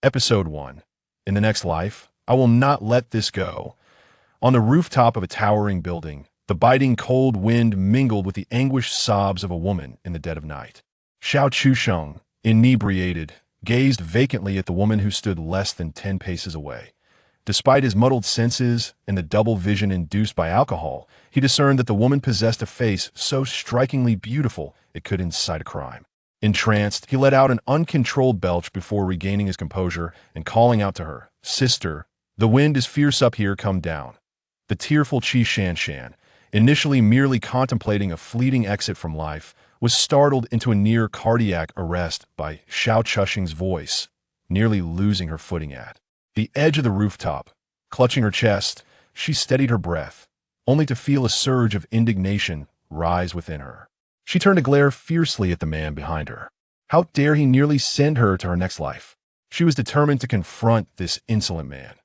Episode 1. In the next life, I will not let this go. On the rooftop of a towering building, the biting cold wind mingled with the anguished sobs of a woman in the dead of night. Xiao Chusheng, inebriated, gazed vacantly at the woman who stood less than 10 paces away. Despite his muddled senses and the double vision induced by alcohol, he discerned that the woman possessed a face so strikingly beautiful it could incite a crime. Entranced, he let out an uncontrolled belch before regaining his composure and calling out to her, "Sister, the wind is fierce up here, come down." The tearful Qi Shanshan, initially merely contemplating a fleeting exit from life, was startled into a near cardiac arrest by Xiao Chushing's voice, nearly losing her footing at the edge of the rooftop. Clutching her chest, she steadied her breath, only to feel a surge of indignation rise within her. She turned to glare fiercely at the man behind her. How dare he nearly send her to her next life? She was determined to confront this insolent man.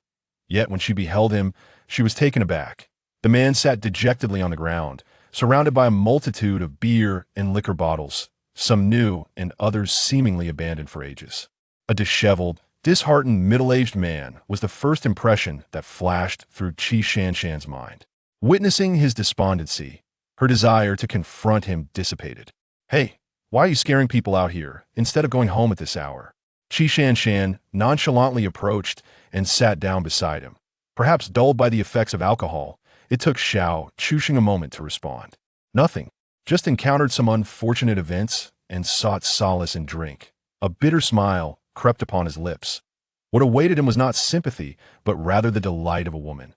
Yet when she beheld him, she was taken aback. The man sat dejectedly on the ground, surrounded by a multitude of beer and liquor bottles, some new and others seemingly abandoned for ages. A disheveled, disheartened middle-aged man was the first impression that flashed through Qi Shanshan's mind. Witnessing his despondency, her desire to confront him dissipated. "Hey, why are you scaring people out here, instead of going home at this hour?" Qi Shanshan nonchalantly approached and sat down beside him. Perhaps dulled by the effects of alcohol, it took Xiao Chushing a moment to respond. "Nothing. Just encountered some unfortunate events and sought solace in drink." A bitter smile crept upon his lips. What awaited him was not sympathy, but rather the delight of a woman.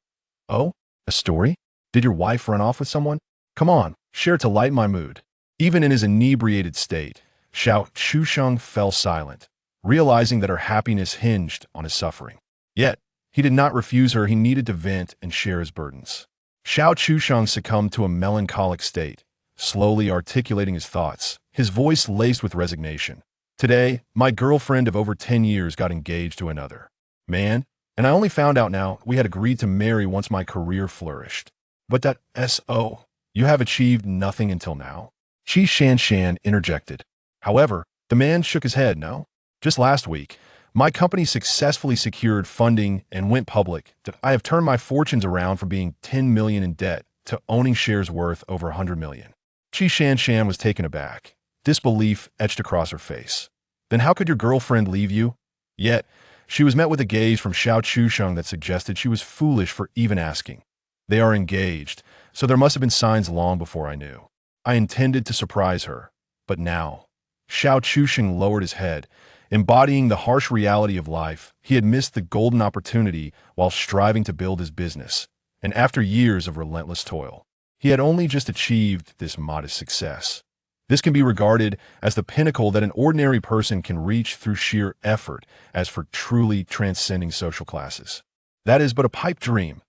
"Oh, a story? Did your wife run off with someone? Come on, share to lighten my mood." Even in his inebriated state, Xiao Chusheng fell silent, realizing that her happiness hinged on his suffering. Yet, he did not refuse her. He needed to vent and share his burdens. Xiao Chusheng succumbed to a melancholic state, slowly articulating his thoughts, his voice laced with resignation. "Today, my girlfriend of over 10 years got engaged to another man, and I only found out now we had agreed to marry once my career flourished. But that S.O., you have achieved nothing until now?" Qi Shanshan interjected. However, the man shook his head. "No. Just last week, my company successfully secured funding and went public. I have turned my fortunes around from being 10 million in debt to owning shares worth over 100 million. Qi Shanshan was taken aback. Disbelief etched across her face. "Then how could your girlfriend leave you?" Yet, she was met with a gaze from Xiao Chusheng that suggested she was foolish for even asking. "They are engaged, so there must have been signs long before I knew. I intended to surprise her, but now." Xiao Chusheng lowered his head. Embodying the harsh reality of life, he had missed the golden opportunity while striving to build his business, and after years of relentless toil, he had only just achieved this modest success. This can be regarded as the pinnacle that an ordinary person can reach through sheer effort. As for truly transcending social classes, that is but a pipe dream.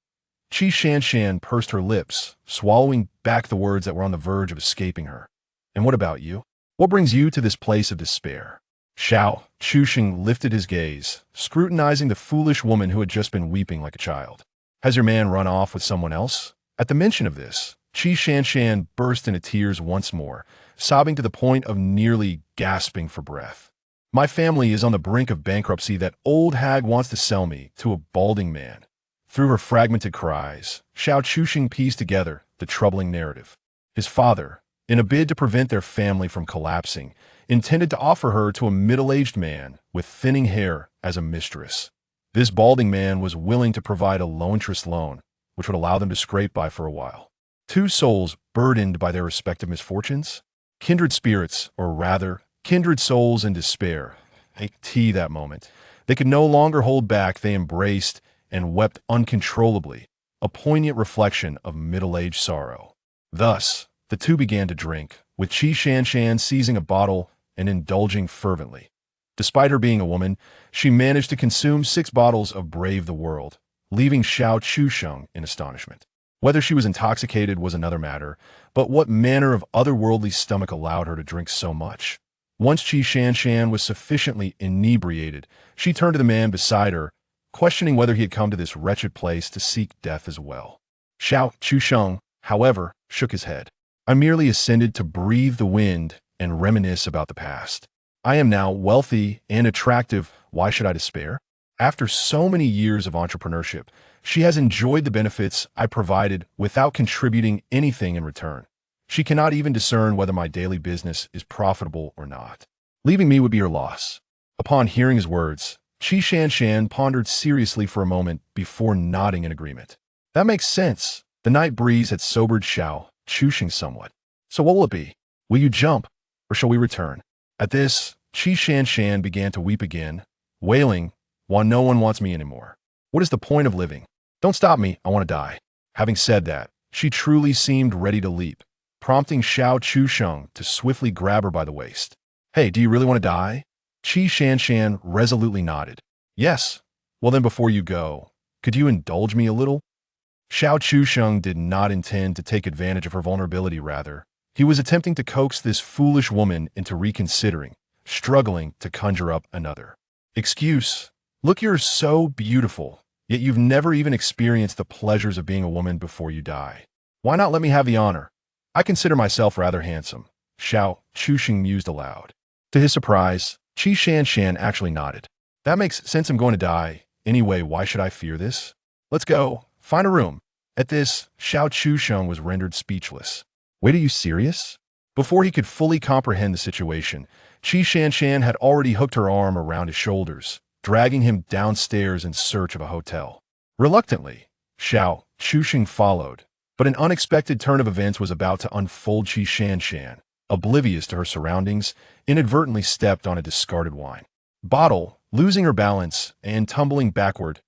Qi Shanshan pursed her lips, swallowing back the words that were on the verge of escaping her. "And what about you? What brings you to this place of despair?" Xiao Chushing lifted his gaze, scrutinizing the foolish woman who had just been weeping like a child. "Has your man run off with someone else?" At the mention of this, Qi Shanshan burst into tears once more, sobbing to the point of nearly gasping for breath. "My family is on the brink of bankruptcy. That old hag wants to sell me to a balding man." Through her fragmented cries, Xiao Chushing pieced together the troubling narrative. His father, in a bid to prevent their family from collapsing, intended to offer her to a middle-aged man with thinning hair as a mistress. This balding man was willing to provide a low-interest loan, which would allow them to scrape by for a while. Two souls burdened by their respective misfortunes? Kindred spirits, or rather, kindred souls in despair. That moment. They could no longer hold back. They embraced and wept uncontrollably, a poignant reflection of middle-aged sorrow. Thus, the two began to drink, with Qi Shanshan seizing a bottle and indulging fervently. Despite her being a woman, she managed to consume 6 bottles of Brave the World, leaving Xiao Chusheng in astonishment. Whether she was intoxicated was another matter, but what manner of otherworldly stomach allowed her to drink so much? Once Qi Shanshan was sufficiently inebriated, she turned to the man beside her, questioning whether he had come to this wretched place to seek death as well. Xiao Chusheng, however, shook his head. "I merely ascended to breathe the wind and reminisce about the past." I am now wealthy and attractive. Why should I despair? After so many years of entrepreneurship, she has enjoyed the benefits I provided without contributing anything in return. She cannot even discern whether my daily business is profitable or not. Leaving me would be her loss. Upon hearing his words, Qi Shanshan pondered seriously for a moment before nodding in agreement. That makes sense. The night breeze had sobered Xiao Chushing somewhat. So what will it be? Will you jump, or shall we return? At this, Qi Shanshan began to weep again, wailing, "While no one wants me anymore. What is the point of living? Don't stop me, I want to die." Having said that, she truly seemed ready to leap, prompting Xiao Chusheng to swiftly grab her by the waist. "Hey, do you really want to die?" Qi Shanshan resolutely nodded. "Yes. Well then, before you go, could you indulge me a little?" Xiao Chusheng did not intend to take advantage of her vulnerability. Rather, he was attempting to coax this foolish woman into reconsidering, struggling to conjure up another excuse. "Look, you're so beautiful, yet you've never even experienced the pleasures of being a woman before you die. Why not let me have the honor? I consider myself rather handsome," Xiao Chusheng mused aloud. To his surprise, Qi Shanshan actually nodded. "That makes sense. I'm going to die. Anyway, why should I fear this? Let's go. Find a room." At this, Xiao Chusheng was rendered speechless. "Wait, are you serious?" Before he could fully comprehend the situation, Qi Shanshan had already hooked her arm around his shoulders, dragging him downstairs in search of a hotel. Reluctantly, Xiao Chusheng followed, but an unexpected turn of events was about to unfold. Qi Shanshan, oblivious to her surroundings, inadvertently stepped on a discarded wine bottle, losing her balance and tumbling backward.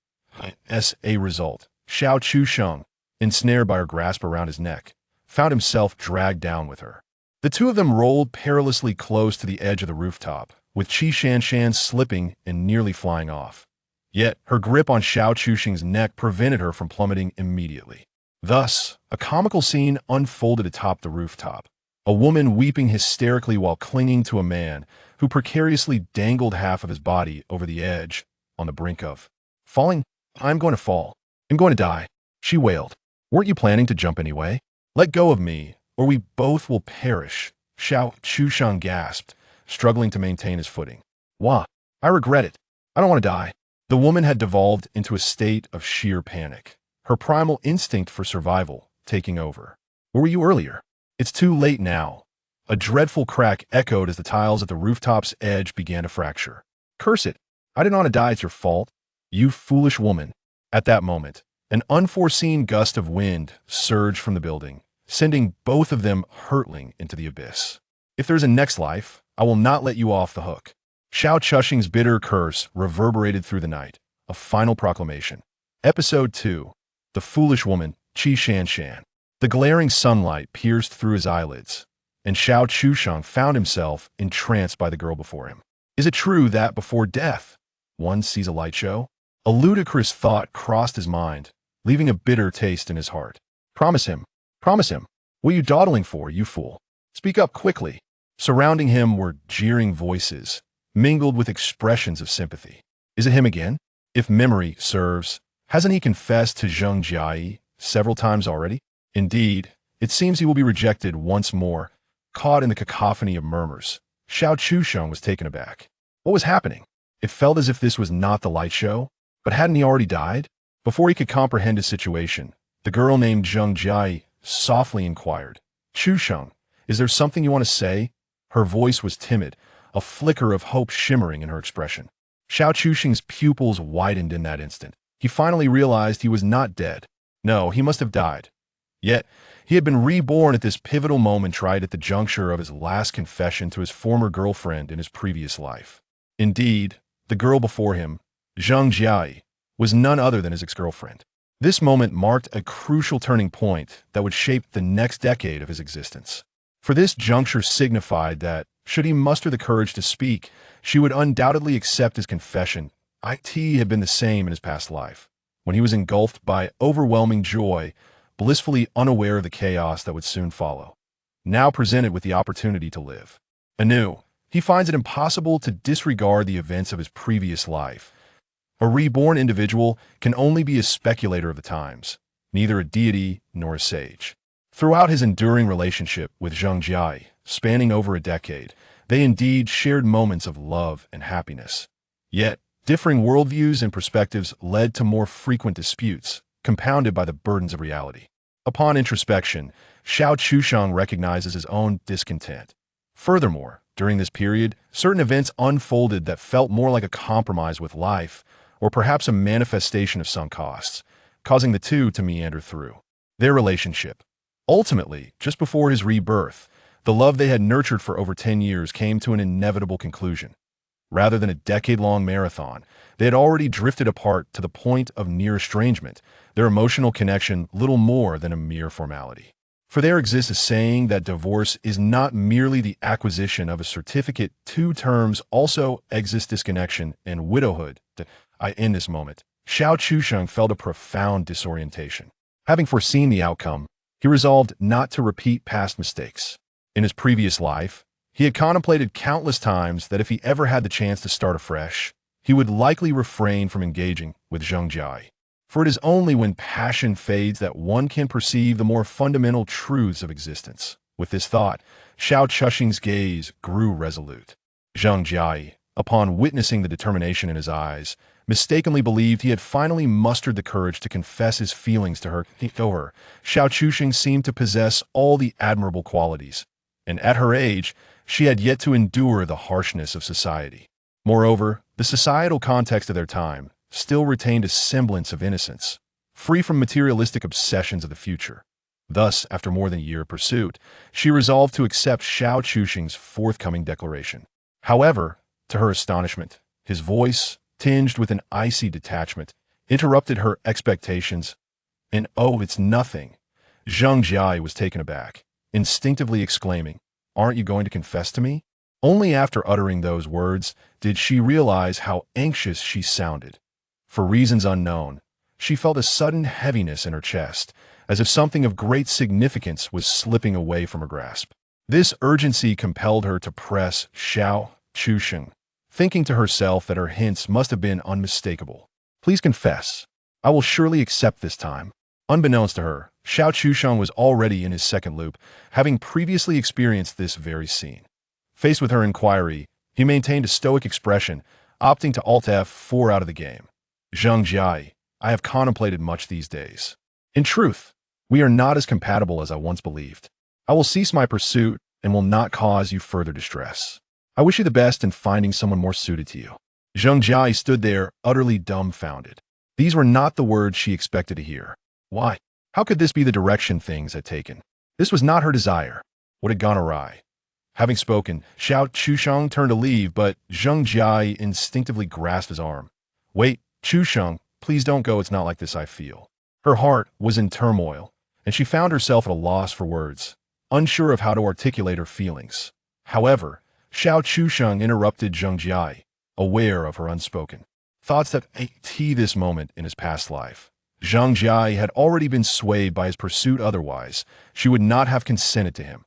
As a result, Xiao Chusheng, ensnared by her grasp around his neck, found himself dragged down with her. The two of them rolled perilously close to the edge of the rooftop, with Qi Shanshan slipping and nearly flying off. Yet, her grip on Xiao Chusheng's neck prevented her from plummeting immediately. Thus, a comical scene unfolded atop the rooftop. A woman weeping hysterically while clinging to a man who precariously dangled half of his body over the edge, on the brink of falling. "I'm going to fall. I'm going to die," she wailed. "Weren't you planning to jump anyway? Let go of me, or we both will perish," Xiao Chusheng gasped, struggling to maintain his footing. "Wah, I regret it. I don't want to die." The woman had devolved into a state of sheer panic, her primal instinct for survival taking over. "Where were you earlier?" "It's too late now." A dreadful crack echoed as the tiles at the rooftop's edge began to fracture. "Curse it. I didn't want to die. It's your fault. You foolish woman." At that moment, an unforeseen gust of wind surged from the building, sending both of them hurtling into the abyss. "If there's a next life, I will not let you off the hook." Xiao Chushing's bitter curse reverberated through the night, a final proclamation. Episode 2. The Foolish Woman, Qi Shanshan. The glaring sunlight pierced through his eyelids, and Xiao Chusheng found himself entranced by the girl before him. Is it true that before death, one sees a light show? A ludicrous thought crossed his mind, leaving a bitter taste in his heart. Promise him. Promise him. What are you dawdling for, you fool? Speak up quickly." Surrounding him were jeering voices, mingled with expressions of sympathy. Is it him again? If memory serves, hasn't he confessed to Zheng Jiayi several times already? Indeed, it seems he will be rejected once more. Caught in the cacophony of murmurs, Xiao Chusheng was taken aback. What was happening? It felt as if this was not the light show. But hadn't he already died? Before he could comprehend his situation, the girl named Zheng Jiayi softly inquired, "Chusheng, is there something you want to say?" Her voice was timid, a flicker of hope shimmering in her expression. Xiao Chushing's pupils widened in that instant. He finally realized he was not dead. No, he must have died. Yet, he had been reborn at this pivotal moment, right at the juncture of his last confession to his former girlfriend in his previous life. Indeed, the girl before him, Zheng Jiayi, was none other than his ex-girlfriend. This moment marked a crucial turning point that would shape the next decade of his existence. For this juncture signified that, should he muster the courage to speak, she would undoubtedly accept his confession. It had been the same in his past life, when he was engulfed by overwhelming joy, blissfully unaware of the chaos that would soon follow. Now presented with the opportunity to live anew, he finds it impossible to disregard the events of his previous life. A reborn individual can only be a speculator of the times, neither a deity nor a sage. Throughout his enduring relationship with Zheng Jiayi, spanning over a decade, They indeed shared moments of love and happiness. Yet, differing worldviews and perspectives led to more frequent disputes, compounded by the burdens of reality. Upon introspection, Xiao Chusheng recognizes his own discontent. Furthermore, during this period, certain events unfolded that felt more like a compromise with life, or perhaps a manifestation of sunk costs, causing the two to meander through their relationship. Ultimately, just before his rebirth, the love they had nurtured for over 10 years came to an inevitable conclusion. Rather than a decade-long marathon, they had already drifted apart to the point of near estrangement, their emotional connection little more than a mere formality. For there exists a saying that divorce is not merely the acquisition of a certificate. Two terms also exist: disconnection and widowhood. In this moment, Xiao Chusheng felt a profound disorientation. Having foreseen the outcome, he resolved not to repeat past mistakes. In his previous life, he had contemplated countless times that if he ever had the chance to start afresh, he would likely refrain from engaging with Zheng Jia. For it is only when passion fades that one can perceive the more fundamental truths of existence. With this thought, Xiao Chusheng's gaze grew resolute. Zheng Jia, upon witnessing the determination in his eyes, mistakenly believed he had finally mustered the courage to confess his feelings to her. Xiao Chusheng seemed to possess all the admirable qualities, and at her age, she had yet to endure the harshness of society. Moreover, the societal context of their time still retained a semblance of innocence, free from materialistic obsessions of the future. Thus, after more than a year of pursuit, she resolved to accept Xiao Chusheng's forthcoming declaration. However, to her astonishment, his voice, tinged with an icy detachment, interrupted her expectations. And oh, it's nothing. Zheng Jia was taken aback, instinctively exclaiming, "Aren't you going to confess to me?" Only after uttering those words did she realize how anxious she sounded. For reasons unknown, she felt a sudden heaviness in her chest, as if something of great significance was slipping away from her grasp. This urgency compelled her to press Xiao Chusheng, thinking to herself that her hints must have been unmistakable. "Please confess. I will surely accept this time." Unbeknownst to her, Xiao Chusheng was already in his second loop, having previously experienced this very scene. Faced with her inquiry, he maintained a stoic expression, opting to Alt F4 out of the game. "Zheng Jia, I have contemplated much these days. In truth, we are not as compatible as I once believed. I will cease my pursuit and will not cause you further distress. I wish you the best in finding someone more suited to you." Zheng Jia stood there, utterly dumbfounded. These were not the words she expected to hear. Why? How could this be the direction things had taken? This was not her desire. What had gone awry? Having spoken, Xiao Chusheng turned to leave, but Zheng Jia instinctively grasped his arm. "Wait, Chusheng, please don't go. It's not like this I feel." Her heart was in turmoil, and she found herself at a loss for words, unsure of how to articulate her feelings. However, Xiao Chusheng interrupted Zheng Jia, aware of her unspoken thoughts that at this moment in his past life, Zheng Jia had already been swayed by his pursuit. Otherwise, she would not have consented to him.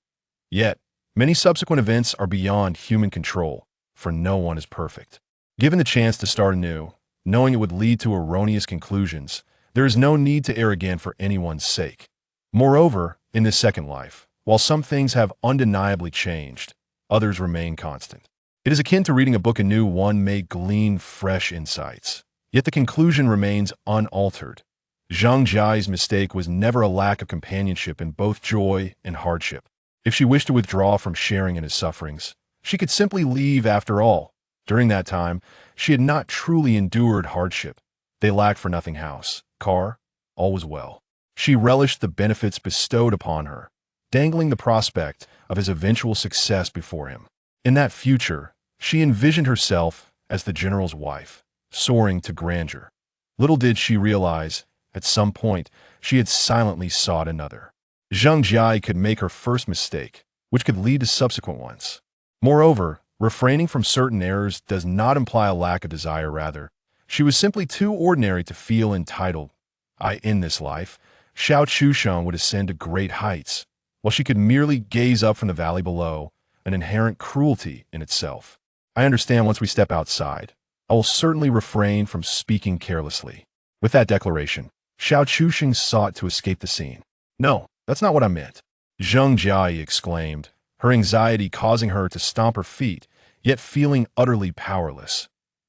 Yet, many subsequent events are beyond human control, for no one is perfect. Given the chance to start anew, knowing it would lead to erroneous conclusions, there is no need to err again for anyone's sake. Moreover, in this second life, while some things have undeniably changed, others remain constant. It is akin to reading a book anew. One may glean fresh insights, yet the conclusion remains unaltered. Zheng Jia's mistake was never a lack of companionship in both joy and hardship. If she wished to withdraw from sharing in his sufferings, she could simply leave. After all, during that time, she had not truly endured hardship. They lacked for nothing: house, car, all was well. She relished the benefits bestowed upon her, dangling the prospect of his eventual success before him. In that future, she envisioned herself as the general's wife, soaring to grandeur. Little did she realize, at some point, she had silently sought another. Zheng Jia could make her first mistake, which could lead to subsequent ones. Moreover, refraining from certain errors does not imply a lack of desire. Rather, she was simply too ordinary to feel entitled. In this life, Xiao Chusheng would ascend to great heights, while she could merely gaze up from the valley below, an inherent cruelty in itself. I understand. Once we step outside, I will certainly refrain from speaking carelessly. With that declaration, Xiao Chusheng sought to escape the scene. "No, that's not what I meant," Zheng Jia exclaimed, her anxiety causing her to stomp her feet, yet feeling utterly powerless.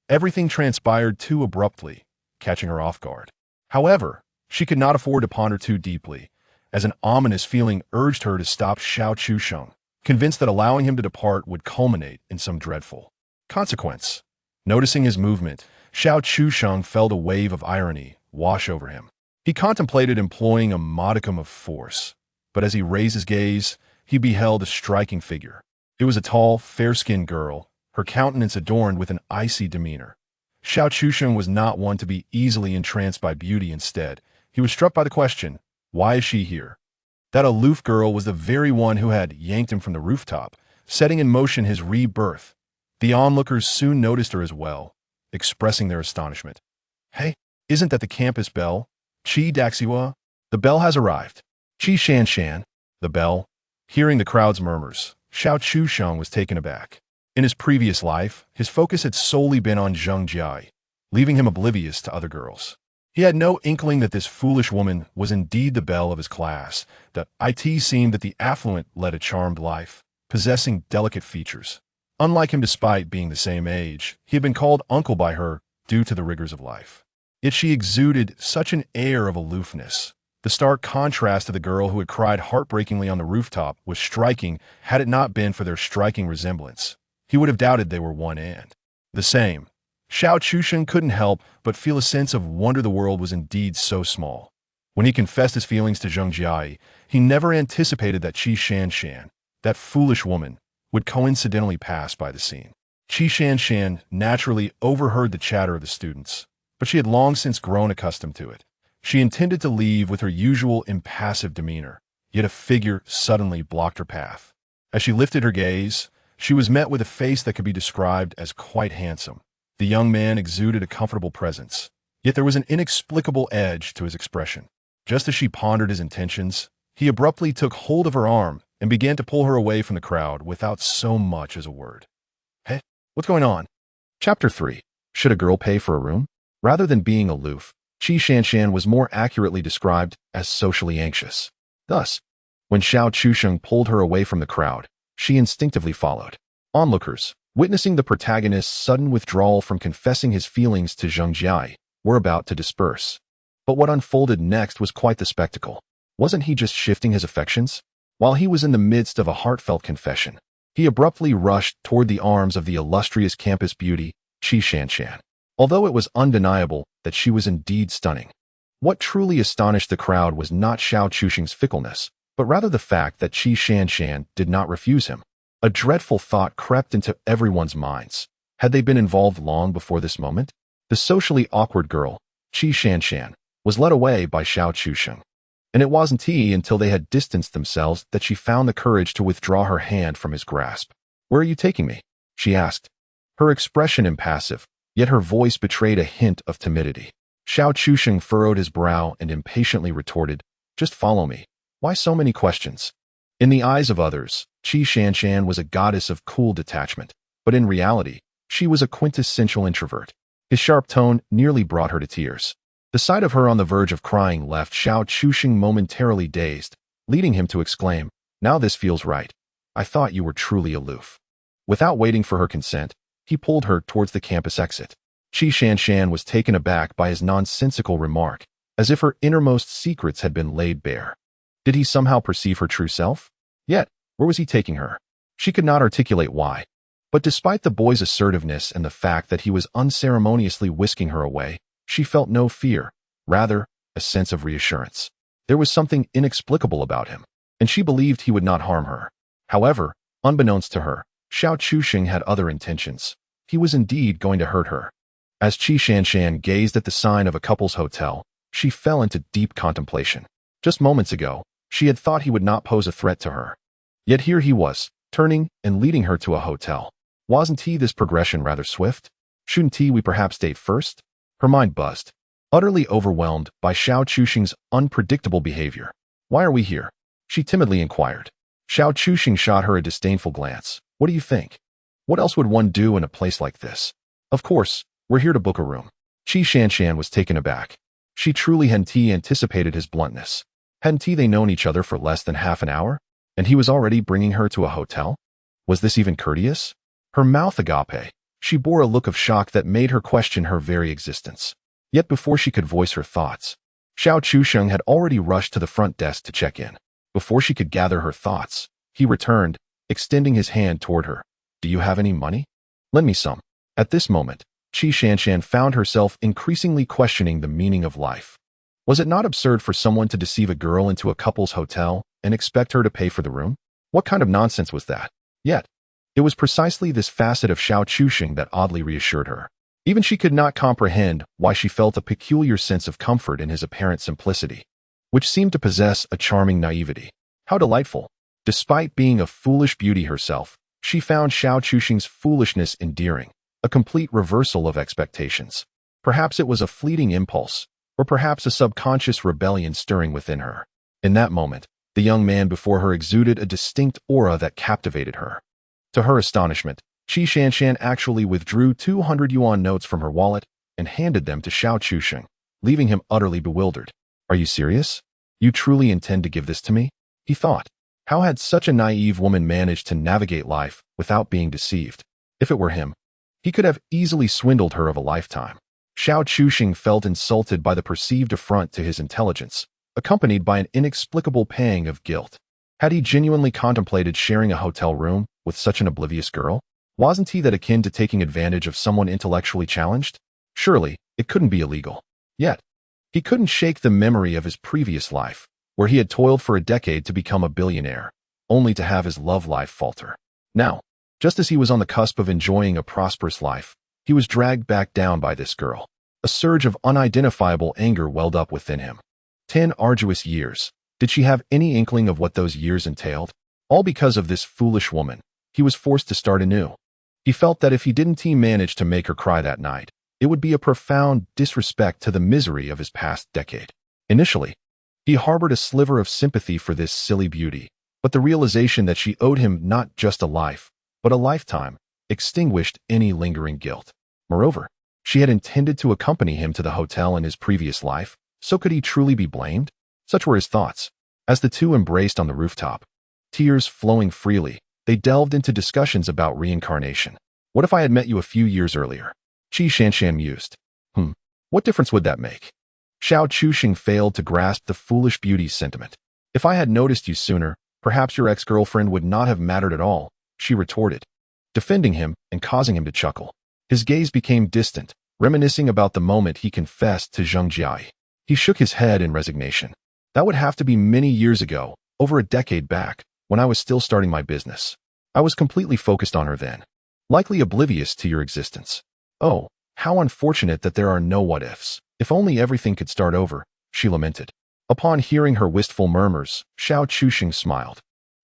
Everything transpired too abruptly, catching her off guard. However, she could not afford to ponder too deeply, as an ominous feeling urged her to stop Xiao Chusheng, convinced that allowing him to depart would culminate in some dreadful consequence. Noticing his movement, Xiao Chusheng felt a wave of irony wash over him. He contemplated employing a modicum of force, but as he raised his gaze, he beheld a striking figure. It was a tall, fair-skinned girl, her countenance adorned with an icy demeanor. Xiao Chusheng was not one to be easily entranced by beauty. Instead, he was struck by the question, why is she here? That aloof girl was the very one who had yanked him from the rooftop, setting in motion his rebirth. The onlookers soon noticed her as well, expressing their astonishment. Hey, isn't that the campus belle? Qi Daxiwa? The belle has arrived. Qi Shanshan. The belle. Hearing the crowd's murmurs, Xiao Chusheng was taken aback. In his previous life, his focus had solely been on Zheng Jiai, leaving him oblivious to other girls. He had no inkling that this foolish woman was indeed the belle of his class. That it seemed that the affluent led a charmed life, possessing delicate features. Unlike him, despite being the same age, he had been called uncle by her due to the rigors of life. Yet she exuded such an air of aloofness. The stark contrast to the girl who had cried heartbreakingly on the rooftop was striking. Had it not been for their striking resemblance, he would have doubted they were one and the same. Xiao Chusheng couldn't help but feel a sense of wonder. The world was indeed so small. When he confessed his feelings to Zheng Jiai, he never anticipated that Qi Shanshan, that foolish woman, would coincidentally pass by the scene. Qi Shanshan naturally overheard the chatter of the students, but she had long since grown accustomed to it. She intended to leave with her usual impassive demeanor, yet a figure suddenly blocked her path. As she lifted her gaze, she was met with a face that could be described as quite handsome. The young man exuded a comfortable presence, yet there was an inexplicable edge to his expression. Just as she pondered his intentions, he abruptly took hold of her arm and began to pull her away from the crowd without so much as a word. Hey, what's going on? Chapter 3. Should a girl pay for a room? Rather than being aloof, Qi Shanshan was more accurately described as socially anxious. Thus, when Xiao Chusheng pulled her away from the crowd, she instinctively followed. Onlookers, witnessing the protagonist's sudden withdrawal from confessing his feelings to Zheng Jiai, were about to disperse. But what unfolded next was quite the spectacle. Wasn't he just shifting his affections? While he was in the midst of a heartfelt confession, he abruptly rushed toward the arms of the illustrious campus beauty, Qi Shanshan. Although it was undeniable that she was indeed stunning, what truly astonished the crowd was not Xiao Chusheng's fickleness, but rather the fact that Qi Shanshan did not refuse him. A dreadful thought crept into everyone's minds. Had they been involved long before this moment? The socially awkward girl, Qi Shanshan, was led away by Xiao Chusheng. And it wasn't until they had distanced themselves that she found the courage to withdraw her hand from his grasp. Where are you taking me? She asked. Her expression impassive, yet her voice betrayed a hint of timidity. Xiao Chusheng furrowed his brow and impatiently retorted, just follow me. Why so many questions? In the eyes of others, Qi Shanshan was a goddess of cool detachment, but in reality, she was a quintessential introvert. His sharp tone nearly brought her to tears. The sight of her on the verge of crying left Xiao Chusheng momentarily dazed, leading him to exclaim, now this feels right. I thought you were truly aloof. Without waiting for her consent, he pulled her towards the campus exit. Qi Shanshan was taken aback by his nonsensical remark, as if her innermost secrets had been laid bare. Did he somehow perceive her true self? Yet, where was he taking her? She could not articulate why. But despite the boy's assertiveness and the fact that he was unceremoniously whisking her away, she felt no fear, rather, a sense of reassurance. There was something inexplicable about him, and she believed he would not harm her. However, unbeknownst to her, Xiao Chusheng had other intentions. He was indeed going to hurt her. As Qi Shanshan gazed at the sign of a couple's hotel, she fell into deep contemplation. Just moments ago, she had thought he would not pose a threat to her. Yet here he was, turning and leading her to a hotel. Wasn't this progression rather swift? Shouldn't we perhaps date first? Her mind buzzed, utterly overwhelmed by Xiao Chusheng's unpredictable behavior. Why are we here? She timidly inquired. Xiao Chusheng shot her a disdainful glance. What do you think? What else would one do in a place like this? Of course, we're here to book a room. Qi Shanshan was taken aback. She truly hadn't anticipated his bluntness. Hadn't they known each other for less than half an hour? And he was already bringing her to a hotel? Was this even courteous? Her mouth agape. She bore a look of shock that made her question her very existence. Yet before she could voice her thoughts, Xiao Chusheng had already rushed to the front desk to check in. Before she could gather her thoughts, he returned, extending his hand toward her. Do you have any money? Lend me some. At this moment, Qi Shanshan found herself increasingly questioning the meaning of life. Was it not absurd for someone to deceive a girl into a couple's hotel and expect her to pay for the room? What kind of nonsense was that? Yet, it was precisely this facet of Xiao Chusheng that oddly reassured her. Even she could not comprehend why she felt a peculiar sense of comfort in his apparent simplicity, which seemed to possess a charming naivety. How delightful! Despite being a foolish beauty herself, she found Xiao Chusheng's foolishness endearing, a complete reversal of expectations. Perhaps it was a fleeting impulse, or perhaps a subconscious rebellion stirring within her. In that moment, the young man before her exuded a distinct aura that captivated her. To her astonishment, Qi Shanshan actually withdrew 200 yuan notes from her wallet and handed them to Xiao Chusheng, leaving him utterly bewildered. Are you serious? You truly intend to give this to me? He thought. How had such a naive woman managed to navigate life without being deceived? If it were him, he could have easily swindled her of a lifetime. Xiao Chusheng felt insulted by the perceived affront to his intelligence, accompanied by an inexplicable pang of guilt. Had he genuinely contemplated sharing a hotel room with such an oblivious girl? Wasn't he that akin to taking advantage of someone intellectually challenged? Surely, it couldn't be illegal. Yet, he couldn't shake the memory of his previous life, where he had toiled for a decade to become a billionaire, only to have his love life falter. Now, just as he was on the cusp of enjoying a prosperous life, he was dragged back down by this girl. A surge of unidentifiable anger welled up within him. 10 arduous years. Did she have any inkling of what those years entailed? All because of this foolish woman, he was forced to start anew. He felt that if he didn't manage to make her cry that night, it would be a profound disrespect to the misery of his past decade. Initially, he harbored a sliver of sympathy for this silly beauty, but the realization that she owed him not just a life, but a lifetime, extinguished any lingering guilt. Moreover, she had intended to accompany him to the hotel in his previous life, so could he truly be blamed? Such were his thoughts. As the two embraced on the rooftop, tears flowing freely, they delved into discussions about reincarnation. What if I had met you a few years earlier? Qi Shanshan mused. What difference would that make? Xiao Chusheng failed to grasp the foolish beauty's sentiment. If I had noticed you sooner, perhaps your ex-girlfriend would not have mattered at all, she retorted, defending him and causing him to chuckle. His gaze became distant, reminiscing about the moment he confessed to Zheng Jiai. He shook his head in resignation. That would have to be many years ago, over a decade back, when I was still starting my business. I was completely focused on her then, likely oblivious to your existence. Oh, how unfortunate that there are no what-ifs. If only everything could start over, she lamented. Upon hearing her wistful murmurs, Xiao Chusheng smiled.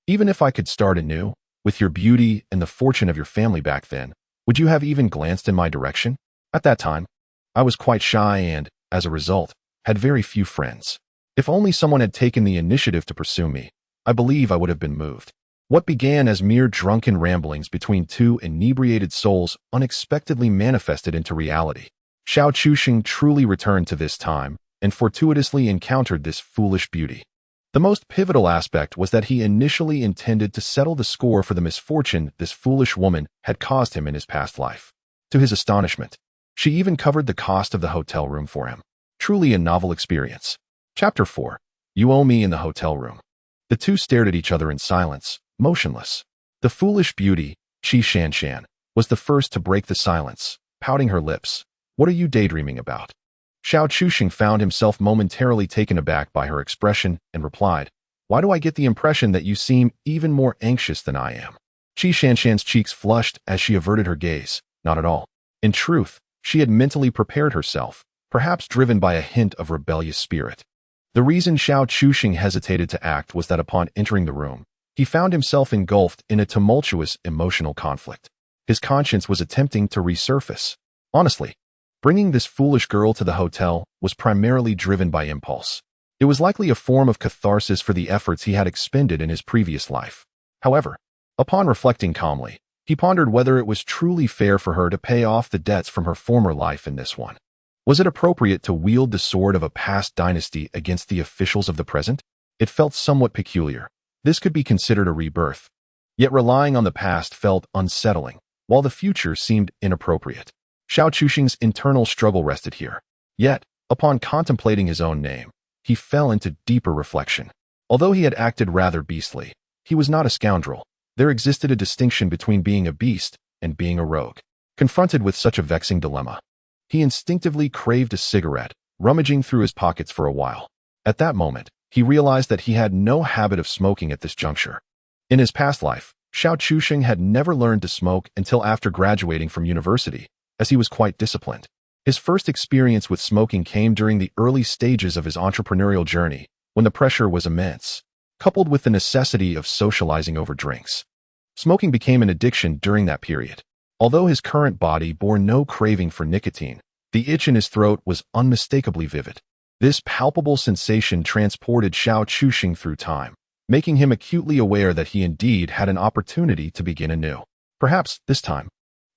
Even if I could start anew, with your beauty and the fortune of your family back then, would you have even glanced in my direction? At that time, I was quite shy and, as a result, had very few friends. If only someone had taken the initiative to pursue me, I believe I would have been moved. What began as mere drunken ramblings between two inebriated souls unexpectedly manifested into reality. Xiao Chusheng truly returned to this time and fortuitously encountered this foolish beauty. The most pivotal aspect was that he initially intended to settle the score for the misfortune this foolish woman had caused him in his past life. To his astonishment, she even covered the cost of the hotel room for him. Truly a novel experience. Chapter 4. You owe me in the hotel room. The two stared at each other in silence, motionless. The foolish beauty, Qi Shanshan, was the first to break the silence, pouting her lips. What are you daydreaming about? Xiao Chusheng found himself momentarily taken aback by her expression and replied, Why do I get the impression that you seem even more anxious than I am? Qi Shanshan's cheeks flushed as she averted her gaze. Not at all. In truth, she had mentally prepared herself, perhaps driven by a hint of rebellious spirit. The reason Xiao Chusheng hesitated to act was that upon entering the room, he found himself engulfed in a tumultuous emotional conflict. His conscience was attempting to resurface. Honestly, bringing this foolish girl to the hotel was primarily driven by impulse. It was likely a form of catharsis for the efforts he had expended in his previous life. However, upon reflecting calmly, he pondered whether it was truly fair for her to pay off the debts from her former life in this one. Was it appropriate to wield the sword of a past dynasty against the officials of the present? It felt somewhat peculiar, This could be considered a rebirth. Yet relying on the past felt unsettling, while the future seemed inappropriate. Xiao Chuxing's internal struggle rested here. Yet, upon contemplating his own name, he fell into deeper reflection. Although he had acted rather beastly, he was not a scoundrel. There existed a distinction between being a beast and being a rogue. Confronted with such a vexing dilemma, he instinctively craved a cigarette, rummaging through his pockets for a while. At that moment, he realized that he had no habit of smoking at this juncture. In his past life, Xiao Chuxing had never learned to smoke until after graduating from university, as he was quite disciplined. His first experience with smoking came during the early stages of his entrepreneurial journey, when the pressure was immense, coupled with the necessity of socializing over drinks. Smoking became an addiction during that period. Although his current body bore no craving for nicotine, the itch in his throat was unmistakably vivid. This palpable sensation transported Xiao Chuxing through time, making him acutely aware that he indeed had an opportunity to begin anew. Perhaps, this time,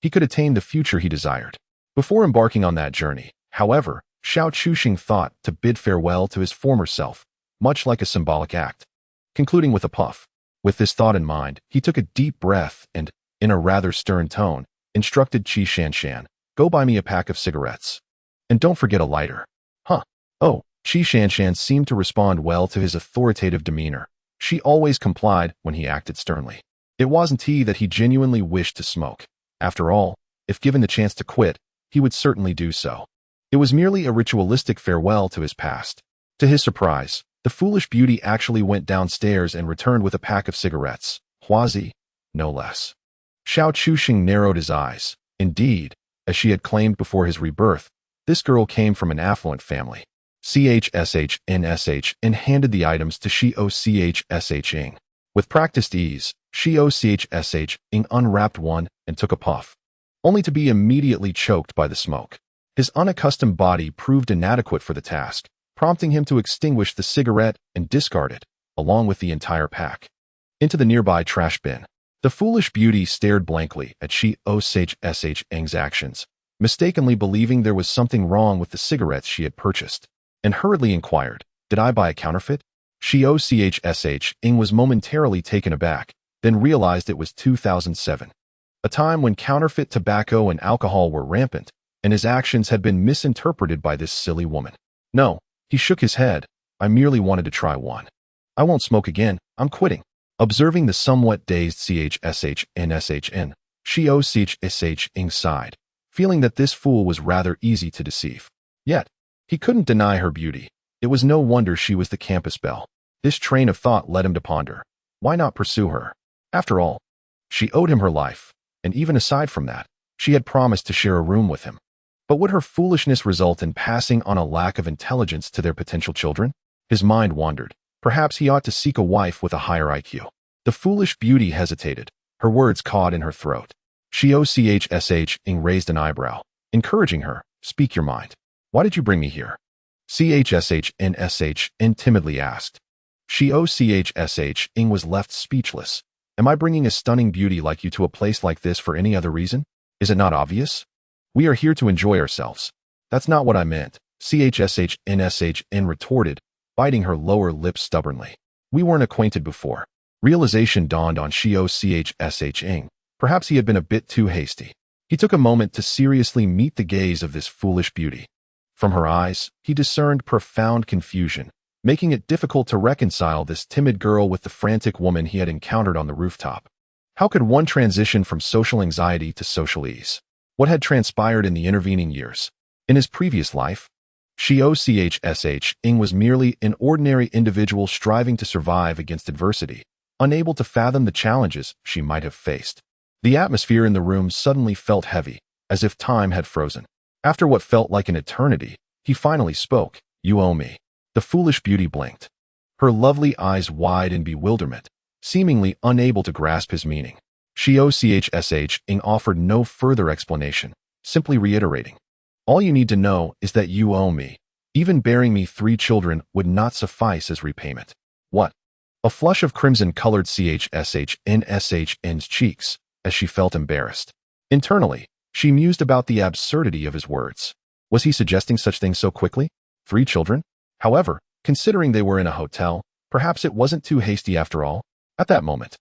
he could attain the future he desired. Before embarking on that journey, however, Xiao Chuxing thought to bid farewell to his former self, much like a symbolic act. Concluding with a puff. With this thought in mind, he took a deep breath and, in a rather stern tone, instructed Qi Shanshan, "Go buy me a pack of cigarettes. And don't forget a lighter." Huh. Oh, Qi Shanshan seemed to respond well to his authoritative demeanor. She always complied when he acted sternly. It wasn't he that he genuinely wished to smoke. After all, if given the chance to quit, he would certainly do so. It was merely a ritualistic farewell to his past. To his surprise, the foolish beauty actually went downstairs and returned with a pack of cigarettes. Huazi, no less. Xiao Chuxing narrowed his eyes. Indeed, as she had claimed before his rebirth, this girl came from an affluent family. CHSHNSH handed the items to Shio CHSH. With practiced ease, Shio CHSH unwrapped one and took a puff, only to be immediately choked by the smoke. His unaccustomed body proved inadequate for the task, prompting him to extinguish the cigarette and discard it, along with the entire pack, into the nearby trash bin. The foolish beauty stared blankly at Shio CHSH's actions, mistakenly believing there was something wrong with the cigarettes she had purchased, and hurriedly inquired, "Did I buy a counterfeit?" Shio CHSH was momentarily taken aback, then realized it was 2007, a time when counterfeit tobacco and alcohol were rampant, and his actions had been misinterpreted by this silly woman. "No," he shook his head, "I merely wanted to try one. I won't smoke again, I'm quitting." Observing the somewhat dazed CHSHNSHN, Shio CHSH sighed, feeling that this fool was rather easy to deceive. Yet, he couldn't deny her beauty. It was no wonder she was the campus belle. This train of thought led him to ponder. Why not pursue her? After all, she owed him her life, and even aside from that, she had promised to share a room with him. But would her foolishness result in passing on a lack of intelligence to their potential children? His mind wandered. Perhaps he ought to seek a wife with a higher IQ. The foolish beauty hesitated, her words caught in her throat. Shio CHSH raised an eyebrow, encouraging her, "Speak your mind. Why did you bring me here?" CHSHNSH timidly asked. Shio CHSH was left speechless. "Am I bringing a stunning beauty like you to a place like this for any other reason? Is it not obvious? We are here to enjoy ourselves." "That's not what I meant," CHSHNSH retorted, biting her lower lip stubbornly. "We weren't acquainted before." Realization dawned on Shio CHSH. Perhaps he had been a bit too hasty. He took a moment to seriously meet the gaze of this foolish beauty. From her eyes, he discerned profound confusion, making it difficult to reconcile this timid girl with the frantic woman he had encountered on the rooftop. How could one transition from social anxiety to social ease? What had transpired in the intervening years? In his previous life, Shio CHSH was merely an ordinary individual striving to survive against adversity, unable to fathom the challenges she might have faced. The atmosphere in the room suddenly felt heavy, as if time had frozen. After what felt like an eternity, he finally spoke, "You owe me." The foolish beauty blinked, her lovely eyes wide in bewilderment, seemingly unable to grasp his meaning. Shio CHSH offered no further explanation, simply reiterating, "All you need to know is that you owe me. Even bearing me 3 children would not suffice as repayment." "What?" A flush of crimson colored CHSHNSH's cheeks as she felt embarrassed. Internally, she mused about the absurdity of his words. Was he suggesting such things so quickly? 3 children? However, considering they were in a hotel, perhaps it wasn't too hasty after all. At that moment,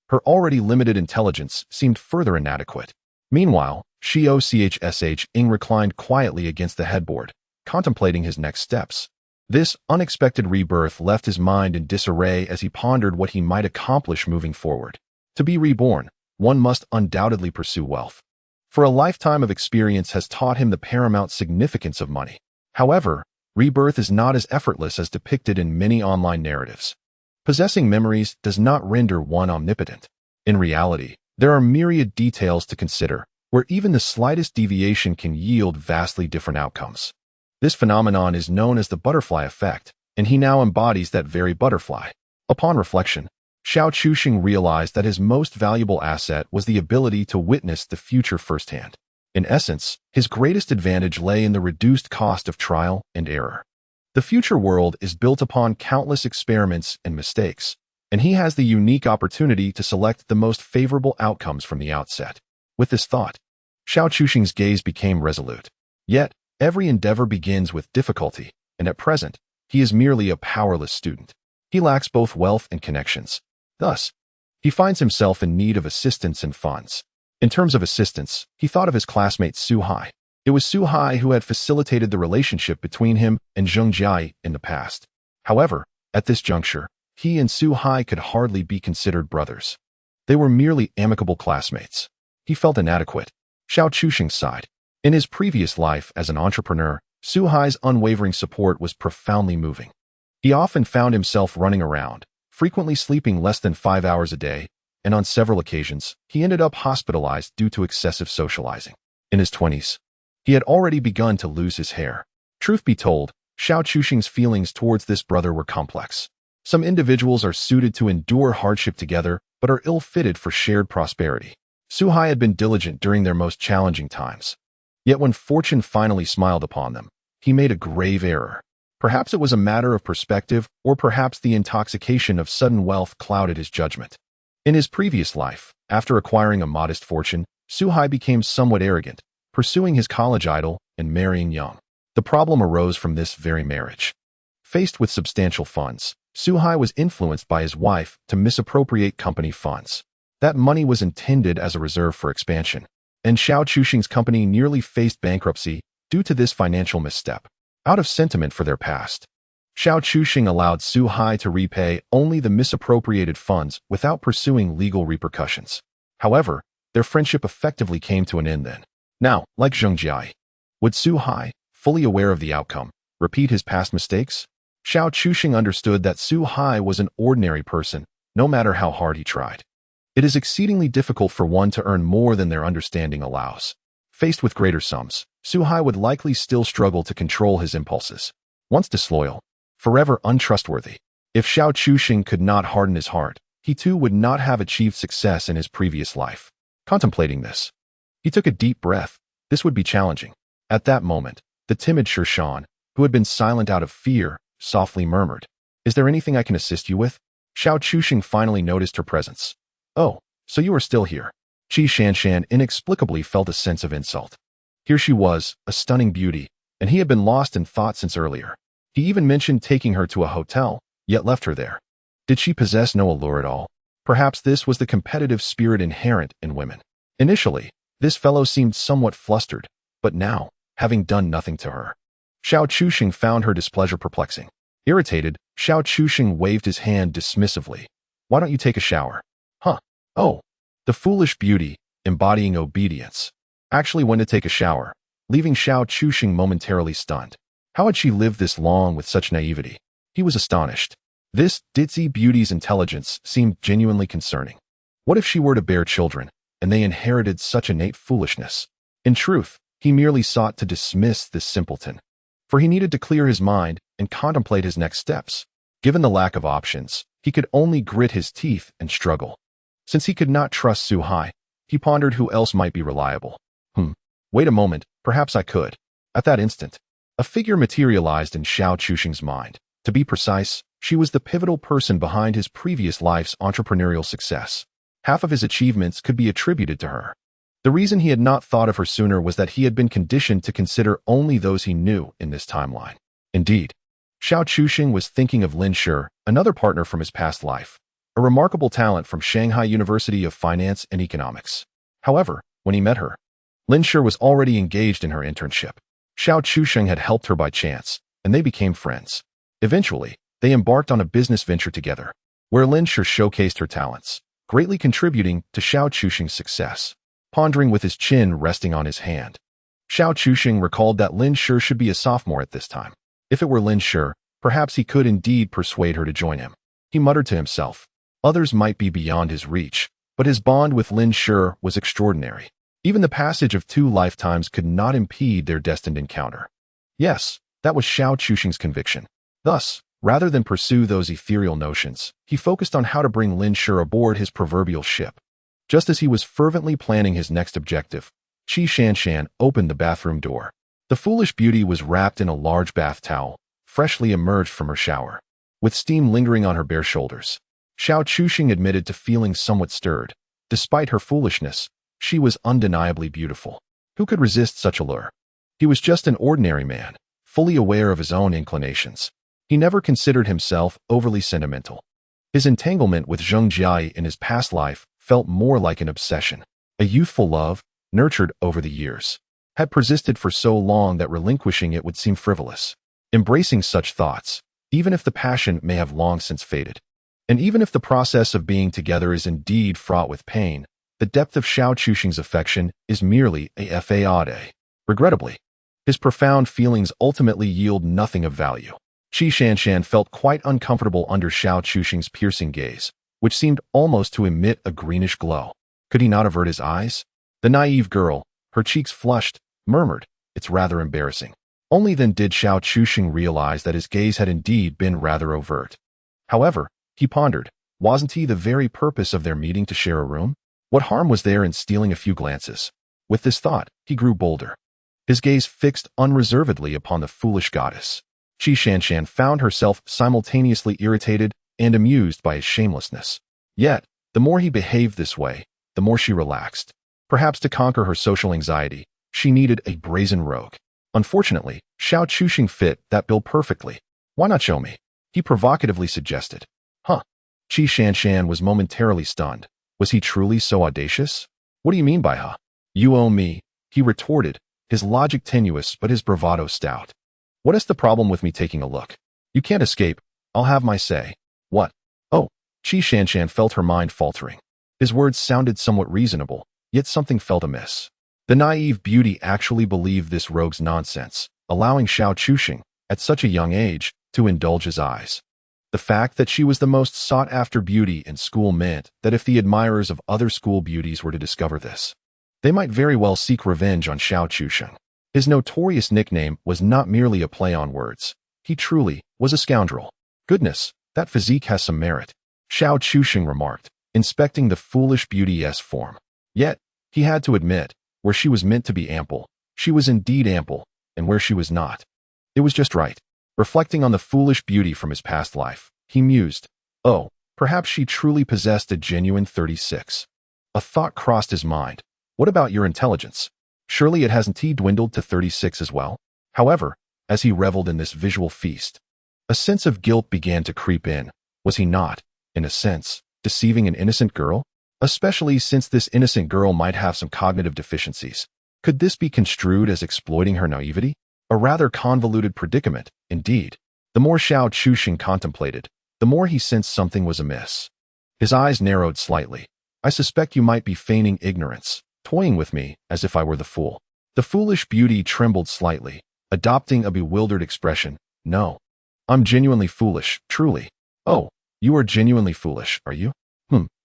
her already limited intelligence seemed further inadequate. Meanwhile, Ing reclined quietly against the headboard, contemplating his next steps. This unexpected rebirth left his mind in disarray as he pondered what he might accomplish moving forward. To be reborn, one must undoubtedly pursue wealth. For a lifetime of experience has taught him the paramount significance of money. However, rebirth is not as effortless as depicted in many online narratives. Possessing memories does not render one omnipotent. In reality, there are myriad details to consider, where even the slightest deviation can yield vastly different outcomes. This phenomenon is known as the butterfly effect, and he now embodies that very butterfly. Upon reflection, Xiao Chuxing realized that his most valuable asset was the ability to witness the future firsthand. In essence, his greatest advantage lay in the reduced cost of trial and error. The future world is built upon countless experiments and mistakes, and he has the unique opportunity to select the most favorable outcomes from the outset. With this thought, Xiao Chuxing's gaze became resolute. Yet, every endeavor begins with difficulty, and at present, he is merely a powerless student. He lacks both wealth and connections. Thus, he finds himself in need of assistance and funds. In terms of assistance, he thought of his classmate Su Hai. It was Su Hai who had facilitated the relationship between him and Zheng Jiai in the past. However, at this juncture, he and Su Hai could hardly be considered brothers. They were merely amicable classmates. He felt inadequate. Xiao Chuxing sighed. In his previous life as an entrepreneur, Su Hai's unwavering support was profoundly moving. He often found himself running around, frequently sleeping less than 5 hours a day, and on several occasions, he ended up hospitalized due to excessive socializing. In his 20s, he had already begun to lose his hair. Truth be told, Xiao Chuxing's feelings towards this brother were complex. Some individuals are suited to endure hardship together, but are ill-fitted for shared prosperity. Su Hai had been diligent during their most challenging times. Yet when fortune finally smiled upon them, he made a grave error. Perhaps it was a matter of perspective, or perhaps the intoxication of sudden wealth clouded his judgment. In his previous life, after acquiring a modest fortune, Su Hai became somewhat arrogant, pursuing his college idol and marrying young. The problem arose from this very marriage. Faced with substantial funds, Su Hai was influenced by his wife to misappropriate company funds. That money was intended as a reserve for expansion, and Xiao Chuxing's company nearly faced bankruptcy due to this financial misstep. Out of sentiment for their past, Xiao Chuxing allowed Su Hai to repay only the misappropriated funds without pursuing legal repercussions. However, their friendship effectively came to an end then. Now, like Zheng Jiai, would Su Hai, fully aware of the outcome, repeat his past mistakes? Xiao Chuxing understood that Su Hai was an ordinary person, no matter how hard he tried. It is exceedingly difficult for one to earn more than their understanding allows. Faced with greater sums, Su Hai would likely still struggle to control his impulses. Once disloyal, forever untrustworthy. If Xiao Chuxing could not harden his heart, he too would not have achieved success in his previous life. Contemplating this, he took a deep breath. This would be challenging. At that moment, the timid Shirshan, who had been silent out of fear, softly murmured, "Is there anything I can assist you with?" Xiao Chuxing finally noticed her presence. "Oh, so you are still here." Qi Shanshan inexplicably felt a sense of insult. Here she was, a stunning beauty, and he had been lost in thought since earlier. He even mentioned taking her to a hotel, yet left her there. Did she possess no allure at all? Perhaps this was the competitive spirit inherent in women. Initially, this fellow seemed somewhat flustered, but now, having done nothing to her, Xiao Chuxing found her displeasure perplexing. Irritated, Xiao Chuxing waved his hand dismissively. "Why don't you take a shower?" "Huh. Oh." The foolish beauty, embodying obedience, actually went to take a shower, leaving Xiao Chuxing momentarily stunned. How had she lived this long with such naivety? He was astonished. This ditzy beauty's intelligence seemed genuinely concerning. What if she were to bear children, and they inherited such innate foolishness? In truth, he merely sought to dismiss this simpleton, for he needed to clear his mind and contemplate his next steps. Given the lack of options, he could only grit his teeth and struggle. Since he could not trust Su Hai, he pondered who else might be reliable. Wait a moment, perhaps I could. At that instant, a figure materialized in Xiao Chuxing's mind. To be precise, she was the pivotal person behind his previous life's entrepreneurial success. Half of his achievements could be attributed to her. The reason he had not thought of her sooner was that he had been conditioned to consider only those he knew in this timeline. Indeed, Xiao Chuxing was thinking of Lin Shi, another partner from his past life. a remarkable talent from Shanghai University of Finance and Economics. However, when he met her, Lin Shi was already engaged in her internship. Xiao Chusheng had helped her by chance, and they became friends. Eventually, they embarked on a business venture together, where Lin Shi showcased her talents, greatly contributing to Xiao Chusheng's success. Pondering with his chin resting on his hand, Xiao Chusheng recalled that Lin Shi should be a sophomore at this time. If it were Lin Shi, perhaps he could indeed persuade her to join him. He muttered to himself. Others might be beyond his reach, but his bond with Lin Shi was extraordinary. Even the passage of 2 lifetimes could not impede their destined encounter. Yes, that was Xiao Chusheng's conviction. Thus, rather than pursue those ethereal notions, he focused on how to bring Lin Shi aboard his proverbial ship. Just as he was fervently planning his next objective, Qi Shanshan opened the bathroom door. The foolish beauty was wrapped in a large bath towel, freshly emerged from her shower, with steam lingering on her bare shoulders. Xiao Chusheng admitted to feeling somewhat stirred. Despite her foolishness, she was undeniably beautiful. Who could resist such allure? He was just an ordinary man, fully aware of his own inclinations. He never considered himself overly sentimental. His entanglement with Zheng Jiai in his past life felt more like an obsession. A youthful love, nurtured over the years, had persisted for so long that relinquishing it would seem frivolous. Embracing such thoughts, even if the passion may have long since faded, and even if the process of being together is indeed fraught with pain, the depth of Xiao Chusheng's affection is merely a fade. Regrettably, his profound feelings ultimately yield nothing of value. Qi Shanshan felt quite uncomfortable under Xiao Chusheng's piercing gaze, which seemed almost to emit a greenish glow. Could he not avert his eyes? The naive girl, her cheeks flushed, murmured, "It's rather embarrassing." Only then did Xiao Chusheng realize that his gaze had indeed been rather overt. However, he pondered, wasn't he the very purpose of their meeting to share a room? What harm was there in stealing a few glances? With this thought, he grew bolder. His gaze fixed unreservedly upon the foolish goddess. Qi Shanshan found herself simultaneously irritated and amused by his shamelessness. Yet, the more he behaved this way, the more she relaxed. Perhaps to conquer her social anxiety, she needed a brazen rogue. Unfortunately, Xiao Chusheng fit that bill perfectly. "Why not show me?" he provocatively suggested. Huh? Qi Shanshan was momentarily stunned. Was he truly so audacious? "What do you mean by huh?" "You owe me," he retorted, his logic tenuous but his bravado stout. "What is the problem with me taking a look? You can't escape. I'll have my say." "What?" "Oh." Qi Shanshan felt her mind faltering. His words sounded somewhat reasonable, yet something felt amiss. The naive beauty actually believed this rogue's nonsense, allowing Xiao Chusheng, at such a young age, to indulge his eyes. The fact that she was the most sought-after beauty in school meant that if the admirers of other school beauties were to discover this, they might very well seek revenge on Xiao Chusheng. His notorious nickname was not merely a play on words. He truly was a scoundrel. "Goodness, that physique has some merit," Xiao Chusheng remarked, inspecting the foolish beauty's form. Yet, he had to admit, where she was meant to be ample, she was indeed ample, and where she was not, it was just right. Reflecting on the foolish beauty from his past life, he mused, "Oh, perhaps she truly possessed a genuine 36. A thought crossed his mind. What about your intelligence? Surely it hasn't dwindled to 36 as well? However, as he reveled in this visual feast, a sense of guilt began to creep in. Was he not, in a sense, deceiving an innocent girl? Especially since this innocent girl might have some cognitive deficiencies. Could this be construed as exploiting her naivety? A rather convoluted predicament, indeed. The more Xiao Chusheng contemplated, the more he sensed something was amiss. His eyes narrowed slightly. "I suspect you might be feigning ignorance, toying with me as if I were the fool." The foolish beauty trembled slightly, adopting a bewildered expression. "No. I'm genuinely foolish, truly." "Oh, you are genuinely foolish, are you?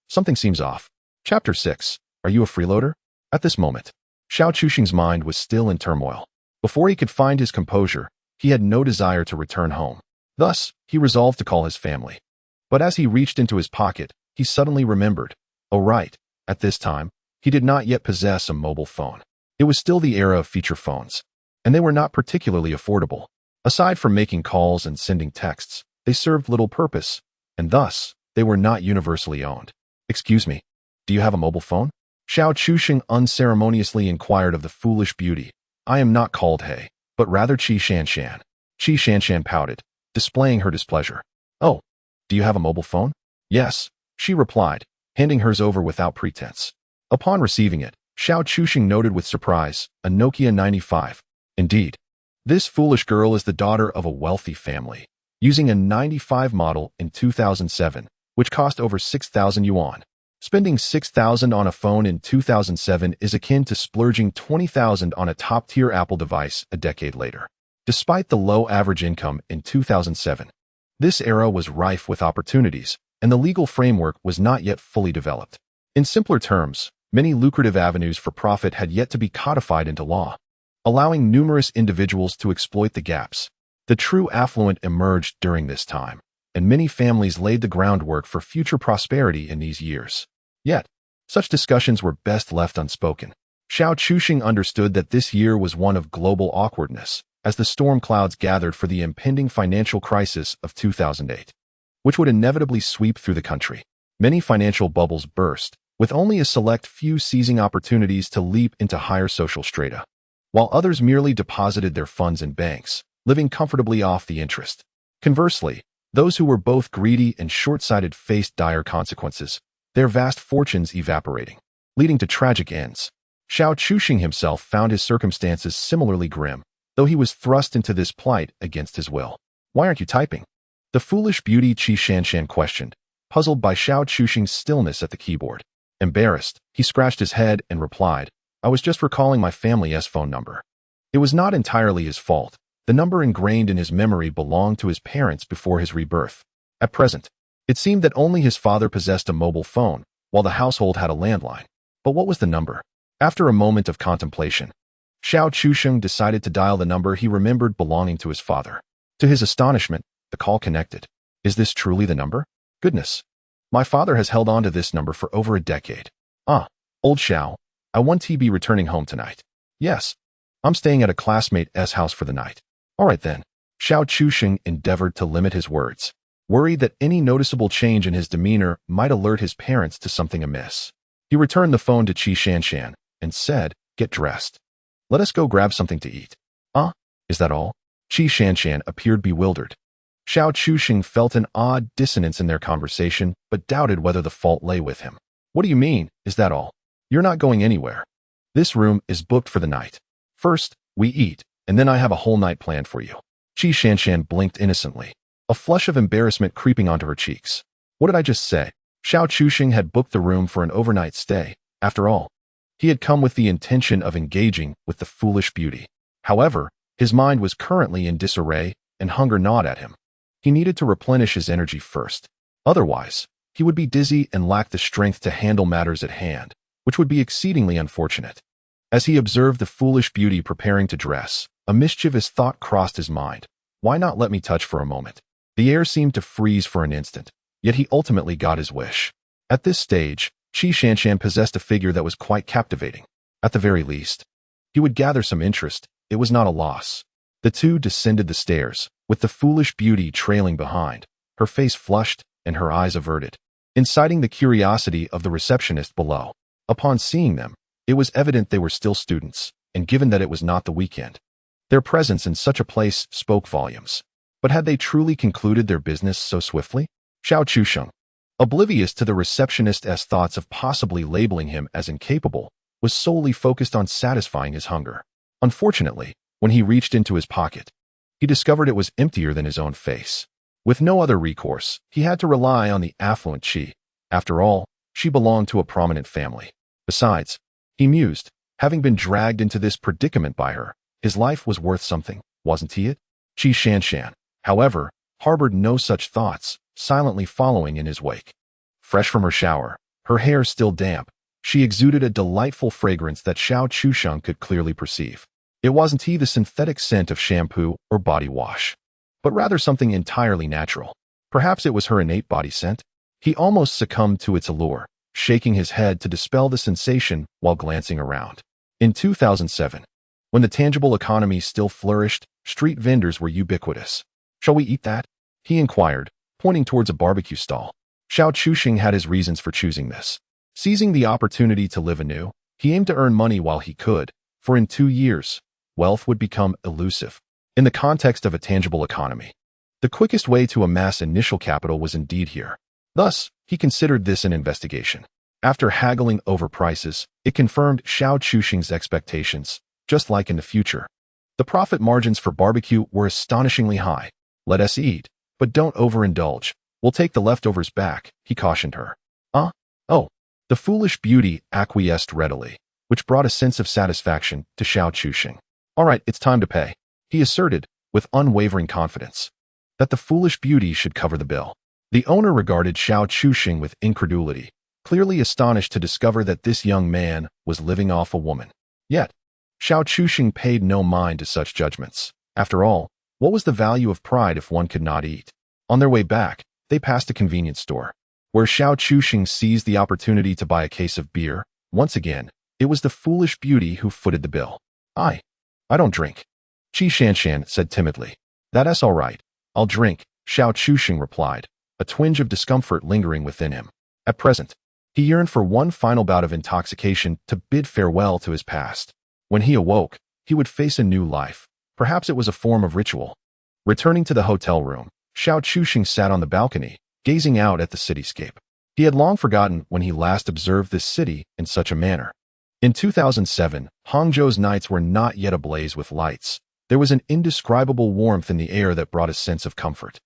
Something seems off." Chapter 6. Are you a freeloader? At this moment, Xiao Chusheng's mind was still in turmoil. Before he could find his composure, he had no desire to return home. Thus, he resolved to call his family. But as he reached into his pocket, he suddenly remembered. Oh right, at this time, he did not yet possess a mobile phone. It was still the era of feature phones, and they were not particularly affordable. Aside from making calls and sending texts, they served little purpose, and thus, they were not universally owned. "Excuse me, do you have a mobile phone?" Xiao Chusheng unceremoniously inquired of the foolish beauty. "I am not called He, but rather Qi Shanshan." Qi Shanshan pouted, displaying her displeasure. "Oh, do you have a mobile phone?" "Yes, she replied, handing hers over without pretense. Upon receiving it, Xiao Chuxing noted with surprise, a Nokia 95. Indeed, this foolish girl is the daughter of a wealthy family, using a 95 model in 2007, which cost over 6,000 yuan. Spending 6,000 on a phone in 2007 is akin to splurging 20,000 on a top-tier Apple device a decade later. Despite the low average income in 2007, this era was rife with opportunities, and the legal framework was not yet fully developed. In simpler terms, many lucrative avenues for profit had yet to be codified into law, allowing numerous individuals to exploit the gaps. The true affluent emerged during this time, and many families laid the groundwork for future prosperity in these years. Yet, such discussions were best left unspoken. Xiao Chuxing understood that this year was one of global awkwardness, as the storm clouds gathered for the impending financial crisis of 2008, which would inevitably sweep through the country. Many financial bubbles burst, with only a select few seizing opportunities to leap into higher social strata, while others merely deposited their funds in banks, living comfortably off the interest. Conversely, those who were both greedy and short-sighted faced dire consequences, their vast fortunes evaporating, leading to tragic ends. Xiao Chuxing himself found his circumstances similarly grim, though he was thrust into this plight against his will. "Why aren't you typing?" the foolish beauty Qi Shanshan questioned, puzzled by Xiao Chuxing's stillness at the keyboard. Embarrassed, he scratched his head and replied, "I was just recalling my family's phone number." It was not entirely his fault. The number ingrained in his memory belonged to his parents before his rebirth. At present, it seemed that only his father possessed a mobile phone, while the household had a landline. But what was the number? After a moment of contemplation, Xiao Chuxing decided to dial the number he remembered belonging to his father. To his astonishment, the call connected. Is this truly the number? Goodness. My father has held on to this number for over a decade. Ah, old Xiao, I want to be returning home tonight. Yes, I'm staying at a classmate's house for the night. All right then. Xiao Chuxing endeavored to limit his words, worried that any noticeable change in his demeanor might alert his parents to something amiss. He returned the phone to Qi Shanshan and said, "Get dressed. Let us go grab something to eat." "Ah, is that all?" Qi Shanshan appeared bewildered. Xiao Chuxing felt an odd dissonance in their conversation, but doubted whether the fault lay with him. "What do you mean, is that all? You're not going anywhere. This room is booked for the night. First, we eat, and then I have a whole night planned for you." Qi Shanshan blinked innocently, a flush of embarrassment creeping onto her cheeks. What did I just say? Xiao Chuxing had booked the room for an overnight stay. After all, he had come with the intention of engaging with the foolish beauty. However, his mind was currently in disarray, and hunger gnawed at him. He needed to replenish his energy first. Otherwise, he would be dizzy and lack the strength to handle matters at hand, which would be exceedingly unfortunate. As he observed the foolish beauty preparing to dress, a mischievous thought crossed his mind. Why not let me touch for a moment? The air seemed to freeze for an instant, yet he ultimately got his wish. At this stage, Qi Shanshan possessed a figure that was quite captivating. At the very least, he would gather some interest. It was not a loss. The two descended the stairs, with the foolish beauty trailing behind, her face flushed and her eyes averted, inciting the curiosity of the receptionist below. Upon seeing them, it was evident they were still students, and given that it was not the weekend, their presence in such a place spoke volumes. But had they truly concluded their business so swiftly? Xiao Chuxing, oblivious to the receptionist's thoughts of possibly labeling him as incapable, was solely focused on satisfying his hunger. Unfortunately, when he reached into his pocket, he discovered it was emptier than his own face. With no other recourse, he had to rely on the affluent Qi. After all, she belonged to a prominent family. Besides, he mused, having been dragged into this predicament by her, his life was worth something, wasn't he it? Qi Shanshan, however, harbored no such thoughts, silently following in his wake. Fresh from her shower, her hair still damp, she exuded a delightful fragrance that Xiao Chuxing could clearly perceive. It wasn't the synthetic scent of shampoo or body wash, but rather something entirely natural. Perhaps it was her innate body scent. He almost succumbed to its allure, shaking his head to dispel the sensation while glancing around. In 2007, when the tangible economy still flourished, street vendors were ubiquitous. "Shall we eat that?" he inquired, pointing towards a barbecue stall. Xiao Chuxing had his reasons for choosing this. Seizing the opportunity to live anew, he aimed to earn money while he could, for in 2 years, wealth would become elusive. In the context of a tangible economy, the quickest way to amass initial capital was indeed here. Thus, He considered this an investigation. After haggling over prices, it confirmed Xiao Chuxing's expectations, just like in the future. The profit margins for barbecue were astonishingly high. Let us eat, but don't overindulge. We'll take the leftovers back, he cautioned her. Oh. The foolish beauty acquiesced readily, which brought a sense of satisfaction to Xiao Chuxing. All right, it's time to pay, he asserted, with unwavering confidence. That the foolish beauty should cover the bill. The owner regarded Xiao Chuxing with incredulity, clearly astonished to discover that this young man was living off a woman. Yet, Xiao Chuxing paid no mind to such judgments. After all, what was the value of pride if one could not eat? On their way back, they passed a convenience store, where Xiao Chuxing seized the opportunity to buy a case of beer. Once again, it was the foolish beauty who footed the bill. I don't drink, Qi Shanshan said timidly. That's all right. I'll drink, Xiao Chuxing replied, a twinge of discomfort lingering within him. At present, he yearned for one final bout of intoxication to bid farewell to his past. When he awoke, he would face a new life. Perhaps it was a form of ritual. Returning to the hotel room, Xiao Chuxing sat on the balcony, gazing out at the cityscape. He had long forgotten when he last observed this city in such a manner. In 2007, Hangzhou's nights were not yet ablaze with lights. There was an indescribable warmth in the air that brought a sense of comfort.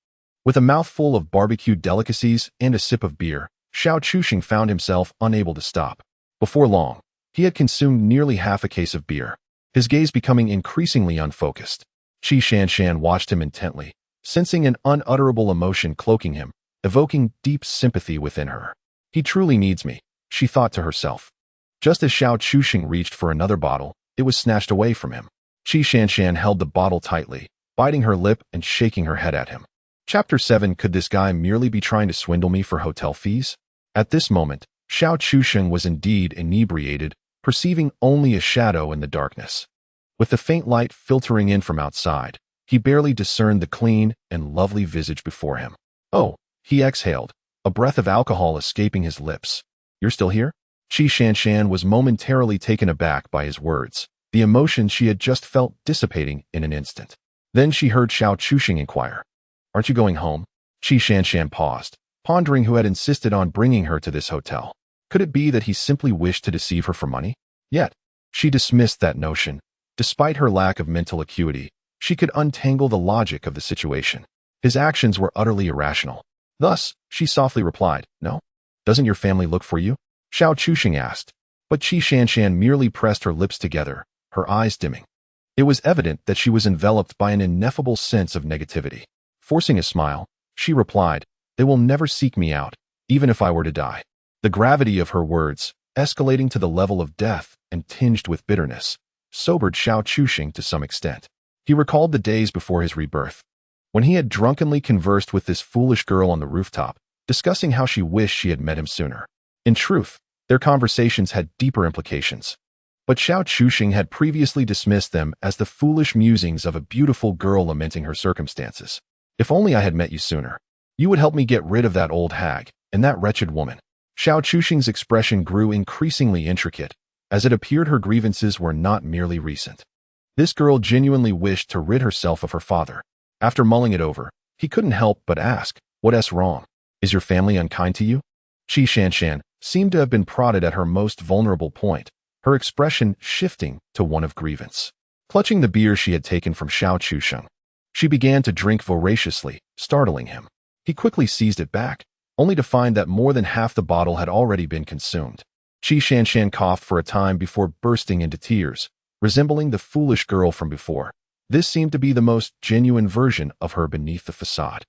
With a mouthful of barbecued delicacies and a sip of beer, Xiao Chuxing found himself unable to stop. Before long, he had consumed nearly half a case of beer, his gaze becoming increasingly unfocused. Qi Shanshan watched him intently, sensing an unutterable emotion cloaking him, evoking deep sympathy within her. He truly needs me, she thought to herself. Just as Xiao Chuxing reached for another bottle, it was snatched away from him. Qi Shanshan held the bottle tightly, biting her lip and shaking her head at him. Chapter 7. Could this guy merely be trying to swindle me for hotel fees? At this moment, Xiao Chuxing was indeed inebriated, perceiving only a shadow in the darkness. With the faint light filtering in from outside, he barely discerned the clean and lovely visage before him. Oh, he exhaled, a breath of alcohol escaping his lips. You're still here? Qi Shanshan was momentarily taken aback by his words, the emotion she had just felt dissipating in an instant. Then she heard Xiao Chuxing inquire. Aren't you going home? Qi Shanshan paused, pondering who had insisted on bringing her to this hotel. Could it be that he simply wished to deceive her for money? Yet, she dismissed that notion. Despite her lack of mental acuity, she could untangle the logic of the situation. His actions were utterly irrational. Thus, she softly replied, No? Doesn't your family look for you? Xiao Chuxing asked. But Qi Shanshan merely pressed her lips together, her eyes dimming. It was evident that she was enveloped by an ineffable sense of negativity. Forcing a smile, she replied, They will never seek me out, even if I were to die. The gravity of her words, escalating to the level of death and tinged with bitterness, sobered Xiao Chuxing to some extent. He recalled the days before his rebirth, when he had drunkenly conversed with this foolish girl on the rooftop, discussing how she wished she had met him sooner. In truth, their conversations had deeper implications. But Xiao Chuxing had previously dismissed them as the foolish musings of a beautiful girl lamenting her circumstances. If only I had met you sooner. You would help me get rid of that old hag and that wretched woman. Xiao Chuxing's expression grew increasingly intricate, as it appeared her grievances were not merely recent. This girl genuinely wished to rid herself of her father. After mulling it over, he couldn't help but ask, What's wrong? Is your family unkind to you? Qi Shanshan seemed to have been prodded at her most vulnerable point, her expression shifting to one of grievance. Clutching the beer she had taken from Xiao Chuxing, she began to drink voraciously, startling him. He quickly seized it back, only to find that more than half the bottle had already been consumed. Qi Shanshan coughed for a time before bursting into tears, resembling the foolish girl from before. This seemed to be the most genuine version of her beneath the facade.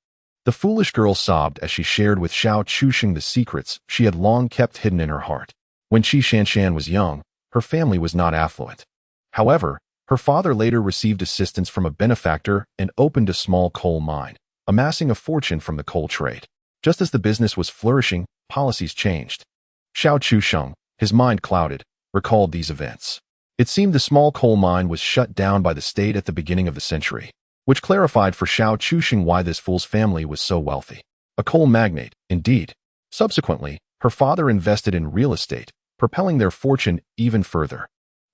The foolish girl sobbed as she shared with Xiao Chuxing the secrets she had long kept hidden in her heart. When Qi Shanshan was young, her family was not affluent. However, her father later received assistance from a benefactor and opened a small coal mine, amassing a fortune from the coal trade. Just as the business was flourishing, policies changed. Xiao Chuxing, his mind clouded, recalled these events. It seemed the small coal mine was shut down by the state at the beginning of the century, which clarified for Xiao Chuxing why this fool's family was so wealthy. A coal magnate, indeed. Subsequently, her father invested in real estate, propelling their fortune even further.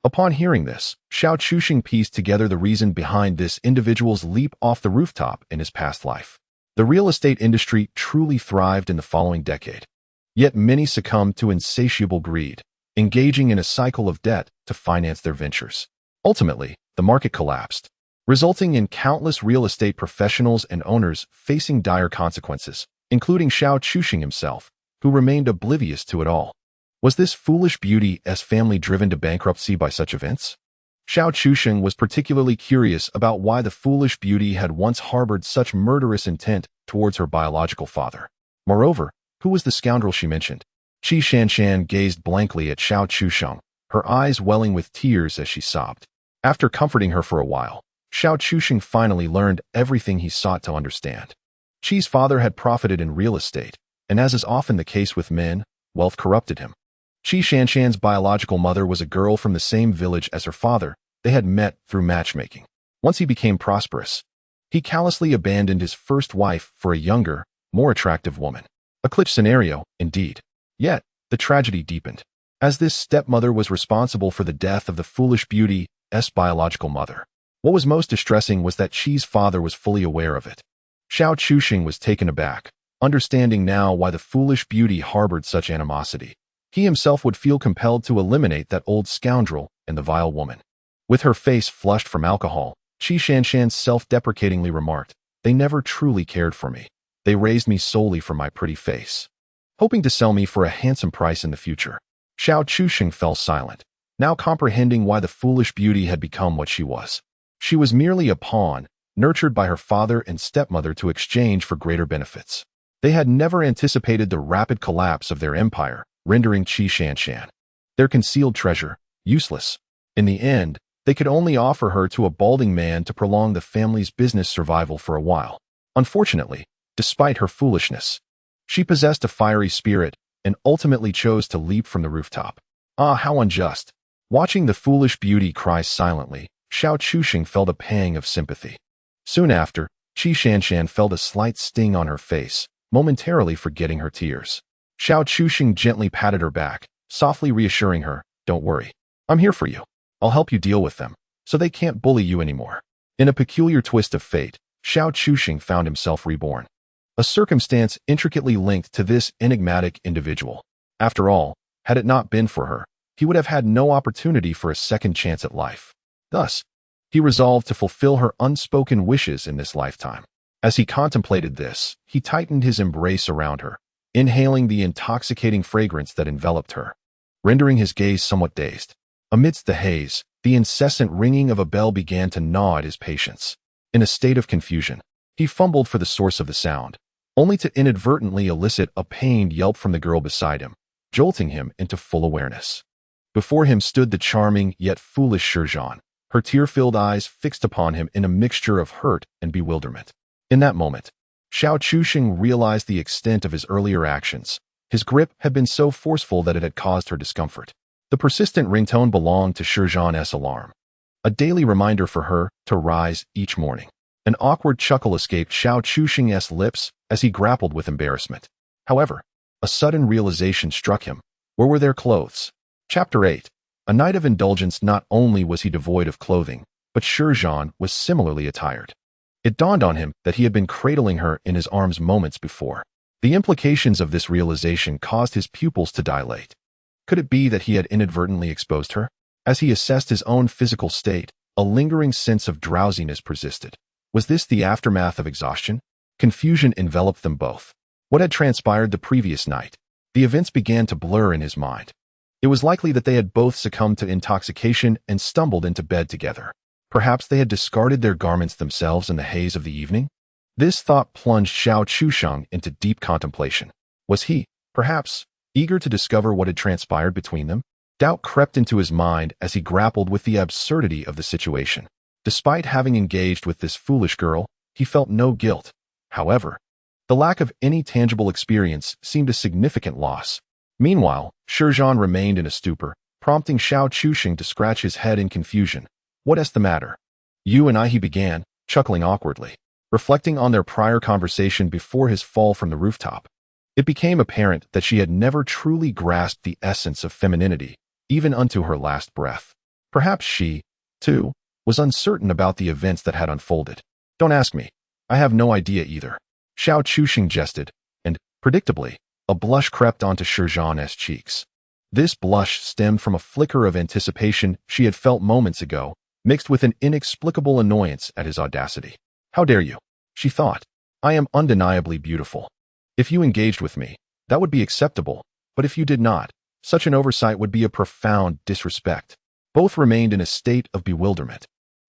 Upon hearing this, Xiao Chuxing pieced together the reason behind this individual's leap off the rooftop in his past life. The real estate industry truly thrived in the following decade. Yet many succumbed to insatiable greed, engaging in a cycle of debt to finance their ventures. Ultimately, the market collapsed, resulting in countless real estate professionals and owners facing dire consequences, including Xiao Chuxing himself, who remained oblivious to it all. Was this foolish beauty's family driven to bankruptcy by such events? Xiao Chuxing was particularly curious about why the foolish beauty had once harbored such murderous intent towards her biological father. Moreover, who was the scoundrel she mentioned? Qi Shanshan gazed blankly at Xiao Chuxing, her eyes welling with tears as she sobbed. After comforting her for a while, Xiao Chuxing finally learned everything he sought to understand. Qi's father had profited in real estate, and as is often the case with men, wealth corrupted him. Qi Shanshan's biological mother was a girl from the same village as her father. They had met through matchmaking. Once he became prosperous, he callously abandoned his first wife for a younger, more attractive woman. A clutch scenario, indeed. Yet, the tragedy deepened, as this stepmother was responsible for the death of the foolish beauty's biological mother. What was most distressing was that Qi's father was fully aware of it. Xiao Chuxing was taken aback, understanding now why the foolish beauty harbored such animosity. He himself would feel compelled to eliminate that old scoundrel and the vile woman. With her face flushed from alcohol, Qi Shanshan self-deprecatingly remarked, "They never truly cared for me. They raised me solely for my pretty face, hoping to sell me for a handsome price in the future." Xiao Chuxing fell silent, now comprehending why the foolish beauty had become what she was. She was merely a pawn, nurtured by her father and stepmother to exchange for greater benefits. They had never anticipated the rapid collapse of their empire, rendering Qi Shanshan, their concealed treasure, useless. In the end, they could only offer her to a balding man to prolong the family's business survival for a while. Unfortunately, despite her foolishness, she possessed a fiery spirit and ultimately chose to leap from the rooftop. Ah, how unjust! Watching the foolish beauty cry silently, Xiao Chuxing felt a pang of sympathy. Soon after, Qi Shanshan felt a slight sting on her face, momentarily forgetting her tears. Xiao Chuxing gently patted her back, softly reassuring her, "Don't worry. I'm here for you. I'll help you deal with them, so they can't bully you anymore." In a peculiar twist of fate, Xiao Chuxing found himself reborn, a circumstance intricately linked to this enigmatic individual. After all, had it not been for her, he would have had no opportunity for a second chance at life. Thus, he resolved to fulfill her unspoken wishes in this lifetime. As he contemplated this, he tightened his embrace around her, inhaling the intoxicating fragrance that enveloped her, rendering his gaze somewhat dazed. Amidst the haze, the incessant ringing of a bell began to gnaw at his patience. In a state of confusion, he fumbled for the source of the sound, only to inadvertently elicit a pained yelp from the girl beside him, jolting him into full awareness. Before him stood the charming yet foolish Shizhan, her tear-filled eyes fixed upon him in a mixture of hurt and bewilderment. In that moment, Xiao Chuxing realized the extent of his earlier actions. His grip had been so forceful that it had caused her discomfort. The persistent ringtone belonged to Shizhan's alarm, a daily reminder for her to rise each morning. An awkward chuckle escaped Xiao Chuxing's lips as he grappled with embarrassment. However, a sudden realization struck him. Where were their clothes? Chapter 8. A night of indulgence. Not only was he devoid of clothing, but Shizhan was similarly attired. It dawned on him that he had been cradling her in his arms moments before. The implications of this realization caused his pupils to dilate. Could it be that he had inadvertently exposed her? As he assessed his own physical state, a lingering sense of drowsiness persisted. Was this the aftermath of exhaustion? Confusion enveloped them both. What had transpired the previous night? The events began to blur in his mind. It was likely that they had both succumbed to intoxication and stumbled into bed together. Perhaps they had discarded their garments themselves in the haze of the evening? This thought plunged Xiao Chuxing into deep contemplation. Was he, perhaps, eager to discover what had transpired between them? Doubt crept into his mind as he grappled with the absurdity of the situation. Despite having engaged with this foolish girl, he felt no guilt. However, the lack of any tangible experience seemed a significant loss. Meanwhile, Shizhan remained in a stupor, prompting Xiao Chuxing to scratch his head in confusion. "What's the matter?" "You and I," he began, chuckling awkwardly, reflecting on their prior conversation before his fall from the rooftop. It became apparent that she had never truly grasped the essence of femininity, even unto her last breath. Perhaps she, too, was uncertain about the events that had unfolded. "Don't ask me. I have no idea either." Xiao Chuxing jested, and, predictably, A blush crept onto Shirjan's cheeks. This blush stemmed from a flicker of anticipation she had felt moments ago, mixed with an inexplicable annoyance at his audacity. How dare you? She thought. I am undeniably beautiful. If you engaged with me, that would be acceptable, but if you did not, such an oversight would be a profound disrespect. Both remained in a state of bewilderment.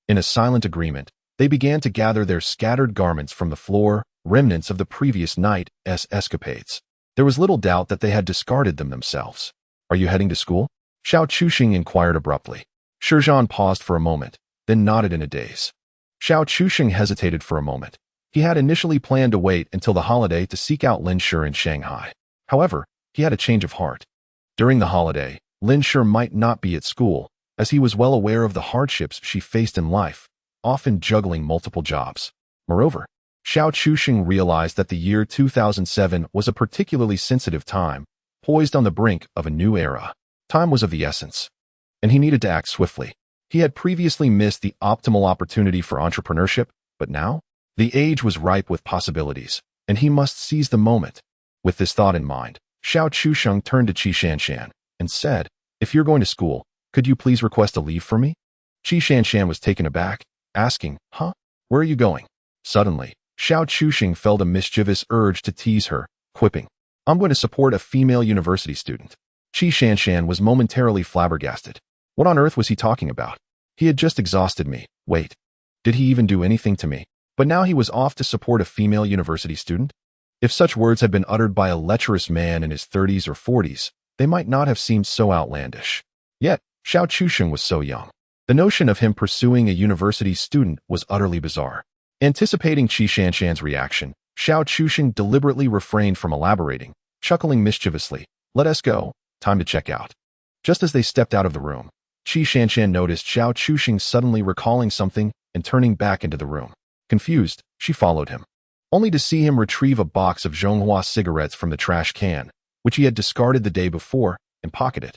In a silent agreement, they began to gather their scattered garments from the floor, remnants of the previous night's escapades. There was little doubt that they had discarded them themselves. Are you heading to school? Xiao Chuxing inquired abruptly. Shirjan paused for a moment, then nodded in a daze. Xiao Chuxing hesitated for a moment. He had initially planned to wait until the holiday to seek out Lin Shi in Shanghai. However, he had a change of heart. During the holiday, Lin Shi might not be at school, as he was well aware of the hardships she faced in life, often juggling multiple jobs. Moreover, Xiao Chuxing realized that the year 2007 was a particularly sensitive time, poised on the brink of a new era. Time was of the essence, and he needed to act swiftly. He had previously missed the optimal opportunity for entrepreneurship, but now, the age was ripe with possibilities, and he must seize the moment. With this thought in mind, Xiao Chuxing turned to Qi Shanshan and said, "If you're going to school, could you please request a leave for me?" Qi Shanshan was taken aback, asking, "Huh? Where are you going?" Suddenly, Xiao Chuxing felt a mischievous urge to tease her, quipping, "I'm going to support a female university student." Qi Shanshan was momentarily flabbergasted. What on earth was he talking about? He had just exhausted me. Wait, did he even do anything to me? But now he was off to support a female university student? If such words had been uttered by a lecherous man in his 30s or 40s, they might not have seemed so outlandish. Yet, Xiao Chuxing was so young. The notion of him pursuing a university student was utterly bizarre. Anticipating Qi Shanshan's reaction, Xiao Chuxing deliberately refrained from elaborating, chuckling mischievously, "Let us go, time to check out." Just as they stepped out of the room, Qi Shanshan noticed Xiao Chuxing suddenly recalling something and turning back into the room. Confused, she followed him, only to see him retrieve a box of Zhonghua cigarettes from the trash can, which he had discarded the day before, and pocket it.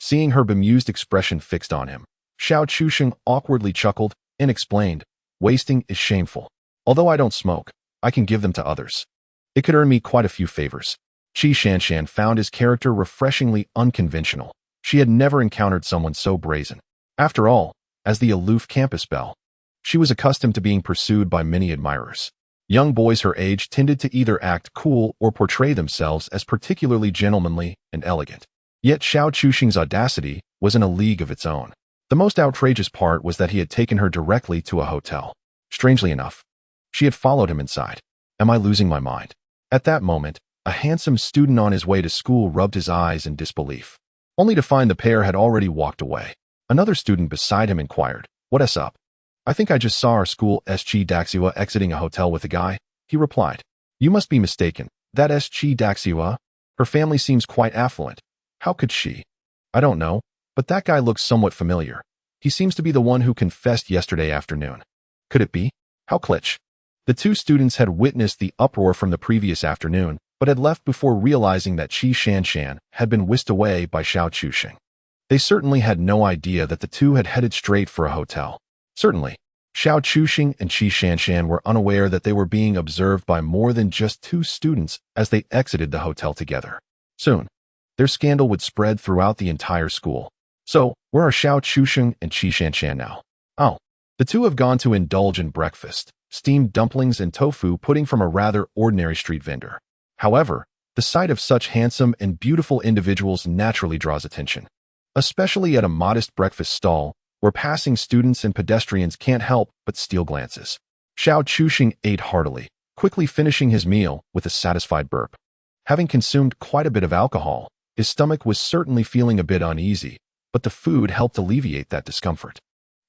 Seeing her bemused expression fixed on him, Xiao Chuxing awkwardly chuckled and explained, "Wasting is shameful. Although I don't smoke, I can give them to others. It could earn me quite a few favors." Qi Shanshan found his character refreshingly unconventional. She had never encountered someone so brazen. After all, as the aloof campus belle, she was accustomed to being pursued by many admirers. Young boys her age tended to either act cool or portray themselves as particularly gentlemanly and elegant. Yet Xiao Chuxing's audacity was in a league of its own. The most outrageous part was that he had taken her directly to a hotel. Strangely enough, she had followed him inside. Am I losing my mind? At that moment, a handsome student on his way to school rubbed his eyes in disbelief, only to find the pair had already walked away. Another student beside him inquired, "What's up?" "I think I just saw our school SG Daxiwa exiting a hotel with a guy," he replied. "You must be mistaken. That SG Daxiwa? Her family seems quite affluent. How could she?" "I don't know, but that guy looks somewhat familiar. He seems to be the one who confessed yesterday afternoon." Could it be? How clutch. The two students had witnessed the uproar from the previous afternoon, but had left before realizing that Qi Shanshan had been whisked away by Xiao Chuxing. They certainly had no idea that the two had headed straight for a hotel. Certainly, Xiao Chuxing and Qi Shanshan were unaware that they were being observed by more than just two students as they exited the hotel together. Soon, their scandal would spread throughout the entire school. So, where are Xiao Chuxing and Qi Shanshan now? Oh, the two have gone to indulge in breakfast, steamed dumplings and tofu pudding from a rather ordinary street vendor. However, the sight of such handsome and beautiful individuals naturally draws attention, especially at a modest breakfast stall where passing students and pedestrians can't help but steal glances. Xiao Chuxing ate heartily, quickly finishing his meal with a satisfied burp. Having consumed quite a bit of alcohol, his stomach was certainly feeling a bit uneasy, but the food helped alleviate that discomfort.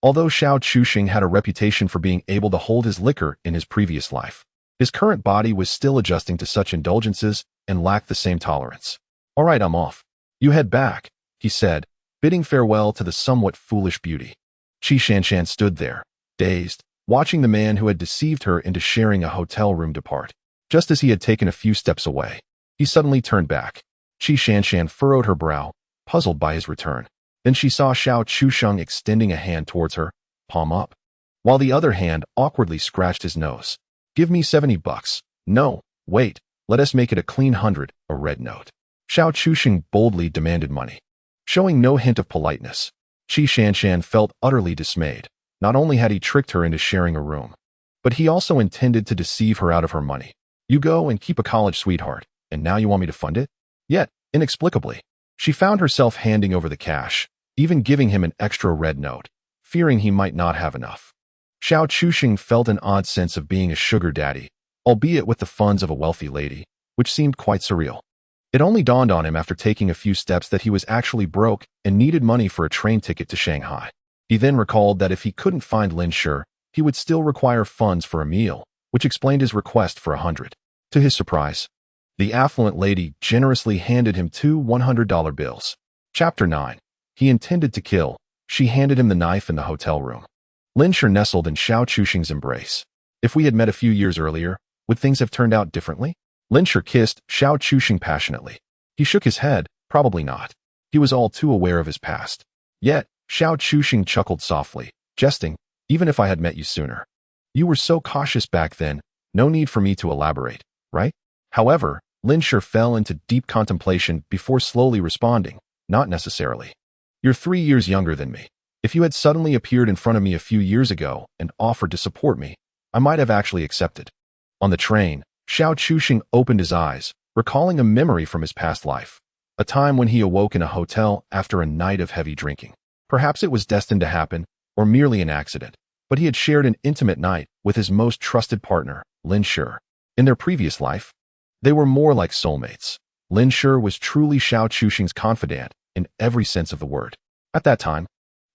Although Xiao Chuxing had a reputation for being able to hold his liquor in his previous life, his current body was still adjusting to such indulgences and lacked the same tolerance. "All right, I'm off. You head back," he said, bidding farewell to the somewhat foolish beauty. Qi Shanshan stood there, dazed, watching the man who had deceived her into sharing a hotel room depart. Just as he had taken a few steps away, he suddenly turned back. Qi Shanshan furrowed her brow, puzzled by his return. Then she saw Xiao Chuxing extending a hand towards her, palm up, while the other hand awkwardly scratched his nose. "Give me $70. No, wait, Let us make it a clean 100, a red note. Xiao Chuxing boldly demanded money. Showing no hint of politeness, Qi Shanshan felt utterly dismayed. Not only had he tricked her into sharing a room, but he also intended to deceive her out of her money. You go and keep a college sweetheart, and now you want me to fund it? Yet, inexplicably, she found herself handing over the cash, even giving him an extra red note, fearing he might not have enough. Xiao Chuxing felt an odd sense of being a sugar daddy, albeit with the funds of a wealthy lady, which seemed quite surreal. It only dawned on him after taking a few steps that he was actually broke and needed money for a train ticket to Shanghai. He then recalled that if he couldn't find Lin Shi, he would still require funds for a meal, which explained his request for 100. To his surprise, the affluent lady generously handed him 2 $100 bills. Chapter 9. He intended to kill. She handed him the knife in the hotel room. Lin Shi nestled in Xiao Chuxing's embrace. If we had met a few years earlier, would things have turned out differently? Lin Shi kissed Xiao Chuxing passionately. He shook his head, probably not. He was all too aware of his past. Yet, Xiao Chuxing chuckled softly, jesting, even if I had met you sooner. You were so cautious back then, no need for me to elaborate, right? However, Lin Shi fell into deep contemplation before slowly responding, not necessarily. You're 3 years younger than me. If you had suddenly appeared in front of me a few years ago and offered to support me, I might have actually accepted. On the train, Xiao Chuxing opened his eyes, recalling a memory from his past life, a time when he awoke in a hotel after a night of heavy drinking. Perhaps it was destined to happen, or merely an accident, but he had shared an intimate night with his most trusted partner, Lin Shi. In their previous life, they were more like soulmates. Lin Shi was truly Xiao Chuxing's confidant in every sense of the word. At that time,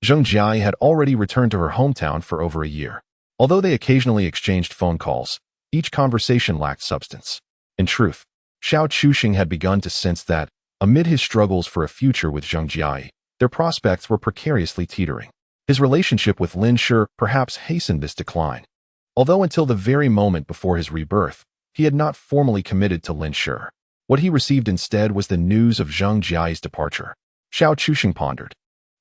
Zheng Jiai had already returned to her hometown for over a year. Although they occasionally exchanged phone calls, each conversation lacked substance. In truth, Xiao Chuxing had begun to sense that, amid his struggles for a future with Zheng Jiai, their prospects were precariously teetering. His relationship with Lin Shi perhaps hastened this decline. Although until the very moment before his rebirth, he had not formally committed to Lin Shi. What he received instead was the news of Zheng Jiai's departure. Xiao Chuxing pondered.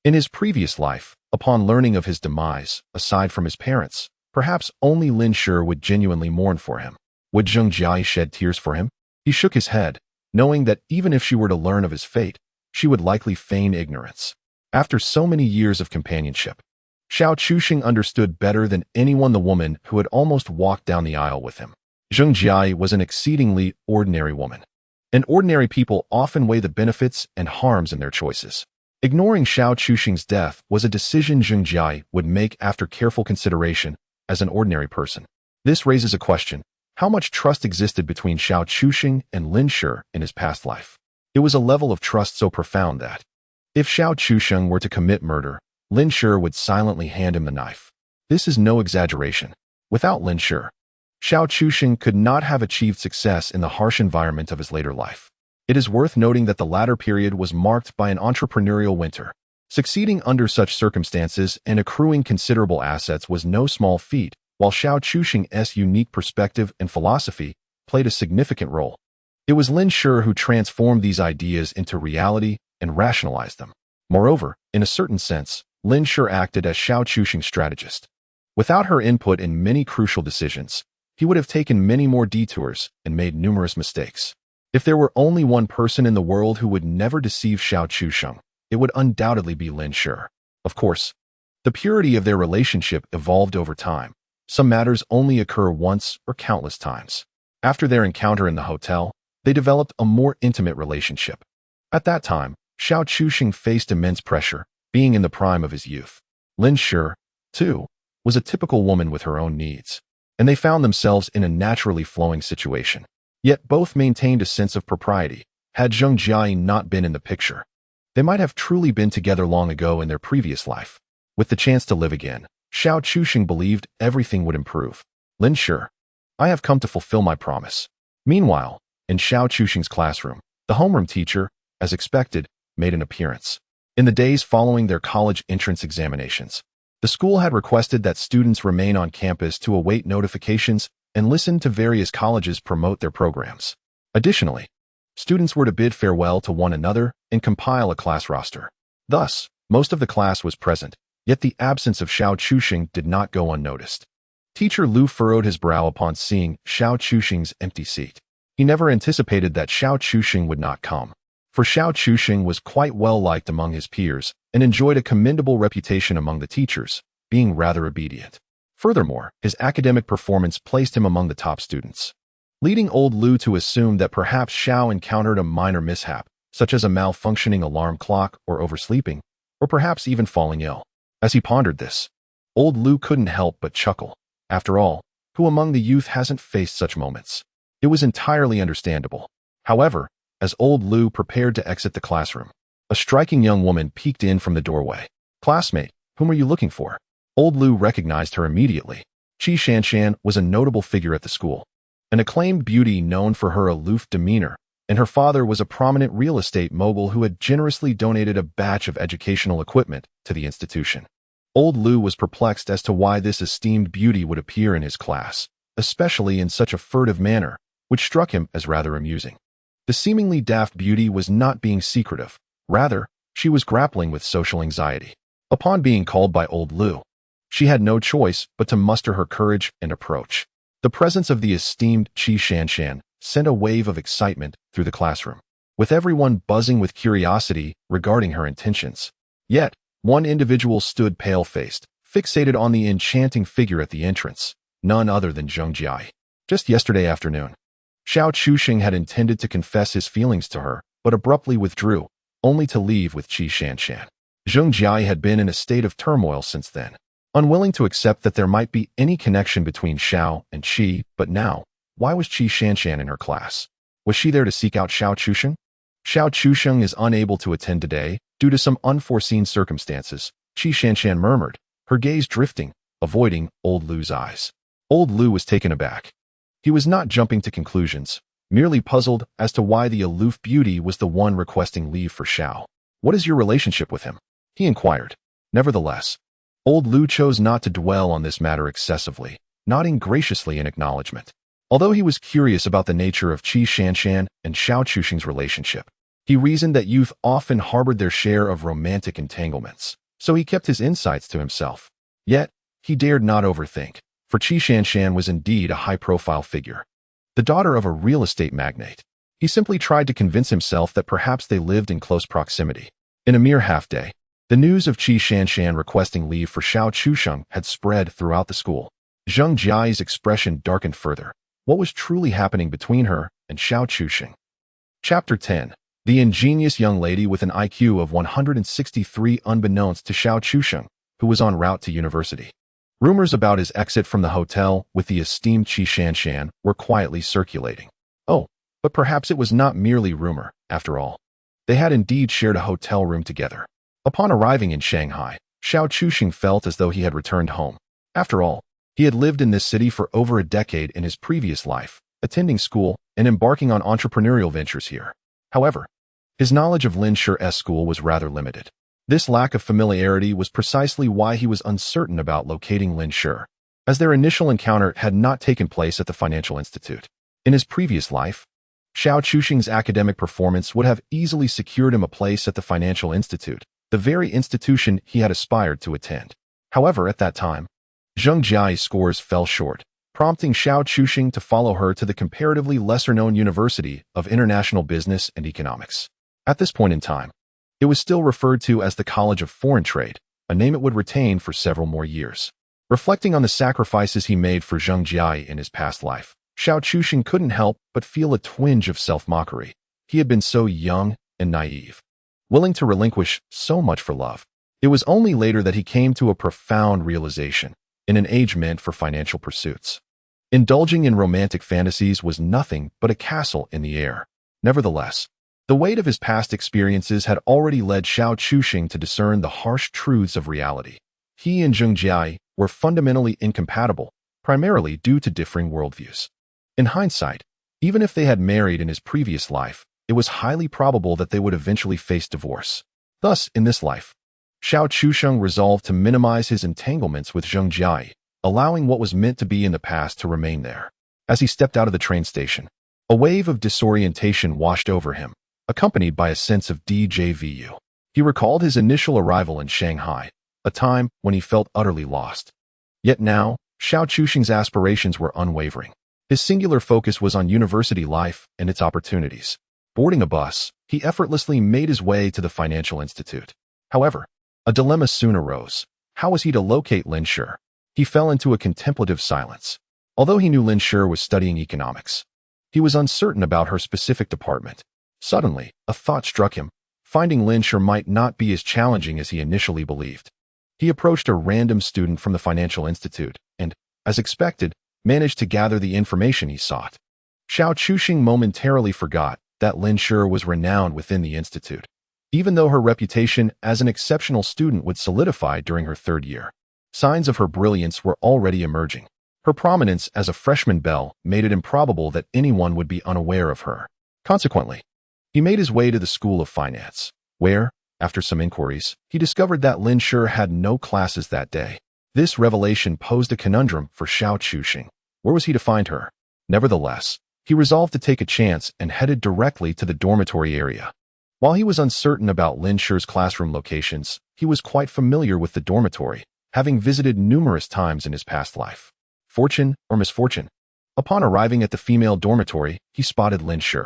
In his previous life, upon learning of his demise, aside from his parents, perhaps only Lin Shi would genuinely mourn for him. Would Zheng Jiai shed tears for him? He shook his head, knowing that even if she were to learn of his fate, she would likely feign ignorance. After so many years of companionship, Xiao Chuxing understood better than anyone the woman who had almost walked down the aisle with him. Zheng Jiai was an exceedingly ordinary woman. And ordinary people often weigh the benefits and harms in their choices. Ignoring Xiao Chuxing's death was a decision Zheng Jiai would make after careful consideration as an ordinary person. This raises a question. How much trust existed between Xiao Chuxing and Lin Shi in his past life? It was a level of trust so profound that, if Xiao Chuxing were to commit murder, Lin Shi would silently hand him the knife. This is no exaggeration. Without Lin Shi, Xiao Chuxing could not have achieved success in the harsh environment of his later life. It is worth noting that the latter period was marked by an entrepreneurial winter. Succeeding under such circumstances and accruing considerable assets was no small feat, while Xiao Chuxing's unique perspective and philosophy played a significant role. It was Lin Shi who transformed these ideas into reality and rationalized them. Moreover, in a certain sense, Lin Shi acted as Xiao Chuxing's strategist. Without her input in many crucial decisions, he would have taken many more detours and made numerous mistakes. If there were only one person in the world who would never deceive Xiao Chuxing, it would undoubtedly be Lin Shi. Of course, the purity of their relationship evolved over time. Some matters only occur once or countless times. After their encounter in the hotel, they developed a more intimate relationship. At that time, Xiao Chuxing faced immense pressure, being in the prime of his youth. Lin Shi, too, was a typical woman with her own needs, and they found themselves in a naturally flowing situation. Yet both maintained a sense of propriety. Had Zheng Jiai not been in the picture, they might have truly been together long ago in their previous life. With the chance to live again, Xiao Chuxing believed everything would improve. Lin Shi, I have come to fulfill my promise. Meanwhile, in Xiao Chuxing's classroom, the homeroom teacher, as expected, made an appearance. In the days following their college entrance examinations, the school had requested that students remain on campus to await notifications and listen to various colleges promote their programs. Additionally, students were to bid farewell to one another and compile a class roster. Thus, most of the class was present, yet the absence of Xiao Chuxing did not go unnoticed. Teacher Lu furrowed his brow upon seeing Xiao Chuxing's empty seat. He never anticipated that Xiao Chuxing would not come. For Xiao Chuxing was quite well liked among his peers and enjoyed a commendable reputation among the teachers, being rather obedient. Furthermore, his academic performance placed him among the top students, leading old Lu to assume that perhaps Xiao encountered a minor mishap, such as a malfunctioning alarm clock or oversleeping, or perhaps even falling ill. As he pondered this, old Lu couldn't help but chuckle. After all, who among the youth hasn't faced such moments? It was entirely understandable. However, as old Lu prepared to exit the classroom, a striking young woman peeked in from the doorway. "Classmate, whom are you looking for?" Old Lu recognized her immediately. Qi Shanshan was a notable figure at the school, an acclaimed beauty known for her aloof demeanor, and her father was a prominent real estate mogul who had generously donated a batch of educational equipment to the institution. Old Lu was perplexed as to why this esteemed beauty would appear in his class, especially in such a furtive manner, which struck him as rather amusing. The seemingly daft beauty was not being secretive. Rather, she was grappling with social anxiety. Upon being called by old Lu, she had no choice but to muster her courage and approach. The presence of the esteemed Qi Shanshan sent a wave of excitement through the classroom, with everyone buzzing with curiosity regarding her intentions. Yet, one individual stood pale-faced, fixated on the enchanting figure at the entrance, none other than Zheng Jia. Just yesterday afternoon, Xiao Chuxing had intended to confess his feelings to her, but abruptly withdrew, only to leave with Qi Shanshan. Zheng Jia had been in a state of turmoil since then, unwilling to accept that there might be any connection between Xiao and Qi, but now, why was Qi Shanshan in her class? Was she there to seek out Xiao Chuxing? Xiao Chuxing is unable to attend today due to some unforeseen circumstances, Qi Shanshan murmured, her gaze drifting, avoiding old Lu's eyes. Old Lu was taken aback. He was not jumping to conclusions, merely puzzled as to why the aloof beauty was the one requesting leave for Xiao. "What is your relationship with him?" he inquired. Nevertheless, old Lu chose not to dwell on this matter excessively, nodding graciously in acknowledgement. Although he was curious about the nature of Qi Shanshan and Xiao Chuxing's relationship, he reasoned that youth often harbored their share of romantic entanglements, so he kept his insights to himself. Yet, he dared not overthink, for Qi Shanshan was indeed a high-profile figure, the daughter of a real estate magnate. He simply tried to convince himself that perhaps they lived in close proximity. In a mere half-day, the news of Qi Shanshan requesting leave for Xiao Chuxing had spread throughout the school. Zheng Jia's expression darkened further. What was truly happening between her and Xiao Chuxing? Chapter 10. The ingenious young lady with an IQ of 163 unbeknownst to Xiao Chuxing, who was en route to university. Rumors about his exit from the hotel with the esteemed Qi Shanshan were quietly circulating. Oh, but perhaps it was not merely rumor, after all. They had indeed shared a hotel room together. Upon arriving in Shanghai, Xiao Chuxing felt as though he had returned home. After all, he had lived in this city for over a decade in his previous life, attending school and embarking on entrepreneurial ventures here. However, his knowledge of Lin Shi's school was rather limited. This lack of familiarity was precisely why he was uncertain about locating Lin Shi, as their initial encounter had not taken place at the financial institute. In his previous life, Xiao Chuxing's academic performance would have easily secured him a place at the financial institute, the very institution he had aspired to attend. However, at that time, Zheng Jia's scores fell short, prompting Xiao Chuxing to follow her to the comparatively lesser-known University of International Business and Economics. At this point in time, it was still referred to as the College of Foreign Trade, a name it would retain for several more years. Reflecting on the sacrifices he made for Zheng Jia in his past life, Xiao Chuxing couldn't help but feel a twinge of self-mockery. He had been so young and naive, willing to relinquish so much for love. It was only later that he came to a profound realization. In an age meant for financial pursuits, indulging in romantic fantasies was nothing but a castle in the air. Nevertheless, the weight of his past experiences had already led Xiao Chuxing to discern the harsh truths of reality. He and Zheng Jia were fundamentally incompatible, primarily due to differing worldviews. In hindsight, even if they had married in his previous life, it was highly probable that they would eventually face divorce. Thus, in this life, Xiao Chuxing resolved to minimize his entanglements with Zheng Jia, allowing what was meant to be in the past to remain there. As he stepped out of the train station, a wave of disorientation washed over him, accompanied by a sense of déjà vu. He recalled his initial arrival in Shanghai, a time when he felt utterly lost. Yet now, Xiao Chuxing's aspirations were unwavering. His singular focus was on university life and its opportunities. Boarding a bus, he effortlessly made his way to the financial institute. However, a dilemma soon arose. How was he to locate Lin Shi? He fell into a contemplative silence. Although he knew Lin Shi was studying economics, he was uncertain about her specific department. Suddenly, a thought struck him. Finding Lin Shi might not be as challenging as he initially believed. He approached a random student from the financial institute and, as expected, managed to gather the information he sought. Xiao Chuxing momentarily forgot that Lin Shi was renowned within the institute, even though her reputation as an exceptional student would solidify during her third year. Signs of her brilliance were already emerging. Her prominence as a freshman belle made it improbable that anyone would be unaware of her. Consequently, he made his way to the School of Finance, where, after some inquiries, he discovered that Lin Shi had no classes that day. This revelation posed a conundrum for Xiao Chuxing. Where was he to find her? Nevertheless, he resolved to take a chance and headed directly to the dormitory area. While he was uncertain about Lin Shi's classroom locations, he was quite familiar with the dormitory, having visited numerous times in his past life. Fortune or misfortune? Upon arriving at the female dormitory, he spotted Lin Shi.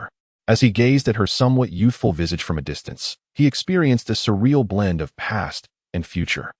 As he gazed at her somewhat youthful visage from a distance, he experienced a surreal blend of past and future.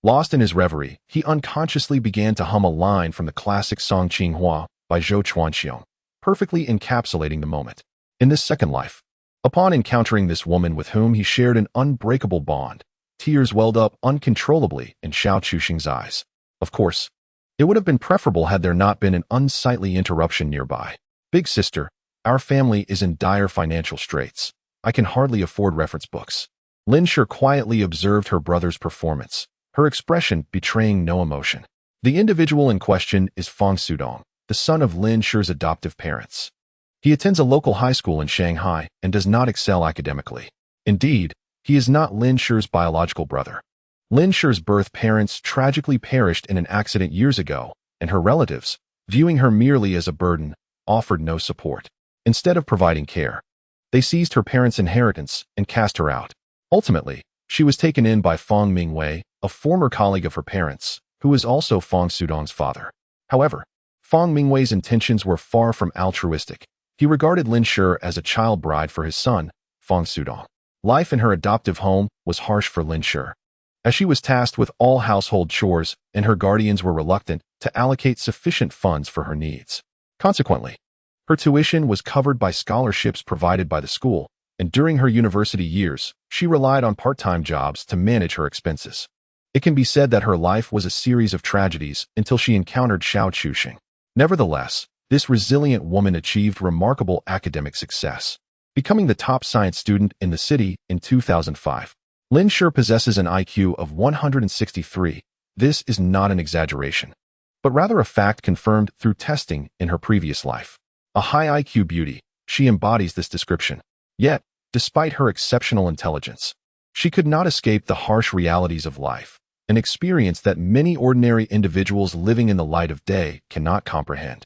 Lost in his reverie, he unconsciously began to hum a line from the classic song Qinghua by Zhou Chuanxiong, perfectly encapsulating the moment. In this second life, upon encountering this woman with whom he shared an unbreakable bond, tears welled up uncontrollably in Xiao Chuxing's eyes. Of course, it would have been preferable had there not been an unsightly interruption nearby. Big sister, our family is in dire financial straits. I can hardly afford reference books. Lin Shi quietly observed her brother's performance, her expression betraying no emotion. The individual in question is Fang Sudong, the son of Lin Shi's adoptive parents. He attends a local high school in Shanghai and does not excel academically. Indeed, he is not Lin Shi's biological brother. Lin Shi's birth parents tragically perished in an accident years ago, and her relatives, viewing her merely as a burden, offered no support. Instead of providing care, they seized her parents' inheritance and cast her out. Ultimately, she was taken in by Fang Mingwei, a former colleague of her parents, who is also Fang Sudong's father. However, Fang Mingwei's intentions were far from altruistic. He regarded Lin Shi as a child bride for his son, Fang Sudong. Life in her adoptive home was harsh for Lin Shi, as she was tasked with all household chores and her guardians were reluctant to allocate sufficient funds for her needs. Consequently, her tuition was covered by scholarships provided by the school, and during her university years, she relied on part-time jobs to manage her expenses. It can be said that her life was a series of tragedies until she encountered Xiao Chuxing. Nevertheless, this resilient woman achieved remarkable academic success, becoming the top science student in the city in 2005. Lin Shi possesses an IQ of 163. This is not an exaggeration, but rather a fact confirmed through testing in her previous life. A high IQ beauty, she embodies this description. Yet, despite her exceptional intelligence, she could not escape the harsh realities of life, an experience that many ordinary individuals living in the light of day cannot comprehend.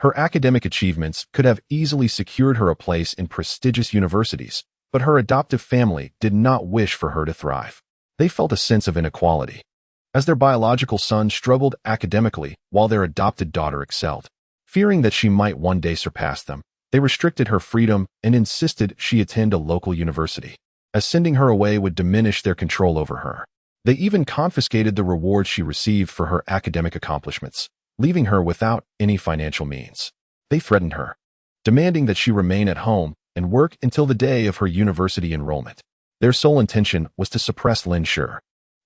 Her academic achievements could have easily secured her a place in prestigious universities, but her adoptive family did not wish for her to thrive. They felt a sense of inequality, as their biological son struggled academically while their adopted daughter excelled. Fearing that she might one day surpass them, they restricted her freedom and insisted she attend a local university, as sending her away would diminish their control over her. They even confiscated the rewards she received for her academic accomplishments, leaving her without any financial means. They threatened her, demanding that she remain at home and work until the day of her university enrollment. Their sole intention was to suppress Lin Shi,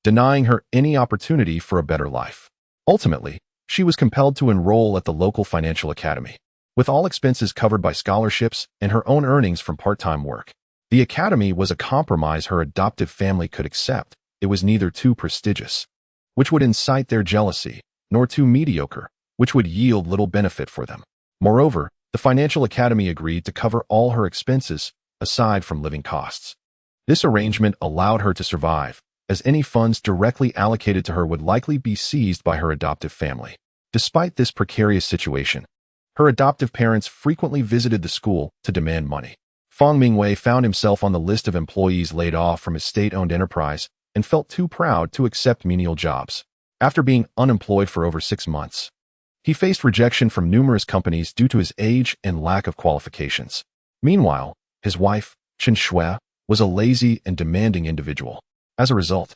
denying her any opportunity for a better life. Ultimately, she was compelled to enroll at the local financial academy, with all expenses covered by scholarships and her own earnings from part-time work. The academy was a compromise her adoptive family could accept. It was neither too prestigious, which would incite their jealousy, nor too mediocre, which would yield little benefit for them. Moreover, the financial academy agreed to cover all her expenses, aside from living costs. This arrangement allowed her to survive, as any funds directly allocated to her would likely be seized by her adoptive family. Despite this precarious situation, her adoptive parents frequently visited the school to demand money. Fang Mingwei found himself on the list of employees laid off from his state-owned enterprise and felt too proud to accept menial jobs. After being unemployed for over 6 months, He faced rejection from numerous companies due to his age and lack of qualifications. Meanwhile, his wife, Chen Shui, was a lazy and demanding individual. As a result,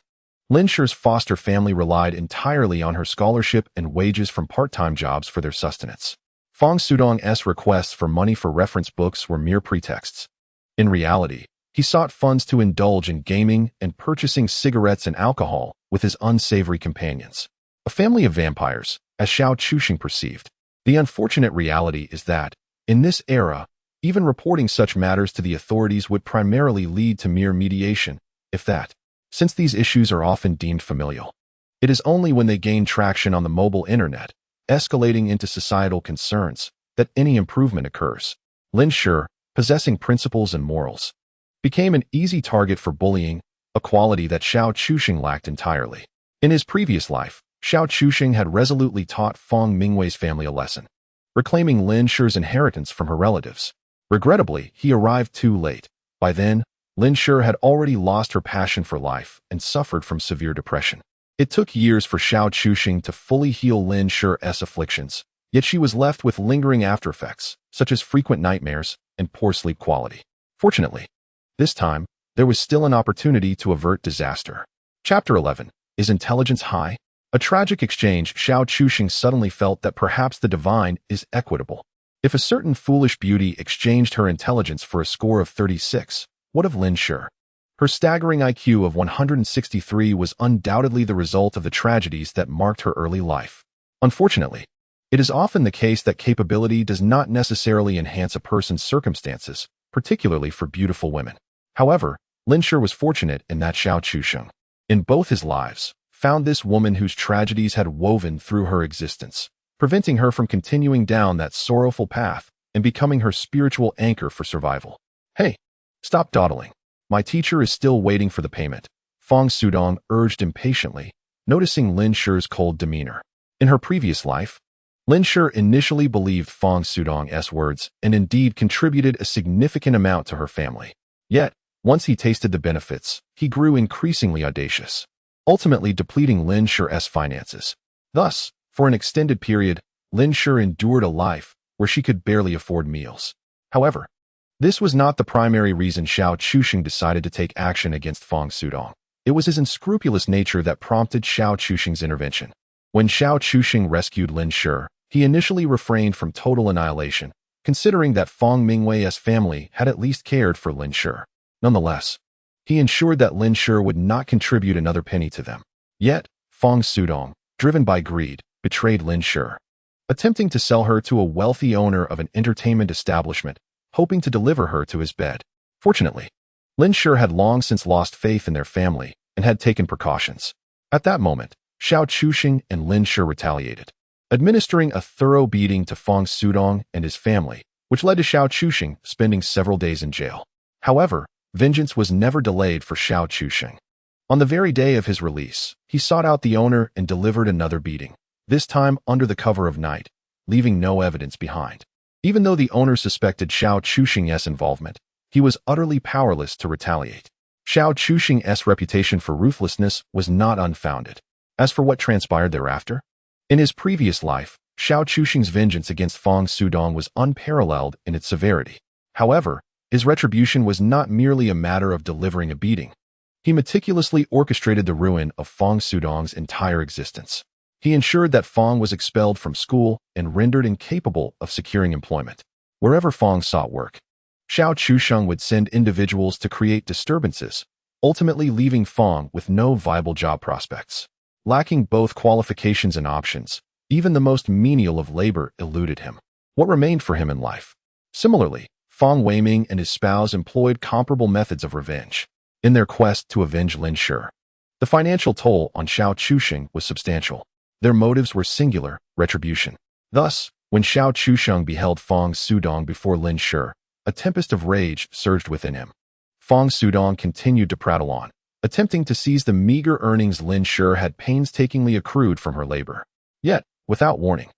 Lin Shi's foster family relied entirely on her scholarship and wages from part-time jobs for their sustenance. Fong Sudong's requests for money for reference books were mere pretexts. In reality, he sought funds to indulge in gaming and purchasing cigarettes and alcohol with his unsavory companions. A family of vampires, as Xiao Chuxing perceived. The unfortunate reality is that, in this era, even reporting such matters to the authorities would primarily lead to mere mediation, if that, since these issues are often deemed familial. It is only when they gain traction on the mobile internet, escalating into societal concerns, that any improvement occurs. Lin Shi, possessing principles and morals, became an easy target for bullying, a quality that Xiao Chuxing lacked entirely. In his previous life, Xiao Chuxing had resolutely taught Fong Mingwei's family a lesson, reclaiming Lin Shi's inheritance from her relatives. Regrettably, he arrived too late. By then, Lin Shi had already lost her passion for life and suffered from severe depression. It took years for Xiao Chuxing to fully heal Lin Shi's afflictions, yet she was left with lingering aftereffects, such as frequent nightmares and poor sleep quality. Fortunately, this time, there was still an opportunity to avert disaster. Chapter 11. Is Intelligence High? A tragic exchange. Xiao Chuxing suddenly felt that perhaps the divine is equitable. If a certain foolish beauty exchanged her intelligence for a score of 36, what of Lin Shi? Her staggering IQ of 163 was undoubtedly the result of the tragedies that marked her early life. Unfortunately, it is often the case that capability does not necessarily enhance a person's circumstances, particularly for beautiful women. However, Lin Shi was fortunate in that Xiao Chuxing, in both his lives, found this woman whose tragedies had woven through her existence, preventing her from continuing down that sorrowful path and becoming her spiritual anchor for survival. Hey, stop dawdling. My teacher is still waiting for the payment, Fong Sudong urged impatiently, noticing Lin Shi's cold demeanor. In her previous life, Lin Shi initially believed Fong Sudong's words and indeed contributed a significant amount to her family. Yet, once he tasted the benefits, he grew increasingly audacious, ultimately depleting Lin Shi's finances. Thus, for an extended period, Lin Shi endured a life where she could barely afford meals. However, this was not the primary reason Xiao Chuxing decided to take action against Fong Sudong. It was his unscrupulous nature that prompted Xiao Chuxing's intervention. When Xiao Chuxing rescued Lin Shi, he initially refrained from total annihilation, considering that Fong Mingwei's family had at least cared for Lin Shi. Nonetheless, he ensured that Lin Shi would not contribute another penny to them. Yet, Fong Sudong, driven by greed, betrayed Lin Shi, attempting to sell her to a wealthy owner of an entertainment establishment, hoping to deliver her to his bed. Fortunately, Lin Shi had long since lost faith in their family and had taken precautions. At that moment, Xiao Chuxing and Lin Shi retaliated, administering a thorough beating to Fong Sudong and his family, which led to Xiao Chuxing spending several days in jail. However, vengeance was never delayed for Xiao Chuxing. On the very day of his release, he sought out the owner and delivered another beating, this time under the cover of night, leaving no evidence behind. Even though the owner suspected Xiao Chuxing's involvement, he was utterly powerless to retaliate. Xiao Chuxing's reputation for ruthlessness was not unfounded. As for what transpired thereafter, in his previous life, Xiao Chuxing's vengeance against Fong Sudong was unparalleled in its severity. However, his retribution was not merely a matter of delivering a beating. He meticulously orchestrated the ruin of Fong Sudong's entire existence. He ensured that Fong was expelled from school and rendered incapable of securing employment. Wherever Fong sought work, Xiao Chuxing would send individuals to create disturbances, ultimately leaving Fong with no viable job prospects. Lacking both qualifications and options, even the most menial of labor eluded him. What remained for him in life? Similarly, Fong Weiming and his spouse employed comparable methods of revenge in their quest to avenge Lin Shi. The financial toll on Xiao Chuxing was substantial. Their motives were singular, retribution. Thus, when Xiao Chuxing beheld Fong Sudong before Lin Shi, a tempest of rage surged within him. Fong Sudong continued to prattle on, attempting to seize the meager earnings Lin Shi had painstakingly accrued from her labor. Yet, without warning,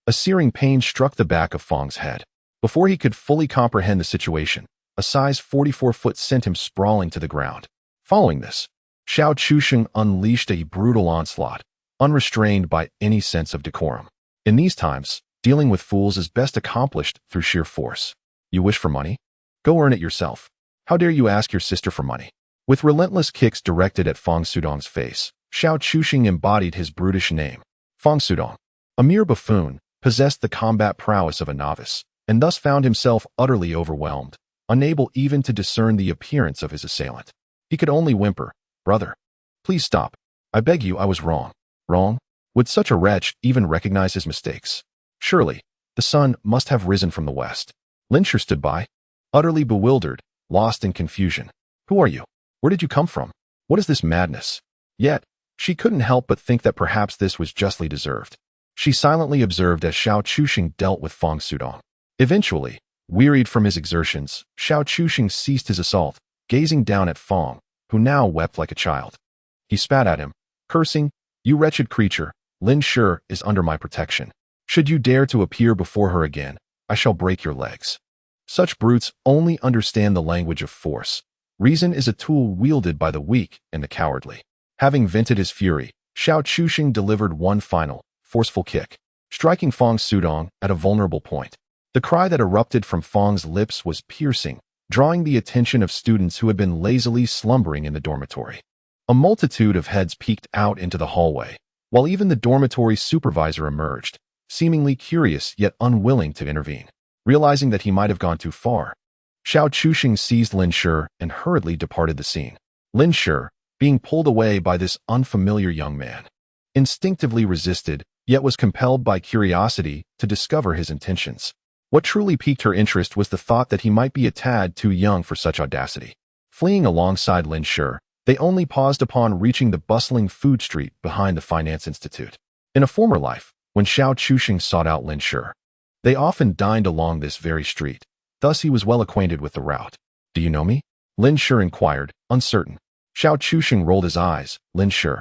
a searing pain struck the back of Fong's head. Before he could fully comprehend the situation, a size 44 foot sent him sprawling to the ground. Following this, Xiao Chuxing unleashed a brutal onslaught, unrestrained by any sense of decorum. In these times, dealing with fools is best accomplished through sheer force. You wish for money? Go earn it yourself. How dare you ask your sister for money? With relentless kicks directed at Fang Sudong's face, Xiao Chuxing embodied his brutish name. Fang Sudong, a mere buffoon, possessed the combat prowess of a novice, and thus found himself utterly overwhelmed, unable even to discern the appearance of his assailant. He could only whimper, "Brother, please stop. I beg you, I was wrong." Wrong? Would such a wretch even recognize his mistakes? Surely, the sun must have risen from the west. Linsher stood by, utterly bewildered, lost in confusion. Who are you? Where did you come from? What is this madness? Yet, she couldn't help but think that perhaps this was justly deserved. She silently observed as Xiao Chuxing dealt with Fang Sudong. Eventually, wearied from his exertions, Xiao Chuxing ceased his assault, gazing down at Fang, who now wept like a child. He spat at him, cursing, "You wretched creature, Lin Shi is under my protection. Should you dare to appear before her again, I shall break your legs." Such brutes only understand the language of force. Reason is a tool wielded by the weak and the cowardly. Having vented his fury, Xiao Chuxing delivered one final, forceful kick, striking Fang Sudong at a vulnerable point. The cry that erupted from Fang's lips was piercing, drawing the attention of students who had been lazily slumbering in the dormitory. A multitude of heads peeked out into the hallway, while even the dormitory supervisor emerged, seemingly curious yet unwilling to intervene. Realizing that he might have gone too far, Xiao Chuxing seized Lin Shi and hurriedly departed the scene. Lin Shi, being pulled away by this unfamiliar young man, instinctively resisted, yet was compelled by curiosity to discover his intentions. What truly piqued her interest was the thought that he might be a tad too young for such audacity. Fleeing alongside Lin Shi, they only paused upon reaching the bustling food street behind the Finance Institute. In a former life, when Xiao Chuxing sought out Lin Shi, they often dined along this very street. Thus he was well acquainted with the route. "Do you know me?" Lin Shi inquired, uncertain. Xiao Chuxing rolled his eyes. "Lin Shi,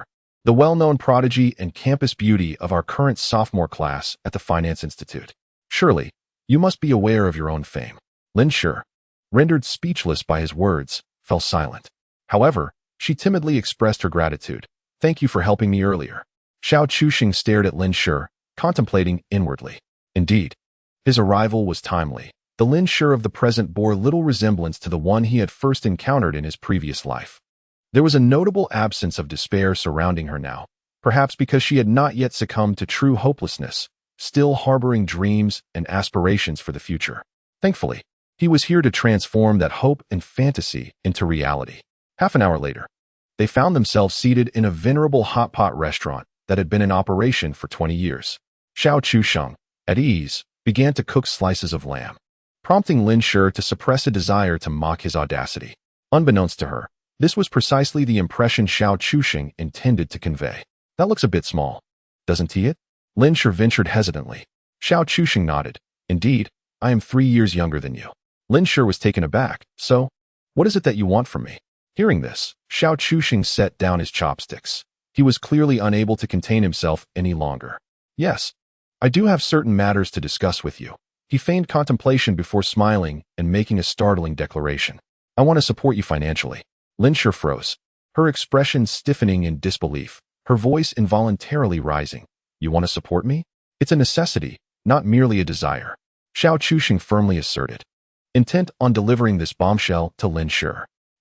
the well-known prodigy and campus beauty of our current sophomore class at the Finance Institute. Surely, you must be aware of your own fame." Lin Shi, rendered speechless by his words, fell silent. However, she timidly expressed her gratitude. "Thank you for helping me earlier." Xiao Chuxing stared at Lin Shi, contemplating inwardly. Indeed, his arrival was timely. The Lin Shi of the present bore little resemblance to the one he had first encountered in his previous life. There was a notable absence of despair surrounding her now, perhaps because she had not yet succumbed to true hopelessness, still harboring dreams and aspirations for the future. Thankfully, he was here to transform that hope and fantasy into reality. Half an hour later, they found themselves seated in a venerable hot pot restaurant that had been in operation for 20 years. Xiao Chuxing, at ease, began to cook slices of lamb, prompting Lin Shi to suppress a desire to mock his audacity. Unbeknownst to her, this was precisely the impression Xiao Chuxing intended to convey. "That looks a bit small, doesn't it?" Lin Shi ventured hesitantly. Xiao Chuxing nodded. "Indeed, I am 3 years younger than you." Lin Shi was taken aback. "So, what is it that you want from me?" Hearing this, Xiao Chuxing set down his chopsticks. He was clearly unable to contain himself any longer. "Yes, I do have certain matters to discuss with you." He feigned contemplation before smiling and making a startling declaration. "I want to support you financially." Lin Shi froze, her expression stiffening in disbelief, her voice involuntarily rising. "You want to support me? It's a necessity, not merely a desire," Xiao Chuxing firmly asserted, intent on delivering this bombshell to Lin Shi.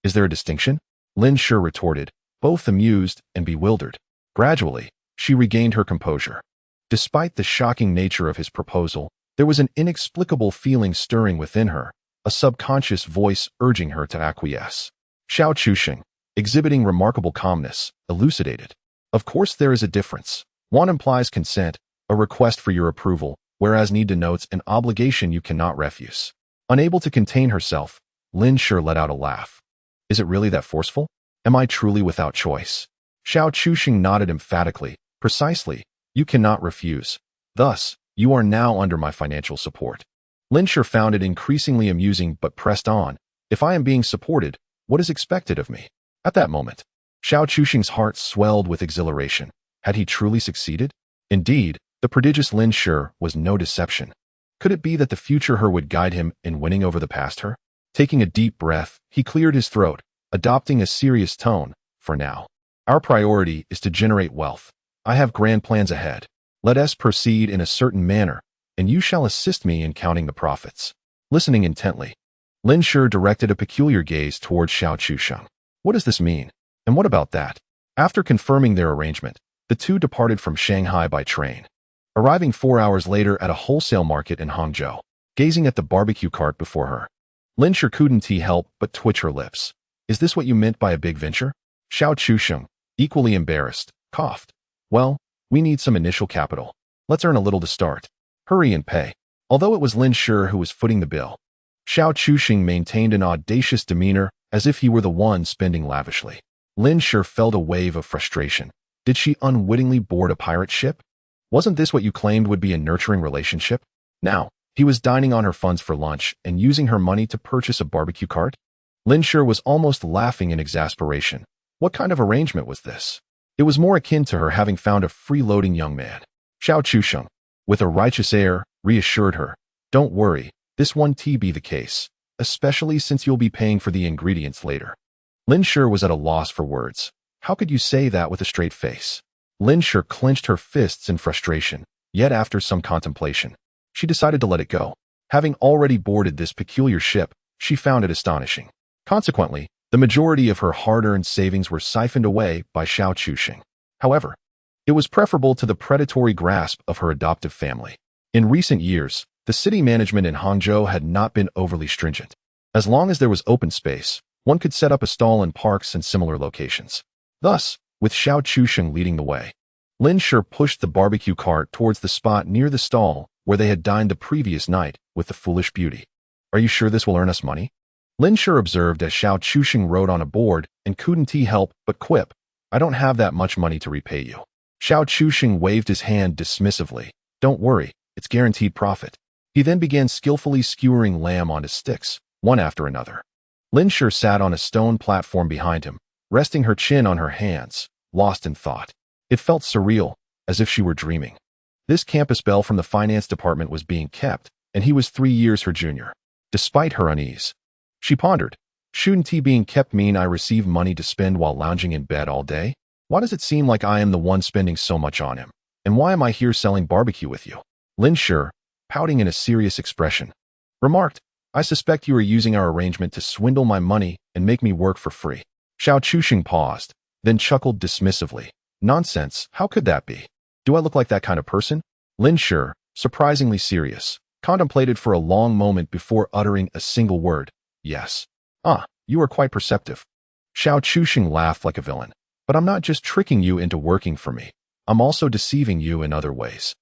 "Is there a distinction?" Lin Shi retorted, both amused and bewildered. Gradually, she regained her composure. Despite the shocking nature of his proposal, there was an inexplicable feeling stirring within her, a subconscious voice urging her to acquiesce. Xiao Chuxing, exhibiting remarkable calmness, elucidated. "Of course there is a difference. One implies consent, a request for your approval, whereas need denotes an obligation you cannot refuse." Unable to contain herself, Lin Shi let out a laugh. "Is it really that forceful? Am I truly without choice?" Xiao Chuxing nodded emphatically. "Precisely. You cannot refuse. Thus, you are now under my financial support." Lin Shi found it increasingly amusing but pressed on. "If I am being supported, what is expected of me?" At that moment, Xiao Chuxing's heart swelled with exhilaration. Had he truly succeeded? Indeed, the prodigious Lin Shi was no deception. Could it be that the future her would guide him in winning over the past her? Taking a deep breath, he cleared his throat, adopting a serious tone. "For now, our priority is to generate wealth. I have grand plans ahead." Let us proceed in a certain manner, and you shall assist me in counting the profits. Listening intently, Lin Shi directed a peculiar gaze towards Xiao Chusheng. What does this mean? And what about that? After confirming their arrangement, the two departed from Shanghai by train, arriving 4 hours later at a wholesale market in Hangzhou. Gazing at the barbecue cart before her, Lin Shi couldn't help but twitch her lips. Is this what you meant by a big venture? Xiao Chusheng, equally embarrassed, coughed. Well, we need some initial capital. Let's earn a little to start. Hurry and pay. Although it was Lin Shi who was footing the bill, Xiao Chusheng maintained an audacious demeanor as if he were the one spending lavishly. Lin Shi felt a wave of frustration. Did she unwittingly board a pirate ship? Wasn't this what you claimed would be a nurturing relationship? Now, he was dining on her funds for lunch and using her money to purchase a barbecue cart? Lin Shi was almost laughing in exasperation. What kind of arrangement was this? It was more akin to her having found a freeloading young man. Xiao Chusheng, with a righteous air, reassured her. Don't worry, this won't be the case, especially since you'll be paying for the ingredients later. Lin Shi was at a loss for words. How could you say that with a straight face? Lin Shi clenched her fists in frustration, yet after some contemplation, she decided to let it go. Having already boarded this peculiar ship, she found it astonishing. Consequently, the majority of her hard-earned savings were siphoned away by Xiao Chusheng. However, it was preferable to the predatory grasp of her adoptive family. In recent years, the city management in Hangzhou had not been overly stringent. As long as there was open space, one could set up a stall in parks and similar locations. Thus, with Xiao Chusheng leading the way, Lin Shi pushed the barbecue cart towards the spot near the stall where they had dined the previous night with the foolish beauty. Are you sure this will earn us money? Lin Shi observed as Xiao Chusheng rode on a board and couldn't help but quip. I don't have that much money to repay you. Xiao Chusheng waved his hand dismissively. Don't worry, it's guaranteed profit. He then began skillfully skewering lamb onto sticks, one after another. Lin Shi sat on a stone platform behind him, resting her chin on her hands, lost in thought. It felt surreal, as if she were dreaming. This campus belle from the finance department was being kept, and he was 3 years her junior. Despite her unease, she pondered, shouldn't he being kept mean I receive money to spend while lounging in bed all day? Why does it seem like I am the one spending so much on him? And why am I here selling barbecue with you? Lin Shi, pouting in a serious expression, remarked, I suspect you are using our arrangement to swindle my money and make me work for free. Xiao Chusheng paused, then chuckled dismissively. Nonsense, how could that be? Do I look like that kind of person? Lin Shi, surprisingly serious, contemplated for a long moment before uttering a single word. Yes. Ah, you are quite perceptive. Xiao Chusheng laughed like a villain. But I'm not just tricking you into working for me. I'm also deceiving you in other ways.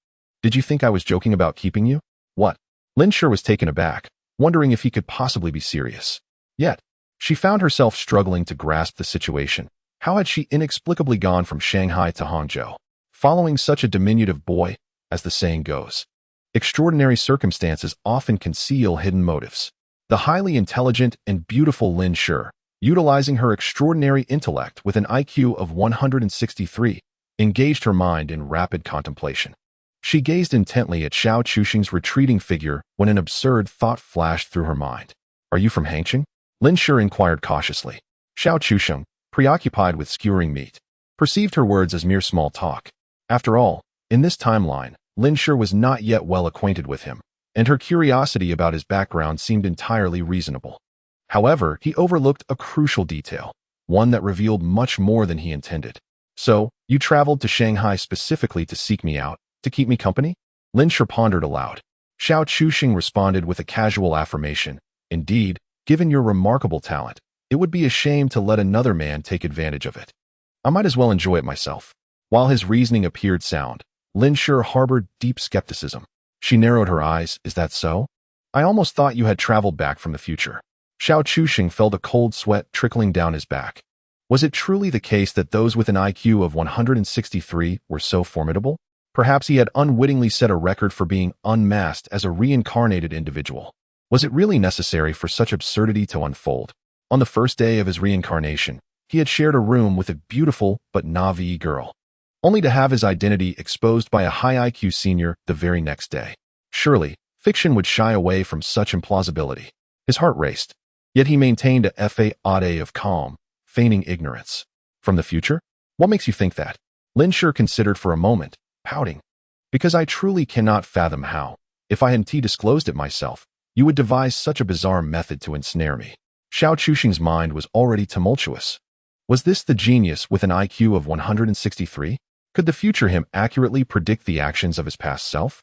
Did you think I was joking about keeping you? What? Lin Shi was taken aback, wondering if he could possibly be serious. Yet, she found herself struggling to grasp the situation. How had she inexplicably gone from Shanghai to Hangzhou, following such a diminutive boy, as the saying goes? Extraordinary circumstances often conceal hidden motives. The highly intelligent and beautiful Lin Shi, utilizing her extraordinary intellect with an IQ of 163, engaged her mind in rapid contemplation. She gazed intently at Xiao Chusheng's retreating figure when an absurd thought flashed through her mind. Are you from Hangzhou? Lin Shi inquired cautiously. Xiao Chusheng, preoccupied with skewering meat, perceived her words as mere small talk. After all, in this timeline, Lin Shi was not yet well acquainted with him, and her curiosity about his background seemed entirely reasonable. However, he overlooked a crucial detail, one that revealed much more than he intended. So, you traveled to Shanghai specifically to seek me out, to keep me company? Lin Shi pondered aloud. Xiao Chusheng responded with a casual affirmation. Indeed, given your remarkable talent, it would be a shame to let another man take advantage of it. I might as well enjoy it myself. While his reasoning appeared sound, Lin Shi harbored deep skepticism. She narrowed her eyes. Is that so? I almost thought you had traveled back from the future. Xiao Chusheng felt a cold sweat trickling down his back. Was it truly the case that those with an IQ of 163 were so formidable? Perhaps he had unwittingly set a record for being unmasked as a reincarnated individual. Was it really necessary for such absurdity to unfold? On the first day of his reincarnation, he had shared a room with a beautiful but naive girl, only to have his identity exposed by a high IQ senior the very next day. Surely, fiction would shy away from such implausibility. His heart raced, yet he maintained a facade of calm, feigning ignorance. From the future? What makes you think that? Lin Shi considered for a moment, pouting. Because I truly cannot fathom how, if I hadn't disclosed it myself, you would devise such a bizarre method to ensnare me. Xiao Chuxing's mind was already tumultuous. Was this the genius with an IQ of 163? Could the future him accurately predict the actions of his past self?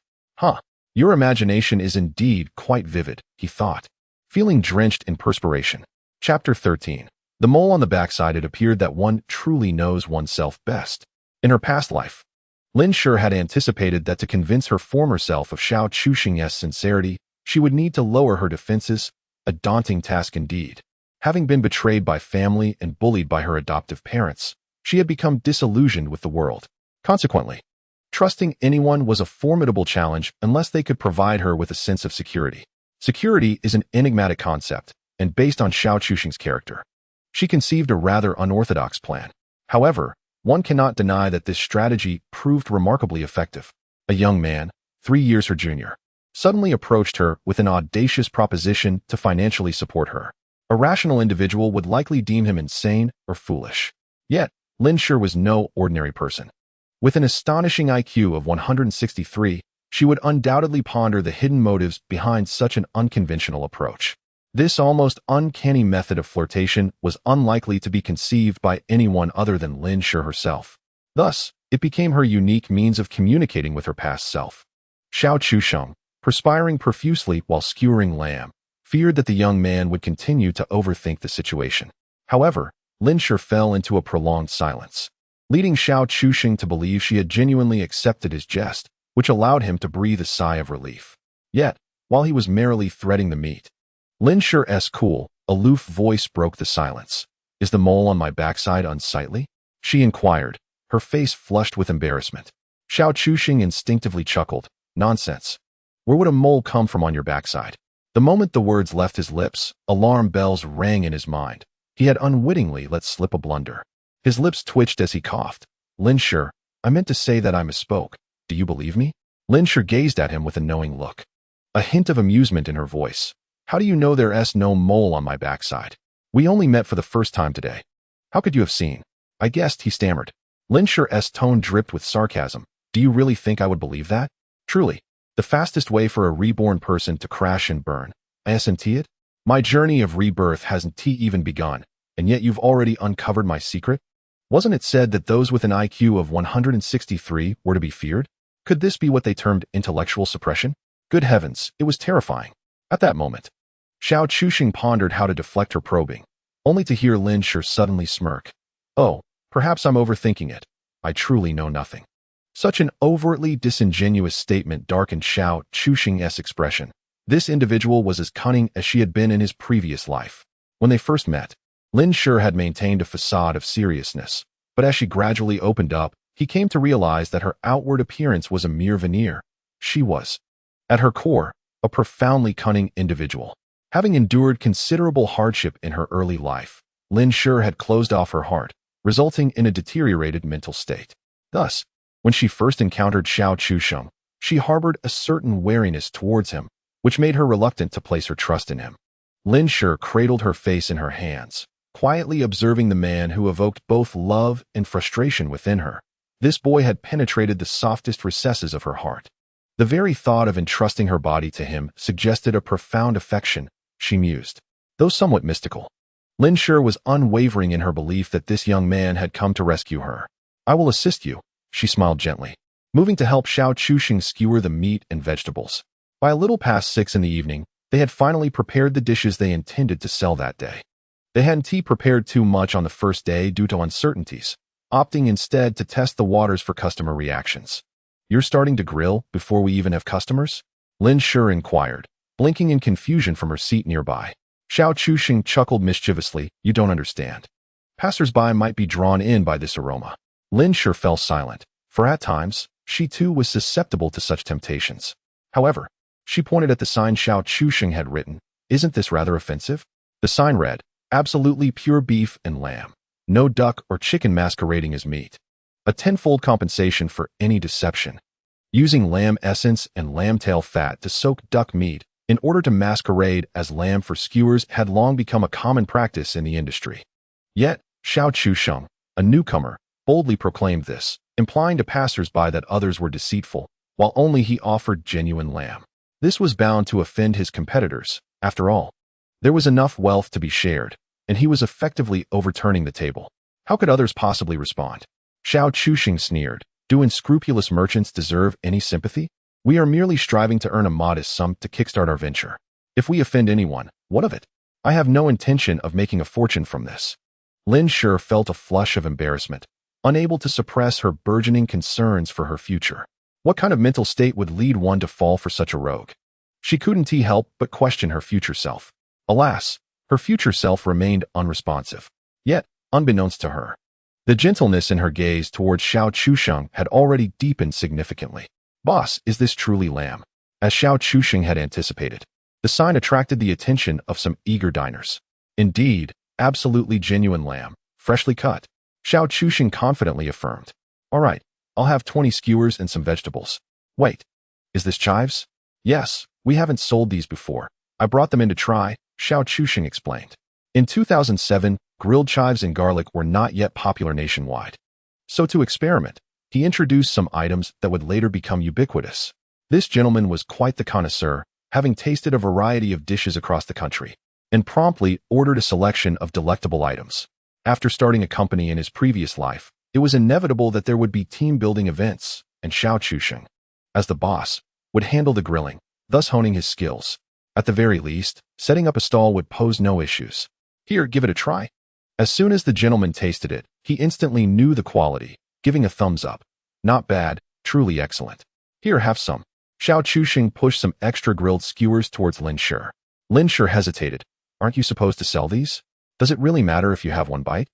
Your imagination is indeed quite vivid, he thought, feeling drenched in perspiration. Chapter 13. The mole on the backside. It appeared that one truly knows oneself best. In her past life, Lin Shi had anticipated that to convince her former self of Xiao Chuxing's sincerity, she would need to lower her defenses, a daunting task indeed. Having been betrayed by family and bullied by her adoptive parents, she had become disillusioned with the world. Consequently, trusting anyone was a formidable challenge unless they could provide her with a sense of security. Security is an enigmatic concept, and based on Xiao Chuxing's character, she conceived a rather unorthodox plan. However, one cannot deny that this strategy proved remarkably effective. A young man, 3 years her junior, suddenly approached her with an audacious proposition to financially support her. A rational individual would likely deem him insane or foolish. Yet, Lin Shi was no ordinary person. With an astonishing IQ of 163, she would undoubtedly ponder the hidden motives behind such an unconventional approach. This almost uncanny method of flirtation was unlikely to be conceived by anyone other than Lin Shi herself. Thus, it became her unique means of communicating with her past self. Xiao Chuxing, perspiring profusely while skewering lamb, feared that the young man would continue to overthink the situation. However, Lin Shi fell into a prolonged silence, leading Xiao Chuxing to believe she had genuinely accepted his jest, which allowed him to breathe a sigh of relief. Yet, while he was merely threading the meat, Lin Shi's cool, aloof voice broke the silence. "Is the mole on my backside unsightly?" she inquired, her face flushed with embarrassment. Xiao Chuxing instinctively chuckled. "Nonsense. Where would a mole come from on your backside?" The moment the words left his lips, alarm bells rang in his mind. He had unwittingly let slip a blunder. His lips twitched as he coughed. "Lin Shi, I meant to say that I misspoke. Do you believe me?" Lin Shi gazed at him with a knowing look, a hint of amusement in her voice. "How do you know there's no mole on my backside? We only met for the first time today. How could you have seen?" "I guessed," he stammered. Lin Shi's tone dripped with sarcasm. "Do you really think I would believe that? Truly, the fastest way for a reborn person to crash and burn. Isn't it? My journey of rebirth hasn't even begun, and yet you've already uncovered my secret? Wasn't it said that those with an IQ of 163 were to be feared? Could this be what they termed intellectual suppression?" Good heavens, it was terrifying. At that moment, Xiao Chuxing pondered how to deflect her probing, only to hear Lin Shi suddenly smirk. "Oh, perhaps I'm overthinking it. I truly know nothing." Such an overtly disingenuous statement darkened Xiao Chuxing's expression. This individual was as cunning as she had been in his previous life. When they first met, Lin Shi had maintained a facade of seriousness, but as she gradually opened up, he came to realize that her outward appearance was a mere veneer. She was, at her core, a profoundly cunning individual. Having endured considerable hardship in her early life, Lin Shi had closed off her heart, resulting in a deteriorated mental state. Thus, when she first encountered Xiao Chuxing, she harbored a certain wariness towards him, which made her reluctant to place her trust in him. Lin Shi cradled her face in her hands, quietly observing the man who evoked both love and frustration within her. This boy had penetrated the softest recesses of her heart. The very thought of entrusting her body to him suggested a profound affection, she mused. Though somewhat mystical, Lin Shi was unwavering in her belief that this young man had come to rescue her. "I will assist you," she smiled gently, moving to help Xiao Chuxing skewer the meat and vegetables. By a little past 6 in the evening, they had finally prepared the dishes they intended to sell that day. They hadn't prepared too much on the first day due to uncertainties, opting instead to test the waters for customer reactions. "You're starting to grill before we even have customers?" Lin Shi inquired, blinking in confusion from her seat nearby. Xiao Chuxing chuckled mischievously. "You don't understand. Passers-by might be drawn in by this aroma." Lin Shi fell silent, for at times, she too was susceptible to such temptations. However, she pointed at the sign Xiao Chuxing had written. "Isn't this rather offensive?" The sign read, "Absolutely pure beef and lamb. No duck or chicken masquerading as meat. A tenfold compensation for any deception. Using lamb essence and lamb tail fat to soak duck meat in order to masquerade as lamb for skewers had long become a common practice in the industry." Yet, Xiao Chuxing, a newcomer, boldly proclaimed this, implying to passers-by that others were deceitful, while only he offered genuine lamb. This was bound to offend his competitors. After all, there was enough wealth to be shared, and he was effectively overturning the table. How could others possibly respond? Xiao Chuxing sneered. Do unscrupulous merchants deserve any sympathy? We are merely striving to earn a modest sum to kickstart our venture. If we offend anyone, what of it? I have no intention of making a fortune from this. Lin Shi felt a flush of embarrassment, unable to suppress her burgeoning concerns for her future. What kind of mental state would lead one to fall for such a rogue? She couldn't help but question her future self. Alas, her future self remained unresponsive. Yet, unbeknownst to her, the gentleness in her gaze towards Xiao Chuxing had already deepened significantly. Boss, is this truly lamb? As Xiao Chuxing had anticipated, the sign attracted the attention of some eager diners. Indeed, absolutely genuine lamb, freshly cut. Xiao Chuxing confidently affirmed. All right, I'll have 20 skewers and some vegetables. Wait, is this chives? Yes, we haven't sold these before. I brought them in to try, Xiao Chuxing explained. In 2007, grilled chives and garlic were not yet popular nationwide. So to experiment, he introduced some items that would later become ubiquitous. This gentleman was quite the connoisseur, having tasted a variety of dishes across the country, and promptly ordered a selection of delectable items. After starting a company in his previous life, it was inevitable that there would be team-building events, and Xiao Chuxing, as the boss, would handle the grilling, thus honing his skills. At the very least, setting up a stall would pose no issues. Here, give it a try. As soon as the gentleman tasted it, he instantly knew the quality, giving a thumbs up. Not bad, truly excellent. Here, have some. Xiao Chuxing pushed some extra grilled skewers towards Lin Shi. Lin Shi hesitated. Aren't you supposed to sell these? Does it really matter if you have one bite?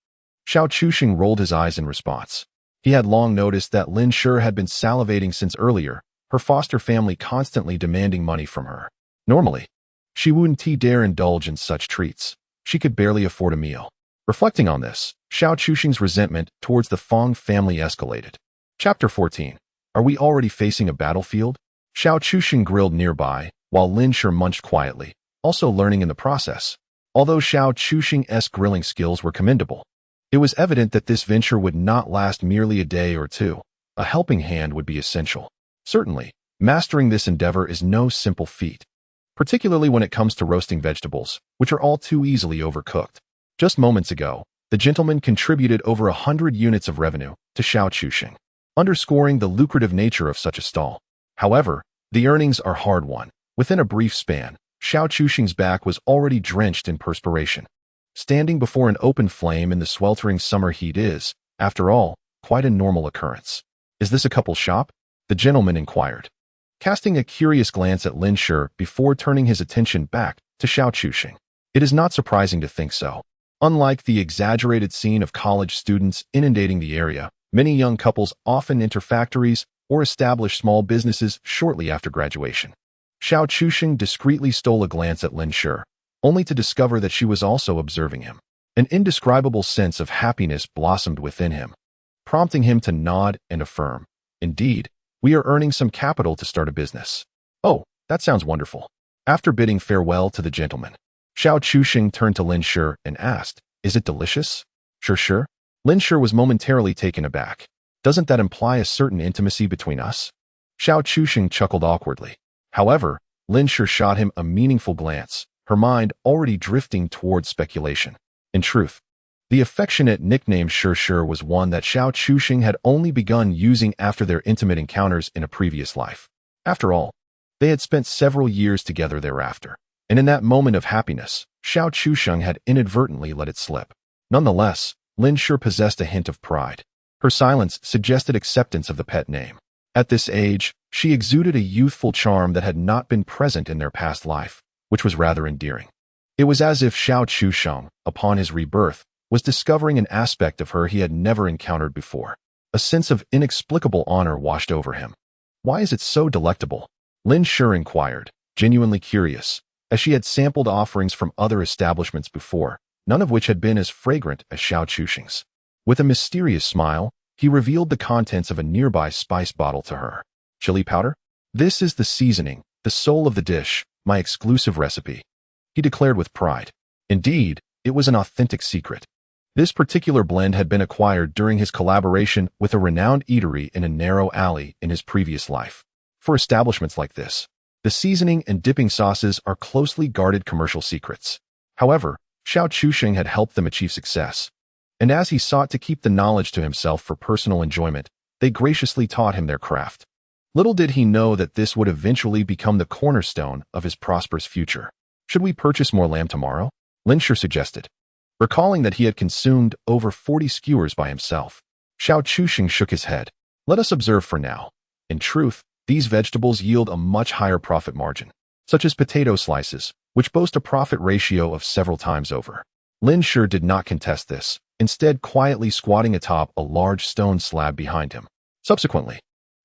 Xiao Chuxing rolled his eyes in response. He had long noticed that Lin Shi had been salivating since earlier, her foster family constantly demanding money from her. Normally, she wouldn't dare indulge in such treats. She could barely afford a meal. Reflecting on this, Xiao Chuxing's resentment towards the Fong family escalated. Chapter 14. Are we already facing a battlefield? Xiao Chuxing grilled nearby, while Lin Shi munched quietly, also learning in the process. Although Xiao Chuxing's grilling skills were commendable, it was evident that this venture would not last merely a day or two. A helping hand would be essential. Certainly, mastering this endeavor is no simple feat, particularly when it comes to roasting vegetables, which are all too easily overcooked. Just moments ago, the gentleman contributed over 100 units of revenue to Xiao Chuxing, underscoring the lucrative nature of such a stall. However, the earnings are hard-won. Within a brief span, Xiao Chuxing's back was already drenched in perspiration. Standing before an open flame in the sweltering summer heat is, after all, quite a normal occurrence. Is this a couple shop? The gentleman inquired, casting a curious glance at Lin Shi before turning his attention back to Xiao Chuxing. It is not surprising to think so. Unlike the exaggerated scene of college students inundating the area, many young couples often enter factories or establish small businesses shortly after graduation. Xiao Chuxing discreetly stole a glance at Lin Shi, only to discover that she was also observing him. An indescribable sense of happiness blossomed within him, prompting him to nod and affirm. Indeed, we are earning some capital to start a business. Oh, that sounds wonderful. After bidding farewell to the gentleman, Xiao Chuxing turned to Lin Shi and asked, is it delicious? Sure. Lin Shi was momentarily taken aback. Doesn't that imply a certain intimacy between us? Xiao Chuxing chuckled awkwardly. However, Lin Shi shot him a meaningful glance, her mind already drifting towards speculation. In truth, the affectionate nickname Shi was one that Xiao Chuxing had only begun using after their intimate encounters in a previous life. After all, they had spent several years together thereafter, and in that moment of happiness, Xiao Chuxing had inadvertently let it slip. Nonetheless, Lin Shi possessed a hint of pride. Her silence suggested acceptance of the pet name. At this age, she exuded a youthful charm that had not been present in their past life, which was rather endearing. It was as if Xiao Chuxing, upon his rebirth, was discovering an aspect of her he had never encountered before. A sense of inexplicable honor washed over him. Why is it so delectable? Lin Shi inquired, genuinely curious, as she had sampled offerings from other establishments before, none of which had been as fragrant as Xiao Chuxing's. With a mysterious smile, he revealed the contents of a nearby spice bottle to her. Chili powder? This is the seasoning, the soul of the dish, my exclusive recipe, he declared with pride. Indeed, it was an authentic secret. This particular blend had been acquired during his collaboration with a renowned eatery in a narrow alley in his previous life. For establishments like this, the seasoning and dipping sauces are closely guarded commercial secrets. However, Xiao Chusheng had helped them achieve success, and as he sought to keep the knowledge to himself for personal enjoyment, they graciously taught him their craft. Little did he know that this would eventually become the cornerstone of his prosperous future. Should we purchase more lamb tomorrow? Lin Shi suggested, recalling that he had consumed over 40 skewers by himself. Xiao Chusheng shook his head. Let us observe for now. In truth, these vegetables yield a much higher profit margin, such as potato slices, which boast a profit ratio of several times over. Lin Shi did not contest this, instead quietly squatting atop a large stone slab behind him. Subsequently,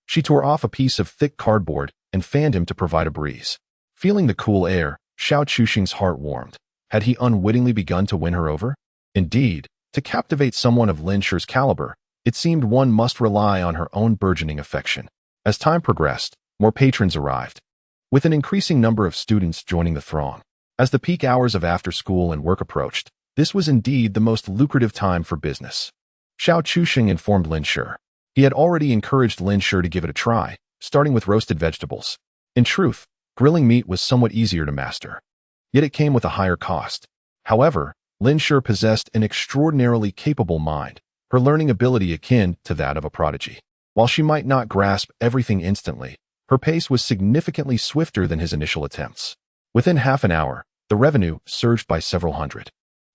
she tore off a piece of thick cardboard and fanned him to provide a breeze. Feeling the cool air, Xiao Chusheng's heart warmed. Had he unwittingly begun to win her over? Indeed, to captivate someone of Lin Shi's caliber, it seemed one must rely on her own burgeoning affection. As time progressed, more patrons arrived, with an increasing number of students joining the throng. As the peak hours of after-school and work approached, this was indeed the most lucrative time for business. Xiao Chusheng informed Lin Shi. He had already encouraged Lin Shi to give it a try, starting with roasted vegetables. In truth, grilling meat was somewhat easier to master, yet it came with a higher cost. However, Lin Shi possessed an extraordinarily capable mind, her learning ability akin to that of a prodigy. While she might not grasp everything instantly, her pace was significantly swifter than his initial attempts. Within half an hour, the revenue surged by several hundred.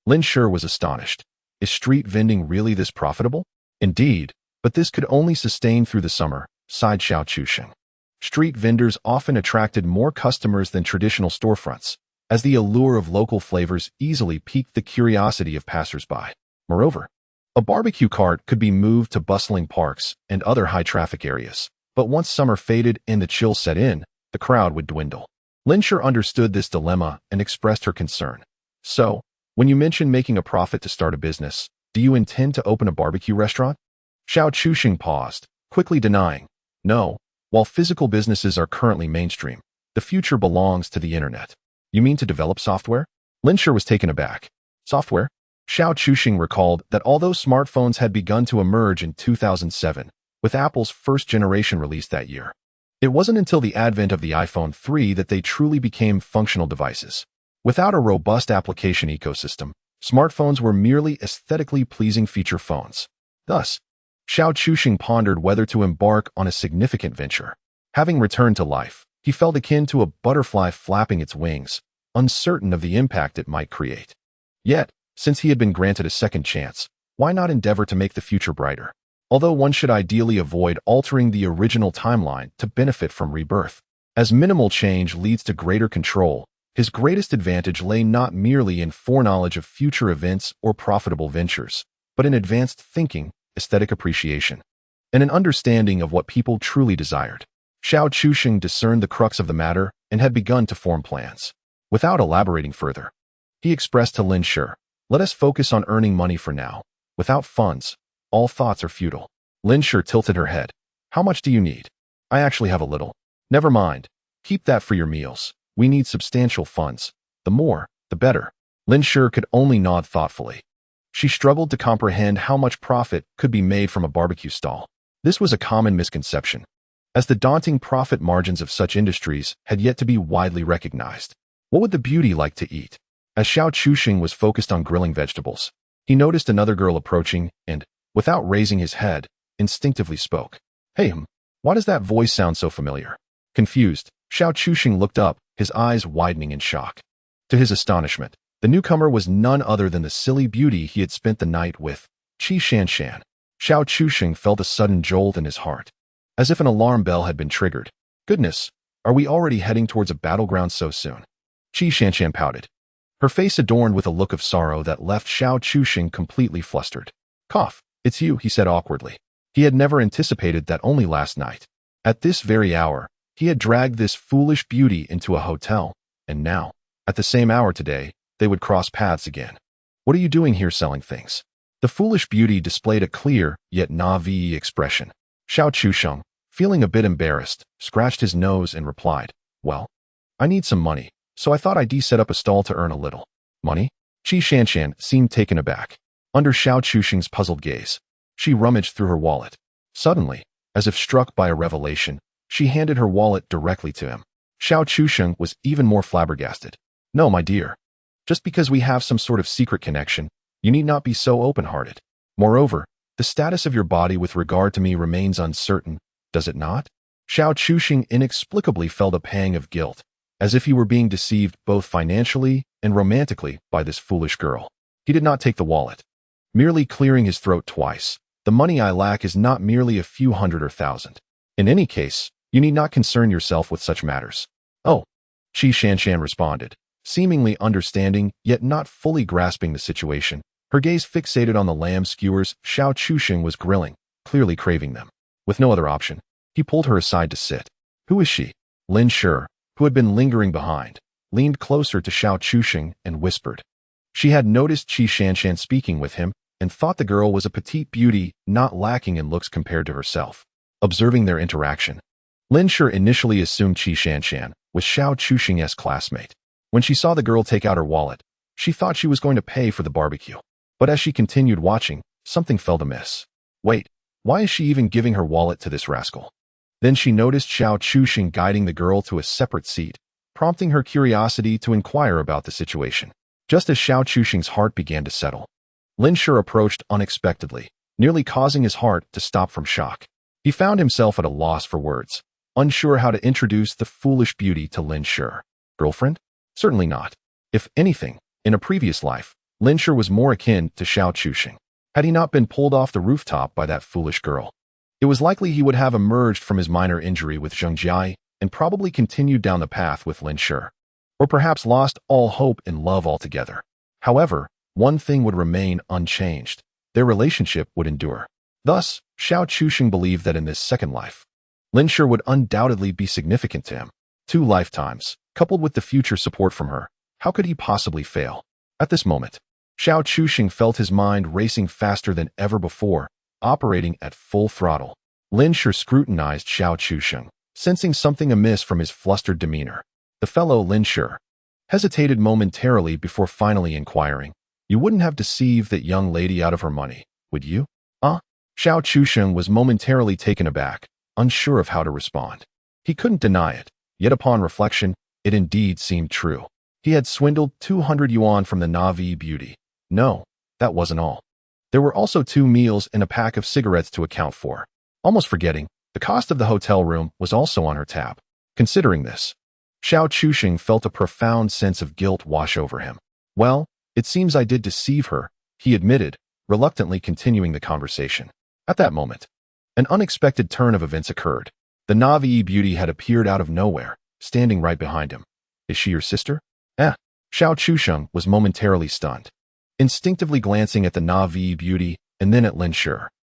Lin Shi was astonished. Is street vending really this profitable? Indeed, but this could only sustain through the summer, sighed Xiao Chusheng. Street vendors often attracted more customers than traditional storefronts, as the allure of local flavors easily piqued the curiosity of passers-by. Moreover, a barbecue cart could be moved to bustling parks and other high-traffic areas, but once summer faded and the chill set in, the crowd would dwindle. Lin Shi understood this dilemma and expressed her concern. So, when you mention making a profit to start a business, do you intend to open a barbecue restaurant? Xiao Chusheng paused, quickly denying, no, while physical businesses are currently mainstream, the future belongs to the internet. You mean to develop software? Lin Shi was taken aback. Software? Xiao Chusheng recalled that although smartphones had begun to emerge in 2007, with Apple's first generation released that year, it wasn't until the advent of the iPhone 3 that they truly became functional devices. Without a robust application ecosystem, smartphones were merely aesthetically pleasing feature phones. Thus, Xiao Chusheng pondered whether to embark on a significant venture. Having returned to life, he felt akin to a butterfly flapping its wings, uncertain of the impact it might create. Yet, since he had been granted a second chance, why not endeavor to make the future brighter? Although one should ideally avoid altering the original timeline to benefit from rebirth, as minimal change leads to greater control, his greatest advantage lay not merely in foreknowledge of future events or profitable ventures, but in advanced thinking, aesthetic appreciation, and an understanding of what people truly desired. Xiao Chusheng discerned the crux of the matter and had begun to form plans. Without elaborating further, he expressed to Lin Shi, let us focus on earning money for now. Without funds, all thoughts are futile. Lin Shi tilted her head. How much do you need? I actually have a little. Never mind. Keep that for your meals. We need substantial funds. The more, the better. Lin Shi could only nod thoughtfully. She struggled to comprehend how much profit could be made from a barbecue stall. This was a common misconception, as the daunting profit margins of such industries had yet to be widely recognized. What would the beauty like to eat? As Xiao Chusheng was focused on grilling vegetables, he noticed another girl approaching and, without raising his head, instinctively spoke. Hey, why does that voice sound so familiar? Confused, Xiao Chusheng looked up, his eyes widening in shock. To his astonishment, the newcomer was none other than the silly beauty he had spent the night with, Qi Shanshan. Xiao Chusheng felt a sudden jolt in his heart, as if an alarm bell had been triggered. Goodness, are we already heading towards a battleground so soon? Qi Shanshan pouted, her face adorned with a look of sorrow that left Xiao Chusheng completely flustered. Cough, it's you, he said awkwardly. He had never anticipated that only last night, at this very hour, he had dragged this foolish beauty into a hotel, and now, at the same hour today, they would cross paths again. What are you doing here selling things? The foolish beauty displayed a clear, yet naive expression. Xiao Chusheng, feeling a bit embarrassed, scratched his nose and replied, well, I need some money, so I thought I'd set up a stall to earn a little. Money? Qi Shanshan seemed taken aback. Under Xiao Chusheng's puzzled gaze, she rummaged through her wallet. Suddenly, as if struck by a revelation, She handed her wallet directly to him. Xiao Chusheng was even more flabbergasted. No, my dear. Just because we have some sort of secret connection, you need not be so open-hearted. Moreover, the status of your body with regard to me remains uncertain, does it not? Xiao Chusheng inexplicably felt a pang of guilt, as if he were being deceived both financially and romantically by this foolish girl. He did not take the wallet, merely clearing his throat twice. The money I lack is not merely a few hundred or thousand. In any case, you need not concern yourself with such matters. Oh, Qi Shanshan responded, seemingly understanding yet not fully grasping the situation. Her gaze fixated on the lamb skewers Xiao Chusheng was grilling, clearly craving them. With no other option, he pulled her aside to sit. Who is she? Lin Shi, who had been lingering behind, leaned closer to Xiao Chusheng and whispered. She had noticed Qi Shanshan speaking with him and thought the girl was a petite beauty not lacking in looks compared to herself. Observing their interaction, Lin Shi initially assumed Qi Shanshan was Xiao Chusheng's classmate. When she saw the girl take out her wallet, she thought she was going to pay for the barbecue. But as she continued watching, something felt amiss. Wait, why is she even giving her wallet to this rascal? Then she noticed Xiao Chusheng guiding the girl to a separate seat, prompting her curiosity to inquire about the situation. Just as Xiao Chusheng's heart began to settle, Lin Shi approached unexpectedly, nearly causing his heart to stop from shock. He found himself at a loss for words, unsure how to introduce the foolish beauty to Lin Shi. Girlfriend? Certainly not. If anything, in a previous life, Lin Shi was more akin to Xiao Chusheng. Had he not been pulled off the rooftop by that foolish girl, it was likely he would have emerged from his minor injury with Zheng Jia and probably continued down the path with Lin Shi, or perhaps lost all hope in love altogether. However, one thing would remain unchanged. Their relationship would endure. Thus, Xiao Chusheng believed that in this second life, Lin Shi would undoubtedly be significant to him. 2 lifetimes, coupled with the future support from her, how could he possibly fail? At this moment, Xiao Chusheng felt his mind racing faster than ever before, operating at full throttle. Lin Shi scrutinized Xiao Chusheng, sensing something amiss from his flustered demeanor. The fellow Lin Shi hesitated momentarily before finally inquiring, "You wouldn't have deceived that young lady out of her money, would you?" Xiao Chusheng was momentarily taken aback, unsure of how to respond. He couldn't deny it, yet upon reflection, it indeed seemed true. He had swindled 200 yuan from the Navi beauty. No, that wasn't all. There were also 2 meals and a pack of cigarettes to account for. Almost forgetting, the cost of the hotel room was also on her tab. Considering this, Xiao Chusheng felt a profound sense of guilt wash over him. Well, it seems I did deceive her, he admitted, reluctantly continuing the conversation. At that moment, an unexpected turn of events occurred. The Navi beauty had appeared out of nowhere, standing right behind him. Is she your sister? Xiao Chusheng was momentarily stunned, instinctively glancing at the Navi beauty and then at Lin Shi.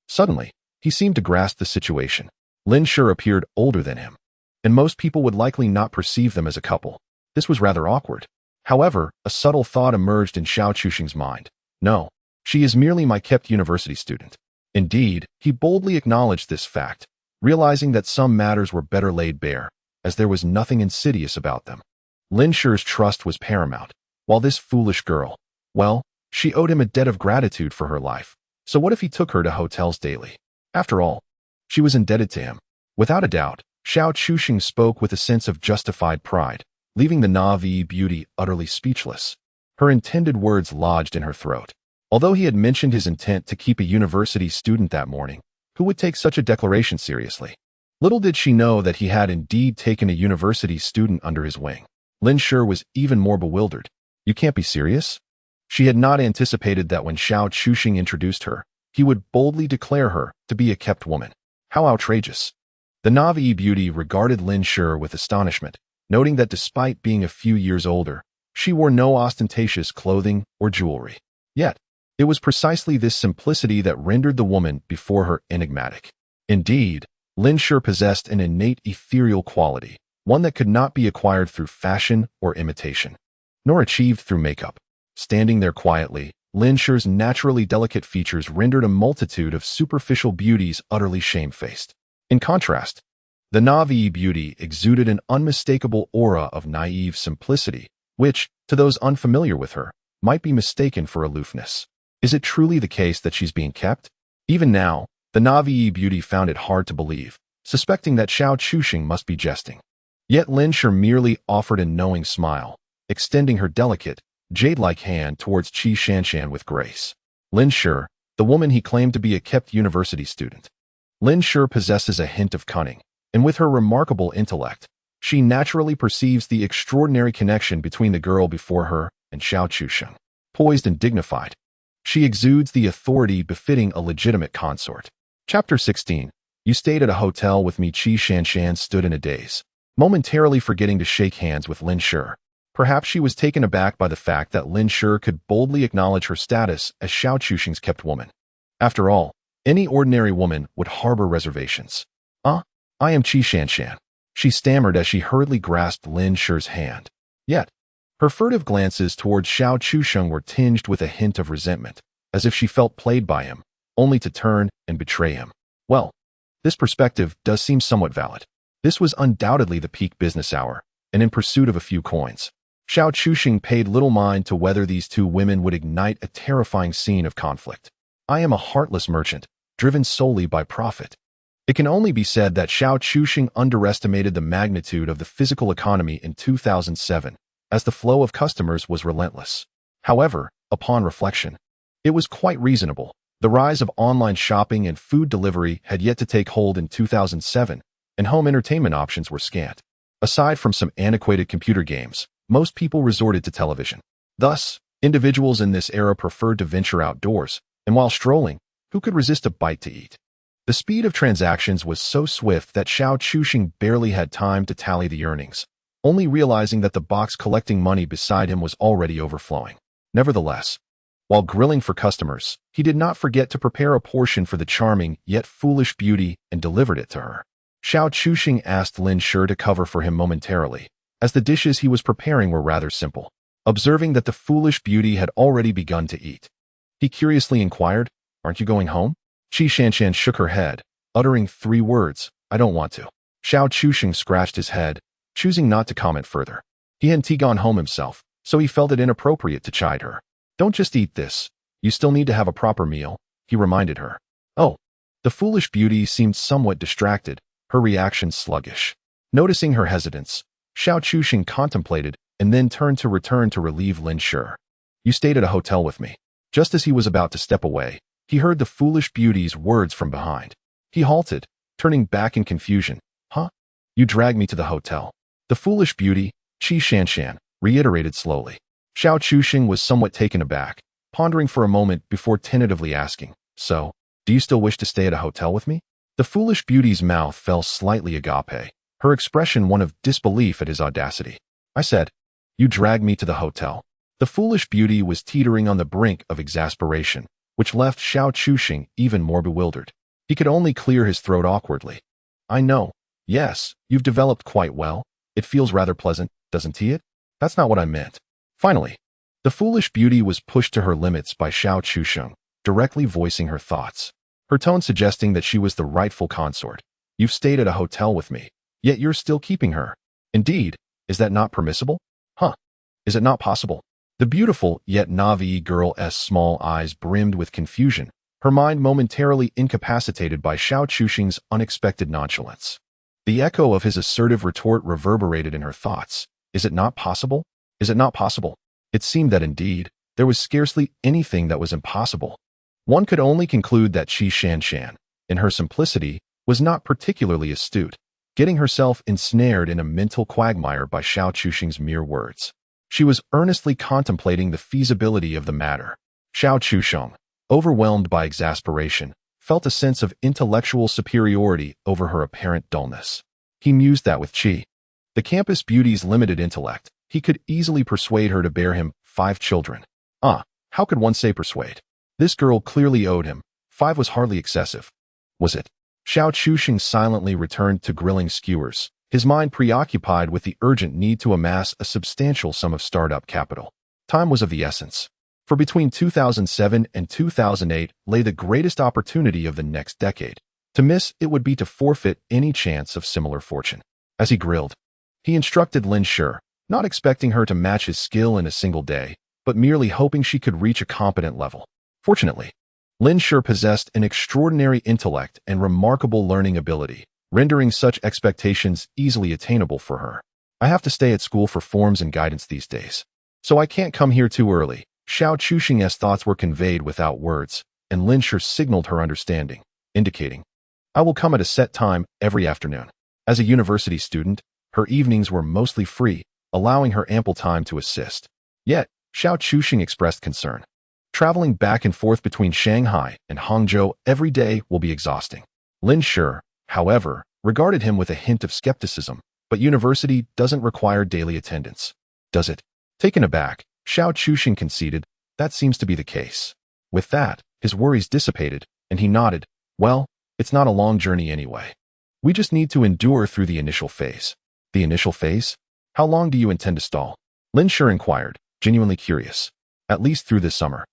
Suddenly, he seemed to grasp the situation. Lin Shi appeared older than him, and most people would likely not perceive them as a couple. This was rather awkward. However, a subtle thought emerged in Xiao Chusheng's mind. No, she is merely my kept university student. Indeed, he boldly acknowledged this fact, realizing that some matters were better laid bare, as there was nothing insidious about them. Lin Shi's trust was paramount, while this foolish girl, well, she owed him a debt of gratitude for her life. So what if he took her to hotels daily? After all, she was indebted to him. Without a doubt, Xiao Chusheng spoke with a sense of justified pride, leaving the Navi beauty utterly speechless. Her intended words lodged in her throat. Although he had mentioned his intent to keep a university student that morning, who would take such a declaration seriously? Little did she know that he had indeed taken a university student under his wing. Lin Shi was even more bewildered. You can't be serious? She had not anticipated that when Xiao Chusheng introduced her, he would boldly declare her to be a kept woman. How outrageous. The Navi beauty regarded Lin Shi with astonishment, noting that despite being a few years older, she wore no ostentatious clothing or jewelry. Yet, it was precisely this simplicity that rendered the woman before her enigmatic. Indeed, Lin Shi possessed an innate ethereal quality, one that could not be acquired through fashion or imitation, nor achieved through makeup. Standing there quietly, Lin Shi's naturally delicate features rendered a multitude of superficial beauties utterly shamefaced. In contrast, the Navi beauty exuded an unmistakable aura of naive simplicity, which, to those unfamiliar with her, might be mistaken for aloofness. Is it truly the case that she's being kept? Even now, the Navi beauty found it hard to believe, suspecting that Xiao Chuxing must be jesting. Yet Lin Shi merely offered a knowing smile, extending her delicate, jade-like hand towards Qi Shanshan with grace. Lin Shi, the woman he claimed to be a kept university student. Lin Shi possesses a hint of cunning, and with her remarkable intellect, she naturally perceives the extraordinary connection between the girl before her and Xiao Chuxing. Poised and dignified, she exudes the authority befitting a legitimate consort. Chapter 16. You stayed at a hotel with me. Qi Shanshan stood in a daze, momentarily forgetting to shake hands with Lin Shi. Perhaps she was taken aback by the fact that Lin Shi could boldly acknowledge her status as Xiao Chuxing's kept woman. After all, any ordinary woman would harbor reservations. I am Qi Shanshan, she stammered as she hurriedly grasped Lin Shi's hand. Yet, her furtive glances towards Xiao Chuxing were tinged with a hint of resentment, as if she felt played by him, only to turn and betray him. Well, this perspective does seem somewhat valid. This was undoubtedly the peak business hour, and in pursuit of a few coins, Xiao Chuxing paid little mind to whether these two women would ignite a terrifying scene of conflict. I am a heartless merchant, driven solely by profit. It can only be said that Xiao Chuxing underestimated the magnitude of the physical economy in 2007, as the flow of customers was relentless. However, upon reflection, it was quite reasonable. The rise of online shopping and food delivery had yet to take hold in 2007, and home entertainment options were scant. Aside from some antiquated computer games, most people resorted to television. Thus, individuals in this era preferred to venture outdoors, and while strolling, who could resist a bite to eat? The speed of transactions was so swift that Xiao Chuxing barely had time to tally the earnings, only realizing that the box collecting money beside him was already overflowing. Nevertheless, while grilling for customers, he did not forget to prepare a portion for the charming yet foolish beauty and delivered it to her. Xiao Chuxing asked Lin Shi to cover for him momentarily, as the dishes he was preparing were rather simple. Observing that the foolish beauty had already begun to eat, he curiously inquired, "Aren't you going home?" Qi Shanshan shook her head, uttering 3 words, "I don't want to." Xiao Chuxing scratched his head, choosing not to comment further. He hadn't gone home himself, so he felt it inappropriate to chide her. "Don't just eat this. You still need to have a proper meal," he reminded her. Oh, the foolish beauty seemed somewhat distracted, her reaction sluggish. Noticing her hesitance, Xiao Chuxing contemplated and then turned to return to relieve Lin Shi. "You stayed at a hotel with me." Just as he was about to step away, he heard the foolish beauty's words from behind. He halted, turning back in confusion. "Huh? You dragged me to the hotel." The foolish beauty, Qi Shanshan, reiterated slowly. Xiao Chuxing was somewhat taken aback, pondering for a moment before tentatively asking, "So, do you still wish to stay at a hotel with me?" The foolish beauty's mouth fell slightly agape, her expression one of disbelief at his audacity. "I said, you dragged me to the hotel." The foolish beauty was teetering on the brink of exasperation, which left Xiao Chuxing even more bewildered. He could only clear his throat awkwardly. "I know. Yes, you've developed quite well. It feels rather pleasant, doesn't it? That's not what I meant." Finally, the foolish beauty was pushed to her limits by Xiao Chuxing, directly voicing her thoughts, her tone suggesting that she was the rightful consort. "You've stayed at a hotel with me, yet you're still keeping her. Indeed, is that not permissible? Huh? Is it not possible?" The beautiful yet naive girl's small eyes brimmed with confusion, her mind momentarily incapacitated by Xiao Chuxing's unexpected nonchalance. The echo of his assertive retort reverberated in her thoughts. Is it not possible? Is it not possible? It seemed that indeed, there was scarcely anything that was impossible. One could only conclude that Qi Shanshan, in her simplicity, was not particularly astute, getting herself ensnared in a mental quagmire by Xiao Chuxing's mere words. She was earnestly contemplating the feasibility of the matter. Xiao Chuxing, overwhelmed by exasperation, felt a sense of intellectual superiority over her apparent dullness. He mused that with Qi, the campus beauty's limited intellect, he could easily persuade her to bear him 5 children. How could one say persuade? This girl clearly owed him. 5 was hardly excessive. Was it? Xiao Chuxing silently returned to grilling skewers, his mind preoccupied with the urgent need to amass a substantial sum of startup capital. Time was of the essence, for between 2007 and 2008 lay the greatest opportunity of the next decade. To miss it would be to forfeit any chance of similar fortune. As he grilled, he instructed Lin Shi, not expecting her to match his skill in a single day, but merely hoping she could reach a competent level. Fortunately, Lin Shi possessed an extraordinary intellect and remarkable learning ability, rendering such expectations easily attainable for her. I have to stay at school for forms and guidance these days, so I can't come here too early. Xiao Chuxing's thoughts were conveyed without words, and Lin Shi signaled her understanding, indicating, I will come at a set time every afternoon. As a university student, her evenings were mostly free, allowing her ample time to assist. Yet, Xiao Chuxing expressed concern. Traveling back and forth between Shanghai and Hangzhou every day will be exhausting. Lin Shi, however, regarded him with a hint of skepticism, but university doesn't require daily attendance, does it? Taken aback, Xiao Chuxing conceded, that seems to be the case. With that, his worries dissipated, and he nodded, well, it's not a long journey anyway. We just need to endure through the initial phase. The initial phase? How long do you intend to stall? Lin Shi inquired, genuinely curious. At least through this summer.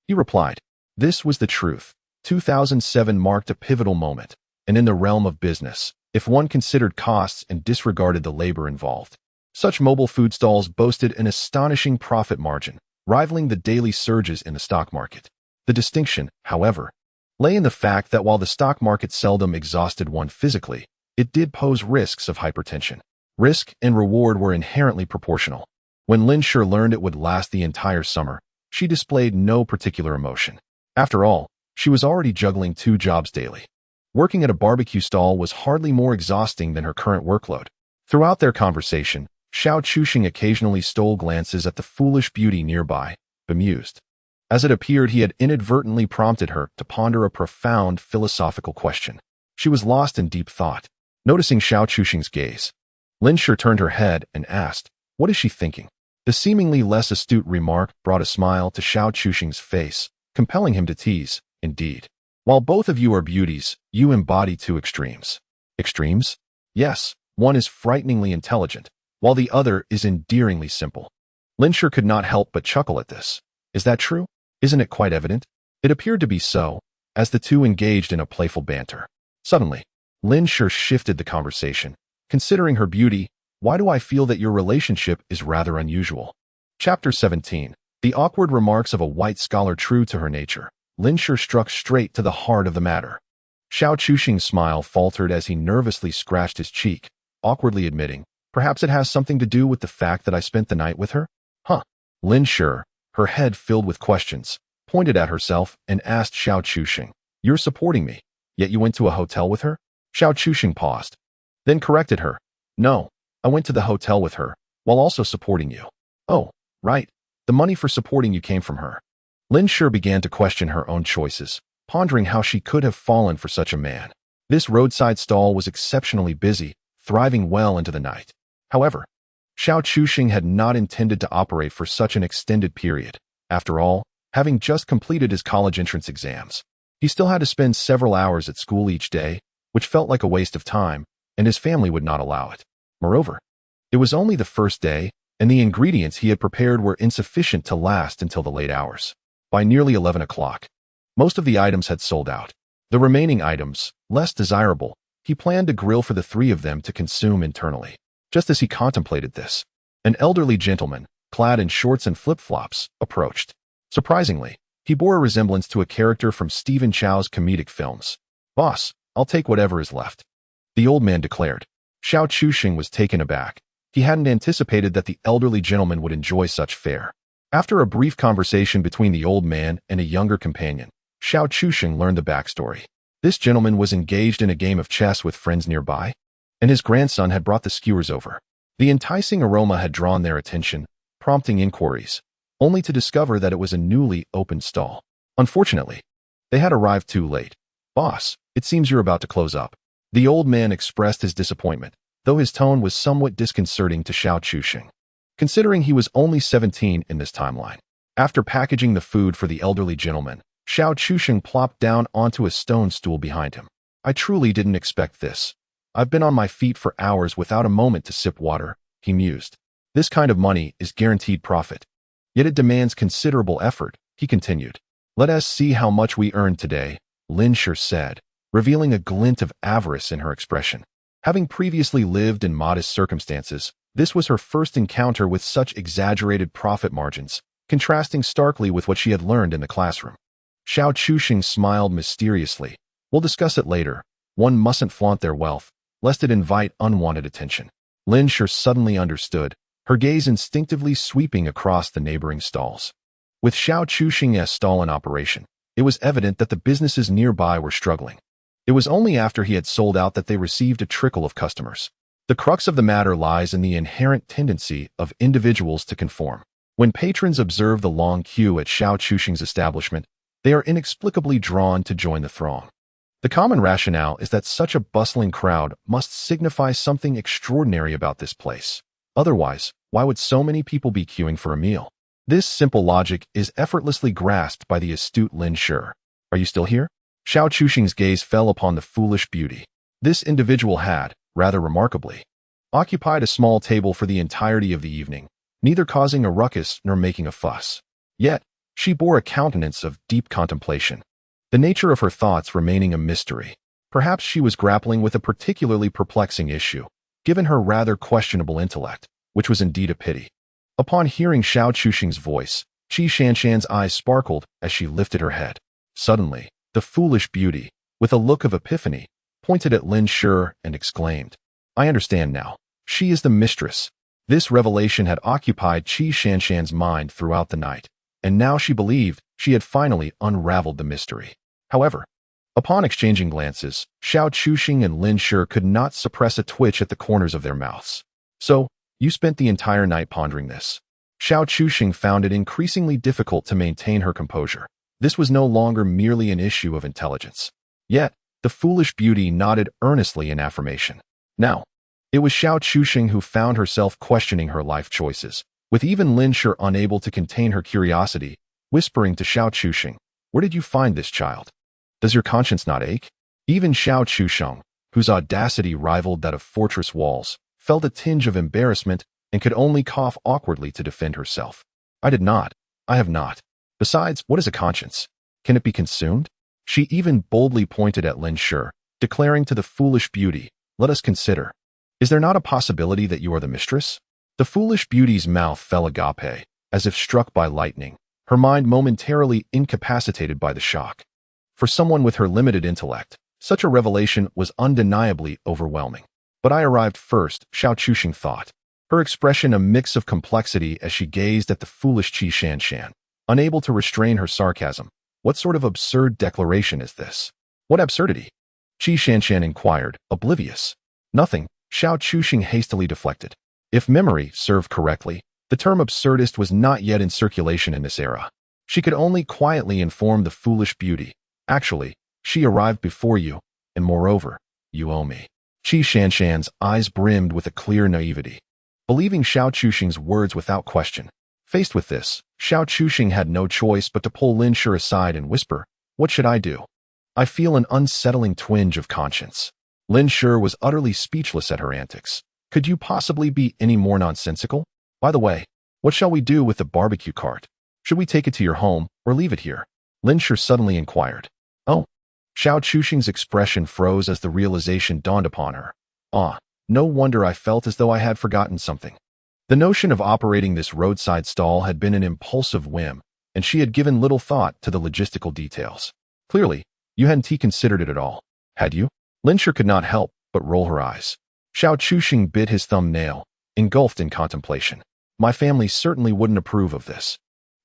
He replied. This was the truth. 2007 marked a pivotal moment, and in the realm of business, if one considered costs and disregarded the labor involved. Such mobile food stalls boasted an astonishing profit margin, rivaling the daily surges in the stock market. The distinction, however, lay in the fact that while the stock market seldom exhausted one physically, it did pose risks of hypertension. Risk and reward were inherently proportional. When Lin Shi learned it would last the entire summer, she displayed no particular emotion. After all, she was already juggling 2 jobs daily. Working at a barbecue stall was hardly more exhausting than her current workload. Throughout their conversation, Xiao Chuxing occasionally stole glances at the foolish beauty nearby, bemused. As it appeared, he had inadvertently prompted her to ponder a profound philosophical question. She was lost in deep thought. Noticing Xiao Chuxing's gaze, Lin Shi turned her head and asked, what is she thinking? The seemingly less astute remark brought a smile to Xiao Chuxing's face, compelling him to tease, indeed. While both of you are beauties, you embody 2 extremes. Extremes? Yes, one is frighteningly intelligent, while the other is endearingly simple. Lin Shi could not help but chuckle at this. Is that true? Isn't it quite evident? It appeared to be so, as the two engaged in a playful banter. Suddenly, Lin Shi shifted the conversation. Considering her beauty, why do I feel that your relationship is rather unusual? Chapter 17. The awkward remarks of a white scholar. True to her nature, Lin Shi struck straight to the heart of the matter. Xiao Chuxing's smile faltered as he nervously scratched his cheek, awkwardly admitting, perhaps it has something to do with the fact that I spent the night with her? Huh. Lin Shi, her head filled with questions, pointed at herself and asked Xiao Chuxing, you're supporting me, yet you went to a hotel with her? Xiao Chuxing paused, then corrected her. No, I went to the hotel with her, while also supporting you. Oh, right. The money for supporting you came from her. Lin Shi began to question her own choices, pondering how she could have fallen for such a man. This roadside stall was exceptionally busy, thriving well into the night. However, Xiao Chuxing had not intended to operate for such an extended period. After all, having just completed his college entrance exams, he still had to spend several hours at school each day, which felt like a waste of time, and his family would not allow it. Moreover, it was only the first day, and the ingredients he had prepared were insufficient to last until the late hours. By nearly 11 o'clock, most of the items had sold out. The remaining items, less desirable, he planned to grill for the 3 of them to consume internally. Just as he contemplated this, an elderly gentleman, clad in shorts and flip-flops, approached. Surprisingly, he bore a resemblance to a character from Stephen Chow's comedic films. Boss, I'll take whatever is left, the old man declared. Xiao Chuxing was taken aback. He hadn't anticipated that the elderly gentleman would enjoy such fare. After a brief conversation between the old man and a younger companion, Xiao Chuxing learned the backstory. This gentleman was engaged in a game of chess with friends nearby, and his grandson had brought the skewers over. The enticing aroma had drawn their attention, prompting inquiries, only to discover that it was a newly opened stall. Unfortunately, they had arrived too late. Boss, it seems you're about to close up. The old man expressed his disappointment, though his tone was somewhat disconcerting to Xiao Chuxing, considering he was only 17 in this timeline. After packaging the food for the elderly gentleman, Xiao Chuxing plopped down onto a stone stool behind him. I truly didn't expect this. I've been on my feet for hours without a moment to sip water, he mused. This kind of money is guaranteed profit. Yet it demands considerable effort, he continued. Let us see how much we earned today, Lin Shi said, revealing a glint of avarice in her expression. Having previously lived in modest circumstances, this was her first encounter with such exaggerated profit margins, contrasting starkly with what she had learned in the classroom. Xiao Chuxing smiled mysteriously. We'll discuss it later. One mustn't flaunt their wealth, lest it invite unwanted attention. Lin Sure suddenly understood, her gaze instinctively sweeping across the neighboring stalls. With Xiao Chuxing's stall in operation, it was evident that the businesses nearby were struggling. It was only after he had sold out that they received a trickle of customers. The crux of the matter lies in the inherent tendency of individuals to conform. When patrons observe the long queue at Xiao Chuxing's establishment, they are inexplicably drawn to join the throng. The common rationale is that such a bustling crowd must signify something extraordinary about this place. Otherwise, why would so many people be queuing for a meal? This simple logic is effortlessly grasped by the astute Lin Sure. Are you still here? Xiao Chuxing's gaze fell upon the foolish beauty. This individual had, rather remarkably, occupied a small table for the entirety of the evening, neither causing a ruckus nor making a fuss. Yet, she bore a countenance of deep contemplation, the nature of her thoughts remaining a mystery. Perhaps she was grappling with a particularly perplexing issue, given her rather questionable intellect, which was indeed a pity. Upon hearing Xiao Chuxing's voice, Qi Shanshan's eyes sparkled as she lifted her head. Suddenly, the foolish beauty, with a look of epiphany, pointed at Lin Sure and exclaimed, "I understand now. She is the mistress." This revelation had occupied Qi Shanshan's mind throughout the night, and now she believed she had finally unraveled the mystery. However, upon exchanging glances, Xiao Chuxing and Lin Sure could not suppress a twitch at the corners of their mouths. "So, you spent the entire night pondering this?" Xiao Chuxing found it increasingly difficult to maintain her composure. This was no longer merely an issue of intelligence. Yet, the foolish beauty nodded earnestly in affirmation. Now, it was Xiao Chuxing who found herself questioning her life choices, with even Lin Sure unable to contain her curiosity, whispering to Xiao Chuxing, "Where did you find this child? Does your conscience not ache?" Even Xiao Chuxing, whose audacity rivaled that of fortress walls, felt a tinge of embarrassment and could only cough awkwardly to defend herself. "I did not. I have not. Besides, what is a conscience? Can it be consumed?" She even boldly pointed at Lin Sure, declaring to the foolish beauty, "Let us consider. Is there not a possibility that you are the mistress?" The foolish beauty's mouth fell agape, as if struck by lightning, her mind momentarily incapacitated by the shock. For someone with her limited intellect, such a revelation was undeniably overwhelming. "But I arrived first," Xiao Chuxing thought, her expression a mix of complexity as she gazed at the foolish Qi Shanshan, unable to restrain her sarcasm. "What sort of absurd declaration is this?" "What absurdity?" Qi Shanshan inquired, oblivious. "Nothing," Xiao Chuxing hastily deflected. If memory served correctly, the term absurdist was not yet in circulation in this era. She could only quietly inform the foolish beauty, "Actually, she arrived before you, and moreover, you owe me." Qi Shanshan's eyes brimmed with a clear naivety, believing Xiao Chuxing's words without question. Faced with this, Xiao Chuxing had no choice but to pull Lin Sure aside and whisper, "What should I do? I feel an unsettling twinge of conscience." Lin Sure was utterly speechless at her antics. Could you possibly be any more nonsensical? "By the way, what shall we do with the barbecue cart? Should we take it to your home, or leave it here?" Lin Sure suddenly inquired. "Oh." Xiao Chuxing's expression froze as the realization dawned upon her. "Ah, no wonder I felt as though I had forgotten something." The notion of operating this roadside stall had been an impulsive whim, and she had given little thought to the logistical details. "Clearly, you hadn't considered it at all, had you?" Lin Sure could not help but roll her eyes. Xiao Chuxing bit his thumbnail, engulfed in contemplation. "My family certainly wouldn't approve of this.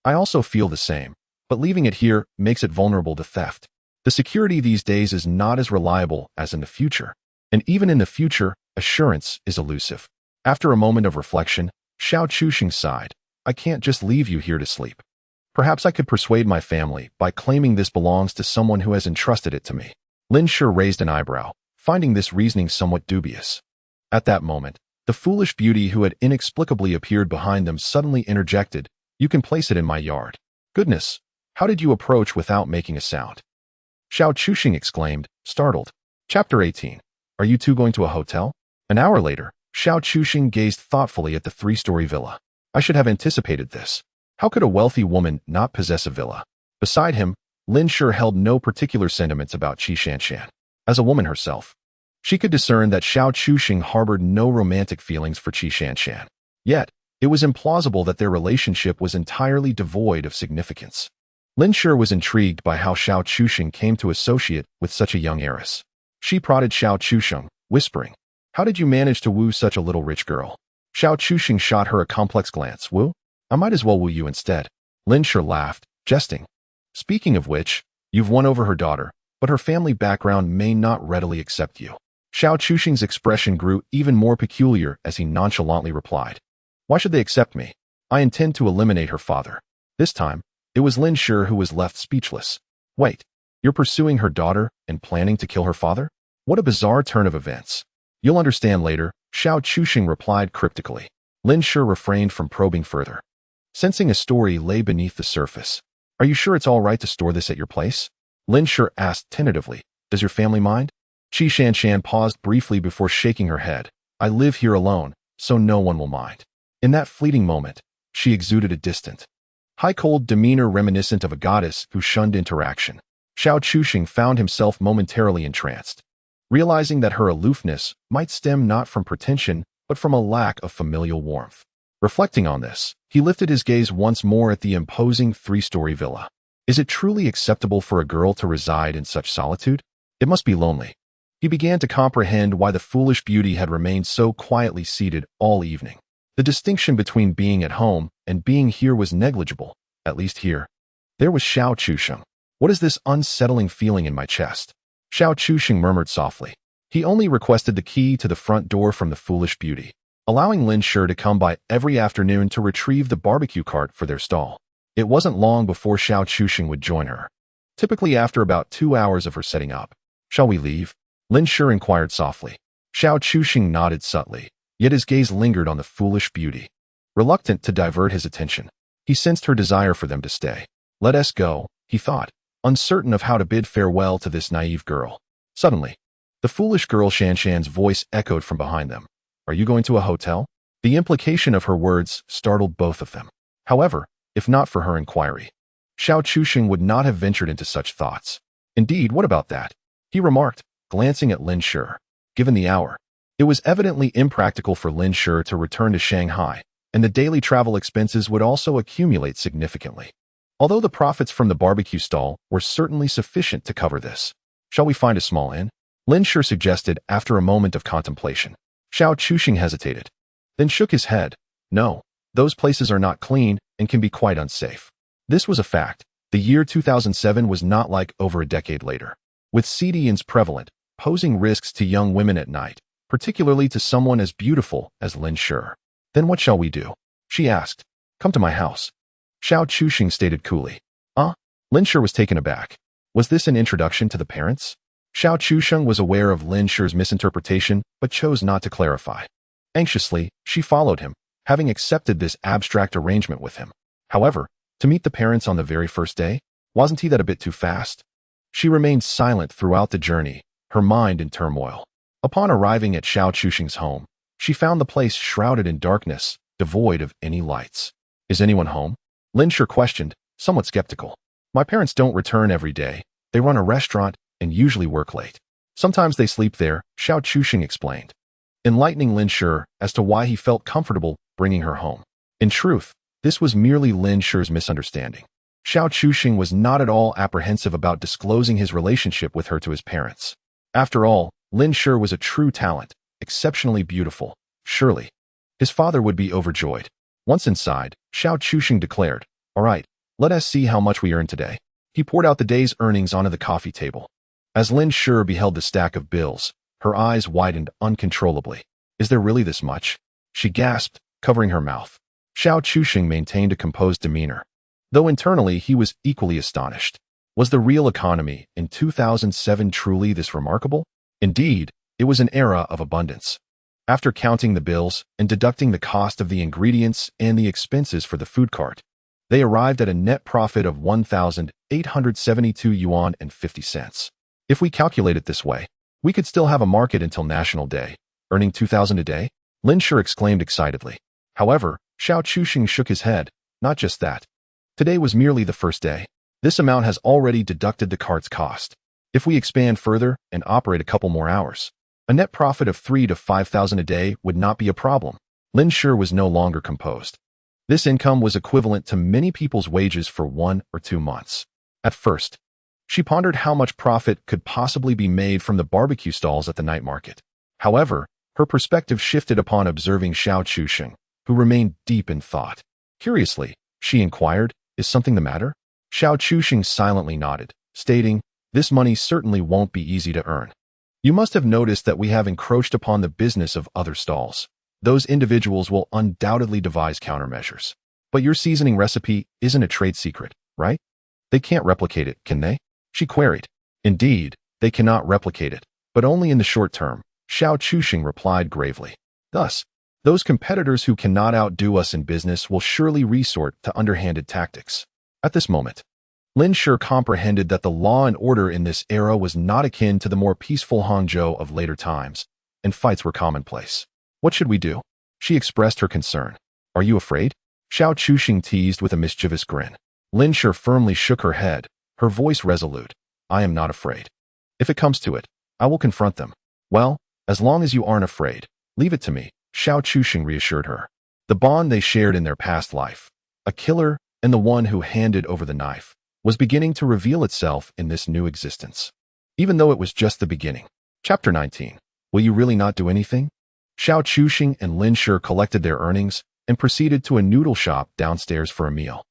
I also feel the same, but leaving it here makes it vulnerable to theft. The security these days is not as reliable as in the future, and even in the future, assurance is elusive." After a moment of reflection, Xiao Chuxing sighed. "I can't just leave you here to sleep. Perhaps I could persuade my family by claiming this belongs to someone who has entrusted it to me." Lin Sure raised an eyebrow, finding this reasoning somewhat dubious. At that moment, the foolish beauty who had inexplicably appeared behind them suddenly interjected, "You can place it in my yard." "Goodness, how did you approach without making a sound?" Xiao Chuxing exclaimed, startled. Chapter 18. Are you two going to a hotel? An hour later, Xiao Chuxing gazed thoughtfully at the three-story villa. "I should have anticipated this. How could a wealthy woman not possess a villa?" Beside him, Lin Sure held no particular sentiments about Qi Shanshan. As a woman herself, she could discern that Xiao Chuxing harbored no romantic feelings for Qi Shanshan. Yet, it was implausible that their relationship was entirely devoid of significance. Lin Sure was intrigued by how Xiao Chuxing came to associate with such a young heiress. She prodded Xiao Chuxing, whispering, How did you manage to woo such a little rich girl? Xiao Chuxing shot her a complex glance. Woo? I might as well woo you instead. Lin Shi laughed, jesting. Speaking of which, you've won over her daughter, but her family background may not readily accept you. Xiao Chuxing's expression grew even more peculiar as he nonchalantly replied. Why should they accept me? I intend to eliminate her father. This time, it was Lin Shi who was left speechless. Wait, you're pursuing her daughter and planning to kill her father? What a bizarre turn of events. You'll understand later, Xiao Chuxing replied cryptically. Lin Shi refrained from probing further. Sensing a story lay beneath the surface. Are you sure it's all right to store this at your place? Lin Shi asked tentatively. Does your family mind? Qi Shanshan paused briefly before shaking her head. I live here alone, so no one will mind. In that fleeting moment, she exuded a distant, high-cold demeanor reminiscent of a goddess who shunned interaction. Xiao Chuxing found himself momentarily entranced, realizing that her aloofness might stem not from pretension, but from a lack of familial warmth. Reflecting on this, he lifted his gaze once more at the imposing three-story villa. Is it truly acceptable for a girl to reside in such solitude? It must be lonely. He began to comprehend why the foolish beauty had remained so quietly seated all evening. The distinction between being at home and being here was negligible, at least here. There was Xiao Chuxing. What is this unsettling feeling in my chest? Xiao Chuxing murmured softly. He only requested the key to the front door from the foolish beauty, allowing Lin Shi to come by every afternoon to retrieve the barbecue cart for their stall. It wasn't long before Xiao Chuxing would join her, typically after about 2 hours of her setting up. Shall we leave? Lin Shi inquired softly. Xiao Chuxing nodded subtly, yet his gaze lingered on the foolish beauty. Reluctant to divert his attention, he sensed her desire for them to stay. Let us go, he thought, uncertain of how to bid farewell to this naive girl. Suddenly, the foolish girl Shanshan's voice echoed from behind them. Are you going to a hotel? The implication of her words startled both of them. However, if not for her inquiry, Xiao Chuxing would not have ventured into such thoughts. Indeed, what about that? He remarked, glancing at Lin Shi. Given the hour, it was evidently impractical for Lin Shi to return to Shanghai, and the daily travel expenses would also accumulate significantly. Although the profits from the barbecue stall were certainly sufficient to cover this. Shall we find a small inn? Lin Shi suggested after a moment of contemplation. Xiao Chuxing hesitated, then shook his head. No, those places are not clean and can be quite unsafe. This was a fact. The year 2007 was not like over a decade later, with seedy inns prevalent, posing risks to young women at night, particularly to someone as beautiful as Lin Shi. Then what shall we do? She asked. Come to my house. Xiao Chuxing stated coolly. Lin Shi was taken aback. Was this an introduction to the parents? Xiao Chuxing was aware of Lin Shi's misinterpretation, but chose not to clarify. Anxiously, she followed him, having accepted this abstract arrangement with him. However, to meet the parents on the very first day, wasn't he that a bit too fast? She remained silent throughout the journey, her mind in turmoil. Upon arriving at Xiao Chuxing's home, she found the place shrouded in darkness, devoid of any lights. Is anyone home? Lin Shi questioned, somewhat skeptical. My parents don't return every day. They run a restaurant and usually work late. Sometimes they sleep there, Xiao Chuxing explained, enlightening Lin Shi as to why he felt comfortable bringing her home. In truth, this was merely Lin Shi's misunderstanding. Xiao Chuxing was not at all apprehensive about disclosing his relationship with her to his parents. After all, Lin Shi was a true talent, exceptionally beautiful. Surely, his father would be overjoyed. Once inside, Xiao Chuxing declared, All right, let us see how much we earn today. He poured out the day's earnings onto the coffee table. As Lin Shi beheld the stack of bills, her eyes widened uncontrollably. Is there really this much? She gasped, covering her mouth. Xiao Chuxing maintained a composed demeanor, though internally he was equally astonished. Was the real economy in 2007 truly this remarkable? Indeed, it was an era of abundance. After counting the bills and deducting the cost of the ingredients and the expenses for the food cart, they arrived at a net profit of 1,872 yuan and 50 cents. If we calculate it this way, we could still have a market until National Day, earning 2,000 a day? Lin Shi exclaimed excitedly. However, Xiao Chuxing shook his head. Not just that. Today was merely the first day. This amount has already deducted the cart's cost. If we expand further and operate a couple more hours, a net profit of 3,000 to 5,000 a day would not be a problem. Lin Shi was no longer composed. This income was equivalent to many people's wages for 1 or 2 months. At first, she pondered how much profit could possibly be made from the barbecue stalls at the night market. However, Her perspective shifted upon observing Xiao Chusheng, who remained deep in thought. Curiously, she inquired, "Is something the matter?" Xiao Chusheng silently nodded, stating, "This money certainly won't be easy to earn. You must have noticed that we have encroached upon the business of other stalls. Those individuals will undoubtedly devise countermeasures. But your seasoning recipe isn't a trade secret, right? They can't replicate it, can they?" she queried. "Indeed, they cannot replicate it, but only in the short term," Xiao Chusheng replied gravely. "Thus, those competitors who cannot outdo us in business will surely resort to underhanded tactics." At this moment, Lin Shi comprehended that the law and order in this era was not akin to the more peaceful Hangzhou of later times, and fights were commonplace. "What should we do?" she expressed her concern. "Are you afraid?" Xiao Chusheng teased with a mischievous grin. Lin Shi firmly shook her head, her voice resolute. "I am not afraid. If it comes to it, I will confront them." "Well, as long as you aren't afraid, leave it to me," Xiao Chusheng reassured her. The bond they shared in their past life, a killer and the one who handed over the knife, was beginning to reveal itself in this new existence. Even though it was just the beginning. Chapter 19. Will you really not do anything? Xiao Chusheng and Lin Shi collected their earnings and proceeded to a noodle shop downstairs for a meal.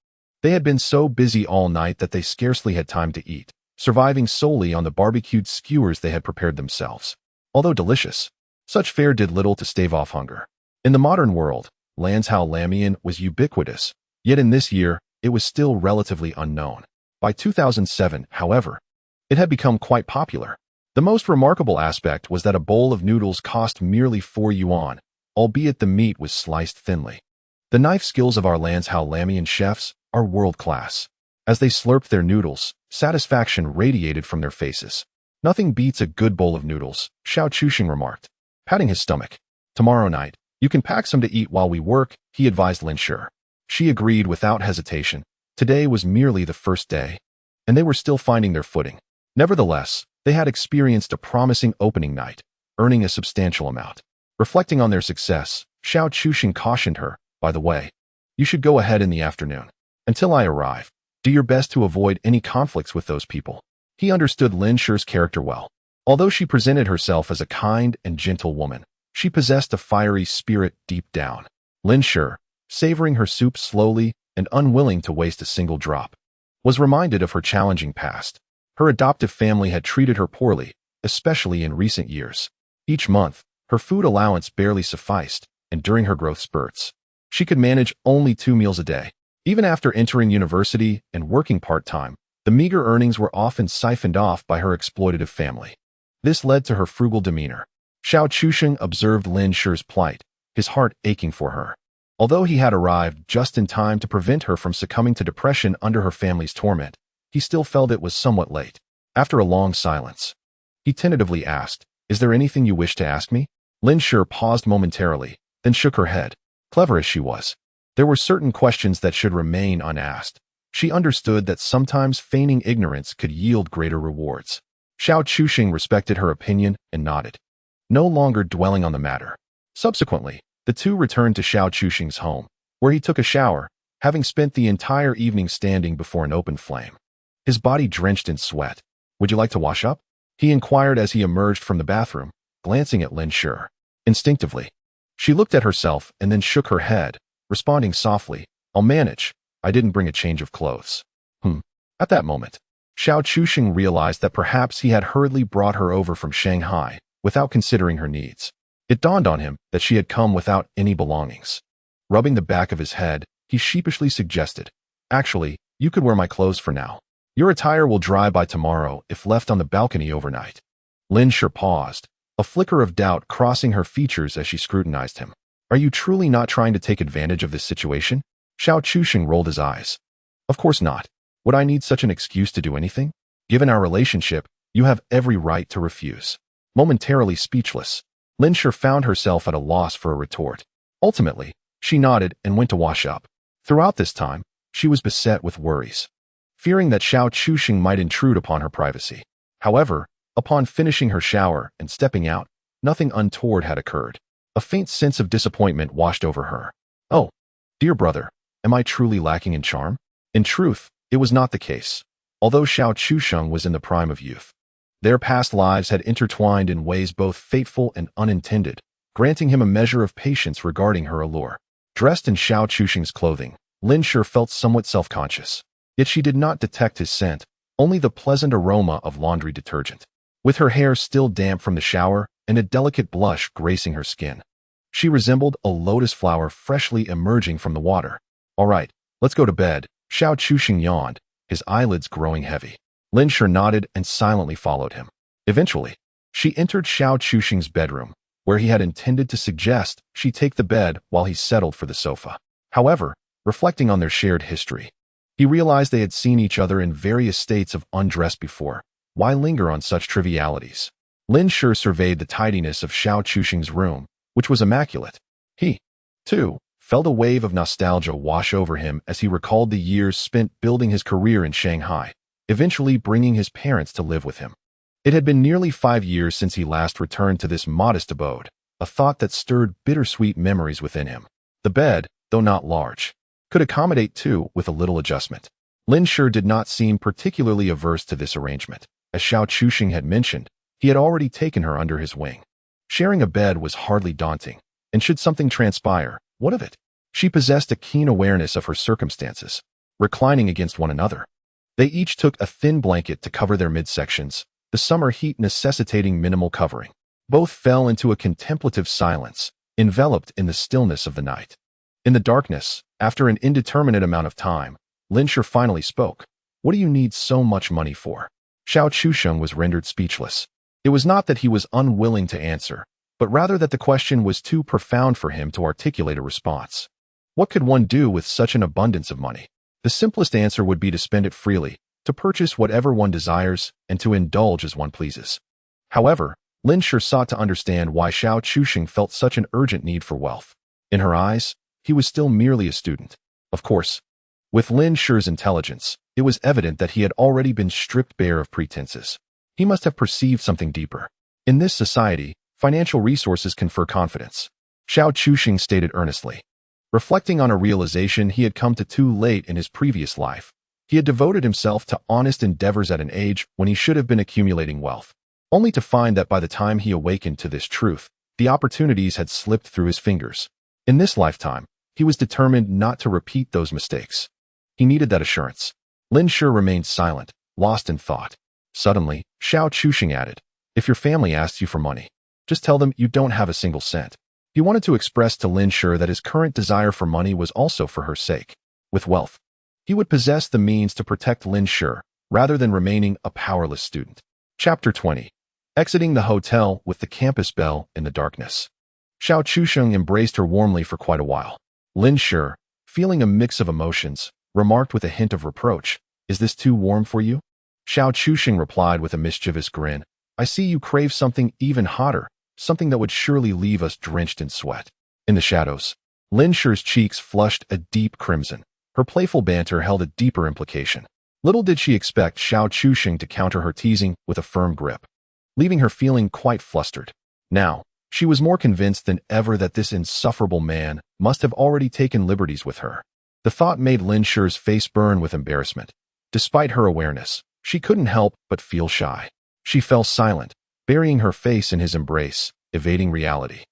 They had been so busy all night that they scarcely had time to eat, surviving solely on the barbecued skewers they had prepared themselves. Although delicious, such fare did little to stave off hunger. In the modern world, Lanzhou Lamian was ubiquitous, yet in this year, it was still relatively unknown. By 2007, however, it had become quite popular. The most remarkable aspect was that a bowl of noodles cost merely 4 yuan, albeit the meat was sliced thinly. The knife skills of our Lanzhou Lamian chefs are world-class. As they slurped their noodles, satisfaction radiated from their faces. "Nothing beats a good bowl of noodles," Xiao Chusheng remarked, patting his stomach. "Tomorrow night, you can pack some to eat while we work," he advised Lin Shi. She agreed without hesitation. Today was merely the first day, and they were still finding their footing. Nevertheless, they had experienced a promising opening night, earning a substantial amount. Reflecting on their success, Xiao Chusheng cautioned her, "By the way, you should go ahead in the afternoon. Until I arrive, do your best to avoid any conflicts with those people." He understood Lin Shi's character well. Although she presented herself as a kind and gentle woman, she possessed a fiery spirit deep down. Lin Shi, savoring her soup slowly and unwilling to waste a single drop, was reminded of her challenging past. Her adoptive family had treated her poorly, especially in recent years. Each month, her food allowance barely sufficed, and during her growth spurts, she could manage only 2 meals a day. Even after entering university and working part-time, the meager earnings were often siphoned off by her exploitative family. This led to her frugal demeanor. Xiao Chusheng observed Lin Shi's plight, his heart aching for her. Although he had arrived just in time to prevent her from succumbing to depression under her family's torment, he still felt it was somewhat late. After a long silence, he tentatively asked, "Is there anything you wish to ask me?" Lin Shi paused momentarily, then shook her head. Clever as she was, there were certain questions that should remain unasked. She understood that sometimes feigning ignorance could yield greater rewards. Xiao Chusheng respected her opinion and nodded, no longer dwelling on the matter. Subsequently, the two returned to Xiao Chusheng's home, where he took a shower, having spent the entire evening standing before an open flame. His body drenched in sweat. "Would you like to wash up?" he inquired as he emerged from the bathroom, glancing at Lin Shi. Instinctively, she looked at herself and then shook her head, responding softly, "I'll manage. I didn't bring a change of clothes." At that moment, Xiao Chusheng realized that perhaps he had hurriedly brought her over from Shanghai without considering her needs. It dawned on him that she had come without any belongings. Rubbing the back of his head, he sheepishly suggested, "Actually, you could wear my clothes for now. Your attire will dry by tomorrow if left on the balcony overnight." Lin Shi paused, a flicker of doubt crossing her features as she scrutinized him. "Are you truly not trying to take advantage of this situation?" Xiao Chusheng rolled his eyes. "Of course not. Would I need such an excuse to do anything? Given our relationship, you have every right to refuse." Momentarily speechless, Lin Shi found herself at a loss for a retort. Ultimately, she nodded and went to wash up. Throughout this time, she was beset with worries, fearing that Xiao Chusheng might intrude upon her privacy. However, upon finishing her shower and stepping out, nothing untoward had occurred. A faint sense of disappointment washed over her. "Oh, dear brother, am I truly lacking in charm?" In truth, it was not the case. Although Xiao Chusheng was in the prime of youth, their past lives had intertwined in ways both fateful and unintended. granting him a measure of patience regarding her allure. Dressed in Xiao Chuxing's clothing, Lin Shi felt somewhat self-conscious. Yet she did not detect his scent, only the pleasant aroma of laundry detergent. With her hair still damp from the shower and a delicate blush gracing her skin, she resembled a lotus flower freshly emerging from the water. "All right, let's go to bed," Xiao Chuxing yawned, his eyelids growing heavy. Lin Shi nodded and silently followed him. Eventually, she entered Xiao Chuxing's bedroom, where he had intended to suggest she take the bed while he settled for the sofa. However, reflecting on their shared history, he realized they had seen each other in various states of undress before. Why linger on such trivialities? Lin Shi surveyed the tidiness of Xiao Chuxing's room, which was immaculate. He, too, felt a wave of nostalgia wash over him as he recalled the years spent building his career in Shanghai, eventually bringing his parents to live with him. It had been nearly 5 years since he last returned to this modest abode, a thought that stirred bittersweet memories within him. The bed, though not large, could accommodate two with a little adjustment. Lin Shi did not seem particularly averse to this arrangement. As Xiao Chuxing had mentioned, he had already taken her under his wing. Sharing a bed was hardly daunting, and should something transpire, what of it? She possessed a keen awareness of her circumstances. Reclining against one another, they each took a thin blanket to cover their midsections, the summer heat necessitating minimal covering. Both fell into a contemplative silence, enveloped in the stillness of the night. In the darkness, after an indeterminate amount of time, Lin Shi finally spoke. "What do you need so much money for?" Xiao Chuxing was rendered speechless. It was not that he was unwilling to answer, but rather that the question was too profound for him to articulate a response. What could one do with such an abundance of money? The simplest answer would be to spend it freely, to purchase whatever one desires, and to indulge as one pleases. However, Lin Shi sought to understand why Xiao Chuxing felt such an urgent need for wealth. In her eyes, he was still merely a student. Of course, with Lin Shi's intelligence, it was evident that he had already been stripped bare of pretenses. He must have perceived something deeper. In this society, financial resources confer confidence, Xiao Chuxing stated earnestly. Reflecting on a realization he had come to too late in his previous life, he had devoted himself to honest endeavors at an age when he should have been accumulating wealth, only to find that by the time he awakened to this truth, the opportunities had slipped through his fingers. In this lifetime, he was determined not to repeat those mistakes. He needed that assurance. Lin Shi remained silent, lost in thought. Suddenly, Xiao Chuxing added, "If your family asks you for money, just tell them you don't have a single cent." He wanted to express to Lin Shi that his current desire for money was also for her sake. With wealth, he would possess the means to protect Lin Shi, rather than remaining a powerless student. Chapter 20. Exiting the hotel with the campus bell in the darkness, Xiao Chuxing embraced her warmly for quite a while. Lin Shi, feeling a mix of emotions, remarked with a hint of reproach, "Is this too warm for you?" Xiao Chuxing replied with a mischievous grin, "I see you crave something even hotter, something that would surely leave us drenched in sweat." In the shadows, Lin Shi's cheeks flushed a deep crimson. Her playful banter held a deeper implication. Little did she expect Xiao Chuxing to counter her teasing with a firm grip, leaving her feeling quite flustered. Now, she was more convinced than ever that this insufferable man must have already taken liberties with her. The thought made Lin Shi's face burn with embarrassment. Despite her awareness, she couldn't help but feel shy. She fell silent, burying her face in his embrace, evading reality.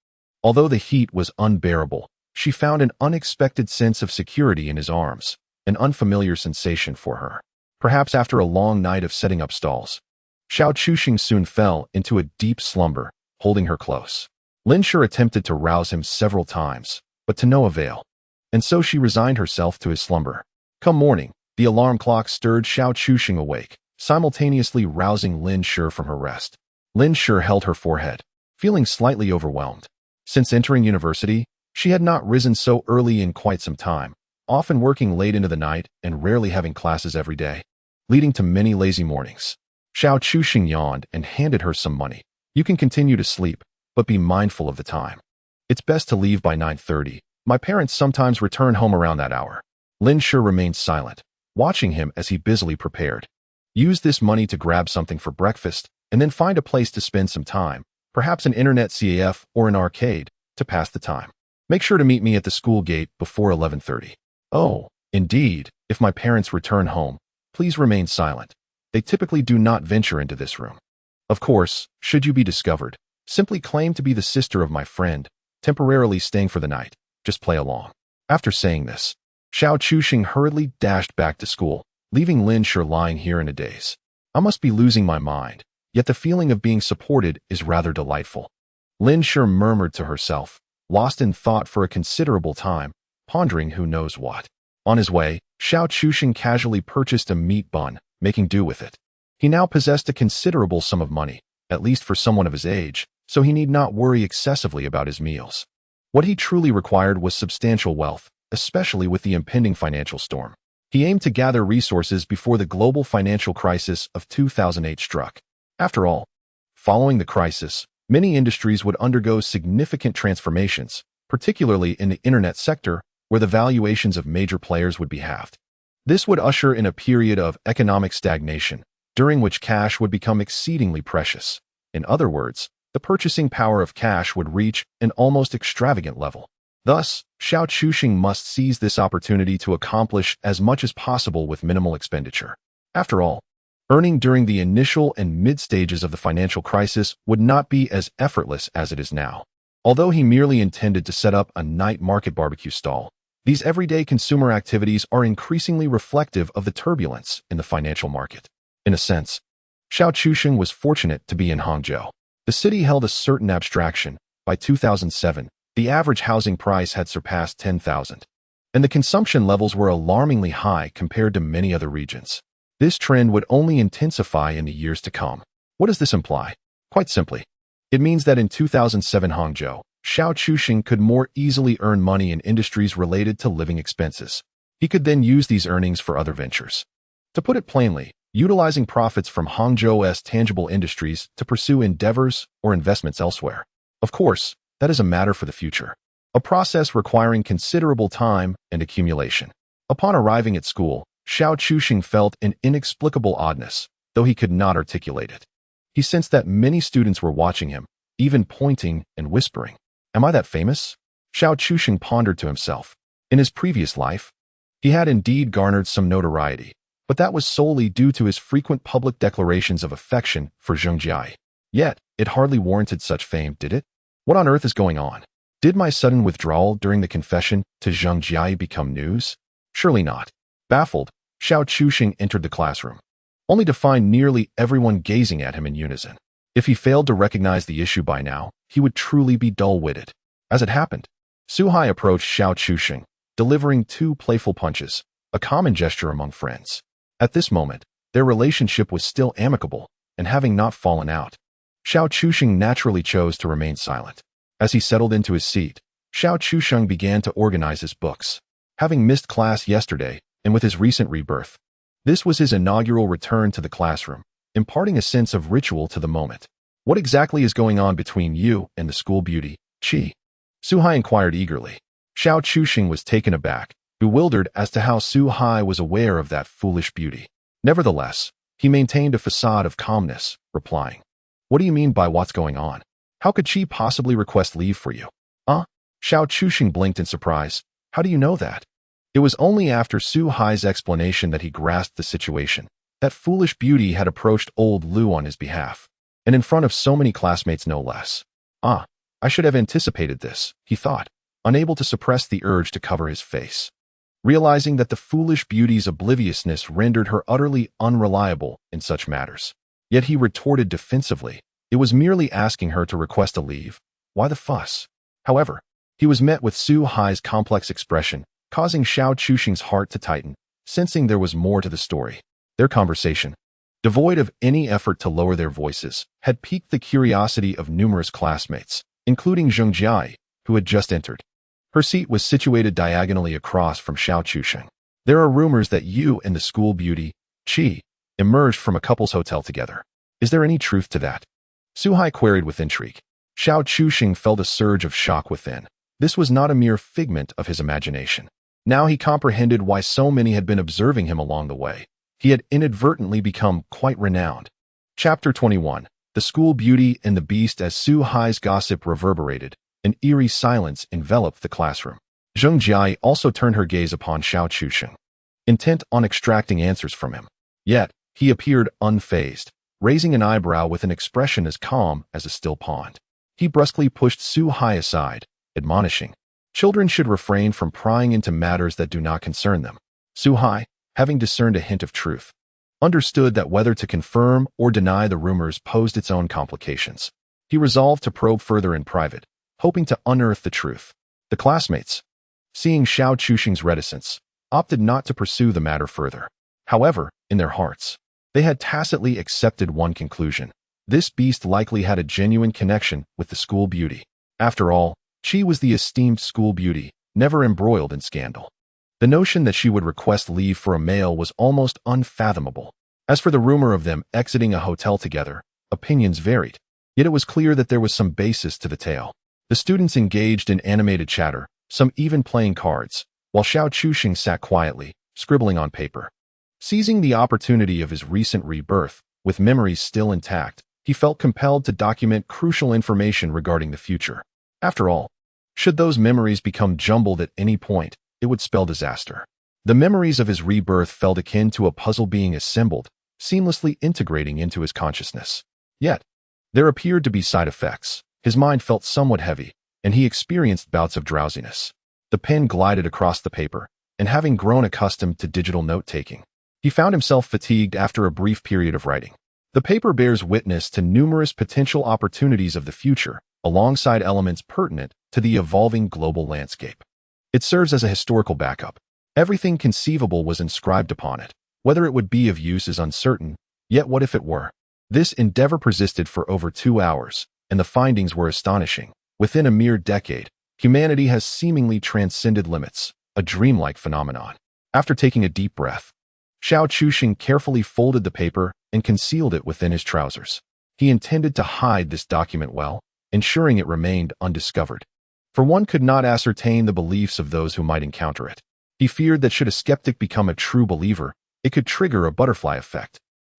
Although the heat was unbearable, she found an unexpected sense of security in his arms, an unfamiliar sensation for her. Perhaps after a long night of setting up stalls, Xiao Chuxing soon fell into a deep slumber, holding her close. Lin Shi attempted to rouse him several times, but to no avail, and so she resigned herself to his slumber. Come morning, the alarm clock stirred Xiao Chuxing awake, simultaneously rousing Lin Shi from her rest. Lin Shi held her forehead, feeling slightly overwhelmed. Since entering university, she had not risen so early in quite some time, often working late into the night and rarely having classes every day, leading to many lazy mornings. Xiao Chuxing yawned and handed her some money. "You can continue to sleep, but be mindful of the time. It's best to leave by 9:30. My parents sometimes return home around that hour." Lin Shi remained silent, watching him as he busily prepared. Use this money to grab something for breakfast, and then find a place to spend some time, perhaps an internet CAF or an arcade, to pass the time. Make sure to meet me at the school gate before 11:30. Oh, indeed, if my parents return home, please remain silent. They typically do not venture into this room. Of course, should you be discovered, Simply claim to be the sister of my friend, temporarily staying for the night. Just play along. After saying this, Xiao Chuxing hurriedly dashed back to school, leaving Lin Shi lying here in a daze. I must be losing my mind, yet the feeling of being supported is rather delightful. Lin Shi murmured to herself, lost in thought for a considerable time, pondering who knows what. On his way, Xiao Chuxing casually purchased a meat bun, making do with it. He now possessed a considerable sum of money, at least for someone of his age, so he need not worry excessively about his meals. What he truly required was substantial wealth, especially with the impending financial storm. He aimed to gather resources before the global financial crisis of 2008 struck. After all, following the crisis, many industries would undergo significant transformations, particularly in the internet sector, where the valuations of major players would be halved. This would usher in a period of economic stagnation, during which cash would become exceedingly precious. In other words, the purchasing power of cash would reach an almost extravagant level. Thus, Xiao Chuxing must seize this opportunity to accomplish as much as possible with minimal expenditure. After all, earning during the initial and mid-stages of the financial crisis would not be as effortless as it is now. Although he merely intended to set up a night market barbecue stall, these everyday consumer activities are increasingly reflective of the turbulence in the financial market. In a sense, Xiao Chuxing was fortunate to be in Hangzhou. The city held a certain abstraction. By 2007, the average housing price had surpassed 10,000, and the consumption levels were alarmingly high compared to many other regions. This trend would only intensify in the years to come. What does this imply? Quite simply, it means that in 2007 Hangzhou, Xiao Chuxing could more easily earn money in industries related to living expenses. He could then use these earnings for other ventures. To put it plainly, utilizing profits from Hangzhou's tangible industries to pursue endeavors or investments elsewhere. Of course, that is a matter for the future, a process requiring considerable time and accumulation. Upon arriving at school, Xiao Chuxing felt an inexplicable oddness, though he could not articulate it. He sensed that many students were watching him, even pointing and whispering. Am I that famous? Xiao Chuxing pondered to himself. In his previous life, he had indeed garnered some notoriety, but that was solely due to his frequent public declarations of affection for Zheng Jia. Yet, it hardly warranted such fame, did it? What on earth is going on? Did my sudden withdrawal during the confession to Zheng Jia become news? Surely not. Baffled, Xiao Chuxing entered the classroom, only to find nearly everyone gazing at him in unison. If he failed to recognize the issue by now, he would truly be dull-witted. As it happened, Su Hai approached Xiao Chuxing, delivering 2 playful punches, a common gesture among friends. At this moment, their relationship was still amicable, and having not fallen out, Xiao Chuxing naturally chose to remain silent. As he settled into his seat, Xiao Chuxing began to organize his books. Having missed class yesterday, and with his recent rebirth, this was his inaugural return to the classroom, imparting a sense of ritual to the moment. What exactly is going on between you and the school beauty, Qi? Su Hai inquired eagerly. Xiao Chuxing was taken aback, bewildered as to how Su Hai was aware of that foolish beauty. Nevertheless, he maintained a facade of calmness, replying, "What do you mean by what's going on? How could Qi possibly request leave for you?" Xiao Chuxing blinked in surprise. How do you know that? It was only after Su Hai's explanation that he grasped the situation. That foolish beauty had approached old Lu on his behalf, and in front of so many classmates no less. I should have anticipated this, he thought, unable to suppress the urge to cover his face. Realizing that the foolish beauty's obliviousness rendered her utterly unreliable in such matters. Yet he retorted defensively. It was merely asking her to request a leave. Why the fuss? However, he was met with Su Hai's complex expression, causing Xiao Chuxing's heart to tighten, sensing there was more to the story. Their conversation, devoid of any effort to lower their voices, had piqued the curiosity of numerous classmates, including Zheng Jia, who had just entered. Her seat was situated diagonally across from Xiao Chuxing. There are rumors that you and the school beauty, Qi, emerged from a couple's hotel together. Is there any truth to that? Su Hai queried with intrigue. Xiao Chuxing felt a surge of shock within. This was not a mere figment of his imagination. Now he comprehended why so many had been observing him along the way. He had inadvertently become quite renowned. Chapter 21. The School Beauty and the Beast. As Su Hai's gossip reverberated, an eerie silence enveloped the classroom. Zheng Jia also turned her gaze upon Xiao Chuxing, intent on extracting answers from him. Yet, he appeared unfazed, raising an eyebrow with an expression as calm as a still pond. He brusquely pushed Su Hai aside, admonishing, "Children should refrain from prying into matters that do not concern them." Su Hai, having discerned a hint of truth, understood that whether to confirm or deny the rumors posed its own complications. He resolved to probe further in private, hoping to unearth the truth. The classmates, seeing Xiao Chuxing's reticence, opted not to pursue the matter further. However, in their hearts, they had tacitly accepted one conclusion. This beast likely had a genuine connection with the school beauty. After all, she was the esteemed school beauty, never embroiled in scandal. The notion that she would request leave for a male was almost unfathomable. As for the rumor of them exiting a hotel together, opinions varied. Yet it was clear that there was some basis to the tale. The students engaged in animated chatter, some even playing cards, while Xiao Chuxing sat quietly, scribbling on paper. Seizing the opportunity of his recent rebirth, with memories still intact, he felt compelled to document crucial information regarding the future. After all, should those memories become jumbled at any point, it would spell disaster. The memories of his rebirth felt akin to a puzzle being assembled, seamlessly integrating into his consciousness. Yet, there appeared to be side effects. His mind felt somewhat heavy, and he experienced bouts of drowsiness. The pen glided across the paper, and having grown accustomed to digital note-taking, he found himself fatigued after a brief period of writing. The paper bears witness to numerous potential opportunities of the future, alongside elements pertinent to the evolving global landscape. It serves as a historical backup. Everything conceivable was inscribed upon it. Whether it would be of use is uncertain, yet what if it were? This endeavor persisted for over 2 hours, and the findings were astonishing. Within a mere decade, humanity has seemingly transcended limits, a dreamlike phenomenon. After taking a deep breath, Xiao Chuxing carefully folded the paper and concealed it within his trousers. He intended to hide this document well, ensuring it remained undiscovered. For one could not ascertain the beliefs of those who might encounter it. He feared that should a skeptic become a true believer, it could trigger a butterfly effect.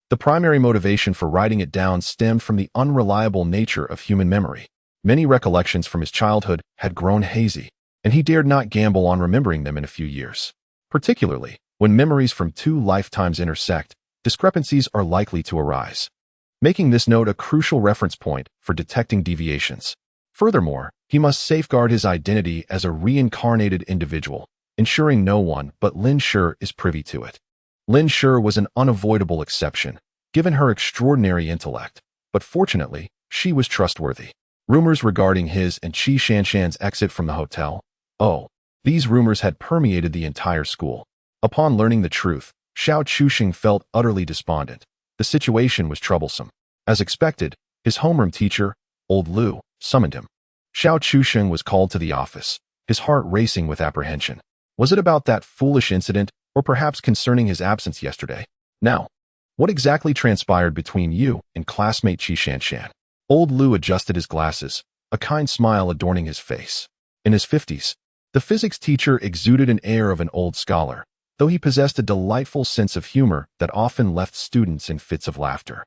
The primary motivation for writing it down stemmed from the unreliable nature of human memory. Many recollections from his childhood had grown hazy, and he dared not gamble on remembering them in a few years. Particularly, when memories from 2 lifetimes intersect, discrepancies are likely to arise, making this note a crucial reference point for detecting deviations. Furthermore, he must safeguard his identity as a reincarnated individual, ensuring no one but Lin Shi is privy to it. Lin Shi was an unavoidable exception, given her extraordinary intellect, but fortunately, she was trustworthy. Rumors regarding his and Qi Shanshan's exit from the hotel, these rumors had permeated the entire school. Upon learning the truth, Xiao Chuxing felt utterly despondent. The situation was troublesome. As expected, his homeroom teacher, Old Lu, summoned him. Xiao Chuxing was called to the office, his heart racing with apprehension. Was it about that foolish incident, or perhaps concerning his absence yesterday? Now, what exactly transpired between you and classmate Qi Shanshan? Old Lu adjusted his glasses, a kind smile adorning his face. In his 50s, the physics teacher exuded an air of an old scholar, though he possessed a delightful sense of humor that often left students in fits of laughter.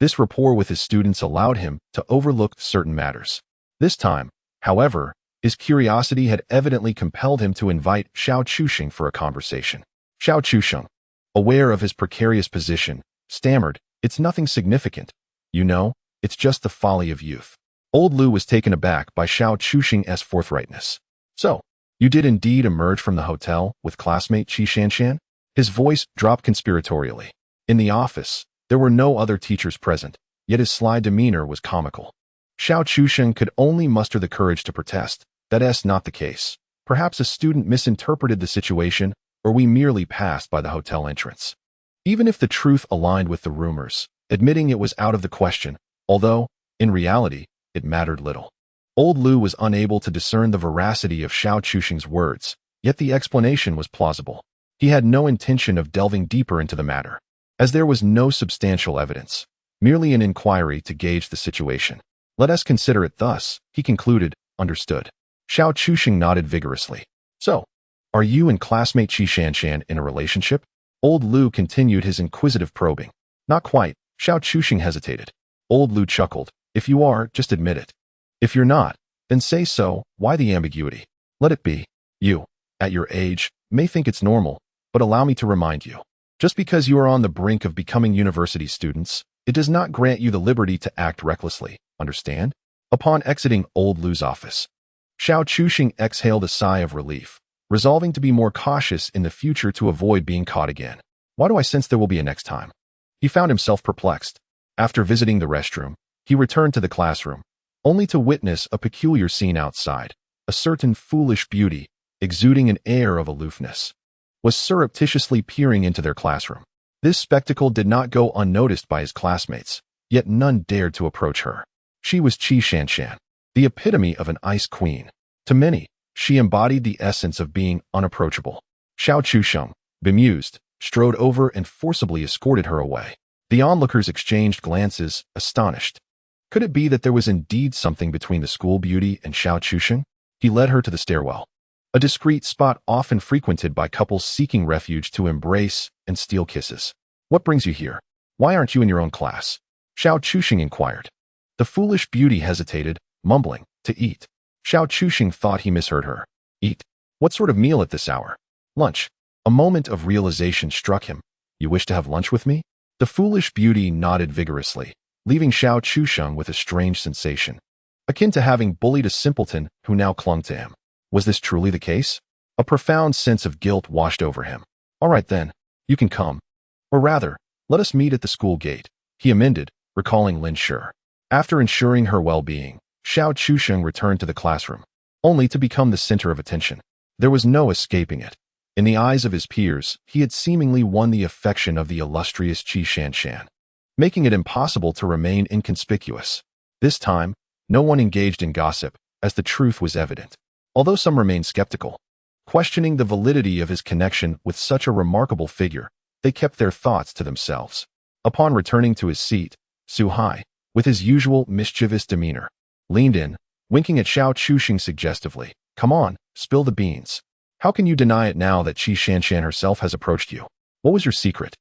This rapport with his students allowed him to overlook certain matters. This time, however, his curiosity had evidently compelled him to invite Xiao Chuxing for a conversation. Xiao Chuxing, aware of his precarious position, stammered, "It's nothing significant. You know, it's just the folly of youth." Old Lu was taken aback by Xiao Chuxing's forthrightness. "So, you did indeed emerge from the hotel with classmate Qi Shanshan?" His voice dropped conspiratorially. In the office, there were no other teachers present, yet his sly demeanor was comical. Xiao Chuxing could only muster the courage to protest. "That's not the case. Perhaps a student misinterpreted the situation, or we merely passed by the hotel entrance." Even if the truth aligned with the rumors, admitting it was out of the question, although, in reality, it mattered little. Old Lu was unable to discern the veracity of Xiao Chuxing's words, yet the explanation was plausible. He had no intention of delving deeper into the matter, as there was no substantial evidence, merely an inquiry to gauge the situation. "Let us consider it thus," he concluded. "Understood." Xiao Chuxing nodded vigorously. "So, are you and classmate Qi Shanshan in a relationship?" Old Lu continued his inquisitive probing. "Not quite." Xiao Chuxing hesitated. Old Lu chuckled. "If you are, just admit it. If you're not, then say so. Why the ambiguity? Let it be. You, at your age, may think it's normal, but allow me to remind you. Just because you are on the brink of becoming university students, it does not grant you the liberty to act recklessly. Understand?" Upon exiting Old Lu's office, Xiao Chuxing exhaled a sigh of relief, resolving to be more cautious in the future to avoid being caught again. Why do I sense there will be a next time? He found himself perplexed. After visiting the restroom, he returned to the classroom, only to witness a peculiar scene outside. A certain foolish beauty, exuding an air of aloofness, was surreptitiously peering into their classroom. This spectacle did not go unnoticed by his classmates, yet none dared to approach her. She was Qi Shanshan, the epitome of an ice queen. To many, she embodied the essence of being unapproachable. Xiao Chuxing, bemused, strode over and forcibly escorted her away. The onlookers exchanged glances, astonished. Could it be that there was indeed something between the school beauty and Xiao Chuxing? He led her to the stairwell, a discreet spot often frequented by couples seeking refuge to embrace and steal kisses. What brings you here? Why aren't you in your own class? Xiao Chuxing inquired. The foolish beauty hesitated, mumbling, to eat. Xiao Chuxing thought he misheard her. Eat? What sort of meal at this hour? Lunch. A moment of realization struck him. You wish to have lunch with me? The foolish beauty nodded vigorously, leaving Xiao Chuxing with a strange sensation, akin to having bullied a simpleton who now clung to him. Was this truly the case? A profound sense of guilt washed over him. All right then, you can come. Or rather, let us meet at the school gate, he amended, recalling Lin Shi. After ensuring her well-being, Xiao Chuxing returned to the classroom, only to become the center of attention. There was no escaping it. In the eyes of his peers, he had seemingly won the affection of the illustrious Qi Shanshan, making it impossible to remain inconspicuous. This time, no one engaged in gossip, as the truth was evident. Although some remained skeptical, questioning the validity of his connection with such a remarkable figure, they kept their thoughts to themselves. Upon returning to his seat, Su Hai, with his usual mischievous demeanor, leaned in, winking at Xiao Chuxing suggestively. Come on, spill the beans. How can you deny it now that Qi Shanshan herself has approached you? What was your secret?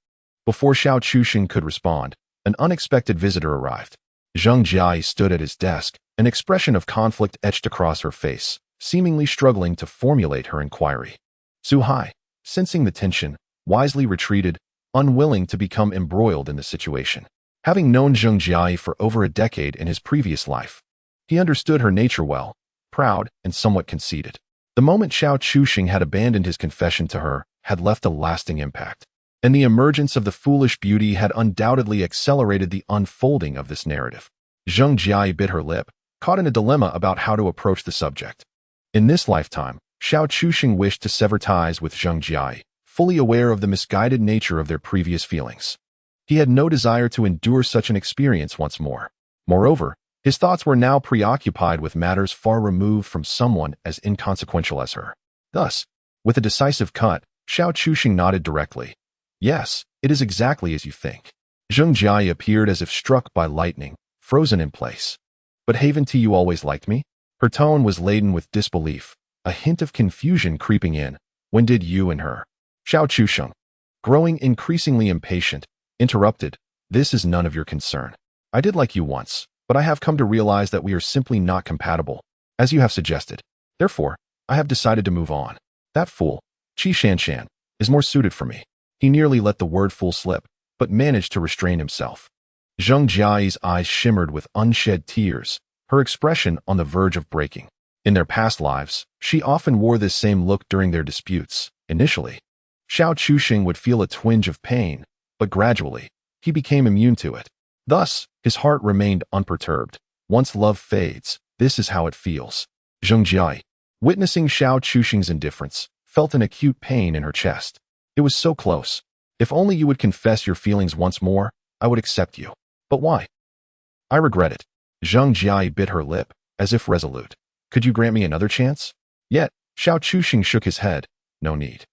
Before Xiao Chuxing could respond, an unexpected visitor arrived. Zheng Jiai stood at his desk, an expression of conflict etched across her face, seemingly struggling to formulate her inquiry. Su Hai, sensing the tension, wisely retreated, unwilling to become embroiled in the situation. Having known Zheng Jiai for over a decade in his previous life, he understood her nature well, proud and somewhat conceited. The moment Xiao Chuxing had abandoned his confession to her had left a lasting impact, and the emergence of the foolish beauty had undoubtedly accelerated the unfolding of this narrative. Zheng Jiai bit her lip, caught in a dilemma about how to approach the subject. In this lifetime, Xiao Chuxing wished to sever ties with Zheng Jiai, fully aware of the misguided nature of their previous feelings. He had no desire to endure such an experience once more. Moreover, his thoughts were now preoccupied with matters far removed from someone as inconsequential as her. Thus, with a decisive cut, Xiao Chuxing nodded directly. Yes, it is exactly as you think. Zheng Jiai appeared as if struck by lightning, frozen in place. But haven't you always liked me? Her tone was laden with disbelief, a hint of confusion creeping in. When did you and her? Xiao Chuxing, growing increasingly impatient, interrupted. This is none of your concern. I did like you once, but I have come to realize that we are simply not compatible, as you have suggested. Therefore, I have decided to move on. That fool, Qi Shanshan, is more suited for me. He nearly let the word fool slip, but managed to restrain himself. Zheng Jiai's eyes shimmered with unshed tears, her expression on the verge of breaking. In their past lives, she often wore this same look during their disputes. Initially, Xiao Chuxing would feel a twinge of pain, but gradually, he became immune to it. Thus, his heart remained unperturbed. Once love fades, this is how it feels. Zheng Jiai, witnessing Xiao Chuxing's indifference, felt an acute pain in her chest. It was so close. If only you would confess your feelings once more, I would accept you. But why? I regret it. Zheng Jiai bit her lip, as if resolute. Could you grant me another chance? Yet, Xiao Chuxing shook his head. No need.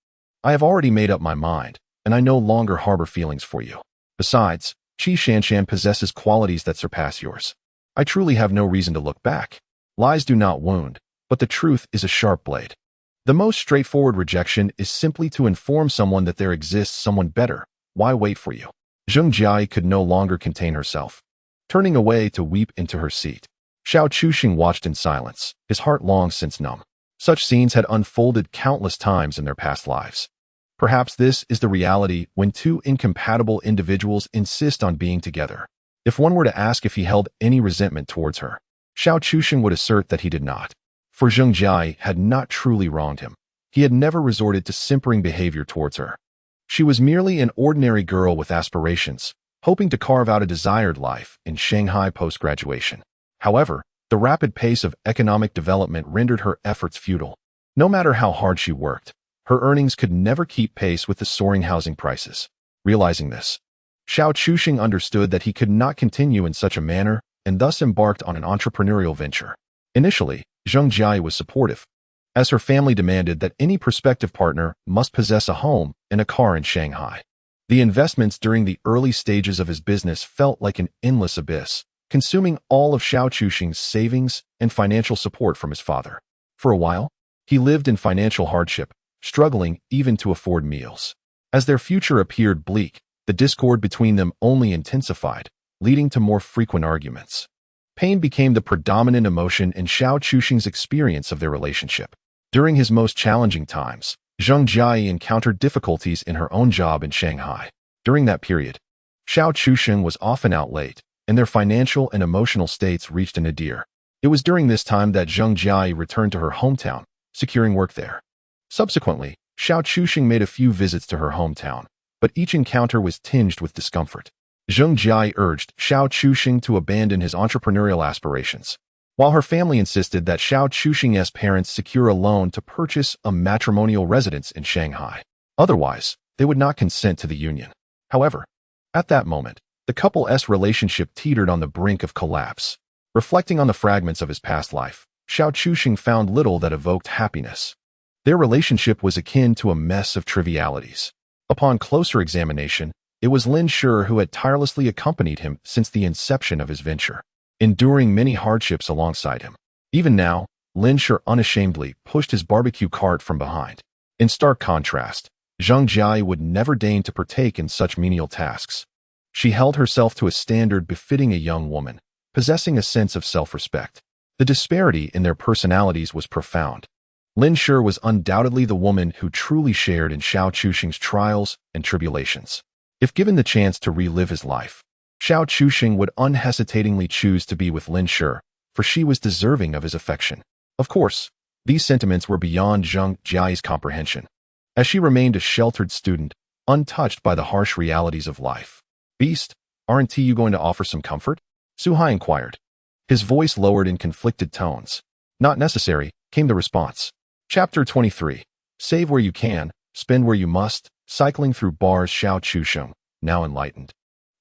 I have already made up my mind, and I no longer harbor feelings for you. Besides, Qi Shanshan possesses qualities that surpass yours. I truly have no reason to look back. Lies do not wound, but the truth is a sharp blade. The most straightforward rejection is simply to inform someone that there exists someone better. Why wait for you? Zheng Jiai could no longer contain herself, turning away to weep into her seat. Xiao Chuxing watched in silence, his heart long since numb. Such scenes had unfolded countless times in their past lives. Perhaps this is the reality when two incompatible individuals insist on being together. If one were to ask if he held any resentment towards her, Xiao Chusheng would assert that he did not. For Zheng Jia had not truly wronged him. He had never resorted to simpering behavior towards her. She was merely an ordinary girl with aspirations, hoping to carve out a desired life in Shanghai post-graduation. However, the rapid pace of economic development rendered her efforts futile. No matter how hard she worked, her earnings could never keep pace with the soaring housing prices. Realizing this, Xiao Chusheng understood that he could not continue in such a manner and thus embarked on an entrepreneurial venture. Initially, Zheng Jia was supportive, as her family demanded that any prospective partner must possess a home and a car in Shanghai. The investments during the early stages of his business felt like an endless abyss, consuming all of Xiao Chusheng's savings and financial support from his father. For a while, he lived in financial hardship, struggling even to afford meals. As their future appeared bleak, the discord between them only intensified, leading to more frequent arguments. Pain became the predominant emotion in Xiao Chusheng's experience of their relationship. During his most challenging times, Zheng Jia encountered difficulties in her own job in Shanghai. During that period, Xiao Chusheng was often out late, and their financial and emotional states reached a nadir. It was during this time that Zheng Jia returned to her hometown, securing work there. Subsequently, Xiao Chusheng made a few visits to her hometown, but each encounter was tinged with discomfort. Zheng Jia urged Xiao Chusheng to abandon his entrepreneurial aspirations, while her family insisted that Xiao Chusheng's parents secure a loan to purchase a matrimonial residence in Shanghai. Otherwise, they would not consent to the union. However, at that moment, the couple's relationship teetered on the brink of collapse. Reflecting on the fragments of his past life, Xiao Chusheng found little that evoked happiness. Their relationship was akin to a mess of trivialities. Upon closer examination, it was Lin Shi who had tirelessly accompanied him since the inception of his venture, enduring many hardships alongside him. Even now, Lin Shi unashamedly pushed his barbecue cart from behind. In stark contrast, Zheng Jia would never deign to partake in such menial tasks. She held herself to a standard befitting a young woman, possessing a sense of self-respect. The disparity in their personalities was profound. Lin Shi was undoubtedly the woman who truly shared in Xiao Chusheng's trials and tribulations. If given the chance to relive his life, Xiao Chusheng would unhesitatingly choose to be with Lin Shi, for she was deserving of his affection. Of course, these sentiments were beyond Zheng Jia's comprehension, as she remained a sheltered student, untouched by the harsh realities of life. "Beast, aren't you going to offer some comfort?" Suhai inquired. His voice lowered in conflicted tones. "Not necessary," came the response. Chapter 23. Save where you can, spend where you must. Cycling through bars. Xiao Chusheng, now enlightened,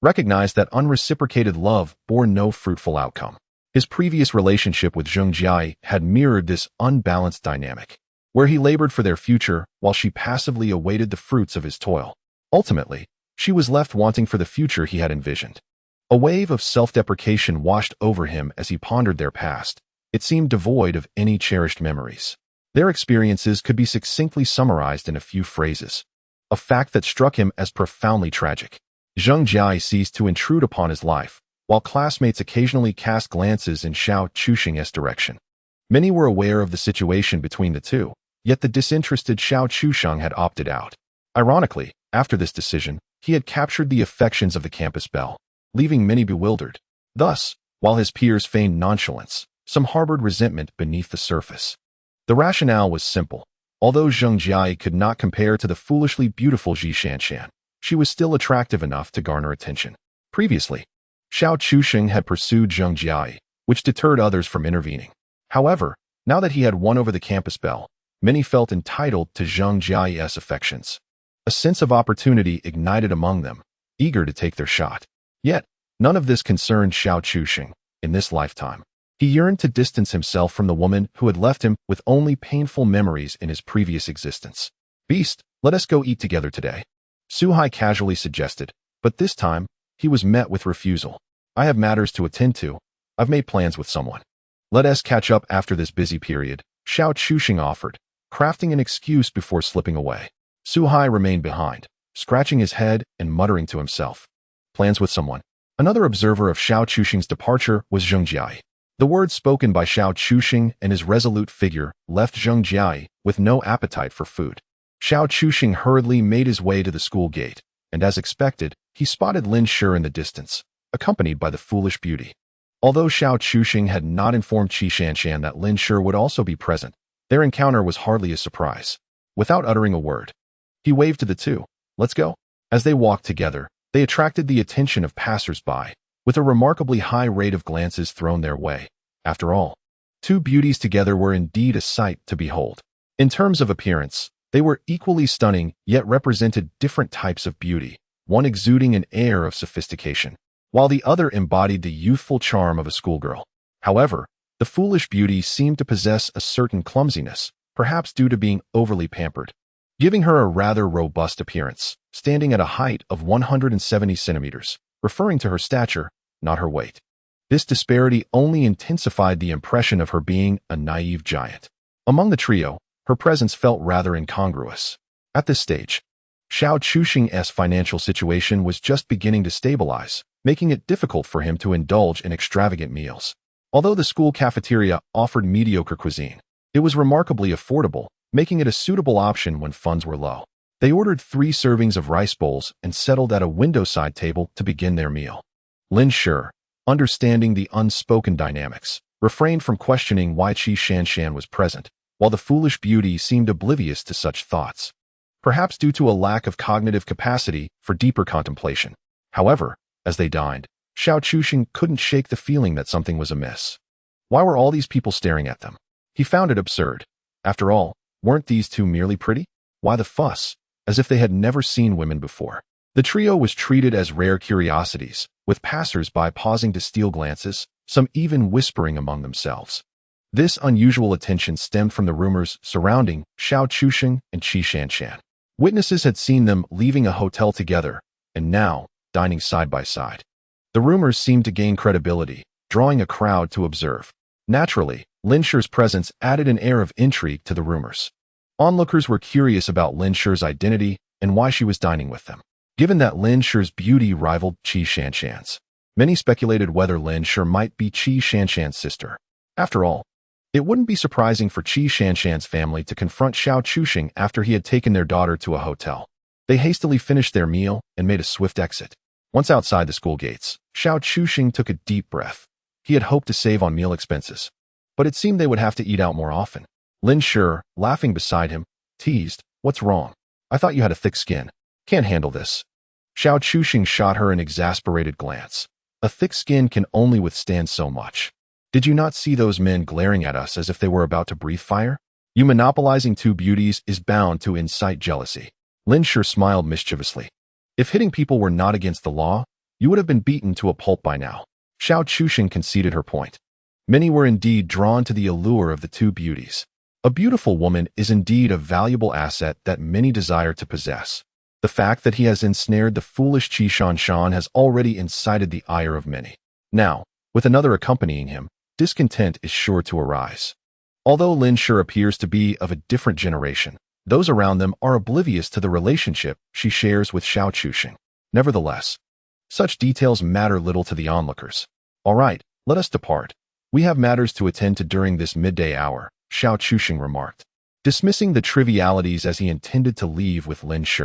recognized that unreciprocated love bore no fruitful outcome. His previous relationship with Zheng Jia had mirrored this unbalanced dynamic, where he labored for their future while she passively awaited the fruits of his toil. Ultimately, she was left wanting for the future he had envisioned. A wave of self-deprecation washed over him as he pondered their past. It seemed devoid of any cherished memories. Their experiences could be succinctly summarized in a few phrases, a fact that struck him as profoundly tragic. Zheng Jia ceased to intrude upon his life, while classmates occasionally cast glances in Xiao Chusheng's direction. Many were aware of the situation between the two, yet the disinterested Xiao Chusheng had opted out. Ironically, after this decision, he had captured the affections of the campus belle, leaving many bewildered. Thus, while his peers feigned nonchalance, some harbored resentment beneath the surface. The rationale was simple. Although Zheng Jia could not compare to the foolishly beautiful Ji Shanshan, she was still attractive enough to garner attention. Previously, Xiao Chusheng had pursued Zheng Jia, which deterred others from intervening. However, now that he had won over the campus belle, many felt entitled to Zheng Jia's affections. A sense of opportunity ignited among them, eager to take their shot. Yet, none of this concerned Xiao Chusheng in this lifetime. He yearned to distance himself from the woman who had left him with only painful memories in his previous existence. "Beast, let us go eat together today," Suhai casually suggested, but this time, he was met with refusal. "I have matters to attend to. I've made plans with someone. Let us catch up after this busy period," Xiao Chusheng offered, crafting an excuse before slipping away. Suhai remained behind, scratching his head and muttering to himself. Plans with someone. Another observer of Xiao Chusheng's departure was Zheng Jia. The words spoken by Xiao Chusheng and his resolute figure left Zheng Jia with no appetite for food. Xiao Chusheng hurriedly made his way to the school gate, and as expected, he spotted Lin Shi in the distance, accompanied by the foolish beauty. Although Xiao Chuxing had not informed Qi Shanshan that Lin Shi would also be present, their encounter was hardly a surprise. Without uttering a word, he waved to the two. "Let's go." As they walked together, they attracted the attention of passers-by, with a remarkably high rate of glances thrown their way. After all, two beauties together were indeed a sight to behold. In terms of appearance, they were equally stunning, yet represented different types of beauty, one exuding an air of sophistication, while the other embodied the youthful charm of a schoolgirl. However, the foolish beauty seemed to possess a certain clumsiness, perhaps due to being overly pampered, giving her a rather robust appearance, standing at a height of 170 centimeters, referring to her stature, not her weight. This disparity only intensified the impression of her being a naive giant. Among the trio, her presence felt rather incongruous. At this stage, Xiao Chuxing's financial situation was just beginning to stabilize, making it difficult for him to indulge in extravagant meals. Although the school cafeteria offered mediocre cuisine, it was remarkably affordable, making it a suitable option when funds were low. They ordered 3 servings of rice bowls and settled at a window-side table to begin their meal. Lin Shi, understanding the unspoken dynamics, refrained from questioning why Qi Shanshan was present, while the foolish beauty seemed oblivious to such thoughts, perhaps due to a lack of cognitive capacity for deeper contemplation. However, as they dined, Xiao Chuxing couldn't shake the feeling that something was amiss. Why were all these people staring at them? He found it absurd. After all, weren't these two merely pretty? Why the fuss? As if they had never seen women before. The trio was treated as rare curiosities, with passers-by pausing to steal glances, some even whispering among themselves. This unusual attention stemmed from the rumors surrounding Xiao Chuxing and Qi Shanshan. Witnesses had seen them leaving a hotel together, and now, dining side by side. The rumors seemed to gain credibility, drawing a crowd to observe. Naturally, Lin Shi's presence added an air of intrigue to the rumors. Onlookers were curious about Lin Shi's identity and why she was dining with them. Given that Lin Shi's beauty rivaled Qi Shanshan's, many speculated whether Lin Shi might be Qi Shanshan's sister. After all, it wouldn't be surprising for Qi Shanshan's family to confront Xiao Chuxing after he had taken their daughter to a hotel. They hastily finished their meal and made a swift exit. Once outside the school gates, Xiao Chuxing took a deep breath. He had hoped to save on meal expenses, but it seemed they would have to eat out more often. Lin Shi, laughing beside him, teased, "What's wrong? I thought you had a thick skin. Can't handle this." Xiao Chuxing shot her an exasperated glance. A thick skin can only withstand so much. Did you not see those men glaring at us as if they were about to breathe fire? You monopolizing two beauties is bound to incite jealousy. Lin Shi smiled mischievously. If hitting people were not against the law, you would have been beaten to a pulp by now. Xiao Chuxing conceded her point. Many were indeed drawn to the allure of the two beauties. A beautiful woman is indeed a valuable asset that many desire to possess. The fact that he has ensnared the foolish Qi Shanshan has already incited the ire of many. Now, with another accompanying him, discontent is sure to arise. Although Lin Shi appears to be of a different generation, those around them are oblivious to the relationship she shares with Xiao Chuxing. Nevertheless, such details matter little to the onlookers. "All right, let us depart. We have matters to attend to during this midday hour," Xiao Chuxing remarked, dismissing the trivialities as he intended to leave with Lin Shi.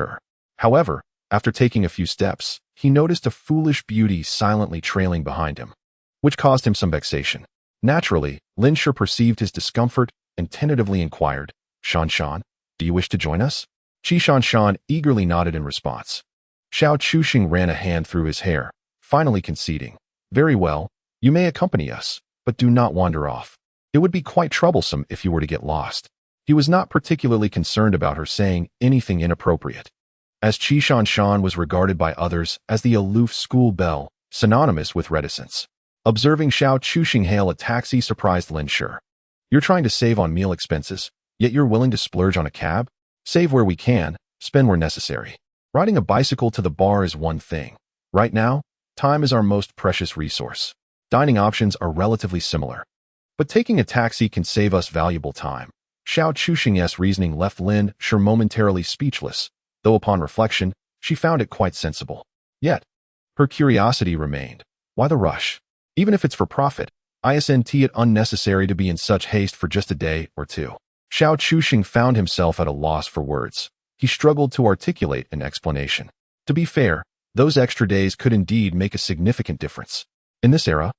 However, after taking a few steps, he noticed a foolish beauty silently trailing behind him, which caused him some vexation. Naturally, Lin Shi perceived his discomfort and tentatively inquired, "Shanshan, do you wish to join us?" Qi Shanshan eagerly nodded in response. Xiao Chuxing ran a hand through his hair, finally conceding, "Very well, you may accompany us, but do not wander off. It would be quite troublesome if you were to get lost." He was not particularly concerned about her saying anything inappropriate, as Qi Shanshan was regarded by others as the aloof school belle, synonymous with reticence. Observing Xiao Chuxing hail a taxi surprised Lin Shi. "You're trying to save on meal expenses, yet you're willing to splurge on a cab? Save where we can, spend where necessary. Riding a bicycle to the bar is one thing. Right now, time is our most precious resource. Dining options are relatively similar, but taking a taxi can save us valuable time." Xiao Chuxing's reasoning left Lin Shi momentarily speechless, though upon reflection, she found it quite sensible. Yet, her curiosity remained. Why the rush? Even if it's for profit, isn't it unnecessary to be in such haste for just a day or two? Xiao Chuxing found himself at a loss for words. He struggled to articulate an explanation. To be fair, those extra days could indeed make a significant difference. In this era,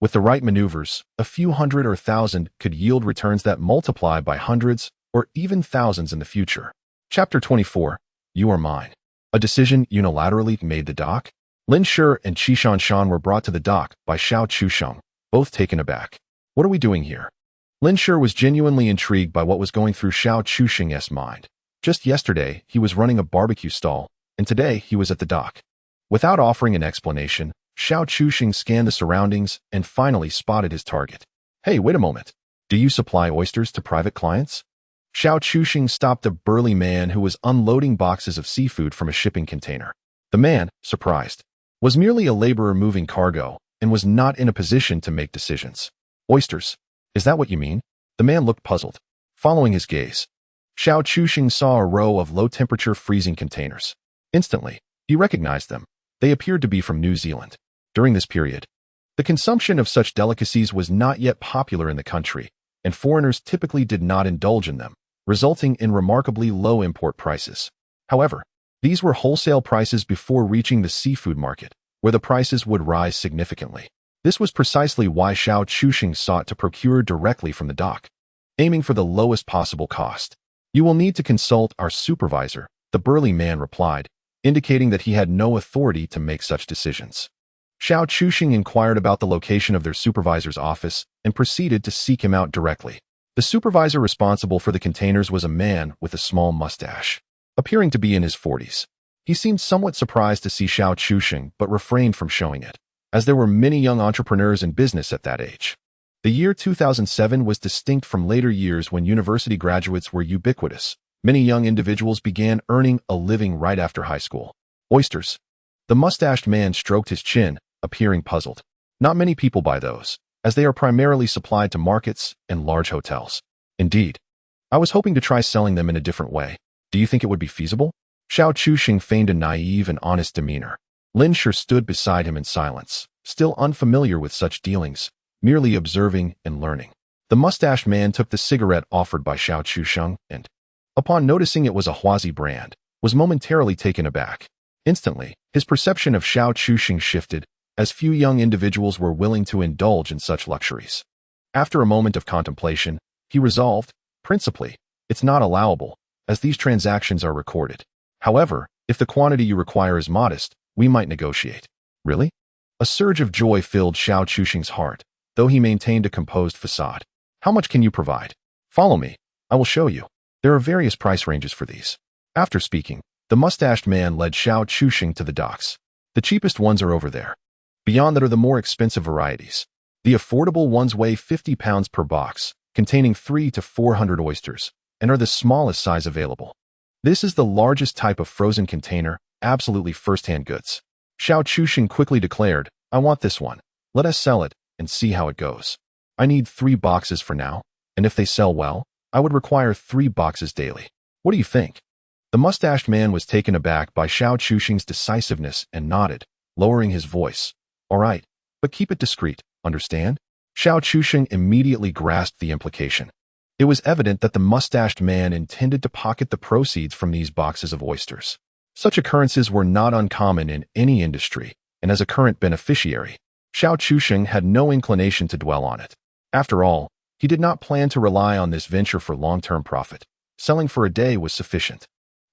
With the right maneuvers, a few hundred or thousand could yield returns that multiply by hundreds or even thousands in the future. Chapter 24. You Are Mine. A decision unilaterally made the dock? Lin Shi and Qishan Shan were brought to the dock by Xiao Chusheng, both taken aback. What are we doing here? Lin Shi was genuinely intrigued by what was going through Xiao Chusheng's mind. Just yesterday, he was running a barbecue stall, and today he was at the dock. Without offering an explanation, Xiao Chusheng scanned the surroundings and finally spotted his target. Hey, wait a moment. Do you supply oysters to private clients? Xiao Chusheng stopped a burly man who was unloading boxes of seafood from a shipping container. The man, surprised, was merely a laborer moving cargo and was not in a position to make decisions. Oysters? Is that what you mean? The man looked puzzled. Following his gaze, Xiao Chusheng saw a row of low-temperature freezing containers. Instantly, he recognized them. They appeared to be from New Zealand. During this period, the consumption of such delicacies was not yet popular in the country, and foreigners typically did not indulge in them, resulting in remarkably low import prices. However, these were wholesale prices before reaching the seafood market, where the prices would rise significantly. This was precisely why Xiao Chusheng sought to procure directly from the dock, aiming for the lowest possible cost. You will need to consult our supervisor, the burly man replied, indicating that he had no authority to make such decisions. Xiao Chusheng inquired about the location of their supervisor's office and proceeded to seek him out directly. The supervisor responsible for the containers was a man with a small mustache, appearing to be in his 40s. He seemed somewhat surprised to see Xiao Chusheng but refrained from showing it, as there were many young entrepreneurs in business at that age. The year 2007 was distinct from later years when university graduates were ubiquitous. Many young individuals began earning a living right after high school. Oysters. The mustached man stroked his chin, appearing puzzled. Not many people buy those, as they are primarily supplied to markets and large hotels. Indeed, I was hoping to try selling them in a different way. Do you think it would be feasible? Xiao Chusheng feigned a naive and honest demeanor. Lin Shi stood beside him in silence, still unfamiliar with such dealings, merely observing and learning. The mustached man took the cigarette offered by Xiao Chusheng and, upon noticing it was a Huazi brand, was momentarily taken aback. Instantly, his perception of Xiao Chusheng shifted, as few young individuals were willing to indulge in such luxuries. After a moment of contemplation, he resolved, principally, it's not allowable, as these transactions are recorded. However, if the quantity you require is modest, we might negotiate. Really? A surge of joy filled Xiao Chusheng's heart, though he maintained a composed facade. How much can you provide? Follow me. I will show you. There are various price ranges for these. After speaking, the mustached man led Xiao Chusheng to the docks. The cheapest ones are over there. Beyond that are the more expensive varieties. The affordable ones weigh 50 pounds per box, containing 300 to 400 oysters, and are the smallest size available. This is the largest type of frozen container, absolutely first-hand goods. Xiao Chusheng quickly declared, I want this one. Let us sell it and see how it goes. I need 3 boxes for now, and if they sell well, I would require 3 boxes daily. What do you think? The mustached man was taken aback by Xiao Chusheng's decisiveness and nodded, lowering his voice. All right, but keep it discreet, understand? Xiao Chusheng immediately grasped the implication. It was evident that the mustached man intended to pocket the proceeds from these boxes of oysters. Such occurrences were not uncommon in any industry, and as a current beneficiary, Xiao Chusheng had no inclination to dwell on it. After all, he did not plan to rely on this venture for long-term profit. Selling for a day was sufficient.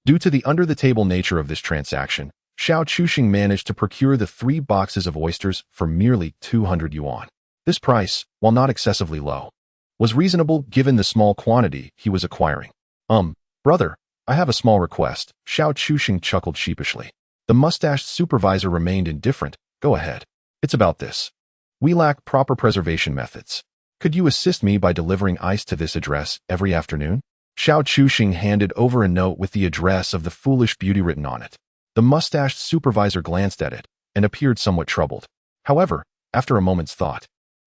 Due to the under-the-table nature of this transaction, Xiao Chusheng managed to procure the 3 boxes of oysters for merely 200 yuan. This price, while not excessively low, was reasonable given the small quantity he was acquiring. Brother, I have a small request, Xiao Chusheng chuckled sheepishly. The mustached supervisor remained indifferent. Go ahead. It's about this. We lack proper preservation methods. Could you assist me by delivering ice to this address every afternoon? Xiao Chusheng handed over a note with the address of the foolish beauty written on it. The mustached supervisor glanced at it and appeared somewhat troubled. However, after a moment's thought,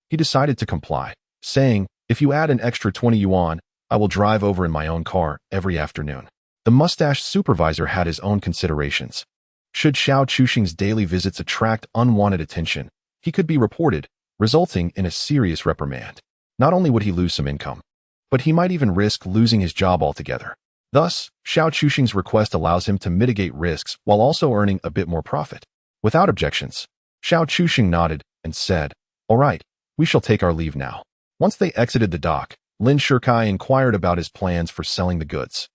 he decided to comply, saying, if you add an extra 20 yuan, I will drive over in my own car every afternoon. The mustached supervisor had his own considerations. Should Xiao Chusheng's daily visits attract unwanted attention, he could be reported, resulting in a serious reprimand. Not only would he lose some income, but he might even risk losing his job altogether. Thus, Xiao Chusheng's request allows him to mitigate risks while also earning a bit more profit. Without objections, Xiao Chusheng nodded and said, all right, we We shall take our leave now." Once they exited the dock, Lin Shikai inquired about his plans for selling the goods.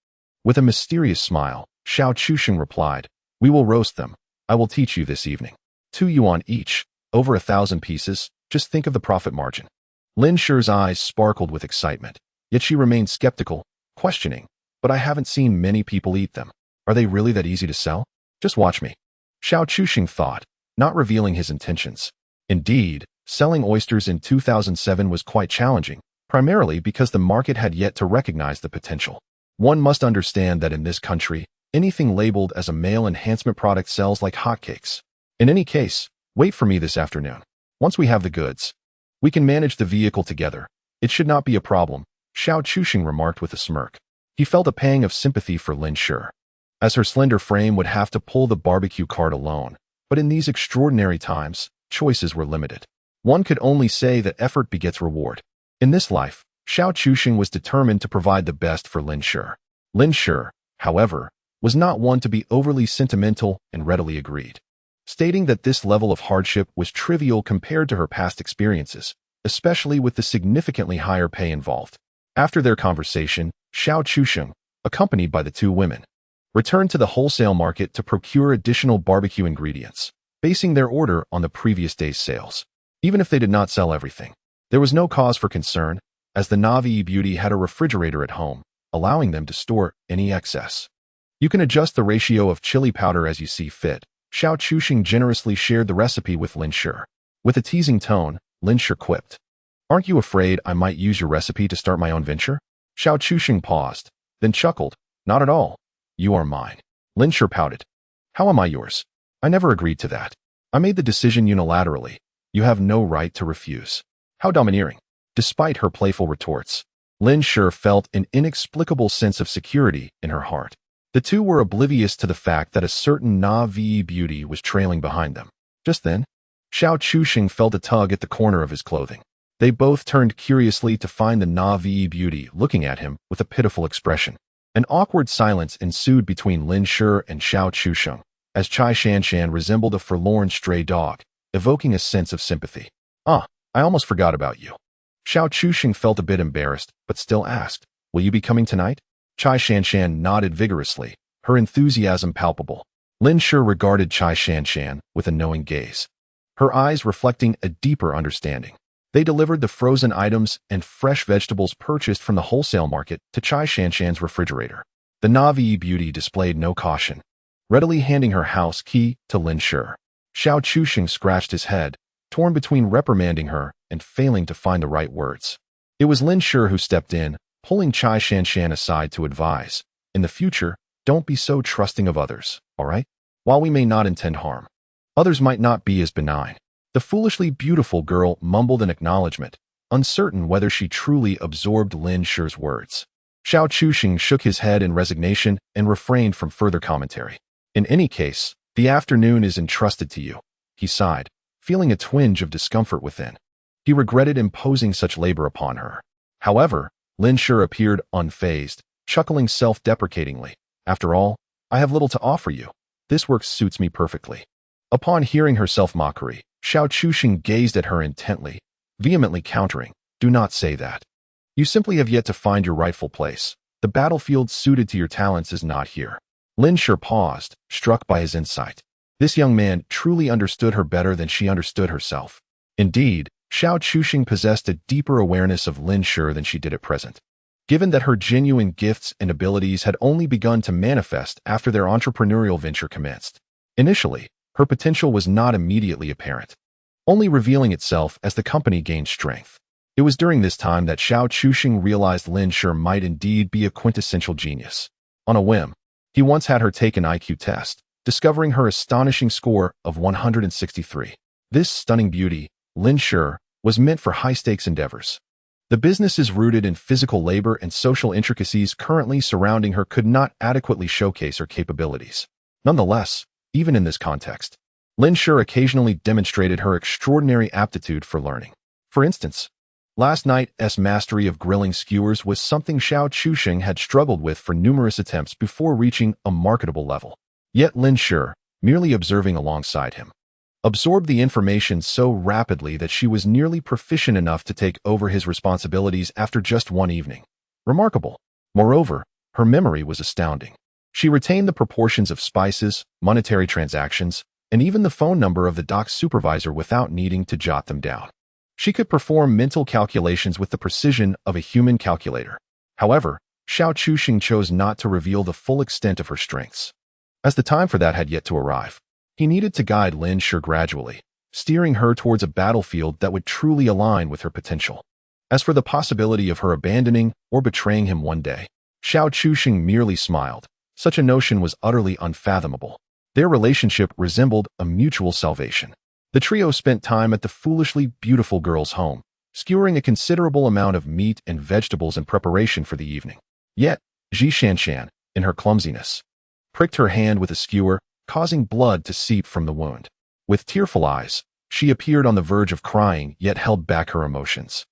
With a mysterious smile, Xiao Chusheng replied, "We will roast them. I will teach you this evening. 2 yuan each, over 1,000 pieces, just think of the profit margin." Lin Shi's eyes sparkled with excitement, yet she remained skeptical, questioning, "But I haven't seen many people eat them. Are they really that easy to sell? Just watch me." Xiao Chusheng thought, not revealing his intentions. Indeed, selling oysters in 2007 was quite challenging, primarily because the market had yet to recognize the potential. One must understand that in this country, anything labeled as a male enhancement product sells like hotcakes. In any case, wait for me this afternoon. Once we have the goods, we can manage the vehicle together. It should not be a problem, Xiao Chusheng remarked with a smirk. He felt a pang of sympathy for Lin Shi, as her slender frame would have to pull the barbecue cart alone. But in these extraordinary times, choices were limited. One could only say that effort begets reward. In this life, Xiao Chusheng was determined to provide the best for Lin Shi. Lin Shi, however, was not one to be overly sentimental and readily agreed, stating that this level of hardship was trivial compared to her past experiences, especially with the significantly higher pay involved. After their conversation, Xiao Chusheng, accompanied by the 2 women, returned to the wholesale market to procure additional barbecue ingredients, basing their order on the previous day's sales. Even if they did not sell everything, there was no cause for concern, as the Navi Beauty had a refrigerator at home, allowing them to store any excess. "You can adjust the ratio of chili powder as you see fit." Xiao Chusheng generously shared the recipe with Lin Shi. With a teasing tone, Lin Shi quipped, "Aren't you afraid I might use your recipe to start my own venture?" Xiao Chusheng paused, then chuckled, "Not at all. You are mine." Lin Shi pouted, "How am I yours? I never agreed to that. I made the decision unilaterally. You have no right to refuse." How domineering. Despite her playful retorts, Lin Shi felt an inexplicable sense of security in her heart. The 2 were oblivious to the fact that a certain Navi beauty was trailing behind them. Just then, Xiao Chusheng felt a tug at the corner of his clothing. They both turned curiously to find the Navi beauty looking at him with a pitiful expression. An awkward silence ensued between Lin Shi and Xiao Chusheng, as Chai Shanshan resembled a forlorn stray dog, evoking a sense of sympathy. "Ah, I almost forgot about you." Xiao Chusheng felt a bit embarrassed, but still asked, "Will you be coming tonight?" Chai Shanshan nodded vigorously, her enthusiasm palpable. Lin Shi regarded Chai Shanshan with a knowing gaze, her eyes reflecting a deeper understanding. They delivered the frozen items and fresh vegetables purchased from the wholesale market to Chai Shanshan's refrigerator. The Navi beauty displayed no caution, readily handing her house key to Lin Shi. Xiao Chusheng scratched his head, torn between reprimanding her and failing to find the right words. It was Lin Shi who stepped in, pulling Chai Shanshan aside to advise, "In the future, don't be so trusting of others, all right? While we may not intend harm, others might not be as benign." The foolishly beautiful girl mumbled an acknowledgement, uncertain whether she truly absorbed Lin Shi's words. Xiao Chusheng shook his head in resignation and refrained from further commentary. "In any case, the afternoon is entrusted to you," he sighed, feeling a twinge of discomfort within. He regretted imposing such labor upon her. However, Lin Shi appeared unfazed, chuckling self-deprecatingly. "After all, I have little to offer you. This work suits me perfectly." Upon hearing her self-mockery, Xiao Chusheng gazed at her intently, vehemently countering, "Do not say that. You simply have yet to find your rightful place. The battlefield suited to your talents is not here." Lin Shi paused, struck by his insight. This young man truly understood her better than she understood herself. Indeed, Xiao Chusheng possessed a deeper awareness of Lin Shi than she did at present. Given that her genuine gifts and abilities had only begun to manifest after their entrepreneurial venture commenced. Initially, her potential was not immediately apparent, only revealing itself as the company gained strength. It was during this time that Xiao Chusheng realized Lin Shi might indeed be a quintessential genius. On a whim, he once had her take an IQ test, discovering her astonishing score of 163. This stunning beauty, Lin Shi, was meant for high-stakes endeavors. The businesses rooted in physical labor and social intricacies currently surrounding her could not adequately showcase her capabilities. Nonetheless, even in this context, Lin Shi occasionally demonstrated her extraordinary aptitude for learning. For instance, last night's mastery of grilling skewers was something Xiao Chusheng had struggled with for numerous attempts before reaching a marketable level. Yet Lin Shi, merely observing alongside him, absorbed the information so rapidly that she was nearly proficient enough to take over his responsibilities after just one evening. Remarkable. Moreover, her memory was astounding. She retained the proportions of spices, monetary transactions, and even the phone number of the dock's supervisor without needing to jot them down. She could perform mental calculations with the precision of a human calculator. However, Xiao Chuxing chose not to reveal the full extent of her strengths, as the time for that had yet to arrive. He needed to guide Lin Shi gradually, steering her towards a battlefield that would truly align with her potential. As for the possibility of her abandoning or betraying him one day, Xiao Chuxing merely smiled. Such a notion was utterly unfathomable. Their relationship resembled a mutual salvation. The trio spent time at the foolishly beautiful girl's home, skewering a considerable amount of meat and vegetables in preparation for the evening. Yet, Ji Shanshan, in her clumsiness, pricked her hand with a skewer, causing blood to seep from the wound. With tearful eyes, she appeared on the verge of crying, yet held back her emotions.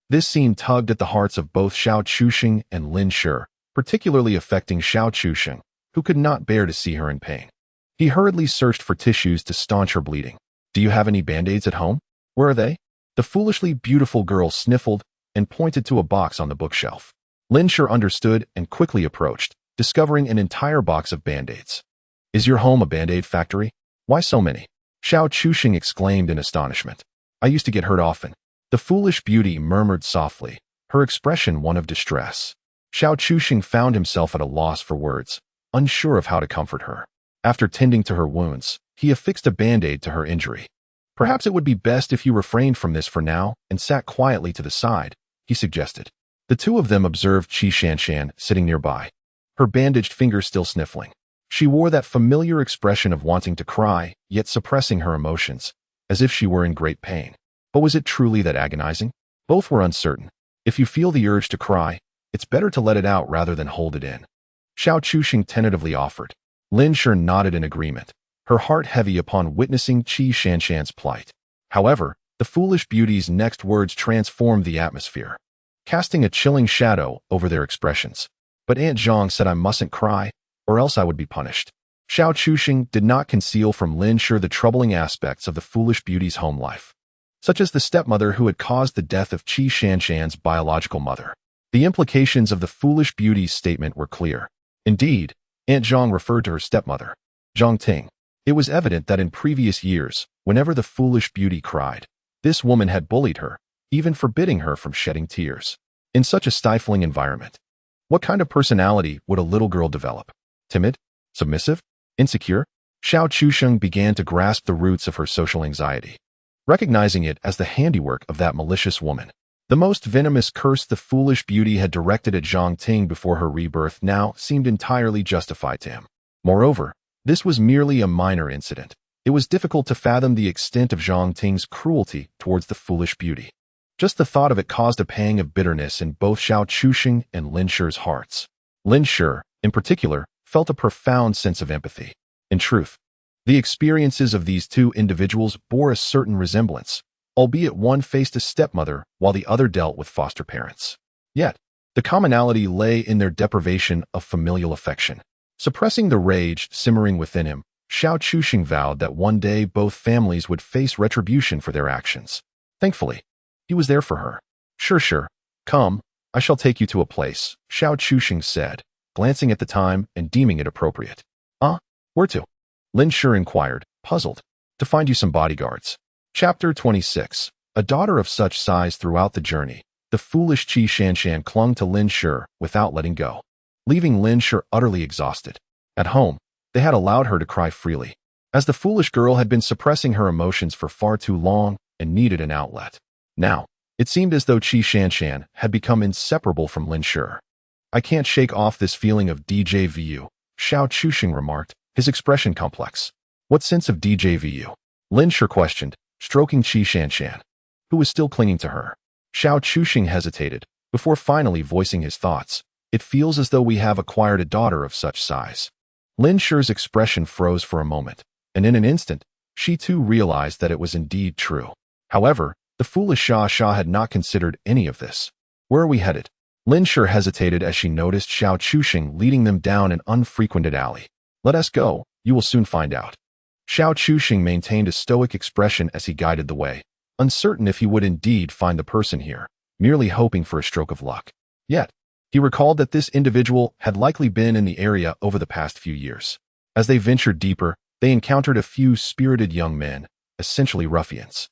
This scene tugged at the hearts of both Xiao Chuxing and Lin Shi, particularly affecting Xiao Chuxing, who could not bear to see her in pain. He hurriedly searched for tissues to staunch her bleeding. "Do you have any band-aids at home? Where are they?" The foolishly beautiful girl sniffled and pointed to a box on the bookshelf. Lin Shi understood and quickly approached, discovering an entire box of band-aids. "Is your home a band-aid factory? Why so many?" Xiao Chuxing exclaimed in astonishment. "I used to get hurt often." The foolish beauty murmured softly, her expression one of distress. Xiao Chuxing found himself at a loss for words, unsure of how to comfort her. After tending to her wounds, he affixed a band-aid to her injury. "Perhaps it would be best if you refrained from this for now and sat quietly to the side," he suggested. The two of them observed Ji Shanshan sitting nearby, her bandaged fingers still sniffling. She wore that familiar expression of wanting to cry, yet suppressing her emotions, as if she were in great pain. But was it truly that agonizing? Both were uncertain. If you feel the urge to cry, it's better to let it out rather than hold it in, Xiao Chuxing tentatively offered. Lin Shi nodded in agreement, her heart heavy upon witnessing Ji Shanshan's plight. However, the foolish beauty's next words transformed the atmosphere, casting a chilling shadow over their expressions. "But Aunt Zhang said I mustn't cry, or else I would be punished." Xiao Chuxing did not conceal from Lin Shi the troubling aspects of the foolish beauty's home life, such as the stepmother who had caused the death of Ji Shanshan's biological mother. The implications of the foolish beauty's statement were clear. Indeed, Aunt Zhang referred to her stepmother, Zhang Ting. It was evident that in previous years, whenever the foolish beauty cried, this woman had bullied her, even forbidding her from shedding tears. In such a stifling environment, what kind of personality would a little girl develop? Timid? Submissive? Insecure? Xiao Chuxing began to grasp the roots of her social anxiety, recognizing it as the handiwork of that malicious woman. The most venomous curse the foolish beauty had directed at Zhang Ting before her rebirth now seemed entirely justified to him. Moreover, this was merely a minor incident. It was difficult to fathom the extent of Zhang Ting's cruelty towards the foolish beauty. Just the thought of it caused a pang of bitterness in both Xiao Chuxing and Lin Shi's hearts. Lin Shi, in particular, felt a profound sense of empathy. In truth, the experiences of these two individuals bore a certain resemblance, albeit one faced a stepmother while the other dealt with foster parents. Yet, the commonality lay in their deprivation of familial affection. Suppressing the rage simmering within him, Xiao Chuxing vowed that one day both families would face retribution for their actions. Thankfully, he was there for her. Sure, come, I shall take you to a place," Xiao Chuxing said, glancing at the time and deeming it appropriate. Where to?" Lin Shi inquired, puzzled. "To find you some bodyguards." Chapter 26. A daughter of such size throughout the journey, the foolish Ji Shanshan clung to Lin Shi without letting go, leaving Lin Shi utterly exhausted. At home, they had allowed her to cry freely, as the foolish girl had been suppressing her emotions for far too long and needed an outlet. Now, it seemed as though Ji Shanshan had become inseparable from Lin Shi. "I can't shake off this feeling of DJVU," Xiao Chuxing remarked, his expression complex. "What sense of DJVU?" Lin Shi questioned, stroking Ji Shanshan, who was still clinging to her. Xiao Chuxing hesitated, before finally voicing his thoughts. "It feels as though we have acquired a daughter of such size." Lin Shi's expression froze for a moment, and in an instant, she too realized that it was indeed true. However, the foolish Xia had not considered any of this. "Where are we headed?" Lin Shi hesitated as she noticed Xiao Chuxing leading them down an unfrequented alley. "Let us go, you will soon find out." Xiao Chuxing maintained a stoic expression as he guided the way, uncertain if he would indeed find the person here, merely hoping for a stroke of luck. Yet, he recalled that this individual had likely been in the area over the past few years. As they ventured deeper, they encountered a few spirited young men, essentially ruffians.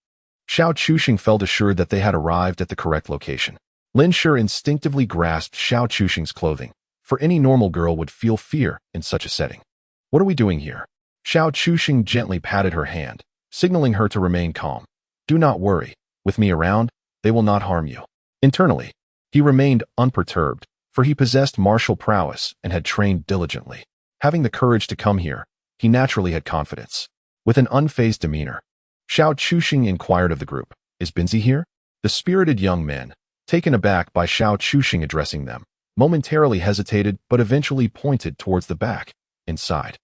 Xiao Chuxing felt assured that they had arrived at the correct location. Lin Shi instinctively grasped Xiao Chuxing's clothing, for any normal girl would feel fear in such a setting. What are we doing here? Xiao Chuxing gently patted her hand, signaling her to remain calm. Do not worry. With me around, they will not harm you. Internally, he remained unperturbed, for he possessed martial prowess and had trained diligently. Having the courage to come here, he naturally had confidence. With an unfazed demeanor, Xiao Chuxing inquired of the group, "Is Binzi here?" The spirited young men, taken aback by Xiao Chuxing addressing them, momentarily hesitated but eventually pointed towards the back, inside.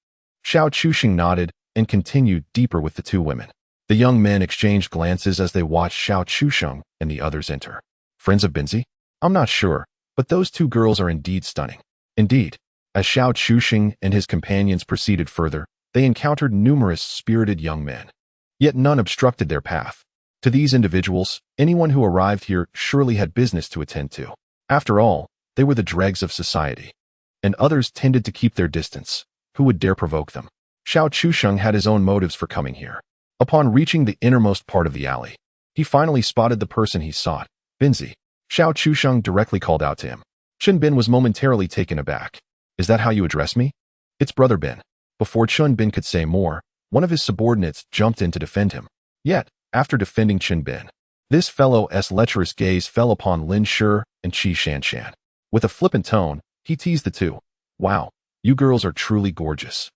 Xiao Chuxing nodded and continued deeper with the two women. The young men exchanged glances as they watched Xiao Chuxing and the others enter. Friends of Binzi? I'm not sure, but those two girls are indeed stunning. Indeed, as Xiao Chuxing and his companions proceeded further, they encountered numerous spirited young men. Yet none obstructed their path. To these individuals, anyone who arrived here surely had business to attend to. After all, they were the dregs of society. And others tended to keep their distance. Who would dare provoke them? Xiao Chuxing had his own motives for coming here. Upon reaching the innermost part of the alley, he finally spotted the person he sought, Binzi. Xiao Chuxing directly called out to him. Chun Bin was momentarily taken aback. Is that how you address me? It's Brother Bin. Before Chun Bin could say more, one of his subordinates jumped in to defend him. Yet, after defending Chun Bin, this fellow's lecherous gaze fell upon Lin Shi and Qi Shanshan. With a flippant tone, he teased the two. Wow, you girls are truly gorgeous.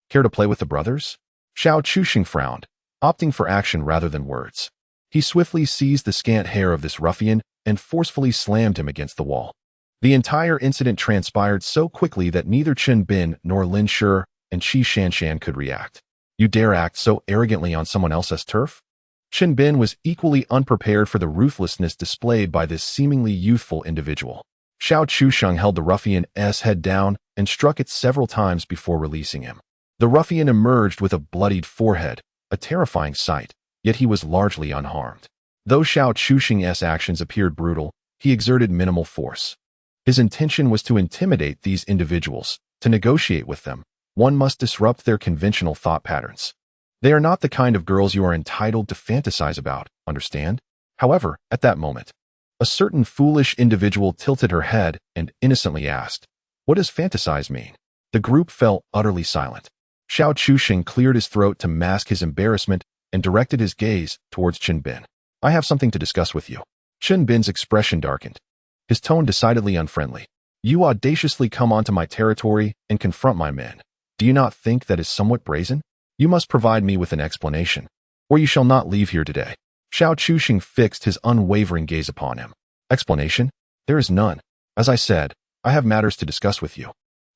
Care to play with the brothers? Xiao Chuxing frowned, opting for action rather than words. He swiftly seized the scant hair of this ruffian and forcefully slammed him against the wall. The entire incident transpired so quickly that neither Chun Bin nor Lin Shi and Qi Shanshan could react. You dare act so arrogantly on someone else's turf? Chun Bin was equally unprepared for the ruthlessness displayed by this seemingly youthful individual. Xiao Chuxing held the ruffian's head down and struck it several times before releasing him. The ruffian emerged with a bloodied forehead, a terrifying sight, yet he was largely unharmed. Though Xiao Chuxing's actions appeared brutal, he exerted minimal force. His intention was to intimidate these individuals. To negotiate with them, one must disrupt their conventional thought patterns. They are not the kind of girls you are entitled to fantasize about, understand? However, at that moment, a certain foolish individual tilted her head and innocently asked, "What does fantasize mean?" The group fell utterly silent. Xiao Chuxing cleared his throat to mask his embarrassment and directed his gaze towards Chun Bin. I have something to discuss with you. Chun Bin's expression darkened, his tone decidedly unfriendly. You audaciously come onto my territory and confront my men. Do you not think that is somewhat brazen? You must provide me with an explanation, or you shall not leave here today. Xiao Chuxing fixed his unwavering gaze upon him. Explanation? There is none. As I said, I have matters to discuss with you.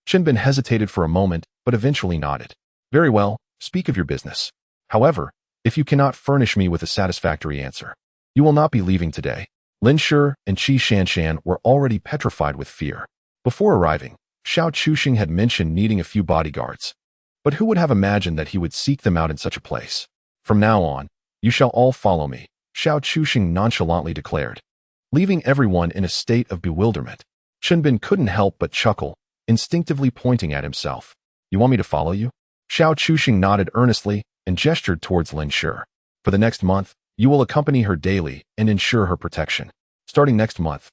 Chun Bin hesitated for a moment, but eventually nodded. Very well, speak of your business. However, if you cannot furnish me with a satisfactory answer, you will not be leaving today. Lin Shi and Qi Shanshan were already petrified with fear. Before arriving, Xiao Chuxing had mentioned needing a few bodyguards. But who would have imagined that he would seek them out in such a place? From now on, you shall all follow me, Xiao Chuxing nonchalantly declared. Leaving everyone in a state of bewilderment, Chun Bin couldn't help but chuckle, instinctively pointing at himself. You want me to follow you? Xiao Chuxing nodded earnestly and gestured towards Lin Shi. For the next month, you will accompany her daily and ensure her protection. Starting next month,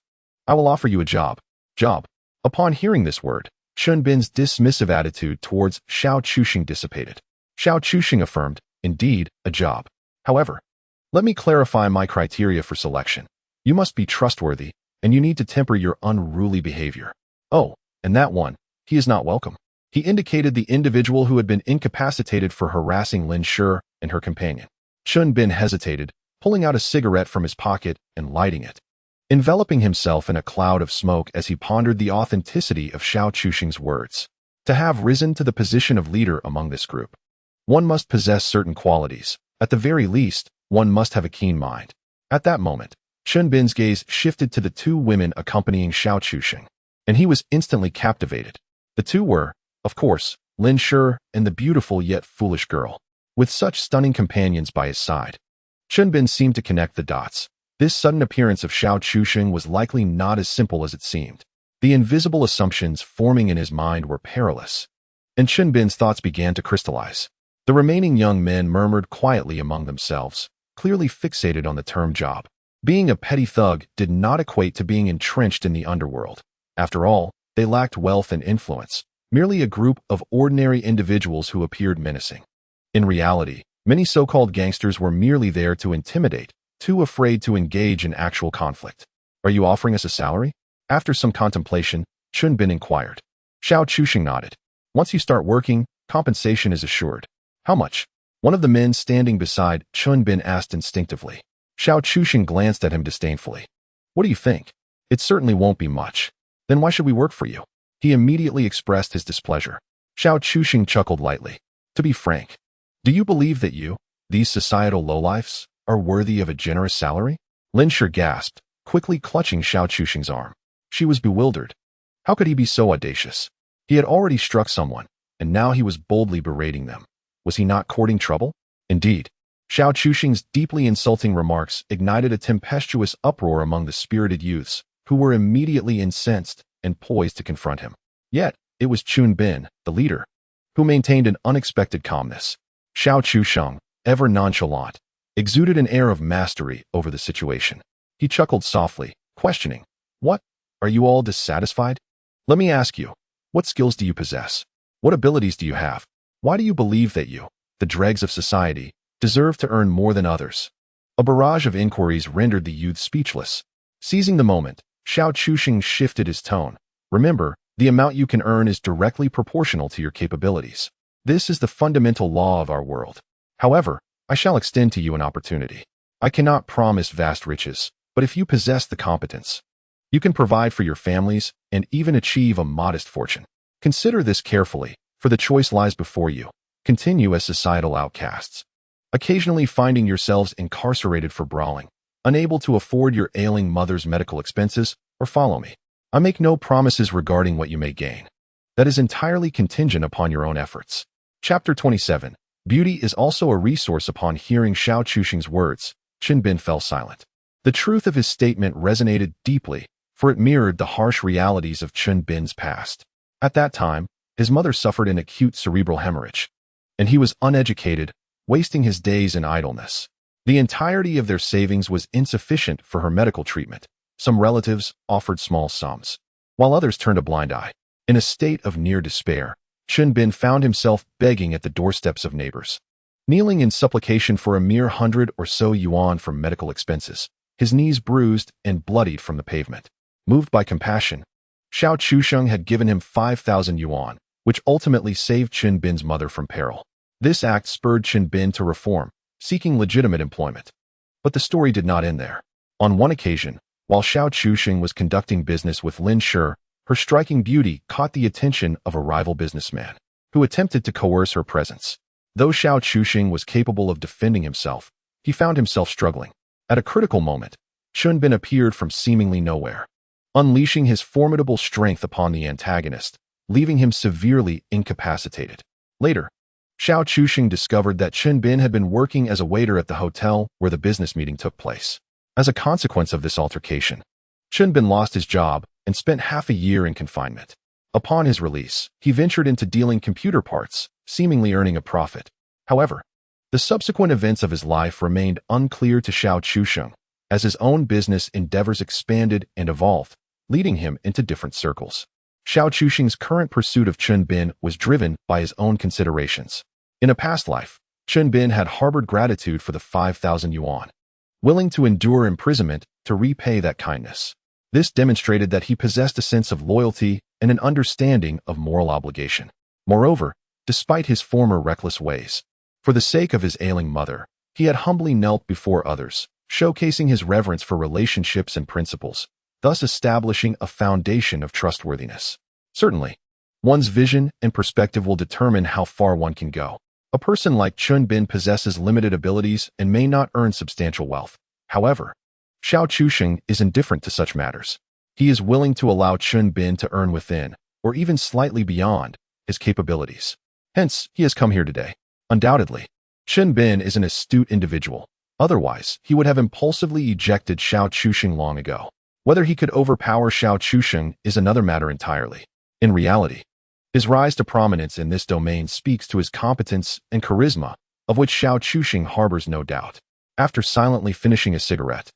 I will offer you a job. Job. Upon hearing this word, Chun Bin's dismissive attitude towards Xiao Chuxing dissipated. Xiao Chuxing affirmed, indeed, a job. However, let me clarify my criteria for selection. You must be trustworthy, and you need to temper your unruly behavior. Oh, and that one, he is not welcome. He indicated the individual who had been incapacitated for harassing Lin Shi and her companion. Chun Bin hesitated, pulling out a cigarette from his pocket and lighting it, enveloping himself in a cloud of smoke as he pondered the authenticity of Xiao Chuxing's words. To have risen to the position of leader among this group, one must possess certain qualities. At the very least, one must have a keen mind. At that moment, Chun Bin's gaze shifted to the two women accompanying Xiao Chuxing, and he was instantly captivated. The two were, of course, Lin Shi and the beautiful yet foolish girl. With such stunning companions by his side, Chunbin seemed to connect the dots. This sudden appearance of Xiao Chusheng was likely not as simple as it seemed. The invisible assumptions forming in his mind were perilous, and Chunbin's thoughts began to crystallize. The remaining young men murmured quietly among themselves, clearly fixated on the term job. Being a petty thug did not equate to being entrenched in the underworld. After all, they lacked wealth and influence, merely a group of ordinary individuals who appeared menacing. In reality, many so-called gangsters were merely there to intimidate, too afraid to engage in actual conflict. "Are you offering us a salary?" After some contemplation, Chunbin inquired. Xiao Chusheng nodded. "Once you start working, compensation is assured." "How much?" One of the men standing beside Chunbin asked instinctively. Xiao Chusheng glanced at him disdainfully. "What do you think? It certainly won't be much. Then why should we work for you?" He immediately expressed his displeasure. Xiao Chusheng chuckled lightly. "To be frank, do you believe that you, these societal lowlifes, are worthy of a generous salary?" Lin Shi gasped, quickly clutching Xiao Chusheng's arm. She was bewildered. How could he be so audacious? He had already struck someone, and now he was boldly berating them. Was he not courting trouble? Indeed, Xiao Chusheng's deeply insulting remarks ignited a tempestuous uproar among the spirited youths, who were immediately incensed and poised to confront him. Yet, it was Chunbin, the leader, who maintained an unexpected calmness. Xiao Chusheng, ever nonchalant, exuded an air of mastery over the situation. He chuckled softly, questioning, "What? Are you all dissatisfied? Let me ask you, what skills do you possess? What abilities do you have? Why do you believe that you, the dregs of society, deserve to earn more than others?" A barrage of inquiries rendered the youth speechless. Seizing the moment, Xiao Chusheng shifted his tone. "Remember, the amount you can earn is directly proportional to your capabilities. This is the fundamental law of our world. However, I shall extend to you an opportunity. I cannot promise vast riches, but if you possess the competence, you can provide for your families and even achieve a modest fortune. Consider this carefully, for the choice lies before you. Continue as societal outcasts, occasionally finding yourselves incarcerated for brawling, unable to afford your ailing mother's medical expenses, or follow me. I make no promises regarding what you may gain. That is entirely contingent upon your own efforts." Chapter 27. Beauty is also a resource. Upon hearing Xiao Chusheng's words, Chunbin fell silent. The truth of his statement resonated deeply, for it mirrored the harsh realities of Chunbin's past. At that time, his mother suffered an acute cerebral hemorrhage, and he was uneducated, wasting his days in idleness. The entirety of their savings was insufficient for her medical treatment. Some relatives offered small sums, while others turned a blind eye. In a state of near despair, Chunbin found himself begging at the doorsteps of neighbors, kneeling in supplication for a mere 100 or so yuan for medical expenses, his knees bruised and bloodied from the pavement. Moved by compassion, Xiao Chusheng had given him 5,000 yuan, which ultimately saved Chunbin's mother from peril. This act spurred Chunbin to reform, seeking legitimate employment. But the story did not end there. On one occasion, while Xiao Chusheng was conducting business with Lin Shi, her striking beauty caught the attention of a rival businessman, who attempted to coerce her presence. Though Xiao Chusheng was capable of defending himself, he found himself struggling. At a critical moment, Chunbin appeared from seemingly nowhere, unleashing his formidable strength upon the antagonist, leaving him severely incapacitated. Later, Xiao Chusheng discovered that Chunbin had been working as a waiter at the hotel where the business meeting took place. As a consequence of this altercation, Chunbin lost his job and spent half a year in confinement. Upon his release, he ventured into dealing computer parts, seemingly earning a profit. However, the subsequent events of his life remained unclear to Xiao Chusheng, as his own business endeavors expanded and evolved, leading him into different circles. Xiao Chusheng's current pursuit of Chunbin was driven by his own considerations. In a past life, Chunbin had harbored gratitude for the 5,000 yuan, willing to endure imprisonment to repay that kindness. This demonstrated that he possessed a sense of loyalty and an understanding of moral obligation. Moreover, despite his former reckless ways, for the sake of his ailing mother, he had humbly knelt before others, showcasing his reverence for relationships and principles, thus establishing a foundation of trustworthiness. Certainly, one's vision and perspective will determine how far one can go. A person like Chunbin possesses limited abilities and may not earn substantial wealth. However, Xiao Chusheng is indifferent to such matters. He is willing to allow Chunbin to earn within, or even slightly beyond, his capabilities. Hence, he has come here today. Undoubtedly, Chen Bin is an astute individual. Otherwise, he would have impulsively ejected Xiao Chusheng long ago. Whether he could overpower Xiao Chusheng is another matter entirely. In reality, his rise to prominence in this domain speaks to his competence and charisma, of which Xiao Chusheng harbors no doubt. After silently finishing a cigarette,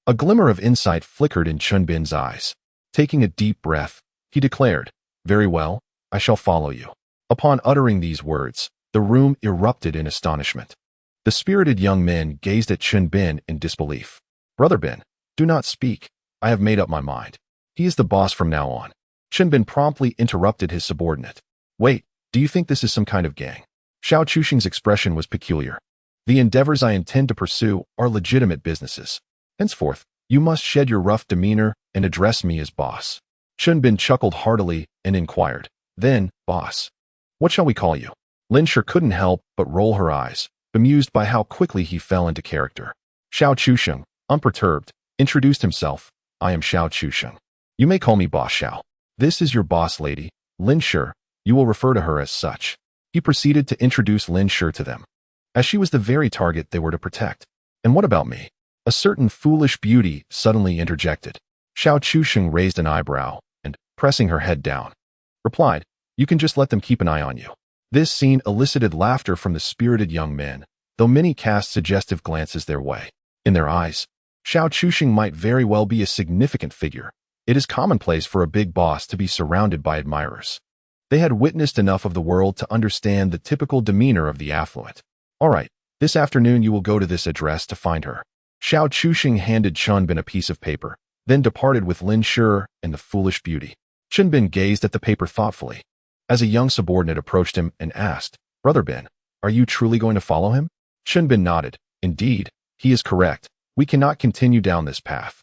a glimmer of insight flickered in Chen Bin's eyes. Taking a deep breath, he declared, "Very well, I shall follow you." Upon uttering these words, the room erupted in astonishment. The spirited young men gazed at Chen Bin in disbelief. "Brother Bin, do not speak. I have made up my mind. He is the boss from now on." Chen Bin promptly interrupted his subordinate. "Wait, do you think this is some kind of gang?" Xiao Chusheng's expression was peculiar. "The endeavors I intend to pursue are legitimate businesses. Henceforth, you must shed your rough demeanor and address me as boss." Chen Bin chuckled heartily and inquired, "Then, boss, what shall we call you?" Lin Shi couldn't help but roll her eyes, bemused by how quickly he fell into character. Xiao Chusheng, unperturbed, introduced himself. "I am Xiao Chusheng. You may call me Boss Xiao. This is your boss lady, Lin Shi. You will refer to her as such." He proceeded to introduce Lin Shi to them, as she was the very target they were to protect. "And what about me?" A certain foolish beauty suddenly interjected. Xiao Chusheng raised an eyebrow and, pressing her head down, replied, "You can just let them keep an eye on you." This scene elicited laughter from the spirited young men, though many cast suggestive glances their way. In their eyes, Xiao Chusheng might very well be a significant figure. It is commonplace for a big boss to be surrounded by admirers. They had witnessed enough of the world to understand the typical demeanor of the affluent. "All right, this afternoon you will go to this address to find her." Xiao Chusheng handed Chen Bin a piece of paper, then departed with Lin Shi and the foolish beauty. Chen Bin gazed at the paper thoughtfully, as a young subordinate approached him and asked, "Brother Bin, are you truly going to follow him?" Chen Bin nodded. "Indeed, he is correct. We cannot continue down this path.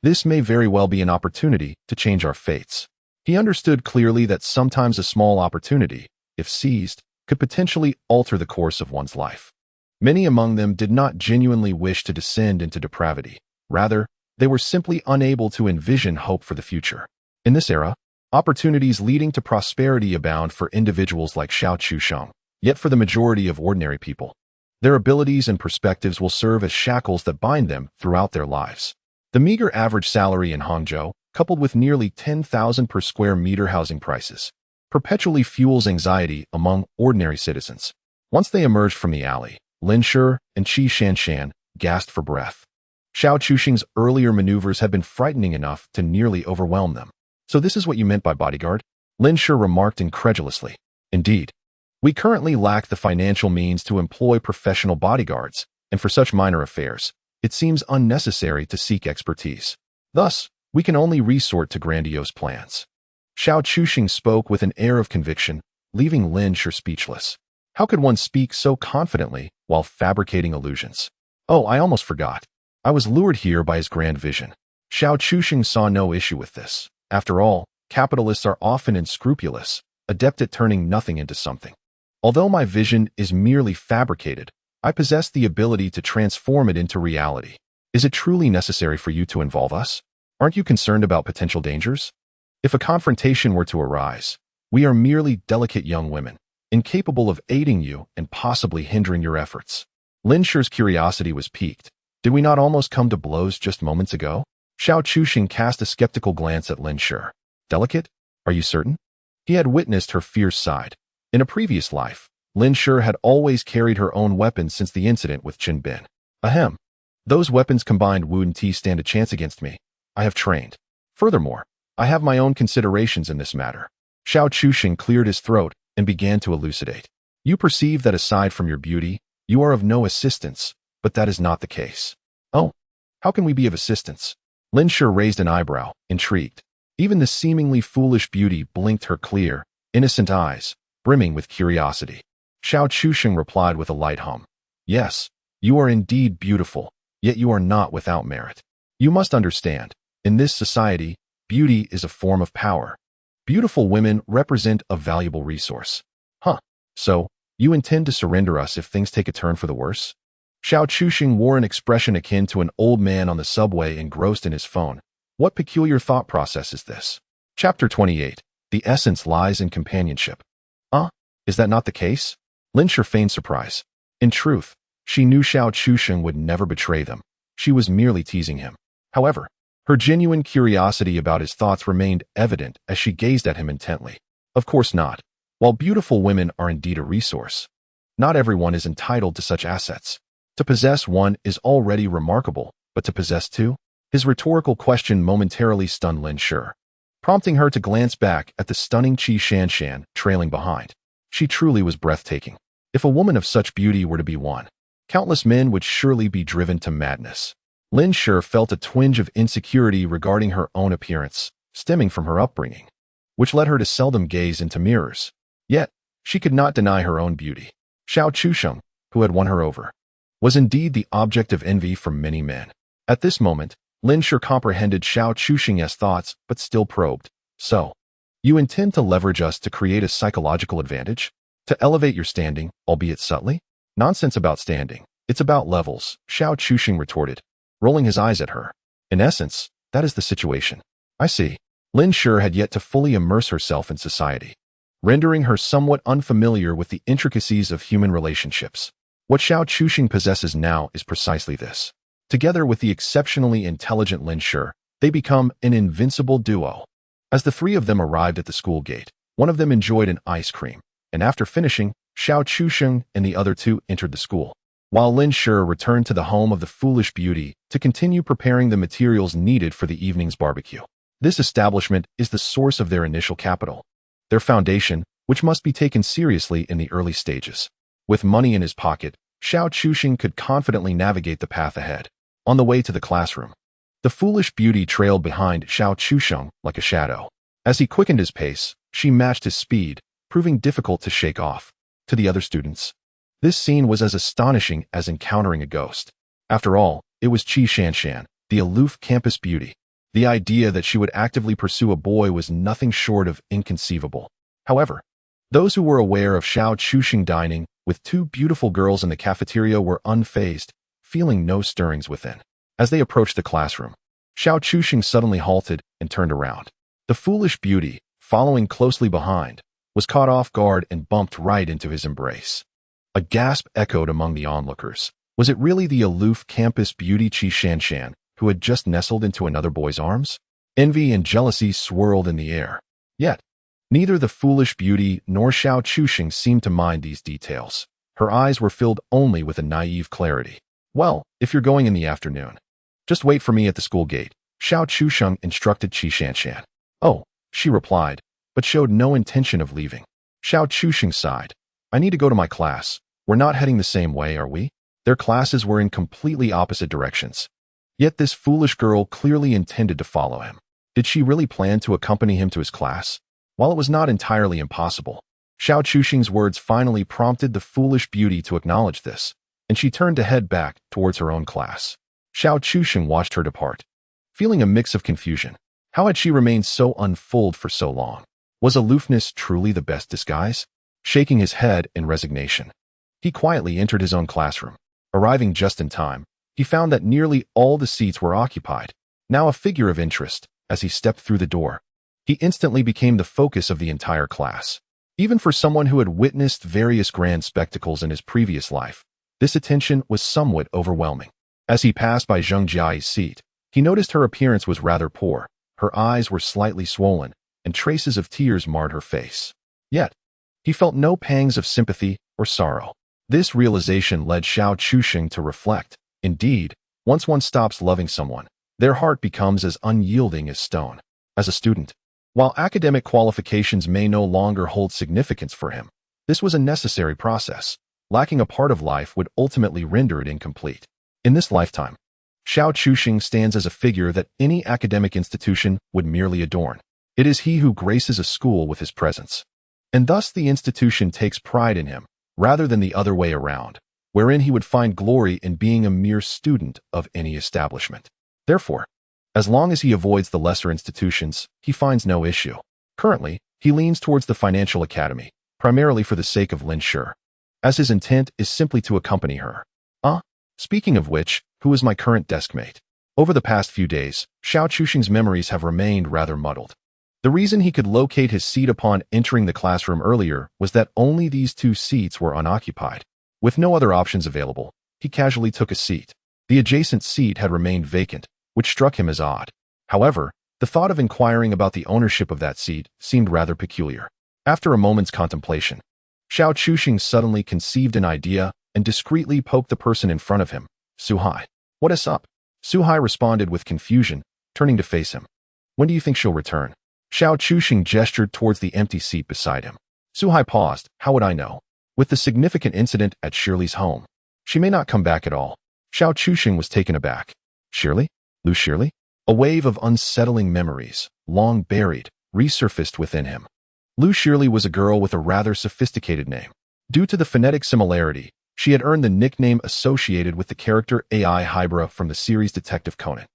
This may very well be an opportunity to change our fates." He understood clearly that sometimes a small opportunity, if seized, could potentially alter the course of one's life. Many among them did not genuinely wish to descend into depravity. Rather, they were simply unable to envision hope for the future. In this era, opportunities leading to prosperity abound for individuals like Xiao Chusheng. Yet for the majority of ordinary people, their abilities and perspectives will serve as shackles that bind them throughout their lives. The meager average salary in Hangzhou, coupled with nearly 10,000 per square meter housing prices, perpetually fuels anxiety among ordinary citizens. Once they emerged from the alley, Lin Shi and Qi Shanshan gasped for breath. Xiao Chusheng's earlier maneuvers had been frightening enough to nearly overwhelm them. "So this is what you meant by bodyguard?" Lin Shi remarked incredulously. "Indeed. We currently lack the financial means to employ professional bodyguards, and for such minor affairs, it seems unnecessary to seek expertise. Thus, we can only resort to grandiose plans." Xiao Chusheng spoke with an air of conviction, leaving Lin Shi speechless. How could one speak so confidently while fabricating illusions? "Oh, I almost forgot. I was lured here by his grand vision." Xiao Chusheng saw no issue with this. After all, capitalists are often unscrupulous, adept at turning nothing into something. "Although my vision is merely fabricated, I possess the ability to transform it into reality. Is it truly necessary for you to involve us? Aren't you concerned about potential dangers? If a confrontation were to arise, we are merely delicate young women, incapable of aiding you and possibly hindering your efforts." Lin Shi's curiosity was piqued. "Did we not almost come to blows just moments ago?" Xiao Chusheng cast a skeptical glance at Lin Shi. "Delicate? Are you certain?" He had witnessed her fierce side. In a previous life, Lin Shi had always carried her own weapons since the incident with Chen Bin. "Ahem. Those weapons combined wouldn't stand a chance against me. I have trained. Furthermore, I have my own considerations in this matter." Xiao Chusheng cleared his throat and began to elucidate. "You perceive that aside from your beauty, you are of no assistance, but that is not the case." "Oh, how can we be of assistance?" Lin Shi raised an eyebrow, intrigued. Even the seemingly foolish beauty blinked her clear, innocent eyes, brimming with curiosity. Xiao Chusheng replied with a light hum. "Yes, you are indeed beautiful, yet you are not without merit. You must understand, in this society, beauty is a form of power. Beautiful women represent a valuable resource." "Huh. So, you intend to surrender us if things take a turn for the worse?" Xiao Chusheng wore an expression akin to an old man on the subway engrossed in his phone. What peculiar thought process is this? Chapter 28. The essence lies in companionship. Is that not the case?" Lin Shi feigned surprise. In truth, she knew Xiao Chusheng would never betray them. She was merely teasing him. However, her genuine curiosity about his thoughts remained evident as she gazed at him intently. Of course not. While beautiful women are indeed a resource, not everyone is entitled to such assets. To possess one is already remarkable, but to possess two? His rhetorical question momentarily stunned Lin Shi, prompting her to glance back at the stunning Qi Shanshan trailing behind. She truly was breathtaking. If a woman of such beauty were to be won, countless men would surely be driven to madness. Lin Shi felt a twinge of insecurity regarding her own appearance, stemming from her upbringing, which led her to seldom gaze into mirrors. Yet, she could not deny her own beauty. Xiao Chusheng, who had won her over, was indeed the object of envy for many men. At this moment, Lin Shi comprehended Xiao Chusheng's thoughts but still probed. So, you intend to leverage us to create a psychological advantage? To elevate your standing, albeit subtly? Nonsense about standing. It's about levels, Xiao Chusheng retorted, rolling his eyes at her. In essence, that is the situation. I see. Lin Shi had yet to fully immerse herself in society, rendering her somewhat unfamiliar with the intricacies of human relationships. What Xiao Chusheng possesses now is precisely this. Together with the exceptionally intelligent Lin Shi, they become an invincible duo. As the three of them arrived at the school gate, one of them enjoyed an ice cream, and after finishing, Xiao Chusheng and the other two entered the school, while Lin Shi returned to the home of the foolish beauty to continue preparing the materials needed for the evening's barbecue. This establishment is the source of their initial capital, their foundation, which must be taken seriously in the early stages. With money in his pocket, Xiao Chusheng could confidently navigate the path ahead. On the way to the classroom, the foolish beauty trailed behind Xiao Chusheng like a shadow. As he quickened his pace, she matched his speed, proving difficult to shake off. To the other students, this scene was as astonishing as encountering a ghost. After all, it was Qi Shanshan, the aloof campus beauty. The idea that she would actively pursue a boy was nothing short of inconceivable. However, those who were aware of Xiao Chusheng dining with two beautiful girls in the cafeteria were unfazed, feeling no stirrings within. As they approached the classroom, Xiao Chusheng suddenly halted and turned around. The foolish beauty, following closely behind, was caught off guard and bumped right into his embrace. A gasp echoed among the onlookers. Was it really the aloof campus beauty Qi Shanshan who had just nestled into another boy's arms? Envy and jealousy swirled in the air. Yet, neither the foolish beauty nor Xiao Chusheng seemed to mind these details. Her eyes were filled only with a naive clarity. Well, if you're going in the afternoon, just wait for me at the school gate, Xiao Chusheng instructed Qi Shanshan. Oh, she replied, but showed no intention of leaving. Xiao Chusheng sighed. I need to go to my class. We're not heading the same way, are we? Their classes were in completely opposite directions. Yet this foolish girl clearly intended to follow him. Did she really plan to accompany him to his class? While it was not entirely impossible, Xiao Chusheng's words finally prompted the foolish beauty to acknowledge this, and she turned to head back towards her own class. Xiao Chusheng watched her depart, feeling a mix of confusion. How had she remained so unfooled for so long? Was aloofness truly the best disguise? Shaking his head in resignation, he quietly entered his own classroom. Arriving just in time, he found that nearly all the seats were occupied. Now a figure of interest, as he stepped through the door, he instantly became the focus of the entire class. Even for someone who had witnessed various grand spectacles in his previous life, this attention was somewhat overwhelming. As he passed by Zheng Jiayi's seat, he noticed her appearance was rather poor. Her eyes were slightly swollen, and traces of tears marred her face. Yet, he felt no pangs of sympathy or sorrow. This realization led Xiao Chusheng to reflect. Indeed, once one stops loving someone, their heart becomes as unyielding as stone. As a student, while academic qualifications may no longer hold significance for him, this was a necessary process. Lacking a part of life would ultimately render it incomplete. In this lifetime, Xiao Chusheng stands as a figure that any academic institution would merely adorn. It is he who graces a school with his presence, and thus the institution takes pride in him, rather than the other way around, wherein he would find glory in being a mere student of any establishment. Therefore, as long as he avoids the lesser institutions, he finds no issue. Currently, he leans towards the financial academy, primarily for the sake of Lin Shi, as his intent is simply to accompany her. Speaking of which, who is my current deskmate? Over the past few days, Xiao Chusheng's memories have remained rather muddled. The reason he could locate his seat upon entering the classroom earlier was that only these two seats were unoccupied. With no other options available, he casually took a seat. The adjacent seat had remained vacant, which struck him as odd. However, the thought of inquiring about the ownership of that seat seemed rather peculiar. After a moment's contemplation, Xiao Chuxing suddenly conceived an idea and discreetly poked the person in front of him. Suhai. What is up? Suhai responded with confusion, turning to face him. When do you think she'll return? Xiao Chuxing gestured towards the empty seat beside him. Suhai paused. How would I know? With the significant incident at Shirley's home, she may not come back at all. Xiao Chuxing was taken aback. Shirley? Lu Shirley? A wave of unsettling memories, long buried, resurfaced within him. Lu Shirley was a girl with a rather sophisticated name. Due to the phonetic similarity, she had earned the nickname associated with the character AI Hybra from the series Detective Conan.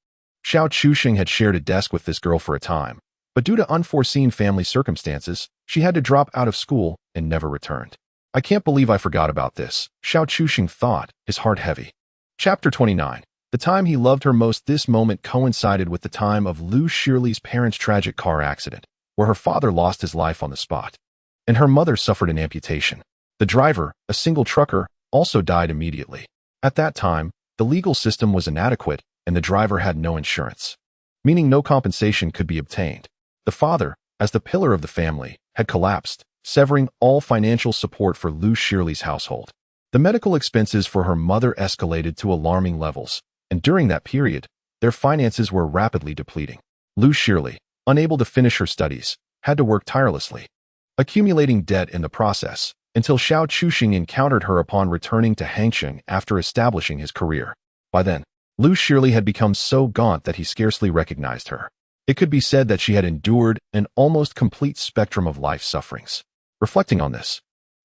Xiao Chuxing had shared a desk with this girl for a time, but due to unforeseen family circumstances, she had to drop out of school and never returned. I can't believe I forgot about this, Xiao Chuxing thought, his heart heavy. Chapter 29. The time he loved her most. This moment coincided with the time of Lu Shirley's parents' tragic car accident, where her father lost his life on the spot, and her mother suffered an amputation. The driver, a single trucker, also died immediately. At that time, the legal system was inadequate and the driver had no insurance, meaning no compensation could be obtained. The father, as the pillar of the family, had collapsed, severing all financial support for Lu Shirley's household. The medical expenses for her mother escalated to alarming levels, and during that period, their finances were rapidly depleting. Lu Shirley, unable to finish her studies, had to work tirelessly, accumulating debt in the process, until Xiao Chuxing encountered her upon returning to Hangsheng after establishing his career. By then, Lu Shirley had become so gaunt that he scarcely recognized her. It could be said that she had endured an almost complete spectrum of life sufferings. Reflecting on this,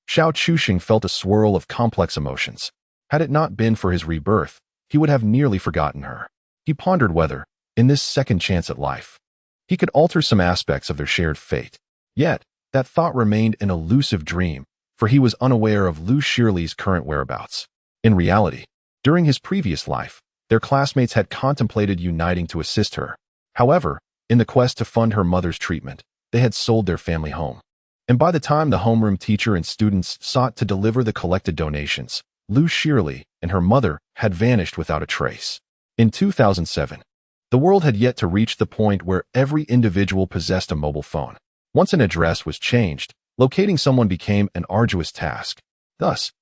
Xiao Chuxing felt a swirl of complex emotions. Had it not been for his rebirth, he would have nearly forgotten her. He pondered whether, in this second chance at life, he could alter some aspects of their shared fate. Yet, that thought remained an elusive dream, for he was unaware of Lu Shirley's current whereabouts. In reality, during his previous life, their classmates had contemplated uniting to assist her. However, in the quest to fund her mother's treatment, they had sold their family home. And by the time the homeroom teacher and students sought to deliver the collected donations, Lu Shirley and her mother had vanished without a trace. In 2007, the world had yet to reach the point where every individual possessed a mobile phone. Once an address was changed, locating someone became an arduous task. Thus,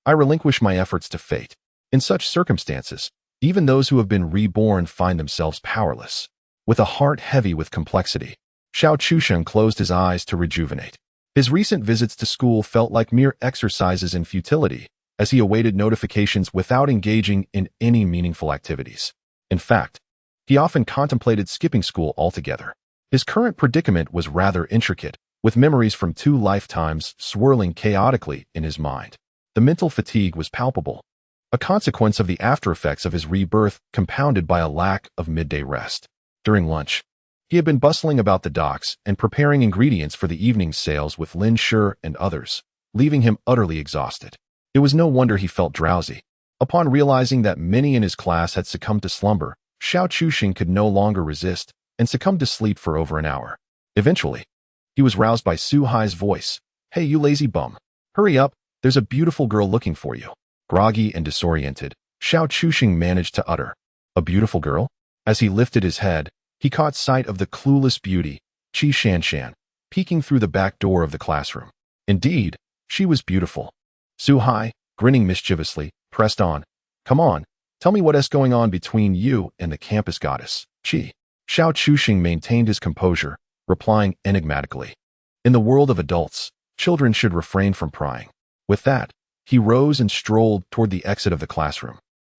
I relinquish my efforts to fate. In such circumstances, even those who have been reborn find themselves powerless. With a heart heavy with complexity, Xiao Chuxing closed his eyes to rejuvenate. His recent visits to school felt like mere exercises in futility, as he awaited notifications without engaging in any meaningful activities. In fact, he often contemplated skipping school altogether. His current predicament was rather intricate, with memories from 2 lifetimes swirling chaotically in his mind. The mental fatigue was palpable, a consequence of the aftereffects of his rebirth compounded by a lack of midday rest. During lunch, he had been bustling about the docks and preparing ingredients for the evening's sales with Lin Shi and others, leaving him utterly exhausted. It was no wonder he felt drowsy. Upon realizing that many in his class had succumbed to slumber, Xiao Chuxing could no longer resist and succumbed to sleep for over an hour. Eventually, he was roused by Su Hai's voice. Hey, you lazy bum. Hurry up, there's a beautiful girl looking for you. Groggy and disoriented, Xiao Chuxing managed to utter, a beautiful girl? As he lifted his head, he caught sight of the clueless beauty, Qi Shanshan, peeking through the back door of the classroom. Indeed, she was beautiful. Su Hai, grinning mischievously, pressed on. Come on, tell me what is going on between you and the campus goddess, Qi. Xiao Chuxing maintained his composure, replying enigmatically. In the world of adults, children should refrain from prying. With that, he rose and strolled toward the exit of the classroom,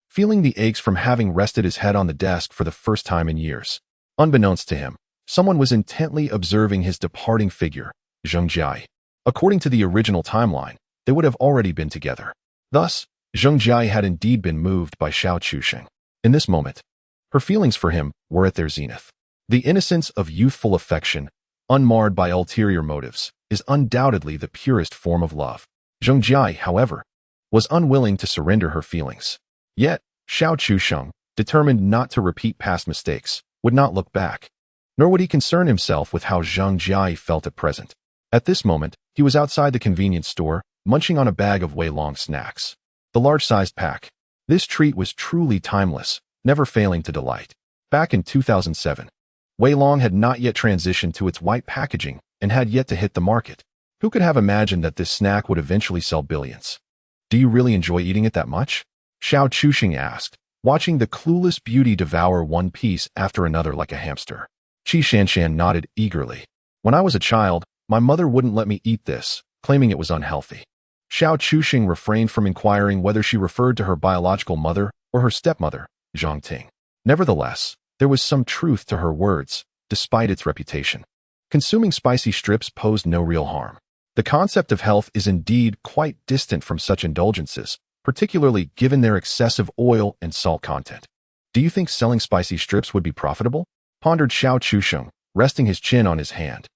feeling the aches from having rested his head on the desk for the first time in years. Unbeknownst to him, someone was intently observing his departing figure, Zheng Jiai. According to the original timeline, they would have already been together. Thus, Zheng Jiai had indeed been moved by Xiao Chuxing. In this moment, her feelings for him were at their zenith. The innocence of youthful affection, unmarred by ulterior motives, is undoubtedly the purest form of love. Zheng Jiai, however, was unwilling to surrender her feelings. Yet, Xiao Chuxing, determined not to repeat past mistakes, would not look back. Nor would he concern himself with how Zheng Jiai felt at present. At this moment, he was outside the convenience store, munching on a bag of Wei Long snacks. the large-sized pack. This treat was truly timeless, never failing to delight. Back in 2007, Wei Long had not yet transitioned to its white packaging and had yet to hit the market. Who could have imagined that this snack would eventually sell billions? Do you really enjoy eating it that much? Xiao Chuxing asked, watching the clueless beauty devour one piece after another like a hamster. Qi Shanshan nodded eagerly. When I was a child, my mother wouldn't let me eat this, claiming it was unhealthy. Xiao Chuxing refrained from inquiring whether she referred to her biological mother or her stepmother, Zhang Ting. Nevertheless, there was some truth to her words, despite its reputation. Consuming spicy strips posed no real harm. The concept of health is indeed quite distant from such indulgences, particularly given their excessive oil and salt content. Do you think selling spicy strips would be profitable? Pondered Xiao Chuxing, resting his chin on his hand.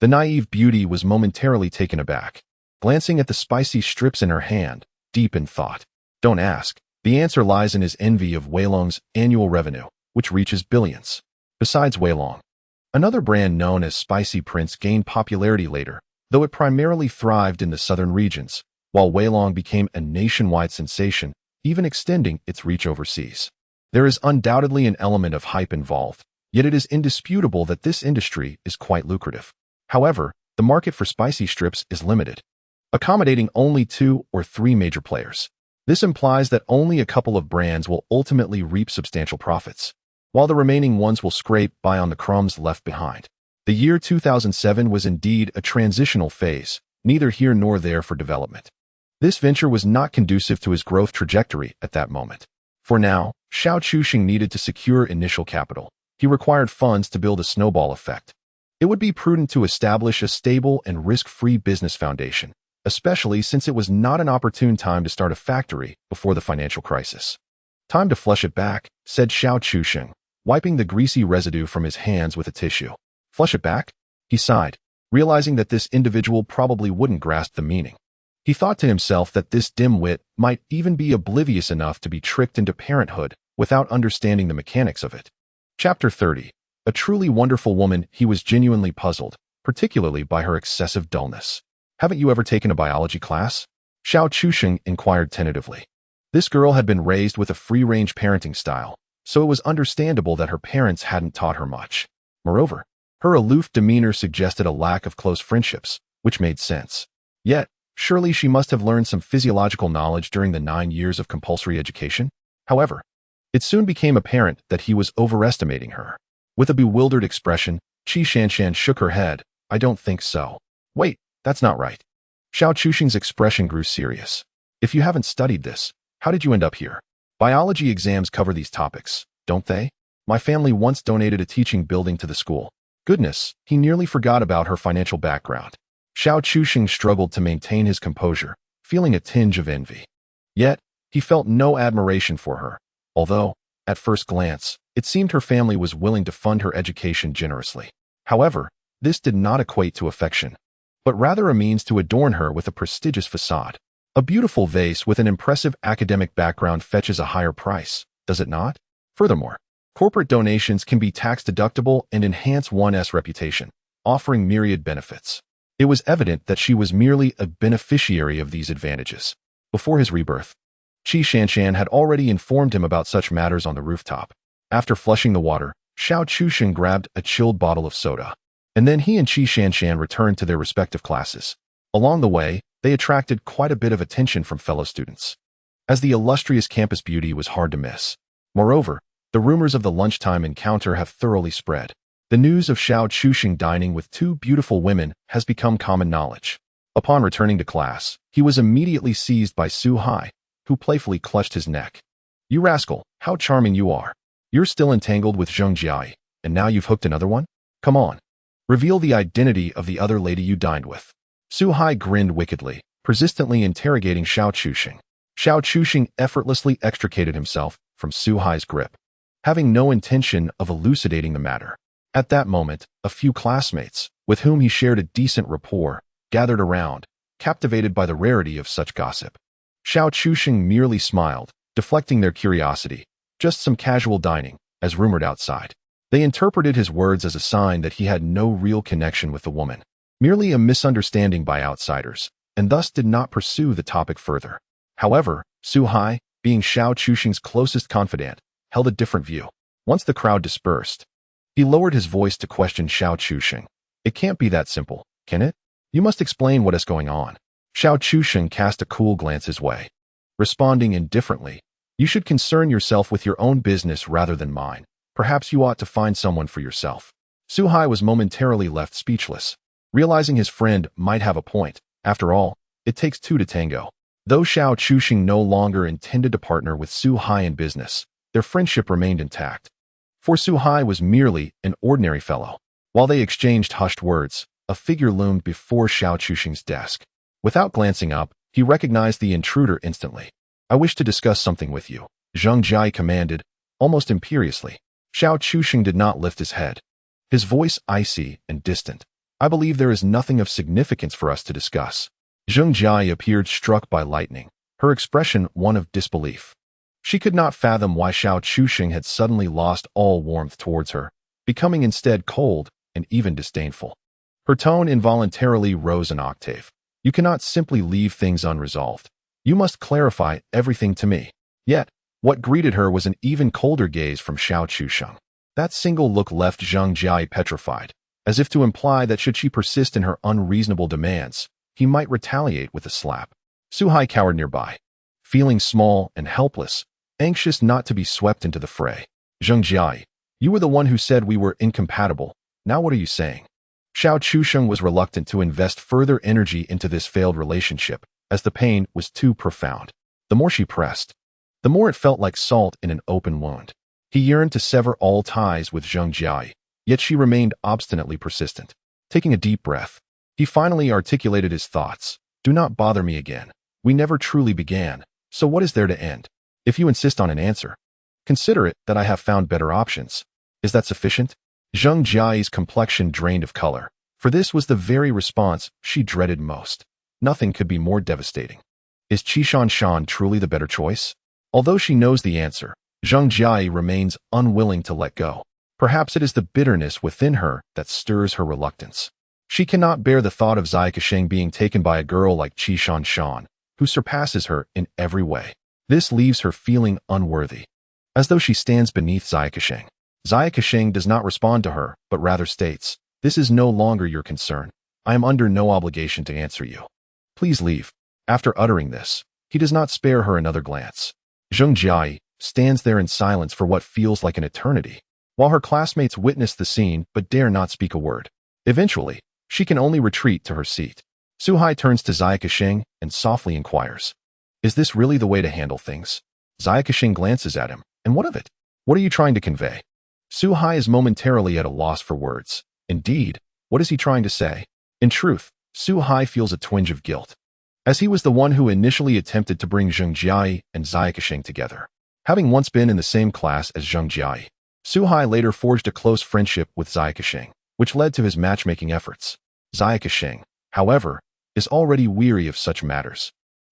The naive beauty was momentarily taken aback, glancing at the spicy strips in her hand, deep in thought. Don't ask. The answer lies in his envy of Wei Long's annual revenue, which reaches billions. Besides Wei Long, another brand known as Spicy Prince gained popularity later, though it primarily thrived in the southern regions, while Wei Long became a nationwide sensation, even extending its reach overseas. There is undoubtedly an element of hype involved, yet it is indisputable that this industry is quite lucrative. However, the market for spicy strips is limited, accommodating only 2 or 3 major players. This implies that only a couple of brands will ultimately reap substantial profits, while the remaining ones will scrape by on the crumbs left behind. The year 2007 was indeed a transitional phase, neither here nor there for development. This venture was not conducive to his growth trajectory at that moment. For now, Xiao Chuxing needed to secure initial capital. He required funds to build a snowball effect. It would be prudent to establish a stable and risk-free business foundation, especially since it was not an opportune time to start a factory before the financial crisis. Time to flush it back, said Xiao Chuxing, wiping the greasy residue from his hands with a tissue. Flush it back? He sighed, realizing that this individual probably wouldn't grasp the meaning. He thought to himself that this dim-wit might even be oblivious enough to be tricked into parenthood without understanding the mechanics of it. Chapter 30. A truly wonderful woman. He was genuinely puzzled, particularly by her excessive dullness. Haven't you ever taken a biology class? Xiao Chuxing inquired tentatively. This girl had been raised with a free-range parenting style, so it was understandable that her parents hadn't taught her much. Moreover, her aloof demeanor suggested a lack of close friendships, which made sense. Yet, surely she must have learned some physiological knowledge during the 9 years of compulsory education? However, it soon became apparent that he was overestimating her. With a bewildered expression, Qi Shanshan shook her head. I don't think so. Wait, that's not right. Xiao Chuxing's expression grew serious. If you haven't studied this, how did you end up here? Biology exams cover these topics, don't they? My family once donated a teaching building to the school. Goodness, he nearly forgot about her financial background. Xiao Chuxing struggled to maintain his composure, feeling a tinge of envy. Yet, he felt no admiration for her, although, at first glance, it seemed her family was willing to fund her education generously. However, this did not equate to affection, but rather a means to adorn her with a prestigious facade. A beautiful vase with an impressive academic background fetches a higher price, does it not? Furthermore, corporate donations can be tax-deductible and enhance one's reputation, offering myriad benefits. It was evident that she was merely a beneficiary of these advantages. Before his rebirth, Qi Shanshan had already informed him about such matters on the rooftop. After flushing the water, Xiao Chuxing grabbed a chilled bottle of soda. And then he and Qi Shanshan returned to their respective classes. Along the way, they attracted quite a bit of attention from fellow students, as the illustrious campus beauty was hard to miss. Moreover, the rumors of the lunchtime encounter have thoroughly spread. The news of Xiao Chuxing dining with 2 beautiful women has become common knowledge. Upon returning to class, he was immediately seized by Su Hai, who playfully clutched his neck. You rascal, how charming you are. You're still entangled with Zheng Jiai, and now you've hooked another one? Come on. Reveal the identity of the other lady you dined with. Su Hai grinned wickedly, persistently interrogating Xiao Chuxing. Xiao Chuxing effortlessly extricated himself from Su Hai's grip, having no intention of elucidating the matter. At that moment, a few classmates, with whom he shared a decent rapport, gathered around, captivated by the rarity of such gossip. Xiao Chuxing merely smiled, deflecting their curiosity. Just some casual dining, as rumored outside. They interpreted his words as a sign that he had no real connection with the woman, merely a misunderstanding by outsiders, and thus did not pursue the topic further. However, Su Hai, being Xiao Chuxing's closest confidant, held a different view. Once the crowd dispersed, he lowered his voice to question Xiao Chuxing. It can't be that simple, can it? You must explain what is going on. Xiao Chuxing cast a cool glance his way, responding indifferently. You should concern yourself with your own business rather than mine. Perhaps you ought to find someone for yourself. Su Hai was momentarily left speechless, realizing his friend might have a point. After all, it takes two to tango. Though Xiao Chuxing no longer intended to partner with Su Hai in business, their friendship remained intact. For Su Hai was merely an ordinary fellow. While they exchanged hushed words, a figure loomed before Xiao Chuxing's desk. Without glancing up, he recognized the intruder instantly. I wish to discuss something with you, Zheng Jia commanded, almost imperiously. Xiao Chuxing did not lift his head, his voice icy and distant. I believe there is nothing of significance for us to discuss. Zheng Jia appeared struck by lightning, her expression one of disbelief. She could not fathom why Xiao Chuxing had suddenly lost all warmth towards her, becoming instead cold and even disdainful. Her tone involuntarily rose an octave. You cannot simply leave things unresolved. You must clarify everything to me. Yet, what greeted her was an even colder gaze from Xiao Chuxing. That single look left Zheng Jia petrified, as if to imply that should she persist in her unreasonable demands, he might retaliate with a slap. Su Hai cowered nearby, feeling small and helpless, anxious not to be swept into the fray. Zheng Jia, you were the one who said we were incompatible. Now what are you saying? Xiao Chuxing was reluctant to invest further energy into this failed relationship, as the pain was too profound. The more she pressed, the more it felt like salt in an open wound. He yearned to sever all ties with Zheng Jia, yet she remained obstinately persistent. Taking a deep breath, he finally articulated his thoughts. Do not bother me again. We never truly began, so what is there to end? If you insist on an answer, consider it that I have found better options. Is that sufficient? Zheng Jia's complexion drained of color, for this was the very response she dreaded most. Nothing could be more devastating. Is Qishan Shan truly the better choice? Although she knows the answer, Zheng Jia remains unwilling to let go. Perhaps it is the bitterness within her that stirs her reluctance. She cannot bear the thought of Zai Kasheng being taken by a girl like Qishan Shan, who surpasses her in every way. This leaves her feeling unworthy, as though she stands beneath Zai Kasheng. Zai Kasheng does not respond to her, but rather states, this is no longer your concern. I am under no obligation to answer you. Please leave. After uttering this, he does not spare her another glance. Zheng Jia stands there in silence for what feels like an eternity, while her classmates witness the scene but dare not speak a word. Eventually, she can only retreat to her seat. Su Hai turns to Zai Kasheng and softly inquires, is this really the way to handle things? Zai Kasheng glances at him, and what of it? What are you trying to convey? Su Hai is momentarily at a loss for words. Indeed, what is he trying to say? In truth, Su Hai feels a twinge of guilt, as he was the one who initially attempted to bring Zheng Jia and Zai Kasheng together. Having once been in the same class as Zheng Jia, Su Hai later forged a close friendship with Zai Kasheng, which led to his matchmaking efforts. Zai Kasheng, however, is already weary of such matters.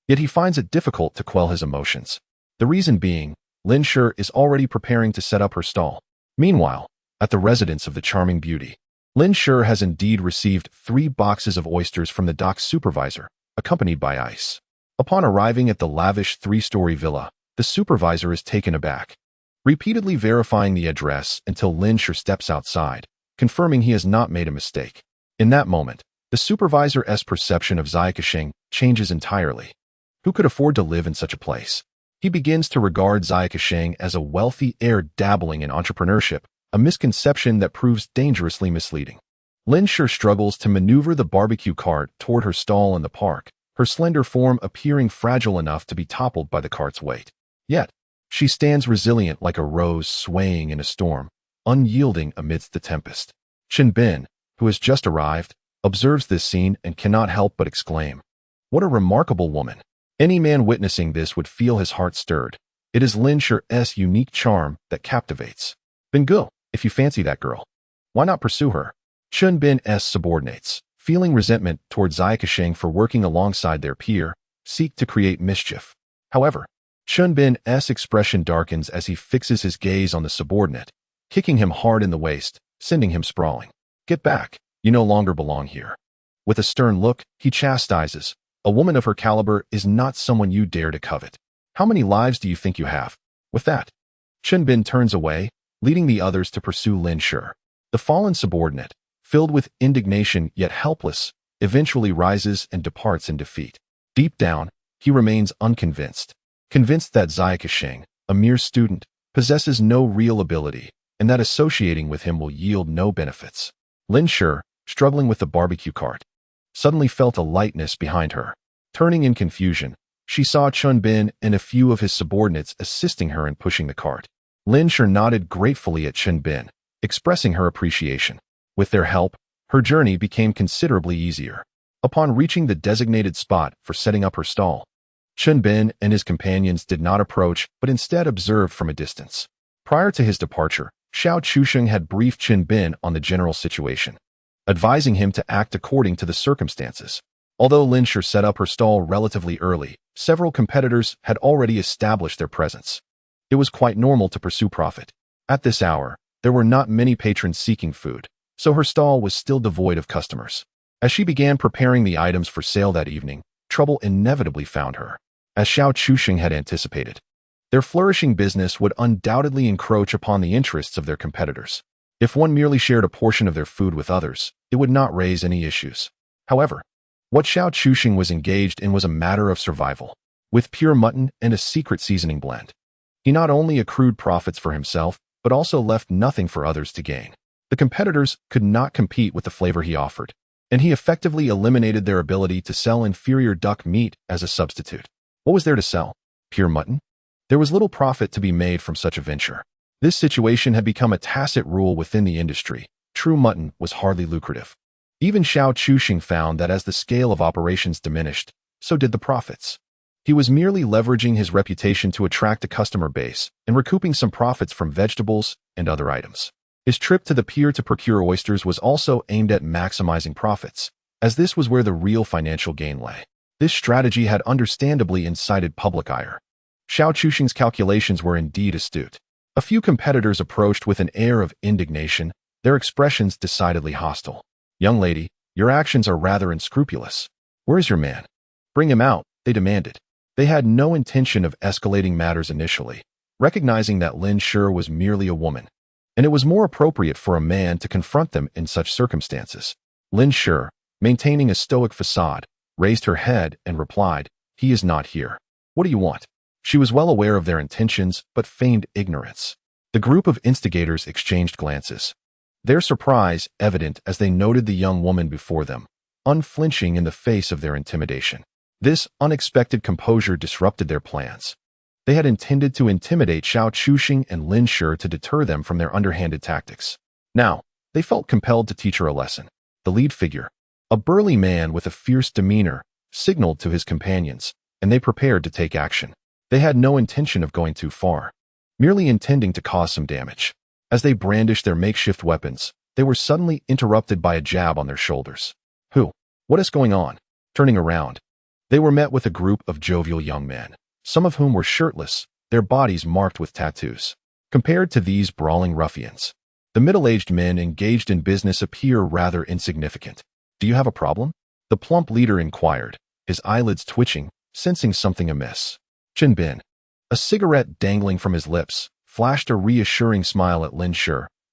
Yet he finds it difficult to quell his emotions. The reason being, Lin Shi is already preparing to set up her stall. Meanwhile, at the residence of the charming beauty, Lin Shi has indeed received 3 boxes of oysters from the dock supervisor, accompanied by ice. Upon arriving at the lavish 3-story villa, the supervisor is taken aback, repeatedly verifying the address until Lin Shi steps outside, confirming he has not made a mistake. In that moment, the supervisor's perception of Zai Kasheng changes entirely. Who could afford to live in such a place? He begins to regard Zai Kasheng as a wealthy heir dabbling in entrepreneurship, a misconception that proves dangerously misleading. Lin Shi struggles to maneuver the barbecue cart toward her stall in the park, her slender form appearing fragile enough to be toppled by the cart's weight. Yet, she stands resilient like a rose swaying in a storm, unyielding amidst the tempest. Chen Bin, who has just arrived, observes this scene and cannot help but exclaim, what a remarkable woman. Any man witnessing this would feel his heart stirred. It is Lin Shi's unique charm that captivates. Bin Gu, if you fancy that girl, why not pursue her? Chen Bin's subordinates, feeling resentment toward Zai Kasheng for working alongside their peer, seek to create mischief. However, Chen Bin's expression darkens as he fixes his gaze on the subordinate, kicking him hard in the waist, sending him sprawling. Get back, you no longer belong here. With a stern look, he chastises, A woman of her caliber is not someone you dare to covet. How many lives do you think you have? With that, Chen Bin turns away, leading the others to pursue Lin Shi. The fallen subordinate, filled with indignation yet helpless, eventually rises and departs in defeat. Deep down, he remains unconvinced, convinced that Zai Kasheng, a mere student, possesses no real ability, and that associating with him will yield no benefits. Lin Shi, struggling with the barbecue cart, suddenly felt a lightness behind her. Turning in confusion, she saw Chen Bin and a few of his subordinates assisting her in pushing the cart. Lin Shi nodded gratefully at Chen Bin, expressing her appreciation. With their help, her journey became considerably easier. Upon reaching the designated spot for setting up her stall, Chen Bin and his companions did not approach but instead observed from a distance. Prior to his departure, Xiao Chusheng had briefed Chen Bin on the general situation, advising him to act according to the circumstances. Although Lin Shi set up her stall relatively early, several competitors had already established their presence. It was quite normal to pursue profit. At this hour, there were not many patrons seeking food, so her stall was still devoid of customers. As she began preparing the items for sale that evening, trouble inevitably found her. As Xiao Chusheng had anticipated, their flourishing business would undoubtedly encroach upon the interests of their competitors. If one merely shared a portion of their food with others, it would not raise any issues. However, what Xiao Chusheng was engaged in was a matter of survival. With pure mutton and a secret seasoning blend, he not only accrued profits for himself, but also left nothing for others to gain. The competitors could not compete with the flavor he offered, and he effectively eliminated their ability to sell inferior duck meat as a substitute. What was there to sell? Pure mutton? There was little profit to be made from such a venture. This situation had become a tacit rule within the industry. True mutton was hardly lucrative. Even Xiao Chusheng found that as the scale of operations diminished, so did the profits. He was merely leveraging his reputation to attract a customer base and recouping some profits from vegetables and other items. His trip to the pier to procure oysters was also aimed at maximizing profits, as this was where the real financial gain lay. This strategy had understandably incited public ire. Xiao Chusheng's calculations were indeed astute. A few competitors approached with an air of indignation, their expressions decidedly hostile. "Young lady, your actions are rather unscrupulous. Where is your man? Bring him out," they demanded. They had no intention of escalating matters initially, recognizing that Lin Shi was merely a woman, and it was more appropriate for a man to confront them in such circumstances. Lin Shi, maintaining a stoic facade, raised her head and replied, "He is not here. What do you want?" She was well aware of their intentions, but feigned ignorance. The group of instigators exchanged glances, their surprise evident as they noted the young woman before them, unflinching in the face of their intimidation. This unexpected composure disrupted their plans. They had intended to intimidate Xiao Chusheng and Lin Shi to deter them from their underhanded tactics. Now, they felt compelled to teach her a lesson. The lead figure, a burly man with a fierce demeanor, signaled to his companions, and they prepared to take action. They had no intention of going too far, merely intending to cause some damage. As they brandished their makeshift weapons, they were suddenly interrupted by a jab on their shoulders. "Who? What is going on?" Turning around, they were met with a group of jovial young men, some of whom were shirtless, their bodies marked with tattoos. Compared to these brawling ruffians, the middle-aged men engaged in business appear rather insignificant. "Do you have a problem?" the plump leader inquired, his eyelids twitching, sensing something amiss. Chen Bin, a cigarette dangling from his lips, flashed a reassuring smile at Lin Shi.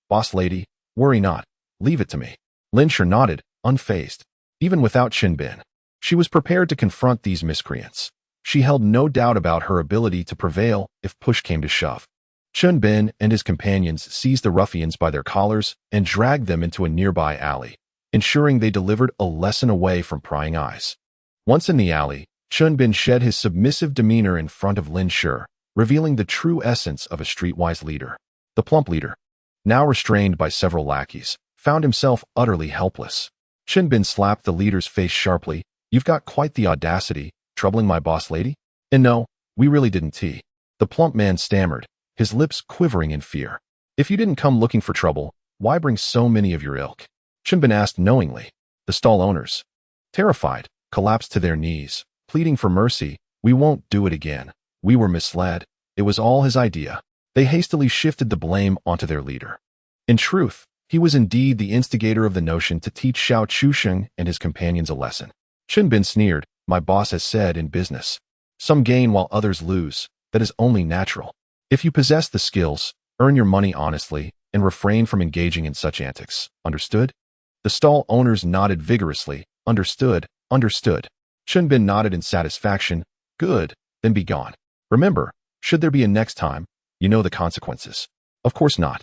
"Boss lady, worry not. Leave it to me." Lin Shi nodded, unfazed. Even without Chen Bin, she was prepared to confront these miscreants. She held no doubt about her ability to prevail if push came to shove. Chen Bin and his companions seized the ruffians by their collars and dragged them into a nearby alley, ensuring they delivered a lesson away from prying eyes. Once in the alley, Chen Bin shed his submissive demeanor in front of Lin Shi, revealing the true essence of a streetwise leader. The plump leader, now restrained by several lackeys, found himself utterly helpless. Chen Bin slapped the leader's face sharply. "You've got quite the audacity, troubling my boss lady?" "And no, we really didn't tea." The plump man stammered, his lips quivering in fear. "If you didn't come looking for trouble, why bring so many of your ilk?" Chen Bin asked knowingly. The stall owners, terrified, collapsed to their knees, pleading for mercy. "We won't do it again. We were misled. It was all his idea." They hastily shifted the blame onto their leader. In truth, he was indeed the instigator of the notion to teach Xiao Chusheng and his companions a lesson. Chen Bin sneered, my boss has said in business. Some gain while others lose. That is only natural. If you possess the skills, earn your money honestly, and refrain from engaging in such antics. Understood? The stall owners nodded vigorously. Understood, understood. Chunbin nodded in satisfaction. Good, then be gone. Remember, should there be a next time, you know the consequences. Of course not.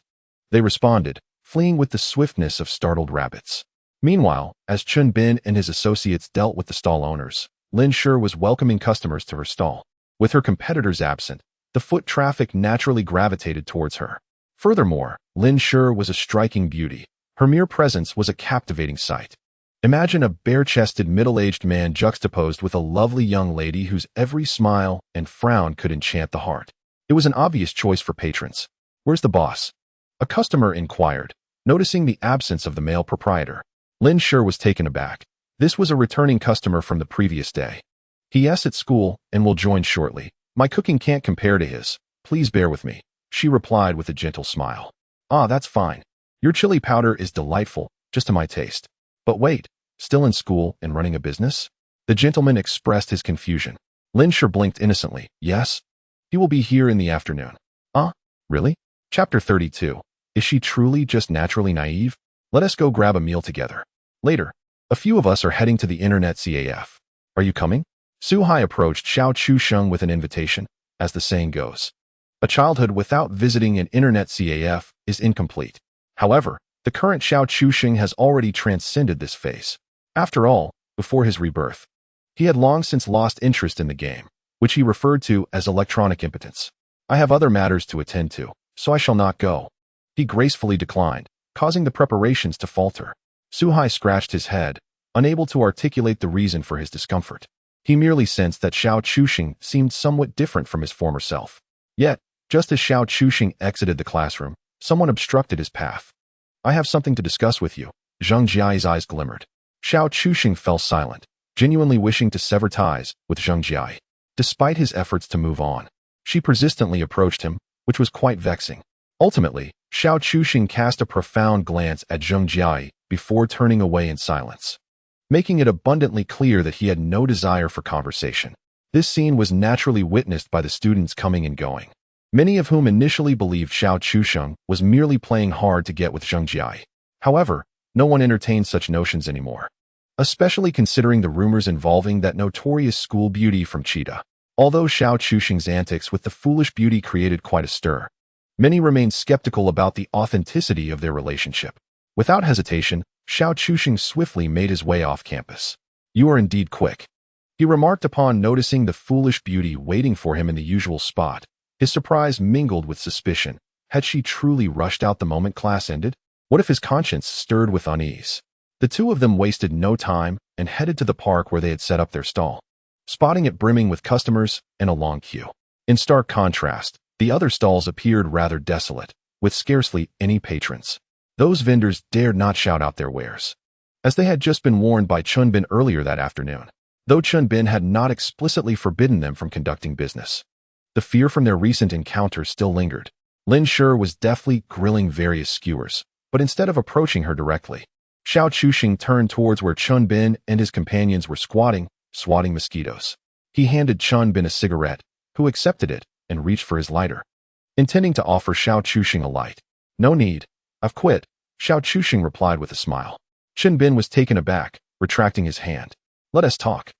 They responded, fleeing with the swiftness of startled rabbits. Meanwhile, as Chunbin and his associates dealt with the stall owners, Lin Shi was welcoming customers to her stall. With her competitors absent, the foot traffic naturally gravitated towards her. Furthermore, Lin Shi was a striking beauty. Her mere presence was a captivating sight. Imagine a bare-chested middle-aged man juxtaposed with a lovely young lady whose every smile and frown could enchant the heart. It was an obvious choice for patrons. Where's the boss? A customer inquired, noticing the absence of the male proprietor. Lin Shi was taken aback. This was a returning customer from the previous day. He's at school and will join shortly. My cooking can't compare to his. Please bear with me, she replied with a gentle smile. Ah, that's fine. Your chili powder is delightful, just to my taste. But wait, still in school and running a business? The gentleman expressed his confusion. Lin Shi blinked innocently. Yes? He will be here in the afternoon. Really? Chapter 32. Is she truly just naturally naive? Let us go grab a meal together. Later, a few of us are heading to the internet CAF. Are you coming? Su Hai approached Xiao Chusheng with an invitation, as the saying goes. A childhood without visiting an internet CAF is incomplete. However, the current Xiao Chusheng has already transcended this phase. After all, before his rebirth, he had long since lost interest in the game, which he referred to as electronic impotence. I have other matters to attend to, so I shall not go. He gracefully declined, causing the preparations to falter. Su Hai scratched his head, unable to articulate the reason for his discomfort. He merely sensed that Xiao Chusheng seemed somewhat different from his former self. Yet, just as Xiao Chusheng exited the classroom, someone obstructed his path. I have something to discuss with you. Zheng Jiai's eyes glimmered. Xiao Chusheng fell silent, genuinely wishing to sever ties with Zheng Jiai. Despite his efforts to move on, she persistently approached him, which was quite vexing. Ultimately, Xiao Chusheng cast a profound glance at Zheng Jiai before turning away in silence, making it abundantly clear that he had no desire for conversation. This scene was naturally witnessed by the students coming and going, many of whom initially believed Xiao Chusheng was merely playing hard to get with Zheng Jiai. However, no one entertained such notions anymore, especially considering the rumors involving that notorious school beauty from Cheetah. Although Xiao Chusheng's antics with the foolish beauty created quite a stir, many remained skeptical about the authenticity of their relationship. Without hesitation, Xiao Chusheng swiftly made his way off campus. You are indeed quick, he remarked upon noticing the foolish beauty waiting for him in the usual spot. His surprise mingled with suspicion. Had she truly rushed out the moment class ended? What if his conscience stirred with unease? The two of them wasted no time and headed to the park where they had set up their stall, spotting it brimming with customers and a long queue. In stark contrast, the other stalls appeared rather desolate, with scarcely any patrons. Those vendors dared not shout out their wares, as they had just been warned by Chunbin earlier that afternoon, though Chunbin had not explicitly forbidden them from conducting business. The fear from their recent encounter still lingered. Lin Shi was deftly grilling various skewers, but instead of approaching her directly, Xiao Chusheng turned towards where Chunbin and his companions were swatting mosquitoes. He handed Chunbin a cigarette, who accepted it and reached for his lighter, intending to offer Xiao Chusheng a light. No need. I've quit, Xiao Chusheng replied with a smile. Chunbin was taken aback, retracting his hand. Let us talk.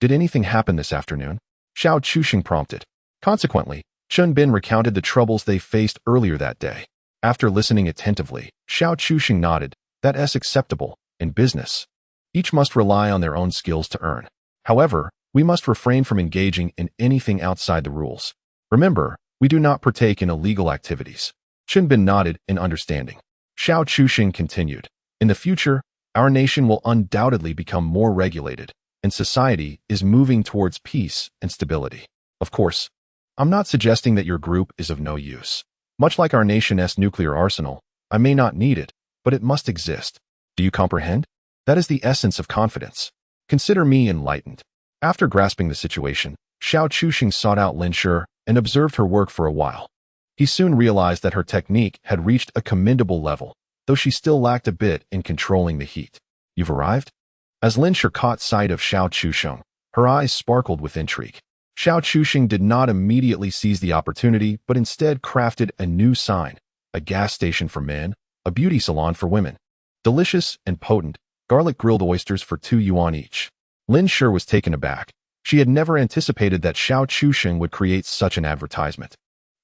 Did anything happen this afternoon? Xiao Chusheng prompted. Consequently, Chunbin recounted the troubles they faced earlier that day. After listening attentively, Xiao Chusheng nodded. That's acceptable. In business, each must rely on their own skills to earn. However, we must refrain from engaging in anything outside the rules. Remember, we do not partake in illegal activities. Chunbin nodded in understanding. Xiao Chusheng continued. In the future, our nation will undoubtedly become more regulated, and society is moving towards peace and stability. Of course, I'm not suggesting that your group is of no use. Much like our nation's nuclear arsenal, I may not need it, but it must exist. Do you comprehend? That is the essence of confidence. Consider me enlightened. After grasping the situation, Xiao Chusheng sought out Lin Shi and observed her work for a while. He soon realized that her technique had reached a commendable level, though she still lacked a bit in controlling the heat. You've arrived? As Lin Shi caught sight of Xiao Chusheng, Her eyes sparkled with intrigue. Xiao Chuxing did not immediately seize the opportunity, but instead crafted a new sign: a gas station for men, a beauty salon for women. Delicious and potent, garlic grilled oysters for 2 yuan each. Lin Shi was taken aback. She had never anticipated that Xiao Chuxing would create such an advertisement.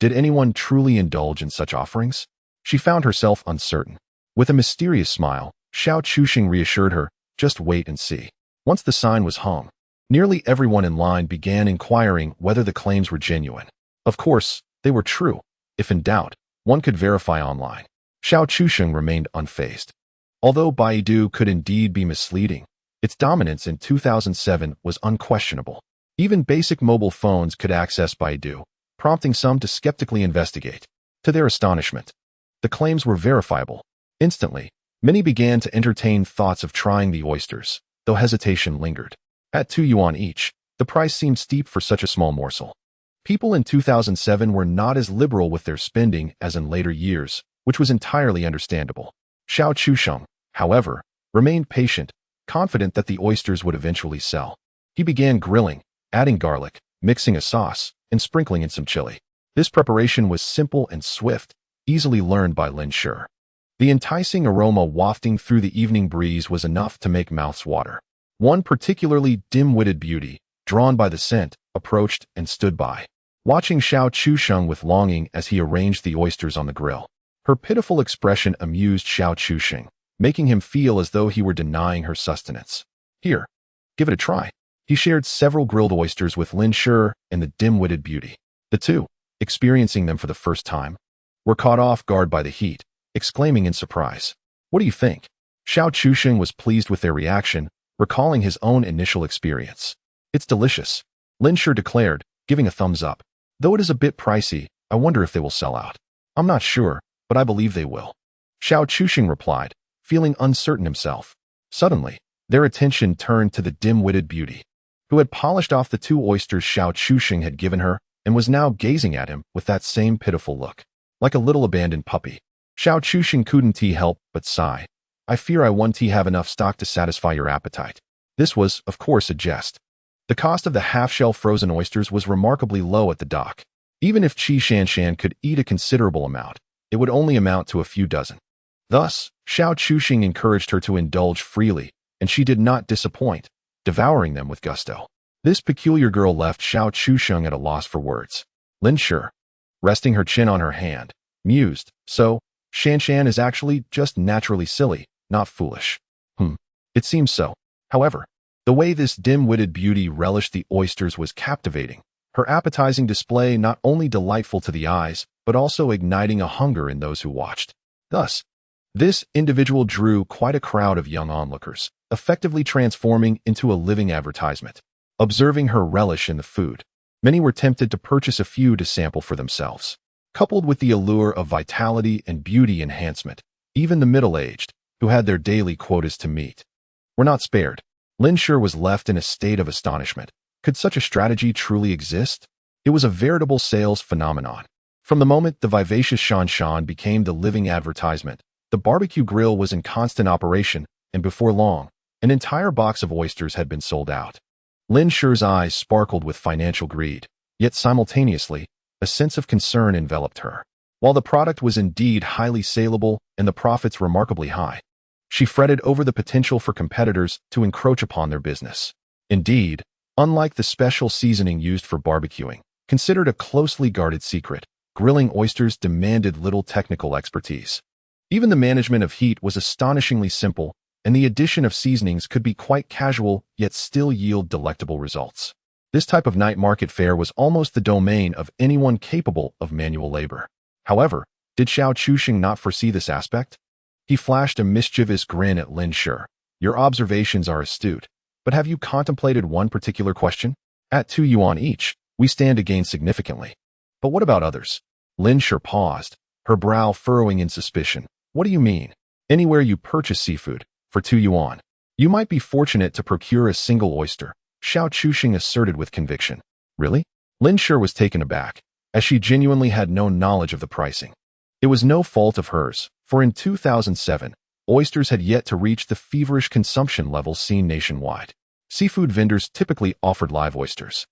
Did anyone truly indulge in such offerings? She found herself uncertain. With a mysterious smile, Xiao Chuxing reassured her, just wait and see. Once the sign was hung, nearly everyone in line began inquiring whether the claims were genuine. Of course, they were true. If in doubt, one could verify online. Xiao Chuxing remained unfazed. Although Baidu could indeed be misleading, its dominance in 2007 was unquestionable. Even basic mobile phones could access Baidu, prompting some to skeptically investigate. To their astonishment, the claims were verifiable. Instantly, many began to entertain thoughts of trying the oysters, though hesitation lingered. At 2 yuan each, the price seemed steep for such a small morsel. People in 2007 were not as liberal with their spending as in later years, which was entirely understandable. Xiao Chuxing, however, remained patient, confident that the oysters would eventually sell. He began grilling, adding garlic, mixing a sauce, and sprinkling in some chili. This preparation was simple and swift, easily learned by Lin Shi. The enticing aroma wafting through the evening breeze was enough to make mouths water. One particularly dim-witted beauty, drawn by the scent, approached and stood by, watching Xiao Chuxing with longing as he arranged the oysters on the grill. Her pitiful expression amused Xiao Chuxing, making him feel as though he were denying her sustenance. Here, give it a try. He shared several grilled oysters with Lin Shi and the dim-witted beauty. The two, experiencing them for the first time, were caught off guard by the heat, exclaiming in surprise, "What do you think?" Xiao Chuxing was pleased with their reaction, recalling his own initial experience. "It's delicious," Lin Shi declared, giving a thumbs up. "Though it is a bit pricey, I wonder if they will sell out." "I'm not sure, but I believe they will," Xiao Chuxing replied, feeling uncertain himself. Suddenly, their attention turned to the dim-witted beauty, who had polished off the 2 oysters Xiao Chuxing had given her and was now gazing at him with that same pitiful look, like a little abandoned puppy. Xiao Chuxing couldn't help but sigh. "I fear I won't have enough stock to satisfy your appetite." This was, of course, a jest. The cost of the half-shell frozen oysters was remarkably low at the dock. Even if Qi Shanshan could eat a considerable amount, it would only amount to a few dozen. Thus, Xiao Chuxing encouraged her to indulge freely, and she did not disappoint, devouring them with gusto. This peculiar girl left Xiao Chuxing at a loss for words. Lin Shi, resting her chin on her hand, mused, "So, Shanshan is actually just naturally silly, not foolish." It seems so. However, the way this dim-witted beauty relished the oysters was captivating, her appetizing display not only delightful to the eyes, but also igniting a hunger in those who watched. Thus, this individual drew quite a crowd of young onlookers, effectively transforming into a living advertisement. Observing her relish in the food, many were tempted to purchase a few to sample for themselves. Coupled with the allure of vitality and beauty enhancement, even the middle-aged, who had their daily quotas to meet, were not spared. Lin Shi was left in a state of astonishment. Could such a strategy truly exist? It was a veritable sales phenomenon. From the moment the vivacious Shanshan became the living advertisement, the barbecue grill was in constant operation, and before long, an entire box of oysters had been sold out. Lin Shi's eyes sparkled with financial greed, yet simultaneously, a sense of concern enveloped her. While the product was indeed highly saleable and the profits remarkably high, she fretted over the potential for competitors to encroach upon their business. Indeed, unlike the special seasoning used for barbecuing, considered a closely guarded secret, grilling oysters demanded little technical expertise. Even the management of heat was astonishingly simple, and the addition of seasonings could be quite casual yet still yield delectable results. This type of night market fare was almost the domain of anyone capable of manual labor. However, did Xiao Chuxing not foresee this aspect? He flashed a mischievous grin at Lin Shi. "Your observations are astute, but have you contemplated one particular question? At 2 yuan each, we stand to gain significantly. But what about others?" Lin Shi paused, her brow furrowing in suspicion. "What do you mean?" "Anywhere you purchase seafood, for 2 yuan, you might be fortunate to procure a single oyster," Xiao Chuxing asserted with conviction. "Really?" Lin Shi was taken aback, as she genuinely had no knowledge of the pricing. It was no fault of hers, for in 2007, oysters had yet to reach the feverish consumption levels seen nationwide. Seafood vendors typically offered live oysters,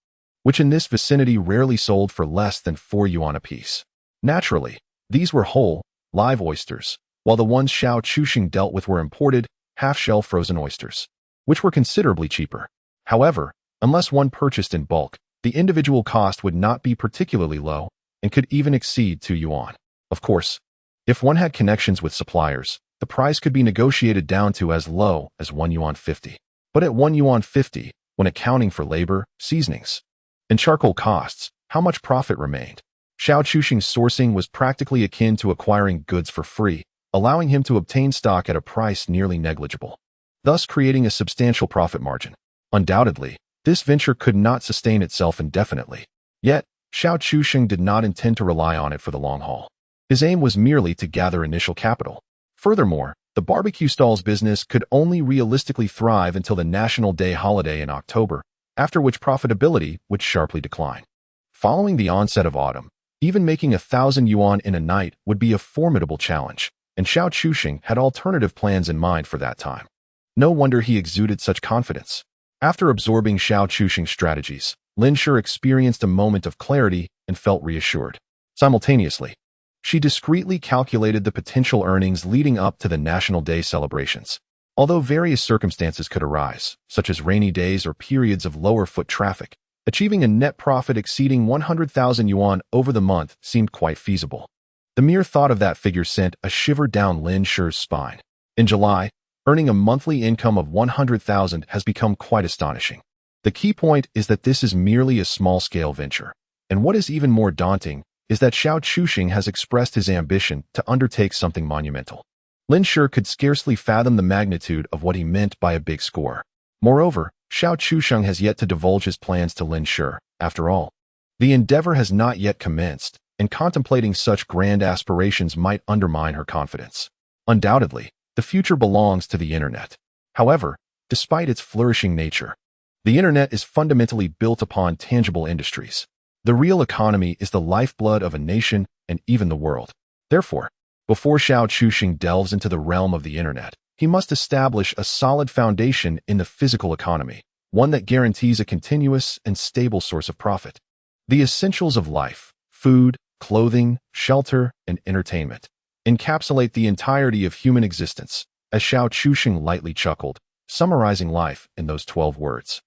which in this vicinity rarely sold for less than 4 yuan apiece. Naturally, these were whole, live oysters, while the ones Xiao Chuxing dealt with were imported, half-shell frozen oysters, which were considerably cheaper. However, unless one purchased in bulk, the individual cost would not be particularly low and could even exceed 2 yuan. Of course, if one had connections with suppliers, the price could be negotiated down to as low as 1 yuan 50. But at 1 yuan 50, when accounting for labor, seasonings, and charcoal costs, how much profit remained? Xiao Chuxing's sourcing was practically akin to acquiring goods for free, allowing him to obtain stock at a price nearly negligible, thus creating a substantial profit margin. Undoubtedly, this venture could not sustain itself indefinitely. Yet, Xiao Chuxing did not intend to rely on it for the long haul. His aim was merely to gather initial capital. Furthermore, the barbecue stalls business could only realistically thrive until the National Day holiday in October, after which profitability would sharply decline. Following the onset of autumn, even making 1,000 yuan in a night would be a formidable challenge, and Xiao Chuxing had alternative plans in mind for that time. No wonder he exuded such confidence. After absorbing Xiao Chuxing's strategies, Lin Shi experienced a moment of clarity and felt reassured. Simultaneously, she discreetly calculated the potential earnings leading up to the National Day celebrations. Although various circumstances could arise, such as rainy days or periods of lower foot traffic, achieving a net profit exceeding 100,000 yuan over the month seemed quite feasible. The mere thought of that figure sent a shiver down Lin Shi's spine. In July, earning a monthly income of 100,000 has become quite astonishing. The key point is that this is merely a small-scale venture, and what is even more daunting is that Xiao Chuxing has expressed his ambition to undertake something monumental. Lin Shi could scarcely fathom the magnitude of what he meant by a big score. Moreover, Xiao Chuxing has yet to divulge his plans to Lin Shi. After all, the endeavor has not yet commenced, and contemplating such grand aspirations might undermine her confidence. Undoubtedly, the future belongs to the internet. However, despite its flourishing nature, the internet is fundamentally built upon tangible industries. The real economy is the lifeblood of a nation and even the world. Therefore, before Xiao Chuxing delves into the realm of the internet, he must establish a solid foundation in the physical economy, one that guarantees a continuous and stable source of profit. The essentials of life, food, clothing, shelter, and entertainment, encapsulate the entirety of human existence, as Xiao Chuxing lightly chuckled, summarizing life in those 12 words.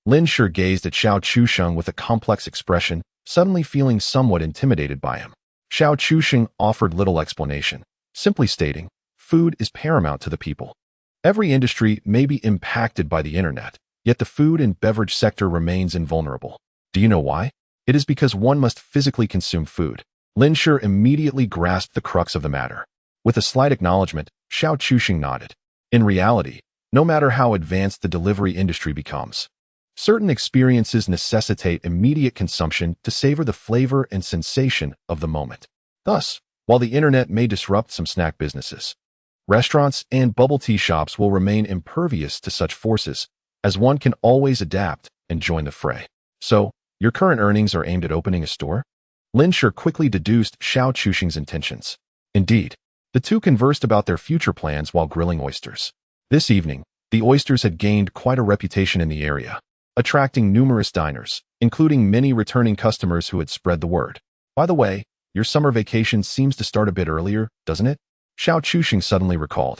Lin Shi gazed at Xiao Chuxing with a complex expression, suddenly feeling somewhat intimidated by him. Xiao Chuxing offered little explanation, simply stating, food is paramount to the people. Every industry may be impacted by the internet, yet the food and beverage sector remains invulnerable. Do you know why? It is because one must physically consume food. Lin Shi immediately grasped the crux of the matter. With a slight acknowledgement, Xiao Chuxing nodded. In reality, no matter how advanced the delivery industry becomes, certain experiences necessitate immediate consumption to savor the flavor and sensation of the moment. Thus, while the internet may disrupt some snack businesses, restaurants and bubble tea shops will remain impervious to such forces, as one can always adapt and join the fray. So, your current earnings are aimed at opening a store? Lin Shi quickly deduced Xiao Chuxing's intentions. Indeed, the two conversed about their future plans while grilling oysters. This evening, the oysters had gained quite a reputation in the area, attracting numerous diners, including many returning customers who had spread the word. By the way, your summer vacation seems to start a bit earlier, doesn't it? Xiao Chuxing suddenly recalled.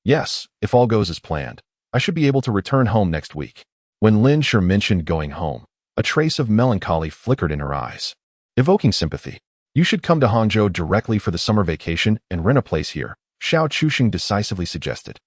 Yes, if all goes as planned, I should be able to return home next week. When Lin Shi mentioned going home, a trace of melancholy flickered in her eyes, evoking sympathy. You should come to Hangzhou directly for the summer vacation and rent a place here, Xiao Chuxing decisively suggested.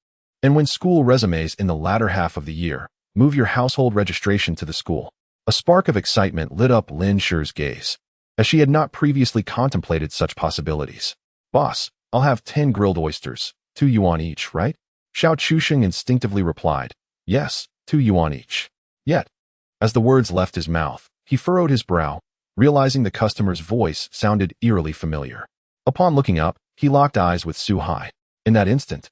And when school resumes in the latter half of the year, move your household registration to the school. A spark of excitement lit up Lin Shi's gaze, as she had not previously contemplated such possibilities. Boss, I'll have 10 grilled oysters, 2 yuan each, right? Xiao Chuxing instinctively replied, yes, 2 yuan each. Yet, as the words left his mouth, he furrowed his brow, realizing the customer's voice sounded eerily familiar. Upon looking up, he locked eyes with Su Hai. In that instant,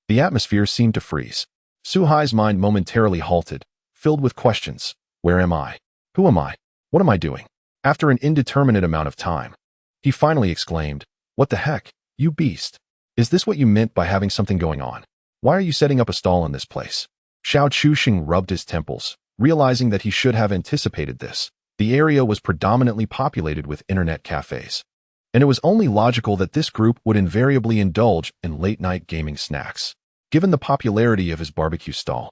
the atmosphere seemed to freeze. Su Hai's mind momentarily halted, filled with questions. Where am I? Who am I? What am I doing? After an indeterminate amount of time, he finally exclaimed, what the heck, you beast? Is this what you meant by having something going on? Why are you setting up a stall in this place? Xiao Chuxing rubbed his temples, Realizing that he should have anticipated this, the area was predominantly populated with internet cafes, and it was only logical that this group would invariably indulge in late-night gaming snacks. Given the popularity of his barbecue stall,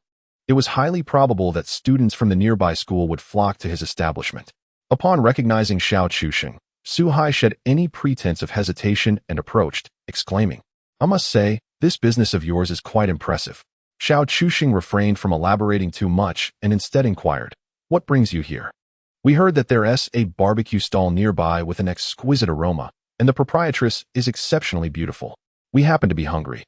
it was highly probable that students from the nearby school would flock to his establishment. Upon recognizing Xiao Chusheng, Su-hai shed any pretense of hesitation and approached, exclaiming, "I must say, this business of yours is quite impressive." Xiao Chusheng refrained from elaborating too much and instead inquired, "What brings you here?" "We heard that there's a barbecue stall nearby with an exquisite aroma, and the proprietress is exceptionally beautiful. We happen to be hungry,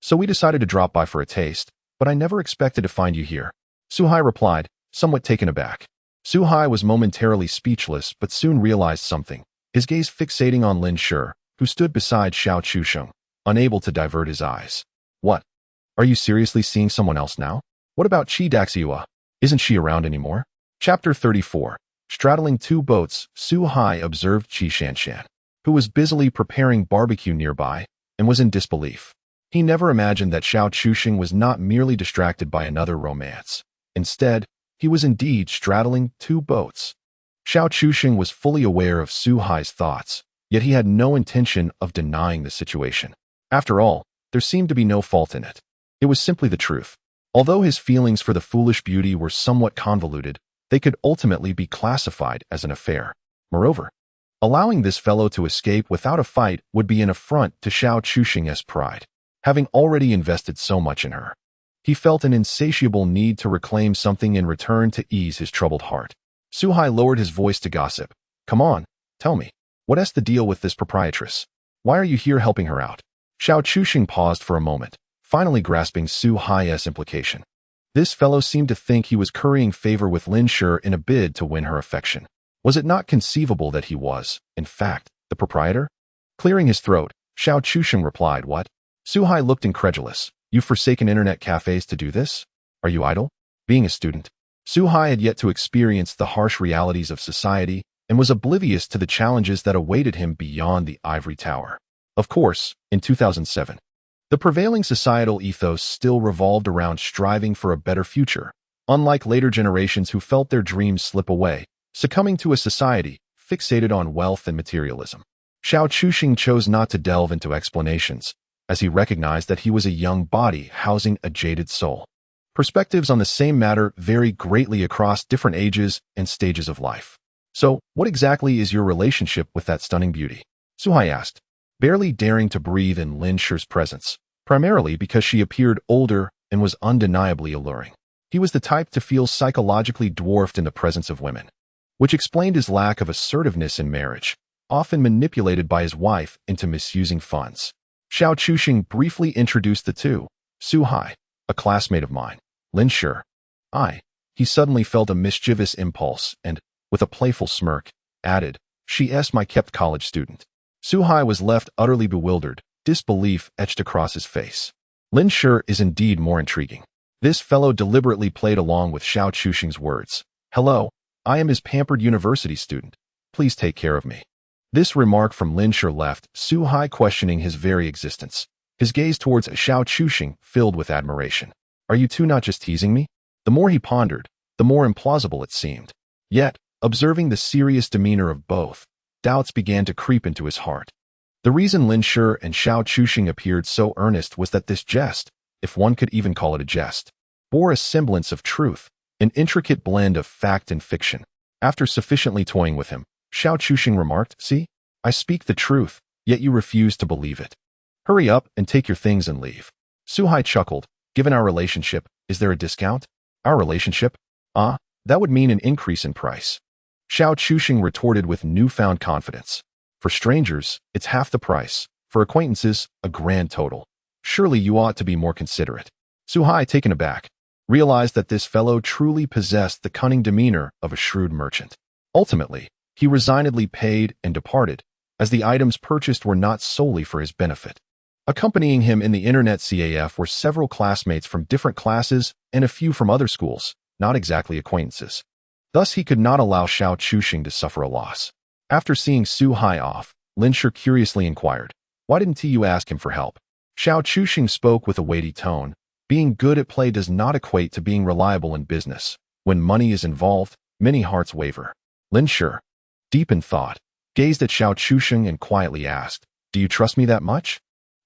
so we decided to drop by for a taste, but I never expected to find you here," Su-hai replied, somewhat taken aback. Su-hai was momentarily speechless but soon realized something, his gaze fixating on Lin Shi, who stood beside Xiao Chusheng, unable to divert his eyes. "What? Are you seriously seeing someone else now? What about Chi Daxiua? Isn't she around anymore?" Chapter 34. Straddling two boats, Su-hai observed Qi Shanshan, who was busily preparing barbecue nearby, and was in disbelief. He never imagined that Xiao Chusheng was not merely distracted by another romance. Instead, he was indeed straddling two boats. Xiao Chusheng was fully aware of Su-hai's thoughts, yet he had no intention of denying the situation. After all, there seemed to be no fault in it. It was simply the truth. Although his feelings for the foolish beauty were somewhat convoluted, they could ultimately be classified as an affair. Moreover, allowing this fellow to escape without a fight would be an affront to Xiao Chusheng's pride, having already invested so much in her. He felt an insatiable need to reclaim something in return to ease his troubled heart. Su-hai lowered his voice to gossip. "Come on, tell me, what's the deal with this proprietress? Why are you here helping her out?" Xiao Chusheng paused for a moment, finally grasping Su-hai's implication. This fellow seemed to think he was currying favor with Lin Shi in a bid to win her affection. Was it not conceivable that he was, in fact, the proprietor? Clearing his throat, Xiao Chusheng replied, "What?" Su-hai looked incredulous. "You've forsaken internet cafes to do this? Are you idle?" Being a student, Su-hai had yet to experience the harsh realities of society and was oblivious to the challenges that awaited him beyond the ivory tower. Of course, in 2007, the prevailing societal ethos still revolved around striving for a better future, unlike later generations who felt their dreams slip away, succumbing to a society fixated on wealth and materialism. Xiao Chusheng chose not to delve into explanations, as he recognized that he was a young body housing a jaded soul. Perspectives on the same matter vary greatly across different ages and stages of life. "So, what exactly is your relationship with that stunning beauty?" Su-hai asked, barely daring to breathe in Lin Shi's presence, primarily because she appeared older and was undeniably alluring. He was the type to feel psychologically dwarfed in the presence of women, which explained his lack of assertiveness in marriage, often manipulated by his wife into misusing funds. Xiao Chusheng briefly introduced the two. "Su-hai, a classmate of mine. Lin Shi." He suddenly felt a mischievous impulse and, with a playful smirk, added, "She's my kept college student." Su-hai was left utterly bewildered, disbelief etched across his face. Lin Shi is indeed more intriguing. This fellow deliberately played along with Xiao Chusheng's words. "Hello, I am his pampered university student. Please take care of me." This remark from Lin Shi left Su-hai questioning his very existence, his gaze towards Xiao Chusheng filled with admiration. "Are you two not just teasing me?" The more he pondered, the more implausible it seemed. Yet, observing the serious demeanor of both, doubts began to creep into his heart. The reason Lin Shi and Xiao Chusheng appeared so earnest was that this jest, if one could even call it a jest, bore a semblance of truth, an intricate blend of fact and fiction. After sufficiently toying with him, Xiao Chusheng remarked, "See, I speak the truth, yet you refuse to believe it. Hurry up and take your things and leave." Su-hai chuckled. "Given our relationship, is there a discount?" "Our relationship? That would mean an increase in price." Xiao Chusheng retorted with newfound confidence. "For strangers, it's half the price. For acquaintances, a grand total. Surely you ought to be more considerate." Su-hai, taken aback, realized that this fellow truly possessed the cunning demeanor of a shrewd merchant. Ultimately, he resignedly paid and departed, as the items purchased were not solely for his benefit. Accompanying him in the internet CAF were several classmates from different classes and a few from other schools, not exactly acquaintances. Thus he could not allow Xiao Chusheng to suffer a loss. After seeing Su-hai off, Lin Shi curiously inquired, "Why didn't you ask him for help?" Xiao Chusheng spoke with a weighty tone. "Being good at play does not equate to being reliable in business. When money is involved, many hearts waver. Lin Shi, deep in thought, gazed at Xiao Chusheng and quietly asked, "Do you trust me that much?"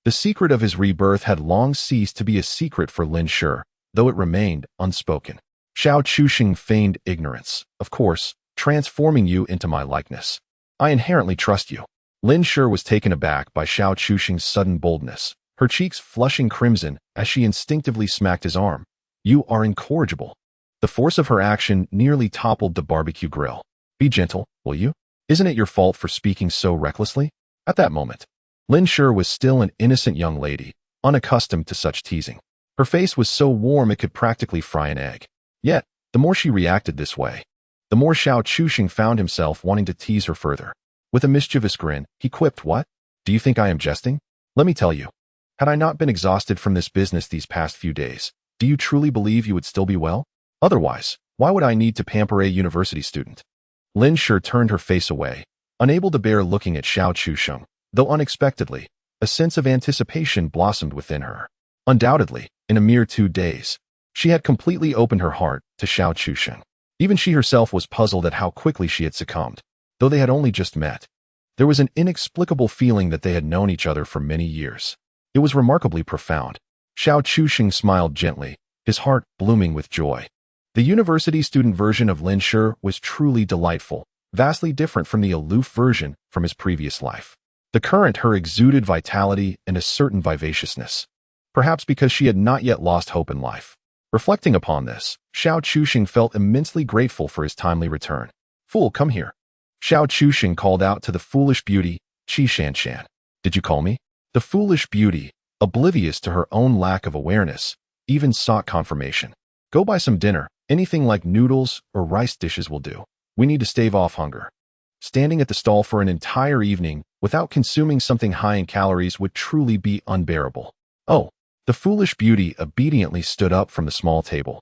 The secret of his rebirth had long ceased to be a secret for Lin Shi, though it remained unspoken. Xiao Chusheng feigned ignorance. "Of course, transforming you into my likeness. I inherently trust you." Lin Shi was taken aback by Xiao Chusheng's sudden boldness, her cheeks flushing crimson as she instinctively smacked his arm. "You are incorrigible." The force of her action nearly toppled the barbecue grill. "Be gentle, will you? Isn't it your fault for speaking so recklessly?" At that moment, Lin Shi was still an innocent young lady, unaccustomed to such teasing. Her face was so warm it could practically fry an egg. Yet, the more she reacted this way, the more Xiao Chusheng found himself wanting to tease her further. With a mischievous grin, he quipped, "What? Do you think I am jesting? Let me tell you. Had I not been exhausted from this business these past few days, do you truly believe you would still be well? Otherwise, why would I need to pamper a university student?" Lin Shi turned her face away, unable to bear looking at Xiao Chusheng, though unexpectedly, a sense of anticipation blossomed within her. Undoubtedly, in a mere 2 days, she had completely opened her heart to Xiao Chusheng. Even she herself was puzzled at how quickly she had succumbed, though they had only just met. There was an inexplicable feeling that they had known each other for many years. It was remarkably profound. Xiao Chusheng smiled gently, his heart blooming with joy. The university student version of Lin Shi was truly delightful, vastly different from the aloof version from his previous life. The current her exuded vitality and a certain vivaciousness, perhaps because she had not yet lost hope in life. Reflecting upon this, Xiao Chusheng felt immensely grateful for his timely return. "Fool, come here." Xiao Chusheng called out to the foolish beauty, Qi Shanshan. "Did you call me?" The foolish beauty, oblivious to her own lack of awareness, even sought confirmation. "Go buy some dinner. Anything like noodles or rice dishes will do. We need to stave off hunger." Standing at the stall for an entire evening without consuming something high in calories would truly be unbearable. "Oh." The foolish beauty obediently stood up from the small table,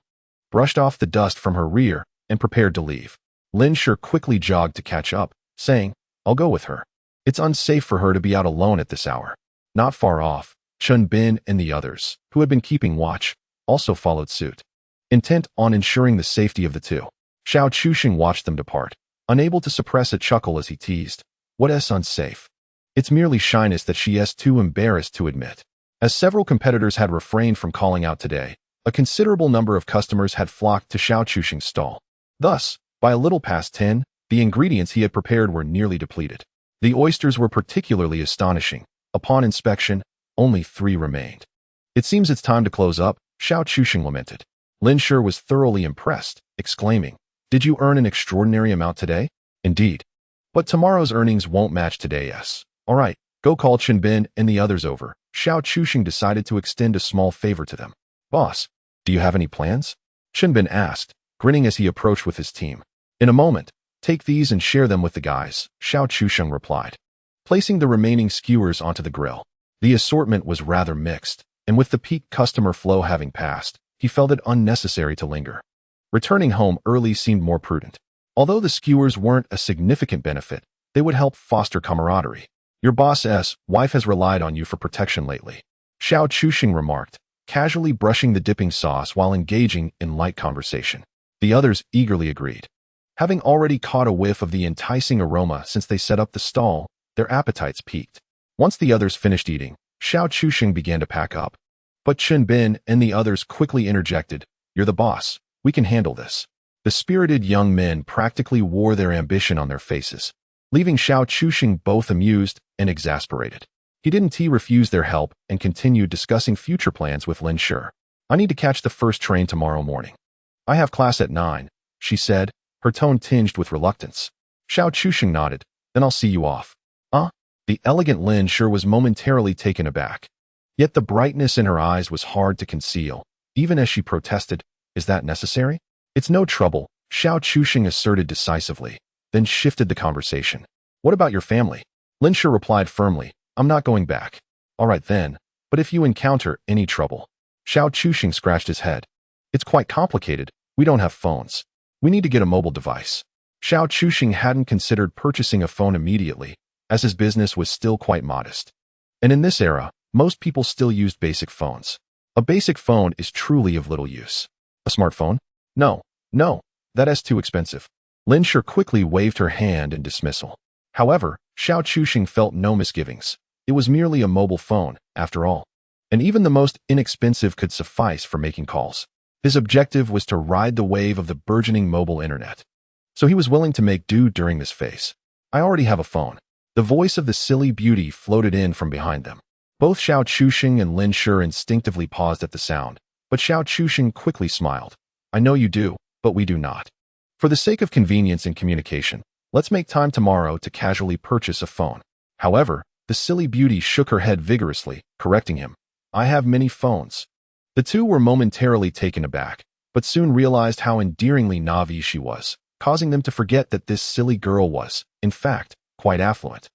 brushed off the dust from her rear, and prepared to leave. Lin Shi quickly jogged to catch up, saying, "I'll go with her. It's unsafe for her to be out alone at this hour." Not far off, Chun Bin and the others, who had been keeping watch, also followed suit, intent on ensuring the safety of the two. Xiao Chusheng watched them depart, unable to suppress a chuckle as he teased, "What is unsafe? It's merely shyness that she is too embarrassed to admit." As several competitors had refrained from calling out today, a considerable number of customers had flocked to Xiao Chusheng's stall. Thus, by a little past 10, the ingredients he had prepared were nearly depleted. The oysters were particularly astonishing. Upon inspection, only 3 remained. "It seems it's time to close up," Xiao Chusheng lamented. Lin Shi was thoroughly impressed, exclaiming, "Did you earn an extraordinary amount today?" "Indeed. But tomorrow's earnings won't match today's. All right, go call Chun Bin and the others over." Xiao Chusheng decided to extend a small favor to them. "Boss, do you have any plans?" Chun Bin asked, grinning as he approached with his team. "In a moment, take these and share them with the guys," Xiao Chusheng replied, placing the remaining skewers onto the grill. The assortment was rather mixed, and with the peak customer flow having passed, he felt it unnecessary to linger. Returning home early seemed more prudent. Although the skewers weren't a significant benefit, they would help foster camaraderie. "Your boss's wife has relied on you for protection lately," Xiao Chusheng remarked, casually brushing the dipping sauce while engaging in light conversation. The others eagerly agreed. Having already caught a whiff of the enticing aroma since they set up the stall, their appetites peaked. Once the others finished eating, Xiao Chusheng began to pack up. But Chun Bin and the others quickly interjected, "You're the boss. We can handle this." The spirited young men practically wore their ambition on their faces, leaving Xiao Chusheng both amused and exasperated. He didn't refuse their help and continued discussing future plans with Lin Shi. "I need to catch the first train tomorrow morning. I have class at 9, she said, her tone tinged with reluctance. Xiao Chusheng nodded, "Then I'll see you off." The elegant Lin Shi was momentarily taken aback. Yet the brightness in her eyes was hard to conceal, even as she protested, "Is that necessary?" "It's no trouble," Xiao Chusheng asserted decisively, then shifted the conversation. "What about your family?" Lin Shi replied firmly, "I'm not going back." "All right then, but if you encounter any trouble." Xiao Chusheng scratched his head. "It's quite complicated. We don't have phones. We need to get a mobile device." Xiao Chusheng hadn't considered purchasing a phone immediately, as his business was still quite modest. And in this era, most people still used basic phones. A basic phone is truly of little use. A smartphone? No. That's too expensive. Lin Shi quickly waved her hand in dismissal. However, Xiao Chuxing felt no misgivings. It was merely a mobile phone, after all. And even the most inexpensive could suffice for making calls. His objective was to ride the wave of the burgeoning mobile internet. So he was willing to make do during this phase. I already have a phone. The voice of the silly beauty floated in from behind them. Both Xiao Chuxing and Lin Shi instinctively paused at the sound, but Xiao Chuxing quickly smiled. I know you do, but we do not. For the sake of convenience in communication, let's make time tomorrow to casually purchase a phone. However, the silly beauty shook her head vigorously, correcting him. I have many phones. The two were momentarily taken aback, but soon realized how endearingly naive she was, causing them to forget that this silly girl was, in fact, quite affluent.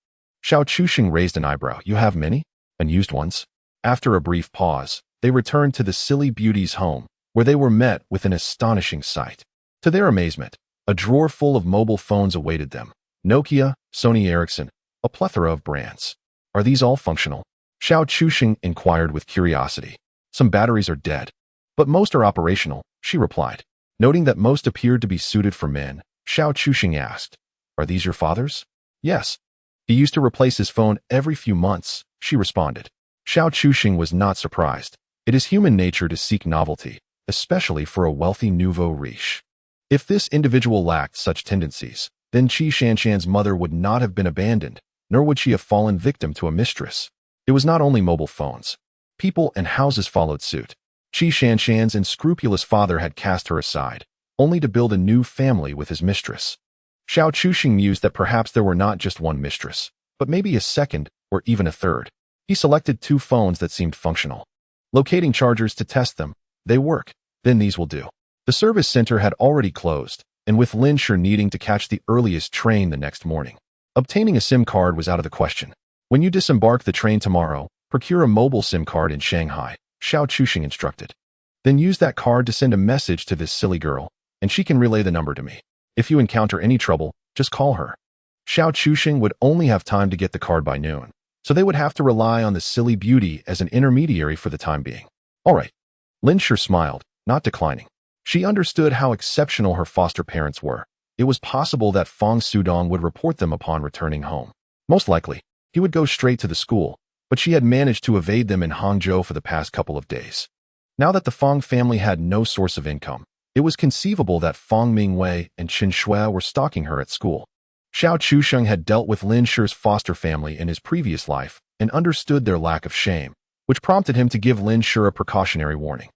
Xiao Chuxing raised an eyebrow. You have many? Unused ones? After a brief pause, they returned to the silly beauty's home, where they were met with an astonishing sight. To their amazement, a drawer full of mobile phones awaited them. Nokia, Sony Ericsson, a plethora of brands. Are these all functional? Xiao Chuxing inquired with curiosity. Some batteries are dead, but most are operational, she replied. Noting that most appeared to be suited for men, Xiao Chuxing asked, Are these your father's? Yes. He used to replace his phone every few months, she responded. Xiao Chuxing was not surprised. It is human nature to seek novelty, especially for a wealthy nouveau riche. If this individual lacked such tendencies, then Qi Shanshan's mother would not have been abandoned, nor would she have fallen victim to a mistress. It was not only mobile phones. People and houses followed suit. Qi Shanshan's unscrupulous father had cast her aside, only to build a new family with his mistress. Xiao Chuxing mused that perhaps there were not just one mistress, but maybe a second or even a third. He selected 2 phones that seemed functional. Locating chargers to test them, they work, then these will do. The service center had already closed, and with Lin Shi needing to catch the earliest train the next morning, obtaining a SIM card was out of the question. When you disembark the train tomorrow, procure a mobile SIM card in Shanghai, Xiao Chuxing instructed. Then use that card to send a message to this silly girl, and she can relay the number to me. If you encounter any trouble, just call her. Xiao Chuxing would only have time to get the card by noon, so they would have to rely on the silly beauty as an intermediary for the time being. All right. Lin Shi smiled, not declining. She understood how exceptional her foster parents were. It was possible that Fang Sudong would report them upon returning home. Most likely, he would go straight to the school, but she had managed to evade them in Hangzhou for the past couple of days. Now that the Fang family had no source of income, it was conceivable that Fang Mingwei and Qin Shui were stalking her at school. Xiao Chuxing had dealt with Lin Shi's foster family in his previous life and understood their lack of shame, which prompted him to give Lin Shi a precautionary warning.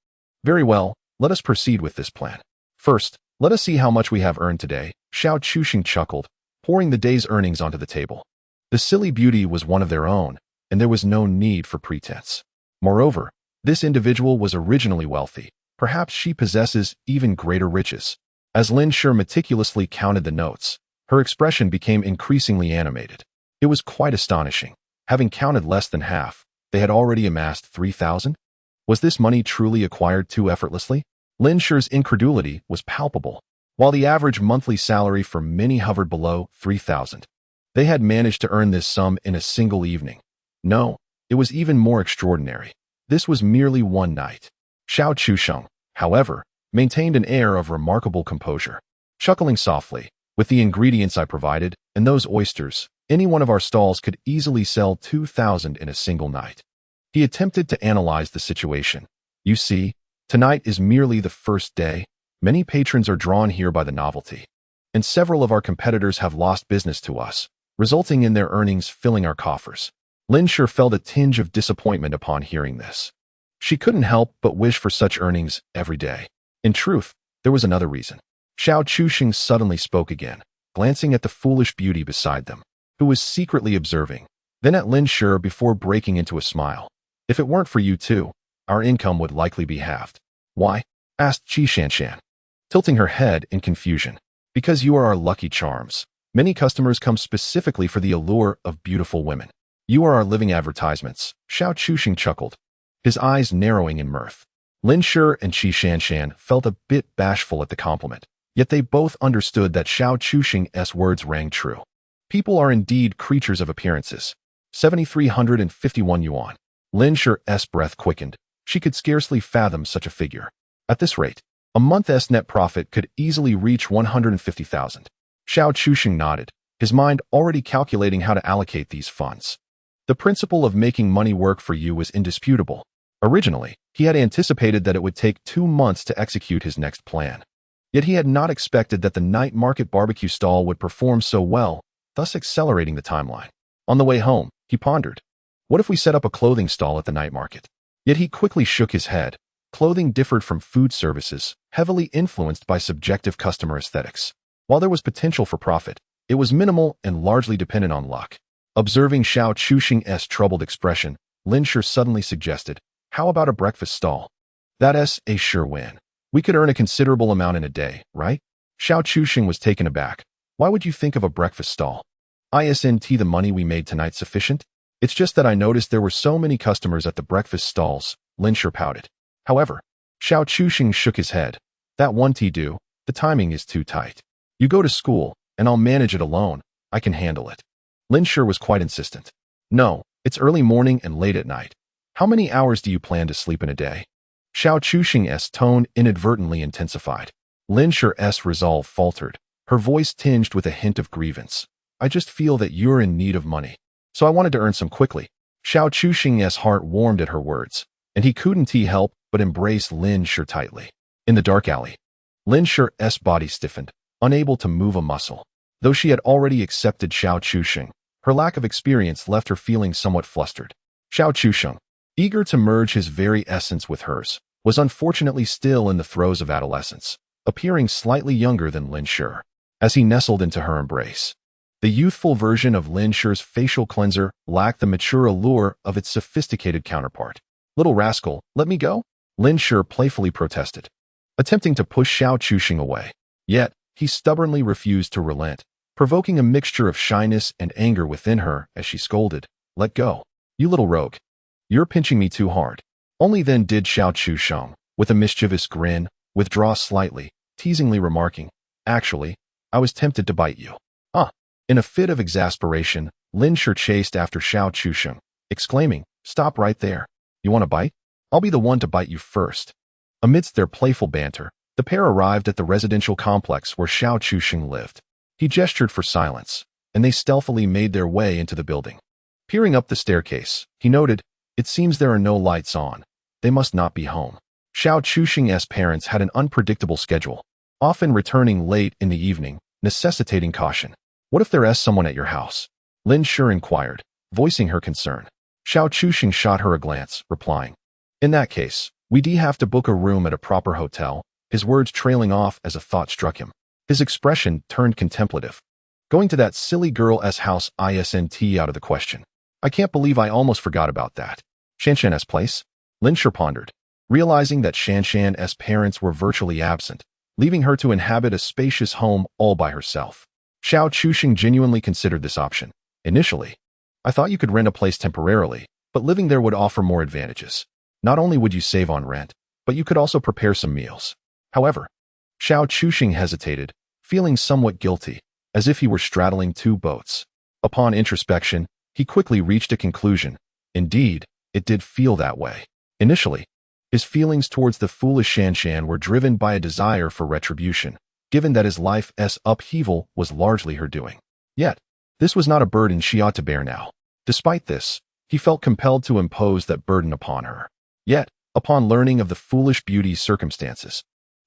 Very well, let us proceed with this plan. First, let us see how much we have earned today, Xiao Chuxing chuckled, pouring the day's earnings onto the table. The silly beauty was one of their own, and there was no need for pretense. Moreover, this individual was originally wealthy. Perhaps she possesses even greater riches. As Lin Shi meticulously counted the notes, her expression became increasingly animated. It was quite astonishing. Having counted less than half, they had already amassed 3,000? Was this money truly acquired too effortlessly? Lin Shi's incredulity was palpable. While the average monthly salary for many hovered below 3,000, they had managed to earn this sum in a single evening. No, it was even more extraordinary. This was merely one night. Xiao Chuxing, however, maintained an air of remarkable composure. Chuckling softly, with the ingredients I provided, and those oysters, any one of our stalls could easily sell 2,000 in a single night. He attempted to analyze the situation. You see, tonight is merely the first day. Many patrons are drawn here by the novelty, and several of our competitors have lost business to us, resulting in their earnings filling our coffers. Lin Shi felt a tinge of disappointment upon hearing this. She couldn't help but wish for such earnings every day. In truth, there was another reason. Xiao Chuxing suddenly spoke again, glancing at the foolish beauty beside them, who was secretly observing, then at Lin Shi before breaking into a smile. If it weren't for you two, our income would likely be halved. Why? Asked Qi Shanshan, tilting her head in confusion. Because you are our lucky charms. Many customers come specifically for the allure of beautiful women. You are our living advertisements, Xiao Chuxing chuckled, his eyes narrowing in mirth. Lin Shi and Qi Shanshan felt a bit bashful at the compliment, yet they both understood that Xiao Chuxing's words rang true. People are indeed creatures of appearances. 7,351 yuan. Lin Shi's breath quickened. She could scarcely fathom such a figure. At this rate, A month's net profit could easily reach 150,000. Xiao Chuxing nodded, his mind already calculating how to allocate these funds. The principle of making money work for you was indisputable. Originally, he had anticipated that it would take 2 months to execute his next plan. Yet he had not expected that the night market barbecue stall would perform so well, thus accelerating the timeline. On the way home, he pondered, what if we set up a clothing stall at the night market? Yet he quickly shook his head. Clothing differed from food services, heavily influenced by subjective customer aesthetics. While there was potential for profit, it was minimal and largely dependent on luck. Observing Xiao Chuxing's troubled expression, Lin Shi suddenly suggested, how about a breakfast stall? That's a sure win. We could earn a considerable amount in a day, right? Xiao Chuxing was taken aback. Why would you think of a breakfast stall? Isn't the money we made tonight sufficient? It's just that I noticed there were so many customers at the breakfast stalls, Lin Shi pouted. However, Xiao Chuxing shook his head. That won't do, the timing is too tight. You go to school, and I'll manage it alone. I can handle it. Lin Shi was quite insistent. No, it's early morning and late at night. How many hours do you plan to sleep in a day? Xiao Chuxing's tone inadvertently intensified. Lin Shi's resolve faltered, her voice tinged with a hint of grievance. I just feel that you're in need of money, so I wanted to earn some quickly. Xiao Chuxing's heart warmed at her words, and he couldn't help but embrace Lin Shi tightly. In the dark alley, Lin Shi's body stiffened, unable to move a muscle. Though she had already accepted Xiao Chuxing, her lack of experience left her feeling somewhat flustered. Xiao Chuxing, eager to merge his very essence with hers, was unfortunately still in the throes of adolescence, appearing slightly younger than Lin Shi. As he nestled into her embrace, the youthful version of Lin Shi's facial cleanser lacked the mature allure of its sophisticated counterpart. Little rascal, let me go? Lin Shi playfully protested, attempting to push Xiao Chuxing away. Yet, he stubbornly refused to relent, provoking a mixture of shyness and anger within her as she scolded, let go. You little rogue. You're pinching me too hard. Only then did Xiao Chuxing, with a mischievous grin, withdraw slightly, teasingly remarking, actually, I was tempted to bite you. In a fit of exasperation, Lin Shi chased after Xiao Chuxing, exclaiming, stop right there. You want a bite? I'll be the one to bite you first. Amidst their playful banter, the pair arrived at the residential complex where Xiao Chuxing lived. He gestured for silence, and they stealthily made their way into the building. Peering up the staircase, he noted, it seems there are no lights on. They must not be home. Xiao Chuxing's parents had an unpredictable schedule, often returning late in the evening, necessitating caution. What if there's someone at your house? Lin Shi inquired, voicing her concern. Xiao Chuxing shot her a glance, replying, in that case, we'd have to book a room at a proper hotel, his words trailing off as a thought struck him. His expression turned contemplative. Going to that silly girl's house isn't out of the question. I can't believe I almost forgot about that. Shanshan's place? Lin Shi pondered, realizing that Shanshan's parents were virtually absent, leaving her to inhabit a spacious home all by herself. Xiao Chuxing genuinely considered this option. Initially, I thought you could rent a place temporarily, but living there would offer more advantages. Not only would you save on rent, but you could also prepare some meals. However, Xiao Chuxing hesitated, feeling somewhat guilty, as if he were straddling two boats. Upon introspection, he quickly reached a conclusion. Indeed, it did feel that way. Initially, his feelings towards the foolish Shanshan were driven by a desire for retribution, given that his life's upheaval was largely her doing. Yet, this was not a burden she ought to bear now. Despite this, he felt compelled to impose that burden upon her. Yet, upon learning of the foolish beauty's circumstances,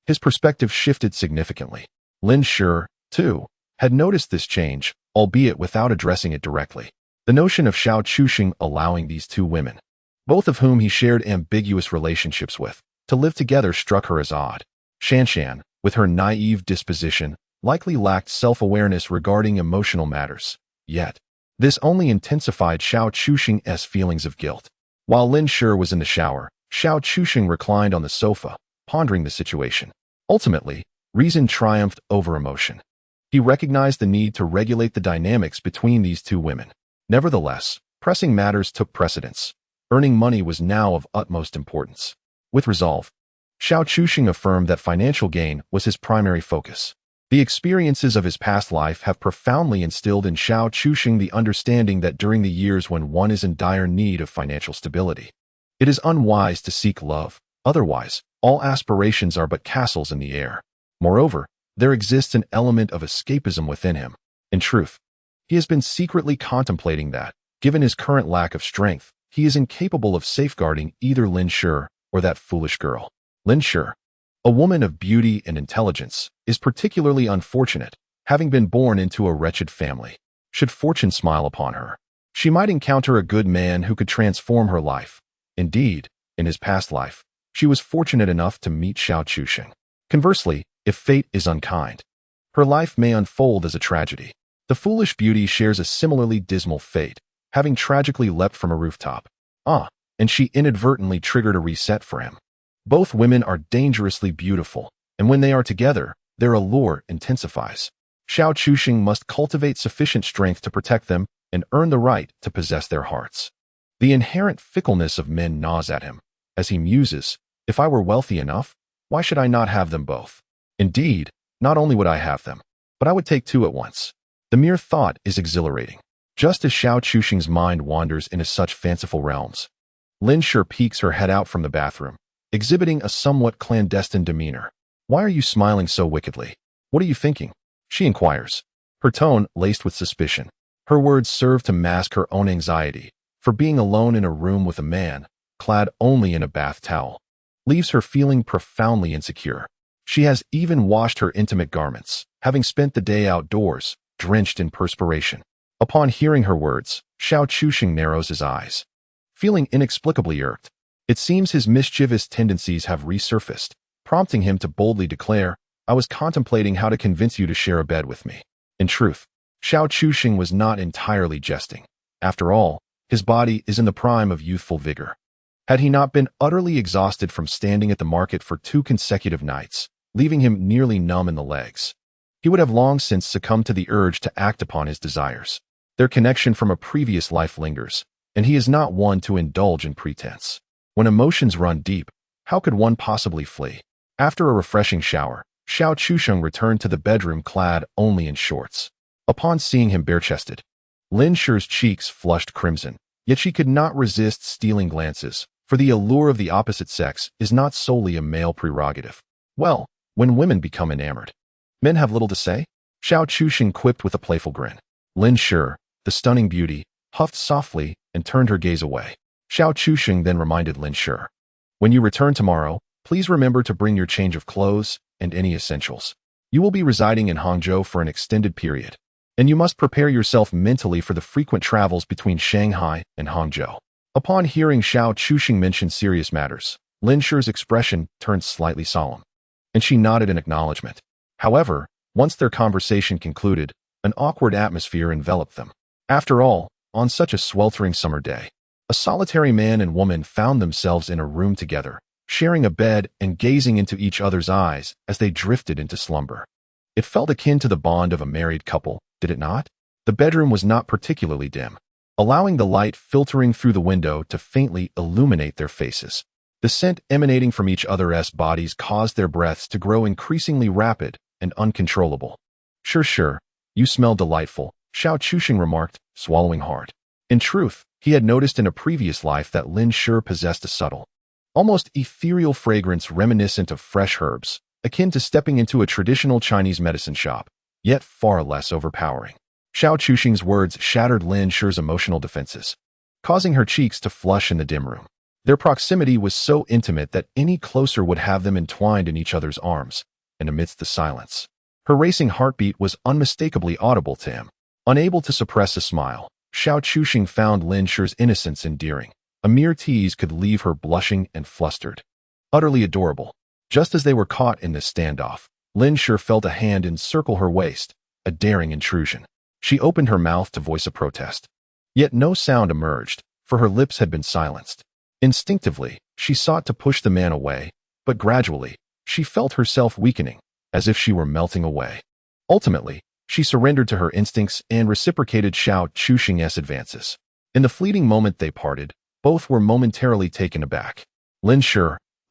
his perspective shifted significantly. Lin Shi, too, had noticed this change, albeit without addressing it directly. The notion of Xiao Chuxing allowing these two women, both of whom he shared ambiguous relationships with, to live together struck her as odd. Shanshan, with her naive disposition, likely lacked self-awareness regarding emotional matters. Yet, this only intensified Xiao Chuxing's feelings of guilt. While Lin Shi was in the shower, Xiao Chuxing reclined on the sofa, pondering the situation. Ultimately, reason triumphed over emotion. He recognized the need to regulate the dynamics between these two women. Nevertheless, pressing matters took precedence. Earning money was now of utmost importance. With resolve, Xiao Chuxing affirmed that financial gain was his primary focus. The experiences of his past life have profoundly instilled in Xiao Chuxing the understanding that during the years when one is in dire need of financial stability, it is unwise to seek love. Otherwise, All aspirations are but castles in the air. Moreover, there exists an element of escapism within him. In truth, he has been secretly contemplating that, given his current lack of strength, he is incapable of safeguarding either Lin Shi or that foolish girl. Lin Shi, a woman of beauty and intelligence, is particularly unfortunate, having been born into a wretched family. Should fortune smile upon her, she might encounter a good man who could transform her life. Indeed, in his past life, she was fortunate enough to meet Xiao Chuxing. Conversely, if fate is unkind, her life may unfold as a tragedy. The foolish beauty shares a similarly dismal fate, having tragically leapt from a rooftop. And she inadvertently triggered a reset for him. Both women are dangerously beautiful, and when they are together, their allure intensifies. Xiao Chuxing must cultivate sufficient strength to protect them and earn the right to possess their hearts. The inherent fickleness of men gnaws at him, as he muses, if I were wealthy enough, why should I not have them both? Indeed, not only would I have them, but I would take two at once. The mere thought is exhilarating. Just as Xiao Chuxing's mind wanders into such fanciful realms, Lin Shi peeks her head out from the bathroom, exhibiting a somewhat clandestine demeanor. Why are you smiling so wickedly? What are you thinking? She inquires, her tone laced with suspicion. Her words serve to mask her own anxiety, for being alone in a room with a man, clad only in a bath towel, leaves her feeling profoundly insecure. She has even washed her intimate garments, having spent the day outdoors, drenched in perspiration. Upon hearing her words, Xiao Chuxing narrows his eyes, feeling inexplicably irked. It seems his mischievous tendencies have resurfaced, prompting him to boldly declare, I was contemplating how to convince you to share a bed with me. In truth, Xiao Chuxing was not entirely jesting. After all, his body is in the prime of youthful vigor. Had he not been utterly exhausted from standing at the market for 2 consecutive nights, leaving him nearly numb in the legs, he would have long since succumbed to the urge to act upon his desires. Their connection from a previous life lingers, and he is not one to indulge in pretense. When emotions run deep, how could one possibly flee? After a refreshing shower, Xiao Chuxing returned to the bedroom clad only in shorts. Upon seeing him bare-chested, Lin Shi's cheeks flushed crimson, yet she could not resist stealing glances, for the allure of the opposite sex is not solely a male prerogative. Well, when women become enamored, men have little to say? Xiao Chuxing quipped with a playful grin. Lin Shi, the stunning beauty, huffed softly and turned her gaze away. Xiao Chuxing then reminded Lin Shi, when you return tomorrow, please remember to bring your change of clothes and any essentials. You will be residing in Hangzhou for an extended period, and you must prepare yourself mentally for the frequent travels between Shanghai and Hangzhou. Upon hearing Xiao Chuxing mention serious matters, Lin Shi's expression turned slightly solemn, and she nodded in acknowledgement. However, once their conversation concluded, an awkward atmosphere enveloped them. After all, on such a sweltering summer day, a solitary man and woman found themselves in a room together, sharing a bed and gazing into each other's eyes as they drifted into slumber. It felt akin to the bond of a married couple, did it not? The bedroom was not particularly dim, allowing the light filtering through the window to faintly illuminate their faces. The scent emanating from each other's bodies caused their breaths to grow increasingly rapid and uncontrollable. Sure, you smell delightful, Xiao Chuxing remarked, swallowing hard. In truth, he had noticed in a previous life that Lin Shi possessed a subtle, almost ethereal fragrance reminiscent of fresh herbs, akin to stepping into a traditional Chinese medicine shop, yet far less overpowering. Xiao Chuxing's words shattered Lin Shi's emotional defenses, causing her cheeks to flush in the dim room. Their proximity was so intimate that any closer would have them entwined in each other's arms, and amidst the silence, her racing heartbeat was unmistakably audible to him. Unable to suppress a smile, Xiao Chuxing found Lin Shi's innocence endearing. A mere tease could leave her blushing and flustered. Utterly adorable. Just as they were caught in this standoff, Lin Shi felt a hand encircle her waist, a daring intrusion. She opened her mouth to voice a protest. Yet no sound emerged, for her lips had been silenced. Instinctively, she sought to push the man away, but gradually, she felt herself weakening, as if she were melting away. Ultimately, she surrendered to her instincts and reciprocated Xiao Chuxing's advances. In the fleeting moment they parted, both were momentarily taken aback. Lin Shi,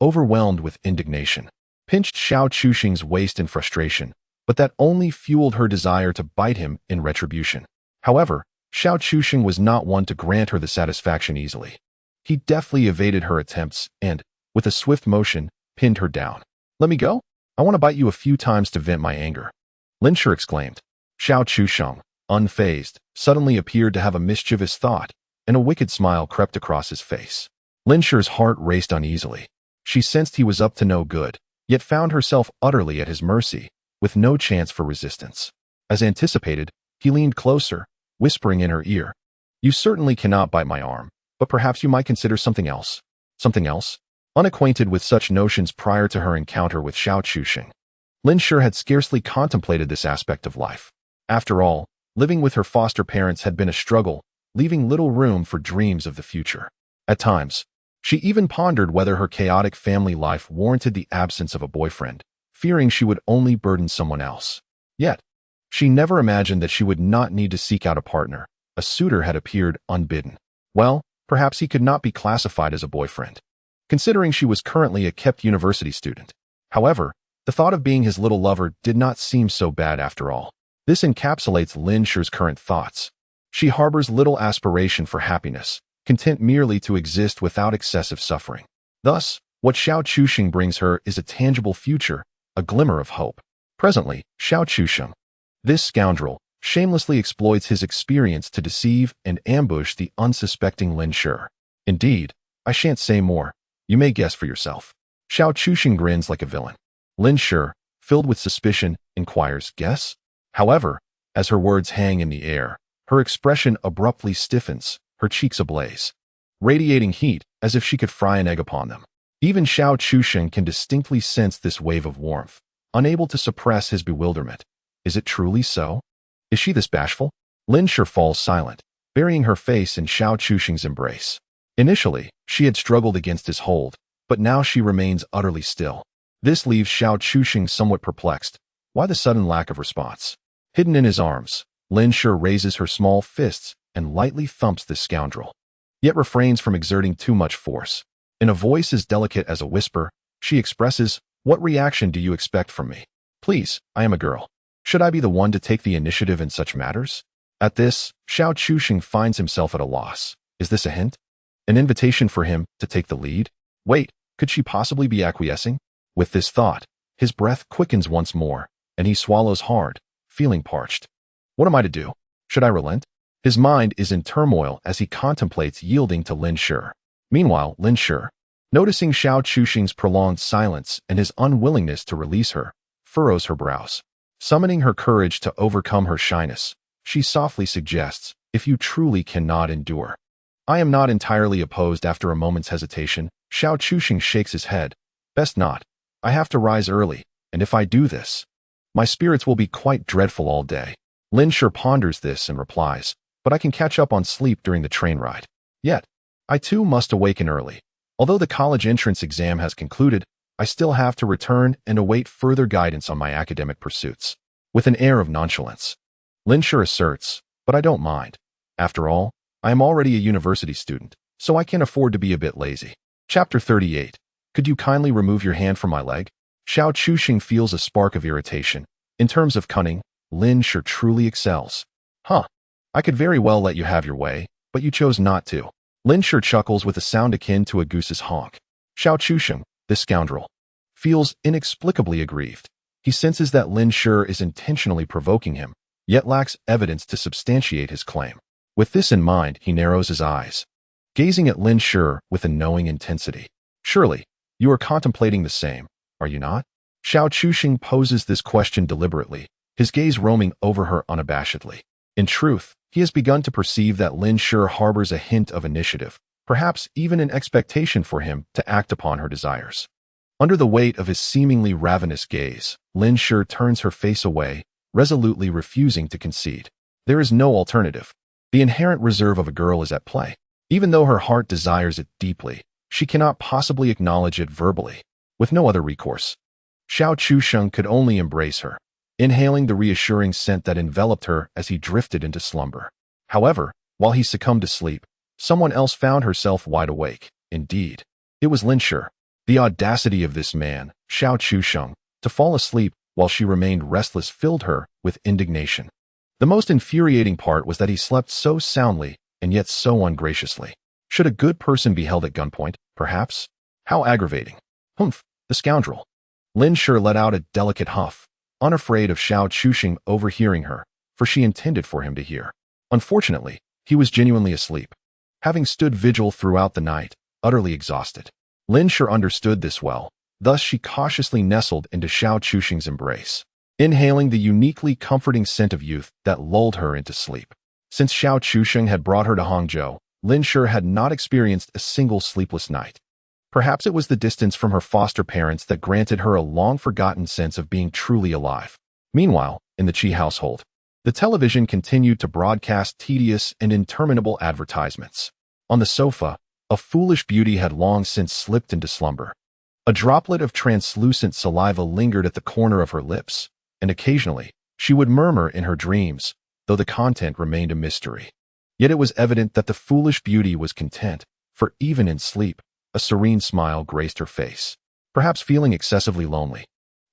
overwhelmed with indignation, pinched Xiao Chuxing's waist in frustration, but that only fueled her desire to bite him in retribution. However, Xiao Chuxing was not one to grant her the satisfaction easily. He deftly evaded her attempts and, with a swift motion, pinned her down. "Let me go? I want to bite you a few times to vent my anger," Lin Shi exclaimed. Xiao Chusheng, unfazed, suddenly appeared to have a mischievous thought, and a wicked smile crept across his face. Lin Shi's heart raced uneasily. She sensed he was up to no good, yet found herself utterly at his mercy, with no chance for resistance. As anticipated, he leaned closer, whispering in her ear, "You certainly cannot bite my arm, but perhaps you might consider something else." Something else? Unacquainted with such notions prior to her encounter with Xiao Chusheng, Lin Shi had scarcely contemplated this aspect of life. After all, living with her foster parents had been a struggle, leaving little room for dreams of the future. At times, she even pondered whether her chaotic family life warranted the absence of a boyfriend, fearing she would only burden someone else. Yet, she never imagined that she would not need to seek out a partner. A suitor had appeared unbidden. Well, perhaps he could not be classified as a boyfriend, considering she was currently a kept university student. However, the thought of being his little lover did not seem so bad after all. This encapsulates Lin Shi's current thoughts. She harbors little aspiration for happiness, content merely to exist without excessive suffering. Thus, what Xiao Chusheng brings her is a tangible future, a glimmer of hope. Presently, Xiao Chusheng, this scoundrel, shamelessly exploits his experience to deceive and ambush the unsuspecting Lin Shi. Indeed, I shan't say more. You may guess for yourself. Xiao Chusheng grins like a villain. Lin Shi, filled with suspicion, inquires, "Guess?" However, as her words hang in the air, her expression abruptly stiffens, her cheeks ablaze, radiating heat as if she could fry an egg upon them. Even Xiao Chusheng can distinctly sense this wave of warmth, unable to suppress his bewilderment. Is it truly so? Is she this bashful? Lin Shi falls silent, burying her face in Xiao Chusheng's embrace. Initially, she had struggled against his hold, but now she remains utterly still. This leaves Xiao Chusheng somewhat perplexed. Why the sudden lack of response? Hidden in his arms, Lin Shi raises her small fists and lightly thumps this scoundrel, yet refrains from exerting too much force. In a voice as delicate as a whisper, she expresses, "What reaction do you expect from me? Please, I am a girl. Should I be the one to take the initiative in such matters?" At this, Xiao Chusheng finds himself at a loss. Is this a hint? An invitation for him to take the lead? Wait, could she possibly be acquiescing? With this thought, his breath quickens once more, and he swallows hard, feeling parched. What am I to do? Should I relent? His mind is in turmoil as he contemplates yielding to Lin Shi. Meanwhile, Lin Shi, noticing Xiao Chusheng's prolonged silence and his unwillingness to release her, furrows her brows. Summoning her courage to overcome her shyness, she softly suggests, "If you truly cannot endure." "I am not entirely opposed." After a moment's hesitation, Xiao Chusheng shakes his head. "Best not. I have to rise early, and if I do this, my spirits will be quite dreadful all day." Lin Shi ponders this and replies, "But I can catch up on sleep during the train ride. Yet, I too must awaken early. Although the college entrance exam has concluded, I still have to return and await further guidance on my academic pursuits." With an air of nonchalance, Lin Shi asserts, "But I don't mind. After all, I am already a university student, so I can afford to be a bit lazy." Chapter 38. Could you kindly remove your hand from my leg? Xiao Chusheng feels a spark of irritation. In terms of cunning, Lin Shi truly excels. "Huh. I could very well let you have your way, but you chose not to." Lin Shi chuckles with a sound akin to a goose's honk. Xiao Chusheng, this scoundrel, feels inexplicably aggrieved. He senses that Lin Shi is intentionally provoking him, yet lacks evidence to substantiate his claim. With this in mind, he narrows his eyes, gazing at Lin Shi with a knowing intensity. "Surely, you are contemplating the same, are you not?" Xiao Chusheng poses this question deliberately, his gaze roaming over her unabashedly. In truth, he has begun to perceive that Lin Shi harbors a hint of initiative, perhaps even an expectation for him to act upon her desires. Under the weight of his seemingly ravenous gaze, Lin Shi turns her face away, resolutely refusing to concede. There is no alternative. The inherent reserve of a girl is at play. Even though her heart desires it deeply, she cannot possibly acknowledge it verbally. With no other recourse, Xiao Chusheng could only embrace her, inhaling the reassuring scent that enveloped her as he drifted into slumber. However, while he succumbed to sleep, someone else found herself wide awake. Indeed, it was Lin Shi. The audacity of this man, Xiao Chusheng, to fall asleep while she remained restless filled her with indignation. The most infuriating part was that he slept so soundly and yet so ungraciously. Should a good person be held at gunpoint, perhaps? How aggravating. Humph, The scoundrel. Lin Shi let out a delicate huff, unafraid of Xiao Chuxing overhearing her, for she intended for him to hear. Unfortunately, he was genuinely asleep, having stood vigil throughout the night, utterly exhausted. Lin Shi understood this well, thus she cautiously nestled into Xiao Chuxing's embrace, inhaling the uniquely comforting scent of youth that lulled her into sleep. Since Xiao Chuxing had brought her to Hangzhou, Lin Shi had not experienced a single sleepless night. Perhaps it was the distance from her foster parents that granted her a long-forgotten sense of being truly alive. Meanwhile, in the Qi household, the television continued to broadcast tedious and interminable advertisements. On the sofa, a foolish beauty had long since slipped into slumber. A droplet of translucent saliva lingered at the corner of her lips, and occasionally, she would murmur in her dreams, though the content remained a mystery. Yet it was evident that the foolish beauty was content, for even in sleep, a serene smile graced her face. Perhaps feeling excessively lonely,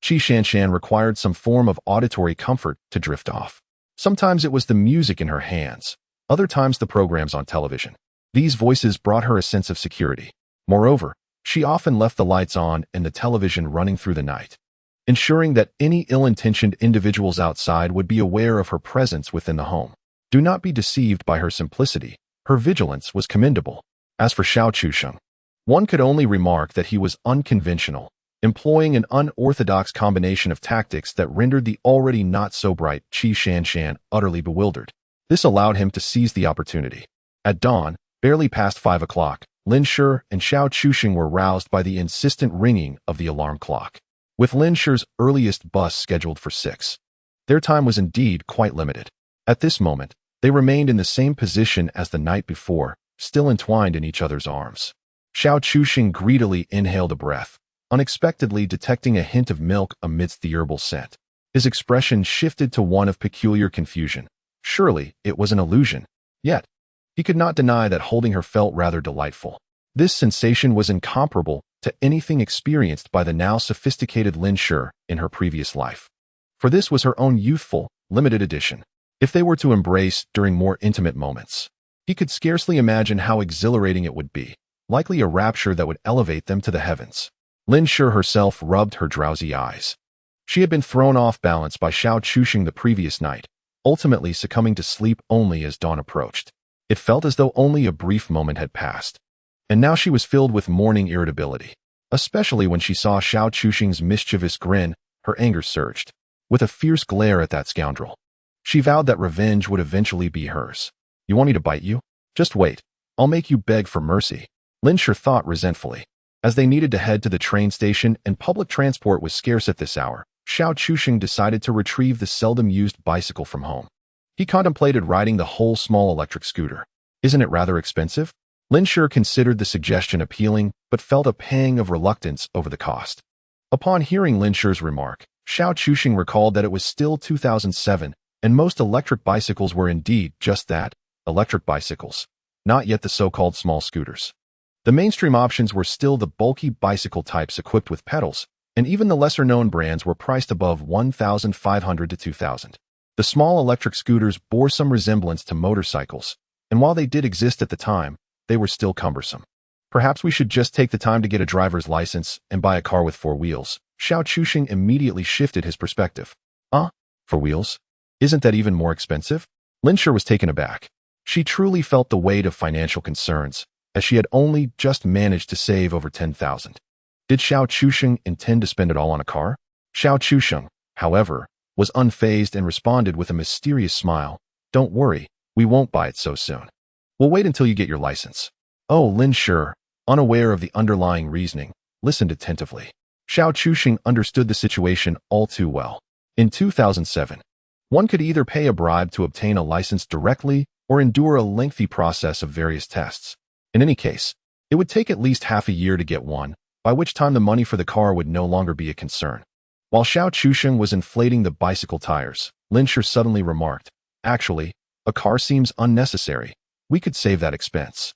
Qi Shanshan required some form of auditory comfort to drift off. Sometimes it was the music in her hands, other times the programs on television. These voices brought her a sense of security. Moreover, she often left the lights on and the television running through the night, ensuring that any ill-intentioned individuals outside would be aware of her presence within the home. Do not be deceived by her simplicity. Her vigilance was commendable. As for Xiao Chuxing, one could only remark that he was unconventional, employing an unorthodox combination of tactics that rendered the already not-so-bright Qi Shanshan utterly bewildered. This allowed him to seize the opportunity. At dawn, barely past 5 o'clock, Lin Shi and Xiao Chuxing were roused by the insistent ringing of the alarm clock. With Lin Shi's earliest bus scheduled for 6, their time was indeed quite limited. At this moment, they remained in the same position as the night before, still entwined in each other's arms. Xiao Chuxing greedily inhaled a breath, unexpectedly detecting a hint of milk amidst the herbal scent. His expression shifted to one of peculiar confusion. Surely, it was an illusion. Yet, he could not deny that holding her felt rather delightful. This sensation was incomparable to anything experienced by the now sophisticated Lin Shi in her previous life. For this was her own youthful, limited edition. If they were to embrace during more intimate moments, he could scarcely imagine how exhilarating it would be, likely a rapture that would elevate them to the heavens. Lin Shi herself rubbed her drowsy eyes. She had been thrown off balance by Xiao Chuxing the previous night, ultimately succumbing to sleep only as dawn approached. It felt as though only a brief moment had passed. And now she was filled with morning irritability. Especially when she saw Xiao Chuxing's mischievous grin, her anger surged. With a fierce glare at that scoundrel, she vowed that revenge would eventually be hers. You want me to bite you? Just wait. I'll make you beg for mercy. Lin Shi thought resentfully. As they needed to head to the train station and public transport was scarce at this hour, Xiao Chuxing decided to retrieve the seldom-used bicycle from home. He contemplated riding the whole small electric scooter. Isn't it rather expensive? Lin Shi considered the suggestion appealing, but felt a pang of reluctance over the cost. Upon hearing Lin Shi's remark, Xiao Chuxing recalled that it was still 2007, and most electric bicycles were indeed just that, electric bicycles, not yet the so-called small scooters. The mainstream options were still the bulky bicycle types equipped with pedals, and even the lesser-known brands were priced above 1,500 to 2,000. The small electric scooters bore some resemblance to motorcycles, and while they did exist at the time, they were still cumbersome. Perhaps we should just take the time to get a driver's license and buy a car with 4 wheels. Xiao Chuxing immediately shifted his perspective. 4 wheels? Isn't that even more expensive? Lin Shi was taken aback. She truly felt the weight of financial concerns, as she had only just managed to save over 10,000. Did Xiao Chuxing intend to spend it all on a car? Xiao Chuxing, however, was unfazed and responded with a mysterious smile. Don't worry, we won't buy it so soon. We'll wait until you get your license. Oh, Lin Shi, unaware of the underlying reasoning, listened attentively. Xiao Chuxing understood the situation all too well. In 2007, one could either pay a bribe to obtain a license directly or endure a lengthy process of various tests. In any case, it would take at least half a year to get one, by which time the money for the car would no longer be a concern. While Xiao Chuxing was inflating the bicycle tires, Lin Shi suddenly remarked, "Actually, a car seems unnecessary. We could save that expense."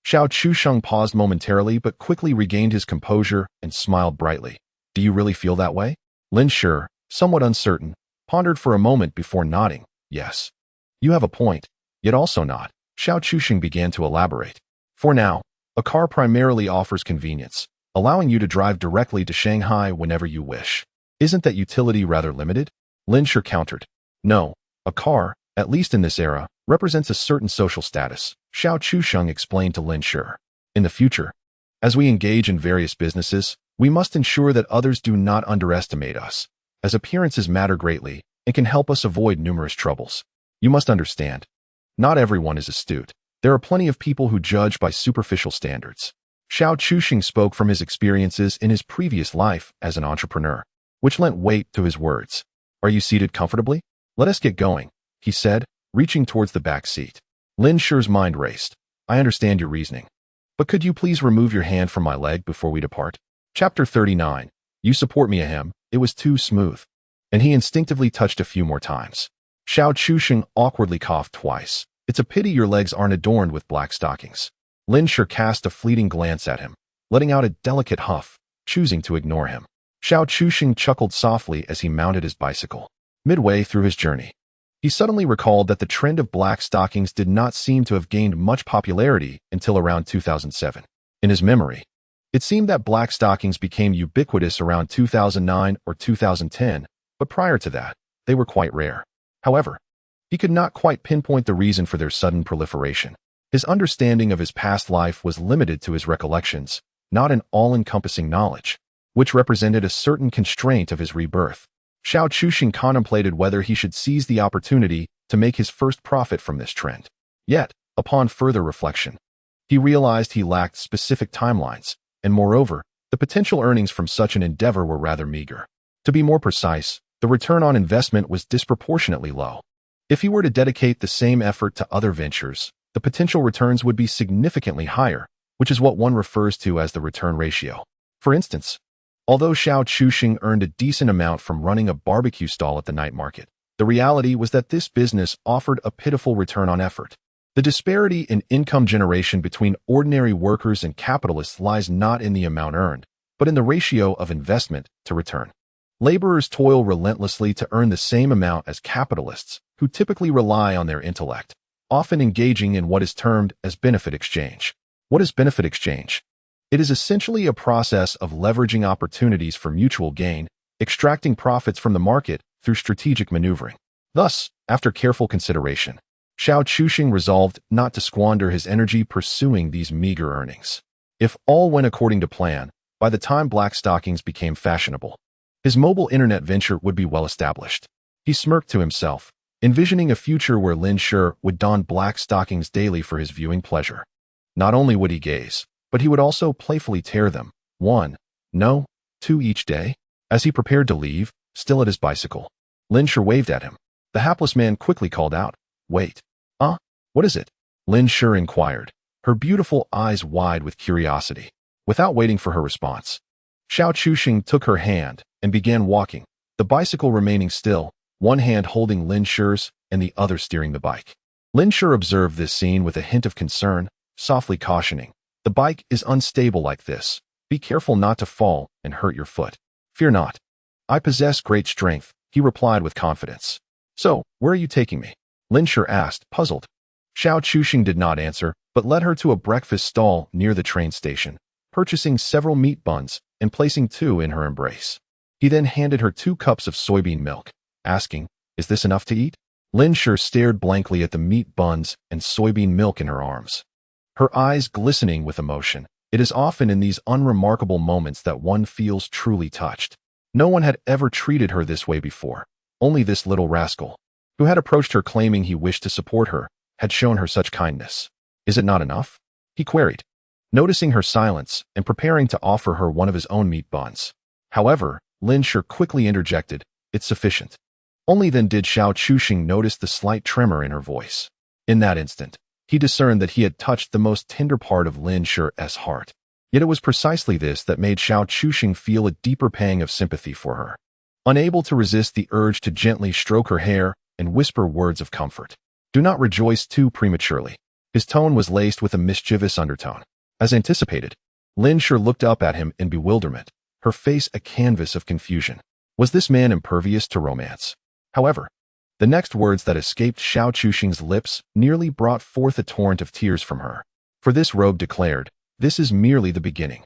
Xiao Chuxing paused momentarily but quickly regained his composure and smiled brightly. "Do you really feel that way?" Lin Shi, somewhat uncertain, pondered for a moment before nodding. "Yes. You have a point, yet also not." Xiao Chuxing began to elaborate. "For now, a car primarily offers convenience, allowing you to drive directly to Shanghai whenever you wish. Isn't that utility rather limited? Lin Shi countered. No, a car, at least in this era, represents a certain social status, Xiao Chusheng explained to Lin Shi. In the future, as we engage in various businesses, we must ensure that others do not underestimate us, as appearances matter greatly and can help us avoid numerous troubles. You must understand, not everyone is astute. There are plenty of people who judge by superficial standards. Xiao Chusheng spoke from his experiences in his previous life as an entrepreneur, which lent weight to his words. Are you seated comfortably? Let us get going, he said, reaching towards the back seat. Lin Shi's mind raced. I understand your reasoning. But could you please remove your hand from my leg before we depart? Chapter 39. You support me, ahem. It was too smooth. And he instinctively touched a few more times. Xiao Chusheng awkwardly coughed twice. It's a pity your legs aren't adorned with black stockings. Lin Shi cast a fleeting glance at him, letting out a delicate huff, choosing to ignore him. Xiao Chusheng chuckled softly as he mounted his bicycle. Midway through his journey, he suddenly recalled that the trend of black stockings did not seem to have gained much popularity until around 2007. In his memory, it seemed that black stockings became ubiquitous around 2009 or 2010, but prior to that, they were quite rare. However, he could not quite pinpoint the reason for their sudden proliferation. His understanding of his past life was limited to his recollections, not an all-encompassing knowledge, which represented a certain constraint of his rebirth. Xiao Chusheng contemplated whether he should seize the opportunity to make his first profit from this trend. Yet, upon further reflection, he realized he lacked specific timelines, and moreover, the potential earnings from such an endeavor were rather meager. To be more precise, the return on investment was disproportionately low. If he were to dedicate the same effort to other ventures, the potential returns would be significantly higher, which is what one refers to as the return ratio. For instance, although Xiao Chusheng earned a decent amount from running a barbecue stall at the night market, the reality was that this business offered a pitiful return on effort. The disparity in income generation between ordinary workers and capitalists lies not in the amount earned, but in the ratio of investment to return. Laborers toil relentlessly to earn the same amount as capitalists, who typically rely on their intellect, often engaging in what is termed as benefit exchange. What is benefit exchange? It is essentially a process of leveraging opportunities for mutual gain, extracting profits from the market through strategic maneuvering. Thus, after careful consideration, Xiao Chusheng resolved not to squander his energy pursuing these meager earnings. If all went according to plan, by the time black stockings became fashionable, his mobile internet venture would be well established. He smirked to himself, envisioning a future where Lin Shi would don black stockings daily for his viewing pleasure. Not only would he gaze, but he would also playfully tear them, two each day. As he prepared to leave, still at his bicycle, Lin Shi waved at him. The hapless man quickly called out, Wait. What is it? Lin Shi inquired, her beautiful eyes wide with curiosity. Without waiting for her response, Xiao Chusheng took her hand and began walking, the bicycle remaining still, one hand holding Lin Shi's and the other steering the bike. Lin Shi observed this scene with a hint of concern, softly cautioning, The bike is unstable like this. Be careful not to fall and hurt your foot. Fear not. I possess great strength, he replied with confidence. So, where are you taking me? Lin Shi asked, puzzled. Xiao Chusheng did not answer, but led her to a breakfast stall near the train station, purchasing several meat buns and placing 2 in her embrace. He then handed her 2 cups of soybean milk, asking, Is this enough to eat? Lin Shi stared blankly at the meat buns and soybean milk in her arms, her eyes glistening with emotion. It is often in these unremarkable moments that one feels truly touched. No one had ever treated her this way before. Only this little rascal, who had approached her claiming he wished to support her, had shown her such kindness. Is it not enough? He queried, noticing her silence and preparing to offer her one of his own meat buns. However, Lin Shi quickly interjected, It's sufficient. Only then did Xiao Chusheng notice the slight tremor in her voice. In that instant, he discerned that he had touched the most tender part of Lin Shi's heart. Yet it was precisely this that made Xiao Chusheng feel a deeper pang of sympathy for her. Unable to resist the urge to gently stroke her hair and whisper words of comfort. Do not rejoice too prematurely. His tone was laced with a mischievous undertone. As anticipated, Lin Shi looked up at him in bewilderment, her face a canvas of confusion. Was this man impervious to romance? However, the next words that escaped Xiao Chusheng's lips nearly brought forth a torrent of tears from her. For this rogue declared, This is merely the beginning.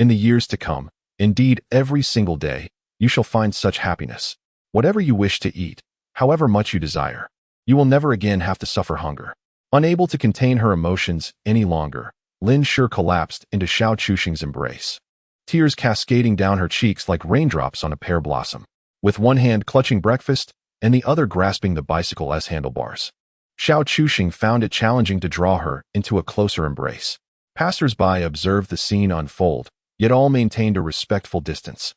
In the years to come, indeed every single day, you shall find such happiness. Whatever you wish to eat, however much you desire, you will never again have to suffer hunger. Unable to contain her emotions any longer, Lin Shi collapsed into Xiao Chuxing's embrace, tears cascading down her cheeks like raindrops on a pear blossom. With one hand clutching breakfast and the other grasping the bicycle's handlebars, Xiao Chuxing found it challenging to draw her into a closer embrace. Passers-by observed the scene unfold, yet all maintained a respectful distance,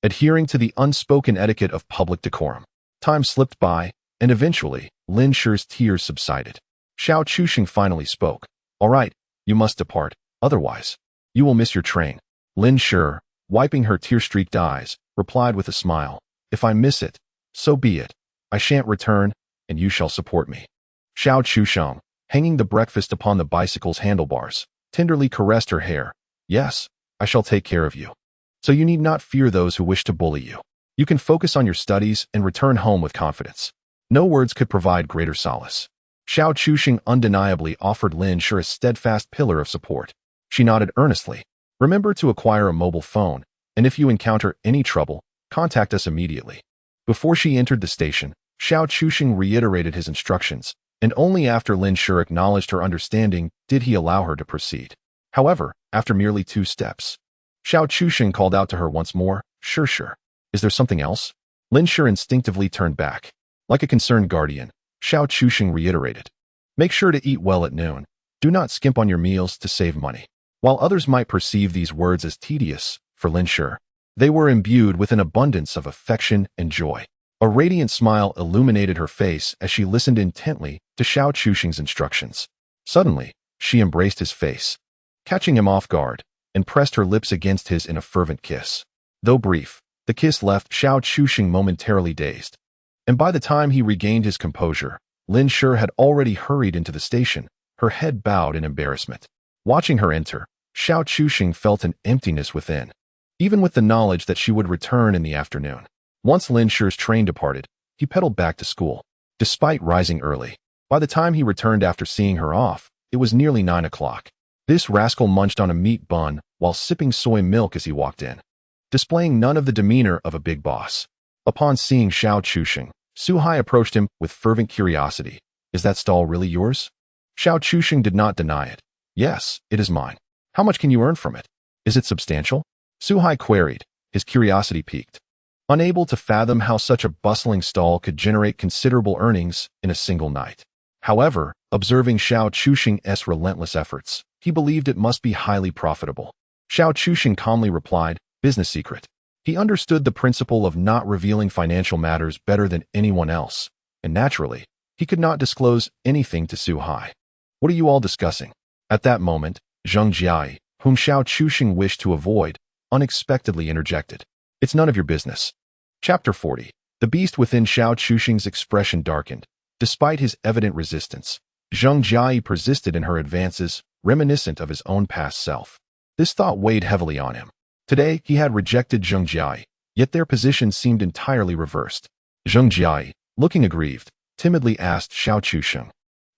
adhering to the unspoken etiquette of public decorum. Time slipped by, and eventually, Lin Shi's tears subsided. Xiao Chuxing finally spoke. "All right, you must depart, otherwise, you will miss your train." Lin Shi, wiping her tear-streaked eyes, replied with a smile, "If I miss it, so be it. I shan't return, and you shall support me." Xiao Chuxing, hanging the breakfast upon the bicycle's handlebars, tenderly caressed her hair. "Yes, I shall take care of you. So you need not fear those who wish to bully you. You can focus on your studies and return home with confidence." No words could provide greater solace. Xiao Chuxing undeniably offered Lin Shi a steadfast pillar of support. She nodded earnestly. "Remember to acquire a mobile phone, and if you encounter any trouble, contact us immediately." Before she entered the station, Xiao Chuxing reiterated his instructions, and only after Lin Shi acknowledged her understanding did he allow her to proceed. However, after merely 2 steps, Xiao Chuxing called out to her once more, Sure. Is there something else?" Lin Shi instinctively turned back. Like a concerned guardian, Xiao Chuxing reiterated, "Make sure to eat well at noon. Do not skimp on your meals to save money." While others might perceive these words as tedious, for Lin Shi, they were imbued with an abundance of affection and joy. A radiant smile illuminated her face as she listened intently to Xiao Chuxing's instructions. Suddenly, she embraced his face, catching him off guard, and pressed her lips against his in a fervent kiss. Though brief, the kiss left Xiao Chuxing momentarily dazed, and by the time he regained his composure, Lin Shi had already hurried into the station, her head bowed in embarrassment. Watching her enter, Xiao Chuxing felt an emptiness within, even with the knowledge that she would return in the afternoon. Once Lin Shi's train departed, he pedaled back to school. Despite rising early, by the time he returned after seeing her off, it was nearly 9 o'clock. This rascal munched on a meat bun while sipping soy milk as he walked in, displaying none of the demeanor of a big boss. Upon seeing Xiao Chuxing, Suhai approached him with fervent curiosity. "Is that stall really yours?" Xiao Chuxing did not deny it. "Yes, it is mine." "How much can you earn from it? Is it substantial?" Suhai queried, his curiosity piqued. Unable to fathom how such a bustling stall could generate considerable earnings in a single night. However, observing Xiao Chuxing's relentless efforts, he believed it must be highly profitable. Xiao Chuxing calmly replied, "Business secret." He understood the principle of not revealing financial matters better than anyone else, and naturally, he could not disclose anything to Suhai. "What are you all discussing?" At that moment, Zheng Jiai, whom Xiao Chuxing wished to avoid, unexpectedly interjected. "It's none of your business." Chapter 40. The beast within Xiao Chuxing's expression darkened. Despite his evident resistance, Zheng Jiai persisted in her advances, reminiscent of his own past self. This thought weighed heavily on him. Today, he had rejected Zheng Jiai, yet their positions seemed entirely reversed. Zheng Jiai, looking aggrieved, timidly asked Xiao Chuxing,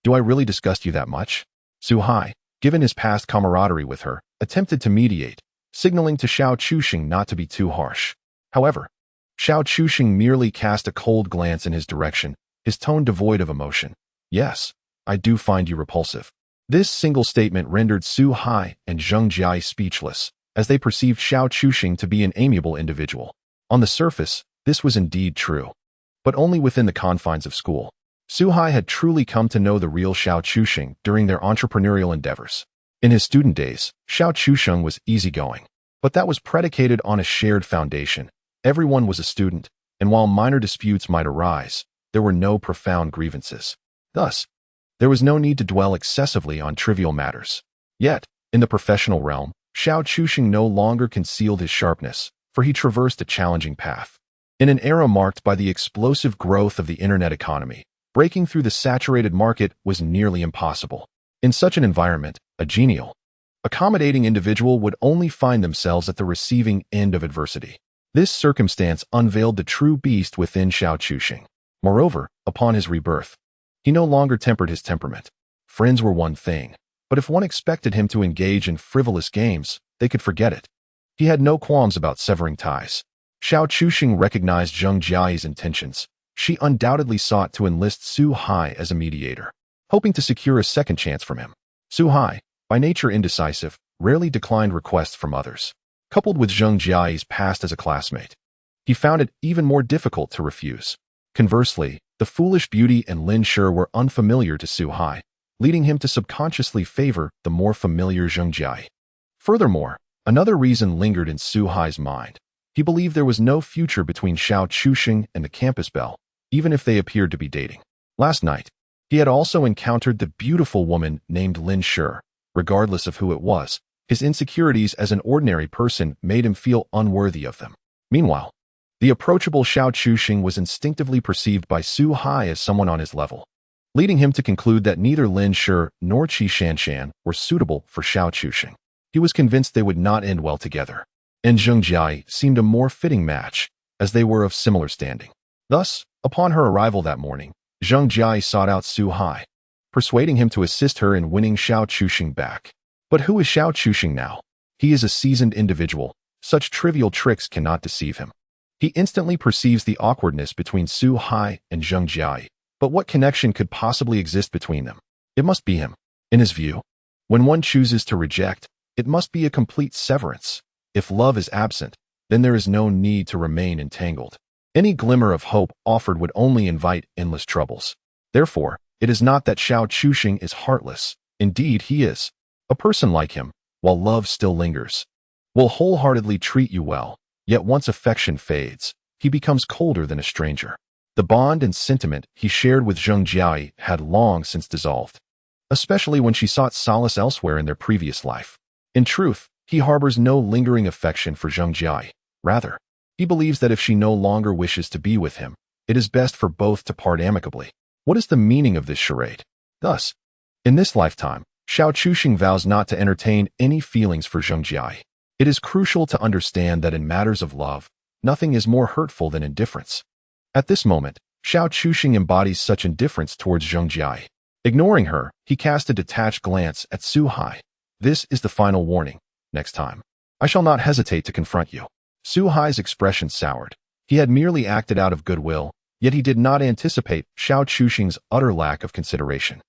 "Do I really disgust you that much?" Suhai, given his past camaraderie with her, attempted to mediate, signaling to Xiao Chuxing not to be too harsh. However, Xiao Chuxing merely cast a cold glance in his direction, his tone devoid of emotion. "Yes, I do find you repulsive." This single statement rendered Suhai and Zheng Jiai speechless, as they perceived Xiao Chuxing to be an amiable individual. On the surface, this was indeed true, but only within the confines of school. Suhai had truly come to know the real Xiao Chuxing during their entrepreneurial endeavors. In his student days, Xiao Chuxing was easygoing, but that was predicated on a shared foundation. Everyone was a student, and while minor disputes might arise, there were no profound grievances. Thus, there was no need to dwell excessively on trivial matters. Yet, in the professional realm, Xiao Chuxing no longer concealed his sharpness, for he traversed a challenging path. In an era marked by the explosive growth of the internet economy, breaking through the saturated market was nearly impossible. In such an environment, a genial, accommodating individual would only find themselves at the receiving end of adversity. This circumstance unveiled the true beast within Xiao Chuxing. Moreover, upon his rebirth, he no longer tempered his temperament. Friends were one thing, but if one expected him to engage in frivolous games, they could forget it. He had no qualms about severing ties. Xiao Chuxing recognized Zheng Jiayi's intentions. She undoubtedly sought to enlist Su Hai as a mediator, hoping to secure a second chance from him. Su Hai, by nature indecisive, rarely declined requests from others. Coupled with Zheng Jiayi's past as a classmate, he found it even more difficult to refuse. Conversely, the foolish beauty and Lin Shi were unfamiliar to Su Hai, leading him to subconsciously favor the more familiar Zheng Jiayi. Furthermore, another reason lingered in Su Hai's mind. He believed there was no future between Xiao Chuxing and the campus belle, even if they appeared to be dating. Last night, he had also encountered the beautiful woman named Lin Shi. Regardless of who it was, his insecurities as an ordinary person made him feel unworthy of them. Meanwhile, the approachable Xiao Chuxing was instinctively perceived by Su Hai as someone on his level, leading him to conclude that neither Lin Shi nor Qi Shanshan were suitable for Xiao Chuxing. He was convinced they would not end well together, and Zheng Jiayi seemed a more fitting match, as they were of similar standing. Thus, upon her arrival that morning, Zheng Jiayi sought out Su Hai, persuading him to assist her in winning Xiao Chuxing back. But who is Xiao Chuxing now? He is a seasoned individual. Such trivial tricks cannot deceive him. He instantly perceives the awkwardness between Su Hai and Zheng Jiayi. But what connection could possibly exist between them? It must be him. In his view, when one chooses to reject, it must be a complete severance. If love is absent, then there is no need to remain entangled. Any glimmer of hope offered would only invite endless troubles. Therefore, it is not that Xiao Chuxing is heartless. Indeed, he is. A person like him, while love still lingers, will wholeheartedly treat you well, yet once affection fades, he becomes colder than a stranger. The bond and sentiment he shared with Zheng Jiayi had long since dissolved, especially when she sought solace elsewhere in their previous life. In truth, he harbors no lingering affection for Zheng Jiayi. Rather, he believes that if she no longer wishes to be with him, it is best for both to part amicably. What is the meaning of this charade? Thus, in this lifetime, Xiao Chuxing vows not to entertain any feelings for Zheng Jiayi. It is crucial to understand that in matters of love, nothing is more hurtful than indifference. At this moment, Xiao Chuxing embodies such indifference towards Zheng Jiayi. Ignoring her, he cast a detached glance at Su Hai. This is the final warning. Next time, I shall not hesitate to confront you. Su Hai's expression soured. He had merely acted out of goodwill, yet he did not anticipate Xiao Chuxing's utter lack of consideration.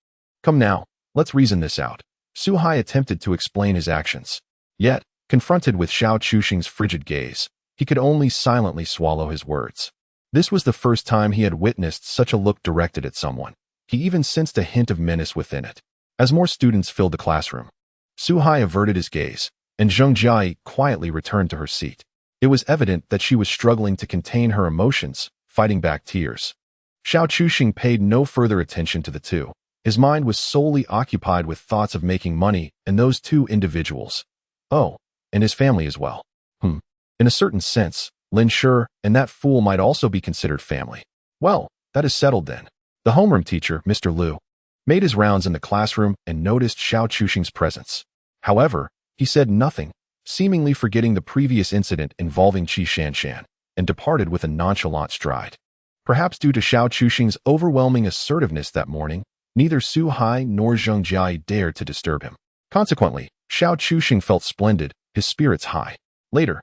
Come now, let's reason this out. Su Hai attempted to explain his actions. Yet, confronted with Xiao Chuxing's frigid gaze, he could only silently swallow his words. This was the first time he had witnessed such a look directed at someone. He even sensed a hint of menace within it. As more students filled the classroom, Su Hai averted his gaze, and Zheng Jiayi quietly returned to her seat. It was evident that she was struggling to contain her emotions, fighting back tears. Xiao Chuxing paid no further attention to the two. His mind was solely occupied with thoughts of making money and those two individuals. Oh, and his family as well. In a certain sense, Lin Shi and that fool might also be considered family. Well, that is settled then. The homeroom teacher, Mr. Liu, made his rounds in the classroom and noticed Xiao Chuxing's presence. However, he said nothing, seemingly forgetting the previous incident involving Qi Shanshan, and departed with a nonchalant stride. Perhaps due to Xiao Chuxing's overwhelming assertiveness that morning, neither Su Hai nor Zheng Jiayi dared to disturb him. Consequently, Xiao Chuxing felt splendid, his spirits high. Later,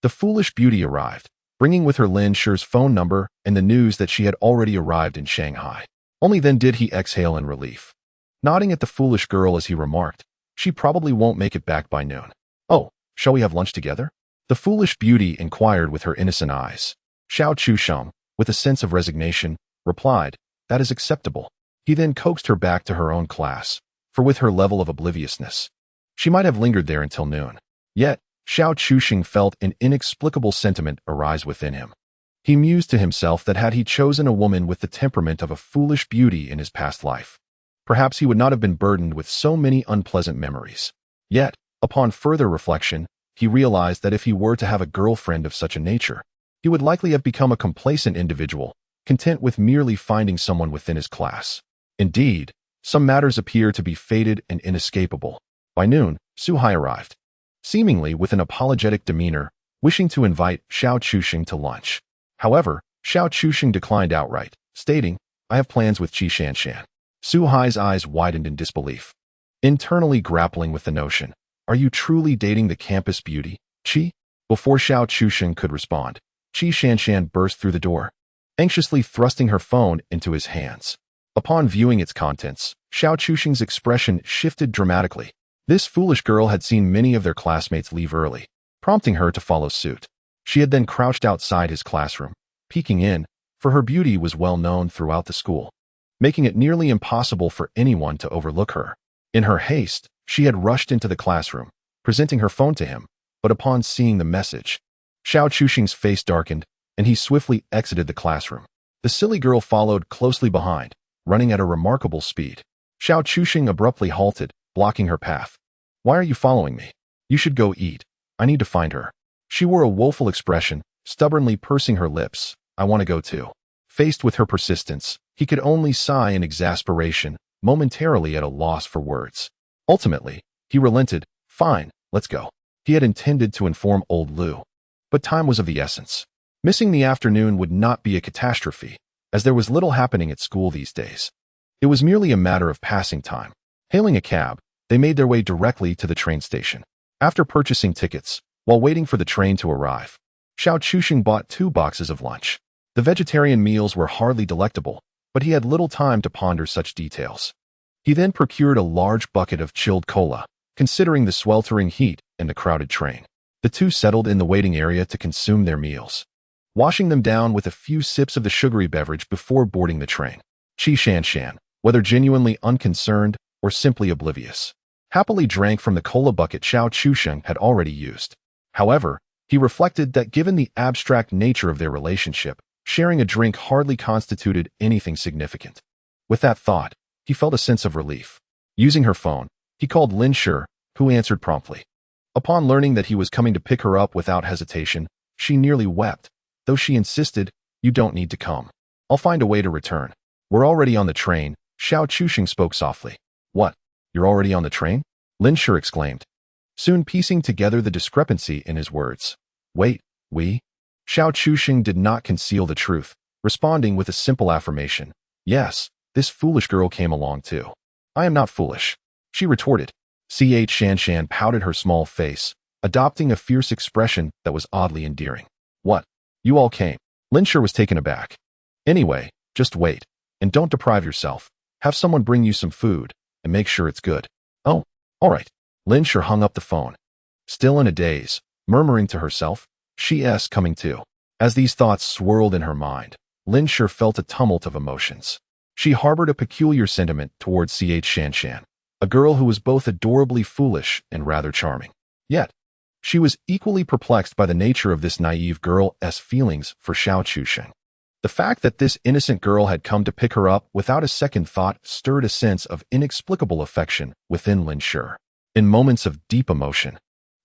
the foolish beauty arrived, bringing with her Lin Shi's phone number and the news that she had already arrived in Shanghai. Only then did he exhale in relief. Nodding at the foolish girl as he remarked, "She probably won't make it back by noon. Oh, shall we have lunch together?" The foolish beauty inquired with her innocent eyes. Xiao Chuxing, with a sense of resignation, replied, "That is acceptable." He then coaxed her back to her own class, for with her level of obliviousness, she might have lingered there until noon. Yet, Xiao Chuxing felt an inexplicable sentiment arise within him. He mused to himself that had he chosen a woman with the temperament of a foolish beauty in his past life, perhaps he would not have been burdened with so many unpleasant memories. Yet, upon further reflection, he realized that if he were to have a girlfriend of such a nature, he would likely have become a complacent individual, content with merely finding someone within his class. Indeed, some matters appear to be fated and inescapable. By noon, Su Hai arrived, seemingly with an apologetic demeanor, wishing to invite Xiao Chuxing to lunch. However, Xiao Chuxing declined outright, stating, "I have plans with Qi Shanshan." Su Hai's eyes widened in disbelief, internally grappling with the notion. Are you truly dating the campus beauty, Qi? Before Xiao Chusheng could respond, Qi Shanshan burst through the door, anxiously thrusting her phone into his hands. Upon viewing its contents, Xiao Chusheng's expression shifted dramatically. This foolish girl had seen many of their classmates leave early, prompting her to follow suit. She had then crouched outside his classroom, peeking in, for her beauty was well known throughout the school, making it nearly impossible for anyone to overlook her. In her haste, she had rushed into the classroom, presenting her phone to him, but upon seeing the message, Xiao Chusheng's face darkened, and he swiftly exited the classroom. The silly girl followed closely behind, running at a remarkable speed. Xiao Chusheng abruptly halted, blocking her path. "Why are you following me? You should go eat. I need to find her." She wore a woeful expression, stubbornly pursing her lips. "I want to go too." Faced with her persistence, he could only sigh in exasperation, momentarily at a loss for words. Ultimately, he relented. "Fine, let's go." He had intended to inform old Lu, but time was of the essence. Missing the afternoon would not be a catastrophe, as there was little happening at school these days. It was merely a matter of passing time. Hailing a cab, they made their way directly to the train station. After purchasing tickets, while waiting for the train to arrive, Xiao Chusheng bought 2 boxes of lunch. The vegetarian meals were hardly delectable, but he had little time to ponder such details. He then procured a large bucket of chilled cola, considering the sweltering heat and the crowded train. The two settled in the waiting area to consume their meals, washing them down with a few sips of the sugary beverage before boarding the train. Qi Shanshan, whether genuinely unconcerned or simply oblivious, happily drank from the cola bucket Xiao Chusheng had already used. However, he reflected that given the abstract nature of their relationship, sharing a drink hardly constituted anything significant. With that thought, he felt a sense of relief. Using her phone, he called Lin Shi, who answered promptly. Upon learning that he was coming to pick her up without hesitation, she nearly wept, though she insisted, "You don't need to come. I'll find a way to return." "We're already on the train," Xiao Chusheng spoke softly. "What? You're already on the train?" Lin Shi exclaimed, soon piecing together the discrepancy in his words. "Wait, we?" Xiao Chusheng did not conceal the truth, responding with a simple affirmation. "Yes, this foolish girl came along too." "I am not foolish," she retorted. Ch Shanshan pouted her small face, adopting a fierce expression that was oddly endearing. "What? You all came?" Lin Shi was taken aback. "Anyway, just wait, and don't deprive yourself. Have someone bring you some food, and make sure it's good." "Oh, all right." Lin Shi hung up the phone, still in a daze, murmuring to herself, "She's coming too." As these thoughts swirled in her mind, Lin Shi felt a tumult of emotions. She harbored a peculiar sentiment towards Ch Shanshan, a girl who was both adorably foolish and rather charming. Yet, she was equally perplexed by the nature of this naive girl's feelings for Xiao Chusheng. The fact that this innocent girl had come to pick her up without a second thought stirred a sense of inexplicable affection within Lin Shi. In moments of deep emotion,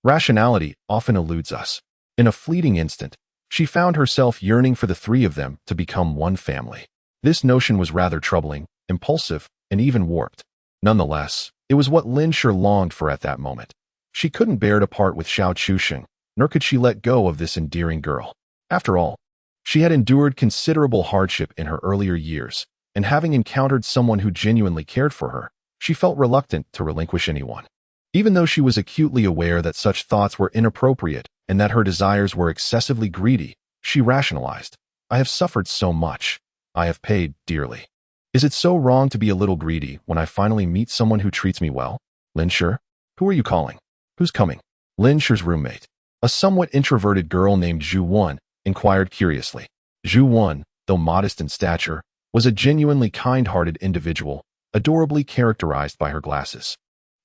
rationality often eludes us. In a fleeting instant, she found herself yearning for the three of them to become one family. This notion was rather troubling, impulsive, and even warped. Nonetheless, it was what Lin Shi longed for at that moment. She couldn't bear to part with Xiao Chusheng, nor could she let go of this endearing girl. After all, she had endured considerable hardship in her earlier years, and having encountered someone who genuinely cared for her, she felt reluctant to relinquish anyone. Even though she was acutely aware that such thoughts were inappropriate and that her desires were excessively greedy, she rationalized, "I have suffered so much. I have paid dearly. Is it so wrong to be a little greedy when I finally meet someone who treats me well?" "Lin Shi? Who are you calling? Who's coming?" Lin Shi's roommate, a somewhat introverted girl named Zhu Wan, inquired curiously. Zhu Wan, though modest in stature, was a genuinely kind-hearted individual, adorably characterized by her glasses.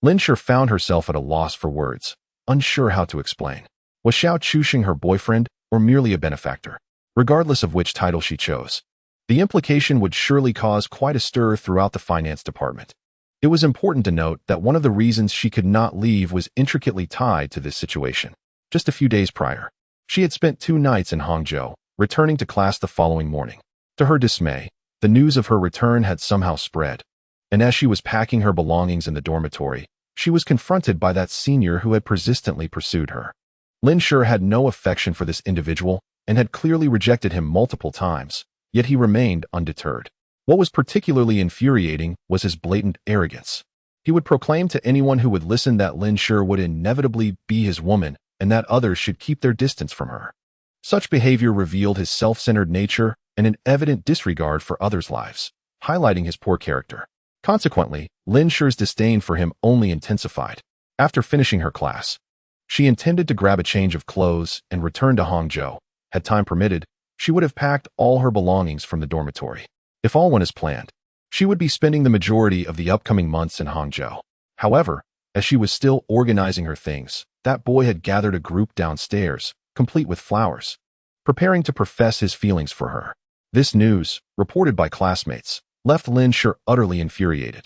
Lin Shi found herself at a loss for words, unsure how to explain. Was Xiao Chusheng her boyfriend or merely a benefactor? Regardless of which title she chose, the implication would surely cause quite a stir throughout the finance department. It was important to note that one of the reasons she could not leave was intricately tied to this situation. Just a few days prior, she had spent 2 nights in Hangzhou, returning to class the following morning. To her dismay, the news of her return had somehow spread, and as she was packing her belongings in the dormitory, she was confronted by that senior who had persistently pursued her. Lin Shi had no affection for this individual and had clearly rejected him multiple times, yet he remained undeterred. What was particularly infuriating was his blatant arrogance. He would proclaim to anyone who would listen that Lin Shi would inevitably be his woman and that others should keep their distance from her. Such behavior revealed his self-centered nature and an evident disregard for others' lives, highlighting his poor character. Consequently, Lin Shu's disdain for him only intensified. After finishing her class, she intended to grab a change of clothes and return to Hangzhou. Had time permitted, she would have packed all her belongings from the dormitory. If all went as planned, she would be spending the majority of the upcoming months in Hangzhou. However, as she was still organizing her things, that boy had gathered a group downstairs, complete with flowers, preparing to profess his feelings for her. This news, reported by classmates, left Lin Shu utterly infuriated.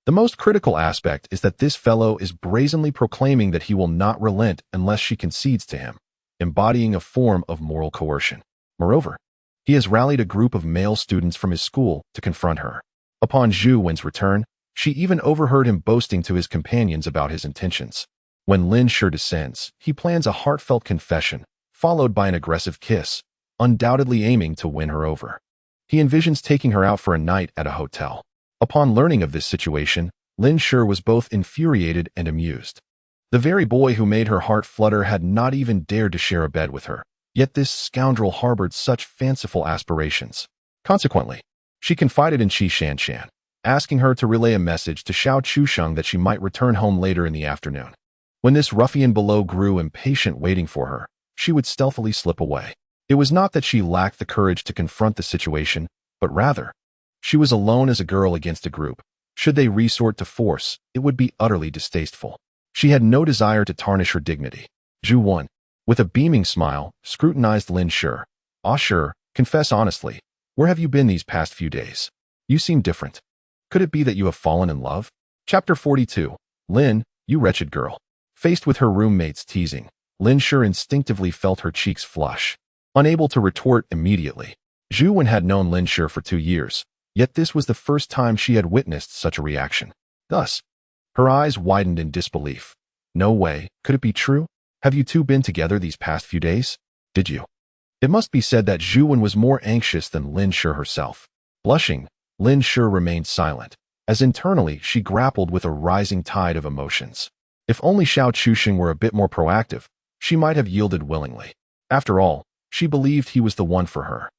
The most critical aspect is that this fellow is brazenly proclaiming that he will not relent unless she concedes to him, embodying a form of moral coercion. Moreover, he has rallied a group of male students from his school to confront her. Upon Zhu Wen's return, she even overheard him boasting to his companions about his intentions. When Lin Shu descends, he plans a heartfelt confession, followed by an aggressive kiss, undoubtedly aiming to win her over. He envisions taking her out for a night at a hotel. Upon learning of this situation, Lin Shu was both infuriated and amused. The very boy who made her heart flutter had not even dared to share a bed with her, yet this scoundrel harbored such fanciful aspirations. Consequently, she confided in Qi Shanshan, asking her to relay a message to Xiao Chusheng that she might return home later in the afternoon. When this ruffian below grew impatient waiting for her, she would stealthily slip away. It was not that she lacked the courage to confront the situation, but rather, she was alone as a girl against a group. Should they resort to force, it would be utterly distasteful. She had no desire to tarnish her dignity. Zhu Wen, with a beaming smile, scrutinized Lin Shu. "Ah, sure, confess honestly. Where have you been these past few days? You seem different. Could it be that you have fallen in love?" Chapter 42. Lin, you wretched girl. Faced with her roommate's teasing, Lin Shu instinctively felt her cheeks flush. Unable to retort immediately, Zhu Wen had known Lin Shu for 2 years, yet this was the first time she had witnessed such a reaction. Thus, her eyes widened in disbelief. No way, could it be true? Have you two been together these past few days? Did you? It must be said that Zhu Wen was more anxious than Lin Shu herself. Blushing, Lin Shu remained silent, as internally she grappled with a rising tide of emotions. If only Xiao Chusheng were a bit more proactive, she might have yielded willingly. After all, she believed he was the one for her.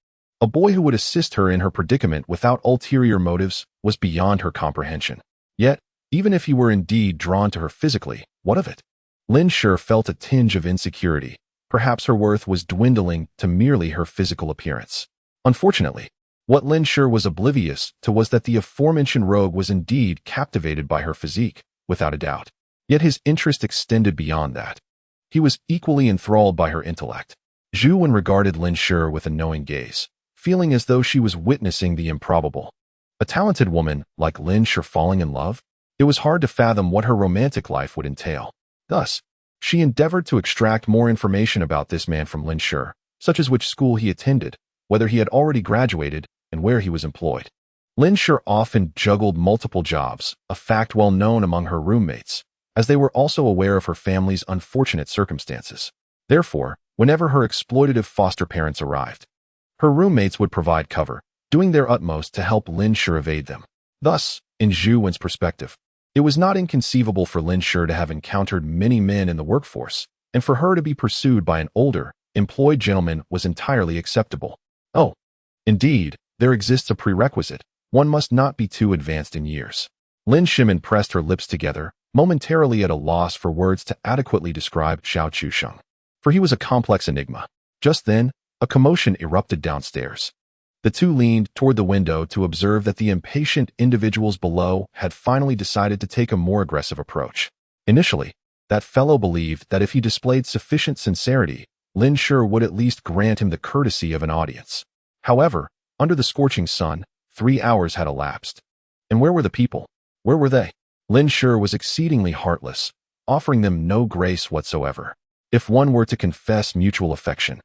A boy who would assist her in her predicament without ulterior motives was beyond her comprehension. Yet, even if he were indeed drawn to her physically, what of it? Lin Shu felt a tinge of insecurity. Perhaps her worth was dwindling to merely her physical appearance. Unfortunately, what Lin Shu was oblivious to was that the aforementioned rogue was indeed captivated by her physique, without a doubt. Yet his interest extended beyond that. He was equally enthralled by her intellect. Zhu Wen regarded Lin Shu with a knowing gaze, feeling as though she was witnessing the improbable. A talented woman like Lin Shu falling in love? It was hard to fathom what her romantic life would entail. Thus, she endeavored to extract more information about this man from Lin Shu, such as which school he attended, whether he had already graduated, and where he was employed. Lin Shu often juggled multiple jobs, a fact well known among her roommates, as they were also aware of her family's unfortunate circumstances. Therefore, whenever her exploitative foster parents arrived, her roommates would provide cover, doing their utmost to help Lin Shu evade them. Thus, in Zhu Wen's perspective, it was not inconceivable for Lin Shu to have encountered many men in the workforce, and for her to be pursued by an older, employed gentleman was entirely acceptable. Oh, indeed, there exists a prerequisite. One must not be too advanced in years. Lin Shimin pressed her lips together, momentarily at a loss for words to adequately describe Xiao Chusheng, for he was a complex enigma. Just then, a commotion erupted downstairs. The two leaned toward the window to observe that the impatient individuals below had finally decided to take a more aggressive approach. Initially, that fellow believed that if he displayed sufficient sincerity, Lin Shu would at least grant him the courtesy of an audience. However, under the scorching sun, 3 hours had elapsed. And where were the people? Where were they? Lin Shu was exceedingly heartless, offering them no grace whatsoever. If one were to confess mutual affection,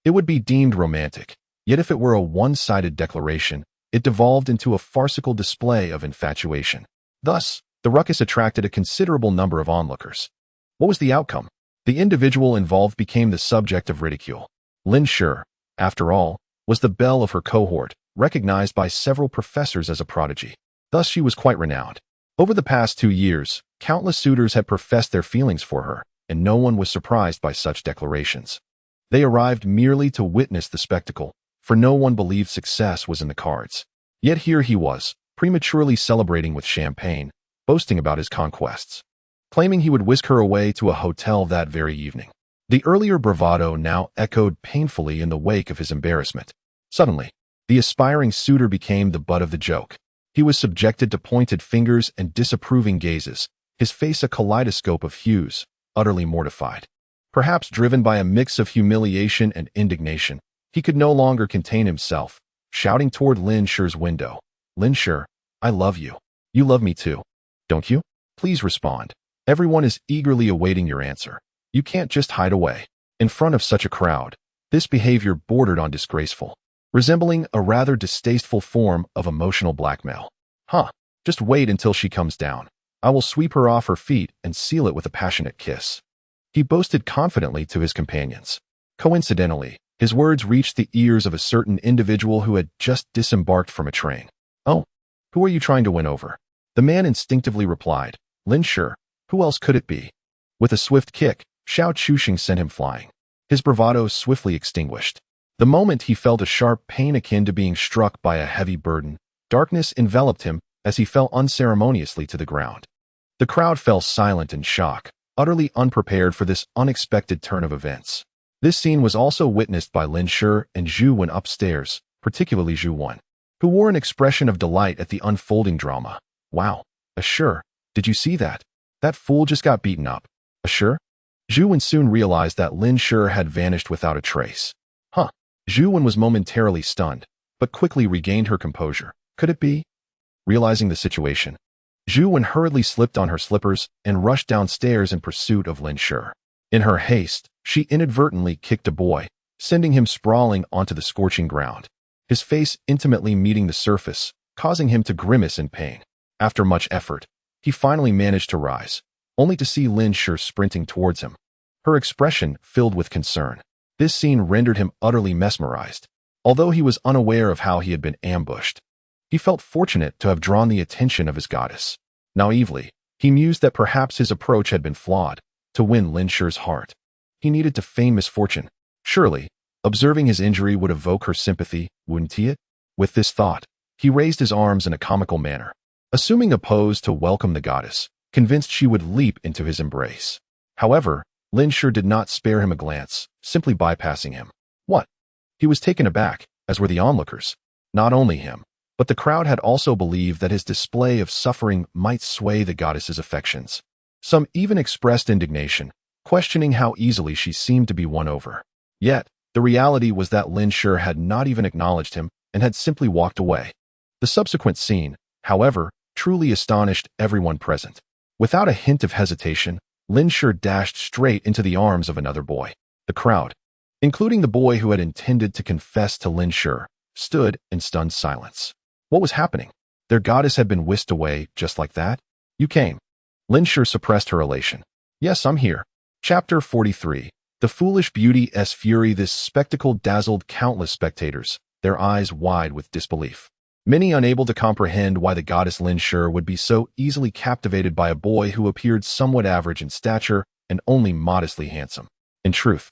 it would be deemed romantic. Yet if it were a one-sided declaration, it devolved into a farcical display of infatuation. Thus, the ruckus attracted a considerable number of onlookers. What was the outcome? The individual involved became the subject of ridicule. Lin Shu, after all, was the belle of her cohort, recognized by several professors as a prodigy. Thus she was quite renowned. Over the past 2 years, countless suitors had professed their feelings for her, and no one was surprised by such declarations. They arrived merely to witness the spectacle, for no one believed success was in the cards. Yet here he was, prematurely celebrating with champagne, boasting about his conquests, claiming he would whisk her away to a hotel that very evening. The earlier bravado now echoed painfully in the wake of his embarrassment. Suddenly, the aspiring suitor became the butt of the joke. He was subjected to pointed fingers and disapproving gazes, his face a kaleidoscope of hues, utterly mortified. Perhaps driven by a mix of humiliation and indignation, he could no longer contain himself, shouting toward Lin Sher's window. "Lin Sher, I love you. You love me too, don't you? Please respond. Everyone is eagerly awaiting your answer. You can't just hide away." In front of such a crowd, this behavior bordered on disgraceful, resembling a rather distasteful form of emotional blackmail. Just wait until she comes down. I will sweep her off her feet and seal it with a passionate kiss. He boasted confidently to his companions. Coincidentally, his words reached the ears of a certain individual who had just disembarked from a train. "Oh, who are you trying to win over?" The man instinctively replied, "Lin Sher. Who else could it be?" With a swift kick, Xiao Chuxing sent him flying. His bravado swiftly extinguished. The moment he felt a sharp pain akin to being struck by a heavy burden, darkness enveloped him as he fell unceremoniously to the ground. The crowd fell silent in shock, utterly unprepared for this unexpected turn of events. This scene was also witnessed by Lin Sher and Zhu Wen upstairs, particularly Zhu Wen, who wore an expression of delight at the unfolding drama. "Wow, Sher, did you see that? That fool just got beaten up." "Sher?" Zhu Wen soon realized that Lin Sher had vanished without a trace. Zhu Wen was momentarily stunned, but quickly regained her composure. Could it be? Realizing the situation, Zhu Wen hurriedly slipped on her slippers and rushed downstairs in pursuit of Lin Sher. In her haste, she inadvertently kicked a boy, sending him sprawling onto the scorching ground, his face intimately meeting the surface, causing him to grimace in pain. After much effort, he finally managed to rise, only to see Lin Sher sprinting towards him, her expression filled with concern. This scene rendered him utterly mesmerized. Although he was unaware of how he had been ambushed, he felt fortunate to have drawn the attention of his goddess. Naively, he mused that perhaps his approach had been flawed. To win Lin Sher's heart, he needed to feign misfortune. Surely, observing his injury would evoke her sympathy, wouldn't he? With this thought, he raised his arms in a comical manner, assuming a pose to welcome the goddess, convinced she would leap into his embrace. However, Lin Sher did not spare him a glance, simply bypassing him. What? He was taken aback, as were the onlookers. Not only him, but the crowd had also believed that his display of suffering might sway the goddess's affections. Some even expressed indignation, questioning how easily she seemed to be won over. Yet, the reality was that Lin Sher had not even acknowledged him and had simply walked away. The subsequent scene, however, truly astonished everyone present. Without a hint of hesitation, Lin Sher dashed straight into the arms of another boy. The crowd, including the boy who had intended to confess to Lin Sher, stood in stunned silence. What was happening? Their goddess had been whisked away just like that? "You came." Lin Sher suppressed her elation. "Yes, I'm here." Chapter 43. The foolish beauty's fury. This spectacle dazzled countless spectators, their eyes wide with disbelief. Many unable to comprehend why the goddess Lin Sher would be so easily captivated by a boy who appeared somewhat average in stature and only modestly handsome. In truth,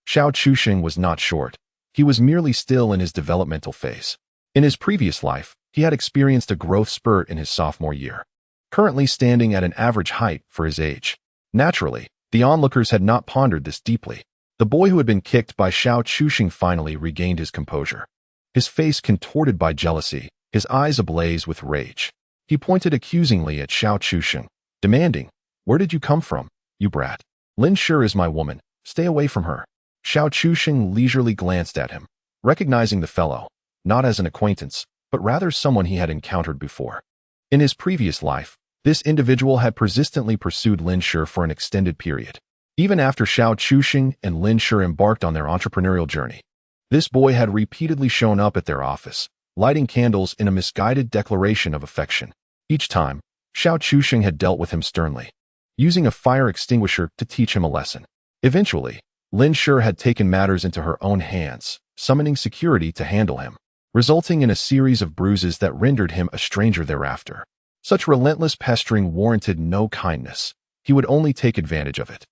Xiao Chuxing was not short. He was merely still in his developmental phase. In his previous life, he had experienced a growth spurt in his sophomore year, currently standing at an average height for his age. Naturally, the onlookers had not pondered this deeply. The boy who had been kicked by Xiao Chuxing finally regained his composure. His face contorted by jealousy, his eyes ablaze with rage. He pointed accusingly at Xiao Chuxing, demanding, "Where did you come from, you brat? Lin Sher is my woman. Stay away from her." Xiao Chuxing leisurely glanced at him, recognizing the fellow, not as an acquaintance, but rather someone he had encountered before. In his previous life, this individual had persistently pursued Lin Sher for an extended period. Even after Xiao Chuxing and Lin Sher embarked on their entrepreneurial journey, this boy had repeatedly shown up at their office, lighting candles in a misguided declaration of affection. Each time, Xiao Chuxing had dealt with him sternly, using a fire extinguisher to teach him a lesson. Eventually, Lin Sher had taken matters into her own hands, summoning security to handle him, resulting in a series of bruises that rendered him a stranger thereafter. Such relentless pestering warranted no kindness. He would only take advantage of it.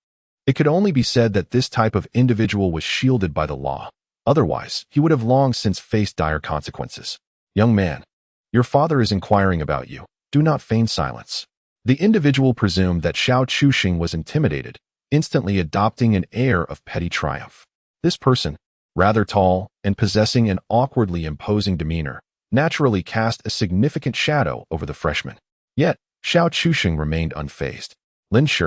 It could only be said that this type of individual was shielded by the law. Otherwise, he would have long since faced dire consequences. Young man, your father is inquiring about you. Do not feign silence. The individual presumed that Xiao Chuxing was intimidated, instantly adopting an air of petty triumph. This person, rather tall and possessing an awkwardly imposing demeanor, naturally cast a significant shadow over the freshman. Yet, Xiao Chuxing remained unfazed. Lin Shi,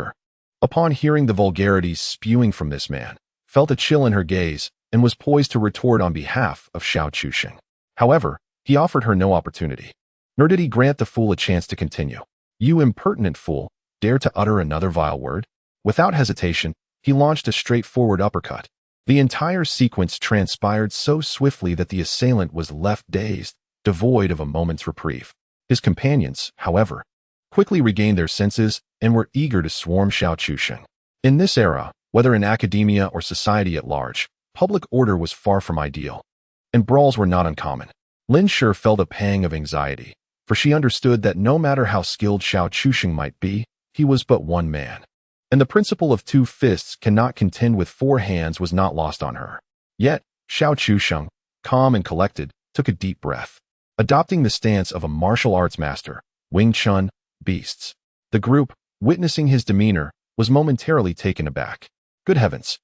upon hearing the vulgarities spewing from this man, felt a chill in her gaze and was poised to retort on behalf of Xiao Chuxing. However, he offered her no opportunity. Nor did he grant the fool a chance to continue. You impertinent fool, dare to utter another vile word? Without hesitation, he launched a straightforward uppercut. The entire sequence transpired so swiftly that the assailant was left dazed, devoid of a moment's reprieve. His companions, however, quickly regained their senses and were eager to swarm Xiao Chuxing. In this era, whether in academia or society at large, public order was far from ideal, and brawls were not uncommon. Lin Shi felt a pang of anxiety, for she understood that no matter how skilled Xiao Chuxing might be, he was but one man. And the principle of 2 fists cannot contend with 4 hands was not lost on her. Yet, Xiao Chuxing, calm and collected, took a deep breath. Adopting the stance of a martial arts master, Wing Chun, beasts. The group, witnessing his demeanor, was momentarily taken aback. Good heavens!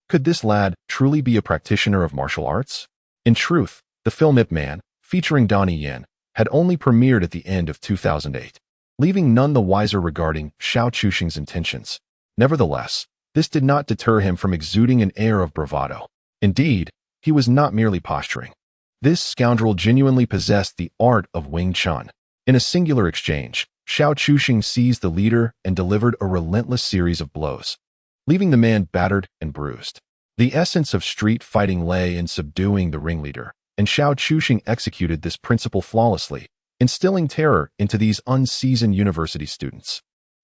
Could this lad truly be a practitioner of martial arts? In truth, the film Ip Man, featuring Donnie Yen, had only premiered at the end of 2008, leaving none the wiser regarding Xiao Chuxing's intentions. Nevertheless, this did not deter him from exuding an air of bravado. Indeed, he was not merely posturing. This scoundrel genuinely possessed the art of Wing Chun. In a singular exchange, Xiao Chuxing seized the leader and delivered a relentless series of blows, leaving the man battered and bruised. The essence of street fighting lay in subduing the ringleader, and Xiao Chuxing executed this principle flawlessly, instilling terror into these unseasoned university students,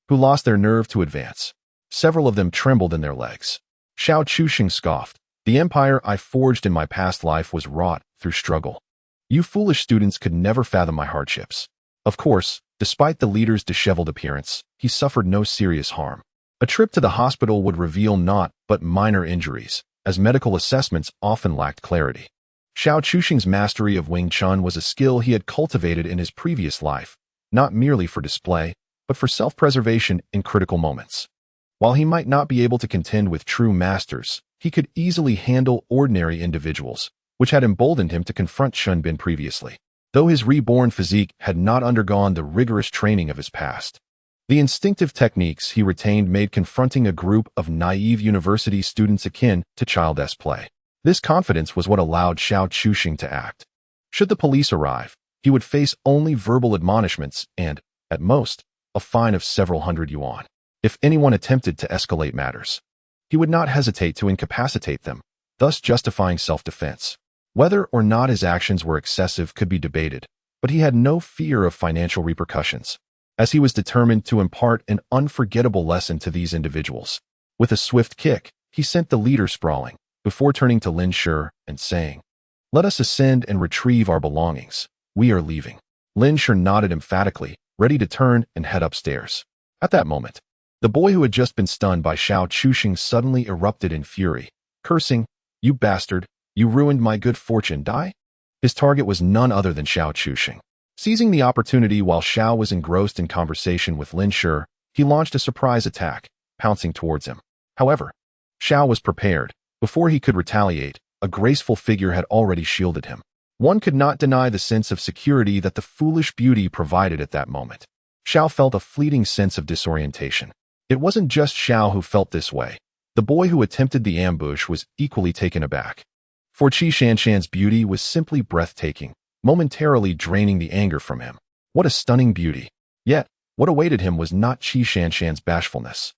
who lost their nerve to advance. Several of them trembled in their legs. Xiao Chuxing scoffed. The empire I forged in my past life was wrought through struggle. You foolish students could never fathom my hardships. Of course, despite the leader's disheveled appearance, he suffered no serious harm. A trip to the hospital would reveal naught but minor injuries, as medical assessments often lacked clarity. Xiao Chuxing's mastery of Wing Chun was a skill he had cultivated in his previous life, not merely for display, but for self-preservation in critical moments. While he might not be able to contend with true masters, he could easily handle ordinary individuals, which had emboldened him to confront Shun Bin previously, though his reborn physique had not undergone the rigorous training of his past. The instinctive techniques he retained made confronting a group of naive university students akin to childish play. This confidence was what allowed Xiao Chuxing to act. Should the police arrive, he would face only verbal admonishments and, at most, a fine of several hundred yuan. If anyone attempted to escalate matters, he would not hesitate to incapacitate them, thus justifying self-defense. Whether or not his actions were excessive could be debated, but he had no fear of financial repercussions, as he was determined to impart an unforgettable lesson to these individuals. With a swift kick, he sent the leader sprawling, before turning to Lin Shi and saying, "Let us ascend and retrieve our belongings. We are leaving." Lin Shi nodded emphatically, ready to turn and head upstairs. At that moment, the boy who had just been stunned by Xiao Chuxing suddenly erupted in fury, cursing, "You bastard, you ruined my good fortune, die?" His target was none other than Xiao Chuxing. Seizing the opportunity while Xiao was engrossed in conversation with Lin Shi, he launched a surprise attack, pouncing towards him. However, Xiao was prepared. Before he could retaliate, a graceful figure had already shielded him. One could not deny the sense of security that the foolish beauty provided at that moment. Xiao felt a fleeting sense of disorientation. It wasn't just Xiao who felt this way. The boy who attempted the ambush was equally taken aback. For Qi Shanshan's beauty was simply breathtaking, momentarily draining the anger from him. What a stunning beauty! Yet, what awaited him was not Qi Shanshan's bashfulness,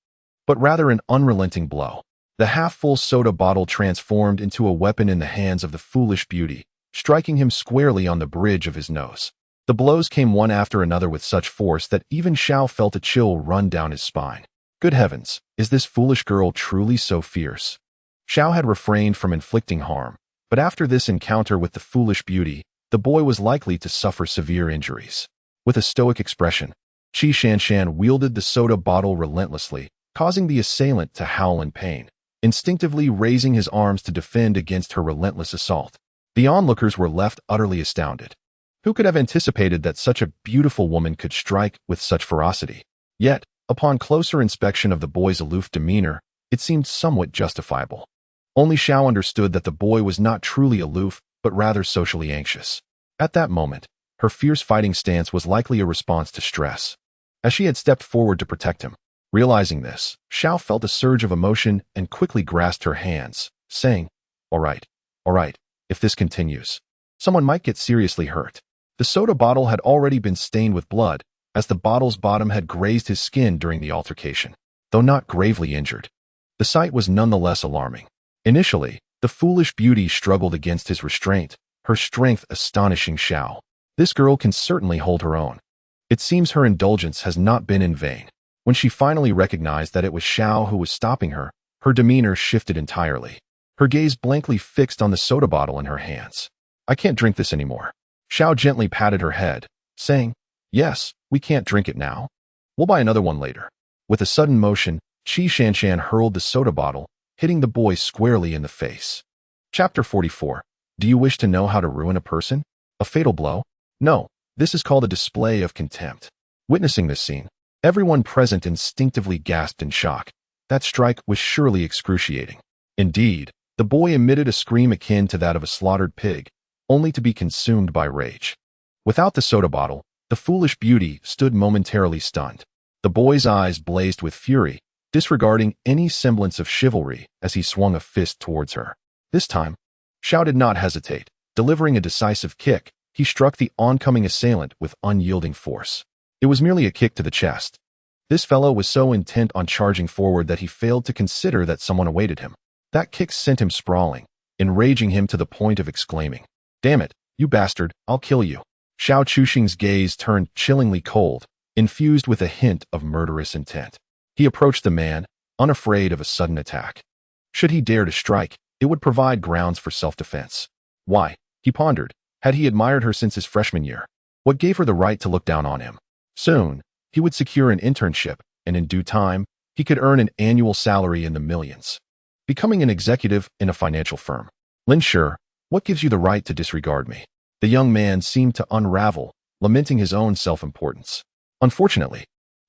but rather an unrelenting blow. The half-full soda bottle transformed into a weapon in the hands of the foolish beauty, striking him squarely on the bridge of his nose. The blows came one after another with such force that even Xiao felt a chill run down his spine. Good heavens, is this foolish girl truly so fierce? Xiao had refrained from inflicting harm, but after this encounter with the foolish beauty, the boy was likely to suffer severe injuries. With a stoic expression, Qi Shanshan wielded the soda bottle relentlessly, causing the assailant to howl in pain, instinctively raising his arms to defend against her relentless assault. The onlookers were left utterly astounded. Who could have anticipated that such a beautiful woman could strike with such ferocity? Yet, upon closer inspection of the boy's aloof demeanor, it seemed somewhat justifiable. Only Xiao understood that the boy was not truly aloof, but rather socially anxious. At that moment, her fierce fighting stance was likely a response to stress, as she had stepped forward to protect him. Realizing this, Xiao felt a surge of emotion and quickly grasped her hands, saying, all right, if this continues, someone might get seriously hurt." The soda bottle had already been stained with blood, as the bottle's bottom had grazed his skin during the altercation, though not gravely injured. The sight was nonetheless alarming. Initially, the foolish beauty struggled against his restraint, her strength astonishing Xiao. This girl can certainly hold her own. It seems her indulgence has not been in vain. When she finally recognized that it was Xiao who was stopping her, her demeanor shifted entirely. Her gaze blankly fixed on the soda bottle in her hands. "I can't drink this anymore." Xiao gently patted her head, saying, "Yes, we can't drink it now. We'll buy another one later." With a sudden motion, Qi Shanshan hurled the soda bottle, hitting the boy squarely in the face. Chapter 44. Do you wish to know how to ruin a person? A fatal blow? No, this is called a display of contempt. Witnessing this scene, everyone present instinctively gasped in shock. That strike was surely excruciating. Indeed, the boy emitted a scream akin to that of a slaughtered pig, only to be consumed by rage. Without the soda bottle, the foolish beauty stood momentarily stunned. The boy's eyes blazed with fury, disregarding any semblance of chivalry as he swung a fist towards her. This time, Xiao did not hesitate. Delivering a decisive kick, he struck the oncoming assailant with unyielding force. It was merely a kick to the chest. This fellow was so intent on charging forward that he failed to consider that someone awaited him. That kick sent him sprawling, enraging him to the point of exclaiming, "Damn it, you bastard, I'll kill you." Xiao Chuxing's gaze turned chillingly cold, infused with a hint of murderous intent. He approached the man, unafraid of a sudden attack. Should he dare to strike, it would provide grounds for self-defense. Why, he pondered, had he admired her since his freshman year? What gave her the right to look down on him? Soon, he would secure an internship, and in due time, he could earn an annual salary in the millions, becoming an executive in a financial firm. "Lin Shi, what gives you the right to disregard me?" The young man seemed to unravel, lamenting his own self-importance. Unfortunately,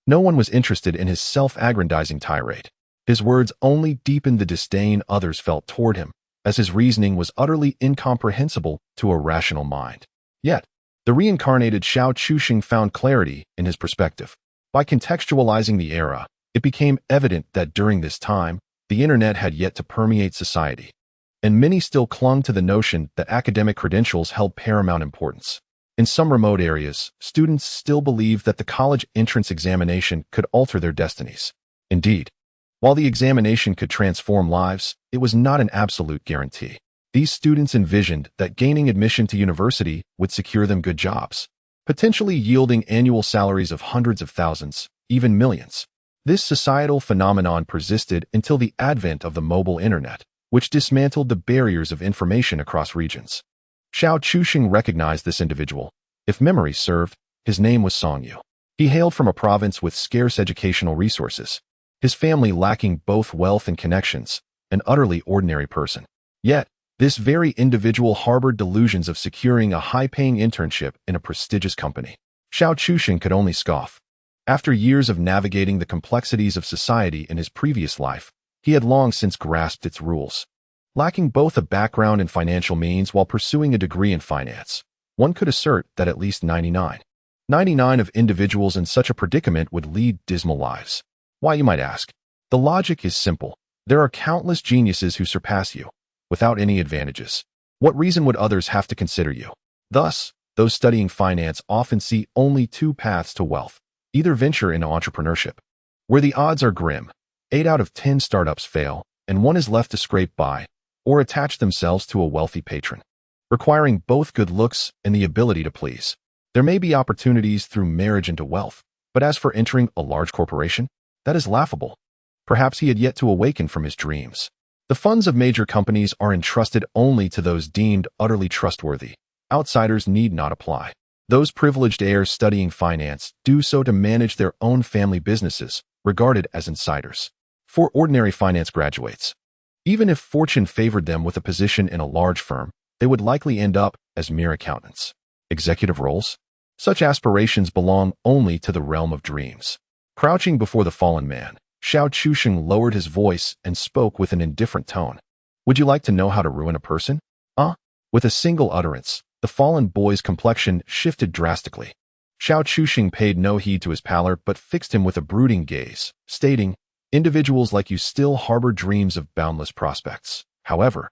no one was interested in his self-aggrandizing tirade. His words only deepened the disdain others felt toward him, as his reasoning was utterly incomprehensible to a rational mind. Yet, the reincarnated Xiao Chuxing found clarity in his perspective. By contextualizing the era, it became evident that during this time, the internet had yet to permeate society, and many still clung to the notion that academic credentials held paramount importance. In some remote areas, students still believed that the college entrance examination could alter their destinies. Indeed, while the examination could transform lives, it was not an absolute guarantee. These students envisioned that gaining admission to university would secure them good jobs, potentially yielding annual salaries of hundreds of thousands, even millions. This societal phenomenon persisted until the advent of the mobile internet, which dismantled the barriers of information across regions. Xiao Chuxing recognized this individual. If memory served, his name was Songyu. He hailed from a province with scarce educational resources, his family lacking both wealth and connections, an utterly ordinary person. Yet, this very individual harbored delusions of securing a high-paying internship in a prestigious company. Xiao Chuxing could only scoff. After years of navigating the complexities of society in his previous life, he had long since grasped its rules. Lacking both a background in financial means while pursuing a degree in finance, one could assert that at least 99 of individuals in such a predicament would lead dismal lives. Why, you might ask? The logic is simple. There are countless geniuses who surpass you, without any advantages. What reason would others have to consider you? Thus, those studying finance often see only two paths to wealth. Either venture into entrepreneurship, where the odds are grim, 8 out of 10 startups fail, and one is left to scrape by, or attach themselves to a wealthy patron, requiring both good looks and the ability to please. There may be opportunities through marriage into wealth, but as for entering a large corporation, that is laughable. Perhaps he had yet to awaken from his dreams. The funds of major companies are entrusted only to those deemed utterly trustworthy. Outsiders need not apply. Those privileged heirs studying finance do so to manage their own family businesses, regarded as insiders. For ordinary finance graduates, even if fortune favored them with a position in a large firm, they would likely end up as mere accountants. Executive roles? Such aspirations belong only to the realm of dreams. Crouching before the fallen man, Xiao Chusheng lowered his voice and spoke with an indifferent tone. Would you like to know how to ruin a person? With a single utterance, the fallen boy's complexion shifted drastically. Xiao Chusheng paid no heed to his pallor but fixed him with a brooding gaze, stating, individuals like you still harbor dreams of boundless prospects. However,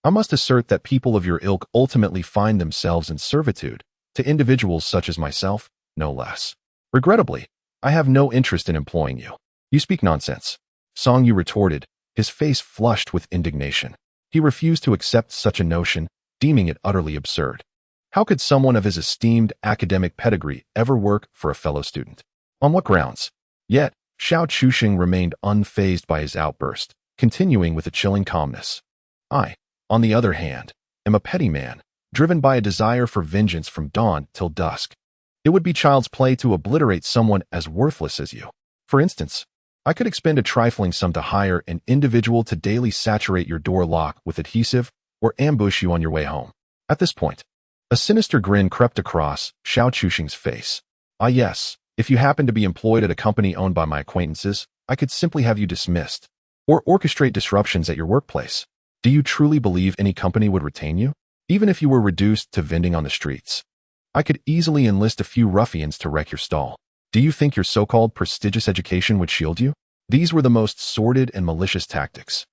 I must assert that people of your ilk ultimately find themselves in servitude to individuals such as myself, no less. Regrettably, I have no interest in employing you. You speak nonsense. Song Yu retorted, his face flushed with indignation. He refused to accept such a notion, deeming it utterly absurd. How could someone of his esteemed academic pedigree ever work for a fellow student? On what grounds? Yet, Xiao Chusheng remained unfazed by his outburst, continuing with a chilling calmness. I, on the other hand, am a petty man, driven by a desire for vengeance from dawn till dusk. It would be child's play to obliterate someone as worthless as you. For instance, I could expend a trifling sum to hire an individual to daily saturate your door lock with adhesive or ambush you on your way home. At this point, a sinister grin crept across Xiao Chusheng's face. Ah yes, if you happen to be employed at a company owned by my acquaintances, I could simply have you dismissed, or orchestrate disruptions at your workplace. Do you truly believe any company would retain you? Even if you were reduced to vending on the streets, I could easily enlist a few ruffians to wreck your stall. Do you think your so-called prestigious education would shield you? These were the most sordid and malicious tactics,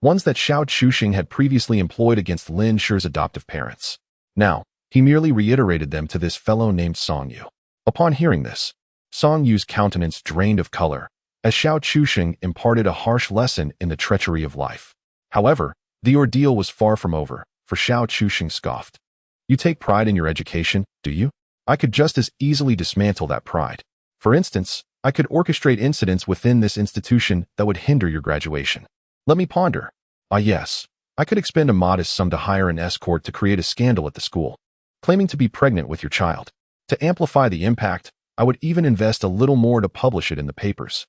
ones that Xiao Chusheng had previously employed against Lin Shi's adoptive parents. Now, he merely reiterated them to this fellow named Song Yu. Upon hearing this, Song Yu's countenance drained of color, as Xiao Chusheng imparted a harsh lesson in the treachery of life. However, the ordeal was far from over, for Xiao Chusheng scoffed. You take pride in your education, do you? I could just as easily dismantle that pride. For instance, I could orchestrate incidents within this institution that would hinder your graduation. Let me ponder. Ah yes, I could expend a modest sum to hire an escort to create a scandal at the school, claiming to be pregnant with your child. To amplify the impact, I would even invest a little more to publish it in the papers.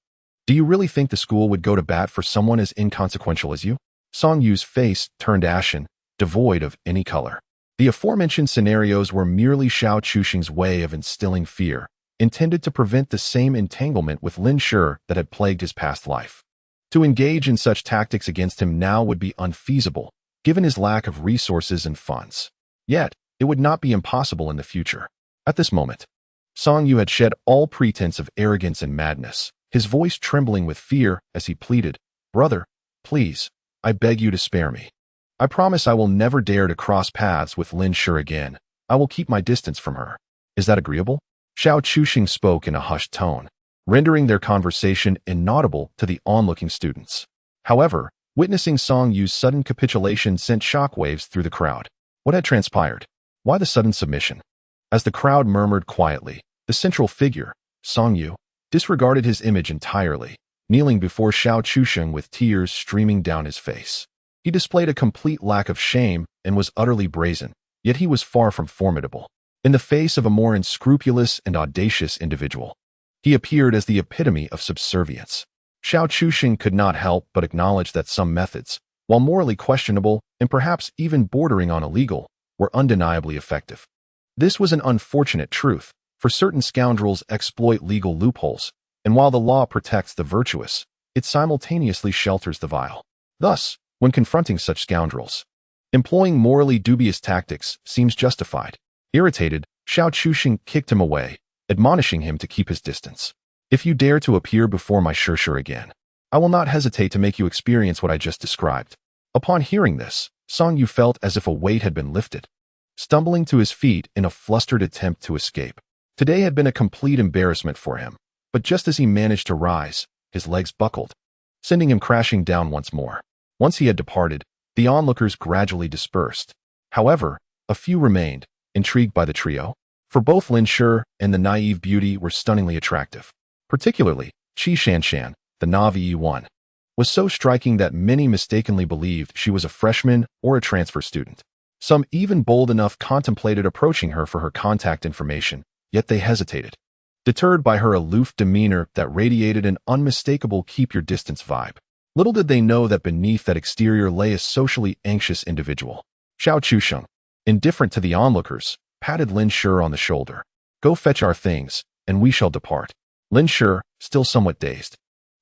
Do you really think the school would go to bat for someone as inconsequential as you? Song Yu's face turned ashen, devoid of any color. The aforementioned scenarios were merely Xiao Chusheng's way of instilling fear, intended to prevent the same entanglement with Lin Shi that had plagued his past life. To engage in such tactics against him now would be unfeasible, given his lack of resources and funds. Yet, it would not be impossible in the future. At this moment, Song Yu had shed all pretense of arrogance and madness, his voice trembling with fear as he pleaded, Brother, please, I beg you to spare me. I promise I will never dare to cross paths with Lin Shi again. I will keep my distance from her. Is that agreeable? Xiao Chusheng spoke in a hushed tone, rendering their conversation inaudible to the onlooking students. However, witnessing Song Yu's sudden capitulation sent shockwaves through the crowd. What had transpired? Why the sudden submission? As the crowd murmured quietly, the central figure, Song Yu, disregarded his image entirely, kneeling before Xiao Chusheng with tears streaming down his face. He displayed a complete lack of shame and was utterly brazen, yet he was far from formidable. In the face of a more unscrupulous and audacious individual, he appeared as the epitome of subservience. Xiao Chusheng could not help but acknowledge that some methods, while morally questionable and perhaps even bordering on illegal, were undeniably effective. This was an unfortunate truth, for certain scoundrels exploit legal loopholes, and while the law protects the virtuous, it simultaneously shelters the vile. Thus, when confronting such scoundrels, employing morally dubious tactics seems justified. Irritated, Xiao Chusheng kicked him away, admonishing him to keep his distance. If you dare to appear before my Shi again, I will not hesitate to make you experience what I just described. Upon hearing this, Song Yu felt as if a weight had been lifted, stumbling to his feet in a flustered attempt to escape. Today had been a complete embarrassment for him, but just as he managed to rise, his legs buckled, sending him crashing down once more. Once he had departed, the onlookers gradually dispersed. However, a few remained, intrigued by the trio, for both Lin Shi and the naive beauty were stunningly attractive. Particularly, Qi Shanshan, the Navi one, was so striking that many mistakenly believed she was a freshman or a transfer student. Some even bold enough contemplated approaching her for her contact information, yet they hesitated. deterred by her aloof demeanor that radiated an unmistakable keep-your-distance vibe. Little did they know that beneath that exterior lay a socially anxious individual. Xiao Chusheng, indifferent to the onlookers, patted Lin Shi on the shoulder. "Go fetch our things, and we shall depart." Lin Shi, still somewhat dazed,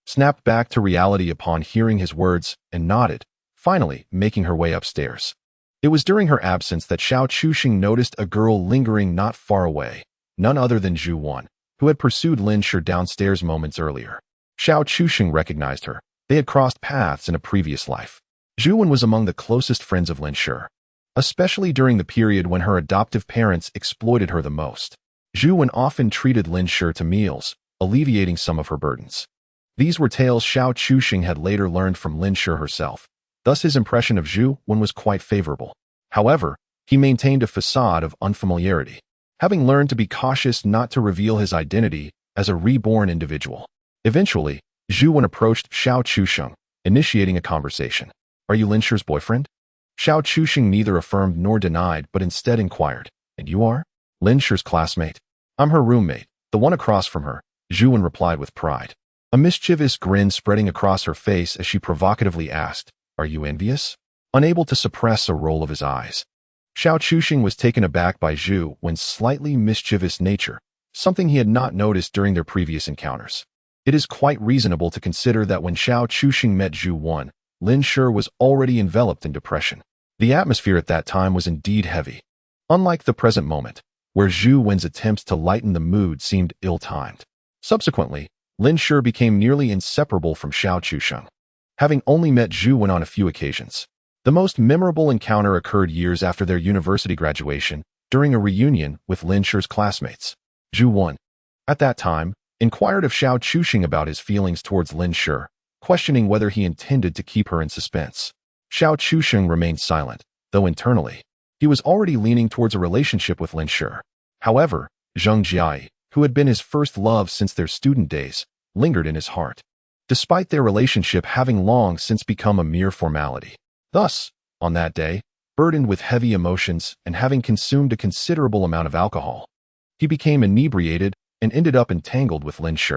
snapped back to reality upon hearing his words and nodded, finally making her way upstairs. It was during her absence that Xiao Chusheng noticed a girl lingering not far away, none other than Zhu Wan, who had pursued Lin Shi downstairs moments earlier. Xiao Chusheng recognized her. They had crossed paths in a previous life. Zhu Wan was among the closest friends of Lin Shi, especially during the period when her adoptive parents exploited her the most. Zhu Wan often treated Lin Shi to meals, alleviating some of her burdens. These were tales Xiao Chusheng had later learned from Lin Shi herself. Thus his impression of Zhu Wan was quite favorable. However, he maintained a facade of unfamiliarity, having learned to be cautious not to reveal his identity as a reborn individual. Eventually, Zhu Wan approached Xiao Chusheng, initiating a conversation. "Are you Lin Shi's boyfriend?" Xiao Chusheng neither affirmed nor denied, but instead inquired, "And you are?" "Lin Shi's classmate. I'm her roommate, the one across from her," Zhu Wan replied with pride. A mischievous grin spreading across her face as she provocatively asked, "Are you envious?" Unable to suppress a roll of his eyes, Xiao Chusheng was taken aback by Zhu Wan's slightly mischievous nature, something he had not noticed during their previous encounters. It is quite reasonable to consider that when Xiao Chusheng met Zhu Wan, Lin Shi was already enveloped in depression. The atmosphere at that time was indeed heavy. Unlike the present moment, where Zhu Wan's attempts to lighten the mood seemed ill-timed. Subsequently, Lin Shi became nearly inseparable from Xiao Chusheng, having only met Zhu Wan on a few occasions. The most memorable encounter occurred years after their university graduation, during a reunion with Lin Shi's classmates. Zhu Wan, at that time, inquired of Xiao Chusheng about his feelings towards Lin Shi, questioning whether he intended to keep her in suspense. Xiao Chusheng remained silent, though internally, he was already leaning towards a relationship with Lin Shi. However, Zheng Jiai, who had been his first love since their student days, lingered in his heart, despite their relationship having long since become a mere formality. Thus, on that day, burdened with heavy emotions and having consumed a considerable amount of alcohol, he became inebriated and ended up entangled with Lin Shi.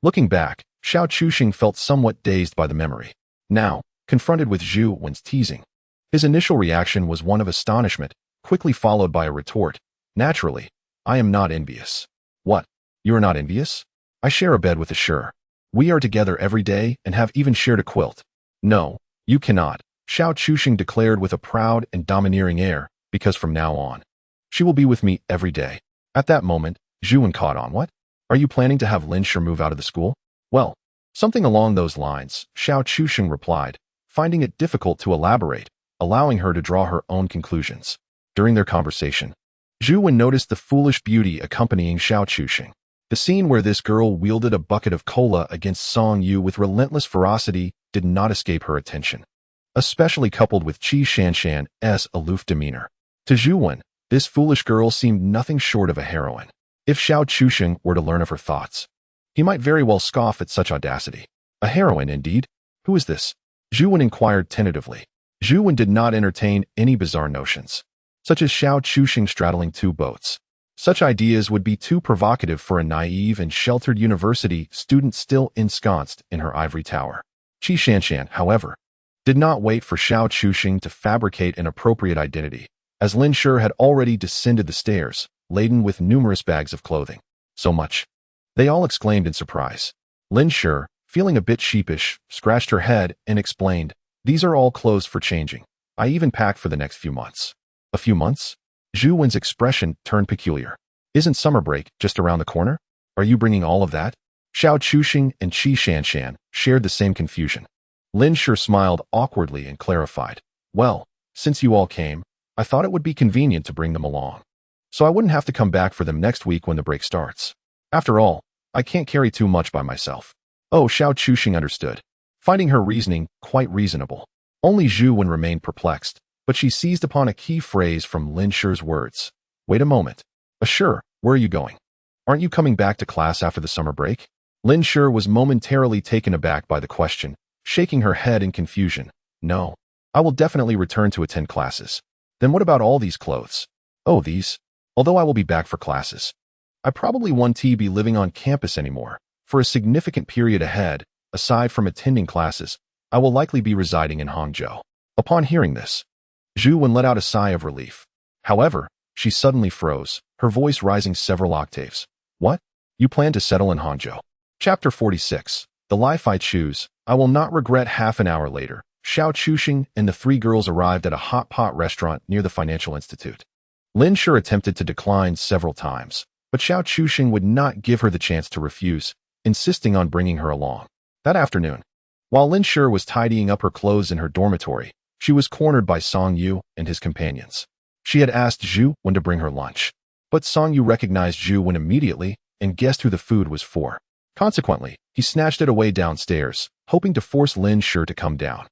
Looking back, Xiao Chusheng felt somewhat dazed by the memory. Now, confronted with Zhu Wan's teasing, his initial reaction was one of astonishment, quickly followed by a retort. "Naturally, I am not envious." "What? You are not envious?" "I share a bed with a Shi. We are together every day and have even shared a quilt." "No, you cannot," Xiao Chusheng declared with a proud and domineering air, "because from now on, she will be with me every day." At that moment, Zhu Wan caught on. "What? Are you planning to have Lin Shi move out of the school?" "Well, something along those lines," Xiao Chusheng replied, finding it difficult to elaborate, allowing her to draw her own conclusions. During their conversation, Zhu Wan noticed the foolish beauty accompanying Xiao Chusheng. The scene where this girl wielded a bucket of cola against Song Yu with relentless ferocity did not escape her attention, especially coupled with Qi Shanshan's aloof demeanor. To Zhu Wan, this foolish girl seemed nothing short of a heroine. If Xiao Chusheng were to learn of her thoughts, he might very well scoff at such audacity. A heroine, indeed? Who is this? Zhu Wan inquired tentatively. Zhu Wan did not entertain any bizarre notions, such as Xiao Chusheng straddling two boats. Such ideas would be too provocative for a naive and sheltered university student still ensconced in her ivory tower. Qi Shanshan, however, did not wait for Xiao Chusheng to fabricate an appropriate identity, as Lin Shi had already descended the stairs, laden with numerous bags of clothing. "So much?" they all exclaimed in surprise. Lin Shi, feeling a bit sheepish, scratched her head and explained, "These are all clothes for changing. I even packed for the next few months." "A few months?" Zhu Wan's expression turned peculiar. "Isn't summer break just around the corner? Are you bringing all of that?" Xiao Chusheng and Qi Shanshan shared the same confusion. Lin Shi smiled awkwardly and clarified, "Well, since you all came, I thought it would be convenient to bring them along, so I wouldn't have to come back for them next week when the break starts. After all, I can't carry too much by myself." Oh, Xiao Chusheng understood, finding her reasoning quite reasonable. Only Zhu Wan remained perplexed, but she seized upon a key phrase from Lin Shi's words. "Wait a moment. Sure, where are you going? Aren't you coming back to class after the summer break?" Lin Shi was momentarily taken aback by the question, shaking her head in confusion. "No, I will definitely return to attend classes." "Then what about all these clothes?" "Oh, these? Although I will be back for classes." I probably won't be living on campus anymore. For a significant period ahead, aside from attending classes, I will likely be residing in Hangzhou. Upon hearing this, Zhu Wen let out a sigh of relief. However, she suddenly froze, her voice rising several octaves. What? You plan to settle in Hangzhou? Chapter 46. The Life I Choose. I will not regret. Half an hour later, Xiao Chuxing and the three girls arrived at a hot pot restaurant near the financial institute. Lin Sure attempted to decline several times, but Xiao Chuxing would not give her the chance to refuse, insisting on bringing her along. That afternoon, while Lin Sure was tidying up her clothes in her dormitory, she was cornered by Song Yu and his companions. She had asked Zhu Wen to bring her lunch, but Song Yu recognized Zhu Wen immediately and guessed who the food was for. Consequently, he snatched it away downstairs, hoping to force Lin Sure to come down.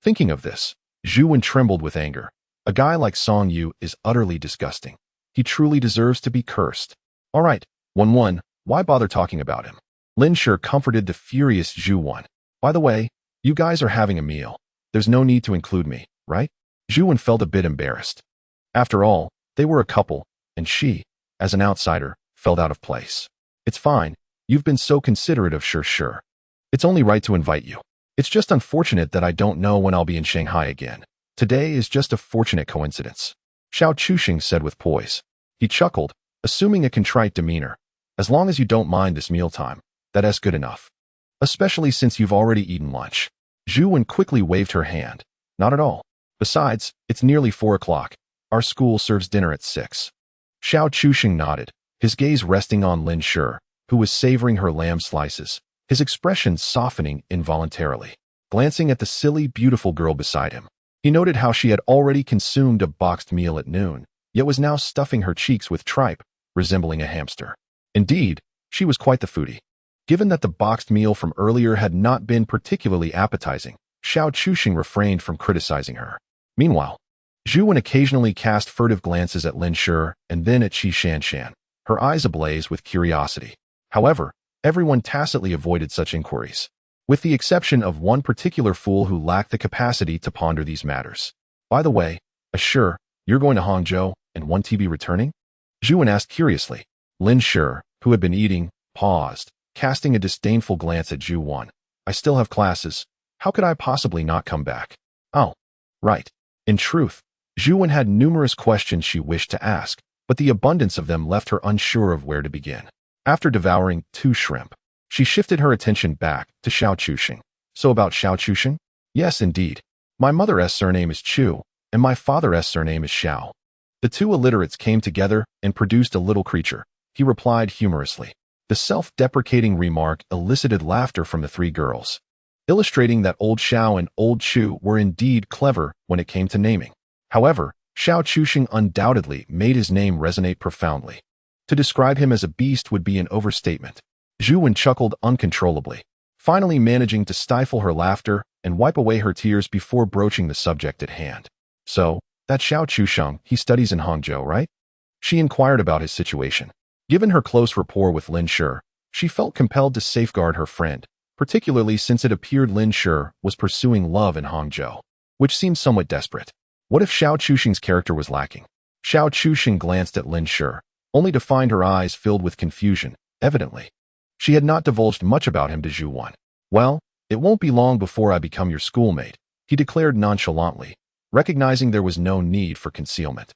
Thinking of this, Zhu Wen trembled with anger. A guy like Song Yu is utterly disgusting. He truly deserves to be cursed. All right, Wen, why bother talking about him? Lin Sure comforted the furious Zhu Wen. By the way, you guys are having a meal. There's no need to include me, right? Zhu Wen felt a bit embarrassed. After all, they were a couple, and she, as an outsider, felt out of place. It's fine. You've been so considerate of Sure. It's only right to invite you. It's just unfortunate that I don't know when I'll be in Shanghai again. Today is just a fortunate coincidence. Xiao Chuxing said with poise. He chuckled, assuming a contrite demeanor. As long as you don't mind this mealtime, that's good enough. Especially since you've already eaten lunch. Zhu Wen quickly waved her hand. Not at all. Besides, it's nearly 4 o'clock. Our school serves dinner at 6. Xiao Chuxing nodded, his gaze resting on Lin Sure, who was savoring her lamb slices, his expression softening involuntarily. Glancing at the silly, beautiful girl beside him, he noted how she had already consumed a boxed meal at noon, yet was now stuffing her cheeks with tripe, resembling a hamster. Indeed, she was quite the foodie. Given that the boxed meal from earlier had not been particularly appetizing, Xiao Chuxing refrained from criticizing her. Meanwhile, Zhu Wen occasionally cast furtive glances at Lin Sure and then at Qi Shanshan, her eyes ablaze with curiosity. However, everyone tacitly avoided such inquiries, with the exception of one particular fool who lacked the capacity to ponder these matters. By the way, Sure, you're going to Hangzhou and won't be returning? Zhu Wen asked curiously. Lin Sure, who had been eating, paused, casting a disdainful glance at Zhu Wen. I still have classes. How could I possibly not come back? Oh, right. In truth, Zhu Wen had numerous questions she wished to ask, but the abundance of them left her unsure of where to begin. After devouring 2 shrimp, she shifted her attention back to Xiao Chuxing. So about Xiao Chuxing? Yes, indeed. My mother's surname is Chu, and my father's surname is Xiao. The two illiterates came together and produced a little creature, he replied humorously. The self-deprecating remark elicited laughter from the 3 girls, illustrating that old Xiao and old Chu were indeed clever when it came to naming. However, Xiao Chuxing undoubtedly made his name resonate profoundly. To describe him as a beast would be an overstatement. Zhu Wen chuckled uncontrollably, finally managing to stifle her laughter and wipe away her tears before broaching the subject at hand. So, that Xiao Chuxing, he studies in Hangzhou, right? She inquired about his situation. Given her close rapport with Lin Sure, she felt compelled to safeguard her friend, particularly since it appeared Lin Sure was pursuing love in Hangzhou, which seemed somewhat desperate. What if Xiao Chuxing's character was lacking? Xiao Chuxing glanced at Lin Sure, only to find her eyes filled with confusion. Evidently, she had not divulged much about him to Zhu Wen. Well, it won't be long before I become your schoolmate, he declared nonchalantly, recognizing there was no need for concealment.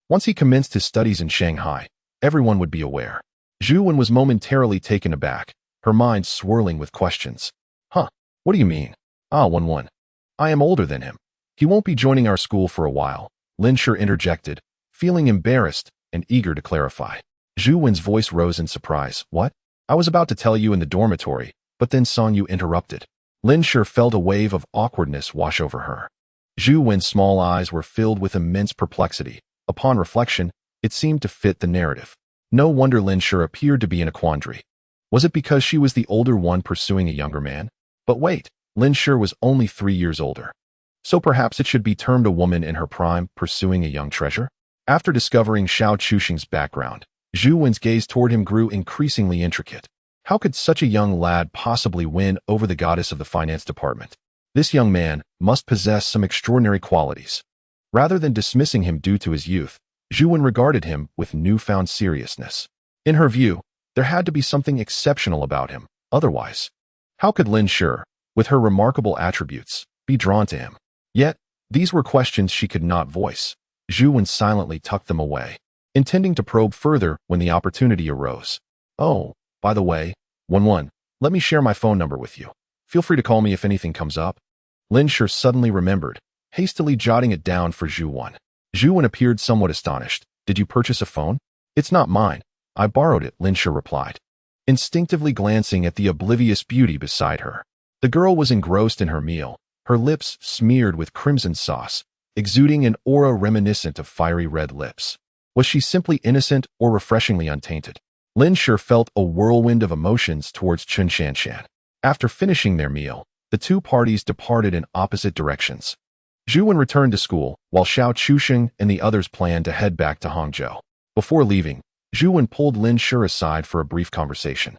Once he commenced his studies in Shanghai, everyone would be aware. Zhu Wen was momentarily taken aback, her mind swirling with questions. Huh, what do you mean? Wen. I am older than him. He won't be joining our school for a while, Lin Sure interjected, feeling embarrassed and eager to clarify. Zhu Wen's voice rose in surprise. What? I was about to tell you in the dormitory, but then Song Yu interrupted. Lin Sure felt a wave of awkwardness wash over her. Zhu Wen's small eyes were filled with immense perplexity. Upon reflection, it seemed to fit the narrative. No wonder Lin Sure appeared to be in a quandary. Was it because she was the older one pursuing a younger man? But wait, Lin Sure was only 3 years older. So perhaps it should be termed a woman in her prime pursuing a young treasure? After discovering Xiao Chuxing's background, Zhu Wen's gaze toward him grew increasingly intricate. How could such a young lad possibly win over the goddess of the finance department? This young man must possess some extraordinary qualities. Rather than dismissing him due to his youth, Zhu Wen regarded him with newfound seriousness. In her view, there had to be something exceptional about him. Otherwise, how could Lin Shi, with her remarkable attributes, be drawn to him? Yet, these were questions she could not voice. Zhu Wen silently tucked them away, intending to probe further when the opportunity arose. Oh, by the way, 11, let me share my phone number with you. Feel free to call me if anything comes up. Lin Shi suddenly remembered, hastily jotting it down for Zhu Wen. Zhu Wen appeared somewhat astonished. Did you purchase a phone? It's not mine. I borrowed it, Lin Shi replied, instinctively glancing at the oblivious beauty beside her. The girl was engrossed in her meal, her lips smeared with crimson sauce, exuding an aura reminiscent of fiery red lips. Was she simply innocent or refreshingly untainted? Lin Shi felt a whirlwind of emotions towards Chun Shanshan. After finishing their meal, the two parties departed in opposite directions. Zhu Wen returned to school, while Xiao Chusheng and the others planned to head back to Hangzhou. Before leaving, Zhu Wen pulled Lin Shi aside for a brief conversation,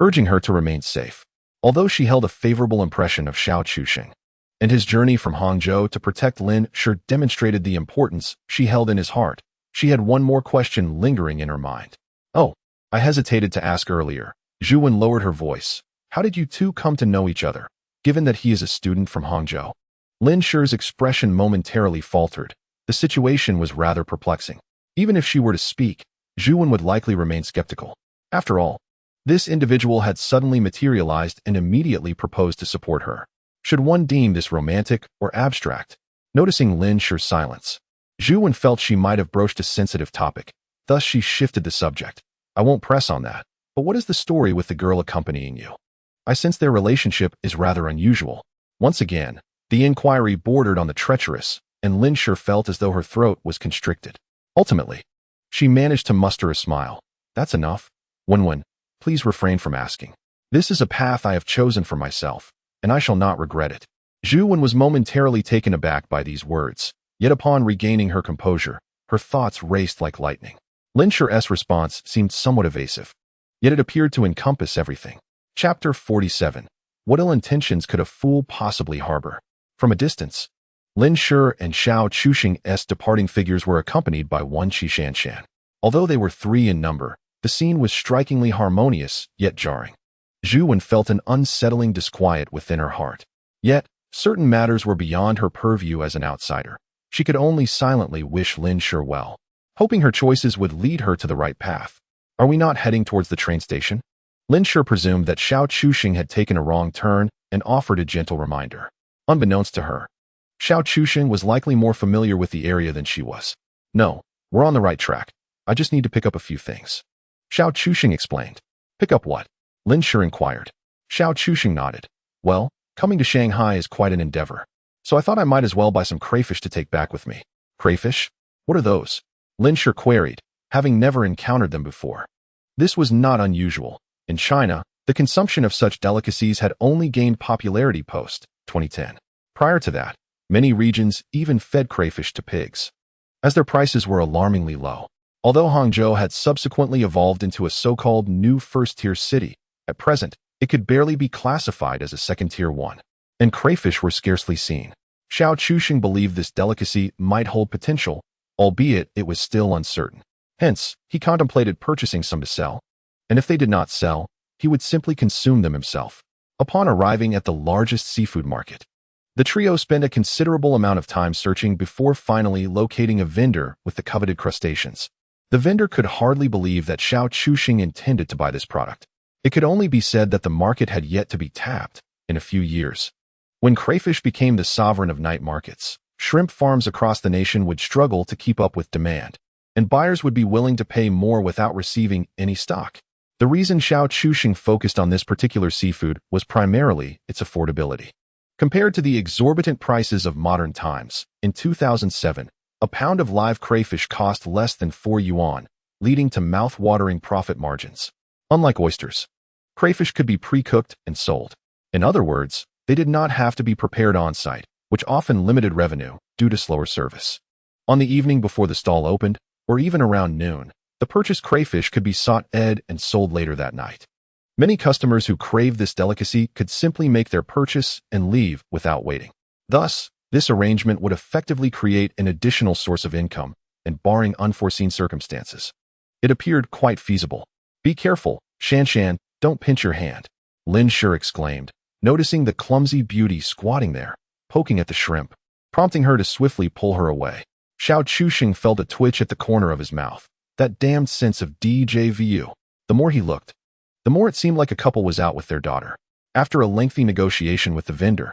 urging her to remain safe. Although she held a favorable impression of Xiao Chusheng, and his journey from Hangzhou to protect Lin Shi demonstrated the importance she held in his heart, she had one more question lingering in her mind. Oh, I hesitated to ask earlier. Zhu Wen lowered her voice. How did you two come to know each other, given that he is a student from Hangzhou? Lin Shi's expression momentarily faltered. The situation was rather perplexing. Even if she were to speak, Zhu Wen would likely remain skeptical. After all, this individual had suddenly materialized and immediately proposed to support her. Should one deem this romantic or abstract? Noticing Lin Shi's silence, Zhu Wen felt she might have broached a sensitive topic. Thus, she shifted the subject. I won't press on that, but what is the story with the girl accompanying you? I sense their relationship is rather unusual. Once again, the inquiry bordered on the treacherous, and Lin Shi felt as though her throat was constricted. Ultimately, she managed to muster a smile. That's enough. Wen, please refrain from asking. This is a path I have chosen for myself, and I shall not regret it. Zhu Wen was momentarily taken aback by these words, yet upon regaining her composure, her thoughts raced like lightning. Lin Shi's response seemed somewhat evasive, yet it appeared to encompass everything. Chapter 47. What ill intentions could a fool possibly harbor? From a distance, Lin Shi and Xiao Chusheng's departing figures were accompanied by one Qi Shanshan. Although they were three in number, the scene was strikingly harmonious, yet jarring. Zhu Wen felt an unsettling disquiet within her heart. Yet, certain matters were beyond her purview as an outsider. She could only silently wish Lin Shi well, hoping her choices would lead her to the right path. Are we not heading towards the train station? Lin Shi presumed that Xiao Chusheng had taken a wrong turn and offered a gentle reminder. Unbeknownst to her, Xiao Chusheng was likely more familiar with the area than she was. No, we're on the right track. I just need to pick up a few things. Xiao Chusheng explained. Pick up what? Lin Shi inquired. Xiao Chusheng nodded. Well, coming to Shanghai is quite an endeavor, so I thought I might as well buy some crayfish to take back with me. Crayfish? What are those? Lin Shi queried, having never encountered them before. This was not unusual. In China, the consumption of such delicacies had only gained popularity post-2010. Prior to that, many regions even fed crayfish to pigs, as their prices were alarmingly low. Although Hangzhou had subsequently evolved into a so-called new first-tier city, at present, it could barely be classified as a second-tier one, and crayfish were scarcely seen. Xiao Chusheng believed this delicacy might hold potential, albeit it was still uncertain. Hence, he contemplated purchasing some to sell, and if they did not sell, he would simply consume them himself. Upon arriving at the largest seafood market, the trio spent a considerable amount of time searching before finally locating a vendor with the coveted crustaceans. The vendor could hardly believe that Xiao Chusheng intended to buy this product. It could only be said that the market had yet to be tapped in a few years. When crayfish became the sovereign of night markets, shrimp farms across the nation would struggle to keep up with demand, and buyers would be willing to pay more without receiving any stock. The reason Xiao Chusheng focused on this particular seafood was primarily its affordability. Compared to the exorbitant prices of modern times, in 2007, a pound of live crayfish cost less than 4 yuan, leading to mouth-watering profit margins. Unlike oysters, crayfish could be pre-cooked and sold. In other words, they did not have to be prepared on-site, which often limited revenue due to slower service. On the evening before the stall opened, or even around noon, the purchased crayfish could be sought and sold later that night. Many customers who craved this delicacy could simply make their purchase and leave without waiting. Thus, this arrangement would effectively create an additional source of income, and barring unforeseen circumstances, it appeared quite feasible. Be careful, Shanshan, don't pinch your hand, Lin Shi exclaimed, noticing the clumsy beauty squatting there, poking at the shrimp, prompting her to swiftly pull her away. Xiao Chuxing felt a twitch at the corner of his mouth. That damned sense of deja vu. The more he looked, the more it seemed like a couple was out with their daughter. After a lengthy negotiation with the vendor,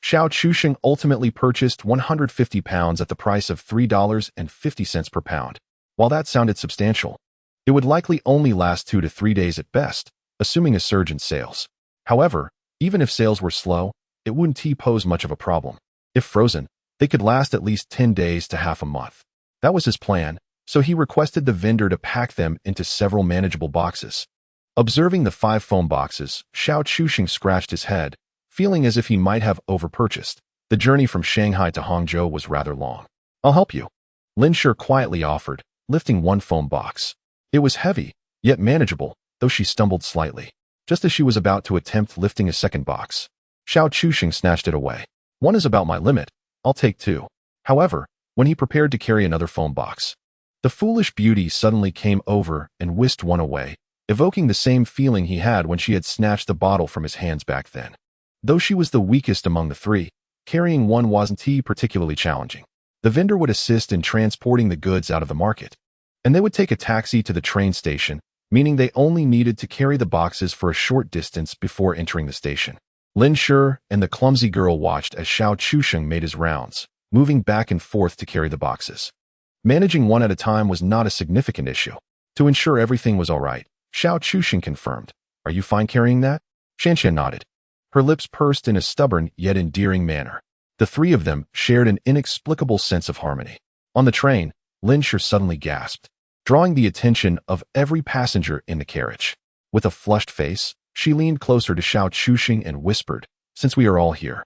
Xiao Chuxing ultimately purchased 150 pounds at the price of $3.50 per pound. While that sounded substantial, it would likely only last 2 to 3 days at best, assuming a surge in sales. However, even if sales were slow, it wouldn't pose much of a problem. If frozen, they could last at least 10 days to half a month. That was his plan, so he requested the vendor to pack them into several manageable boxes. Observing the 5 foam boxes, Xiao Chuxing scratched his head, feeling as if he might have overpurchased. The journey from Shanghai to Hangzhou was rather long. I'll help you, Lin Shi quietly offered, lifting one foam box. It was heavy, yet manageable, though she stumbled slightly. Just as she was about to attempt lifting a second box, Xiao Chuxing snatched it away. One is about my limit, I'll take 2. However, when he prepared to carry another foam box, the foolish beauty suddenly came over and whisked one away, evoking the same feeling he had when she had snatched the bottle from his hands back then. Though she was the weakest among the 3, carrying one wasn't particularly challenging. The vendor would assist in transporting the goods out of the market, and they would take a taxi to the train station, meaning they only needed to carry the boxes for a short distance before entering the station. Lin Shi and the clumsy girl watched as Xiao Chuxing made his rounds, moving back and forth to carry the boxes. Managing one at a time was not a significant issue. To ensure everything was all right, Xiao Chuxing confirmed, "Are you fine carrying that?" Shanshan nodded. Her lips pursed in a stubborn yet endearing manner. The 3 of them shared an inexplicable sense of harmony. On the train, Lin Shi suddenly gasped, drawing the attention of every passenger in the carriage. With a flushed face, she leaned closer to Xiao Chuxing and whispered, "Since we are all here,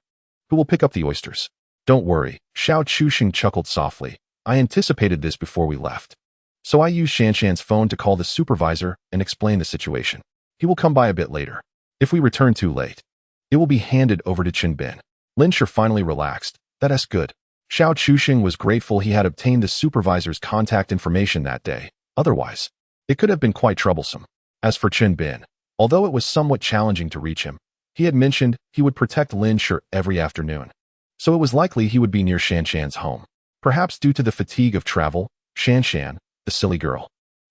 who will pick up the oysters?" "Don't worry," Xiao Chuxing chuckled softly. "I anticipated this before we left. So I used Shanshan's phone to call the supervisor and explain the situation. He will come by a bit later. If we return too late, it will be handed over to Qinbin." Lin Shi finally relaxed. "That's good." Xiao Chuxing was grateful he had obtained the supervisor's contact information that day. Otherwise, it could have been quite troublesome. As for Qinbin, although it was somewhat challenging to reach him, he had mentioned he would protect Lin Shi every afternoon, so it was likely he would be near Shanshan's home. Perhaps due to the fatigue of travel, Shanshan, the silly girl,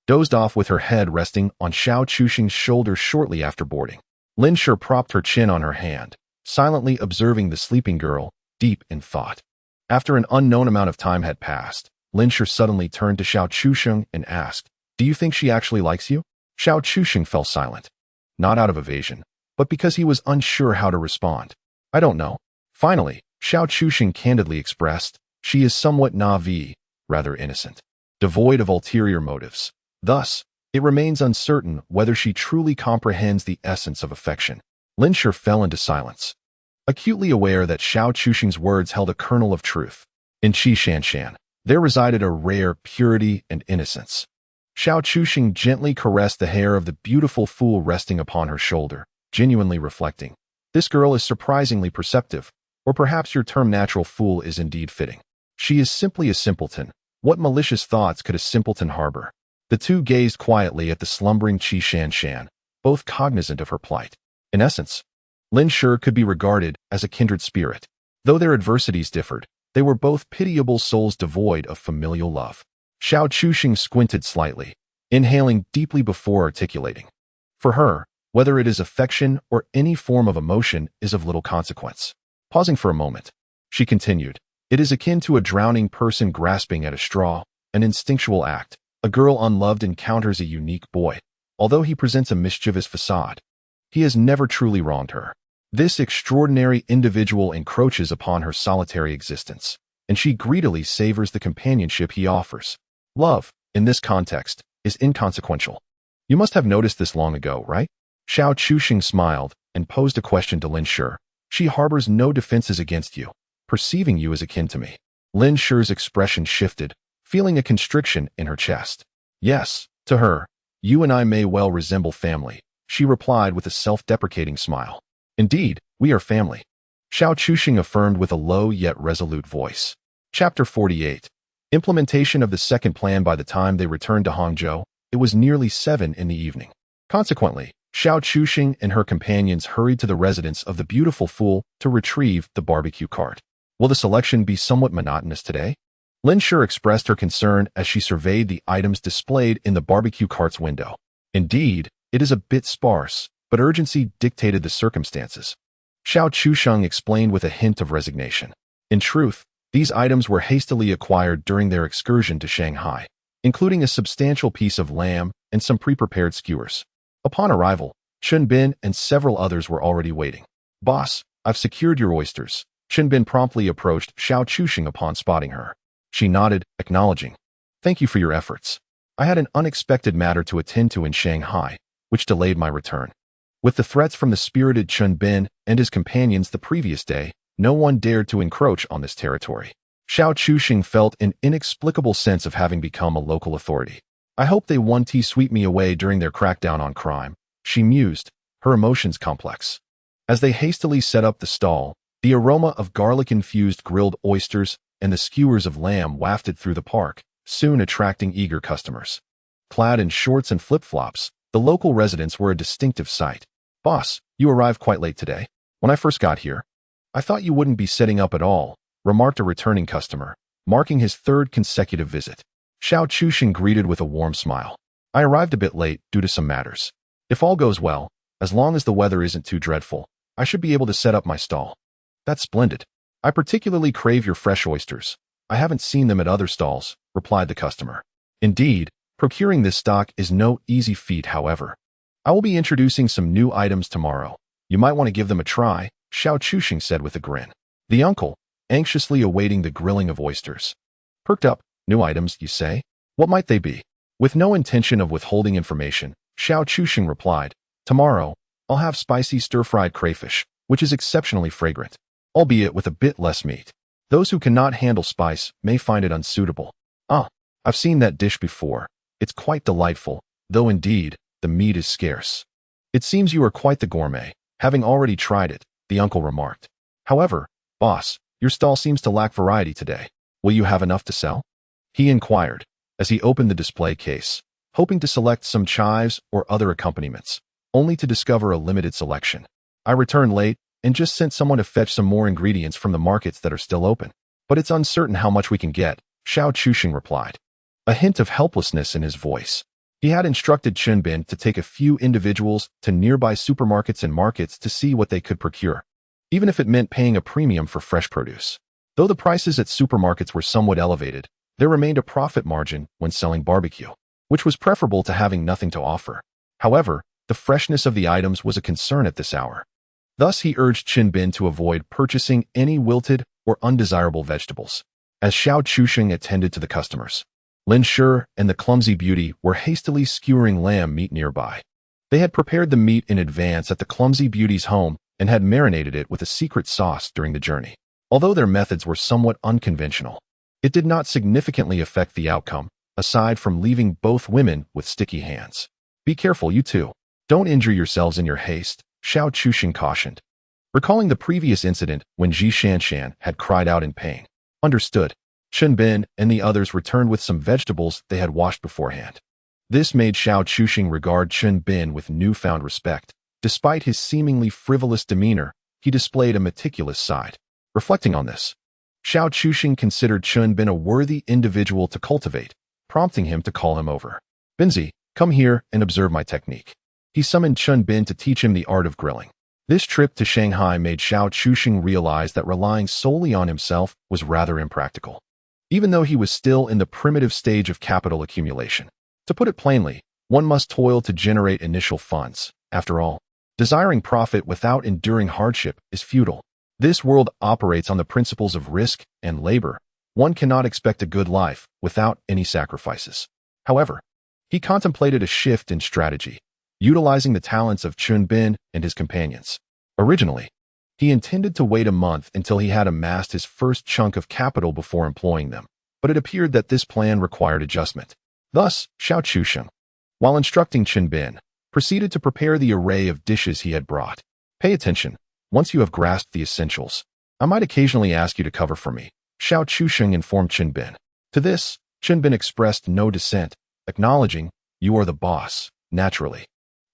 dozed off with her head resting on Xiao Chuxing's shoulder shortly after boarding. Lin Shi propped her chin on her hand, silently observing the sleeping girl, deep in thought. After an unknown amount of time had passed, Lin Shi suddenly turned to Xiao Chuxing and asked, "Do you think she actually likes you?" Xiao Chuxing fell silent. Not out of evasion, but because he was unsure how to respond. "I don't know." Finally, Xiao Chuxing candidly expressed, "She is somewhat naive, rather innocent, devoid of ulterior motives. Thus, it remains uncertain whether she truly comprehends the essence of affection." Lin Shi fell into silence, acutely aware that Xiao Chuxing's words held a kernel of truth. In Shanshan, there resided a rare purity and innocence. Xiao Chuxing gently caressed the hair of the beautiful fool resting upon her shoulder, genuinely reflecting, "This girl is surprisingly perceptive, or perhaps your term natural fool is indeed fitting. She is simply a simpleton. What malicious thoughts could a simpleton harbor?" The 2 gazed quietly at the slumbering Shanshan, both cognizant of her plight. In essence, Lin Shi could be regarded as a kindred spirit. Though their adversities differed, they were both pitiable souls devoid of familial love. Xiao Chuxing squinted slightly, inhaling deeply before articulating. For her, whether it is affection or any form of emotion is of little consequence. Pausing for a moment, she continued, "It is akin to a drowning person grasping at a straw, an instinctual act. A girl unloved encounters a unique boy. Although he presents a mischievous facade, he has never truly wronged her. This extraordinary individual encroaches upon her solitary existence, and she greedily savors the companionship he offers. Love, in this context, is inconsequential. You must have noticed this long ago, right?" Xiao Chuxing smiled and posed a question to Lin Shi. "She harbors no defenses against you, perceiving you as akin to me." Lin Shi's expression shifted, feeling a constriction in her chest. "Yes, to her, you and I may well resemble family," she replied with a self-deprecating smile. "Indeed, we are family," Xiao Chuxing affirmed with a low yet resolute voice. Chapter 48. Implementation of the second plan. By the time they returned to Hangzhou, it was nearly 7 in the evening. Consequently, Xiao Chuxing and her companions hurried to the residence of the beautiful fool to retrieve the barbecue cart. Will the selection be somewhat monotonous today? Lin Shi expressed her concern as she surveyed the items displayed in the barbecue cart's window. Indeed, it is a bit sparse, but urgency dictated the circumstances. Xiao Chuxing explained with a hint of resignation. In truth, these items were hastily acquired during their excursion to Shanghai, including a substantial piece of lamb and some pre-prepared skewers. Upon arrival, Chun Bin and several others were already waiting. "Boss, I've secured your oysters." Chun Bin promptly approached Xiao Chuxing upon spotting her. She nodded, acknowledging. "Thank you for your efforts. I had an unexpected matter to attend to in Shanghai, which delayed my return." With the threats from the spirited Chun Bin and his companions the previous day, no one dared to encroach on this territory. Xiao Chuxing felt an inexplicable sense of having become a local authority. "I hope they won't sweep me away during their crackdown on crime," she mused, her emotions complex. As they hastily set up the stall, the aroma of garlic-infused grilled oysters and the skewers of lamb wafted through the park, soon attracting eager customers. Clad in shorts and flip-flops, the local residents were a distinctive sight. "Boss, you arrived quite late today. When I first got here, I thought you wouldn't be setting up at all," remarked a returning customer, marking his third consecutive visit. Xiao Chuxing greeted with a warm smile. "I arrived a bit late due to some matters. If all goes well, as long as the weather isn't too dreadful, I should be able to set up my stall." "That's splendid. I particularly crave your fresh oysters. I haven't seen them at other stalls," replied the customer. "Indeed, procuring this stock is no easy feat, however. I will be introducing some new items tomorrow. You might want to give them a try," Xiao Chuxing said with a grin. The uncle, anxiously awaiting the grilling of oysters, perked up. "New items, you say? What might they be?" With no intention of withholding information, Xiao Chuxing replied, "Tomorrow, I'll have spicy stir-fried crayfish, which is exceptionally fragrant, albeit with a bit less meat. Those who cannot handle spice may find it unsuitable." "Ah, I've seen that dish before. It's quite delightful, though indeed, the meat is scarce." "It seems you are quite the gourmet, having already tried it," the uncle remarked. "However, boss, your stall seems to lack variety today. Will you have enough to sell?" he inquired, as he opened the display case, hoping to select some chives or other accompaniments, only to discover a limited selection. "I returned late and just sent someone to fetch some more ingredients from the markets that are still open. But it's uncertain how much we can get," Xiao Chuxing replied, a hint of helplessness in his voice. He had instructed Chun Bin to take a few individuals to nearby supermarkets and markets to see what they could procure, even if it meant paying a premium for fresh produce. Though the prices at supermarkets were somewhat elevated, there remained a profit margin when selling barbecue, which was preferable to having nothing to offer. However, the freshness of the items was a concern at this hour. Thus he urged Chun Bin to avoid purchasing any wilted or undesirable vegetables. As Xiao Chuxing attended to the customers, Lin Shi and the clumsy beauty were hastily skewering lamb meat nearby. They had prepared the meat in advance at the clumsy beauty's home and had marinated it with a secret sauce during the journey. Although their methods were somewhat unconventional, it did not significantly affect the outcome, aside from leaving both women with sticky hands. "Be careful, you two. Don't injure yourselves in your haste," Xiao Chuxing cautioned, recalling the previous incident when Ji Shanshan had cried out in pain. "Understood." Chun Bin and the others returned with some vegetables they had washed beforehand. This made Xiao Chuxing regard Chun Bin with newfound respect. Despite his seemingly frivolous demeanor, he displayed a meticulous side. Reflecting on this, Xiao Chuxing considered Chun Bin a worthy individual to cultivate, prompting him to call him over. "Binzi, come here and observe my technique." He summoned Chun Bin to teach him the art of grilling. This trip to Shanghai made Xiao Chuxing realize that relying solely on himself was rather impractical, even though he was still in the primitive stage of capital accumulation. To put it plainly, one must toil to generate initial funds. After all, desiring profit without enduring hardship is futile. This world operates on the principles of risk and labor. One cannot expect a good life without any sacrifices. However, he contemplated a shift in strategy, utilizing the talents of Chun Bin and his companions. Originally, he intended to wait a month until he had amassed his first chunk of capital before employing them, but it appeared that this plan required adjustment. Thus, Xiao Chuxing, while instructing Chun Bin, proceeded to prepare the array of dishes he had brought. "Pay attention. Once you have grasped the essentials, I might occasionally ask you to cover for me," Xiao Chuxing informed Chun Bin. To this, Chun Bin expressed no dissent, acknowledging, "You are the boss, naturally.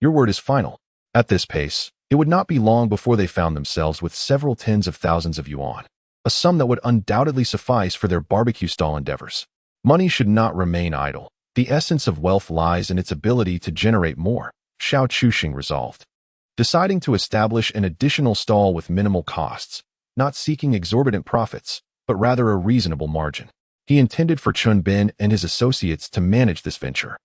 Your word is final. At this pace, it would not be long before they found themselves with several tens of thousands of yuan, a sum that would undoubtedly suffice for their barbecue stall endeavors. Money should not remain idle. The essence of wealth lies in its ability to generate more, Xiao Chuxing resolved. Deciding to establish an additional stall with minimal costs, not seeking exorbitant profits, but rather a reasonable margin. He intended for Chun Bin and his associates to manage this venture.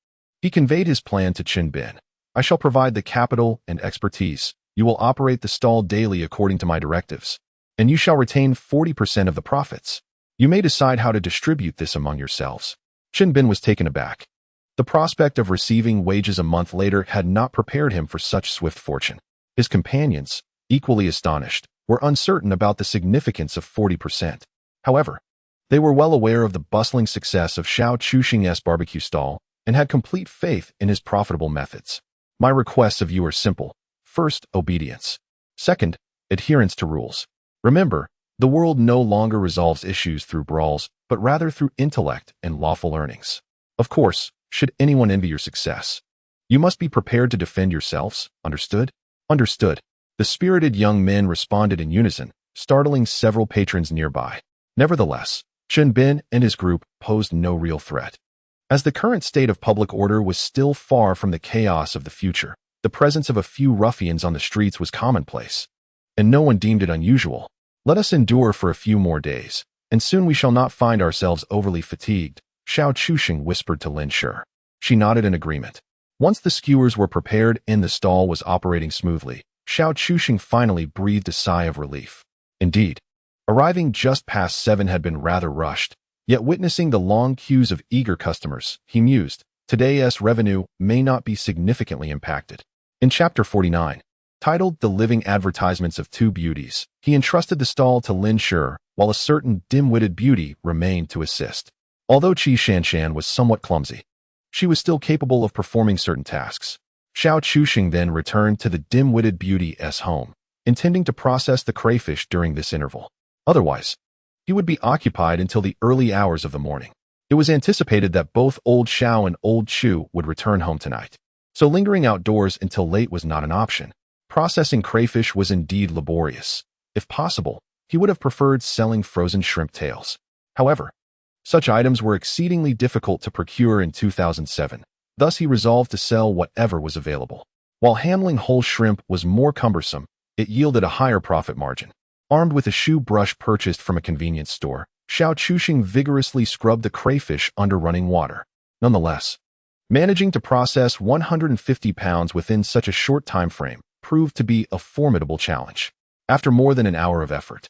He conveyed his plan to Chun Bin. I shall provide the capital and expertise. You will operate the stall daily according to my directives, and you shall retain 40% of the profits. You may decide how to distribute this among yourselves. Chun Bin was taken aback. The prospect of receiving wages a month later had not prepared him for such swift fortune. His companions, equally astonished, were uncertain about the significance of 40%. However, they were well aware of the bustling success of Xiao Chuxing's barbecue stall and had complete faith in his profitable methods. My requests of you are simple. First, obedience. Second, adherence to rules. Remember, the world no longer resolves issues through brawls, but rather through intellect and lawful earnings. Of course, should anyone envy your success, you must be prepared to defend yourselves. Understood? Understood. The spirited young men responded in unison, startling several patrons nearby. Nevertheless, Chun Bin and his group posed no real threat. As the current state of public order was still far from the chaos of the future, the presence of a few ruffians on the streets was commonplace, and no one deemed it unusual. Let us endure for a few more days, and soon we shall not find ourselves overly fatigued, Xiao Chuxing whispered to Lin Shi. She nodded in agreement. Once the skewers were prepared and the stall was operating smoothly, Xiao Chuxing finally breathed a sigh of relief. Indeed, arriving just past 7 had been rather rushed, yet witnessing the long queues of eager customers, he mused, today's revenue may not be significantly impacted. In Chapter 49, titled The Living Advertisements of Two Beauties, he entrusted the stall to Lin Shi, while a certain dim-witted beauty remained to assist. Although Qi Shanshan was somewhat clumsy, she was still capable of performing certain tasks. Xiao Chuxing then returned to the dim-witted beauty's home, intending to process the crayfish during this interval. Otherwise, he would be occupied until the early hours of the morning. It was anticipated that both Old Xiao and Old Chu would return home tonight, so lingering outdoors until late was not an option. Processing crayfish was indeed laborious. If possible, he would have preferred selling frozen shrimp tails. However, such items were exceedingly difficult to procure in 2007, thus he resolved to sell whatever was available. While handling whole shrimp was more cumbersome, it yielded a higher profit margin. Armed with a shoe brush purchased from a convenience store, Xiao Chuxing vigorously scrubbed the crayfish under running water. Nonetheless, managing to process 150 pounds within such a short time frame proved to be a formidable challenge. After more than an hour of effort,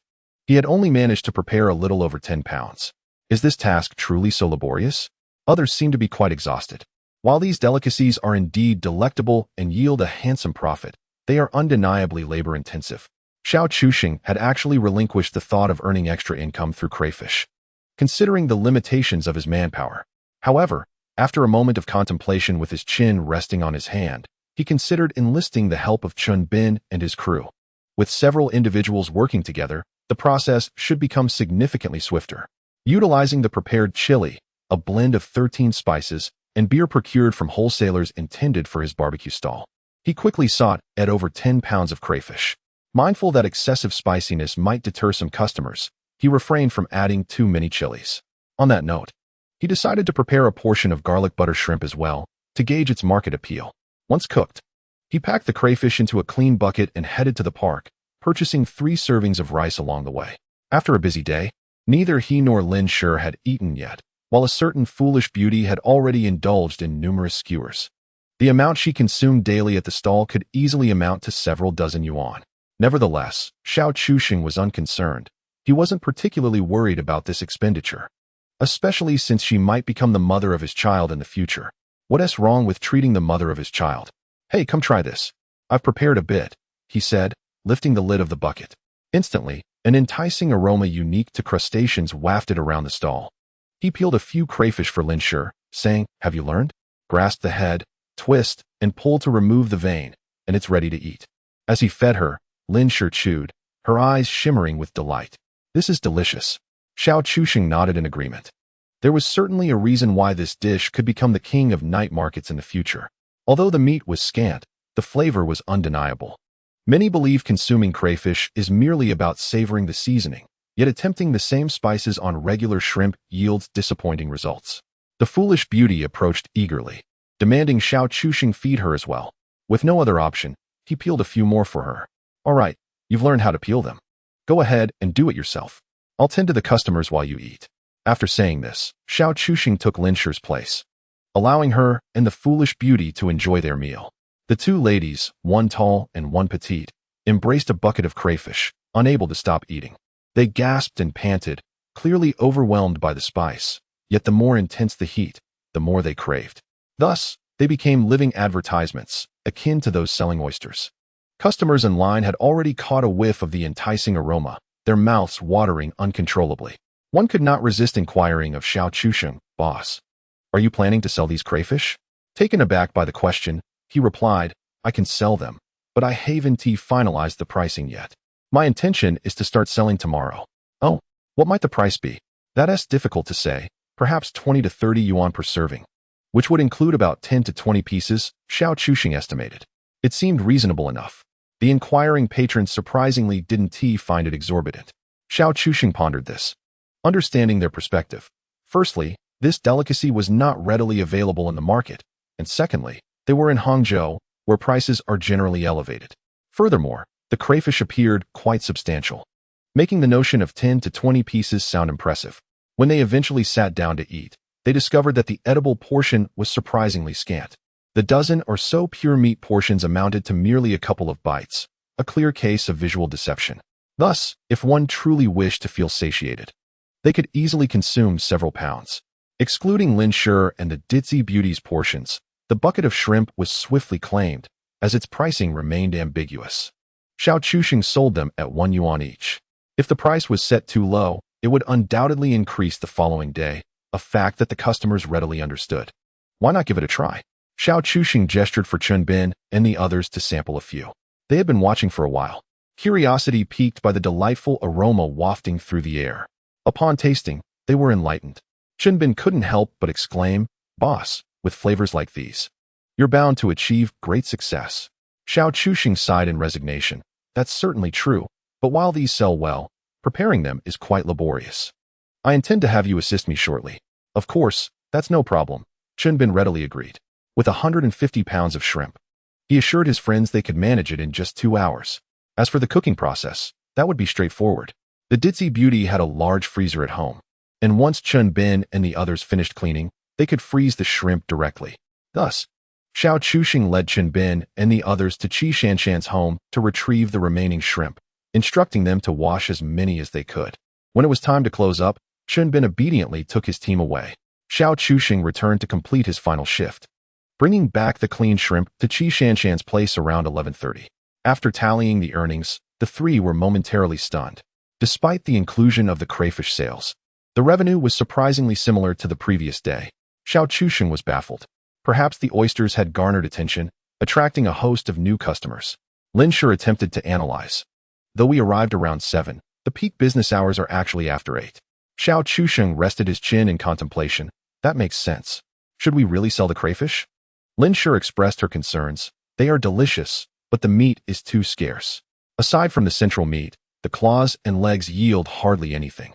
he had only managed to prepare a little over 10 pounds. Is this task truly so laborious? Others seem to be quite exhausted. While these delicacies are indeed delectable and yield a handsome profit, they are undeniably labor-intensive. Xiao Chuxing had actually relinquished the thought of earning extra income through crayfish, considering the limitations of his manpower. However, after a moment of contemplation with his chin resting on his hand, he considered enlisting the help of Chun Bin and his crew. With several individuals working together, the process should become significantly swifter. Utilizing the prepared chili, a blend of 13 spices, and beer procured from wholesalers intended for his barbecue stall, he quickly sought at over 10 pounds of crayfish. Mindful that excessive spiciness might deter some customers, he refrained from adding too many chilies. On that note, he decided to prepare a portion of garlic butter shrimp as well, to gauge its market appeal. Once cooked, he packed the crayfish into a clean bucket and headed to the park, purchasing 3 servings of rice along the way. After a busy day, neither he nor Lin Shi had eaten yet, while a certain foolish beauty had already indulged in numerous skewers. The amount she consumed daily at the stall could easily amount to several dozen yuan. Nevertheless, Xiao Chuxing was unconcerned. He wasn't particularly worried about this expenditure, especially since she might become the mother of his child in the future. What's wrong with treating the mother of his child? Hey, come try this. I've prepared a bit, he said, lifting the lid of the bucket. Instantly, an enticing aroma unique to crustaceans wafted around the stall. He peeled a few crayfish for Lin Shi, saying, "Have you learned? Grasp the head, twist, and pull to remove the vein, and it's ready to eat." As he fed her, Lin Shi chewed, her eyes shimmering with delight. "This is delicious." Xiao Chuxing nodded in agreement. There was certainly a reason why this dish could become the king of night markets in the future. Although the meat was scant, The flavor was undeniable. Many believe consuming crayfish is merely about savoring the seasoning, yet attempting the same spices on regular shrimp yields disappointing results. The foolish beauty approached eagerly, demanding Xiao Chuxing feed her as well. With no other option, he peeled a few more for her. All right, you've learned how to peel them. Go ahead and do it yourself. I'll tend to the customers while you eat. After saying this, Xiao Chuxing took Lin Shi's place, allowing her and the foolish beauty to enjoy their meal. The two ladies, one tall and one petite, embraced a bucket of crayfish, unable to stop eating. They gasped and panted, clearly overwhelmed by the spice, yet the more intense the heat, the more they craved. Thus, they became living advertisements, akin to those selling oysters. Customers in line had already caught a whiff of the enticing aroma, their mouths watering uncontrollably. One could not resist inquiring of Xiao Chuxing, "Boss, are you planning to sell these crayfish?" Taken aback by the question, he replied, "I can sell them, but I haven't finalized the pricing yet. My intention is to start selling tomorrow." "Oh, what might the price be?" "That's difficult to say, perhaps 20 to 30 yuan per serving, which would include about 10 to 20 pieces," Xiao Chuxing estimated. It seemed reasonable enough. The inquiring patrons surprisingly didn't find it exorbitant. Xiao Chuxing pondered this, understanding their perspective. Firstly, this delicacy was not readily available in the market, and secondly, they were in Hangzhou, where prices are generally elevated. Furthermore, the crayfish appeared quite substantial, making the notion of 10 to 20 pieces sound impressive. When they eventually sat down to eat, they discovered that the edible portion was surprisingly scant. The dozen or so pure meat portions amounted to merely a couple of bites, a clear case of visual deception. Thus, if one truly wished to feel satiated, they could easily consume several pounds. Excluding Lin Shi and the ditzy beauty's portions, the bucket of shrimp was swiftly claimed, as its pricing remained ambiguous. Xiao Chuxing sold them at 1 yuan each. If the price was set too low, it would undoubtedly increase the following day, a fact that the customers readily understood. Why not give it a try? Xiao Chuxing gestured for Chun Bin and the others to sample a few. They had been watching for a while, curiosity piqued by the delightful aroma wafting through the air. Upon tasting, they were enlightened. Chun Bin couldn't help but exclaim, "Boss, with flavors like these, you're bound to achieve great success." Xiao Chuxing sighed in resignation. "That's certainly true, but while these sell well, preparing them is quite laborious. I intend to have you assist me shortly." "Of course, that's no problem," Chun Bin readily agreed. With 150 pounds of shrimp, he assured his friends they could manage it in just 2 hours. As for the cooking process, that would be straightforward. The ditzy beauty had a large freezer at home, and once Chun Bin and the others finished cleaning, they could freeze the shrimp directly. Thus, Xiao Chuxing led Chun Bin and the others to Qi Shanshan's home to retrieve the remaining shrimp, instructing them to wash as many as they could. When it was time to close up, Chun Bin obediently took his team away. Xiao Chuxing returned to complete his final shift, bringing back the clean shrimp to Qi Shanshan's place around 11:30. After tallying the earnings, the three were momentarily stunned. Despite the inclusion of the crayfish sales, the revenue was surprisingly similar to the previous day. Xiao Chuxing was baffled. Perhaps the oysters had garnered attention, attracting a host of new customers. Lin Shi attempted to analyze. Though we arrived around 7, the peak business hours are actually after 8. Xiao Chuxing rested his chin in contemplation. That makes sense. Should we really sell the crayfish? Lin Shi expressed her concerns. They are delicious, but the meat is too scarce. Aside from the central meat, the claws and legs yield hardly anything.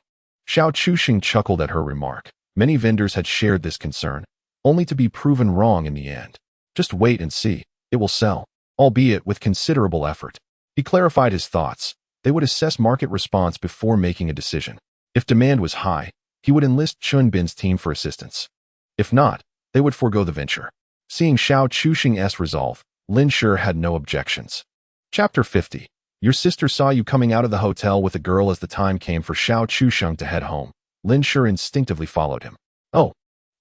Xiao Chuxing chuckled at her remark. Many vendors had shared this concern, only to be proven wrong in the end. Just wait and see, it will sell, albeit with considerable effort. He clarified his thoughts. They would assess market response before making a decision. If demand was high, he would enlist Chun Bin's team for assistance. If not, they would forego the venture. Seeing Xiao Chuxing's resolve, Lin Shi had no objections. Chapter 50. Your sister saw you coming out of the hotel with a girl. As the time came for Xiao Chuxing to head home, Lin Shi instinctively followed him. "Oh,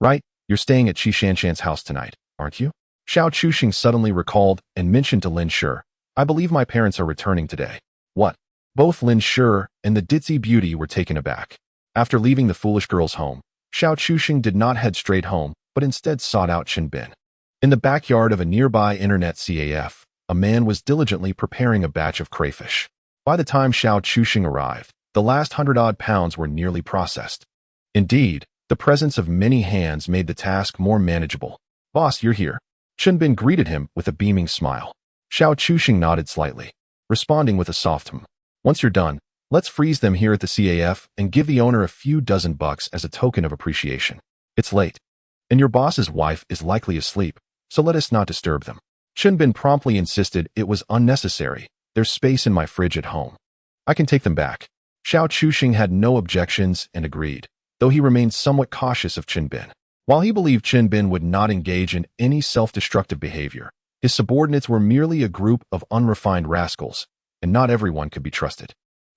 right, you're staying at Qi Shanshan's house tonight, aren't you?" Xiao Chuxing suddenly recalled and mentioned to Lin Shi, "I believe my parents are returning today." "What?" Both Lin Shi and the ditzy beauty were taken aback. After leaving the foolish girl's home, Xiao Chuxing did not head straight home, but instead sought out Chun Bin. In the backyard of a nearby internet CAF, a man was diligently preparing a batch of crayfish. By the time Xiao Chuxing arrived, the last 100-odd pounds were nearly processed. Indeed, the presence of many hands made the task more manageable. "Boss, you're here." Chun Bin greeted him with a beaming smile. Xiao Chuxing nodded slightly, responding with a soft hum. Once you're done, let's freeze them here at the CAF and give the owner a few dozen bucks as a token of appreciation. It's late, and your boss's wife is likely asleep, so let us not disturb them. Chenbin promptly insisted it was unnecessary. There's space in my fridge at home. I can take them back. Xiao Chuxing had no objections and agreed, though he remained somewhat cautious of Chenbin. While he believed Chenbin would not engage in any self-destructive behavior, his subordinates were merely a group of unrefined rascals, and not everyone could be trusted.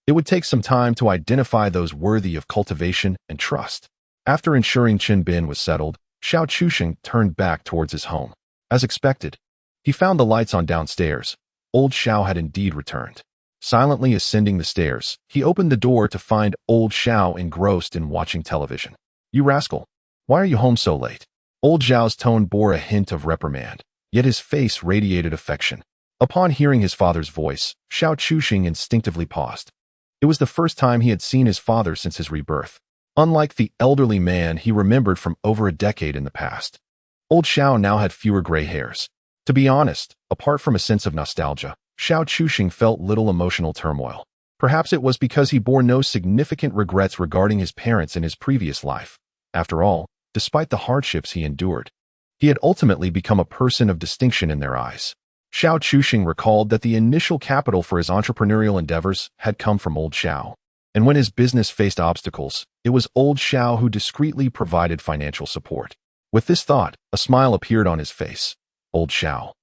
It would take some time to identify those worthy of cultivation and trust. After ensuring Chenbin was settled, Xiao Chuxing turned back towards his home. As expected, he found the lights on downstairs. Old Xiao had indeed returned. Silently ascending the stairs, he opened the door to find Old Xiao engrossed in watching television. You rascal! Why are you home so late? Old Xiao's tone bore a hint of reprimand, yet his face radiated affection. Upon hearing his father's voice, Xiao Chuxing instinctively paused. It was the first time he had seen his father since his rebirth, unlike the elderly man he remembered from over a decade in the past. Old Xiao now had fewer gray hairs. To be honest, apart from a sense of nostalgia, Xiao Chuxing felt little emotional turmoil. Perhaps it was because he bore no significant regrets regarding his parents in his previous life. After all, despite the hardships he endured, he had ultimately become a person of distinction in their eyes. Xiao Chuxing recalled that the initial capital for his entrepreneurial endeavors had come from Old Xiao, and when his business faced obstacles, it was Old Xiao who discreetly provided financial support. With this thought, a smile appeared on his face. Old Xiao,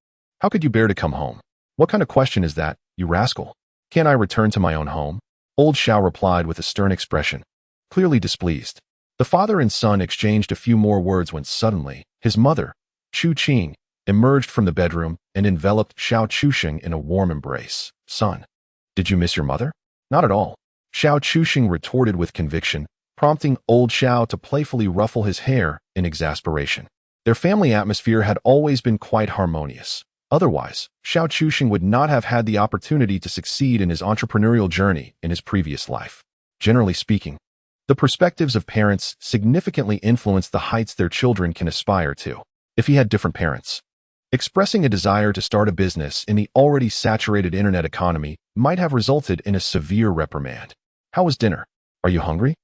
how could you bear to come home? What kind of question is that, you rascal? Can't I return to my own home? Old Xiao replied with a stern expression, clearly displeased. The father and son exchanged a few more words when suddenly, his mother, Chu Qing, emerged from the bedroom and enveloped Xiao Chuxing in a warm embrace. Son, did you miss your mother? Not at all. Xiao Chuxing retorted with conviction, prompting Old Xiao to playfully ruffle his hair in exasperation. Their family atmosphere had always been quite harmonious. Otherwise, Xiao Chuxing would not have had the opportunity to succeed in his entrepreneurial journey in his previous life. Generally speaking, the perspectives of parents significantly influence the heights their children can aspire to. If he had different parents, expressing a desire to start a business in the already saturated internet economy might have resulted in a severe reprimand. How was dinner? Are you hungry?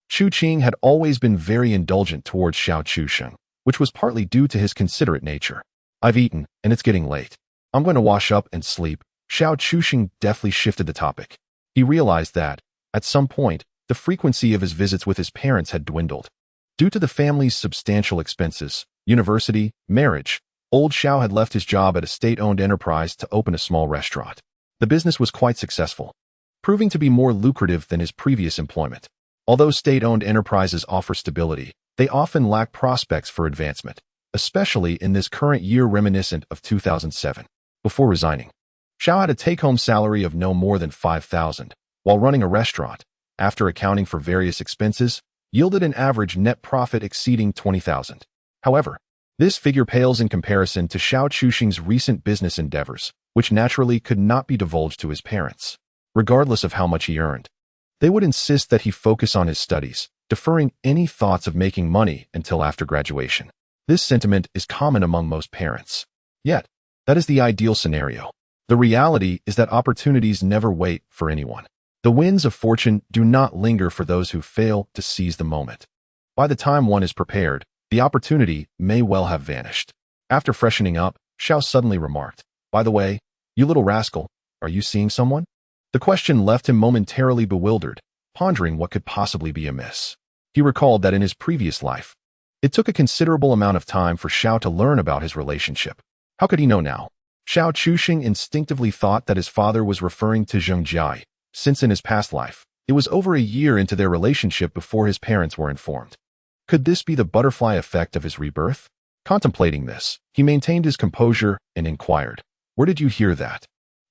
Chu Qing had always been very indulgent towards Xiao Chuxing, which was partly due to his considerate nature. I've eaten, and it's getting late. I'm going to wash up and sleep. Xiao Chuxing deftly shifted the topic. He realized that, at some point, the frequency of his visits with his parents had dwindled. Due to the family's substantial expenses, university, marriage, Old Xiao had left his job at a state-owned enterprise to open a small restaurant. The business was quite successful, proving to be more lucrative than his previous employment. Although state-owned enterprises offer stability, they often lack prospects for advancement, especially in this current year reminiscent of 2007. Before resigning, Xiao had a take-home salary of no more than 5,000, while running a restaurant, after accounting for various expenses, yielded an average net profit exceeding 20,000. However, this figure pales in comparison to Xiao Chuxing's recent business endeavors, which naturally could not be divulged to his parents. Regardless of how much he earned, they would insist that he focus on his studies, deferring any thoughts of making money until after graduation. This sentiment is common among most parents. Yet, that is the ideal scenario. The reality is that opportunities never wait for anyone. The winds of fortune do not linger for those who fail to seize the moment. By the time one is prepared, the opportunity may well have vanished. After freshening up, Xiao suddenly remarked, "By the way, you little rascal, are you seeing someone?" The question left him momentarily bewildered, pondering what could possibly be amiss. He recalled that in his previous life, it took a considerable amount of time for Xiao to learn about his relationship. How could he know now? Xiao Chuxing instinctively thought that his father was referring to Zheng Jiai, since in his past life, it was over a year into their relationship before his parents were informed. Could this be the butterfly effect of his rebirth? Contemplating this, he maintained his composure and inquired, "Where did you hear that?"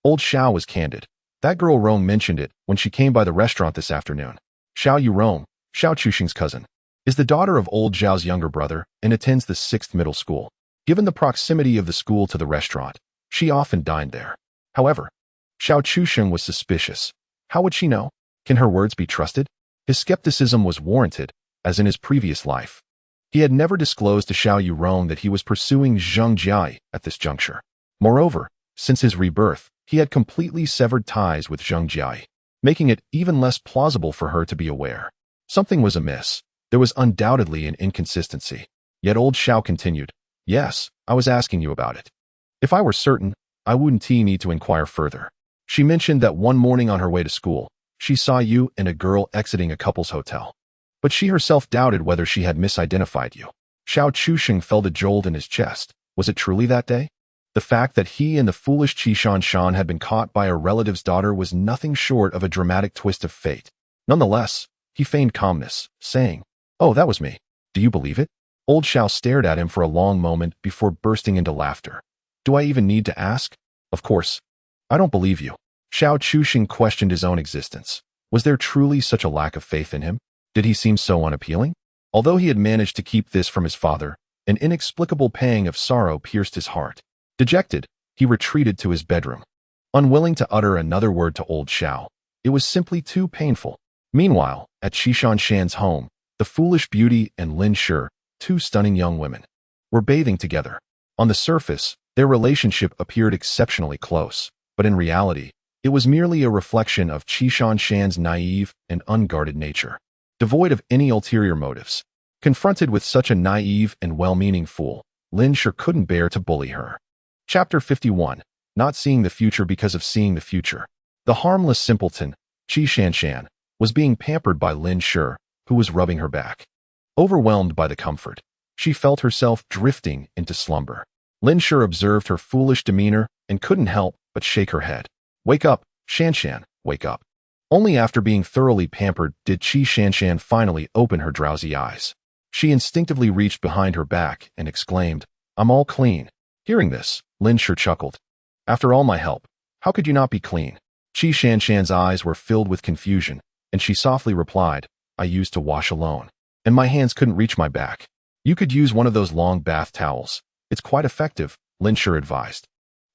Old Xiao was candid. "That girl Rong mentioned it when she came by the restaurant this afternoon. Xiao Yu Rong, Xiao Chuxing's cousin, is the daughter of Old Zhao's younger brother and attends the 6th middle school. Given the proximity of the school to the restaurant, she often dined there." However, Xiao Chuxing was suspicious. How would she know? Can her words be trusted? His skepticism was warranted, as in his previous life. He had never disclosed to Xiao Yurong that he was pursuing Zheng Jiai at this juncture. Moreover, Since his rebirth, he had completely severed ties with Zheng Jiai, making it even less plausible for her to be aware. Something was amiss. There was undoubtedly an inconsistency. Yet old Xiao continued, "Yes, I was asking you about it. If I were certain, I wouldn't need to inquire further." She mentioned that one morning on her way to school, she saw you and a girl exiting a couple's hotel. But she herself doubted whether she had misidentified you. Xiao Chusheng felt a jolt in his chest. Was it truly that day? The fact that he and the foolish Qishan Shan had been caught by a relative's daughter was nothing short of a dramatic twist of fate. Nonetheless, he feigned calmness, saying, "Oh, that was me. Do you believe it?" Old Xiao stared at him for a long moment before bursting into laughter. "Do I even need to ask? Of course. I don't believe you." Xiao Chusheng questioned his own existence. Was there truly such a lack of faith in him? Did he seem so unappealing? Although he had managed to keep this from his father, an inexplicable pang of sorrow pierced his heart. Dejected, he retreated to his bedroom. Unwilling to utter another word to old Xiao, it was simply too painful. Meanwhile, at Qishan Shan's home, the foolish beauty and Lin Shi, two stunning young women, were bathing together. On the surface, their relationship appeared exceptionally close, but in reality, it was merely a reflection of Qishan Shan's naive and unguarded nature. Devoid of any ulterior motives, confronted with such a naive and well-meaning fool, Lin Shi couldn't bear to bully her. Chapter 51. Not seeing the future because of seeing the future. The harmless simpleton, Qishan Shan, was being pampered by Lin Shi, who was rubbing her back. Overwhelmed by the comfort, she felt herself drifting into slumber. Lin Shi observed her foolish demeanor and couldn't help but shake her head. "Wake up, Shan Shan, wake up." Only after being thoroughly pampered did Qishan Shan finally open her drowsy eyes. She instinctively reached behind her back and exclaimed, "I'm all clean." Hearing this, Lin Shi chuckled. "After all my help, how could you not be clean?" Qishan Shan's eyes were filled with confusion, and she softly replied, "I used to wash alone, and my hands couldn't reach my back." "You could use one of those long bath towels. It's quite effective," Lin Shi advised.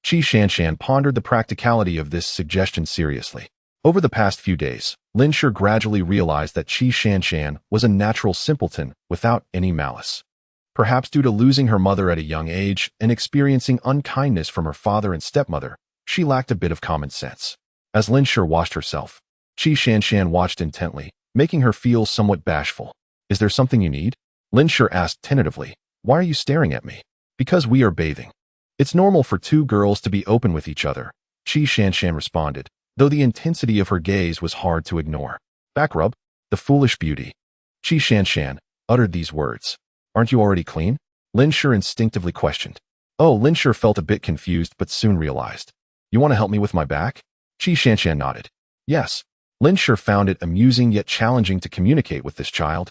Qishan Shan pondered the practicality of this suggestion seriously. Over the past few days, Lin Shi gradually realized that Qishan Shan was a natural simpleton without any malice. Perhaps due to losing her mother at a young age and experiencing unkindness from her father and stepmother, she lacked a bit of common sense. As Lin Shi washed herself, Qishan Shan watched intently, making her feel somewhat bashful. "Is there something you need?" Lin Shi asked tentatively. "Why are you staring at me?" "Because we are bathing. It's normal for two girls to be open with each other," Qishan Shan responded, though the intensity of her gaze was hard to ignore. "Back rub? The foolish beauty." Qishan Shan uttered these words. "Aren't you already clean?" Lin Shi instinctively questioned. Oh, Lin Shi felt a bit confused but soon realized. "You want to help me with my back?" Qishan Shan nodded. "Yes." Lin Shi found it amusing yet challenging to communicate with this child,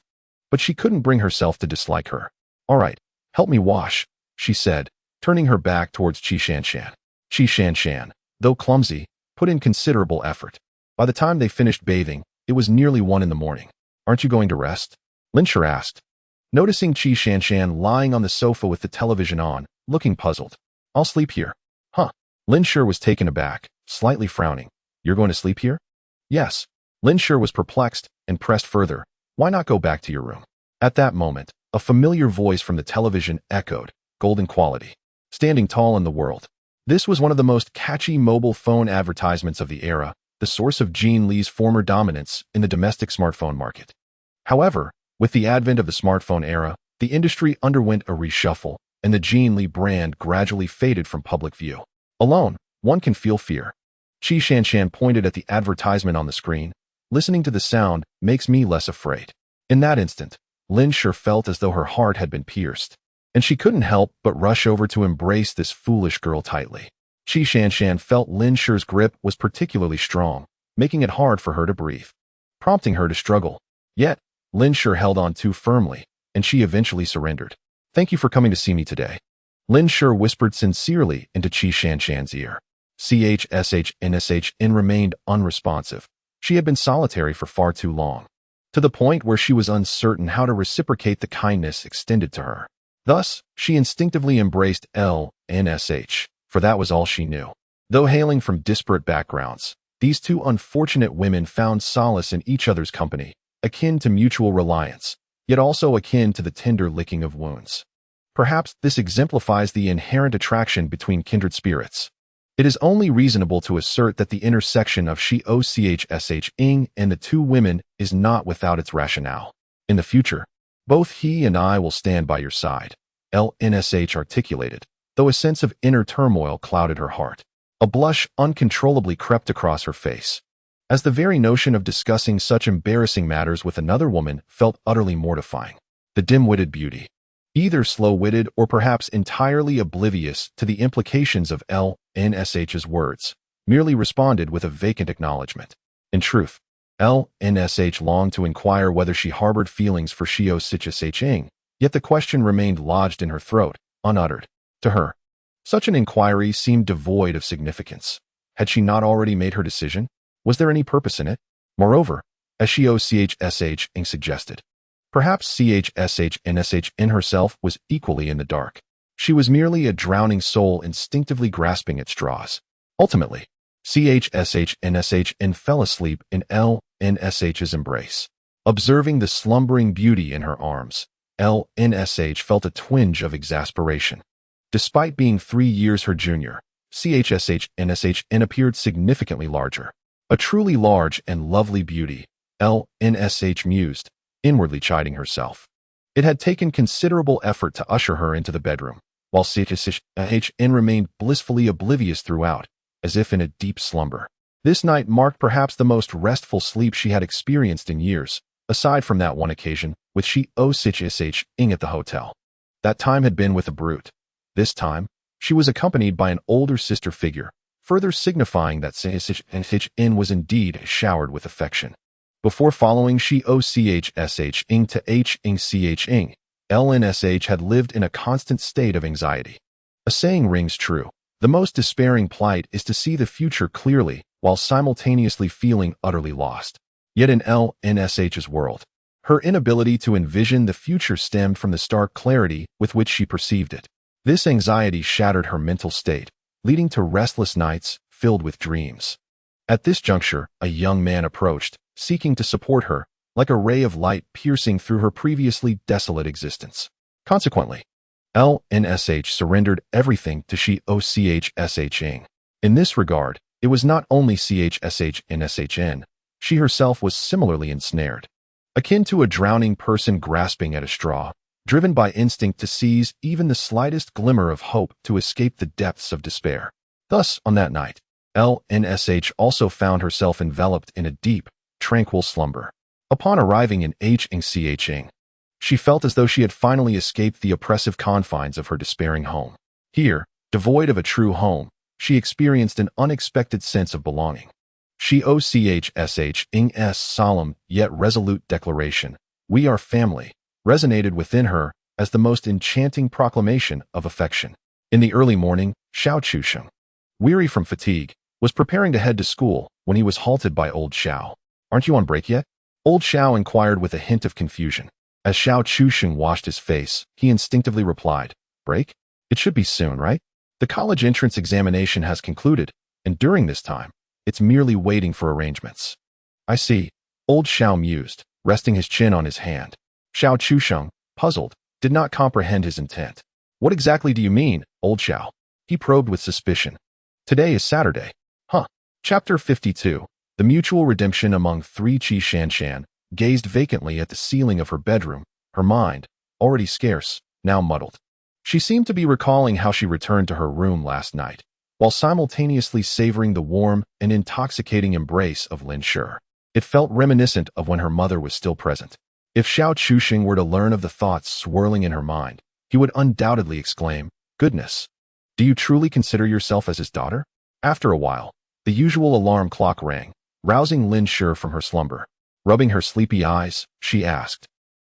but she couldn't bring herself to dislike her. "All right, help me wash," she said, turning her back towards Qishan Shan. Qishan Shan, though clumsy, put in considerable effort. By the time they finished bathing, it was nearly 1 in the morning. "Aren't you going to rest?" Lin Shi asked. Noticing Qishan Shan lying on the sofa with the television on, looking puzzled. "I'll sleep here." "Huh." Lin Shi was taken aback, slightly frowning. "You're going to sleep here?" "Yes." Lin Shi was perplexed and pressed further. "Why not go back to your room?" At that moment, a familiar voice from the television echoed, golden quality, standing tall in the world. This was one of the most catchy mobile phone advertisements of the era, the source of Jean Li's former dominance in the domestic smartphone market. However, with the advent of the smartphone era, the industry underwent a reshuffle, and the Jean Li brand gradually faded from public view. Alone, one can feel fear. Qishan Shan pointed at the advertisement on the screen. "Listening to the sound makes me less afraid." In that instant, Lin Shi felt as though her heart had been pierced, and she couldn't help but rush over to embrace this foolish girl tightly. Qishan Shan felt Lin Shi's grip was particularly strong, making it hard for her to breathe, prompting her to struggle. Yet, Lin Shi held on too firmly, and she eventually surrendered. "Thank you for coming to see me today." Lin Shi whispered sincerely into Qishan Shan's ear. CHSHNSHN remained unresponsive. She had been solitary for far too long, to the point where she was uncertain how to reciprocate the kindness extended to her. Thus, she instinctively embraced LNSH, for that was all she knew. Though hailing from disparate backgrounds, these two unfortunate women found solace in each other's company, akin to mutual reliance, yet also akin to the tender licking of wounds. Perhaps this exemplifies the inherent attraction between kindred spirits. It is only reasonable to assert that the intersection of Ing and the two women is not without its rationale. In the future, both he and I will stand by your side, LNSH articulated, though a sense of inner turmoil clouded her heart. A blush uncontrollably crept across her face, as the very notion of discussing such embarrassing matters with another woman felt utterly mortifying. The dim-witted beauty, either slow-witted or perhaps entirely oblivious to the implications of LNSH's words, merely responded with a vacant acknowledgement. In truth, LNSH longed to inquire whether she harbored feelings for Ing, yet the question remained lodged in her throat, unuttered. To her, such an inquiry seemed devoid of significance. Had she not already made her decision? Was there any purpose in it? Moreover, as Ing suggested, perhaps NSH in herself was equally in the dark. She was merely a drowning soul instinctively grasping at straws. Ultimately, NSH fell asleep in LNSH's embrace. Observing the slumbering beauty in her arms, LNSH felt a twinge of exasperation. Despite being 3 years her junior, NSH appeared significantly larger. A truly large and lovely beauty, LNSH mused, inwardly chiding herself. It had taken considerable effort to usher her into the bedroom, while CHN remained blissfully oblivious throughout, as if in a deep slumber. This night marked perhaps the most restful sleep she had experienced in years, aside from that one occasion with Ing at the hotel. That time had been with a brute. This time, she was accompanied by an older sister figure, further signifying that Ing was indeed showered with affection. Before following Ing to Ing, LNSH had lived in a constant state of anxiety. A saying rings true: the most despairing plight is to see the future clearly while simultaneously feeling utterly lost. Yet in LNSH's world, her inability to envision the future stemmed from the stark clarity with which she perceived it. This anxiety shattered her mental state, leading to restless nights filled with dreams. At this juncture, a young man approached, seeking to support her, like a ray of light piercing through her previously desolate existence. Consequently, LNSH surrendered everything to Ing. In this regard, it was not only NSHN, she herself was similarly ensnared. Akin to a drowning person grasping at a straw, driven by instinct to seize even the slightest glimmer of hope to escape the depths of despair. Thus, on that night, LNSH also found herself enveloped in a deep, tranquil slumber. Upon arriving in Ing, she felt as though she had finally escaped the oppressive confines of her despairing home. Here, devoid of a true home, she experienced an unexpected sense of belonging. Ing's solemn yet resolute declaration, "We are family," resonated within her as the most enchanting proclamation of affection. In the early morning, Xiao Chusheng, weary from fatigue, was preparing to head to school when he was halted by old Xiao. "Aren't you on break yet?" Old Xiao inquired with a hint of confusion. As Xiao Chusheng washed his face, he instinctively replied, "Break? It should be soon, right? The college entrance examination has concluded, and during this time, it's merely waiting for arrangements." "I see," old Xiao mused, resting his chin on his hand. Xiao Chusheng, puzzled, did not comprehend his intent. "What exactly do you mean, old Xiao?" He probed with suspicion. "Today is Saturday." "Huh." Chapter 52. The mutual redemption among three. Qi Shanshan gazed vacantly at the ceiling of her bedroom, her mind, already scarce, now muddled. She seemed to be recalling how she returned to her room last night, while simultaneously savoring the warm and intoxicating embrace of Lin Shi. It felt reminiscent of when her mother was still present. If Xiao Chusheng were to learn of the thoughts swirling in her mind, he would undoubtedly exclaim, "Goodness! Do you truly consider yourself as his daughter?" After a while, the usual alarm clock rang, rousing Lin Shi from her slumber. Rubbing her sleepy eyes, she asked,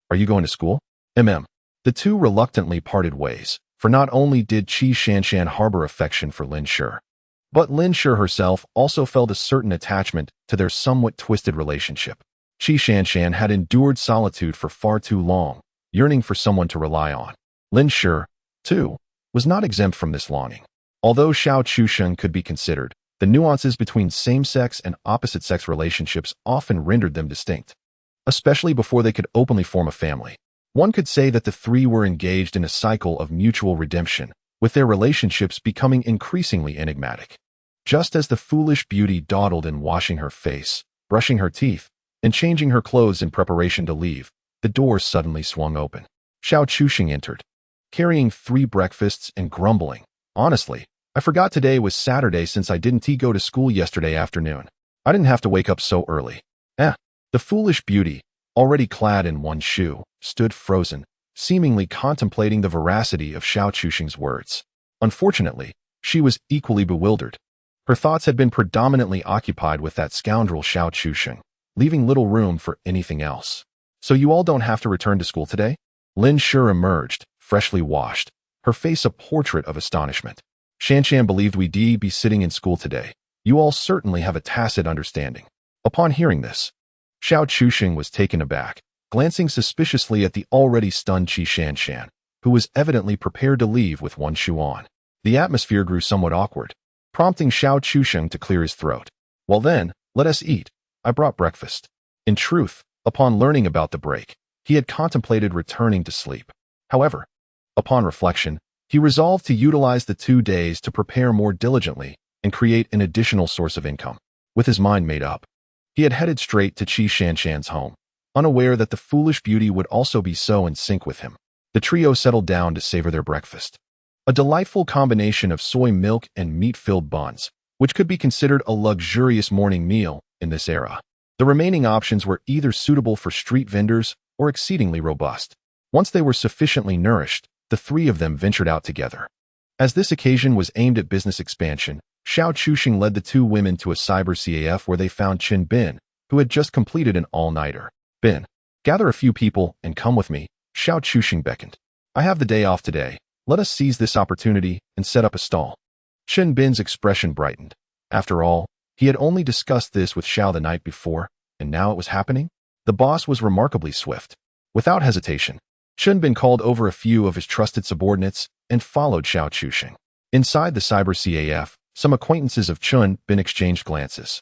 "Are you going to school?" The two reluctantly parted ways, for not only did Qi Shanshan harbor affection for Lin Shi, but Lin Shi herself also felt a certain attachment to their somewhat twisted relationship. Qi Shanshan had endured solitude for far too long, yearning for someone to rely on. Lin Shi, too, was not exempt from this longing. Although Xiao Chusheng could be considered, the nuances between same-sex and opposite-sex relationships often rendered them distinct, especially before they could openly form a family. One could say that the three were engaged in a cycle of mutual redemption, with their relationships becoming increasingly enigmatic. Just as the foolish beauty dawdled in washing her face, brushing her teeth, and changing her clothes in preparation to leave, the door suddenly swung open. Xiao Chuxing entered, carrying 3 breakfasts and grumbling. Honestly, I forgot today was Saturday since I didn't go to school yesterday afternoon. I didn't have to wake up so early. The foolish beauty, already clad in one shoe, stood frozen, seemingly contemplating the veracity of Xiao Chuxing's words. Unfortunately, she was equally bewildered. Her thoughts had been predominantly occupied with that scoundrel Xiao Chuxing, leaving little room for anything else. So you all don't have to return to school today? Lin Shi emerged, freshly washed, her face a portrait of astonishment. Shanshan believed we'd be sitting in school today. You all certainly have a tacit understanding. Upon hearing this, Xiao Chuxing was taken aback, glancing suspiciously at the already stunned Qi Shanshan, who was evidently prepared to leave with one shoe on. The atmosphere grew somewhat awkward, prompting Xiao Chuxing to clear his throat. Well then, let us eat. I brought breakfast. In truth, upon learning about the break, he had contemplated returning to sleep. However, upon reflection, he resolved to utilize the 2 days to prepare more diligently and create an additional source of income. With his mind made up, he had headed straight to Qi Shanshan's home, unaware that the foolish beauty would also be so in sync with him. The trio settled down to savor their breakfast. A delightful combination of soy milk and meat-filled buns, which could be considered a luxurious morning meal in this era. The remaining options were either suitable for street vendors or exceedingly robust. Once they were sufficiently nourished, the 3 of them ventured out together. As this occasion was aimed at business expansion, Xiao Chuxing led the 2 women to a cyber CAF where they found Qin Bin, who had just completed an all-nighter. Bin, gather a few people and come with me, Xiao Chuxing beckoned. I have the day off today. Let us seize this opportunity and set up a stall. Qin Bin's expression brightened. After all, he had only discussed this with Xiao the night before, and now it was happening? The boss was remarkably swift. Without hesitation, Qin Bin called over a few of his trusted subordinates and followed Xiao Chuxing. Inside the cyber CAF, some acquaintances of Qin Bin exchanged glances.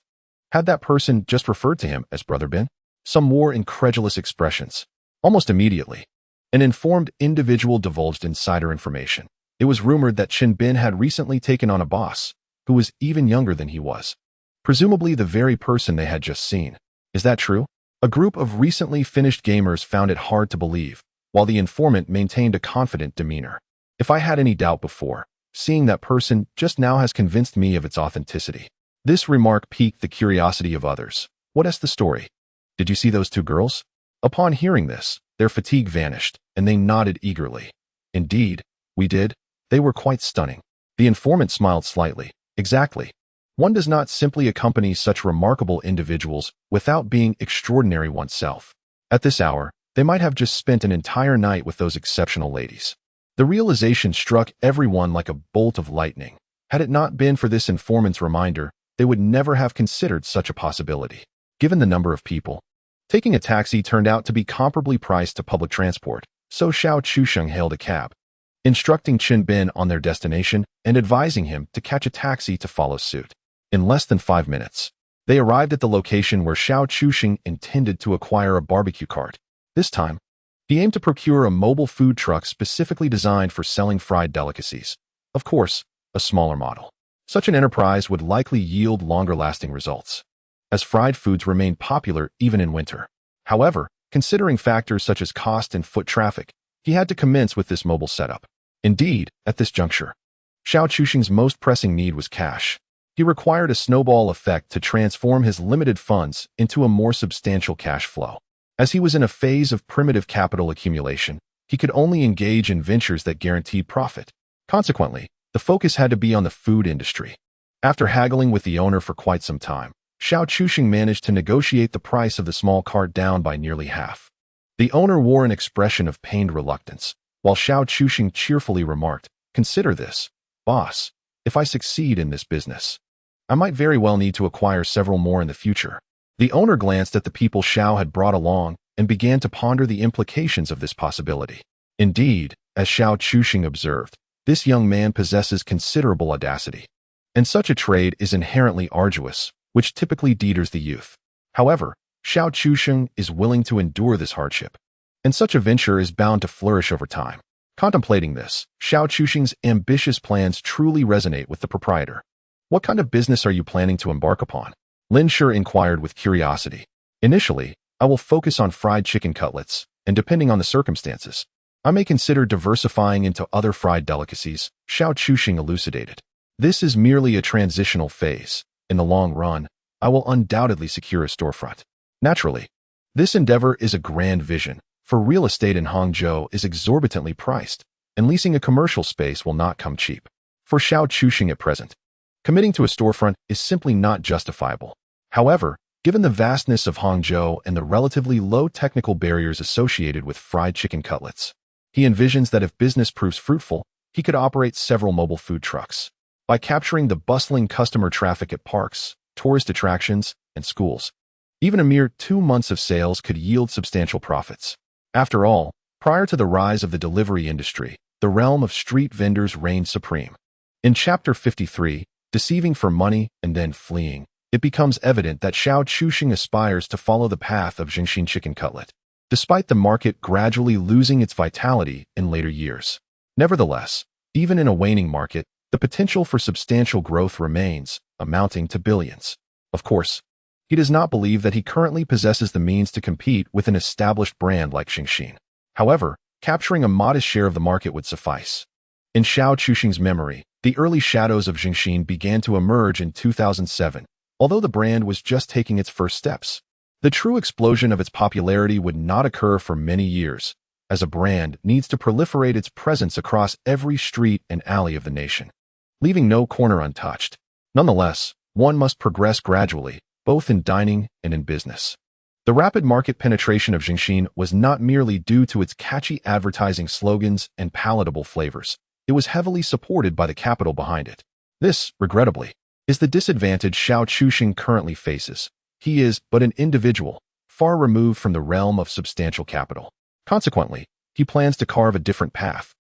Had that person just referred to him as Brother Bin? Some wore incredulous expressions. Almost immediately, an informed individual divulged insider information. It was rumored that Qin Bin had recently taken on a boss, who was even younger than he was. Presumably the very person they had just seen. Is that true? A group of recently finished gamers found it hard to believe, while the informant maintained a confident demeanor. If I had any doubt before, seeing that person just now has convinced me of its authenticity. This remark piqued the curiosity of others. What is the story? Did you see those 2 girls? Upon hearing this, their fatigue vanished, and they nodded eagerly. Indeed, we did. They were quite stunning. The informant smiled slightly. Exactly. One does not simply accompany such remarkable individuals without being extraordinary oneself. At this hour, they might have just spent an entire night with those exceptional ladies. The realization struck everyone like a bolt of lightning. Had it not been for this informant's reminder, they would never have considered such a possibility. Given the number of people, taking a taxi turned out to be comparably priced to public transport, so Xiao Chuxing hailed a cab, instructing Qin Bin on their destination and advising him to catch a taxi to follow suit. In less than 5 minutes, they arrived at the location where Xiao Chuxing intended to acquire a barbecue cart. This time, he aimed to procure a mobile food truck specifically designed for selling fried delicacies. Of course, a smaller model. Such an enterprise would likely yield longer-lasting results, as fried foods remain popular even in winter. However, considering factors such as cost and foot traffic, he had to commence with this mobile setup. Indeed, at this juncture, Xiao Chuxing's most pressing need was cash. He required a snowball effect to transform his limited funds into a more substantial cash flow. As he was in a phase of primitive capital accumulation, he could only engage in ventures that guaranteed profit. Consequently, the focus had to be on the food industry. After haggling with the owner for quite some time, Xiao Chuxing managed to negotiate the price of the small cart down by nearly half. The owner wore an expression of pained reluctance, while Xiao Chuxing cheerfully remarked, "Consider this, boss. If I succeed in this business, I might very well need to acquire several more in the future." The owner glanced at the people Xiao had brought along and began to ponder the implications of this possibility. Indeed, as Xiao Chuxing observed, this young man possesses considerable audacity, and such a trade is inherently arduous, which typically deters the youth. However, Xiao Chuxing is willing to endure this hardship, and such a venture is bound to flourish over time. Contemplating this, Xiao Chuxing's ambitious plans truly resonate with the proprietor. What kind of business are you planning to embark upon? Lin Shi inquired with curiosity. Initially, I will focus on fried chicken cutlets, and depending on the circumstances, I may consider diversifying into other fried delicacies, Xiao Chuxing elucidated. This is merely a transitional phase. In the long run, I will undoubtedly secure a storefront. Naturally, this endeavor is a grand vision, for real estate in Hangzhou is exorbitantly priced, and leasing a commercial space will not come cheap. For Xiao Chuxing at present, committing to a storefront is simply not justifiable. However, given the vastness of Hangzhou and the relatively low technical barriers associated with fried chicken cutlets, he envisions that if business proves fruitful, he could operate several mobile food trucks. By capturing the bustling customer traffic at parks, tourist attractions, and schools, even a mere 2 months of sales could yield substantial profits. After all, prior to the rise of the delivery industry, the realm of street vendors reigned supreme. In Chapter 53, Deceiving for Money and Then Fleeing, it becomes evident that Xiao Chuxing aspires to follow the path of Jingxin chicken cutlet, despite the market gradually losing its vitality in later years. Nevertheless, even in a waning market, the potential for substantial growth remains, amounting to billions. Of course, he does not believe that he currently possesses the means to compete with an established brand like Jingxin. However, capturing a modest share of the market would suffice. In Xiao Chuxing's memory, the early shadows of Jingxin began to emerge in 2007, although the brand was just taking its first steps. The true explosion of its popularity would not occur for many years, as a brand needs to proliferate its presence across every street and alley of the nation, leaving no corner untouched. Nonetheless, one must progress gradually, both in dining and in business. The rapid market penetration of Jingxin was not merely due to its catchy advertising slogans and palatable flavors. It was heavily supported by the capital behind it. This, regrettably, is the disadvantage Xiao Chuxing currently faces. He is but an individual, far removed from the realm of substantial capital. Consequently, he plans to carve a different path.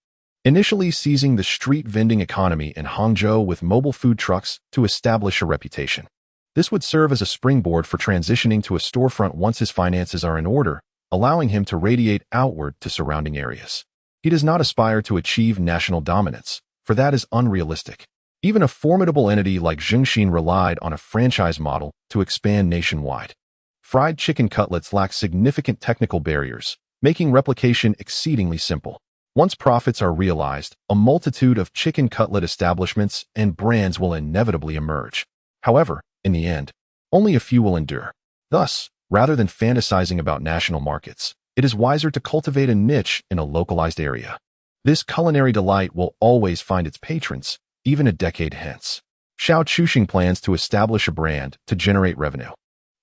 Initially seizing the street vending economy in Hangzhou with mobile food trucks to establish a reputation. This would serve as a springboard for transitioning to a storefront once his finances are in order, allowing him to radiate outward to surrounding areas. He does not aspire to achieve national dominance, for that is unrealistic. Even a formidable entity like Jingxin relied on a franchise model to expand nationwide. Fried chicken cutlets lack significant technical barriers, making replication exceedingly simple. Once profits are realized, a multitude of chicken cutlet establishments and brands will inevitably emerge. However, in the end, only a few will endure. Thus, rather than fantasizing about national markets, it is wiser to cultivate a niche in a localized area. This culinary delight will always find its patrons, even a decade hence. Xiao Chuxing plans to establish a brand to generate revenue,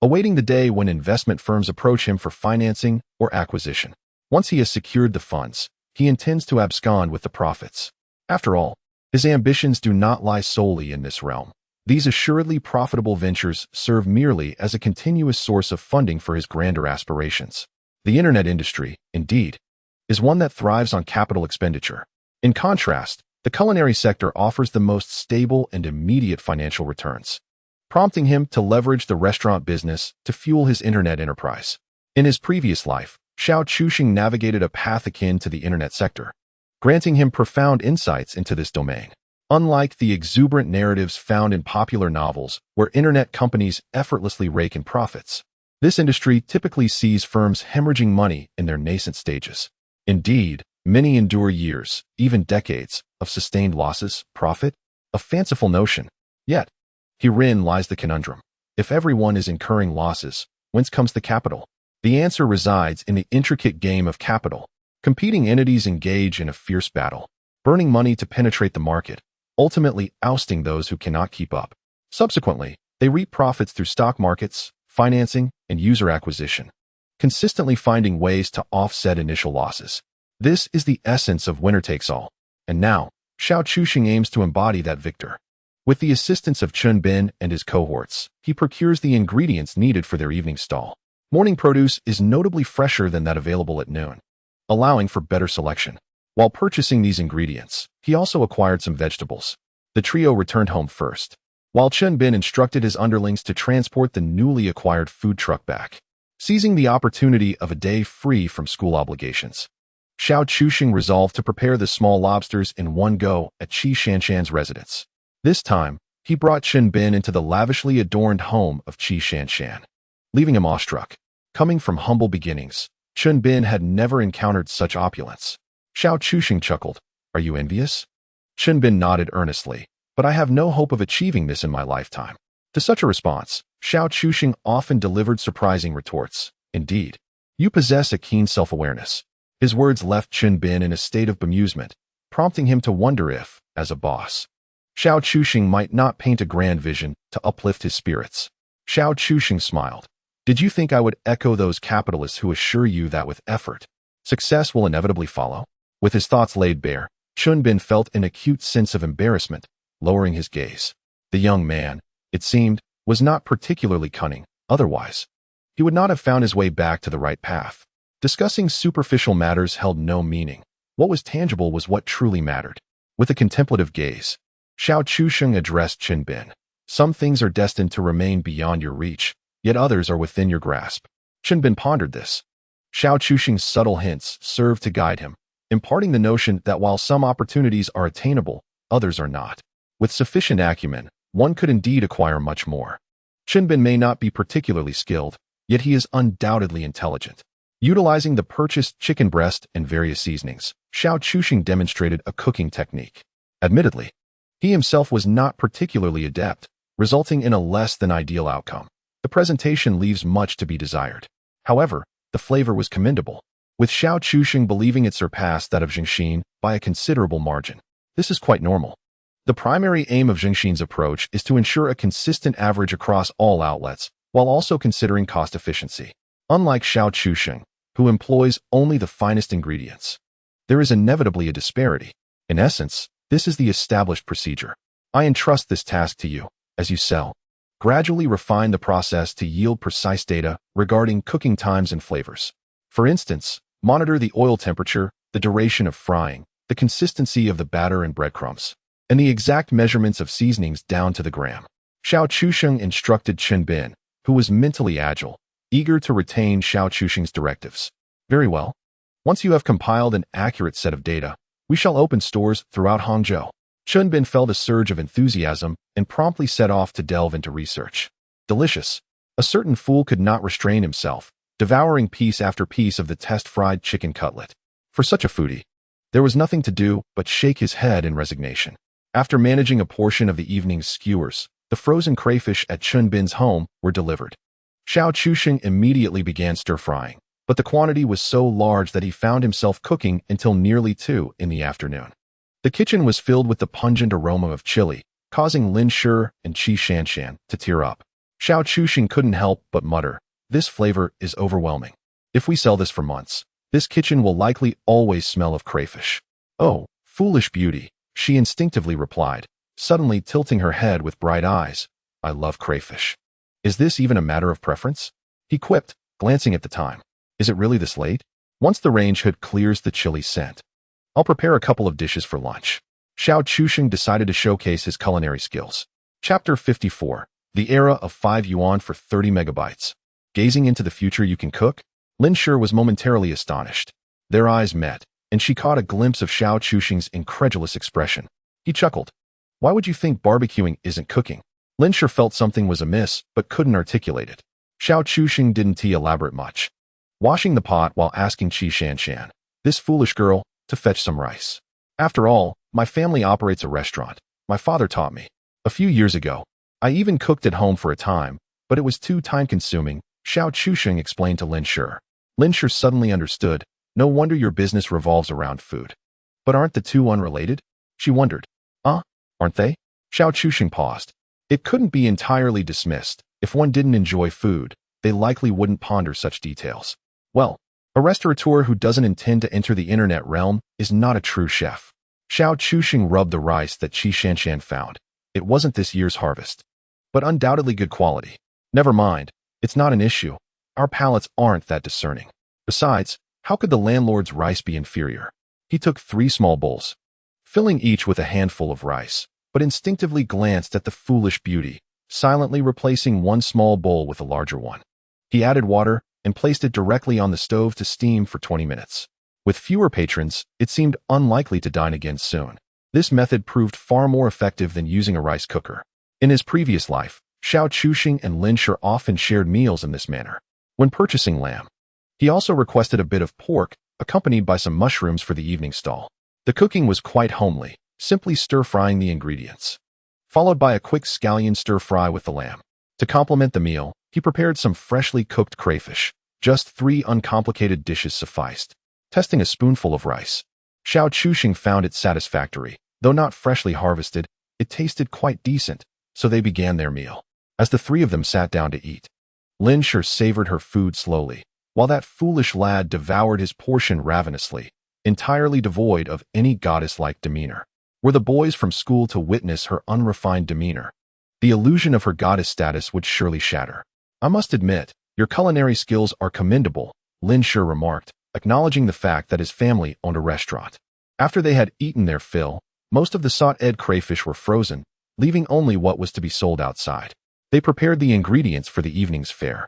awaiting the day when investment firms approach him for financing or acquisition. Once he has secured the funds, he intends to abscond with the profits. After all, his ambitions do not lie solely in this realm. These assuredly profitable ventures serve merely as a continuous source of funding for his grander aspirations. The internet industry, indeed, is one that thrives on capital expenditure. In contrast, the culinary sector offers the most stable and immediate financial returns, prompting him to leverage the restaurant business to fuel his internet enterprise. In his previous life, Xiao Chuxing navigated a path akin to the internet sector, granting him profound insights into this domain. Unlike the exuberant narratives found in popular novels where internet companies effortlessly rake in profits, this industry typically sees firms hemorrhaging money in their nascent stages. Indeed, many endure years, even decades, of sustained losses, profit, a fanciful notion. Yet, herein lies the conundrum. If everyone is incurring losses, whence comes the capital? The answer resides in the intricate game of capital. Competing entities engage in a fierce battle, burning money to penetrate the market, ultimately ousting those who cannot keep up. Subsequently, they reap profits through stock markets, financing, and user acquisition, consistently finding ways to offset initial losses. This is the essence of winner takes all. And now, Xiao Chuxing aims to embody that victor. With the assistance of Chun Bin and his cohorts, he procures the ingredients needed for their evening stall. Morning produce is notably fresher than that available at noon, allowing for better selection. While purchasing these ingredients, he also acquired some vegetables. The trio returned home first, while Chun Bin instructed his underlings to transport the newly acquired food truck back. Seizing the opportunity of a day free from school obligations, Xiao Chuxing resolved to prepare the small lobsters in one go at Qi Shanshan's residence. This time, He brought Chen Bin into the lavishly adorned home of Qi Shanshan, leaving him awestruck. Coming from humble beginnings, Chen Bin had never encountered such opulence. Xiao Chuxing chuckled. Are you envious? Chen Bin nodded earnestly. But I have no hope of achieving this in my lifetime. To such a response, Xiao Chuxing often delivered surprising retorts. Indeed, you possess a keen self-awareness. His words left Chen Bin in a state of bemusement, prompting him to wonder if, as a boss, Xiao Chuxing might not paint a grand vision to uplift his spirits. Xiao Chuxing smiled. Did you think I would echo those capitalists who assure you that with effort, success will inevitably follow? With his thoughts laid bare, Chen Bin felt an acute sense of embarrassment, lowering his gaze. The young man, it seemed, was not particularly cunning. Otherwise, he would not have found his way back to the right path. Discussing superficial matters held no meaning. What was tangible was what truly mattered. With a contemplative gaze, Xiao Chuxing addressed Chen Bin. Some things are destined to remain beyond your reach, yet others are within your grasp. Chen Bin pondered this. Xiao Chuxing's subtle hints served to guide him, imparting the notion that while some opportunities are attainable, others are not. With sufficient acumen, one could indeed acquire much more. Chen Bin may not be particularly skilled, yet he is undoubtedly intelligent. Utilizing the purchased chicken breast and various seasonings, Xiao Chuxing demonstrated a cooking technique. Admittedly, he himself was not particularly adept, resulting in a less than ideal outcome. The presentation leaves much to be desired. However, the flavor was commendable, with Xiao Chuxing believing it surpassed that of Zhengxin by a considerable margin. This is quite normal. The primary aim of Zhengxin's approach is to ensure a consistent average across all outlets, while also considering cost efficiency. Unlike Xiao Chuxing, who employs only the finest ingredients, there is inevitably a disparity. In essence, this is the established procedure. I entrust this task to you. As you sell, gradually refine the process to yield precise data regarding cooking times and flavors. For instance, monitor the oil temperature, the duration of frying, the consistency of the batter and breadcrumbs, and the exact measurements of seasonings down to the gram. Xiao Chuxing instructed Chen Bin, who was mentally agile, eager to retain Xiao Chuxing's directives. Very well. Once you have compiled an accurate set of data, we shall open stores throughout Hangzhou. Chen Bin felt a surge of enthusiasm and promptly set off to delve into research. Delicious. A certain fool could not restrain himself, devouring piece after piece of the test-fried chicken cutlet. For such a foodie, there was nothing to do but shake his head in resignation. After managing a portion of the evening's skewers, the frozen crayfish at Chen Bin's home were delivered. Xiao Chuxing immediately began stir-frying, but the quantity was so large that he found himself cooking until nearly 2 in the afternoon. The kitchen was filled with the pungent aroma of chili, causing Lin Shi and Qi Shanshan to tear up. Xiao Chuxing couldn't help but mutter, "This flavor is overwhelming. If we sell this for months, this kitchen will likely always smell of crayfish." "Oh, foolish beauty," she instinctively replied, suddenly tilting her head with bright eyes. "I love crayfish. Is this even a matter of preference?" he quipped, glancing at the time. "Is it really this late?" Once the range hood clears the chili scent, I'll prepare a couple of dishes for lunch. Xiao Chuxing decided to showcase his culinary skills. Chapter 54. The Era of 5 Yuan for 30 megabytes. Gazing into the future you can cook? Lin Shi was momentarily astonished. Their eyes met, and she caught a glimpse of Xiao Chuxing's incredulous expression. He chuckled. "Why would you think barbecuing isn't cooking?" Lin Shi felt something was amiss, but couldn't articulate it. Xiao Chuxing didn't elaborate much, washing the pot while asking Qi Shanshan, "This foolish girl, to fetch some rice. After all, my family operates a restaurant. My father taught me. A few years ago, I even cooked at home for a time, but it was too time-consuming," Xiao Chuxing explained to Lin Shi. Lin Shi suddenly understood. "No wonder your business revolves around food. But aren't the two unrelated?" she wondered. Aren't they?" Xiao Chuxing paused. It couldn't be entirely dismissed. If one didn't enjoy food, they likely wouldn't ponder such details. Well, a restaurateur who doesn't intend to enter the internet realm is not a true chef. Xiao Chuxing rubbed the rice that Qi Shanshan found. It wasn't this year's harvest, but undoubtedly good quality. "Never mind, it's not an issue. Our palates aren't that discerning. Besides, how could the landlord's rice be inferior?" He took 3 small bowls, filling each with a handful of rice, but instinctively glanced at the foolish beauty, silently replacing one small bowl with a larger one. He added water and placed it directly on the stove to steam for 20 minutes. With fewer patrons, it seemed unlikely to dine again soon. This method proved far more effective than using a rice cooker. In his previous life, Xiao Chuxing and Lin Shi often shared meals in this manner. When purchasing lamb, he also requested a bit of pork, accompanied by some mushrooms for the evening stall. The cooking was quite homely, simply stir-frying the ingredients, followed by a quick scallion stir-fry with the lamb. To complement the meal, he prepared some freshly cooked crayfish. Just 3 uncomplicated dishes sufficed. Testing a spoonful of rice, Xiao Chuxing found it satisfactory. Though not freshly harvested, it tasted quite decent, so they began their meal. As the 3 of them sat down to eat, Lin Shi savored her food slowly, while that foolish lad devoured his portion ravenously, entirely devoid of any goddess-like demeanor. Were the boys from school to witness her unrefined demeanor, the illusion of her goddess status would surely shatter. "I must admit, your culinary skills are commendable," Lin Shi remarked, acknowledging the fact that his family owned a restaurant. After they had eaten their fill, most of the sautéed crayfish were frozen, leaving only what was to be sold outside. They prepared the ingredients for the evening's fare,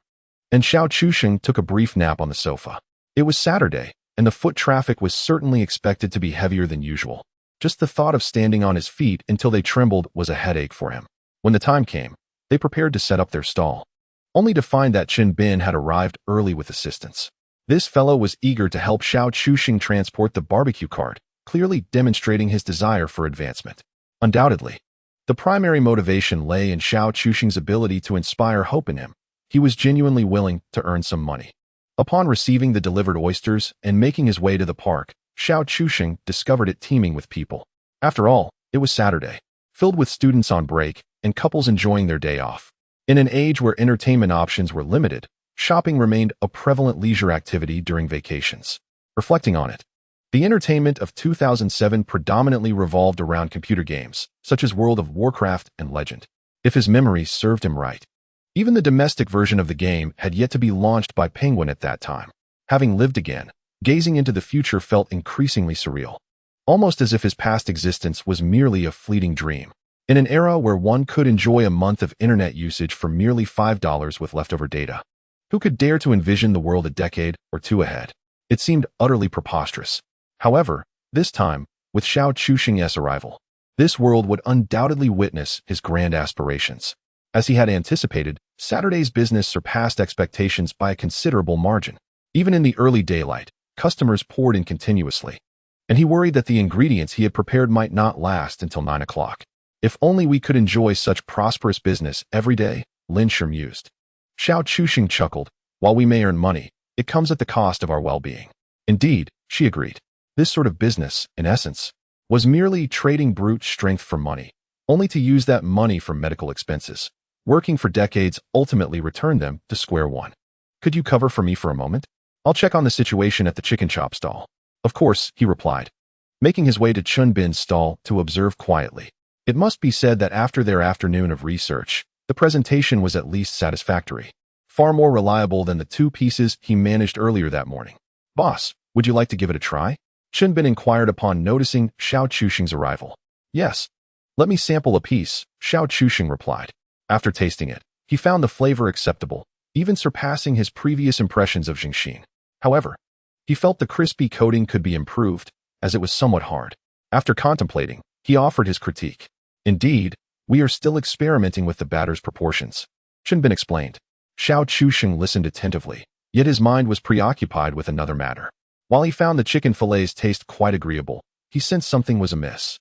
and Xiao Chuxing took a brief nap on the sofa. It was Saturday, and the foot traffic was certainly expected to be heavier than usual. Just the thought of standing on his feet until they trembled was a headache for him. When the time came, they prepared to set up their stall, only to find that Chen Bin had arrived early with assistance. This fellow was eager to help Xiao Chuxing transport the barbecue cart, clearly demonstrating his desire for advancement. Undoubtedly, the primary motivation lay in Xiao Chuxing's ability to inspire hope in him. He was genuinely willing to earn some money. Upon receiving the delivered oysters and making his way to the park, Xiao Chuxing discovered it teeming with people. After all, it was Saturday, filled with students on break and couples enjoying their day off. In an age where entertainment options were limited, shopping remained a prevalent leisure activity during vacations. Reflecting on it, the entertainment of 2007 predominantly revolved around computer games, such as World of Warcraft and Legend. If his memory served him right, even the domestic version of the game had yet to be launched by Penguin at that time. Having lived again, gazing into the future felt increasingly surreal, almost as if his past existence was merely a fleeting dream. In an era where one could enjoy a month of internet usage for merely $5 with leftover data, who could dare to envision the world a decade or 2 ahead? It seemed utterly preposterous. However, this time, with Xiao Chuxing's arrival, this world would undoubtedly witness his grand aspirations. As he had anticipated, Saturday's business surpassed expectations by a considerable margin. Even in the early daylight, customers poured in continuously, and he worried that the ingredients he had prepared might not last until 9 o'clock. "If only we could enjoy such prosperous business every day," Lin Shi mused. Xiao Chuxing chuckled. "While we may earn money, it comes at the cost of our well-being." "Indeed," she agreed. This sort of business, in essence, was merely trading brute strength for money, only to use that money for medical expenses. Working for decades ultimately returned them to square one. "Could you cover for me for a moment? I'll check on the situation at the chicken chop stall." "Of course," he replied, making his way to Chen Bin's stall to observe quietly. It must be said that after their afternoon of research, the presentation was at least satisfactory, far more reliable than the 2 pieces he managed earlier that morning. "Boss, would you like to give it a try?" Chen Bin inquired upon noticing Xiao Chuxing's arrival. "Yes. Let me sample a piece," Xiao Chuxing replied. After tasting it, he found the flavor acceptable, even surpassing his previous impressions of Xingxin. However, he felt the crispy coating could be improved, as it was somewhat hard. After contemplating, he offered his critique. "Indeed, we are still experimenting with the batter's proportions," Chen Bin explained. Xiao Chuxing listened attentively, yet his mind was preoccupied with another matter. While he found the chicken fillets taste quite agreeable, he sensed something was amiss.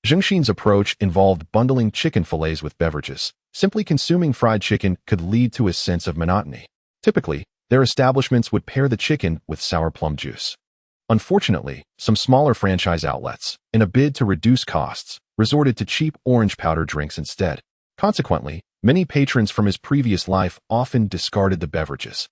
Xingxin's approach involved bundling chicken fillets with beverages. Simply consuming fried chicken could lead to a sense of monotony. Typically, their establishments would pair the chicken with sour plum juice. Unfortunately, some smaller franchise outlets, in a bid to reduce costs, resorted to cheap orange powder drinks instead. Consequently, many patrons from his previous life often discarded the beverages,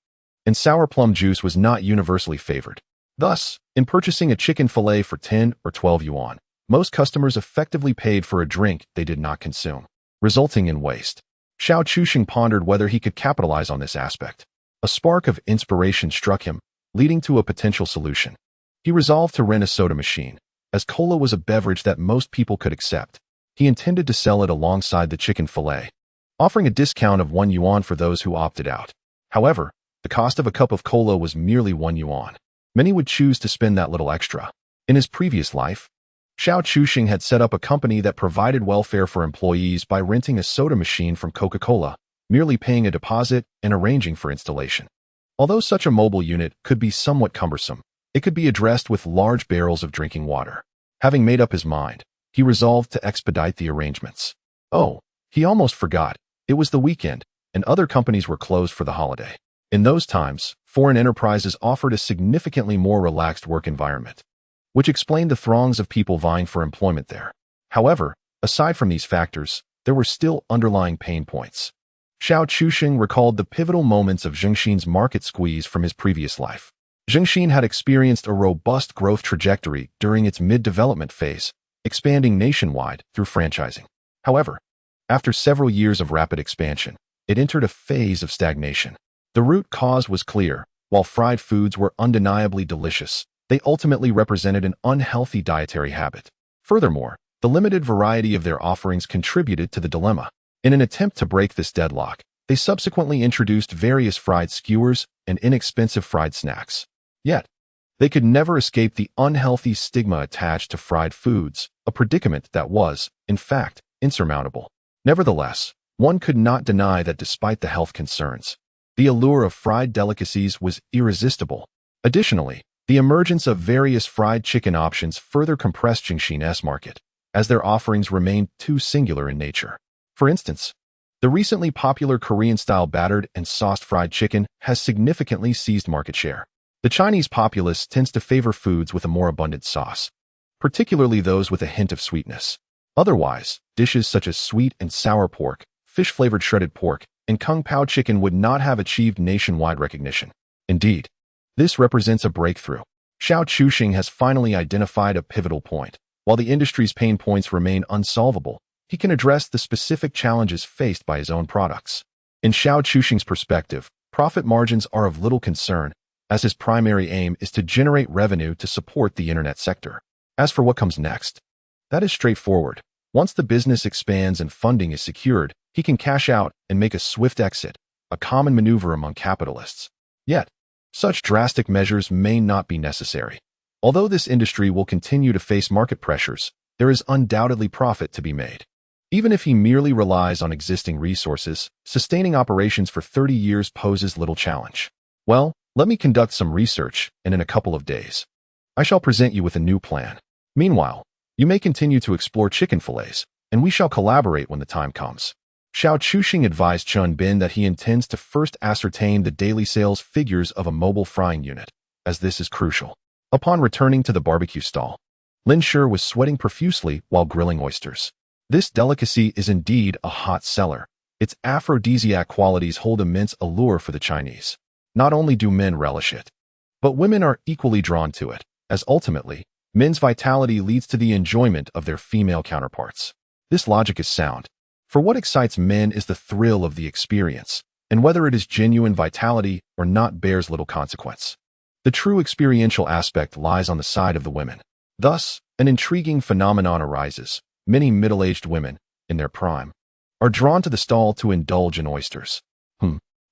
and sour plum juice was not universally favored. Thus, in purchasing a chicken fillet for 10 or 12 yuan, most customers effectively paid for a drink they did not consume, resulting in waste. Xiao Chuxing pondered whether he could capitalize on this aspect. A spark of inspiration struck him, leading to a potential solution. He resolved to rent a soda machine, as cola was a beverage that most people could accept. He intended to sell it alongside the chicken fillet, offering a discount of 1 yuan for those who opted out. However, the cost of a cup of cola was merely 1 yuan. Many would choose to spend that little extra. In his previous life, Xiao Chuxing had set up a company that provided welfare for employees by renting a soda machine from Coca-Cola, merely paying a deposit and arranging for installation. Although such a mobile unit could be somewhat cumbersome, it could be addressed with large barrels of drinking water. Having made up his mind, he resolved to expedite the arrangements. Oh, he almost forgot. It was the weekend, and other companies were closed for the holiday. In those times, foreign enterprises offered a significantly more relaxed work environment, which explained the throngs of people vying for employment there. However, aside from these factors, there were still underlying pain points. Xiao Chuxing recalled the pivotal moments of Zhengxin's market squeeze from his previous life. Zhengxin had experienced a robust growth trajectory during its mid-development phase, expanding nationwide through franchising. However, after several years of rapid expansion, it entered a phase of stagnation. The root cause was clear. While fried foods were undeniably delicious, they ultimately represented an unhealthy dietary habit. Furthermore, the limited variety of their offerings contributed to the dilemma. In an attempt to break this deadlock, they subsequently introduced various fried skewers and inexpensive fried snacks. Yet, they could never escape the unhealthy stigma attached to fried foods, a predicament that was, in fact, insurmountable. Nevertheless, one could not deny that despite the health concerns, the allure of fried delicacies was irresistible. Additionally, the emergence of various fried chicken options further compressed Zhengxin's market, as their offerings remained too singular in nature. For instance, the recently popular Korean-style battered and sauced fried chicken has significantly seized market share. The Chinese populace tends to favor foods with a more abundant sauce, particularly those with a hint of sweetness. Otherwise, dishes such as sweet and sour pork, fish-flavored shredded pork, and kung pao chicken would not have achieved nationwide recognition. Indeed, this represents a breakthrough. Xiao Chuxing has finally identified a pivotal point. While the industry's pain points remain unsolvable, he can address the specific challenges faced by his own products. In Xiao Chuxing's perspective, profit margins are of little concern, as his primary aim is to generate revenue to support the internet sector. As for what comes next, that is straightforward. Once the business expands and funding is secured, he can cash out and make a swift exit, a common maneuver among capitalists. Yet, such drastic measures may not be necessary. Although this industry will continue to face market pressures, there is undoubtedly profit to be made. Even if he merely relies on existing resources, sustaining operations for 30 years poses little challenge. Well, let me conduct some research, and in a couple of days, I shall present you with a new plan. Meanwhile, you may continue to explore chicken fillets, and we shall collaborate when the time comes. Xiao Chuxing advised Chun Bin that he intends to first ascertain the daily sales figures of a mobile frying unit, as this is crucial. Upon returning to the barbecue stall, Lin Shi was sweating profusely while grilling oysters. This delicacy is indeed a hot seller. Its aphrodisiac qualities hold immense allure for the Chinese. Not only do men relish it, but women are equally drawn to it, as ultimately, men's vitality leads to the enjoyment of their female counterparts. This logic is sound, for what excites men is the thrill of the experience, and whether it is genuine vitality or not bears little consequence. The true experiential aspect lies on the side of the women. Thus, an intriguing phenomenon arises. Many middle-aged women, in their prime, are drawn to the stall to indulge in oysters.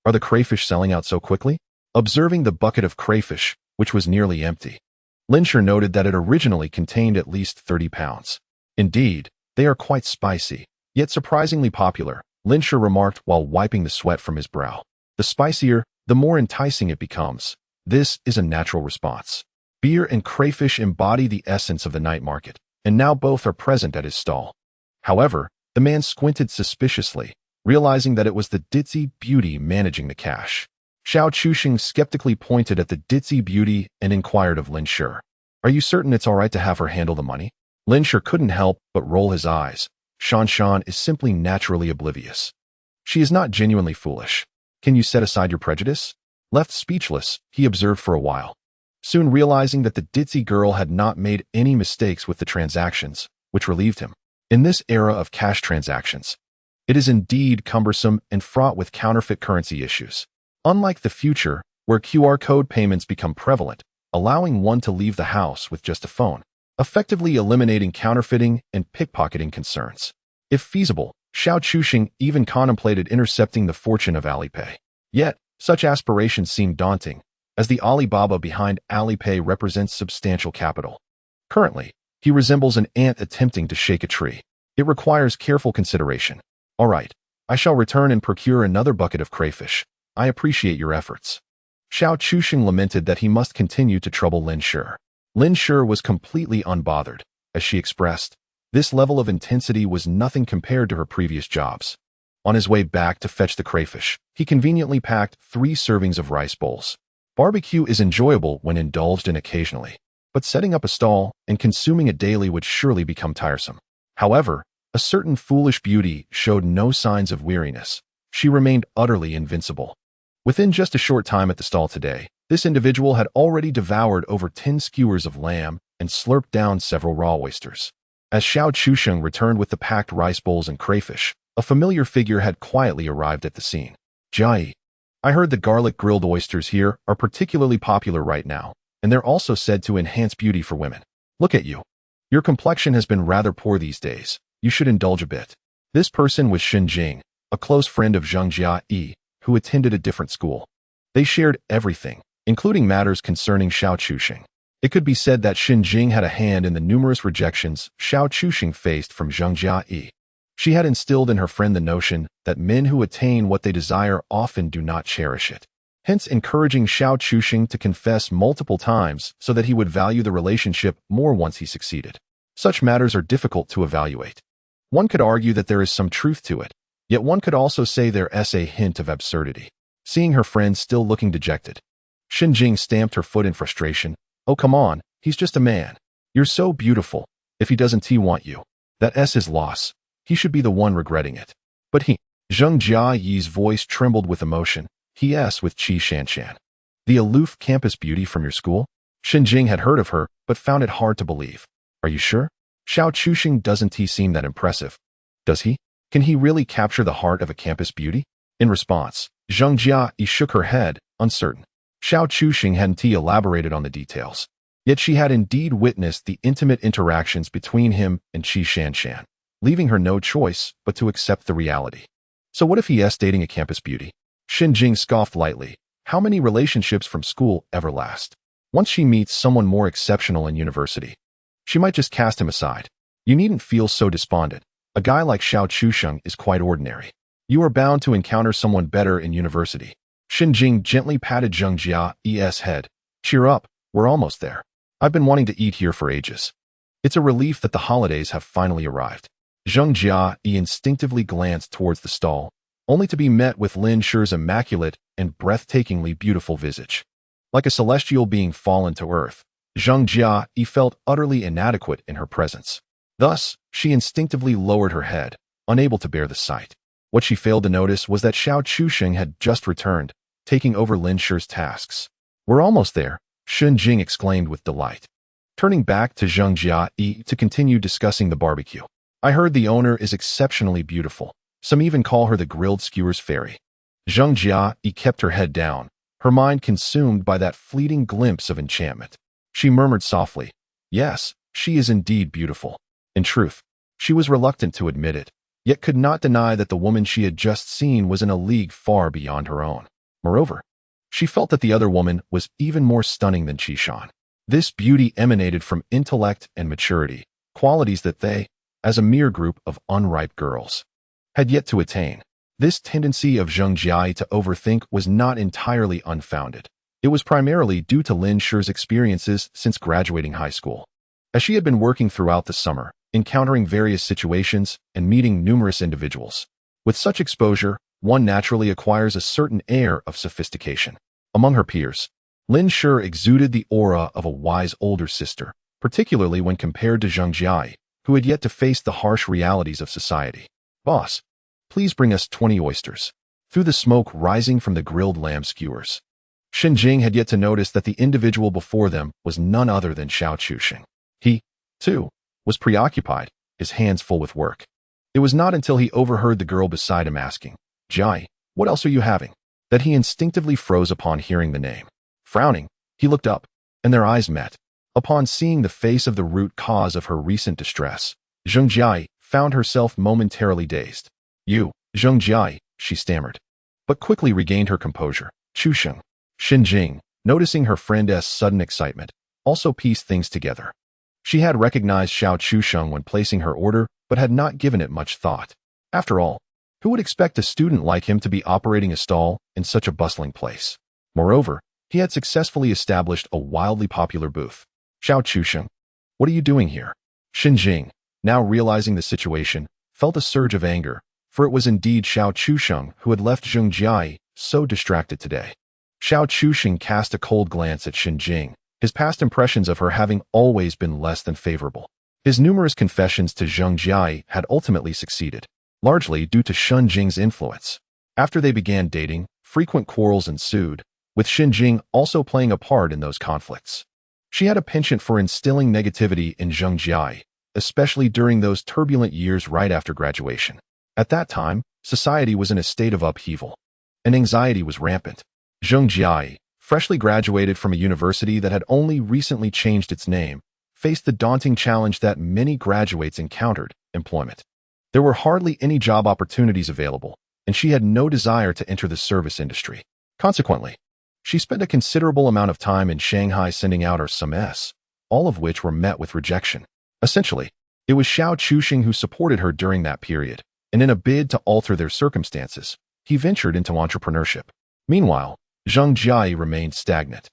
Are the crayfish selling out so quickly? Observing the bucket of crayfish, which was nearly empty, Lin Shi noted that it originally contained at least 30 pounds. Indeed, they are quite spicy, yet surprisingly popular, Lin Shi remarked while wiping the sweat from his brow. The spicier, the more enticing it becomes. This is a natural response. Beer and crayfish embody the essence of the night market, and now both are present at his stall. However, the man squinted suspiciously, realizing that it was the ditzy beauty managing the cash. Xiao Chuxing skeptically pointed at the ditzy beauty and inquired of Lin Shi, "Are you certain it's all right to have her handle the money?" Lin Shi couldn't help but roll his eyes. Shan is simply naturally oblivious. She is not genuinely foolish. Can you set aside your prejudice? Left speechless, he observed for a while, soon realizing that the ditzy girl had not made any mistakes with the transactions, which relieved him. In this era of cash transactions, it is indeed cumbersome and fraught with counterfeit currency issues. Unlike the future, where QR code payments become prevalent, allowing one to leave the house with just a phone, effectively eliminating counterfeiting and pickpocketing concerns. If feasible, Xiao Chuxing even contemplated intercepting the fortune of Alipay. Yet, such aspirations seem daunting, as the Alibaba behind Alipay represents substantial capital. Currently, He resembles an ant attempting to shake a tree. It requires careful consideration. All right, I shall return and procure another bucket of crayfish. I appreciate your efforts. Xiao Chusheng lamented that he must continue to trouble Lin Shi. Lin Shi was completely unbothered. As she expressed, this level of intensity was nothing compared to her previous jobs. On his way back to fetch the crayfish, he conveniently packed 3 servings of rice bowls. Barbecue is enjoyable when indulged in occasionally, but setting up a stall and consuming it daily would surely become tiresome. However, a certain foolish beauty showed no signs of weariness. She remained utterly invincible. Within just a short time at the stall today, this individual had already devoured over 10 skewers of lamb and slurped down several raw oysters. As Xiao Chusheng returned with the packed rice bowls and crayfish, a familiar figure had quietly arrived at the scene. Jai, I heard the garlic grilled oysters here are particularly popular right now, and they're also said to enhance beauty for women. Look at you. Your complexion has been rather poor these days. You should indulge a bit. This person was Xin Jing, a close friend of Zheng Jia, who attended a different school. They shared everything, including matters concerning Xiao Chusheng. It could be said that Xin Jing had a hand in the numerous rejections Xiao Chusheng faced from Zheng Jia. She had instilled in her friend the notion that men who attain what they desire often do not cherish it, hence encouraging Xiao Chusheng to confess multiple times so that he would value the relationship more once he succeeded. Such matters are difficult to evaluate. One could argue that there is some truth to it, yet one could also say there is a hint of absurdity. Seeing her friend still looking dejected, Xin Jing stamped her foot in frustration. Oh, come on, he's just a man. You're so beautiful. If he doesn't want you, that's his loss. He should be the one regretting it. But he, Zheng Jiayi's voice trembled with emotion. He with Qi Shanshan. The aloof campus beauty from your school? Xin Jing had heard of her, but found it hard to believe. Are you sure? Xiao Chusheng doesn't seem that impressive. Does he? Can he really capture the heart of a campus beauty? In response, Zheng Jia shook her head, uncertain. Xiao Chusheng hadn't elaborated on the details. Yet she had indeed witnessed the intimate interactions between him and Qi Shanshan, leaving her no choice but to accept the reality. So what if he is dating a campus beauty? Xin Jing scoffed lightly. How many relationships from school ever last? Once she meets someone more exceptional in university, she might just cast him aside. You needn't feel so despondent. A guy like Xiao Chusheng is quite ordinary. You are bound to encounter someone better in university. Xin Jing gently patted Zheng Jia's head. Cheer up, we're almost there. I've been wanting to eat here for ages. It's a relief that the holidays have finally arrived. Zheng Jia instinctively glanced towards the stall, only to be met with Lin Shi's immaculate and breathtakingly beautiful visage. Like a celestial being fallen to earth, Zheng Jia felt utterly inadequate in her presence. Thus, she instinctively lowered her head, unable to bear the sight. What she failed to notice was that Xiao Chusheng had just returned, taking over Lin Shi's tasks. We're almost there, Xin Jing exclaimed with delight. Turning back to Zheng Jia to continue discussing the barbecue. I heard the owner is exceptionally beautiful. Some even call her the grilled skewers fairy. Zheng Jia kept her head down, her mind consumed by that fleeting glimpse of enchantment. She murmured softly, yes, she is indeed beautiful. In truth, she was reluctant to admit it, yet could not deny that the woman she had just seen was in a league far beyond her own. Moreover, she felt that the other woman was even more stunning than Qishan. This beauty emanated from intellect and maturity, qualities that they, as a mere group of unripe girls, had yet to attain. This tendency of Zheng Jia to overthink was not entirely unfounded. It was primarily due to Lin Shi's experiences since graduating high school. As she had been working throughout the summer, encountering various situations and meeting numerous individuals. With such exposure, one naturally acquires a certain air of sophistication. Among her peers, Lin Shi exuded the aura of a wise older sister, particularly when compared to Zheng Jia, who had yet to face the harsh realities of society. Boss, please bring us 20 oysters. Through the smoke rising from the grilled lamb skewers, Xin Jing had yet to notice that the individual before them was none other than Xiao Chusheng. He, too, was preoccupied, his hands full with work. It was not until he overheard the girl beside him asking, Jai, what else are you having? That he instinctively froze upon hearing the name. Frowning, he looked up, and their eyes met. Upon seeing the face of the root cause of her recent distress, Zheng Jia found herself momentarily dazed. You, Zheng Jia, she stammered, but quickly regained her composure. Chusheng. Xin Jing, noticing her friend's sudden excitement, also pieced things together. She had recognized Xiao Chusheng when placing her order, but had not given it much thought. After all, who would expect a student like him to be operating a stall in such a bustling place? Moreover, he had successfully established a wildly popular booth. Xiao Chusheng, what are you doing here? Xin Jing, now realizing the situation, felt a surge of anger, for it was indeed Xiao Chusheng who had left Zheng Jiai so distracted today. Xiao Chusheng cast a cold glance at Xin Jing, his past impressions of her having always been less than favorable. His numerous confessions to Zheng Jiai had ultimately succeeded, largely due to Xin Jing's influence. After they began dating, frequent quarrels ensued, with Xin Jing also playing a part in those conflicts. She had a penchant for instilling negativity in Zheng Jiai, especially during those turbulent years right after graduation. At that time, society was in a state of upheaval, and anxiety was rampant. Zheng Jiai, freshly graduated from a university that had only recently changed its name, faced the daunting challenge that many graduates encountered: employment. There were hardly any job opportunities available, and she had no desire to enter the service industry. Consequently, she spent a considerable amount of time in Shanghai sending out her SMS, all of which were met with rejection. Essentially, it was Xiao Chusheng who supported her during that period, and in a bid to alter their circumstances, he ventured into entrepreneurship. Meanwhile, Zheng Jiai remained stagnant.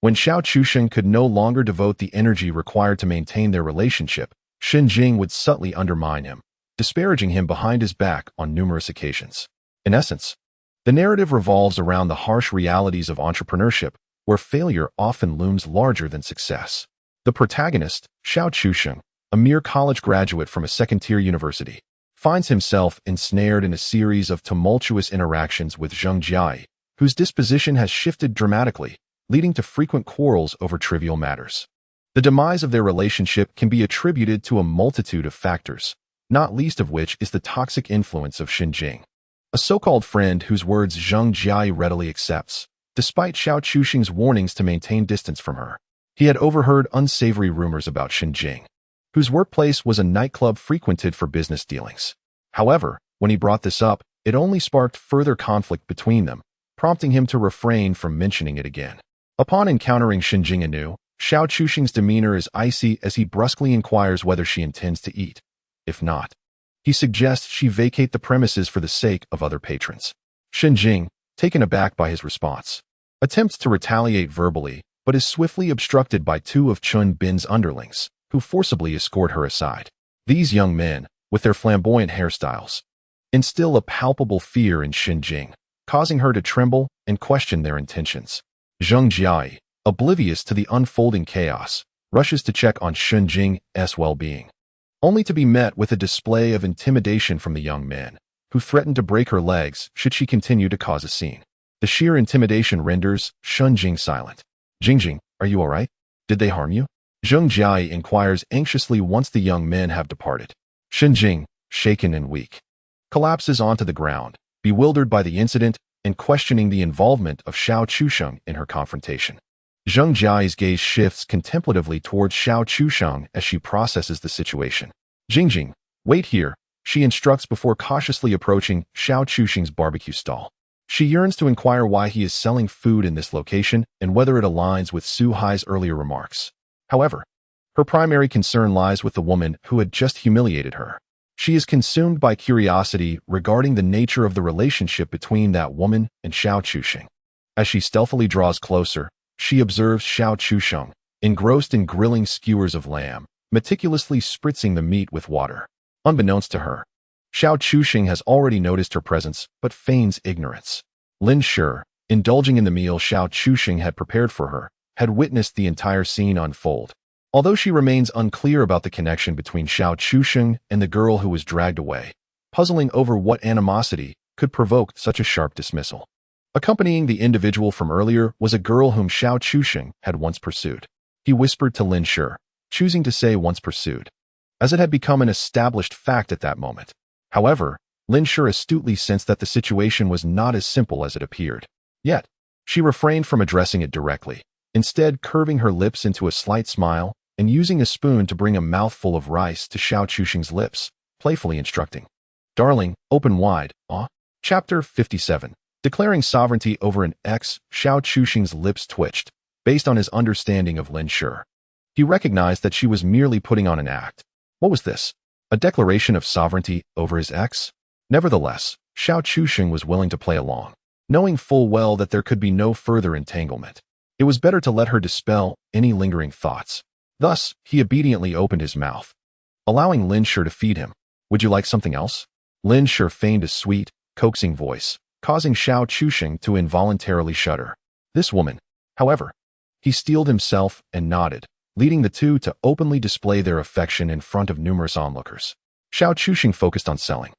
When Xiao Chusheng could no longer devote the energy required to maintain their relationship, Xin Jing would subtly undermine him, disparaging him behind his back on numerous occasions. In essence, the narrative revolves around the harsh realities of entrepreneurship, where failure often looms larger than success. The protagonist, Xiao Chusheng, a mere college graduate from a second-tier university, finds himself ensnared in a series of tumultuous interactions with Zheng Jiai, whose disposition has shifted dramatically, leading to frequent quarrels over trivial matters. The demise of their relationship can be attributed to a multitude of factors, not least of which is the toxic influence of Xin Jing, a so-called friend whose words Zheng Jiai readily accepts, despite Xiao Chusheng's warnings to maintain distance from her. He had overheard unsavory rumors about Xin Jing, whose workplace was a nightclub frequented for business dealings. However, when he brought this up, it only sparked further conflict between them, prompting him to refrain from mentioning it again. Upon encountering Xin Jing anew, Xiao Chusheng's demeanor is icy as he brusquely inquires whether she intends to eat. If not, he suggests she vacate the premises for the sake of other patrons. Xin Jing, taken aback by his response, attempts to retaliate verbally, but is swiftly obstructed by two of Chun Bin's underlings, who forcibly escort her aside. These young men, with their flamboyant hairstyles, instill a palpable fear in Xin Jing, causing her to tremble and question their intentions. Zheng Jiai, oblivious to the unfolding chaos, rushes to check on Xin Jing's well-being, only to be met with a display of intimidation from the young men, who threaten to break her legs should she continue to cause a scene. The sheer intimidation renders Xin Jing silent. Jingjing, are you all right? Did they harm you? Zheng Jiai inquires anxiously once the young men have departed. Xin Jing, shaken and weak, collapses onto the ground, bewildered by the incident and questioning the involvement of Xiao Chusheng in her confrontation. Zheng Jiai's gaze shifts contemplatively towards Xiao Chusheng as she processes the situation. Jingjing, wait here, she instructs before cautiously approaching Xiao Chusheng's barbecue stall. She yearns to inquire why he is selling food in this location and whether it aligns with Su Hai's earlier remarks. However, her primary concern lies with the woman who had just humiliated her. She is consumed by curiosity regarding the nature of the relationship between that woman and Xiao Chusheng. As she stealthily draws closer, she observes Xiao Chusheng, engrossed in grilling skewers of lamb, meticulously spritzing the meat with water. Unbeknownst to her, Xiao Chusheng has already noticed her presence, but feigns ignorance. Lin Shi, indulging in the meal Xiao Chusheng had prepared for her, had witnessed the entire scene unfold. Although she remains unclear about the connection between Xiao Chusheng and the girl who was dragged away, puzzling over what animosity could provoke such a sharp dismissal. Accompanying the individual from earlier was a girl whom Xiao Chusheng had once pursued. He whispered to Lin Shi, choosing to say once pursued, as it had become an established fact at that moment. However, Lin Shi astutely sensed that the situation was not as simple as it appeared. Yet, she refrained from addressing it directly, instead curving her lips into a slight smile and using a spoon to bring a mouthful of rice to Xiao Chusheng's lips, playfully instructing, "Darling, open wide, ah." Chapter 57. Declaring sovereignty over an ex, Xiao Chusheng's lips twitched, based on his understanding of Lin Shi. He recognized that she was merely putting on an act. What was this? A declaration of sovereignty over his ex? Nevertheless, Xiao Chusheng was willing to play along, knowing full well that there could be no further entanglement. It was better to let her dispel any lingering thoughts. Thus, he obediently opened his mouth, allowing Lin Shi to feed him. Would you like something else? Lin Shi feigned a sweet, coaxing voice, causing Xiao Chusheng to involuntarily shudder. This woman, however, he steeled himself and nodded, leading the two to openly display their affection in front of numerous onlookers. Xiao Chusheng focused on selling,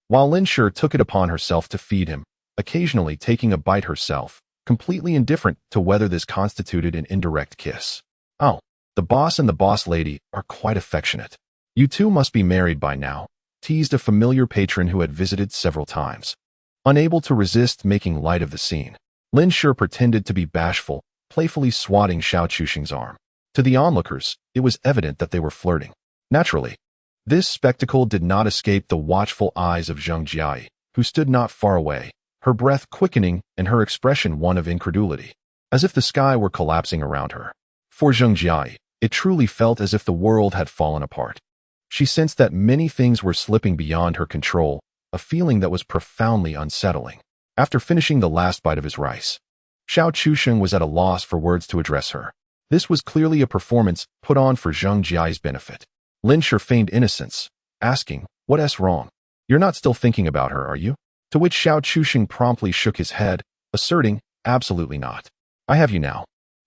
while Lin Shi took it upon herself to feed him, occasionally taking a bite herself, completely indifferent to whether this constituted an indirect kiss. Oh, the boss and the boss lady are quite affectionate. You two must be married by now, teased a familiar patron who had visited several times. Unable to resist making light of the scene, Lin Shi pretended to be bashful, playfully swatting Xiao Chusheng's arm. To the onlookers, it was evident that they were flirting. Naturally, this spectacle did not escape the watchful eyes of Zheng Jiai, who stood not far away, her breath quickening and her expression one of incredulity, as if the sky were collapsing around her. For Zheng Jiai, it truly felt as if the world had fallen apart. She sensed that many things were slipping beyond her control, a feeling that was profoundly unsettling. After finishing the last bite of his rice, Xiao Chusheng was at a loss for words to address her. This was clearly a performance put on for Zheng Jiai's benefit. Lin Shi feigned innocence, asking, "What's wrong? You're not still thinking about her, are you?" To which Xiao Chusheng promptly shook his head, asserting, "Absolutely not. I have you now.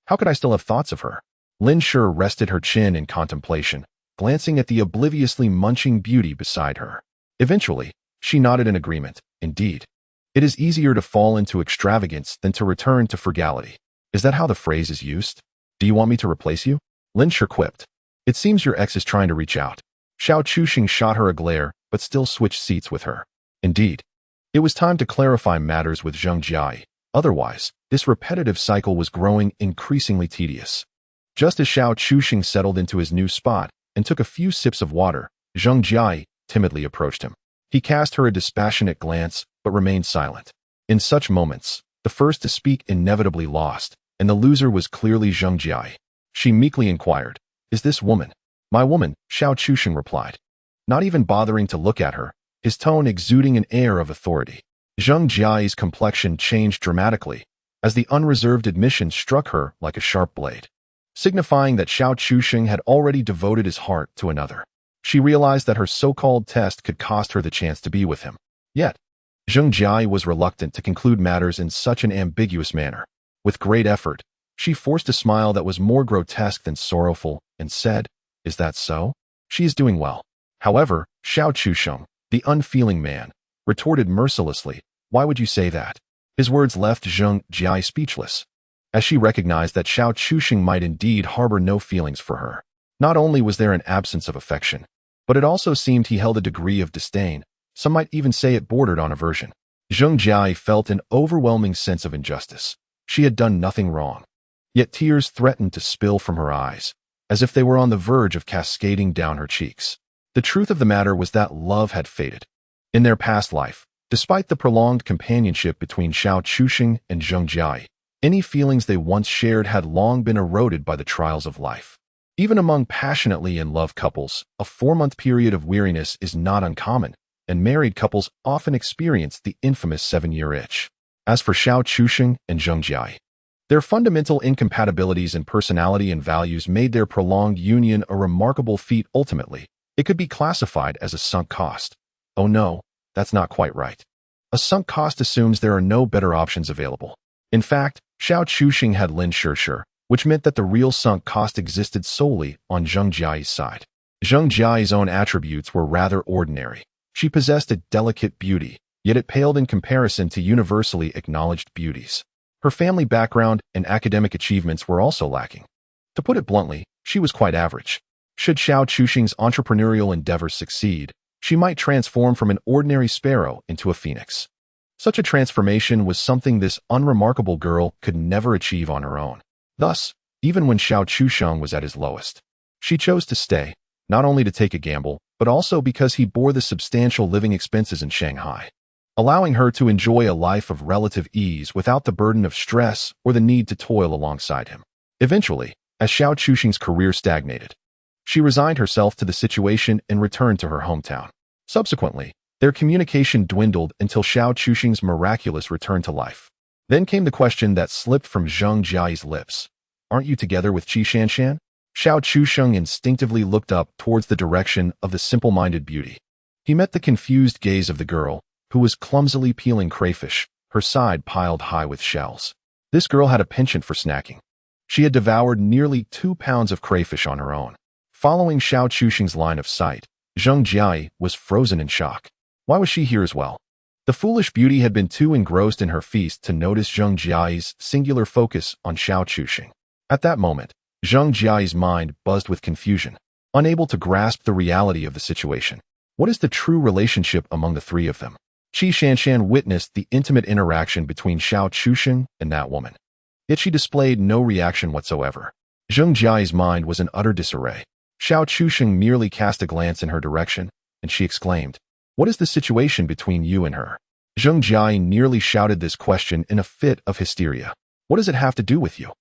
How could I still have thoughts of her?" Lin Shi rested her chin in contemplation, glancing at the obliviously munching beauty beside her. Eventually, she nodded in agreement. Indeed, it is easier to fall into extravagance than to return to frugality. Is that how the phrase is used? Do you want me to replace you? Lin Shi quipped. It seems your ex is trying to reach out. Xiao Chusheng shot her a glare, but still switched seats with her. Indeed, it was time to clarify matters with Zheng Jiai. Otherwise, this repetitive cycle was growing increasingly tedious. Just as Xiao Chusheng settled into his new spot and took a few sips of water, Zheng Jiai timidly approached him. He cast her a dispassionate glance, but remained silent. In such moments, the first to speak inevitably lost, and the loser was clearly Zheng Jiai. She meekly inquired, "Is this woman?" "My woman," Xiao Chusheng replied, not even bothering to look at her, his tone exuding an air of authority. Zheng Jiai's complexion changed dramatically, as the unreserved admission struck her like a sharp blade, signifying that Xiao Chusheng had already devoted his heart to another. She realized that her so-called test could cost her the chance to be with him. Yet, Zheng Jiai was reluctant to conclude matters in such an ambiguous manner. With great effort, she forced a smile that was more grotesque than sorrowful and said, "Is that so? She is doing well." However, Xiao Chusheng, the unfeeling man, retorted mercilessly, "Why would you say that?" His words left Zheng Jiai speechless, as she recognized that Xiao Chusheng might indeed harbor no feelings for her. Not only was there an absence of affection, but it also seemed he held a degree of disdain. Some might even say it bordered on aversion. Zheng Jiai felt an overwhelming sense of injustice. She had done nothing wrong. Yet tears threatened to spill from her eyes, as if they were on the verge of cascading down her cheeks. The truth of the matter was that love had faded. In their past life, despite the prolonged companionship between Xiao Chusheng and Zheng Jiai, any feelings they once shared had long been eroded by the trials of life. Even among passionately in love couples, a 4-month period of weariness is not uncommon, and married couples often experience the infamous 7-year itch. As for Xiao Chusheng and Zheng Jiai, their fundamental incompatibilities in personality and values made their prolonged union a remarkable feat. Ultimately, it could be classified as a sunk cost. Oh no, that's not quite right. A sunk cost assumes there are no better options available. In fact, Xiao Chusheng had Lin Shi, which meant that the real sunk cost existed solely on Zheng Jiai's side. Zheng Jiai's own attributes were rather ordinary. She possessed a delicate beauty, yet it paled in comparison to universally acknowledged beauties. Her family background and academic achievements were also lacking. To put it bluntly, she was quite average. Should Xiao Chusheng's entrepreneurial endeavors succeed, she might transform from an ordinary sparrow into a phoenix. Such a transformation was something this unremarkable girl could never achieve on her own. Thus, even when Xiao Chusheng was at his lowest, she chose to stay, not only to take a gamble, but also because he bore the substantial living expenses in Shanghai, allowing her to enjoy a life of relative ease without the burden of stress or the need to toil alongside him. Eventually, as Xiao Chuxing's career stagnated. She resigned herself to the situation and returned to her hometown. Subsequently, their communication dwindled until Xiao Chuxing's miraculous return to life. Then came the question that slipped from Zheng Jiayi's lips. Aren't you together with Qi Shanshan? Xiao Chuxing instinctively looked up towards the direction of the simple-minded beauty. He met the confused gaze of the girl, who was clumsily peeling crayfish, her side piled high with shells. This girl had a penchant for snacking. She had devoured nearly 2 pounds of crayfish on her own. Following Xiao Chuxing's line of sight, Zheng Jiayi was frozen in shock. Why was she here as well? The foolish beauty had been too engrossed in her feast to notice Zheng Jiayi's singular focus on Xiao Chuxing. At that moment, Zheng Jiayi's mind buzzed with confusion, unable to grasp the reality of the situation. What is the true relationship among the three of them? Qi Shanshan witnessed the intimate interaction between Xiao Chuxing and that woman. Yet she displayed no reaction whatsoever. Zheng Jiayi's mind was in utter disarray. Xiao Chuxing merely cast a glance in her direction, and she exclaimed, "What is the situation between you and her?" Zheng Jiayi nearly shouted this question in a fit of hysteria. "What does it have to do with you?"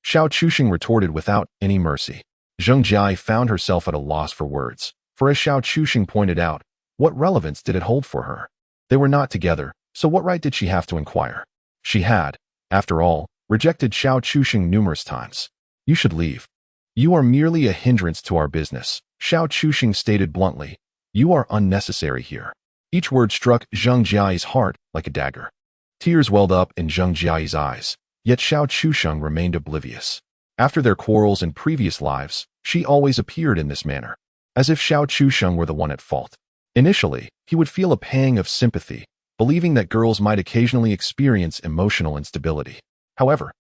Xiao Chuxing retorted without any mercy. Zheng Jiayi found herself at a loss for words, for as Xiao Chuxing pointed out, what relevance did it hold for her? They were not together, so what right did she have to inquire? She had, after all, rejected Xiao Chuxing numerous times. "You should leave. You are merely a hindrance to our business," Xiao Chuxing stated bluntly. "You are unnecessary here." Each word struck Zheng Jiayi's heart like a dagger. Tears welled up in Zheng Jiayi's eyes, yet Xiao Chuxing remained oblivious. After their quarrels in previous lives, she always appeared in this manner, as if Xiao Chuxing were the one at fault. Initially, he would feel a pang of sympathy, believing that girls might occasionally experience emotional instability. However,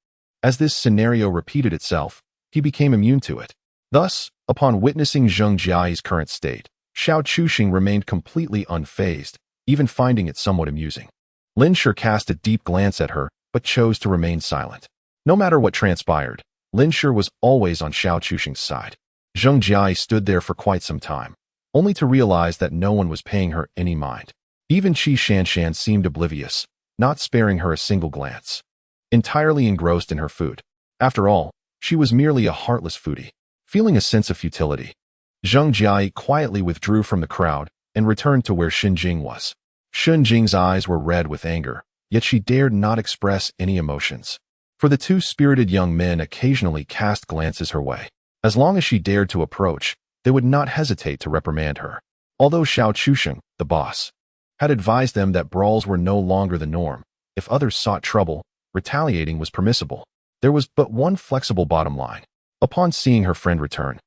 as this scenario repeated itself, he became immune to it. Thus, upon witnessing Zheng Jiayi's current state, Xiao Chuxing remained completely unfazed, even finding it somewhat amusing. Lin Shi cast a deep glance at her, but chose to remain silent. No matter what transpired, Lin Shi was always on Xiao Chuxing's side. Zheng Jiayi stood there for quite some time, only to realize that no one was paying her any mind. Even Qi Shanshan seemed oblivious, not sparing her a single glance. Entirely engrossed in her food. After all, she was merely a heartless foodie. Feeling a sense of futility, Zheng Jiayi quietly withdrew from the crowd and returned to where Xinjing was. Xinjing's eyes were red with anger, yet she dared not express any emotions. For the two spirited young men occasionally cast glances her way. As long as she dared to approach, they would not hesitate to reprimand her. Although Xiao Chuxing, the boss, had advised them that brawls were no longer the norm, if others sought trouble, retaliating was permissible. There was but one flexible bottom line. Upon seeing her friend return,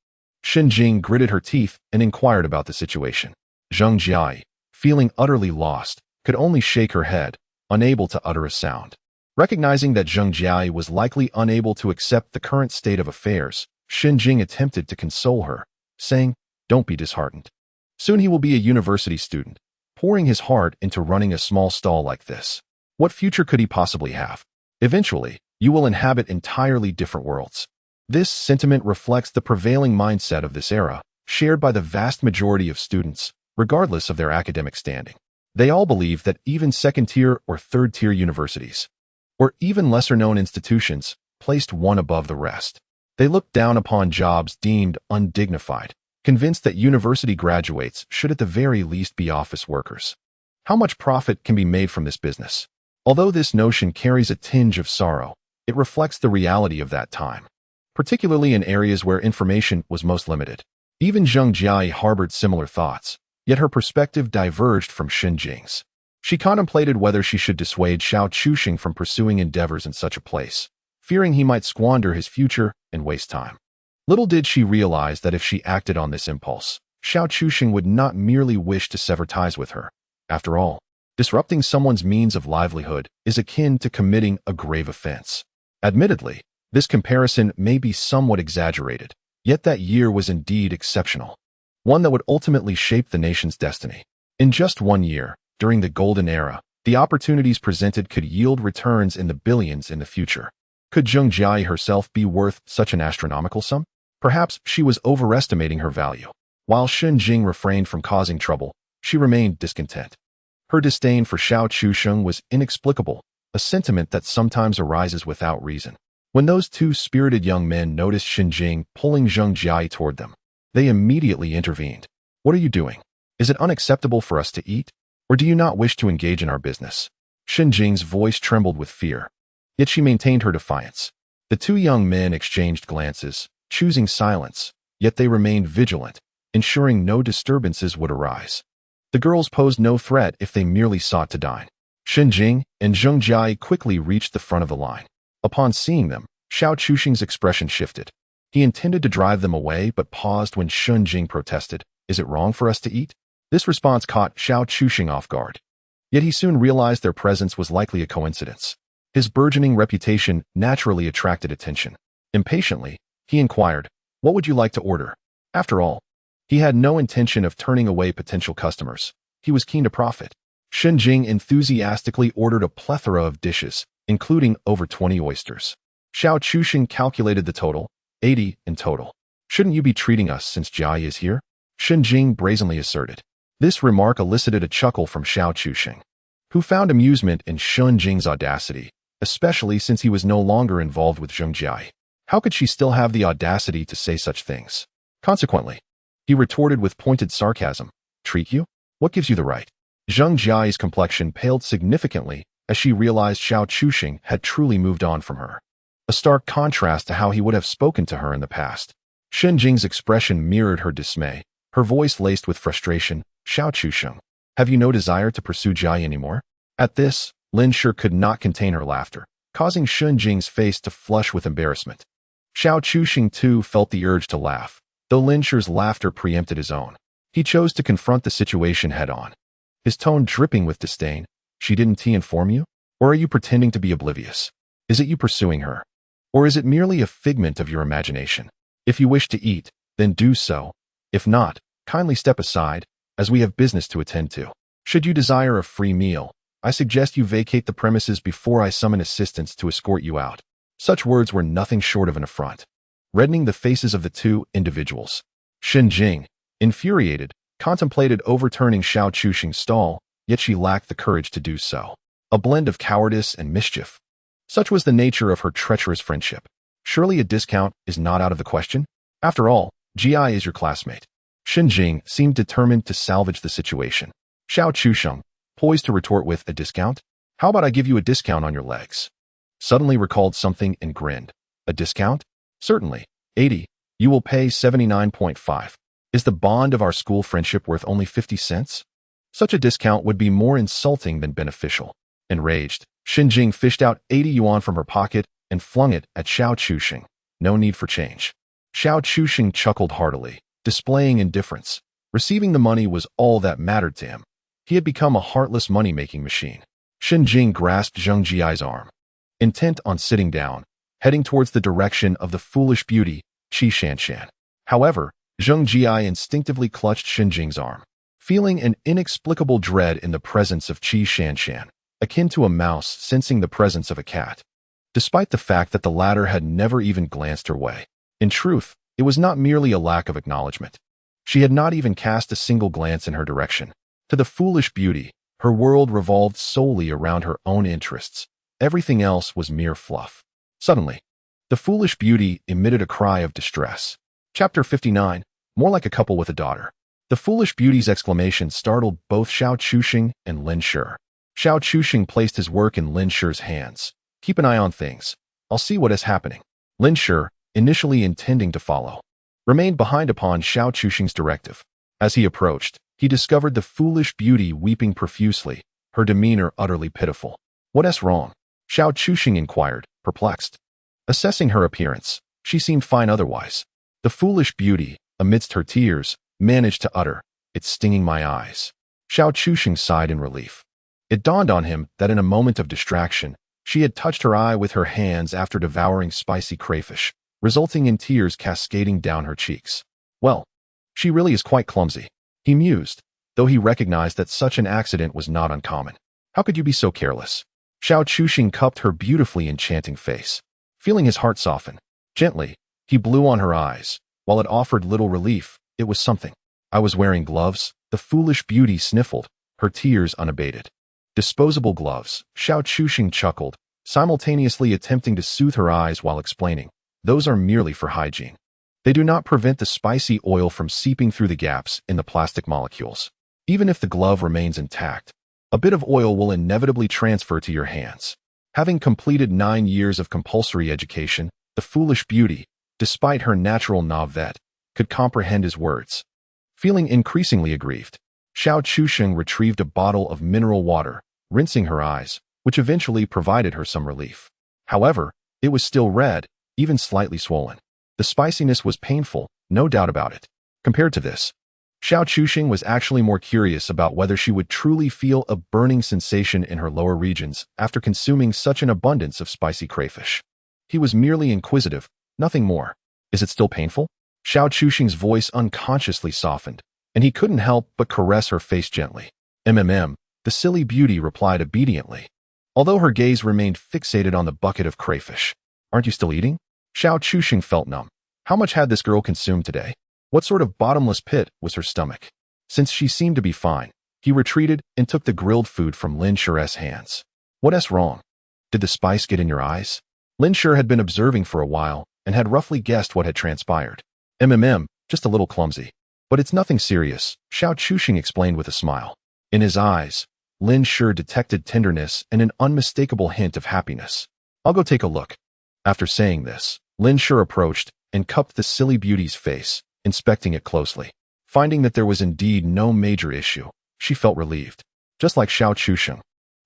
Xinjing gritted her teeth and inquired about the situation. Zheng Jiayi, feeling utterly lost, could only shake her head, unable to utter a sound. Recognizing that Zheng Jiayi was likely unable to accept the current state of affairs, Xinjing attempted to console her, saying, "Don't be disheartened. Soon he will be a university student, pouring his heart into running a small stall like this. What future could he possibly have? Eventually, you will inhabit entirely different worlds." This sentiment reflects the prevailing mindset of this era, shared by the vast majority of students, regardless of their academic standing. They all believe that even second-tier or third-tier universities, or even lesser-known institutions, placed one above the rest. They look down upon jobs deemed undignified, convinced that university graduates should at the very least be office workers. How much profit can be made from this business? Although this notion carries a tinge of sorrow, it reflects the reality of that time, particularly in areas where information was most limited. Even Zheng Jiayi harbored similar thoughts, yet her perspective diverged from Xinjing's. She contemplated whether she should dissuade Xiao Chuxing from pursuing endeavors in such a place, fearing he might squander his future and waste time. Little did she realize that if she acted on this impulse, Xiao Chuxing would not merely wish to sever ties with her. After all, disrupting someone's means of livelihood is akin to committing a grave offense. Admittedly, this comparison may be somewhat exaggerated, yet that year was indeed exceptional, one that would ultimately shape the nation's destiny. In just 1 year, during the Golden Era, the opportunities presented could yield returns in the billions in the future. Could Zheng Jiayi herself be worth such an astronomical sum? Perhaps she was overestimating her value. While Xinjing refrained from causing trouble, she remained discontent. Her disdain for Xiao Chuxing was inexplicable, a sentiment that sometimes arises without reason. When those two spirited young men noticed Xinjing pulling Zheng Jiai toward them, they immediately intervened. What are you doing? Is it unacceptable for us to eat? Or do you not wish to engage in our business? Xinjing's voice trembled with fear. Yet she maintained her defiance. The two young men exchanged glances, choosing silence, yet they remained vigilant, ensuring no disturbances would arise. The girls posed no threat if they merely sought to dine. Xinjing and Zheng Jiai quickly reached the front of the line. Upon seeing them, Xiao Chuxing's expression shifted. He intended to drive them away but paused when Xinjing protested. Is it wrong for us to eat? This response caught Xiao Chuxing off guard. Yet he soon realized their presence was likely a coincidence. His burgeoning reputation naturally attracted attention. Impatiently, he inquired, "What would you like to order?" After all, he had no intention of turning away potential customers. He was keen to profit. Xinjing enthusiastically ordered a plethora of dishes, including over 20 oysters. Xiao Chuxing calculated the total, 80 in total. "Shouldn't you be treating us since Jiai is here?" Xinjing brazenly asserted. This remark elicited a chuckle from Xiao Chuxing, who found amusement in Xinjing's audacity, especially since he was no longer involved with Zheng Jiai. How could she still have the audacity to say such things? Consequently, he retorted with pointed sarcasm, "Treat you? What gives you the right?" Zheng Jiai's complexion paled significantly as she realized Xiao Chuxing had truly moved on from her. A stark contrast to how he would have spoken to her in the past. Xinjing's expression mirrored her dismay, her voice laced with frustration. "Xiao Chuxing, have you no desire to pursue Jiai anymore?" At this, Lin Shi could not contain her laughter, causing Xinjing's face to flush with embarrassment. Xiao Chuxing too felt the urge to laugh, though Lin Shi's laughter preempted his own. He chose to confront the situation head-on, his tone dripping with disdain. "She didn't inform you? Or are you pretending to be oblivious? Is it you pursuing her? Or is it merely a figment of your imagination? If you wish to eat, then do so. If not, kindly step aside, as we have business to attend to. Should you desire a free meal, I suggest you vacate the premises before I summon assistants to escort you out." Such words were nothing short of an affront, reddening the faces of the two individuals. Xinjing, infuriated, contemplated overturning Xiao Chuxing's stall, yet she lacked the courage to do so. A blend of cowardice and mischief. Such was the nature of her treacherous friendship. Surely a discount is not out of the question? After all, Jiai is your classmate. Xinjing seemed determined to salvage the situation. Xiao Chuxing, poised to retort with a discount? "How about I give you a discount on your legs?" Suddenly recalled something and grinned. "A discount? Certainly. 80. You will pay 79.5. Is the bond of our school friendship worth only 50 cents? Such a discount would be more insulting than beneficial." Enraged, Xinjing fished out 80 yuan from her pocket and flung it at Xiao Chuxing. "No need for change." Xiao Chuxing chuckled heartily, displaying indifference. Receiving the money was all that mattered to him. He had become a heartless money-making machine. Xinjing grasped Zheng Jiai's arm, intent on sitting down, heading towards the direction of the foolish beauty, Qi Shanshan. However, Zheng Jiai instinctively clutched Xinjing's arm, feeling an inexplicable dread in the presence of Qi Shanshan, akin to a mouse sensing the presence of a cat, despite the fact that the latter had never even glanced her way. In truth, it was not merely a lack of acknowledgement. She had not even cast a single glance in her direction. To the foolish beauty, her world revolved solely around her own interests. Everything else was mere fluff. Suddenly, the foolish beauty emitted a cry of distress. Chapter 59, more like a couple with a daughter. The foolish beauty's exclamation startled both Xiao Chuxing and Lin Shi. Xiao Chuxing placed his work in Lin Shi's hands. "Keep an eye on things. I'll see what is happening." Lin Shi, initially intending to follow, remained behind upon Xiao Chuxing's directive. As he approached, he discovered the foolish beauty weeping profusely, her demeanor utterly pitiful. "What's wrong?" Xiao Chuxing inquired, perplexed. Assessing her appearance, she seemed fine otherwise. The foolish beauty, amidst her tears, managed to utter, "It's stinging my eyes." Xiao Chuxing sighed in relief. It dawned on him that in a moment of distraction, she had touched her eye with her hands after devouring spicy crayfish, resulting in tears cascading down her cheeks. "Well, she really is quite clumsy," he mused, though he recognized that such an accident was not uncommon. "How could you be so careless?" Xiao Chuxing cupped her beautifully enchanting face. Feeling his heart soften, gently, he blew on her eyes. While it offered little relief, it was something. "I was wearing gloves," the foolish beauty sniffled, her tears unabated. "Disposable gloves," Xiao Chuxing chuckled, simultaneously attempting to soothe her eyes while explaining, "Those are merely for hygiene. They do not prevent the spicy oil from seeping through the gaps in the plastic molecules. Even if the glove remains intact, a bit of oil will inevitably transfer to your hands." Having completed 9 years of compulsory education, the foolish beauty, despite her natural naivete, could comprehend his words. Feeling increasingly aggrieved, Xiao Chusheng retrieved a bottle of mineral water, rinsing her eyes, which eventually provided her some relief. However, it was still red, even slightly swollen. The spiciness was painful, no doubt about it. Compared to this, Xiao Chusheng was actually more curious about whether she would truly feel a burning sensation in her lower regions after consuming such an abundance of spicy crayfish. He was merely inquisitive, nothing more. "Is it still painful?" Xiao Chusheng's voice unconsciously softened, and he couldn't help but caress her face gently. The silly beauty replied obediently, although her gaze remained fixated on the bucket of crayfish. "Aren't you still eating?" Xiao Chusheng felt numb. How much had this girl consumed today? What sort of bottomless pit was her stomach? Since she seemed to be fine, he retreated and took the grilled food from Lin Shure's hands. "What's wrong? Did the spice get in your eyes?" Lin Shure had been observing for a while and had roughly guessed what had transpired. Just a little clumsy. But it's nothing serious," Xiao Chusheng explained with a smile. In his eyes, Lin Shure detected tenderness and an unmistakable hint of happiness. "I'll go take a look." After saying this, Lin Shure approached and cupped the silly beauty's face, inspecting it closely. Finding that there was indeed no major issue, she felt relieved. Just like Xiao Chusheng,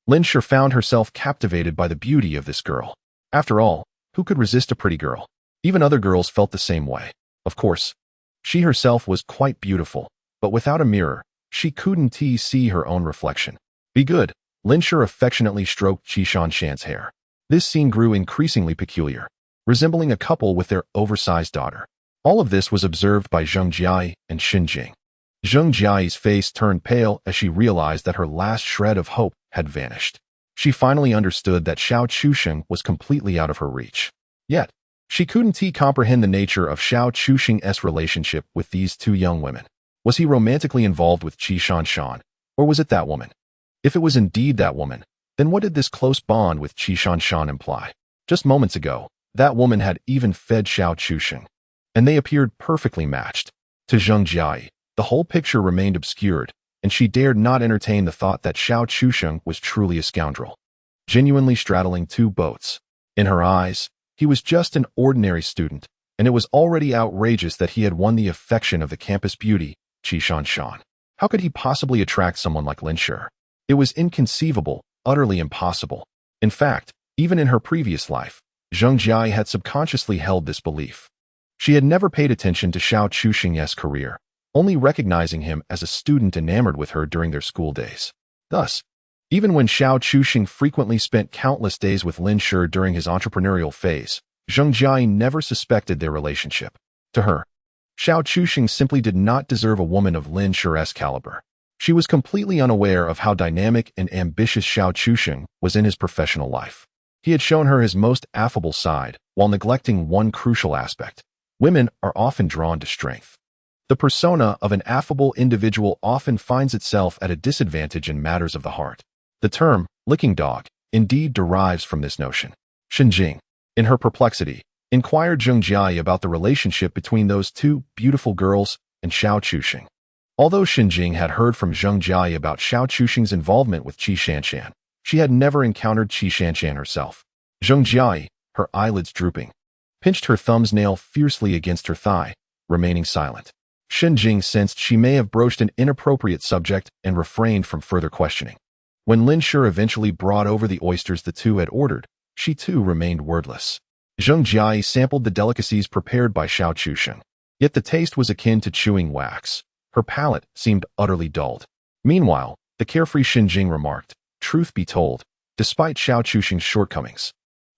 Lin Shure found herself captivated by the beauty of this girl. After all, who could resist a pretty girl? Even other girls felt the same way. Of course, she herself was quite beautiful, but without a mirror, she couldn't see her own reflection. "Be good," Lin Shure affectionately stroked Qi Shanshan's hair. This scene grew increasingly peculiar, resembling a couple with their oversized daughter. All of this was observed by Zheng Jiai and Xin Jing. Zheng Jiai's face turned pale as she realized that her last shred of hope had vanished. She finally understood that Xiao Chusheng was completely out of her reach. Yet, she couldn't comprehend the nature of Xiao Chusheng's relationship with these two young women. Was he romantically involved with Qi Shanshan, or was it that woman? If it was indeed that woman, then what did this close bond with Qi Shanshan imply? Just moments ago, that woman had even fed Xiao Chusheng, and they appeared perfectly matched. To Zheng Jiai, the whole picture remained obscured, and she dared not entertain the thought that Xiao Chusheng was truly a scoundrel, genuinely straddling two boats. In her eyes, he was just an ordinary student, and it was already outrageous that he had won the affection of the campus beauty, Qi Shanshan. How could he possibly attract someone like Lin Shure? It was inconceivable, utterly impossible. In fact, even in her previous life, Zheng Jiai had subconsciously held this belief. She had never paid attention to Xiao Chusheng's career, only recognizing him as a student enamored with her during their school days. Thus, even when Xiao Chusheng frequently spent countless days with Lin Shure during his entrepreneurial phase, Zheng Jiai never suspected their relationship. To her, Xiao Chusheng simply did not deserve a woman of Lin Shure's caliber. She was completely unaware of how dynamic and ambitious Xiao Chusheng was in his professional life. He had shown her his most affable side, while neglecting one crucial aspect. Women are often drawn to strength. The persona of an affable individual often finds itself at a disadvantage in matters of the heart. The term, licking dog, indeed derives from this notion. Xin Jing, in her perplexity, inquired Zheng Jiai about the relationship between those two beautiful girls and Xiao Chusheng. Although Xin Jing had heard from Zheng Jiai about Xiao Chusheng's involvement with Qi Shanshan, she had never encountered Qi Shanshan herself. Zheng Jiai, her eyelids drooping, pinched her thumbnail fiercely against her thigh, remaining silent. Xin Jing sensed she may have broached an inappropriate subject and refrained from further questioning. When Lin Shure eventually brought over the oysters the two had ordered, she too remained wordless. Zheng Jiai sampled the delicacies prepared by Xiao Chusheng. Yet the taste was akin to chewing wax. Her palate seemed utterly dulled. Meanwhile, the carefree Xin Jing remarked, "Truth be told, despite Xiao Chusheng's shortcomings,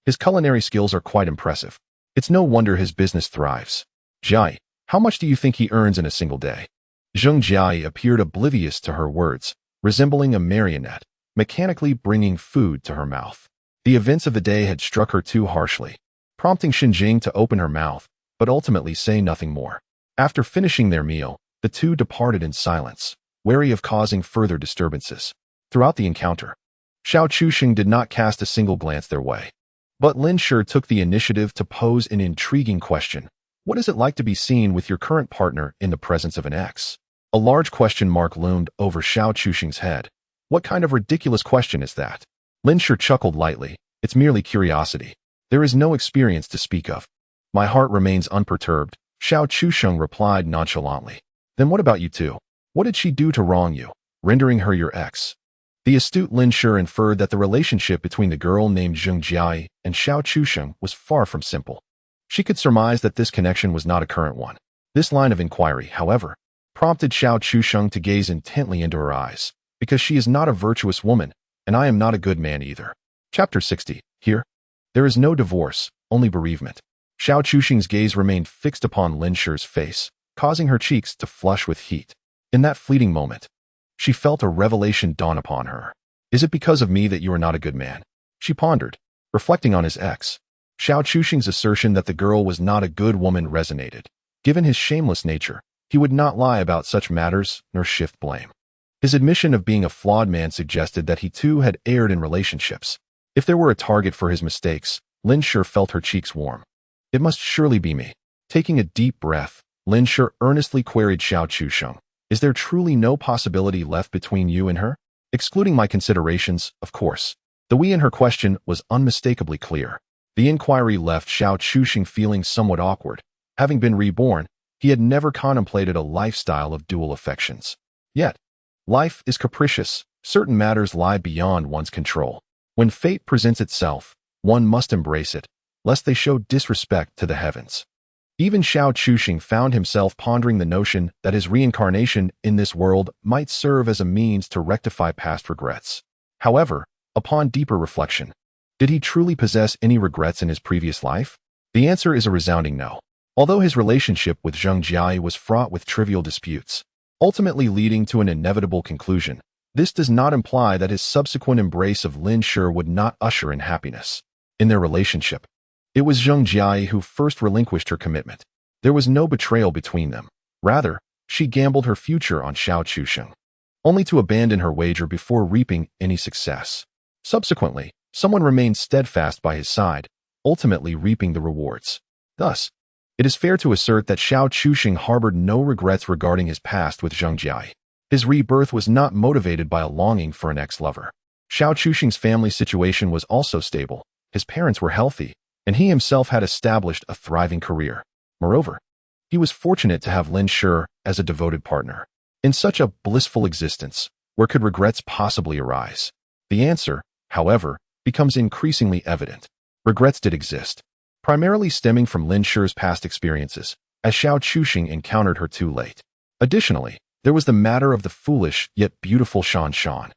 his culinary skills are quite impressive. It's no wonder his business thrives. Jiai, how much do you think he earns in a single day?" Zheng Jiai appeared oblivious to her words, resembling a marionette, mechanically bringing food to her mouth. The events of the day had struck her too harshly, prompting Xin Jing to open her mouth, but ultimately say nothing more. After finishing their meal, the two departed in silence, wary of causing further disturbances. Throughout the encounter, Xiao Chuxing did not cast a single glance their way. But Lin Shi took the initiative to pose an intriguing question. What is it like to be seen with your current partner in the presence of an ex? A large question mark loomed over Xiao Chuxing's head. What kind of ridiculous question is that? Lin Shi chuckled lightly. It's merely curiosity. There is no experience to speak of. My heart remains unperturbed, Xiao Chuxing replied nonchalantly. Then what about you two? What did she do to wrong you, rendering her your ex? The astute Lin Shi inferred that the relationship between the girl named Zheng Jiai and Xiao Chuxing was far from simple. She could surmise that this connection was not a current one. This line of inquiry, however, prompted Xiao Chuxing to gaze intently into her eyes, because she is not a virtuous woman, and I am not a good man either. Chapter 60. Here, there is no divorce, only bereavement. Xiao Chuxing's gaze remained fixed upon Lin Shi's face, causing her cheeks to flush with heat. In that fleeting moment, she felt a revelation dawn upon her. Is it because of me that you are not a good man? She pondered, reflecting on his ex. Xiao Chuxing's assertion that the girl was not a good woman resonated. Given his shameless nature, he would not lie about such matters nor shift blame. His admission of being a flawed man suggested that he too had erred in relationships. If there were a target for his mistakes, Lin Shi felt her cheeks warm. It must surely be me. Taking a deep breath, Lin Shi earnestly queried Xiao Chuxing. Is there truly no possibility left between you and her? Excluding my considerations, of course. The we in her question was unmistakably clear. The inquiry left Xiao Chuxing feeling somewhat awkward. Having been reborn, he had never contemplated a lifestyle of dual affections. Yet, life is capricious. Certain matters lie beyond one's control. When fate presents itself, one must embrace it, lest they show disrespect to the heavens. Even Xiao Chuxing found himself pondering the notion that his reincarnation in this world might serve as a means to rectify past regrets. However, upon deeper reflection, did he truly possess any regrets in his previous life? The answer is a resounding no. Although his relationship with Zheng Jiai was fraught with trivial disputes, ultimately leading to an inevitable conclusion, this does not imply that his subsequent embrace of Lin Shi would not usher in happiness. In their relationship, it was Zheng Jiai who first relinquished her commitment. There was no betrayal between them. Rather, she gambled her future on Xiao Chuxing, only to abandon her wager before reaping any success. Subsequently, someone remained steadfast by his side, ultimately reaping the rewards. Thus, it is fair to assert that Xiao Chuxing harbored no regrets regarding his past with Zheng Jiai. His rebirth was not motivated by a longing for an ex-lover. Xiao Chuxing's family situation was also stable. His parents were healthy, and he himself had established a thriving career. Moreover, he was fortunate to have Lin Shi as a devoted partner. In such a blissful existence, where could regrets possibly arise? The answer, however, becomes increasingly evident. Regrets did exist, primarily stemming from Lin Shi's past experiences, as Xiao Chuxing encountered her too late. Additionally, there was the matter of the foolish yet beautiful Shan Shan,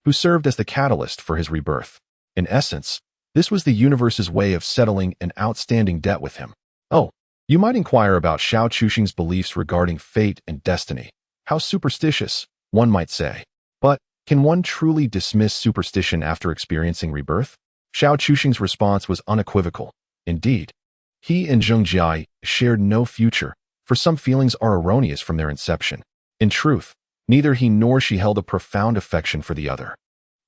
who served as the catalyst for his rebirth. In essence, this was the universe's way of settling an outstanding debt with him. Oh, you might inquire about Xiao Chuxing's beliefs regarding fate and destiny. How superstitious, one might say. But, can one truly dismiss superstition after experiencing rebirth? Xiao Chuxing's response was unequivocal. Indeed, he and Zheng Jiai shared no future, for some feelings are erroneous from their inception. In truth, neither he nor she held a profound affection for the other.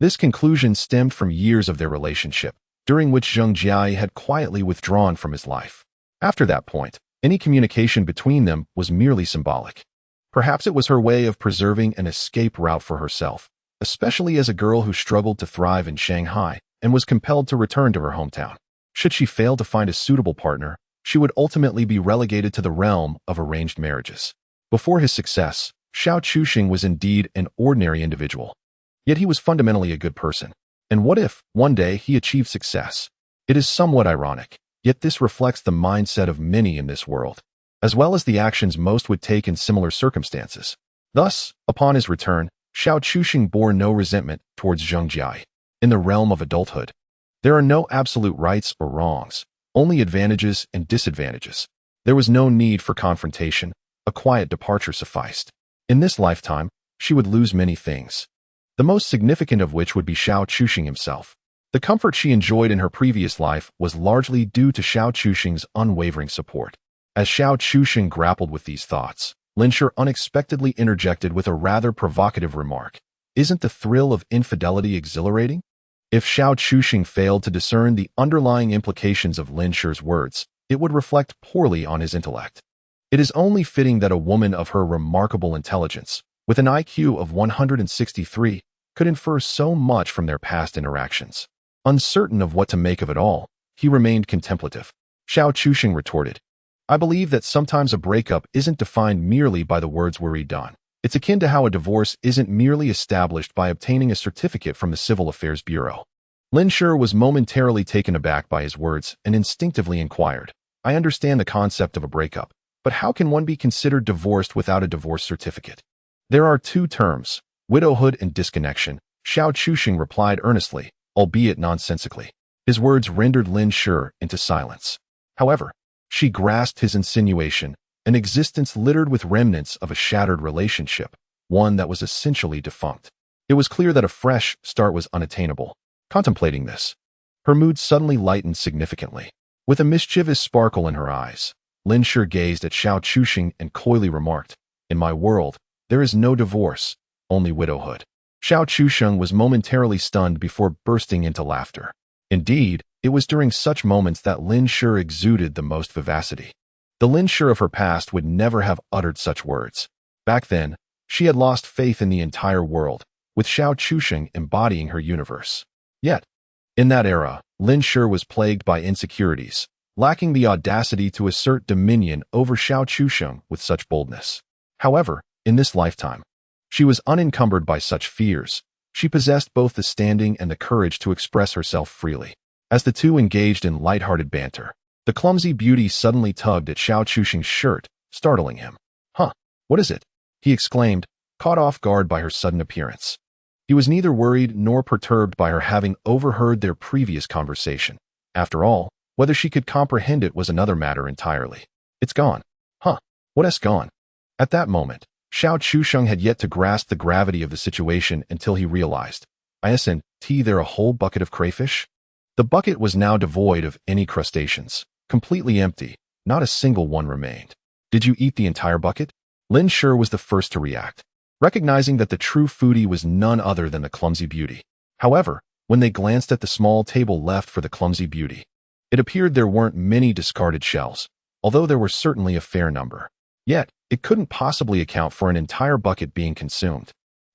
This conclusion stemmed from years of their relationship, during which Zheng Jiai had quietly withdrawn from his life. After that point, any communication between them was merely symbolic. Perhaps it was her way of preserving an escape route for herself, especially as a girl who struggled to thrive in Shanghai and was compelled to return to her hometown. Should she fail to find a suitable partner, she would ultimately be relegated to the realm of arranged marriages. Before his success, Xiao Chuxing was indeed an ordinary individual. Yet he was fundamentally a good person. And what if, one day, he achieved success? It is somewhat ironic, yet this reflects the mindset of many in this world, as well as the actions most would take in similar circumstances. Thus, upon his return, Xiao Chuxing bore no resentment towards Zheng Jiai. In the realm of adulthood, there are no absolute rights or wrongs, only advantages and disadvantages. There was no need for confrontation. A quiet departure sufficed. In this lifetime, she would lose many things, the most significant of which would be Xiao Chuxing himself. The comfort she enjoyed in her previous life was largely due to Xiao Chuxing's unwavering support. As Xiao Chuxing grappled with these thoughts, Lin Shi unexpectedly interjected with a rather provocative remark. Isn't the thrill of infidelity exhilarating? If Xiao Chuxing failed to discern the underlying implications of Lin Shi's words, it would reflect poorly on his intellect. It is only fitting that a woman of her remarkable intelligence, with an IQ of 163, could infer so much from their past interactions. Uncertain of what to make of it all, he remained contemplative. Xiao Chuxing retorted, I believe that sometimes a breakup isn't defined merely by the words we read on. It's akin to how a divorce isn't merely established by obtaining a certificate from the Civil Affairs Bureau. Lin Shi was momentarily taken aback by his words and instinctively inquired, I understand the concept of a breakup, but how can one be considered divorced without a divorce certificate? There are two terms, widowhood and disconnection, Xiao Chuxing replied earnestly, albeit nonsensically. His words rendered Lin Shi into silence. However, she grasped his insinuation, an existence littered with remnants of a shattered relationship, one that was essentially defunct. It was clear that a fresh start was unattainable. Contemplating this, her mood suddenly lightened significantly. With a mischievous sparkle in her eyes, Lin Shi gazed at Xiao Chuxing and coyly remarked, In my world, there is no divorce, only widowhood. Xiao Chuxing was momentarily stunned before bursting into laughter. Indeed, it was during such moments that Lin Shi exuded the most vivacity. The Lin Shi of her past would never have uttered such words. Back then, she had lost faith in the entire world, with Xiao Chuxing embodying her universe. Yet, in that era, Lin Shi was plagued by insecurities, lacking the audacity to assert dominion over Xiao Chuxing with such boldness. However, in this lifetime, she was unencumbered by such fears. She possessed both the standing and the courage to express herself freely. As the two engaged in light-hearted banter, the clumsy beauty suddenly tugged at Xiao Chuxing's shirt, startling him. What is it? He exclaimed, caught off guard by her sudden appearance. He was neither worried nor perturbed by her having overheard their previous conversation. After all, whether she could comprehend it was another matter entirely. It's gone. What has gone? At that moment, Xiao Chuxing had yet to grasp the gravity of the situation until he realized, isn't there a whole bucket of crayfish? The bucket was now devoid of any crustaceans, completely empty, not a single one remained. Did you eat the entire bucket? Lin Shi was the first to react, recognizing that the true foodie was none other than the clumsy beauty. However, when they glanced at the small table left for the clumsy beauty, it appeared there weren't many discarded shells, although there were certainly a fair number. Yet, it couldn't possibly account for an entire bucket being consumed.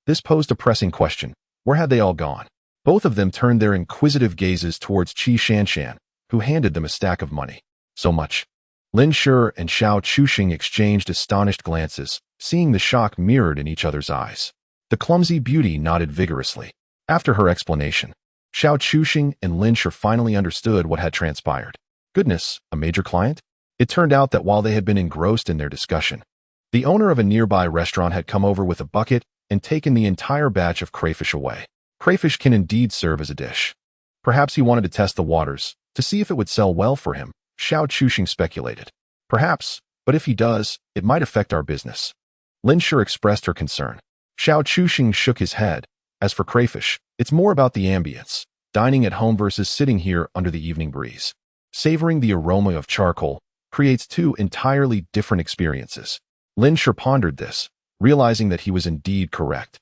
This posed a pressing question. Where had they all gone? Both of them turned their inquisitive gazes towards Qi Shanshan, who handed them a stack of money. So much. Lin Shi and Xiao Chuxing exchanged astonished glances, seeing the shock mirrored in each other's eyes. The clumsy beauty nodded vigorously. After her explanation, Xiao Chuxing and Lin Shi finally understood what had transpired. Goodness, a major client? It turned out that while they had been engrossed in their discussion, the owner of a nearby restaurant had come over with a bucket and taken the entire batch of crayfish away. Crayfish can indeed serve as a dish. Perhaps he wanted to test the waters, to see if it would sell well for him, Xiao Chuxing speculated. Perhaps, but if he does, it might affect our business. Lin Shi expressed her concern. Xiao Chuxing shook his head. As for crayfish, it's more about the ambience, dining at home versus sitting here under the evening breeze. Savoring the aroma of charcoal creates two entirely different experiences. Lin Shi pondered this, realizing that he was indeed correct.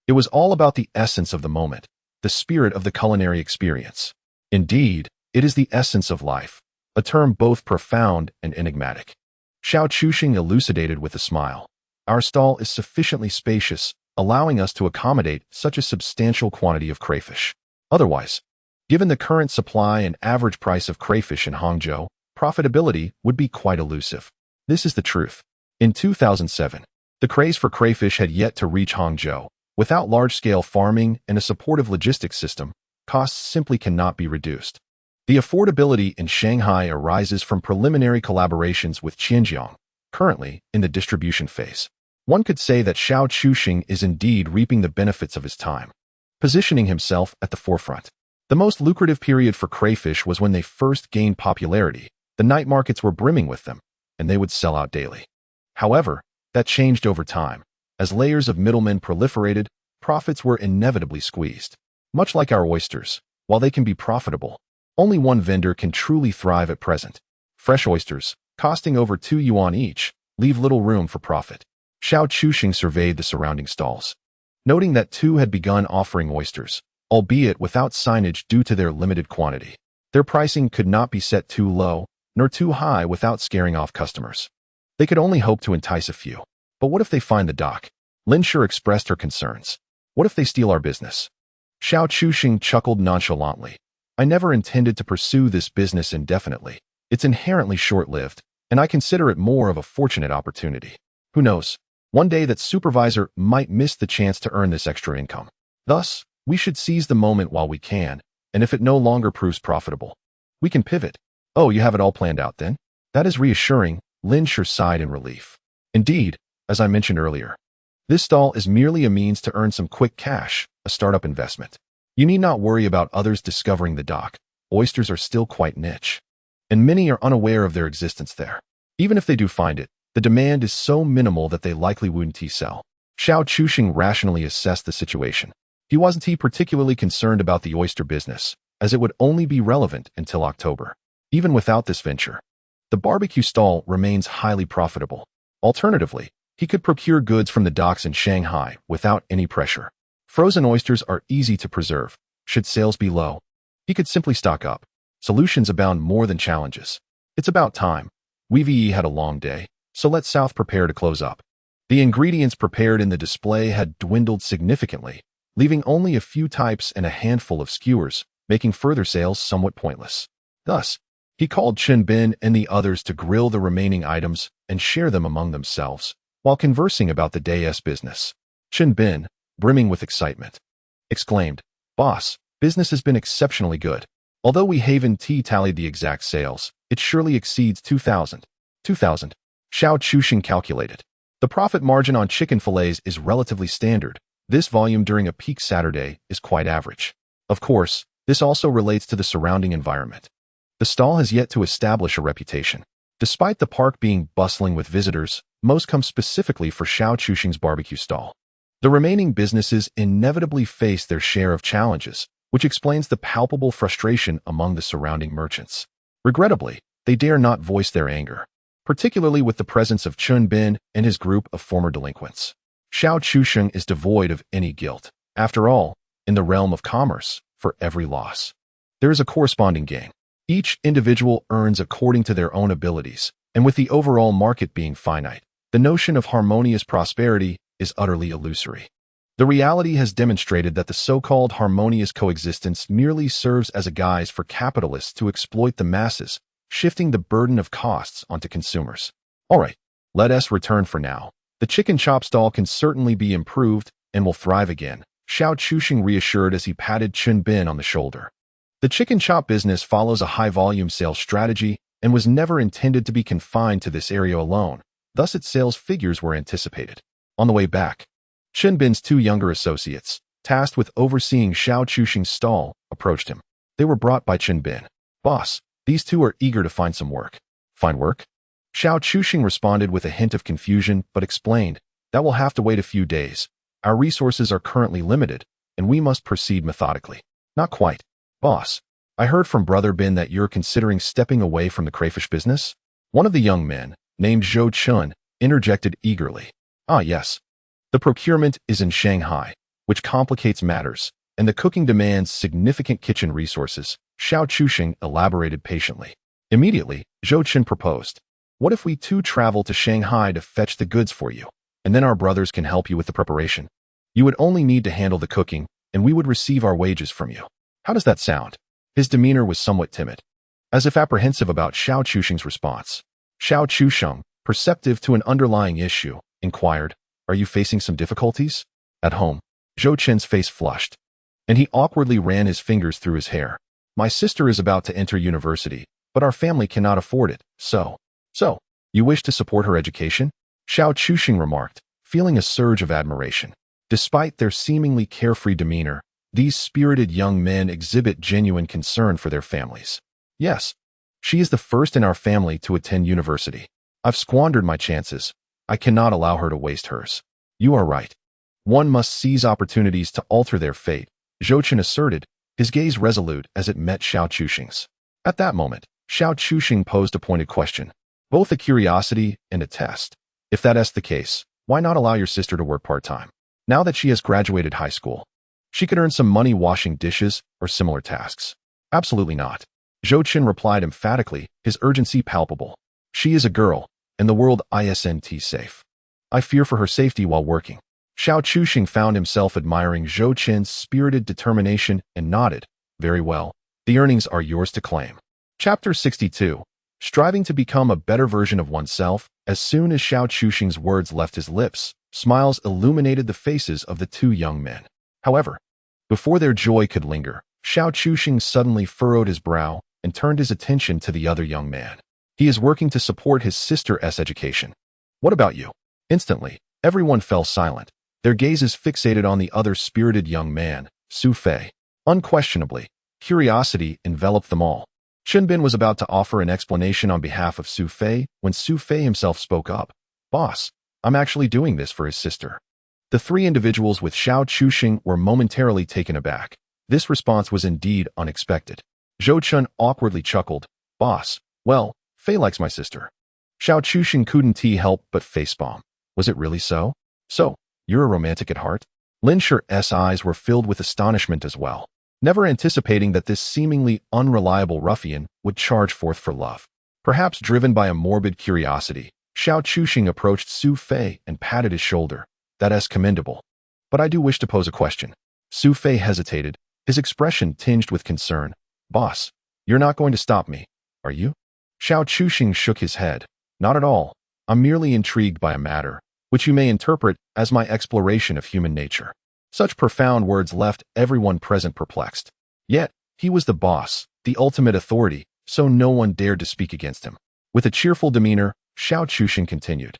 It was all about the essence of the moment, the spirit of the culinary experience. Indeed, it is the essence of life, a term both profound and enigmatic. Xiao Chuxing elucidated with a smile. Our stall is sufficiently spacious, allowing us to accommodate such a substantial quantity of crayfish. Otherwise, given the current supply and average price of crayfish in Hangzhou, profitability would be quite elusive. This is the truth. In 2007, the craze for crayfish had yet to reach Hangzhou. Without large-scale farming and a supportive logistics system, costs simply cannot be reduced. The affordability in Shanghai arises from preliminary collaborations with Xinjiang, currently in the distribution phase. One could say that Xiao Chuxing is indeed reaping the benefits of his time, positioning himself at the forefront. The most lucrative period for crayfish was when they first gained popularity. The night markets were brimming with them, and they would sell out daily. However, that changed over time. As layers of middlemen proliferated, profits were inevitably squeezed. Much like our oysters, while they can be profitable, only one vendor can truly thrive at present. Fresh oysters, costing over 2 yuan each, leave little room for profit. Xiao Chuxing surveyed the surrounding stalls, noting that two had begun offering oysters, albeit without signage due to their limited quantity. Their pricing could not be set too low, nor too high without scaring off customers. They could only hope to entice a few. But what if they find the dock? Lin Sure expressed her concerns. What if they steal our business? Xiao Chuxing chuckled nonchalantly. I never intended to pursue this business indefinitely. It's inherently short-lived, and I consider it more of a fortunate opportunity. Who knows? One day that supervisor might miss the chance to earn this extra income. Thus, we should seize the moment while we can, and if it no longer proves profitable, we can pivot. Oh, you have it all planned out then? That is reassuring, Lin Sure sighed in relief. Indeed, as I mentioned earlier, this stall is merely a means to earn some quick cash, a startup investment. You need not worry about others discovering the dock. Oysters are still quite niche, and many are unaware of their existence there. Even if they do find it, the demand is so minimal that they likely wouldn't sell. Xiao Chuxing rationally assessed the situation. He wasn't particularly concerned about the oyster business, as it would only be relevant until October. Even without this venture, the barbecue stall remains highly profitable. Alternatively, he could procure goods from the docks in Shanghai without any pressure. Frozen oysters are easy to preserve. Should sales be low, he could simply stock up. Solutions abound more than challenges. It's about time. We've had a long day, so let South prepare to close up. The ingredients prepared in the display had dwindled significantly, leaving only a few types and a handful of skewers, making further sales somewhat pointless. Thus, he called Chen Bin and the others to grill the remaining items and share them among themselves, while conversing about the day's business. Chen Bin, brimming with excitement, exclaimed, "Boss, business has been exceptionally good. Although we haven't tallied the exact sales, it surely exceeds 2,000. 2,000. Xiao Chuxing calculated. The profit margin on chicken fillets is relatively standard. This volume during a peak Saturday is quite average. Of course, this also relates to the surrounding environment. The stall has yet to establish a reputation. Despite the park being bustling with visitors, most come specifically for Xiao Chuxing's barbecue stall. The remaining businesses inevitably face their share of challenges, which explains the palpable frustration among the surrounding merchants. Regrettably, they dare not voice their anger, particularly with the presence of Chen Bin and his group of former delinquents. Xiao Chuxing is devoid of any guilt. After all, in the realm of commerce, for every loss, there is a corresponding gain. Each individual earns according to their own abilities, and with the overall market being finite, the notion of harmonious prosperity is utterly illusory. The reality has demonstrated that the so-called harmonious coexistence merely serves as a guise for capitalists to exploit the masses, shifting the burden of costs onto consumers. All right, let us return for now. The chicken chop stall can certainly be improved and will thrive again, Xiao Chuxing reassured as he patted Chen Bin on the shoulder. The chicken chop business follows a high-volume sales strategy and was never intended to be confined to this area alone, thus its sales figures were anticipated. On the way back, Chen Bin's two younger associates, tasked with overseeing Xiao Chuxing's stall, approached him. They were brought by Chen Bin. Boss, these two are eager to find some work. Find work? Xiao Chuxing responded with a hint of confusion, but explained, that will have to wait a few days. Our resources are currently limited, and we must proceed methodically. Not quite. Boss, I heard from Brother Bin that you're considering stepping away from the crayfish business? One of the young men, named Zhou Chun, interjected eagerly. Ah, yes. The procurement is in Shanghai, which complicates matters, and the cooking demands significant kitchen resources, Xiao Chuxing elaborated patiently. Immediately, Zhou Chun proposed, what if we too travel to Shanghai to fetch the goods for you, and then our brothers can help you with the preparation? You would only need to handle the cooking, and we would receive our wages from you. How does that sound? His demeanor was somewhat timid, as if apprehensive about Xiao Chuxing's response. Xiao Chuxing, perceptive to an underlying issue, inquired, are you facing some difficulties? At home, Zhou Chen's face flushed, and he awkwardly ran his fingers through his hair. My sister is about to enter university, but our family cannot afford it, So, you wish to support her education? Xiao Chuxing remarked, feeling a surge of admiration. Despite their seemingly carefree demeanor, these spirited young men exhibit genuine concern for their families. Yes, she is the first in our family to attend university. I've squandered my chances. I cannot allow her to waste hers. You are right. One must seize opportunities to alter their fate, Zhou Chen asserted, his gaze resolute as it met Xiao Chuxing's. At that moment, Xiao Chuxing posed a pointed question, both a curiosity and a test. If that is the case, why not allow your sister to work part-time? Now that she has graduated high school. She could earn some money washing dishes or similar tasks. Absolutely not. Zhou Qin replied emphatically, his urgency palpable. She is a girl, and the world isn't safe. I fear for her safety while working. Xiao Chuxing found himself admiring Zhou Qin's spirited determination and nodded. Very well. The earnings are yours to claim. Chapter 62. Striving to become a better version of oneself. As soon as Xiao Chuxing's words left his lips, smiles illuminated the faces of the two young men. However, before their joy could linger, Xiao Chuxing suddenly furrowed his brow and turned his attention to the other young man. He is working to support his sister's education. What about you? Instantly, everyone fell silent, their gazes fixated on the other spirited young man, Su Fei. Unquestionably, curiosity enveloped them all. Qinbin was about to offer an explanation on behalf of Su Fei when Su Fei himself spoke up. Boss, I'm actually doing this for his sister. The three individuals with Xiao Chuxing were momentarily taken aback. This response was indeed unexpected. Zhou Chun awkwardly chuckled. Boss, well, Fei likes my sister. Xiao Chuxing couldn't help but facepalm. Was it really so? So, you're a romantic at heart? Lin Shi's eyes were filled with astonishment as well, never anticipating that this seemingly unreliable ruffian would charge forth for love. Perhaps driven by a morbid curiosity, Xiao Chuxing approached Su Fei and patted his shoulder. That is commendable. But I do wish to pose a question. Su Fei hesitated, his expression tinged with concern. Boss, you're not going to stop me, are you? Xiao Chuxing shook his head. Not at all. I'm merely intrigued by a matter, which you may interpret as my exploration of human nature. Such profound words left everyone present perplexed. Yet, he was the boss, the ultimate authority, so no one dared to speak against him. With a cheerful demeanor, Xiao Chuxing continued.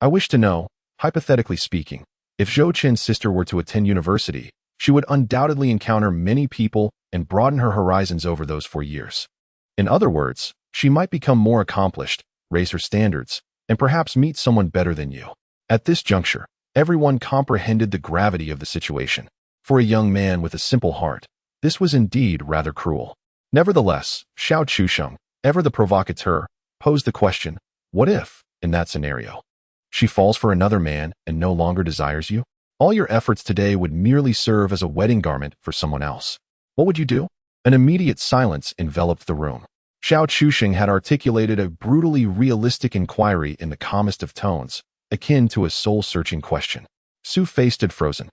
I wish to know, hypothetically speaking, if Zhou Qin's sister were to attend university, she would undoubtedly encounter many people and broaden her horizons over those 4 years. In other words, she might become more accomplished, raise her standards, and perhaps meet someone better than you. At this juncture, everyone comprehended the gravity of the situation. For a young man with a simple heart, this was indeed rather cruel. Nevertheless, Xiao Chuxing, ever the provocateur, posed the question, what if, in that scenario, she falls for another man and no longer desires you? All your efforts today would merely serve as a wedding garment for someone else. What would you do? An immediate silence enveloped the room. Xiao Chuxing had articulated a brutally realistic inquiry in the calmest of tones, akin to a soul-searching question. Su Fei stood frozen,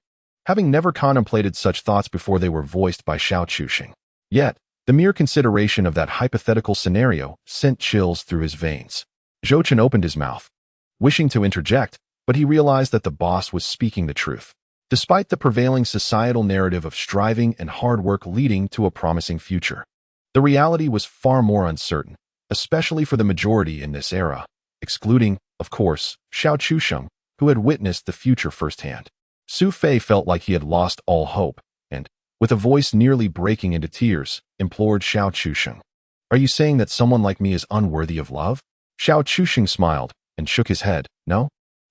having never contemplated such thoughts before they were voiced by Xiao Chuxing. Yet, the mere consideration of that hypothetical scenario sent chills through his veins. Zhou Chen opened his mouth, wishing to interject, but he realized that the boss was speaking the truth. Despite the prevailing societal narrative of striving and hard work leading to a promising future, the reality was far more uncertain, especially for the majority in this era, excluding, of course, Xiao Chuxing, who had witnessed the future firsthand. Su Fei felt like he had lost all hope, and, with a voice nearly breaking into tears, implored Xiao Chuxing. Are you saying that someone like me is unworthy of love? Xiao Chuxing smiled and shook his head. No.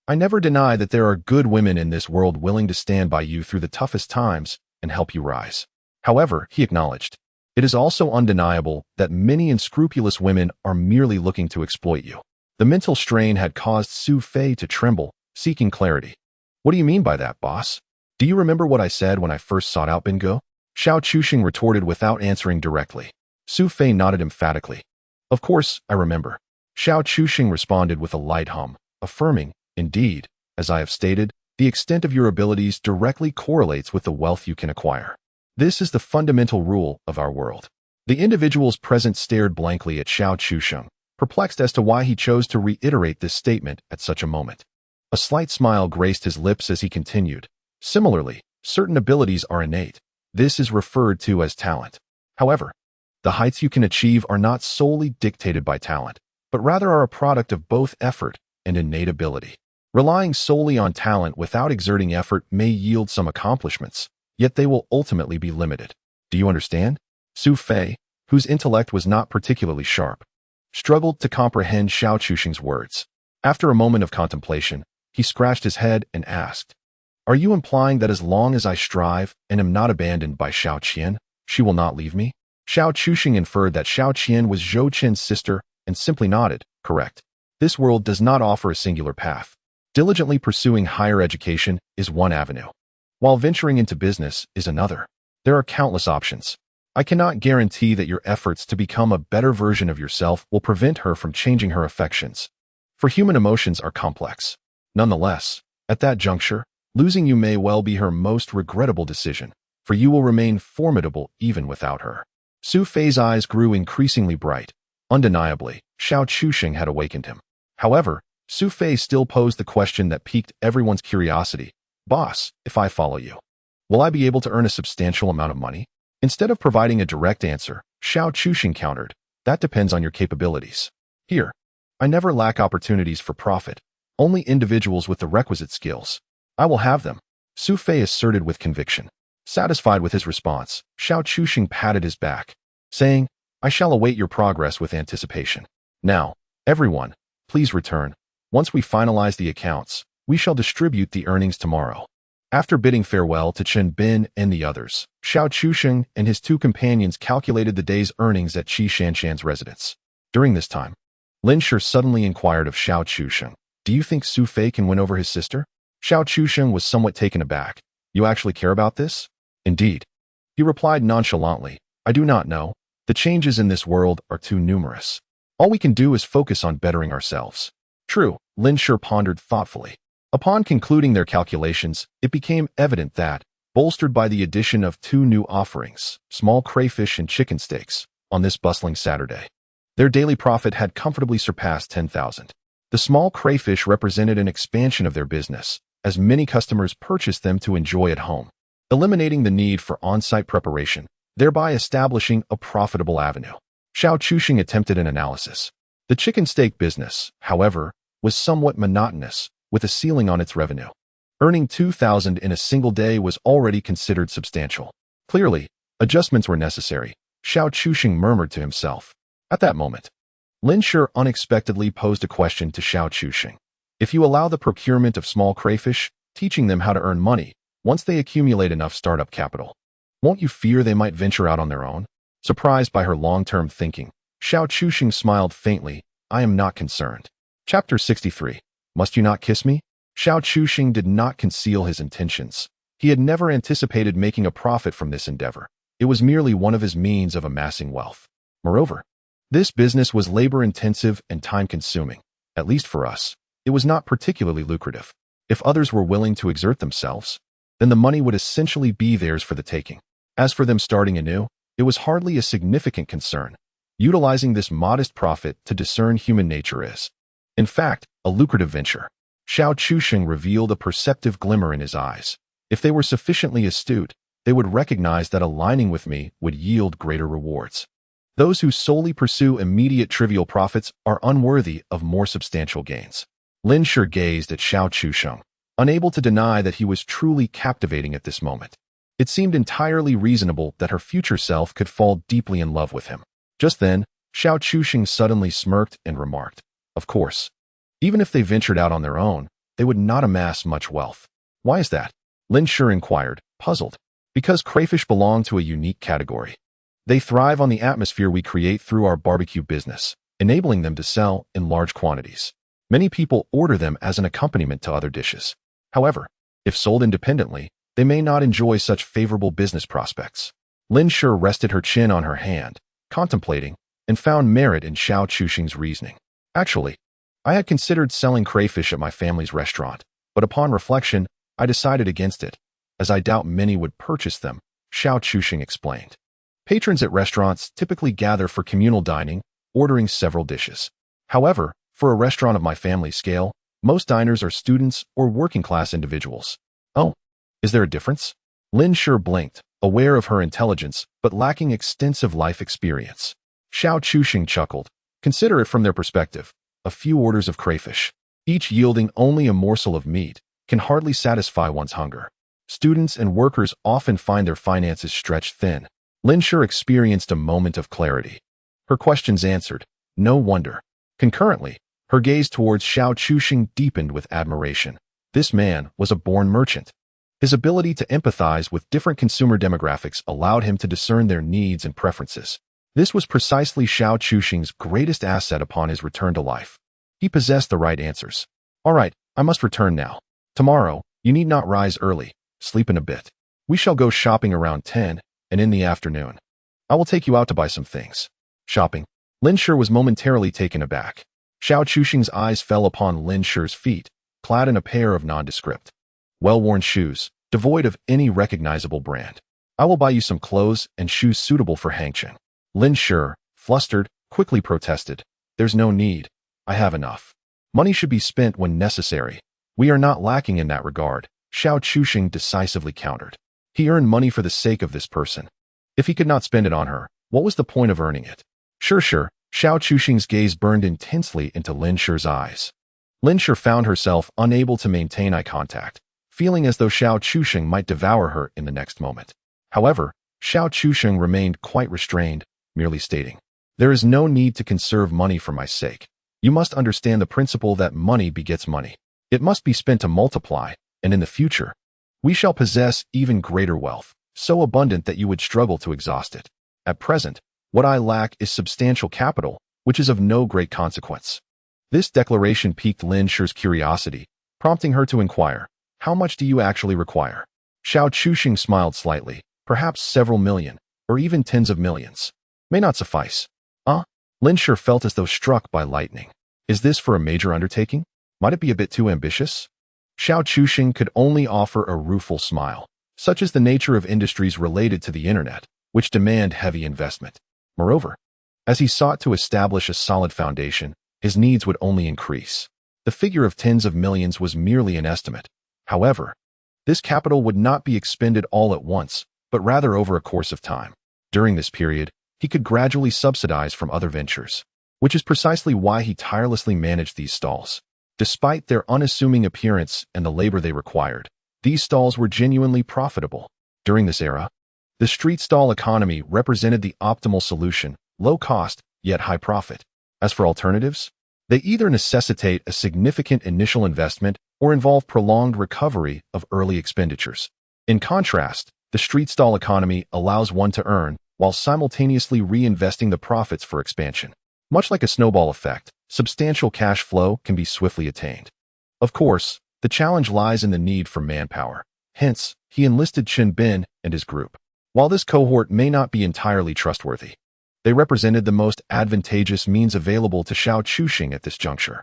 I never deny that there are good women in this world willing to stand by you through the toughest times and help you rise. However, he acknowledged, it is also undeniable that many unscrupulous women are merely looking to exploit you. The mental strain had caused Su Fei to tremble, seeking clarity. What do you mean by that, boss? Do you remember what I said when I first sought out Bingo? Xiao Chuxing retorted without answering directly. Su Fei nodded emphatically. Of course, I remember. Xiao Chuxing responded with a light hum, affirming, indeed, as I have stated, the extent of your abilities directly correlates with the wealth you can acquire. This is the fundamental rule of our world. The individuals present stared blankly at Xiao Chuxing, perplexed as to why he chose to reiterate this statement at such a moment. A slight smile graced his lips as he continued. Similarly, certain abilities are innate. This is referred to as talent. However, the heights you can achieve are not solely dictated by talent, but rather are a product of both effort and innate ability. Relying solely on talent without exerting effort may yield some accomplishments, yet they will ultimately be limited. Do you understand? Su Fei, whose intellect was not particularly sharp, struggled to comprehend Xiao Chuxing's words. After a moment of contemplation, he scratched his head and asked, Are you implying that as long as I strive and am not abandoned by Xiao Qian, she will not leave me? Xiao Chuxing inferred that Xiao Qian was Zhou Qin's sister and simply nodded, correct. This world does not offer a singular path. Diligently pursuing higher education is one avenue. while venturing into business is another. There are countless options. I cannot guarantee that your efforts to become a better version of yourself will prevent her from changing her affections, for human emotions are complex. Nonetheless, at that juncture, losing you may well be her most regrettable decision, for you will remain formidable even without her. Su Fei's eyes grew increasingly bright. Undeniably, Xiao Chuxing had awakened him. However, Su Fei still posed the question that piqued everyone's curiosity. Boss, if I follow you, will I be able to earn a substantial amount of money? Instead of providing a direct answer, Xiao Chuxing countered, that depends on your capabilities. Here, I never lack opportunities for profit, only individuals with the requisite skills. I will have them, Su Fei asserted with conviction. Satisfied with his response, Xiao Chuxing patted his back, saying, I shall await your progress with anticipation. Now, everyone, please return. Once we finalize the accounts, we shall distribute the earnings tomorrow. After bidding farewell to Chen Bin and the others, Xiao Chuxing and his two companions calculated the day's earnings at Qi Shanshan's residence. During this time, Lin Shi suddenly inquired of Xiao Chuxing, do you think Su Fei can win over his sister? Xiao Chuxing was somewhat taken aback. You actually care about this? Indeed. He replied nonchalantly, I do not know. The changes in this world are too numerous. All we can do is focus on bettering ourselves. True, Lin Shi pondered thoughtfully. Upon concluding their calculations, it became evident that, bolstered by the addition of two new offerings, small crayfish and chicken steaks, on this bustling Saturday, their daily profit had comfortably surpassed 10,000. The small crayfish represented an expansion of their business, as many customers purchased them to enjoy at home, eliminating the need for on-site preparation, thereby establishing a profitable avenue. Xiao Chuxing attempted an analysis. The chicken steak business, however, was somewhat monotonous, with a ceiling on its revenue. Earning 2,000 in a single day was already considered substantial. Clearly, adjustments were necessary, Xiao Chuxing murmured to himself. At that moment, Lin Shi unexpectedly posed a question to Xiao Chuxing. If you allow the procurement of small crayfish, teaching them how to earn money, once they accumulate enough startup capital, won't you fear they might venture out on their own? Surprised by her long-term thinking, Xiao Chuxing smiled faintly, I am not concerned. Chapter 63. Must you not kiss me? Xiao Chuxing did not conceal his intentions. He had never anticipated making a profit from this endeavor. It was merely one of his means of amassing wealth. Moreover, this business was labor-intensive and time-consuming. At least for us, it was not particularly lucrative. If others were willing to exert themselves, then the money would essentially be theirs for the taking. As for them starting anew, it was hardly a significant concern. Utilizing this modest profit to discern human nature is, in fact, a lucrative venture. Xiao Chuxing revealed a perceptive glimmer in his eyes. If they were sufficiently astute, they would recognize that aligning with me would yield greater rewards. Those who solely pursue immediate trivial profits are unworthy of more substantial gains. Lin Shi gazed at Xiao Chuxing, unable to deny that he was truly captivating at this moment. It seemed entirely reasonable that her future self could fall deeply in love with him. Just then, Xiao Chuxing suddenly smirked and remarked, of course, even if they ventured out on their own, they would not amass much wealth. Why is that? Lin Shi inquired, puzzled. Because crayfish belong to a unique category. They thrive on the atmosphere we create through our barbecue business, enabling them to sell in large quantities. Many people order them as an accompaniment to other dishes. However, if sold independently, they may not enjoy such favorable business prospects. Lin Shi rested her chin on her hand, contemplating, and found merit in Xiao Chuxing's reasoning. Actually, I had considered selling crayfish at my family's restaurant, but upon reflection, I decided against it, as I doubt many would purchase them, Xiao Chuxing explained. Patrons at restaurants typically gather for communal dining, ordering several dishes. However, for a restaurant of my family's scale, most diners are students or working-class individuals. Oh, is there a difference? Lin Shi blinked, aware of her intelligence, but lacking extensive life experience. Xiao Chuxing chuckled. Consider it from their perspective. A few orders of crayfish, each yielding only a morsel of meat, can hardly satisfy one's hunger. Students and workers often find their finances stretched thin. Lin Shi experienced a moment of clarity. Her questions answered. No wonder. Concurrently, her gaze towards Xiao Chuxing deepened with admiration. This man was a born merchant. His ability to empathize with different consumer demographics allowed him to discern their needs and preferences. This was precisely Xiao Chuxing's greatest asset upon his return to life. He possessed the right answers. All right, I must return now. Tomorrow, you need not rise early, sleep in a bit. We shall go shopping around 10, and in the afternoon, I will take you out to buy some things. Shopping? Lin Shi was momentarily taken aback. Xiao Chuxing's eyes fell upon Lin Shi's feet, clad in a pair of nondescript, well-worn shoes, devoid of any recognizable brand. I will buy you some clothes and shoes suitable for Hangchen. Lin Shi, flustered, quickly protested. There's no need. I have enough. Money should be spent when necessary. We are not lacking in that regard, Xiao Chuxing decisively countered. He earned money for the sake of this person. If he could not spend it on her, what was the point of earning it? Sure. Xiao Chuxing's gaze burned intensely into Lin Shi's eyes. Lin Shi found herself unable to maintain eye contact, feeling as though Xiao Chuxing might devour her in the next moment. However, Xiao Chuxing remained quite restrained, merely stating, "There is no need to conserve money for my sake. You must understand the principle that money begets money. It must be spent to multiply, and in the future, we shall possess even greater wealth, so abundant that you would struggle to exhaust it. At present, what I lack is substantial capital, which is of no great consequence." This declaration piqued Lin Shi's curiosity, prompting her to inquire, "How much do you actually require?" Xiao Chuxing smiled slightly. "Perhaps several million, or even tens of millions. May not suffice." Lin Shi felt as though struck by lightning. Is this for a major undertaking? Might it be a bit too ambitious? Xiao Chuxing could only offer a rueful smile. Such is the nature of industries related to the internet, which demand heavy investment. Moreover, as he sought to establish a solid foundation, his needs would only increase. The figure of tens of millions was merely an estimate. However, this capital would not be expended all at once, but rather over a course of time. During this period, he could gradually subsidize from other ventures, which is precisely why he tirelessly managed these stalls. Despite their unassuming appearance and the labor they required, these stalls were genuinely profitable. During this era, the street stall economy represented the optimal solution, low cost, yet high profit. As for alternatives, they either necessitate a significant initial investment or involve prolonged recovery of early expenditures. In contrast, the street stall economy allows one to earn while simultaneously reinvesting the profits for expansion. Much like a snowball effect, substantial cash flow can be swiftly attained. Of course, the challenge lies in the need for manpower. Hence, he enlisted Chen Bin and his group. While this cohort may not be entirely trustworthy, they represented the most advantageous means available to Xiao Chuxing at this juncture.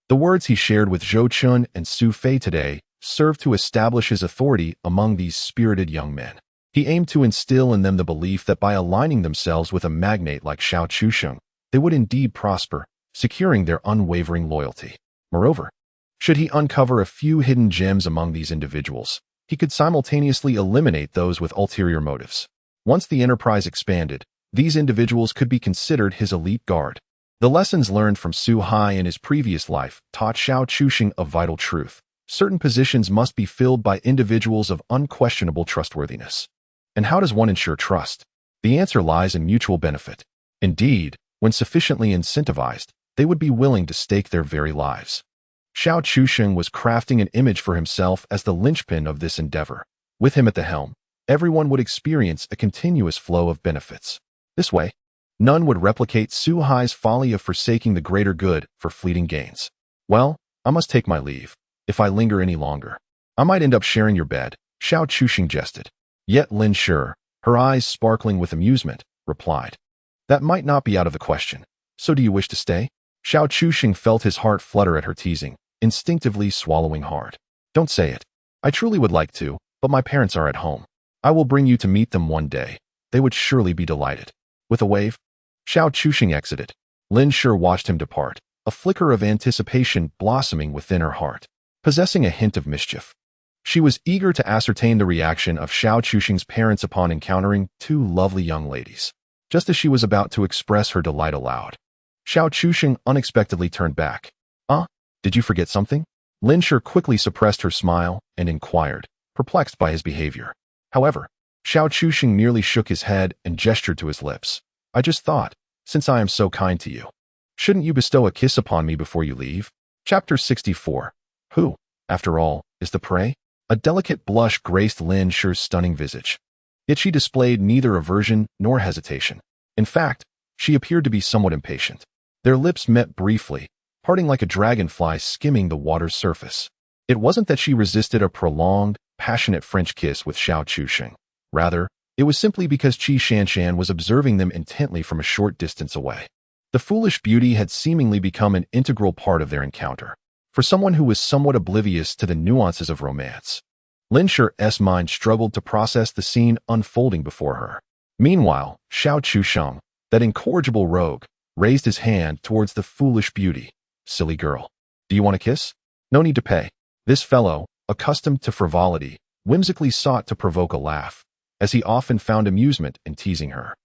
The words he shared with Zhou Chun and Su Fei today served to establish his authority among these spirited young men. He aimed to instill in them the belief that by aligning themselves with a magnate like Xiao Chuxing, they would indeed prosper, securing their unwavering loyalty. Moreover, should he uncover a few hidden gems among these individuals, he could simultaneously eliminate those with ulterior motives. Once the enterprise expanded, these individuals could be considered his elite guard. The lessons learned from Su Hai in his previous life taught Xiao Chuxing a vital truth. Certain positions must be filled by individuals of unquestionable trustworthiness. And how does one ensure trust? The answer lies in mutual benefit. Indeed, when sufficiently incentivized, they would be willing to stake their very lives. Xiao Chuxing was crafting an image for himself as the linchpin of this endeavor. With him at the helm, everyone would experience a continuous flow of benefits. This way, none would replicate Su Hai's folly of forsaking the greater good for fleeting gains. Well, I must take my leave. If I linger any longer, I might end up sharing your bed, Xiao Chuxing jested. Yet Lin Shi, her eyes sparkling with amusement, replied, "That might not be out of the question. So do you wish to stay?" Xiao Chuxing felt his heart flutter at her teasing, instinctively swallowing hard. "Don't say it. I truly would like to, but my parents are at home. I will bring you to meet them one day. They would surely be delighted." With a wave, Xiao Chuxing exited. Lin Shi watched him depart, a flicker of anticipation blossoming within her heart, possessing a hint of mischief. She was eager to ascertain the reaction of Xiao Chuxing's parents upon encountering two lovely young ladies. Just as she was about to express her delight aloud, Xiao Chuxing unexpectedly turned back. Did you forget something?" Lin Shi quickly suppressed her smile and inquired, perplexed by his behavior. However, Xiao Chuxing merely shook his head and gestured to his lips. "I just thought, since I am so kind to you, shouldn't you bestow a kiss upon me before you leave?" Chapter 64. Who, after all, is the prey? A delicate blush graced Lin Shi's stunning visage. Yet she displayed neither aversion nor hesitation. In fact, she appeared to be somewhat impatient. Their lips met briefly, parting like a dragonfly skimming the water's surface. It wasn't that she resisted a prolonged, passionate French kiss with Xiao Chusheng. Rather, it was simply because Qi Shanshan was observing them intently from a short distance away. The foolish beauty had seemingly become an integral part of their encounter. For someone who was somewhat oblivious to the nuances of romance, Lin Shi's mind struggled to process the scene unfolding before her. Meanwhile, Xiao Chusheng, that incorrigible rogue, raised his hand towards the foolish beauty. Silly girl. Do you want a kiss? No need to pay. This fellow, accustomed to frivolity, whimsically sought to provoke a laugh, as he often found amusement in teasing her.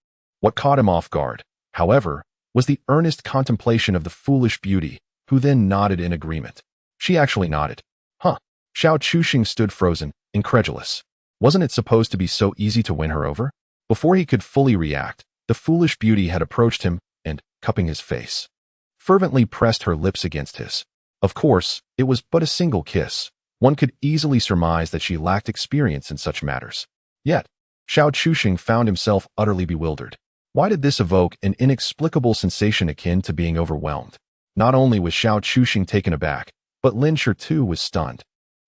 What caught him off guard, however, was the earnest contemplation of the foolish beauty, who then nodded in agreement. She actually nodded. Huh. Xiao Chusheng stood frozen, incredulous. Wasn't it supposed to be so easy to win her over? Before he could fully react, the foolish beauty had approached him and, cupping his face, fervently pressed her lips against his. Of course, it was but a single kiss. One could easily surmise that she lacked experience in such matters. Yet, Xiao Chusheng found himself utterly bewildered. Why did this evoke an inexplicable sensation akin to being overwhelmed? Not only was Xiao Chusheng taken aback, but Lin Shi too was stunned.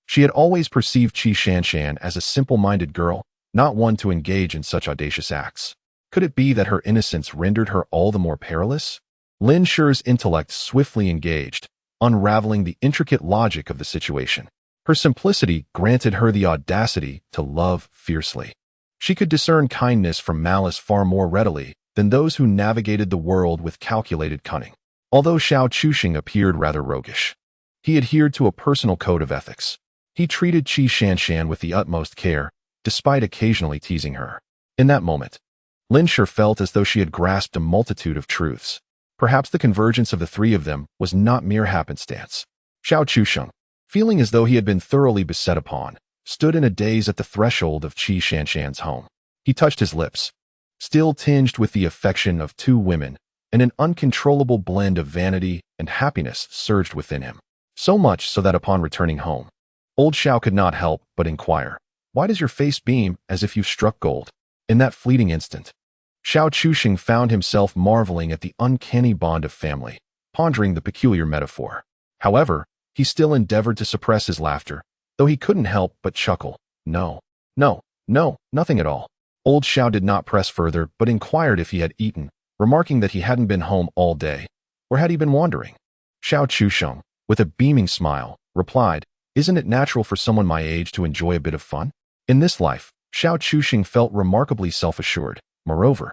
She had always perceived Qi Shanshan as a simple-minded girl, not one to engage in such audacious acts. Could it be that her innocence rendered her all the more perilous? Lin Shi's intellect swiftly engaged, unraveling the intricate logic of the situation. Her simplicity granted her the audacity to love fiercely. She could discern kindness from malice far more readily than those who navigated the world with calculated cunning. Although Xiao Chusheng appeared rather roguish, he adhered to a personal code of ethics. He treated Qi Shanshan with the utmost care, despite occasionally teasing her. In that moment, Lin Shi felt as though she had grasped a multitude of truths. Perhaps the convergence of the three of them was not mere happenstance. Xiao Chusheng, feeling as though he had been thoroughly beset upon, stood in a daze at the threshold of Qi Shanshan's home. He touched his lips, still tinged with the affection of two women, and an uncontrollable blend of vanity and happiness surged within him. So much so that upon returning home, old Xiao could not help but inquire, "Why does your face beam as if you've struck gold?" In that fleeting instant, Xiao Chusheng found himself marveling at the uncanny bond of family, pondering the peculiar metaphor. However, he still endeavored to suppress his laughter, though he couldn't help but chuckle. No, nothing at all. Old Xiao did not press further, but inquired if he had eaten, remarking that he hadn't been home all day. Or had he been wandering? Xiao Chusheng, with a beaming smile, replied, "Isn't it natural for someone my age to enjoy a bit of fun?" In this life, Xiao Chusheng felt remarkably self-assured. Moreover,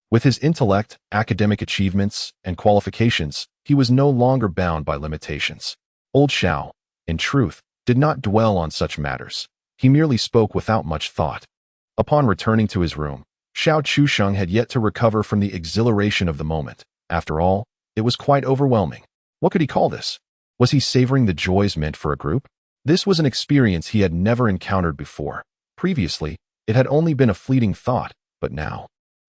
with his intellect, academic achievements, and qualifications, he was no longer bound by limitations. Old Xiao, in truth, did not dwell on such matters. He merely spoke without much thought. Upon returning to his room, Xiao Chusheng had yet to recover from the exhilaration of the moment. After all, it was quite overwhelming. What could he call this? Was he savoring the joys meant for a group? This was an experience he had never encountered before. Previously, it had only been a fleeting thought, but now,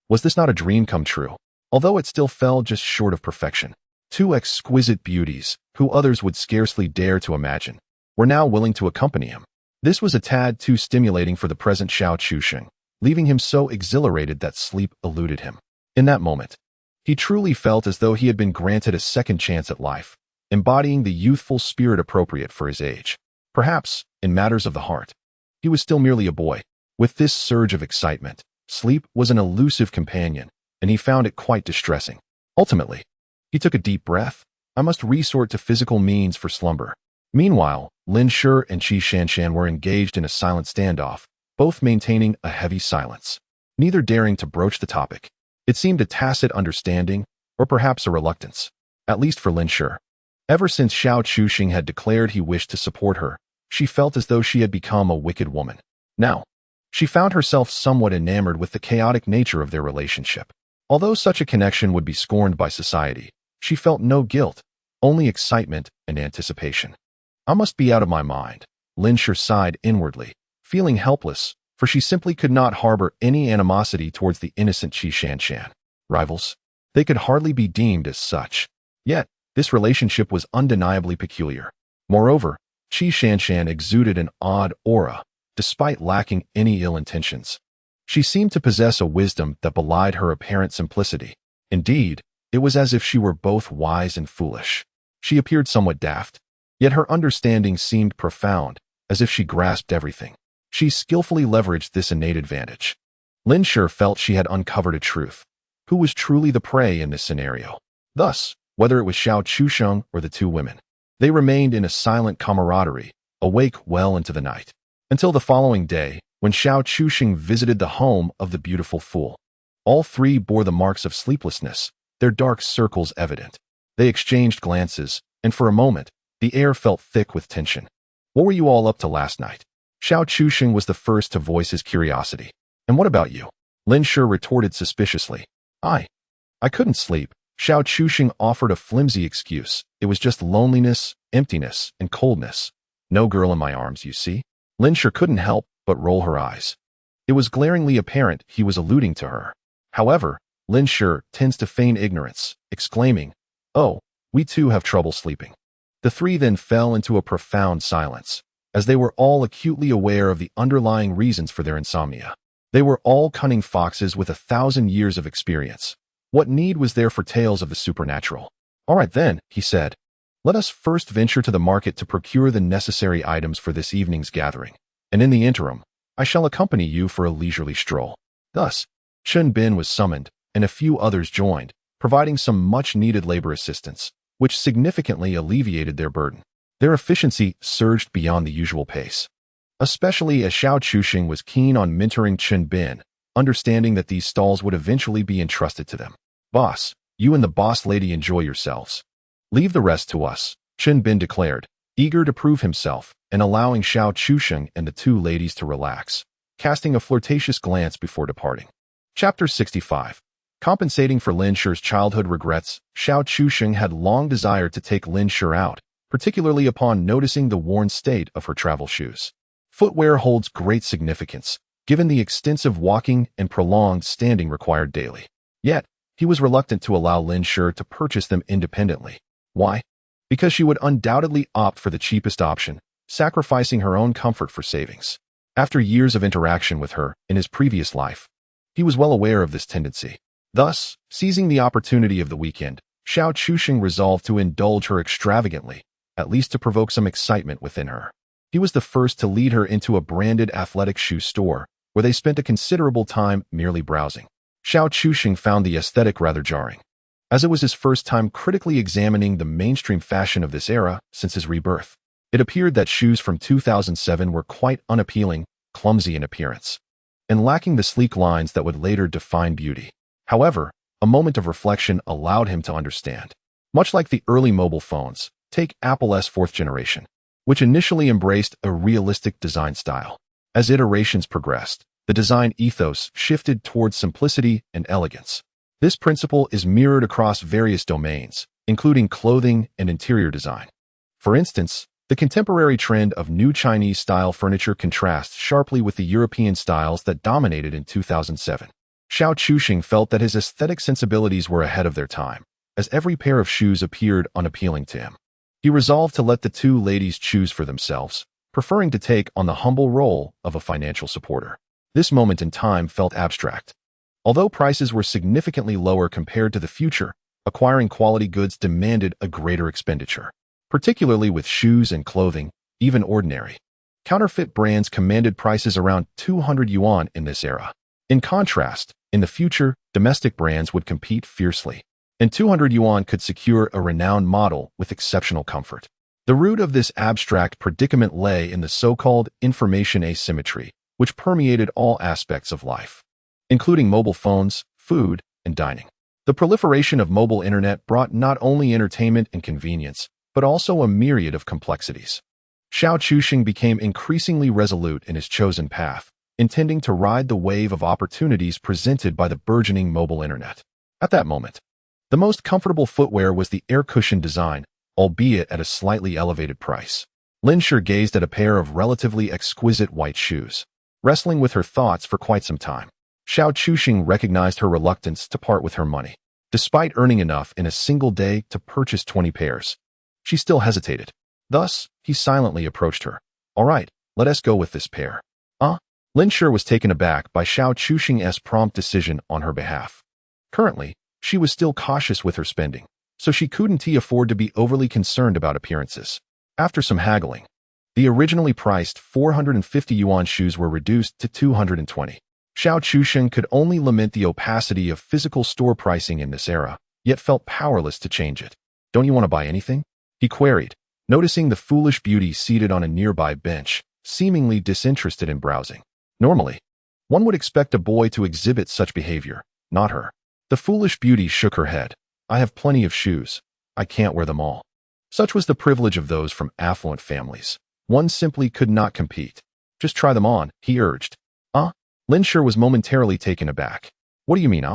was this not a dream come true? Although it still fell just short of perfection. Two exquisite beauties, who others would scarcely dare to imagine, were now willing to accompany him. This was a tad too stimulating for the present Xiao Chusheng, leaving him so exhilarated that sleep eluded him. In that moment, he truly felt as though he had been granted a second chance at life, embodying the youthful spirit appropriate for his age. Perhaps, in matters of the heart, he was still merely a boy. With this surge of excitement, sleep was an elusive companion, and he found it quite distressing. Ultimately, he took a deep breath. I must resort to physical means for slumber. Meanwhile, Lin Shi and Qi Shanshan were engaged in a silent standoff, both maintaining a heavy silence, neither daring to broach the topic. It seemed a tacit understanding, or perhaps a reluctance, at least for Lin Shi. Ever since Xiao Chusheng had declared he wished to support her, she felt as though she had become a wicked woman. Now, she found herself somewhat enamored with the chaotic nature of their relationship. Although such a connection would be scorned by society, she felt no guilt, only excitement and anticipation. I must be out of my mind, Lin Shi sighed inwardly, feeling helpless, for she simply could not harbor any animosity towards the innocent Qi Shanshan. Rivals? They could hardly be deemed as such. Yet, this relationship was undeniably peculiar. Moreover, Qi Shanshan exuded an odd aura, despite lacking any ill intentions. She seemed to possess a wisdom that belied her apparent simplicity. Indeed, it was as if she were both wise and foolish. She appeared somewhat daft, yet her understanding seemed profound, as if she grasped everything. She skillfully leveraged this innate advantage. Lin Shi felt she had uncovered a truth. Who was truly the prey in this scenario? Thus, whether it was Xiao Chusheng or the two women, they remained in a silent camaraderie, awake well into the night. Until the following day, when Xiao Chusheng visited the home of the beautiful fool. All three bore the marks of sleeplessness, their dark circles evident. They exchanged glances, and for a moment, the air felt thick with tension. What were you all up to last night? Xiao Chusheng was the first to voice his curiosity. And what about you? Lin Shi retorted suspiciously. I couldn't sleep. Xiao Chusheng offered a flimsy excuse. It was just loneliness, emptiness, and coldness. No girl in my arms, you see? Lin Shi couldn't help but roll her eyes. It was glaringly apparent he was alluding to her. However, Lin Shi tends to feign ignorance, exclaiming, "Oh, we too have trouble sleeping." The three then fell into a profound silence, as they were all acutely aware of the underlying reasons for their insomnia. They were all cunning foxes with 1,000 years of experience. What need was there for tales of the supernatural? "All right then," he said. "Let us first venture to the market to procure the necessary items for this evening's gathering, and in the interim, I shall accompany you for a leisurely stroll." Thus, Chen Bin was summoned, and a few others joined, providing some much-needed labor assistance, which significantly alleviated their burden. Their efficiency surged beyond the usual pace, especially as Xiao Chusheng was keen on mentoring Chen Bin, understanding that these stalls would eventually be entrusted to them. "Boss, you and the boss lady enjoy yourselves. Leave the rest to us," Chen Bin declared, eager to prove himself and allowing Xiao Chusheng and the two ladies to relax, casting a flirtatious glance before departing. Chapter 65. Compensating for Lin Shi's childhood regrets, Xiao Chusheng had long desired to take Lin Shi out, particularly upon noticing the worn state of her travel shoes. Footwear holds great significance, given the extensive walking and prolonged standing required daily. Yet, he was reluctant to allow Lin Shi to purchase them independently. Why? Because she would undoubtedly opt for the cheapest option, sacrificing her own comfort for savings. After years of interaction with her in his previous life, he was well aware of this tendency. Thus, seizing the opportunity of the weekend, Xiao Chusheng resolved to indulge her extravagantly, at least to provoke some excitement within her. He was the first to lead her into a branded athletic shoe store, where they spent a considerable time merely browsing. Xiao Chusheng found the aesthetic rather jarring, as it was his first time critically examining the mainstream fashion of this era since his rebirth. It appeared that shoes from 2007 were quite unappealing, clumsy in appearance, and lacking the sleek lines that would later define beauty. However, a moment of reflection allowed him to understand. Much like the early mobile phones, take Apple's fourth generation, which initially embraced a realistic design style. As iterations progressed, the design ethos shifted towards simplicity and elegance. This principle is mirrored across various domains, including clothing and interior design. For instance, the contemporary trend of new Chinese-style furniture contrasts sharply with the European styles that dominated in 2007. Xiao Chusheng felt that his aesthetic sensibilities were ahead of their time, as every pair of shoes appeared unappealing to him. He resolved to let the two ladies choose for themselves, preferring to take on the humble role of a financial supporter. This moment in time felt abstract. Although prices were significantly lower compared to the future, acquiring quality goods demanded a greater expenditure, particularly with shoes and clothing, even ordinary. Counterfeit brands commanded prices around 200 yuan in this era. In contrast, in the future, domestic brands would compete fiercely, and 200 yuan could secure a renowned model with exceptional comfort. The root of this abstract predicament lay in the so-called information asymmetry, which permeated all aspects of life, including mobile phones, food, and dining. The proliferation of mobile internet brought not only entertainment and convenience, but also a myriad of complexities. Xiao Chusheng became increasingly resolute in his chosen path, intending to ride the wave of opportunities presented by the burgeoning mobile internet. At that moment, the most comfortable footwear was the air-cushioned design, albeit at a slightly elevated price. Lin Shi gazed at a pair of relatively exquisite white shoes, wrestling with her thoughts for quite some time. Xiao Chusheng recognized her reluctance to part with her money. Despite earning enough in a single day to purchase 20 pairs, she still hesitated. Thus, he silently approached her. "All right, let us go with this pair." Lin Shi was taken aback by Xiao Chusheng's prompt decision on her behalf. Currently, she was still cautious with her spending, so she couldn't afford to be overly concerned about appearances. After some haggling, The originally priced 450 yuan shoes were reduced to 220. Xiao Chusheng could only lament the opacity of physical store pricing in this era, yet felt powerless to change it. Don't you want to buy anything? He queried, noticing the foolish beauty seated on a nearby bench, seemingly disinterested in browsing. Normally, one would expect a boy to exhibit such behavior, not her. The foolish beauty shook her head. I have plenty of shoes. I can't wear them all. Such was the privilege of those from affluent families. One simply could not compete. Just try them on, he urged. Lin Shi was momentarily taken aback. What do you mean,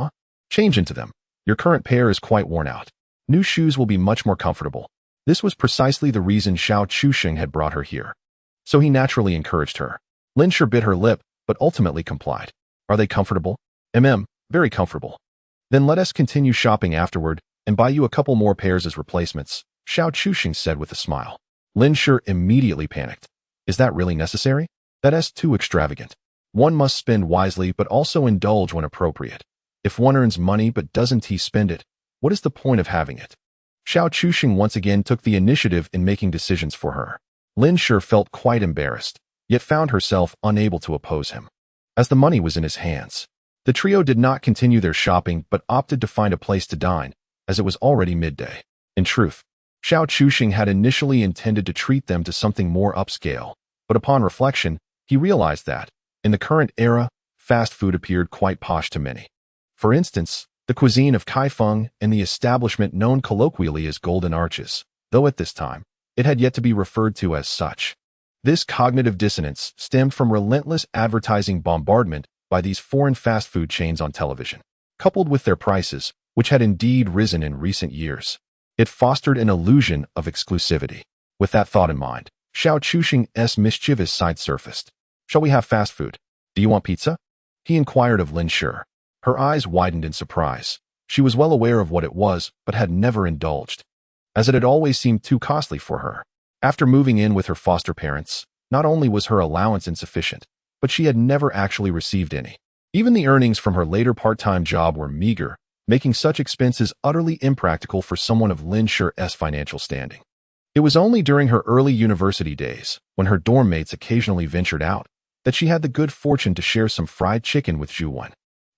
Change into them. Your current pair is quite worn out. New shoes will be much more comfortable. This was precisely the reason Xiao Chusheng had brought her here. So he naturally encouraged her. Lin Shi bit her lip, but ultimately complied. Are they comfortable? Very comfortable. Then let us continue shopping afterward and buy you a couple more pairs as replacements, Xiao Chusheng said with a smile. Lin Shi immediately panicked. Is that really necessary? That's too extravagant. One must spend wisely but also indulge when appropriate. If one earns money but doesn't he spend it, what is the point of having it? Xiao Chusheng once again took the initiative in making decisions for her. Lin Shi felt quite embarrassed, yet found herself unable to oppose him. As the money was in his hands, the trio did not continue their shopping but opted to find a place to dine, as it was already midday. In truth, Xiao Chusheng had initially intended to treat them to something more upscale, but upon reflection, he realized that, in the current era, fast food appeared quite posh to many. For instance, the cuisine of Kaifeng and the establishment known colloquially as Golden Arches, though at this time, it had yet to be referred to as such. This cognitive dissonance stemmed from relentless advertising bombardment by these foreign fast food chains on television, coupled with their prices, which had indeed risen in recent years. It fostered an illusion of exclusivity. With that thought in mind, Xiao Chusheng's mischievous side surfaced. Shall we have fast food? Do you want pizza? He inquired of Lin Shi. Her eyes widened in surprise. She was well aware of what it was, but had never indulged, as it had always seemed too costly for her. After moving in with her foster parents, not only was her allowance insufficient, but she had never actually received any. Even the earnings from her later part-time job were meager, making such expenses utterly impractical for someone of Lin Shi's financial standing. It was only during her early university days, when her dorm mates occasionally ventured out, that she had the good fortune to share some fried chicken with Zhu Wen.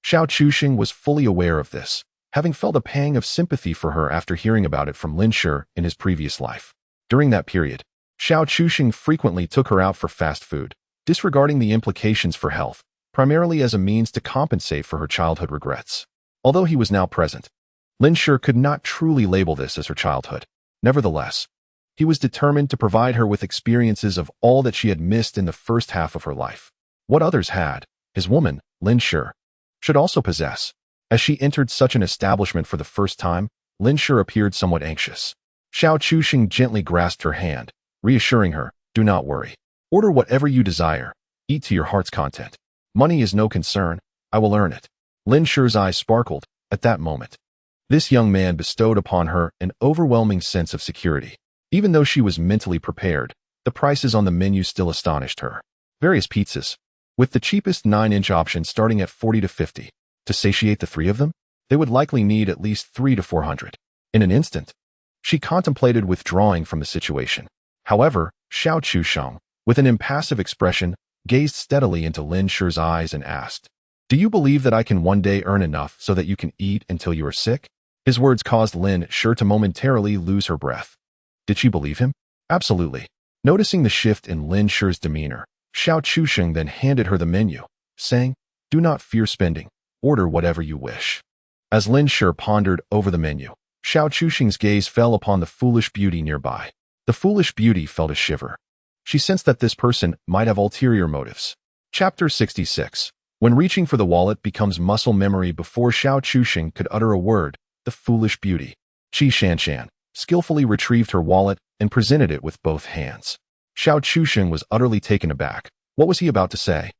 Xiao Chusheng was fully aware of this, having felt a pang of sympathy for her after hearing about it from Lin Shi in his previous life. During that period, Xiao Chusheng frequently took her out for fast food, disregarding the implications for health, primarily as a means to compensate for her childhood regrets. Although he was now present, Lin Shi could not truly label this as her childhood. Nevertheless, he was determined to provide her with experiences of all that she had missed in the first half of her life. What others had, his woman, Lin Shi, should also possess. As she entered such an establishment for the first time, Lin Shi appeared somewhat anxious. Xiao Chusheng gently grasped her hand, reassuring her, do not worry. Order whatever you desire. Eat to your heart's content. Money is no concern. I will earn it. Lin Shi's eyes sparkled at that moment. This young man bestowed upon her an overwhelming sense of security. Even though she was mentally prepared, the prices on the menu still astonished her. Various pizzas, with the cheapest 9-inch option starting at 40 to 50. To satiate the three of them, they would likely need at least 300 to 400. In an instant, she contemplated withdrawing from the situation. However, Xiao Chusheng, with an impassive expression, gazed steadily into Lin Shi's eyes and asked, do you believe that I can one day earn enough so that you can eat until you are sick? His words caused Lin Shi to momentarily lose her breath. Did she believe him? Absolutely. Noticing the shift in Lin Shi's demeanor, Xiao Chusheng then handed her the menu, saying, do not fear spending. Order whatever you wish. As Lin Shi pondered over the menu, Xiao Chusheng's gaze fell upon the foolish beauty nearby. The foolish beauty felt a shiver. She sensed that this person might have ulterior motives. Chapter 66. When reaching for the wallet becomes muscle memory. Before Xiao Chusheng could utter a word, the foolish beauty, Qi Shanshan, skillfully retrieved her wallet and presented it with both hands. Xiao Chusheng was utterly taken aback. What was he about to say?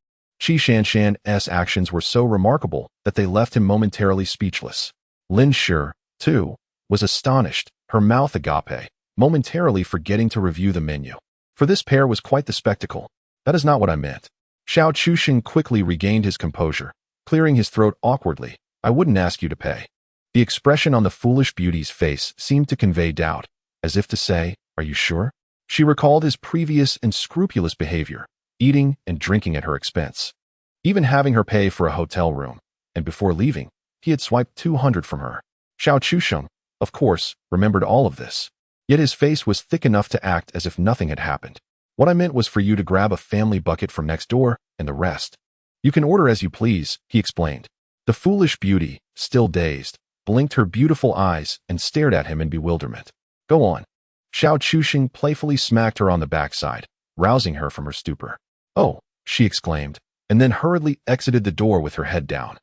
Qi Shanshan's actions were so remarkable that they left him momentarily speechless. Lin Shi, too, was astonished, her mouth agape, momentarily forgetting to review the menu. For this pair was quite the spectacle. That is not what I meant. Xiao Chusheng quickly regained his composure, clearing his throat awkwardly. I wouldn't ask you to pay. The expression on the foolish beauty's face seemed to convey doubt, as if to say, are you sure? She recalled his previous unscrupulous behavior, eating and drinking at her expense, even having her pay for a hotel room, and before leaving, he had swiped 200 from her. Xiao Chusheng, of course, remembered all of this, yet his face was thick enough to act as if nothing had happened. What I meant was for you to grab a family bucket from next door, and the rest. You can order as you please, he explained. The foolish beauty, still dazed, blinked her beautiful eyes and stared at him in bewilderment. Go on. Xiao Chusheng playfully smacked her on the backside, rousing her from her stupor. Oh, she exclaimed, and then hurriedly exited the door with her head down.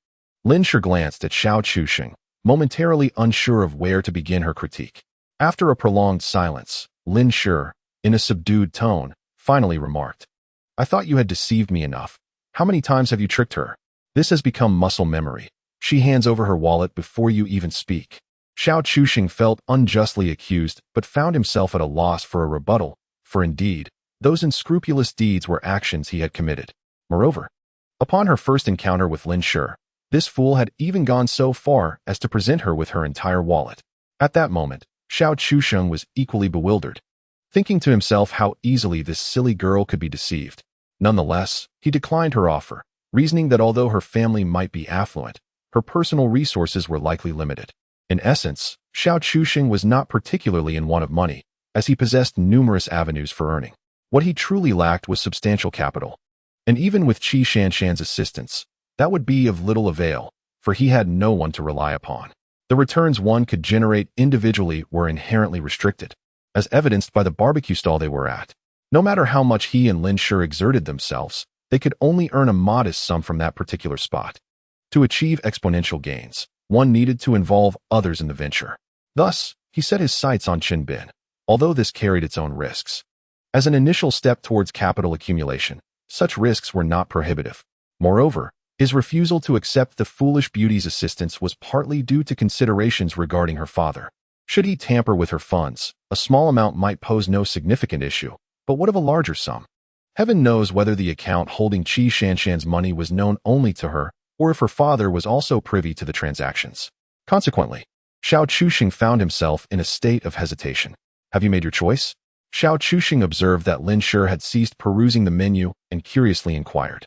Lin Shi glanced at Xiao Chusheng, momentarily unsure of where to begin her critique. After a prolonged silence, Lin Shi, in a subdued tone, finally remarked, I thought you had deceived me enough. How many times have you tricked her? This has become muscle memory. She hands over her wallet before you even speak. Xiao Chusheng felt unjustly accused but found himself at a loss for a rebuttal, for indeed, those unscrupulous deeds were actions he had committed. Moreover, upon her first encounter with Lin Shi, this fool had even gone so far as to present her with her entire wallet. At that moment, Xiao Chusheng was equally bewildered, thinking to himself how easily this silly girl could be deceived. Nonetheless, he declined her offer, reasoning that although her family might be affluent, her personal resources were likely limited. In essence, Xiao Chusheng was not particularly in want of money, as he possessed numerous avenues for earning. What he truly lacked was substantial capital. And even with Qi Shanshan's assistance, that would be of little avail, for he had no one to rely upon. The returns one could generate individually were inherently restricted, as evidenced by the barbecue stall they were at. No matter how much he and Lin Shi exerted themselves, they could only earn a modest sum from that particular spot. To achieve exponential gains, one needed to involve others in the venture. Thus, he set his sights on Qinbin, although this carried its own risks. As an initial step towards capital accumulation, such risks were not prohibitive. Moreover, his refusal to accept the foolish beauty's assistance was partly due to considerations regarding her father. Should he tamper with her funds, a small amount might pose no significant issue, but what of a larger sum? Heaven knows whether the account holding Qi Shanshan's money was known only to her, or if her father was also privy to the transactions. Consequently, Xiao Chusheng found himself in a state of hesitation. Have you made your choice? Xiao Chusheng observed that Lin Shi had ceased perusing the menu and curiously inquired.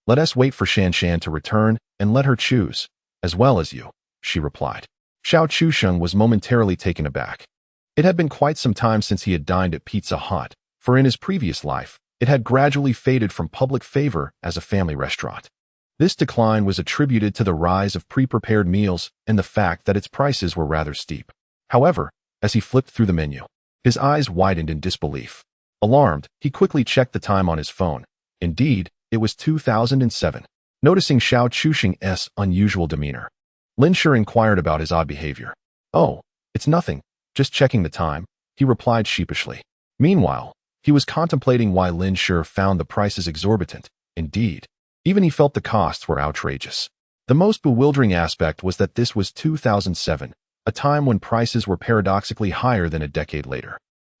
Let us wait for Shanshan to return and let her choose, as well as you, she replied. Xiao Chusheng was momentarily taken aback. It had been quite some time since he had dined at Pizza Hut, for in his previous life, it had gradually faded from public favor as a family restaurant. This decline was attributed to the rise of pre-prepared meals and the fact that its prices were rather steep. However, as he flipped through the menu, his eyes widened in disbelief. Alarmed, he quickly checked the time on his phone. Indeed, it was 2007. Noticing Xiao Chusheng's unusual demeanor, Lin Shi inquired about his odd behavior. Oh, it's nothing, just checking the time, he replied sheepishly. Meanwhile, he was contemplating why Lin Shi found the prices exorbitant. Indeed, even he felt the costs were outrageous. The most bewildering aspect was that this was 2007, a time when prices were paradoxically higher than a decade later.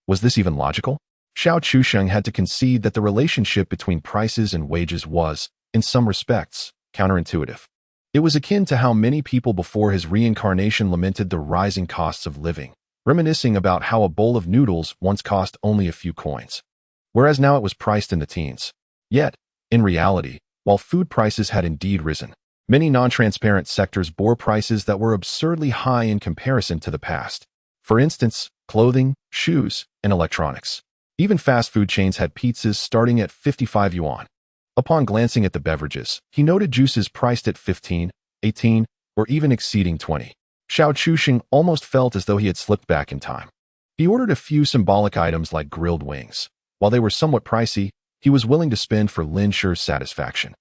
Was this even logical? Xiao Chusheng had to concede that the relationship between prices and wages was, in some respects, counterintuitive. It was akin to how many people before his reincarnation lamented the rising costs of living, reminiscing about how a bowl of noodles once cost only a few coins, whereas now it was priced in the teens. Yet, in reality, while food prices had indeed risen, many non-transparent sectors bore prices that were absurdly high in comparison to the past. For instance, clothing, shoes, and electronics. Even fast food chains had pizzas starting at 55 yuan. Upon glancing at the beverages, he noted juices priced at 15, 18, or even exceeding 20. Xiao Chusheng almost felt as though he had slipped back in time. He ordered a few symbolic items like grilled wings. While they were somewhat pricey, he was willing to spend for Lin Shi's satisfaction.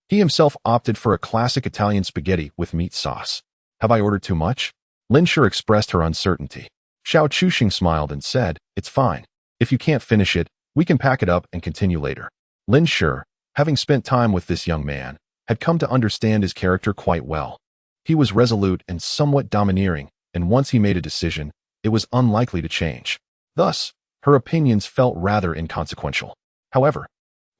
He himself opted for a classic Italian spaghetti with meat sauce. Have I ordered too much? Lin Shi expressed her uncertainty. Xiao Chusheng smiled and said, It's fine. If you can't finish it, we can pack it up and continue later. Lin Shi, having spent time with this young man, had come to understand his character quite well. He was resolute and somewhat domineering, and once he made a decision, it was unlikely to change. Thus, her opinions felt rather inconsequential. However,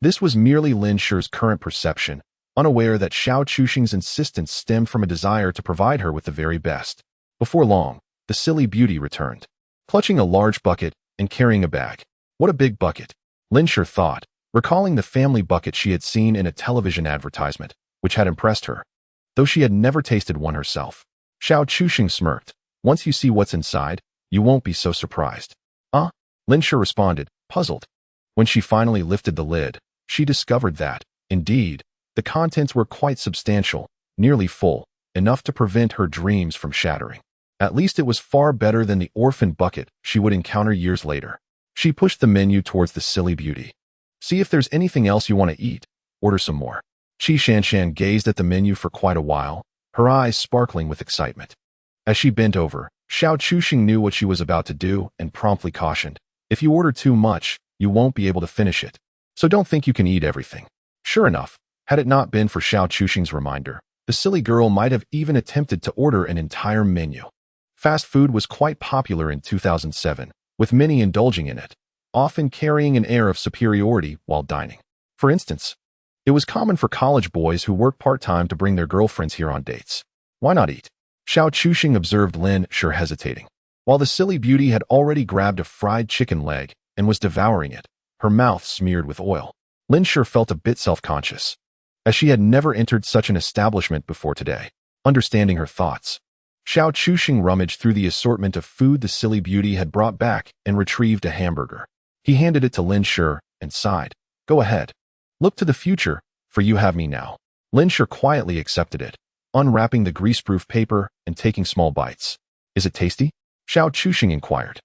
this was merely Lin Shi's current perception, unaware that Xiao Chusheng's insistence stemmed from a desire to provide her with the very best. Before long, the silly beauty returned, clutching a large bucket and carrying a bag. What a big bucket, Lin Shi thought, recalling the family bucket she had seen in a television advertisement, which had impressed her, though she had never tasted one herself. Xiao Chuxing smirked. Once you see what's inside, you won't be so surprised. Lin Shi responded, puzzled. When she finally lifted the lid, she discovered that, indeed, the contents were quite substantial, nearly full, enough to prevent her dreams from shattering. At least it was far better than the orphan bucket she would encounter years later. She pushed the menu towards the silly beauty. See if there's anything else you want to eat. Order some more. Qi Shanshan gazed at the menu for quite a while, her eyes sparkling with excitement. As she bent over, Xiao Chuxing knew what she was about to do and promptly cautioned, if you order too much, you won't be able to finish it. So don't think you can eat everything. Sure enough, had it not been for Xiao Chuxing's reminder, the silly girl might have even attempted to order an entire menu. Fast food was quite popular in 2007, with many indulging in it, often carrying an air of superiority while dining. For instance, it was common for college boys who worked part-time to bring their girlfriends here on dates. Why not eat? Xiao Chuxing observed Lin Shi hesitating. While the silly beauty had already grabbed a fried chicken leg and was devouring it, her mouth smeared with oil. Lin Shi felt a bit self-conscious, as she had never entered such an establishment before today. Understanding her thoughts, Xiao Chuxing rummaged through the assortment of food the silly beauty had brought back and retrieved a hamburger. He handed it to Lin Shi and sighed. Go ahead. Look to the future, for you have me now. Lin Shi quietly accepted it, unwrapping the greaseproof paper and taking small bites. Is it tasty? Xiao Chuxing inquired.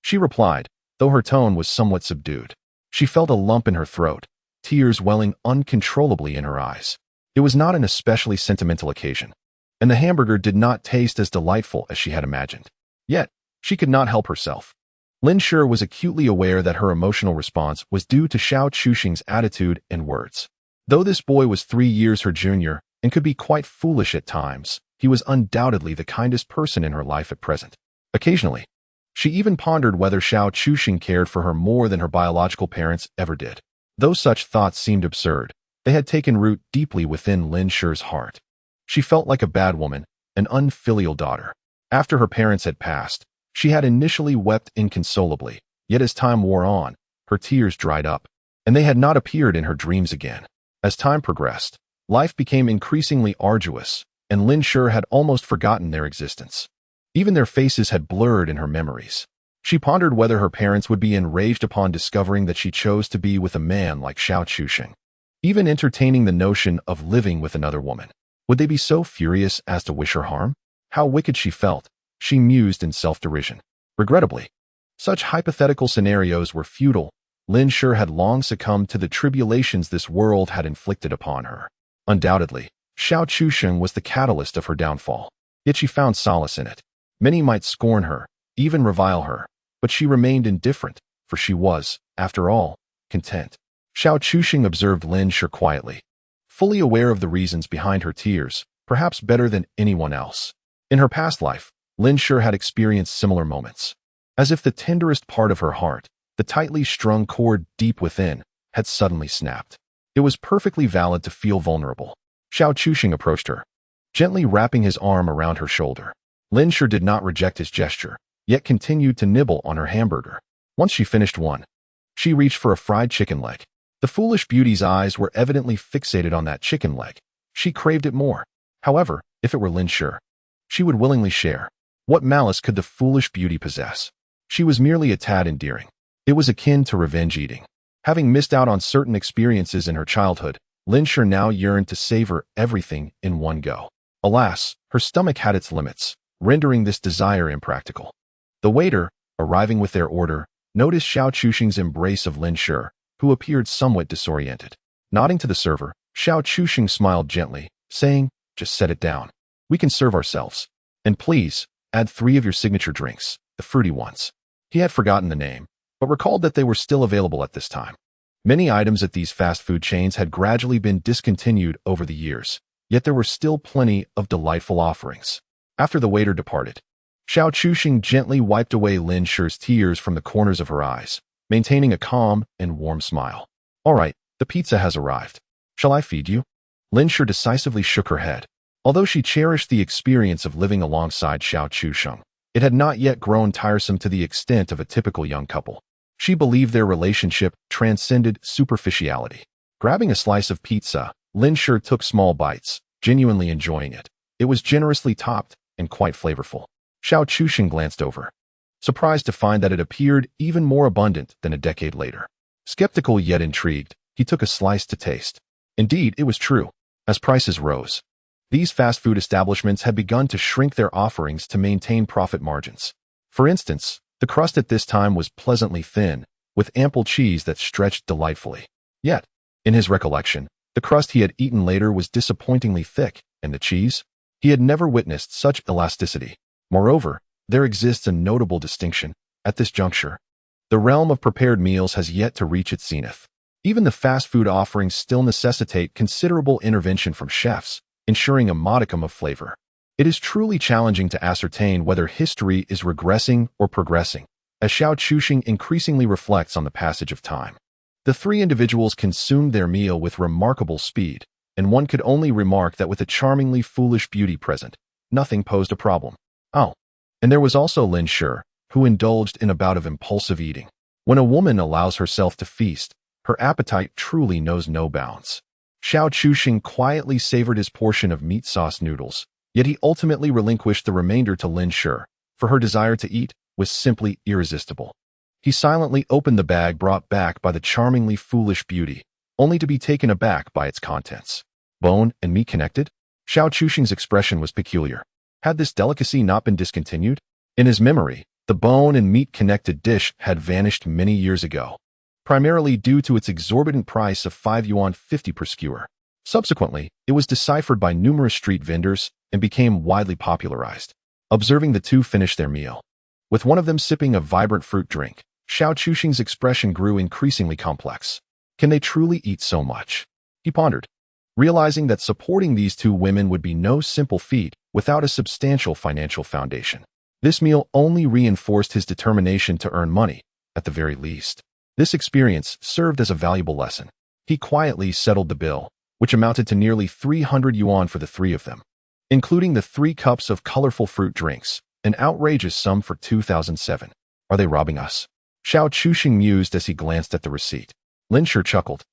She replied, though her tone was somewhat subdued. She felt a lump in her throat, tears welling uncontrollably in her eyes. It was not an especially sentimental occasion, and the hamburger did not taste as delightful as she had imagined. Yet, she could not help herself. Lin Shi was acutely aware that her emotional response was due to Xiao Chuxing's attitude and words. Though this boy was 3 years her junior and could be quite foolish at times, he was undoubtedly the kindest person in her life at present. Occasionally, she even pondered whether Xiao Chuxing cared for her more than her biological parents ever did. Though such thoughts seemed absurd, they had taken root deeply within Lin Shi's heart. She felt like a bad woman, an unfilial daughter. After her parents had passed, she had initially wept inconsolably, yet as time wore on, her tears dried up, and they had not appeared in her dreams again. As time progressed, life became increasingly arduous, and Lin Shi had almost forgotten their existence. Even their faces had blurred in her memories. She pondered whether her parents would be enraged upon discovering that she chose to be with a man like Xiao Chuxing. Even entertaining the notion of living with another woman, would they be so furious as to wish her harm? How wicked she felt, she mused in self-derision. Regrettably, such hypothetical scenarios were futile. Lin Shi had long succumbed to the tribulations this world had inflicted upon her. Undoubtedly, Xiao Chuxing was the catalyst of her downfall, yet she found solace in it. Many might scorn her, even revile her, but she remained indifferent, for she was, after all, content. Xiao Chuxing observed Lin Shi quietly, fully aware of the reasons behind her tears, perhaps better than anyone else. In her past life, Lin Shi had experienced similar moments, as if the tenderest part of her heart, the tightly strung cord deep within, had suddenly snapped. It was perfectly valid to feel vulnerable. Xiao Chuxing approached her, gently wrapping his arm around her shoulder. Lin Shi did not reject his gesture, yet continued to nibble on her hamburger. Once she finished one, she reached for a fried chicken leg. The foolish beauty's eyes were evidently fixated on that chicken leg. She craved it more. However, if it were Lin Shi, she would willingly share. What malice could the foolish beauty possess? She was merely a tad endearing. It was akin to revenge eating. Having missed out on certain experiences in her childhood, Lin Shi now yearned to savor everything in one go. Alas, her stomach had its limits, rendering this desire impractical. The waiter, arriving with their order, noticed Xiao Chuxing's embrace of Lin Shi, who appeared somewhat disoriented. Nodding to the server, Xiao Chuxing smiled gently, saying, "Just set it down. We can serve ourselves. And please, add 3 of your signature drinks, the fruity ones." He had forgotten the name, but recalled that they were still available at this time. Many items at these fast food chains had gradually been discontinued over the years, yet there were still plenty of delightful offerings. After the waiter departed, Xiao Chuxing gently wiped away Lin Shi's tears from the corners of her eyes, maintaining a calm and warm smile. "All right, the pizza has arrived. Shall I feed you?" Lin Shi decisively shook her head. Although she cherished the experience of living alongside Xiao Chuxing, it had not yet grown tiresome to the extent of a typical young couple. She believed their relationship transcended superficiality. Grabbing a slice of pizza, Lin Sure took small bites, genuinely enjoying it. It was generously topped and quite flavorful. Xiao Chuxing glanced over, surprised to find that it appeared even more abundant than a decade later. Skeptical yet intrigued, he took a slice to taste. Indeed, it was true. As prices rose, these fast food establishments had begun to shrink their offerings to maintain profit margins. For instance, the crust at this time was pleasantly thin, with ample cheese that stretched delightfully. Yet, in his recollection, the crust he had eaten later was disappointingly thick, and the cheese? He had never witnessed such elasticity. Moreover, there exists a notable distinction. At this juncture, the realm of prepared meals has yet to reach its zenith. Even the fast food offerings still necessitate considerable intervention from chefs, ensuring a modicum of flavor. It is truly challenging to ascertain whether history is regressing or progressing, as Xiao Chuxing increasingly reflects on the passage of time. The three individuals consumed their meal with remarkable speed, and one could only remark that with a charmingly foolish beauty present, nothing posed a problem. Oh, and there was also Lin Sure, who indulged in a bout of impulsive eating. When a woman allows herself to feast, her appetite truly knows no bounds. Xiao Chuxing quietly savored his portion of meat sauce noodles, yet he ultimately relinquished the remainder to Lin Sure, for her desire to eat was simply irresistible. He silently opened the bag brought back by the charmingly foolish beauty, only to be taken aback by its contents. Bone and meat connected? Xiao Chuxing's expression was peculiar. Had this delicacy not been discontinued? In his memory, the bone and meat connected dish had vanished many years ago, primarily due to its exorbitant price of 5 yuan 50 per skewer. Subsequently, it was deciphered by numerous street vendors and became widely popularized. Observing the two finish their meal, with one of them sipping a vibrant fruit drink, Xiao Chuxing's expression grew increasingly complex. Can they truly eat so much? He pondered, realizing that supporting these two women would be no simple feat without a substantial financial foundation. This meal only reinforced his determination to earn money, at the very least. This experience served as a valuable lesson. He quietly settled the bill, which amounted to nearly 300 yuan for the three of them, including the 3 cups of colorful fruit drinks, an outrageous sum for 2007. Are they robbing us? Xiao Chuxing mused as he glanced at the receipt. Lin Sure chuckled.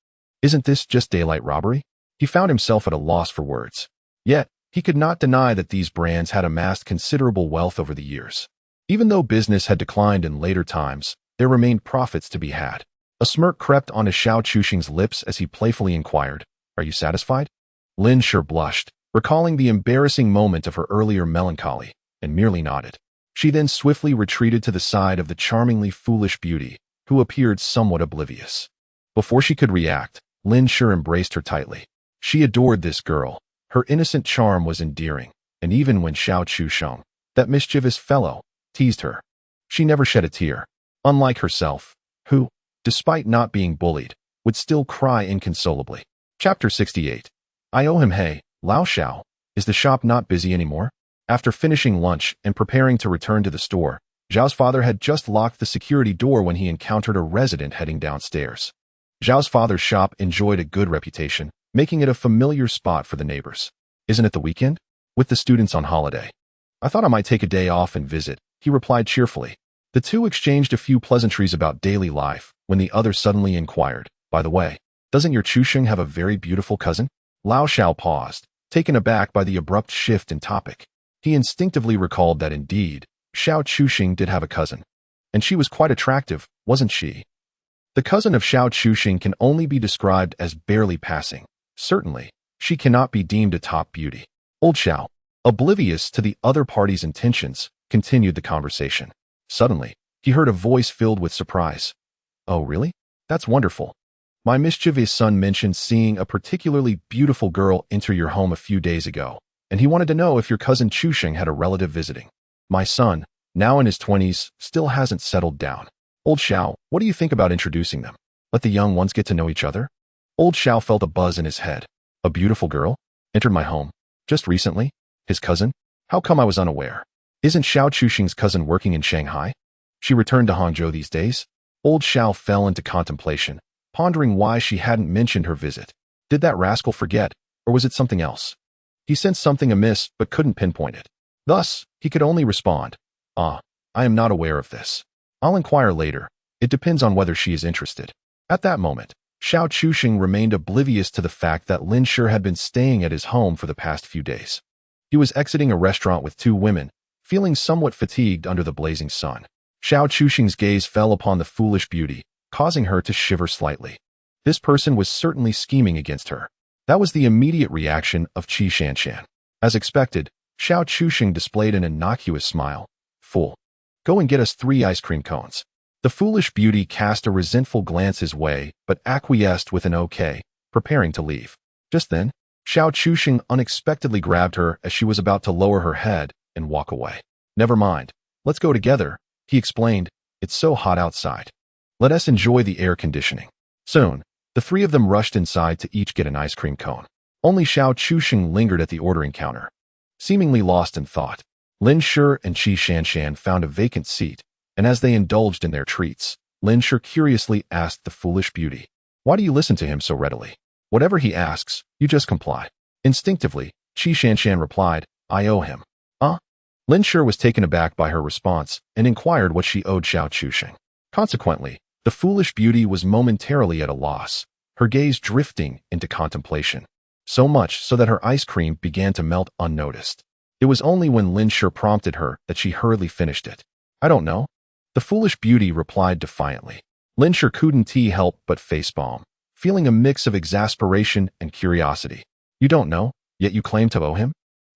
Isn't this just daylight robbery? He found himself at a loss for words. Yet, he could not deny that these brands had amassed considerable wealth over the years. Even though business had declined in later times, there remained profits to be had. A smirk crept onto Xiao Chuxing's lips as he playfully inquired, Are you satisfied? Lin Sure blushed, recalling the embarrassing moment of her earlier melancholy, and merely nodded. She then swiftly retreated to the side of the charmingly foolish beauty, who appeared somewhat oblivious. Before she could react, Lin Sure embraced her tightly. She adored this girl. Her innocent charm was endearing, and even when Xiao Chuxing, that mischievous fellow, teased her, she never shed a tear. Unlike herself, who, despite not being bullied, would still cry inconsolably. Chapter 68. I owe him. Hey, Lao Xiao, is the shop not busy anymore? After finishing lunch and preparing to return to the store, Zhao's father had just locked the security door when he encountered a resident heading downstairs. Zhao's father's shop enjoyed a good reputation, making it a familiar spot for the neighbors. Isn't it the weekend? With the students on holiday. I thought I might take a day off and visit, he replied cheerfully. The two exchanged a few pleasantries about daily life when the other suddenly inquired, By the way, doesn't your Chuxing have a very beautiful cousin? Lao Xiao paused, taken aback by the abrupt shift in topic. He instinctively recalled that indeed, Xiao Chuxing did have a cousin. And she was quite attractive, wasn't she? The cousin of Xiao Chuxing can only be described as barely passing. Certainly, she cannot be deemed a top beauty. Old Xiao, oblivious to the other party's intentions, continued the conversation. Suddenly, he heard a voice filled with surprise. Oh, really? That's wonderful. My mischievous son mentioned seeing a particularly beautiful girl enter your home a few days ago, and he wanted to know if your cousin Chuxing had a relative visiting. My son, now in his 20s, still hasn't settled down. Old Xiao, what do you think about introducing them? Let the young ones get to know each other? Old Xiao felt a buzz in his head. A beautiful girl? Entered my home. Just recently? His cousin? How come I was unaware? Isn't Xiao Chuxing's cousin working in Shanghai? She returned to Hangzhou these days? Old Xiao fell into contemplation, pondering why she hadn't mentioned her visit. Did that rascal forget, or was it something else? He sensed something amiss, but couldn't pinpoint it. Thus, he could only respond, I am not aware of this. I'll inquire later. It depends on whether she is interested. At that moment, Xiao Chuxing remained oblivious to the fact that Lin Shi had been staying at his home for the past few days. He was exiting a restaurant with two women, feeling somewhat fatigued under the blazing sun. Xiao Chuxing's gaze fell upon the foolish beauty, causing her to shiver slightly. This person was certainly scheming against her. That was the immediate reaction of Qi Shanshan. As expected, Xiao Chuxing displayed an innocuous smile. Fool. Go and get us 3 ice cream cones. The foolish beauty cast a resentful glance his way, but acquiesced with an okay, preparing to leave. Just then, Xiao Chuxing unexpectedly grabbed her as she was about to lower her head and walk away. Never mind. Let's go together, he explained. It's so hot outside. Let us enjoy the air conditioning. Soon, the 3 of them rushed inside to each get an ice cream cone. Only Xiao Chuxing lingered at the ordering counter. Seemingly lost in thought, Lin Shi and Qi Shanshan found a vacant seat, and as they indulged in their treats, Lin Shi curiously asked the foolish beauty, "Why do you listen to him so readily? Whatever he asks, you just comply." Instinctively, Qi Shanshan replied, "I owe him." Lin Shi was taken aback by her response and inquired what she owed Xiao Chuxing. Consequently, the foolish beauty was momentarily at a loss, her gaze drifting into contemplation. So much so that her ice cream began to melt unnoticed. It was only when Lin Shi prompted her that she hurriedly finished it. "I don't know." The foolish beauty replied defiantly. Lin Shi couldn't help but facepalm, feeling a mix of exasperation and curiosity. "You don't know, yet you claim to owe him?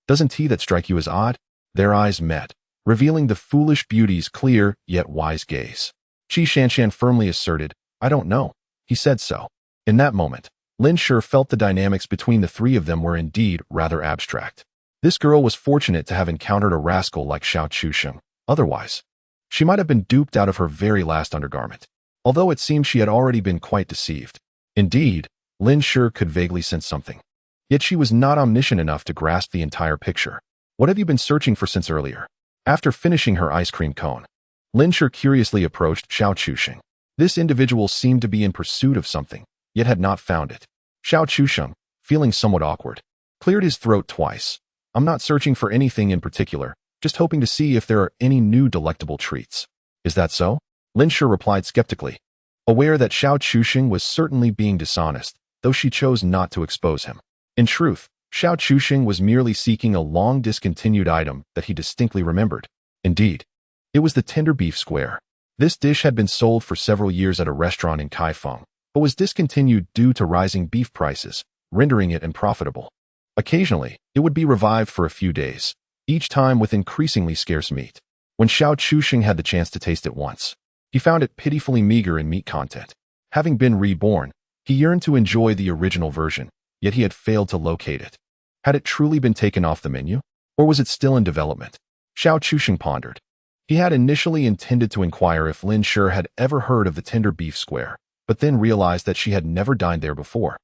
Doesn't that strike you as odd?" Their eyes met, revealing the foolish beauty's clear yet wise gaze. Qi Shanshan firmly asserted, "I don't know. He said so." In that moment, Lin Shi felt the dynamics between the 3 of them were indeed rather abstract. This girl was fortunate to have encountered a rascal like Xiao Chuxing. Otherwise, she might have been duped out of her very last undergarment. Although it seemed she had already been quite deceived. Indeed, Lin Shi could vaguely sense something. Yet she was not omniscient enough to grasp the entire picture. "What have you been searching for since earlier?" After finishing her ice cream cone, Lin Shi curiously approached Xiao Chuxing. This individual seemed to be in pursuit of something, yet had not found it. Xiao Chuxing, feeling somewhat awkward, cleared his throat twice. "I'm not searching for anything in particular, just hoping to see if there are any new delectable treats." "Is that so?" Lin Shi replied skeptically, aware that Xiao Chuxing was certainly being dishonest, though she chose not to expose him. In truth, Xiao Chuxing was merely seeking a long-discontinued item that he distinctly remembered. Indeed, it was the tender beef square. This dish had been sold for several years at a restaurant in Kaifeng, but was discontinued due to rising beef prices, rendering it unprofitable. Occasionally, it would be revived for a few days, each time with increasingly scarce meat. When Xiao Chuxing had the chance to taste it once, he found it pitifully meager in meat content. Having been reborn, he yearned to enjoy the original version, yet he had failed to locate it. Had it truly been taken off the menu? Or was it still in development? Xiao Chuxing pondered. He had initially intended to inquire if Lin Shi had ever heard of the tender beef square, but then realized that she had never dined there before.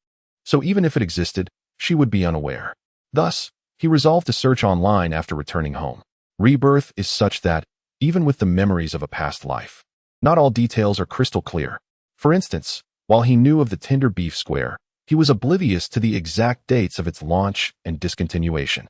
So even if it existed, she would be unaware. Thus, he resolved to search online after returning home. Rebirth is such that, even with the memories of a past life, not all details are crystal clear. For instance, while he knew of the tender beef square, he was oblivious to the exact dates of its launch and discontinuation.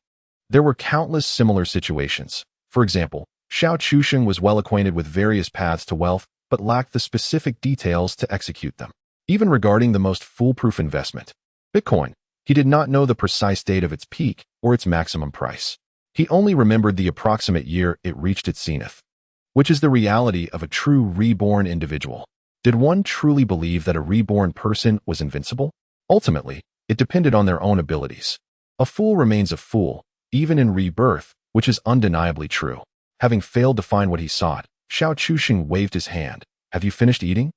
There were countless similar situations. For example, Xiao Chuxing was well acquainted with various paths to wealth, but lacked the specific details to execute them. Even regarding the most foolproof investment, Bitcoin, he did not know the precise date of its peak or its maximum price. He only remembered the approximate year it reached its zenith, which is the reality of a true reborn individual. Did one truly believe that a reborn person was invincible? Ultimately, it depended on their own abilities. A fool remains a fool, even in rebirth, which is undeniably true. Having failed to find what he sought, Xiao Chuxing waved his hand. "Have you finished eating?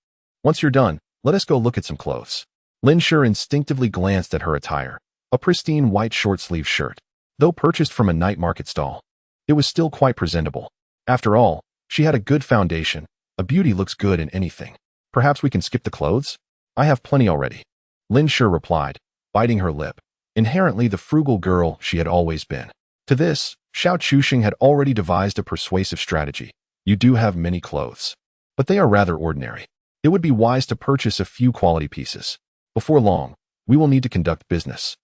Once you're done, let us go look at some clothes." Lin Shi instinctively glanced at her attire, a pristine white short-sleeved shirt. Though purchased from a night market stall, it was still quite presentable. After all, she had a good foundation. A beauty looks good in anything. "Perhaps we can skip the clothes? I have plenty already." Lin Shi replied, biting her lip, inherently the frugal girl she had always been. To this, Xiao Chuxing had already devised a persuasive strategy. "You do have many clothes, but they are rather ordinary. It would be wise to purchase a few quality pieces. Before long, we will need to conduct business,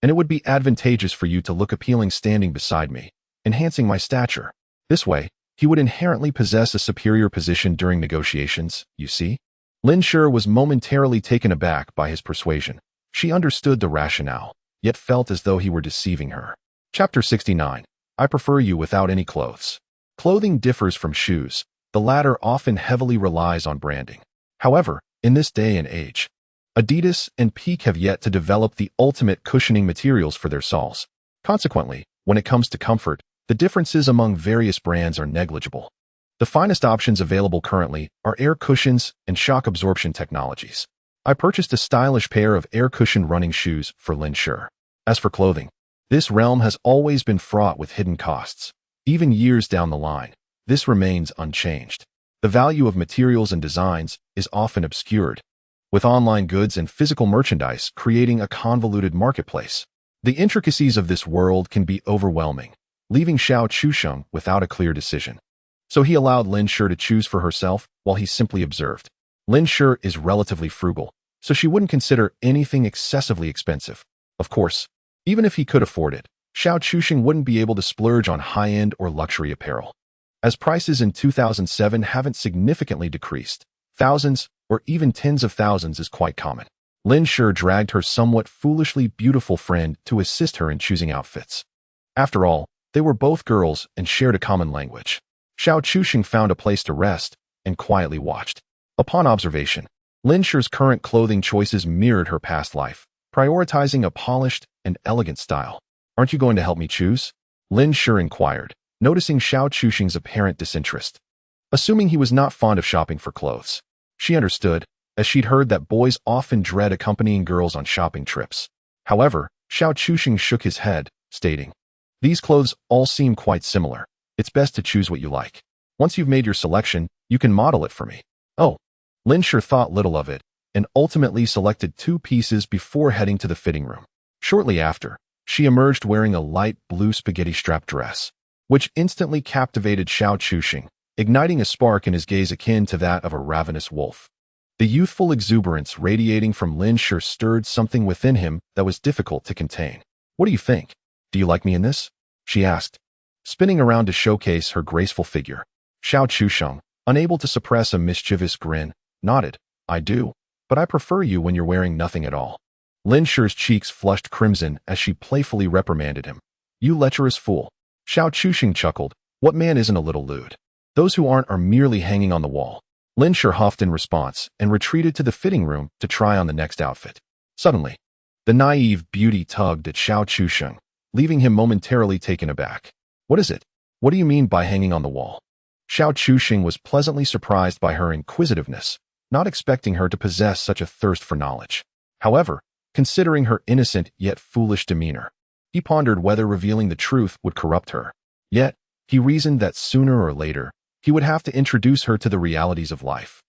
and it would be advantageous for you to look appealing standing beside me, enhancing my stature. This way, he would inherently possess a superior position during negotiations, you see? Lin Shi was momentarily taken aback by his persuasion. She understood the rationale, yet felt as though he were deceiving her. Chapter 69. I prefer you without any clothes. Clothing differs from shoes. The latter often heavily relies on branding. However, in this day and age, Adidas and Peak have yet to develop the ultimate cushioning materials for their soles. Consequently, when it comes to comfort, the differences among various brands are negligible. The finest options available currently are air cushions and shock absorption technologies. I purchased a stylish pair of air-cushioned running shoes for Lin Shi. As for clothing, this realm has always been fraught with hidden costs. Even years down the line, this remains unchanged. The value of materials and designs is often obscured, with online goods and physical merchandise creating a convoluted marketplace. The intricacies of this world can be overwhelming, leaving Xiao Chusheng without a clear decision. So he allowed Lin Shi to choose for herself while he simply observed. Lin Shi is relatively frugal, so she wouldn't consider anything excessively expensive. Of course, even if he could afford it, Xiao Chusheng wouldn't be able to splurge on high-end or luxury apparel. As prices in 2007 haven't significantly decreased, thousands or even tens of thousands is quite common. Lin Shi dragged her somewhat foolishly beautiful friend to assist her in choosing outfits. After all, they were both girls and shared a common language. Xiao Chusheng found a place to rest and quietly watched. Upon observation, Lin Shi's current clothing choices mirrored her past life, prioritizing a polished and elegant style. Aren't you going to help me choose? Lin Shi inquired, noticing Xiao Chusheng's apparent disinterest. Assuming he was not fond of shopping for clothes, she understood, as she'd heard that boys often dread accompanying girls on shopping trips. However, Xiao Chusheng shook his head, stating, "These clothes all seem quite similar. It's best to choose what you like. Once you've made your selection, you can model it for me." Oh. Lin Shi thought little of it, and ultimately selected 2 pieces before heading to the fitting room. Shortly after, she emerged wearing a light blue spaghetti-strap dress, which instantly captivated Xiao Chusheng, igniting a spark in his gaze akin to that of a ravenous wolf. The youthful exuberance radiating from Lin Shi stirred something within him that was difficult to contain. "What do you think? Do you like me in this?" she asked, spinning around to showcase her graceful figure. Xiao Chusheng, unable to suppress a mischievous grin, nodded. "I do, but I prefer you when you're wearing nothing at all." Lin Shi's cheeks flushed crimson as she playfully reprimanded him. "You lecherous fool." Xiao Chusheng chuckled. "What man isn't a little lewd? Those who aren't are merely hanging on the wall." Lin Shi huffed in response and retreated to the fitting room to try on the next outfit. Suddenly, the naive beauty tugged at Xiao Chusheng, leaving him momentarily taken aback. "What is it? What do you mean by hanging on the wall?" Xiao Chusheng was pleasantly surprised by her inquisitiveness, not expecting her to possess such a thirst for knowledge. However, considering her innocent yet foolish demeanor, he pondered whether revealing the truth would corrupt her. Yet, he reasoned that sooner or later, he would have to introduce her to the realities of life.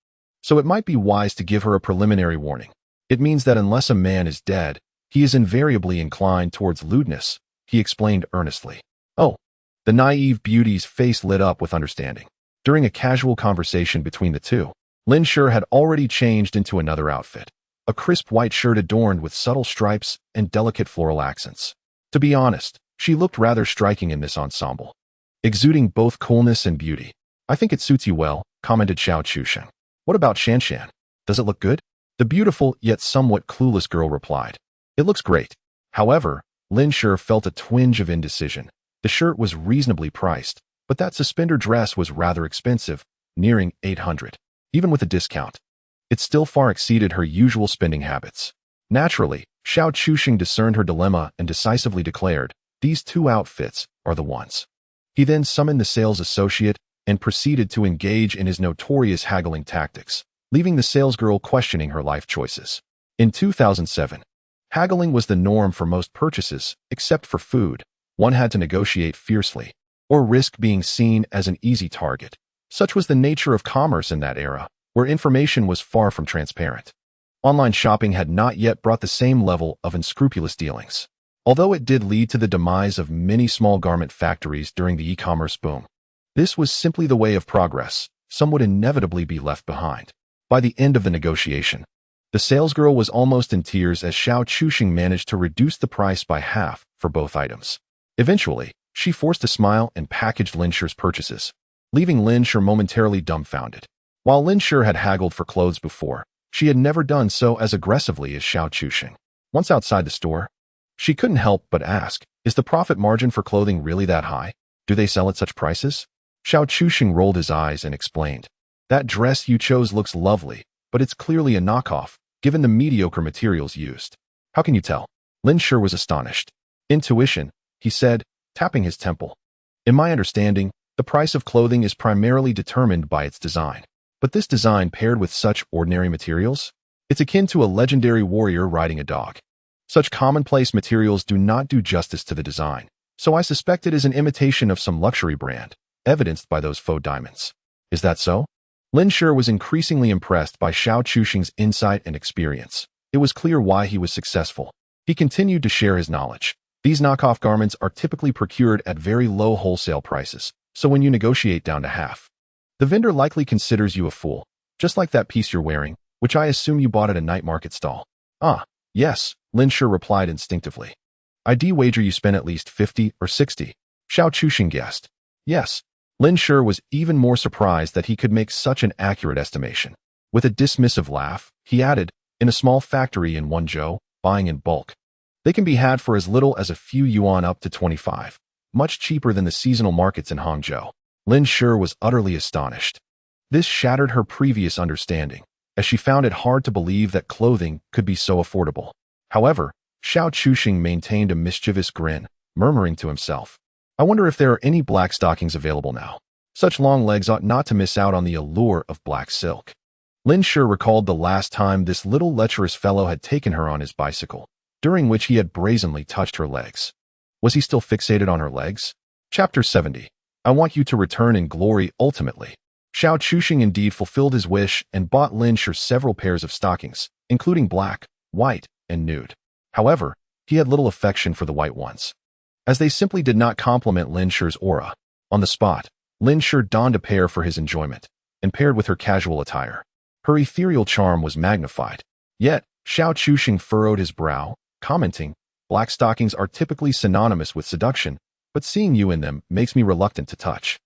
So it might be wise to give her a preliminary warning. It means that unless a man is dead, he is invariably inclined towards lewdness, he explained earnestly. Oh. The naive beauty's face lit up with understanding. During a casual conversation between the two, Lin Shi had already changed into another outfit, a crisp white shirt adorned with subtle stripes and delicate floral accents. To be honest, she looked rather striking in this ensemble, exuding both coolness and beauty. "I think it suits you well," commented Xiao Chusheng. "What about Shanshan? Does it look good?" The beautiful yet somewhat clueless girl replied. "It looks great." However, Lin Shi felt a twinge of indecision. The shirt was reasonably priced, but that suspender dress was rather expensive, nearing 800. Even with a discount, it still far exceeded her usual spending habits. Naturally, Xiao Chusheng discerned her dilemma and decisively declared, "These 2 outfits are the ones." He then summoned the sales associate and proceeded to engage in his notorious haggling tactics, leaving the salesgirl questioning her life choices. In 2007, haggling was the norm for most purchases, except for food. One had to negotiate fiercely, or risk being seen as an easy target. Such was the nature of commerce in that era, where information was far from transparent. Online shopping had not yet brought the same level of unscrupulous dealings, although it did lead to the demise of many small garment factories during the e-commerce boom. This was simply the way of progress. Some would inevitably be left behind. By the end of the negotiation, the salesgirl was almost in tears as Xiao Chusheng managed to reduce the price by half for both items. Eventually, she forced a smile and packaged Lin Shi's purchases. leaving Lin Sure momentarily dumbfounded. While Lin Sure had haggled for clothes before, she had never done so as aggressively as Xiao Chuxing. Once outside the store, she couldn't help but ask, is the profit margin for clothing really that high? Do they sell at such prices? Xiao Chuxing rolled his eyes and explained, that dress you chose looks lovely, but it's clearly a knockoff, given the mediocre materials used. How can you tell? Lin Sure was astonished. Intuition, he said, tapping his temple. In my understanding, the price of clothing is primarily determined by its design. But this design paired with such ordinary materials? It's akin to a legendary warrior riding a dog. Such commonplace materials do not do justice to the design, so I suspect it is an imitation of some luxury brand, evidenced by those faux diamonds. Is that so? Lin Sure was increasingly impressed by Xiao Chuxing's insight and experience. It was clear why he was successful. He continued to share his knowledge. These knockoff garments are typically procured at very low wholesale prices, so when you negotiate down to half, the vendor likely considers you a fool, just like that piece you're wearing, which I assume you bought at a night market stall. Ah, yes, Lin Sure replied instinctively. I'd wager you spent at least 50 or 60. Xiao Chuxing guessed. Yes. Lin Sure was even more surprised that he could make such an accurate estimation. With a dismissive laugh, he added, in a small factory in Wenzhou, buying in bulk. They can be had for as little as a few yuan up to 25, much cheaper than the seasonal markets in Hangzhou. Lin Sure was utterly astonished. This shattered her previous understanding, as she found it hard to believe that clothing could be so affordable. However, Xiao Chuxing maintained a mischievous grin, murmuring to himself, I wonder if there are any black stockings available now. Such long legs ought not to miss out on the allure of black silk. Lin Sure recalled the last time this little lecherous fellow had taken her on his bicycle, during which he had brazenly touched her legs. Was he still fixated on her legs? Chapter 70. I want you to return in glory ultimately. Xiao Chuxing indeed fulfilled his wish and bought Lin Sure several pairs of stockings, including black, white, and nude. However, he had little affection for the white ones, as they simply did not complement Lin Sure's aura. On the spot, Lin Sure donned a pair for his enjoyment, and paired with her casual attire. Her ethereal charm was magnified. Yet, Xiao Chuxing furrowed his brow, commenting, black stockings are typically synonymous with seduction, but seeing you in them makes me reluctant to touch.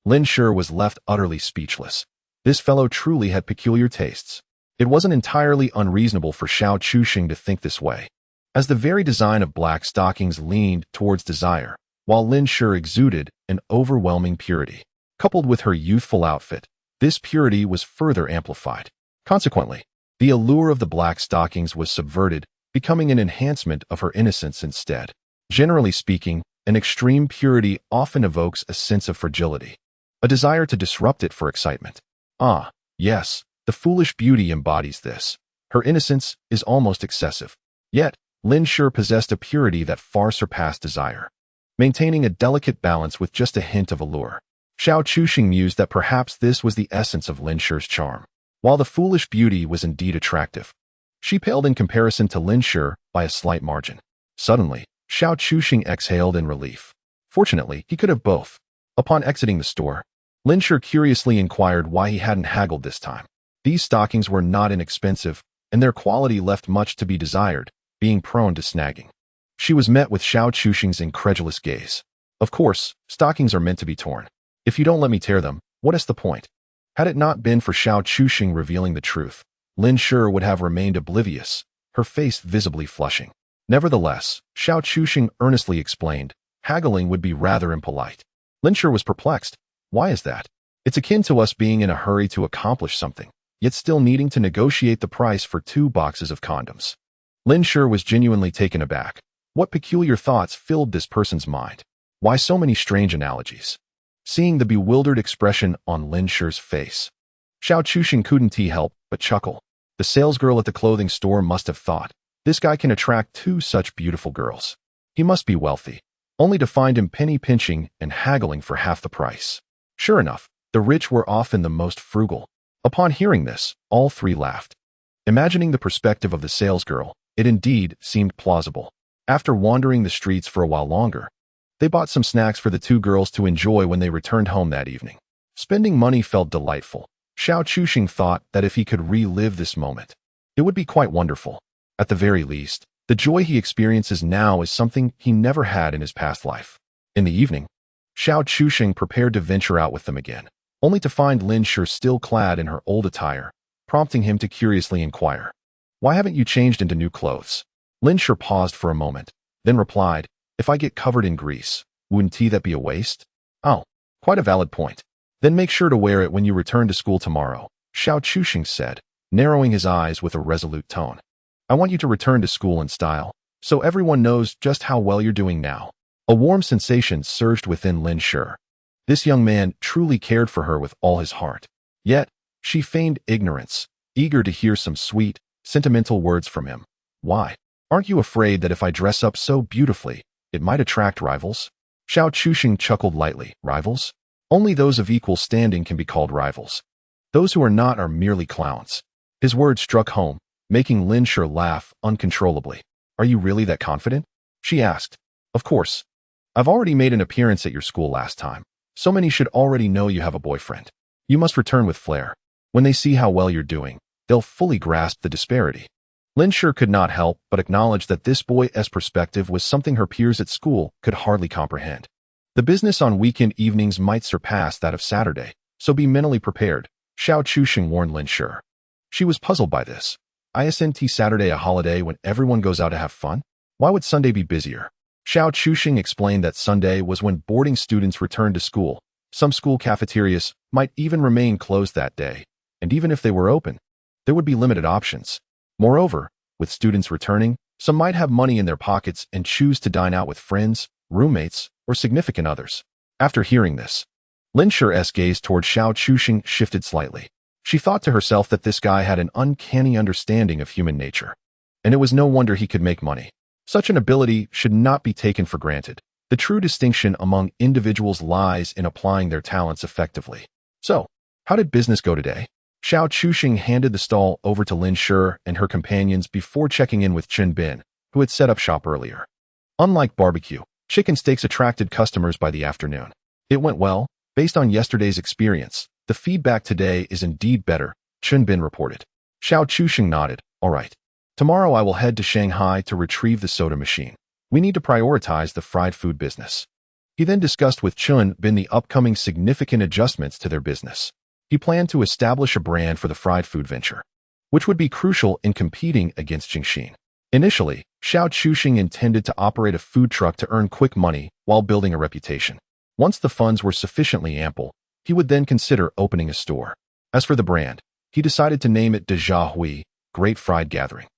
Lin Sure was left utterly speechless. This fellow truly had peculiar tastes. It wasn't entirely unreasonable for Xiao Chuxing to think this way, as the very design of black stockings leaned towards desire, while Lin Sure exuded an overwhelming purity. Coupled with her youthful outfit, this purity was further amplified. Consequently, the allure of the black stockings was subverted, becoming an enhancement of her innocence instead. Generally speaking, an extreme purity often evokes a sense of fragility, a desire to disrupt it for excitement. Ah, yes, the foolish beauty embodies this. Her innocence is almost excessive. Yet, Lin Sure possessed a purity that far surpassed desire, maintaining a delicate balance with just a hint of allure. Xiao Chuxing mused that perhaps this was the essence of Lin Sure's charm. While the foolish beauty was indeed attractive, she paled in comparison to Lin Sure by a slight margin. Suddenly, Xiao Chuxing exhaled in relief. Fortunately, he could have both. Upon exiting the store, Lin Sure curiously inquired why he hadn't haggled this time. These stockings were not inexpensive, and their quality left much to be desired, being prone to snagging. She was met with Xiao Chuxing's incredulous gaze. Of course, stockings are meant to be torn. If you don't let me tear them, what is the point? Had it not been for Xiao Chuxing revealing the truth, Lin Sure would have remained oblivious, her face visibly flushing. Nevertheless, Xiao Chuxing earnestly explained, haggling would be rather impolite. Lin Sure was perplexed. Why is that? It's akin to us being in a hurry to accomplish something, yet still needing to negotiate the price for 2 boxes of condoms. Lin Sure was genuinely taken aback. What peculiar thoughts filled this person's mind? Why so many strange analogies? Seeing the bewildered expression on Lin Sure's face, Xiao Chuxing couldn't help but chuckle. The salesgirl at the clothing store must have thought, this guy can attract 2 such beautiful girls. He must be wealthy, only to find him penny pinching and haggling for half the price. Sure enough, the rich were often the most frugal. Upon hearing this, all 3 laughed. Imagining the perspective of the salesgirl, it indeed seemed plausible. After wandering the streets for a while longer, they bought some snacks for the 2 girls to enjoy when they returned home that evening. Spending money felt delightful. Xiao Chuxing thought that if he could relive this moment, it would be quite wonderful. At the very least, the joy he experiences now is something he never had in his past life. In the evening, Xiao Chusheng prepared to venture out with them again, only to find Lin Shi still clad in her old attire, prompting him to curiously inquire, "Why haven't you changed into new clothes?" Lin Shi paused for a moment, then replied, "If I get covered in grease, wouldn't that be a waste?" "Oh, quite a valid point. Then make sure to wear it when you return to school tomorrow," Xiao Chusheng said, narrowing his eyes with a resolute tone. "I want you to return to school in style, so everyone knows just how well you're doing now." A warm sensation surged within Lin Shi. This young man truly cared for her with all his heart. Yet, she feigned ignorance, eager to hear some sweet, sentimental words from him. "Why? Aren't you afraid that if I dress up so beautifully, it might attract rivals?" Xiao Chusheng chuckled lightly. "Rivals? Only those of equal standing can be called rivals. Those who are not are merely clowns." His words struck home, making Lin Shi laugh uncontrollably. "Are you really that confident?" she asked. "Of course. I've already made an appearance at your school last time. So many should already know you have a boyfriend. You must return with flair. When they see how well you're doing, they'll fully grasp the disparity." Lin Shi could not help but acknowledge that this boy's perspective was something her peers at school could hardly comprehend. The business on weekend evenings might surpass that of Saturday, so be mentally prepared, Xiao Chusheng warned Lin Shi. She was puzzled by this. Isn't Saturday a holiday when everyone goes out to have fun? Why would Sunday be busier? Xiao Chusheng explained that Sunday was when boarding students returned to school. Some school cafeterias might even remain closed that day, and even if they were open, there would be limited options. Moreover, with students returning, some might have money in their pockets and choose to dine out with friends, roommates, or significant others. After hearing this, Lin Shi's gaze toward Xiao Chusheng shifted slightly. She thought to herself that this guy had an uncanny understanding of human nature, and it was no wonder he could make money. Such an ability should not be taken for granted. The true distinction among individuals lies in applying their talents effectively. "So, how did business go today?" Xiao Chusheng handed the stall over to Lin Shi and her companions before checking in with Chen Bin, who had set up shop earlier. Unlike barbecue, chicken steaks attracted customers by the afternoon. "It went well. Based on yesterday's experience, the feedback today is indeed better," Chen Bin reported. Xiao Chusheng nodded. "All right. Tomorrow I will head to Shanghai to retrieve the soda machine. We need to prioritize the fried food business." He then discussed with Chen Bin the upcoming significant adjustments to their business. He planned to establish a brand for the fried food venture, which would be crucial in competing against Jingxin. Initially, Xiao Chusheng intended to operate a food truck to earn quick money while building a reputation. Once the funds were sufficiently ample, he would then consider opening a store. As for the brand, he decided to name it Deja Hui, Great Fried Gathering.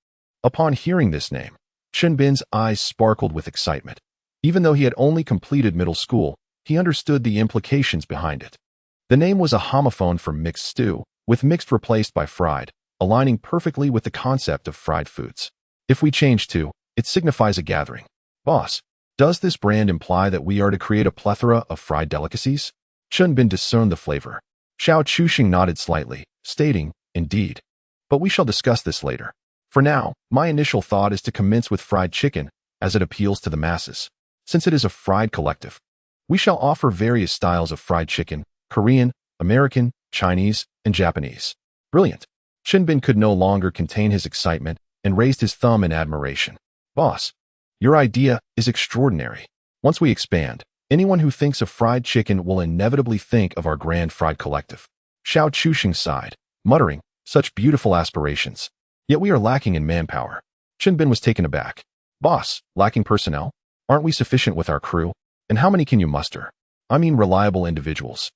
Upon hearing this name, Chen Bin's eyes sparkled with excitement. Even though he had only completed middle school, he understood the implications behind it. The name was a homophone for mixed stew, with mixed replaced by fried, aligning perfectly with the concept of fried foods. If we change to, it signifies a gathering. "Boss, does this brand imply that we are to create a plethora of fried delicacies?" Chen Bin discerned the flavor. Xiao Chusheng nodded slightly, stating, "Indeed. But we shall discuss this later. For now, my initial thought is to commence with fried chicken, as it appeals to the masses. Since it is a fried collective, we shall offer various styles of fried chicken: Korean, American, Chinese, and Japanese." "Brilliant." Chen Bin could no longer contain his excitement and raised his thumb in admiration. "Boss, your idea is extraordinary. Once we expand, anyone who thinks of fried chicken will inevitably think of our grand fried collective." Xiao Chusheng sighed, muttering, "Such beautiful aspirations. Yet we are lacking in manpower." Chen Bin was taken aback. "Boss, lacking personnel? Aren't we sufficient with our crew? And how many can you muster? I mean reliable individuals.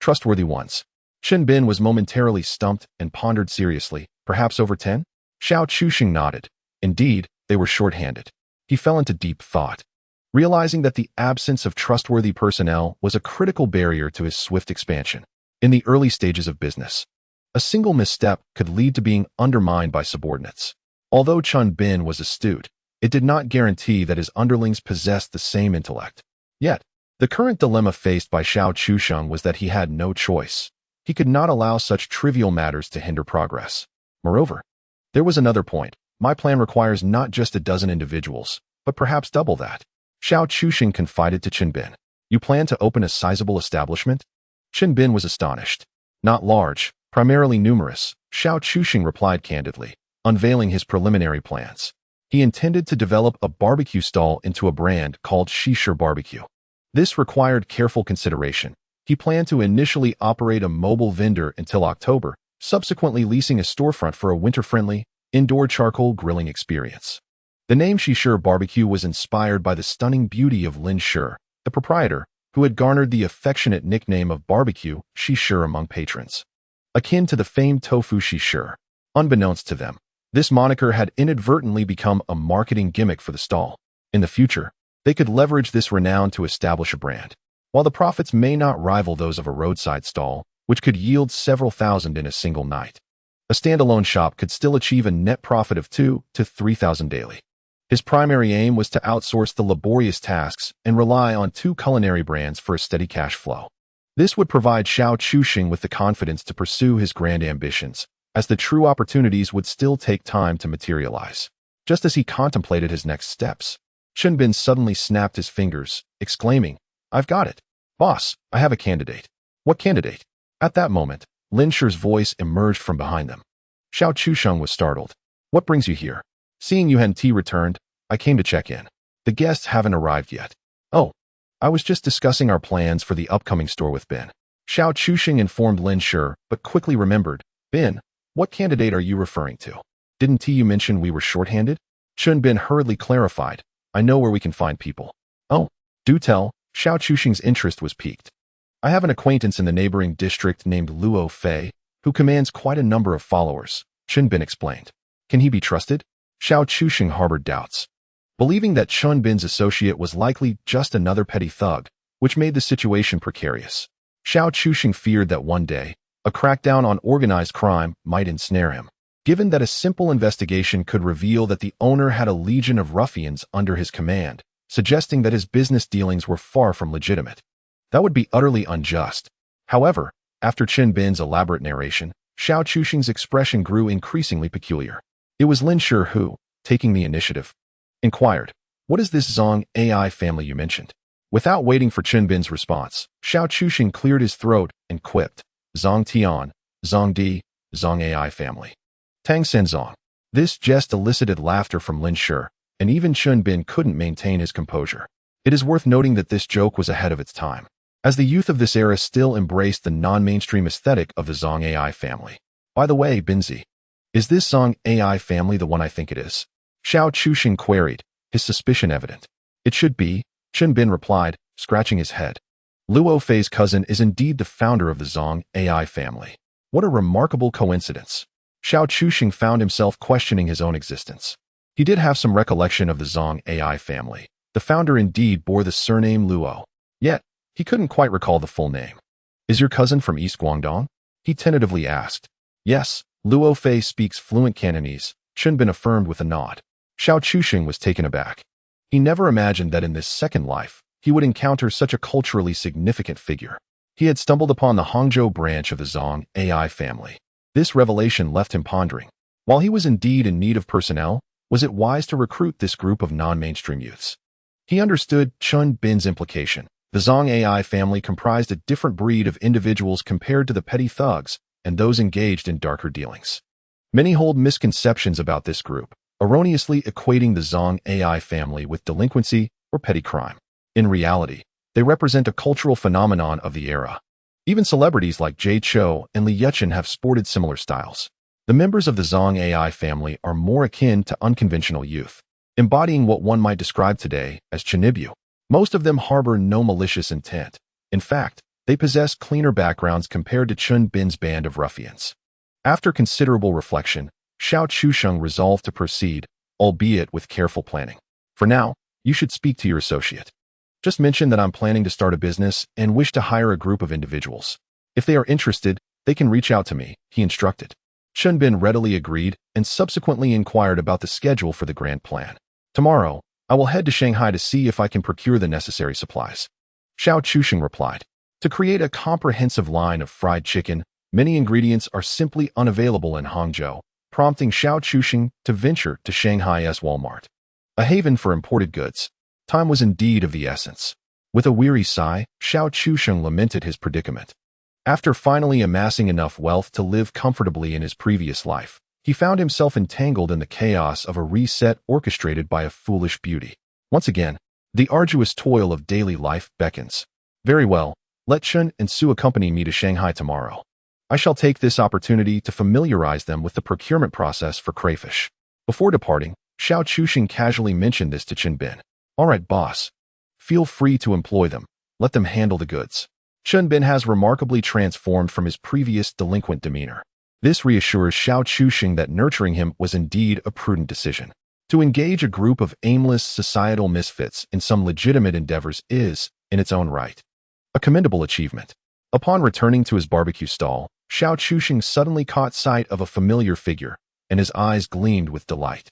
Trustworthy ones." Chen Bin was momentarily stumped and pondered seriously. "Perhaps over 10? Xiao Chusheng nodded. Indeed, they were short-handed. He fell into deep thought, realizing that the absence of trustworthy personnel was a critical barrier to his swift expansion. In the early stages of business, a single misstep could lead to being undermined by subordinates. Although Chen Bin was astute, it did not guarantee that his underlings possessed the same intellect. Yet, the current dilemma faced by Xiao Chusheng was that he had no choice. He could not allow such trivial matters to hinder progress. Moreover, there was another point. My plan requires not just a dozen individuals, but perhaps double that. Xiao Chusheng confided to Chen Bin. "You plan to open a sizable establishment?" Chen Bin was astonished. "Not large, primarily numerous," Xiao Chusheng replied candidly, unveiling his preliminary plans. He intended to develop a barbecue stall into a brand called Shisher Barbecue. This required careful consideration. He planned to initially operate a mobile vendor until October, subsequently leasing a storefront for a winter-friendly, indoor charcoal grilling experience. The name Shisher Barbecue was inspired by the stunning beauty of Lin Sher, the proprietor, who had garnered the affectionate nickname of Barbecue Shisher among patrons. Akin to the famed Tofu Shisher. Unbeknownst to them, this moniker had inadvertently become a marketing gimmick for the stall. In the future, they could leverage this renown to establish a brand. While the profits may not rival those of a roadside stall, which could yield several thousand in a single night, a standalone shop could still achieve a net profit of $2,000 to $3,000 daily. His primary aim was to outsource the laborious tasks and rely on two culinary brands for a steady cash flow. This would provide Xiao Chuxing with the confidence to pursue his grand ambitions, as the true opportunities would still take time to materialize. Just as he contemplated his next steps, Chun Bin suddenly snapped his fingers, exclaiming, "I've got it. Boss, I have a candidate." "What candidate?" At that moment, Lin Sher's voice emerged from behind them. Xiao Chuxing was startled. "What brings you here?" "Seeing Yuan Ti returned, I came to check in. The guests haven't arrived yet." "Oh, I was just discussing our plans for the upcoming store with Ben." Xiao Chuxing informed Lin Sher, but quickly remembered, "Ben, what candidate are you referring to? Didn't you mention we were short-handed?" Chun Bin hurriedly clarified, "I know where we can find people." "Oh, do tell." Xiao Chuxing's interest was piqued. "I have an acquaintance in the neighboring district named Luo Fei, who commands quite a number of followers," Chun Bin explained. "Can he be trusted?" Xiao Chuxing harbored doubts, believing that Chun Bin's associate was likely just another petty thug, which made the situation precarious. Xiao Chuxing feared that one day, a crackdown on organized crime might ensnare him, given that a simple investigation could reveal that the owner had a legion of ruffians under his command, suggesting that his business dealings were far from legitimate. That would be utterly unjust. However, after Chun Bin's elaborate narration, Xiao Chuxing's expression grew increasingly peculiar. It was Lin Sher who, taking the initiative, inquired, "What is this Zong AI family you mentioned?" Without waiting for Chun Bin's response, Xiao Chuxing cleared his throat and quipped, "Zong Tian, Zong Di, Zong AI family. Tang Sen Zong." This jest elicited laughter from Lin Sher, and even Chun Bin couldn't maintain his composure. It is worth noting that this joke was ahead of its time, as the youth of this era still embraced the non-mainstream aesthetic of the Zong AI family. "By the way, Binzi, is this Zong AI family the one I think it is?" Xiao Chuxing queried, his suspicion evident. "It should be," Chun Bin replied, scratching his head. "Luo Fei's cousin is indeed the founder of the Zong AI family. What a remarkable coincidence." Xiao Chuxing found himself questioning his own existence. He did have some recollection of the Zong AI family. The founder indeed bore the surname Luo. Yet, he couldn't quite recall the full name. "Is your cousin from East Guangdong?" he tentatively asked. "Yes, Luo Fei speaks fluent Cantonese," Chun Bin affirmed with a nod. Xiao Chuxing was taken aback. He never imagined that in this second life, he would encounter such a culturally significant figure. He had stumbled upon the Hangzhou branch of the Zong AI family. This revelation left him pondering. While he was indeed in need of personnel, was it wise to recruit this group of non-mainstream youths? He understood Chun Bin's implication. The Zong AI family comprised a different breed of individuals compared to the petty thugs and those engaged in darker dealings. Many hold misconceptions about this group, erroneously equating the Zong AI family with delinquency or petty crime. In reality, they represent a cultural phenomenon of the era. Even celebrities like Jay Chou and Li Yuchen have sported similar styles. The members of the Zong AI family are more akin to unconventional youth, embodying what one might describe today as Chinibyu. Most of them harbor no malicious intent. In fact, they possess cleaner backgrounds compared to Chun Bin's band of ruffians. After considerable reflection, Xiao Chuxing resolved to proceed, albeit with careful planning. "For now, you should speak to your associate. Just mention that I'm planning to start a business and wish to hire a group of individuals. If they are interested, they can reach out to me," he instructed. Chun Bin readily agreed and subsequently inquired about the schedule for the grand plan. "Tomorrow, I will head to Shanghai to see if I can procure the necessary supplies," Xiao Chuxing replied. To create a comprehensive line of fried chicken, many ingredients are simply unavailable in Hangzhou, prompting Xiao Chuxing to venture to Shanghai's Walmart, a haven for imported goods. Time was indeed of the essence. With a weary sigh, Xiao Chuxing lamented his predicament. After finally amassing enough wealth to live comfortably in his previous life, he found himself entangled in the chaos of a reset orchestrated by a foolish beauty. Once again, The arduous toil of daily life beckons. Very well, let Chun and Su accompany me to Shanghai tomorrow. I shall take this opportunity to familiarize them with the procurement process for crayfish. Before departing, Xiao Chuxing casually mentioned this to Chen Bin. All right, boss. Feel free to employ them. Let them handle the goods. Chen Bin has remarkably transformed from his previous delinquent demeanor. This reassures Xiao Chuxing that nurturing him was indeed a prudent decision. To engage a group of aimless societal misfits in some legitimate endeavors is, in its own right, a commendable achievement. Upon returning to his barbecue stall, Xiao Chuxing suddenly caught sight of a familiar figure, and his eyes gleamed with delight.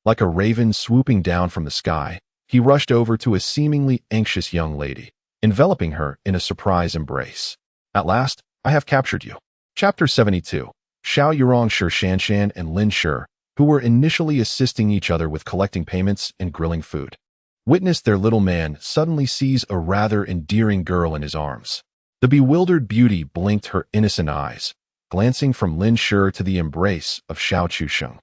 Like a raven swooping down from the sky, he rushed over to a seemingly anxious young lady, enveloping her in a surprise embrace. At last, I have captured you. Chapter 72. Xiao Yurong Shi Shanshan and Lin Shi, who were initially assisting each other with collecting payments and grilling food, witnessed their little man suddenly seize a rather endearing girl in his arms. The bewildered beauty blinked her innocent eyes, glancing from Lin Shi to the embrace of Xiao Chuxing,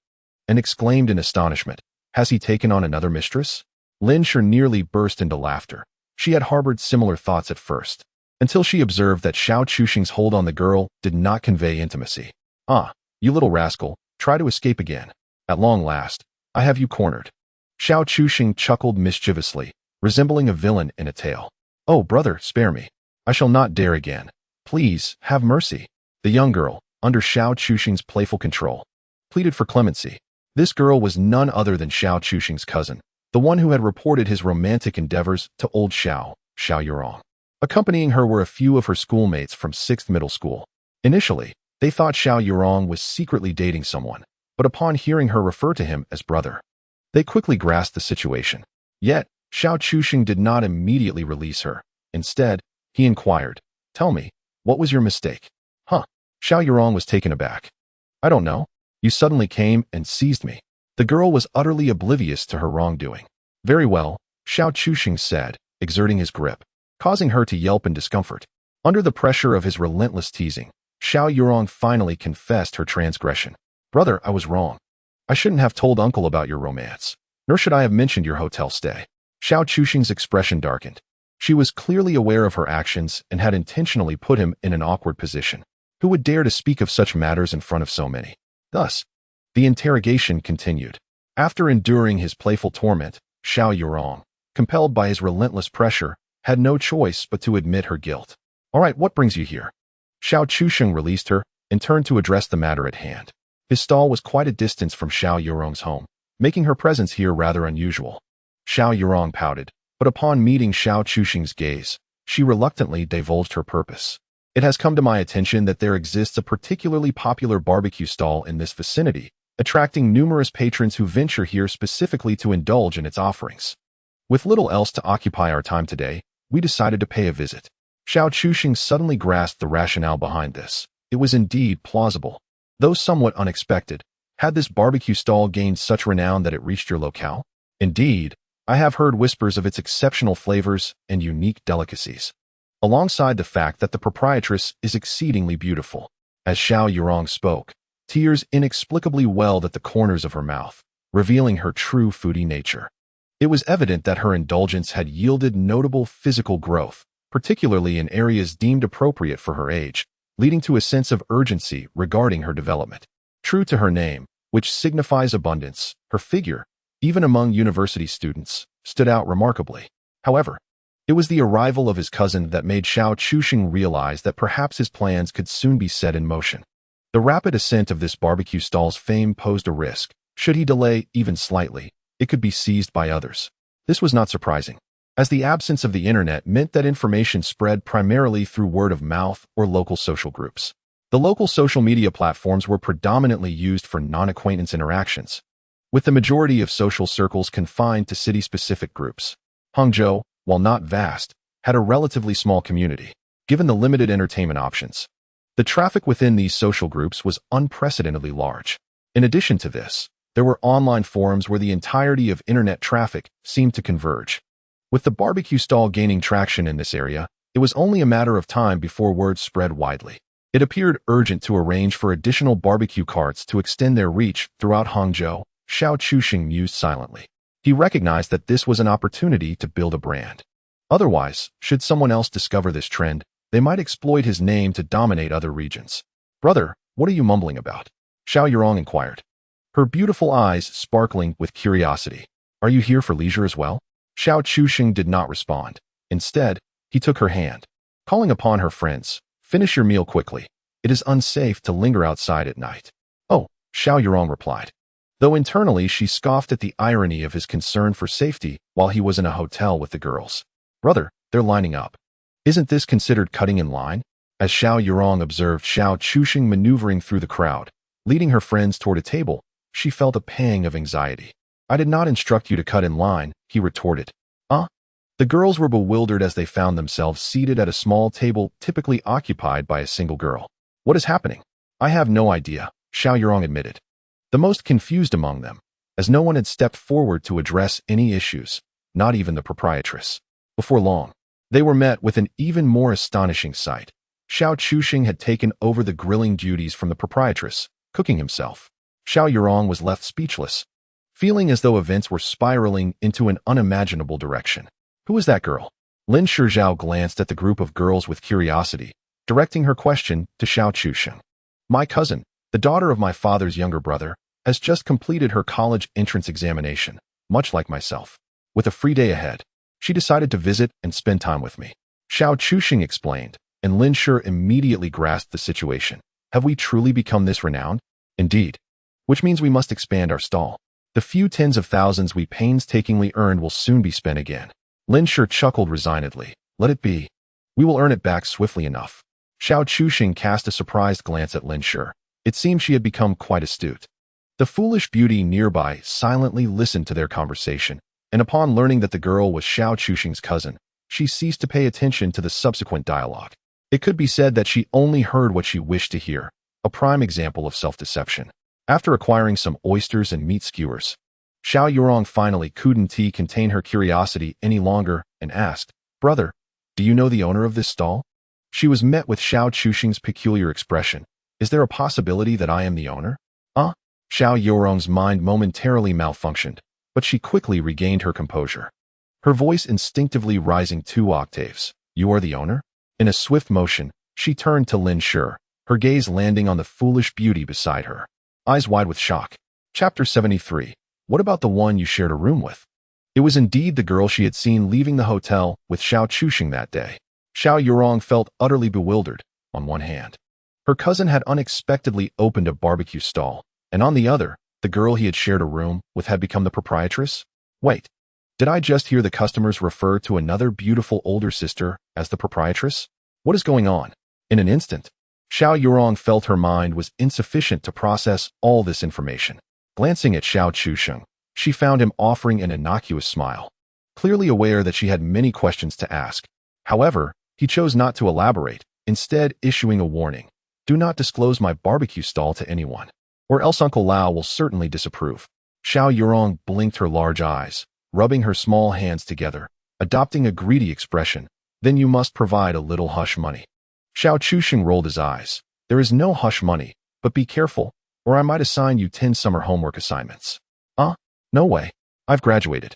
and exclaimed in astonishment, "Has he taken on another mistress?" Lin Shi nearly burst into laughter. She had harbored similar thoughts at first, until she observed that Xiao Chuxing's hold on the girl did not convey intimacy. "Ah, you little rascal, try to escape again. At long last, I have you cornered." Xiao Chuxing chuckled mischievously, resembling a villain in a tale. "Oh, brother, spare me. I shall not dare again. Please, have mercy." The young girl, under Xiao Chuxing's playful control, pleaded for clemency. This girl was none other than Xiao Chuxing's cousin, the one who had reported his romantic endeavors to old Xiao Yurong. Accompanying her were a few of her schoolmates from 6th middle school. Initially, they thought Xiao Yurong was secretly dating someone, but upon hearing her refer to him as brother, they quickly grasped the situation. Yet, Xiao Chuxing did not immediately release her. Instead, he inquired, "Tell me, what was your mistake?" "Huh?" Xiao Yurong was taken aback. "I don't know. You suddenly came and seized me." The girl was utterly oblivious to her wrongdoing. "Very well," Xiao Chuxing said, exerting his grip, causing her to yelp in discomfort. Under the pressure of his relentless teasing, Xiao Yurong finally confessed her transgression. "Brother, I was wrong. I shouldn't have told uncle about your romance, nor should I have mentioned your hotel stay." Xiao Chuxing's expression darkened. She was clearly aware of her actions and had intentionally put him in an awkward position. Who would dare to speak of such matters in front of so many? Thus, the interrogation continued. After enduring his playful torment, Xiao Yurong, compelled by his relentless pressure, had no choice but to admit her guilt. "All right, what brings you here?" Xiao Chuxing released her and turned to address the matter at hand. His stall was quite a distance from Xiao Yurong's home, making her presence here rather unusual. Xiao Yurong pouted, but upon meeting Xiao Chuxing's gaze, she reluctantly divulged her purpose. "It has come to my attention that there exists a particularly popular barbecue stall in this vicinity, attracting numerous patrons who venture here specifically to indulge in its offerings. With little else to occupy our time today, we decided to pay a visit." Xiao Chuxing suddenly grasped the rationale behind this. It was indeed plausible. Though somewhat unexpected, had this barbecue stall gained such renown that it reached your locale? Indeed, I have heard whispers of its exceptional flavors and unique delicacies, alongside the fact that the proprietress is exceedingly beautiful. As Xiao Yurong spoke, tears inexplicably welled at the corners of her mouth, revealing her true foodie nature. It was evident that her indulgence had yielded notable physical growth, particularly in areas deemed appropriate for her age, leading to a sense of urgency regarding her development. True to her name, which signifies abundance, her figure, even among university students, stood out remarkably. However, it was the arrival of his cousin that made Xiao Chuxing realize that perhaps his plans could soon be set in motion. The rapid ascent of this barbecue stall's fame posed a risk. Should he delay even slightly, it could be seized by others. This was not surprising, as the absence of the internet meant that information spread primarily through word of mouth or local social groups. The local social media platforms were predominantly used for non-acquaintance interactions, with the majority of social circles confined to city-specific groups. Hangzhou, while not vast, had a relatively small community, given the limited entertainment options. The traffic within these social groups was unprecedentedly large. In addition to this, there were online forums where the entirety of internet traffic seemed to converge. With the barbecue stall gaining traction in this area, it was only a matter of time before word spread widely. It appeared urgent to arrange for additional barbecue carts to extend their reach throughout Hangzhou. Xiao Chuxing mused silently. He recognized that this was an opportunity to build a brand. Otherwise, should someone else discover this trend, they might exploit his name to dominate other regions. "Brother, what are you mumbling about?" Xiao Yurong inquired, her beautiful eyes sparkling with curiosity. "Are you here for leisure as well?" Xiao Chuxing did not respond. Instead, he took her hand, calling upon her friends, "Finish your meal quickly. It is unsafe to linger outside at night." "Oh," Xiao Yurong replied, though internally she scoffed at the irony of his concern for safety while he was in a hotel with the girls. "Brother, they're lining up. Isn't this considered cutting in line?" As Xiao Yurong observed Xiao Chuxing maneuvering through the crowd, leading her friends toward a table, she felt a pang of anxiety. "I did not instruct you to cut in line," he retorted. The girls were bewildered as they found themselves seated at a small table typically occupied by a single girl. "What is happening?" "I have no idea," Xiao Yurong admitted, the most confused among them, as no one had stepped forward to address any issues, not even the proprietress. Before long, they were met with an even more astonishing sight. Xiao Chuxing had taken over the grilling duties from the proprietress, cooking himself. Xiao Yurong was left speechless, feeling as though events were spiraling into an unimaginable direction. "Who is that girl?" Lin Shizhao glanced at the group of girls with curiosity, directing her question to Xiao Chuxing. "My cousin, the daughter of my father's younger brother, has just completed her college entrance examination, much like myself. With a free day ahead, she decided to visit and spend time with me," Xiao Chuxing explained, and Lin Shi immediately grasped the situation. "Have we truly become this renowned?" "Indeed. Which means we must expand our stall. The few tens of thousands we painstakingly earned will soon be spent again." Lin Shi chuckled resignedly. "Let it be. We will earn it back swiftly enough." Xiao Chuxing cast a surprised glance at Lin Shi. It seemed she had become quite astute. The foolish beauty nearby silently listened to their conversation, and upon learning that the girl was Xiao Chuxing's cousin, she ceased to pay attention to the subsequent dialogue. It could be said that she only heard what she wished to hear, a prime example of self-deception. After acquiring some oysters and meat skewers, Xiao Yurong finally couldn't contain her curiosity any longer and asked, "Brother, do you know the owner of this stall?" She was met with Xiao Chuxing's peculiar expression. "Is there a possibility that I am the owner?" Xiao Yurong's mind momentarily malfunctioned, but she quickly regained her composure, her voice instinctively rising 2 octaves. "You are the owner?" In a swift motion, she turned to Lin Shi, her gaze landing on the foolish beauty beside her, eyes wide with shock. Chapter 73. What about the one you shared a room with? It was indeed the girl she had seen leaving the hotel with Xiao Chuxing that day. Xiao Yurong felt utterly bewildered. On one hand, her cousin had unexpectedly opened a barbecue stall, and on the other, the girl he had shared a room with had become the proprietress. Wait, did I just hear the customers refer to another beautiful older sister as the proprietress? What is going on? In an instant, Xiao Yurong felt her mind was insufficient to process all this information. Glancing at Xiao Chuxing, she found him offering an innocuous smile, clearly aware that she had many questions to ask. However, he chose not to elaborate, instead issuing a warning. "Do not disclose my barbecue stall to anyone, or else Uncle Lao will certainly disapprove." Xiao Yurong blinked her large eyes, rubbing her small hands together, adopting a greedy expression. "Then you must provide a little hush money." Xiao Chuxing rolled his eyes. "There is no hush money, but be careful, or I might assign you 10 summer homework assignments." No way. I've graduated.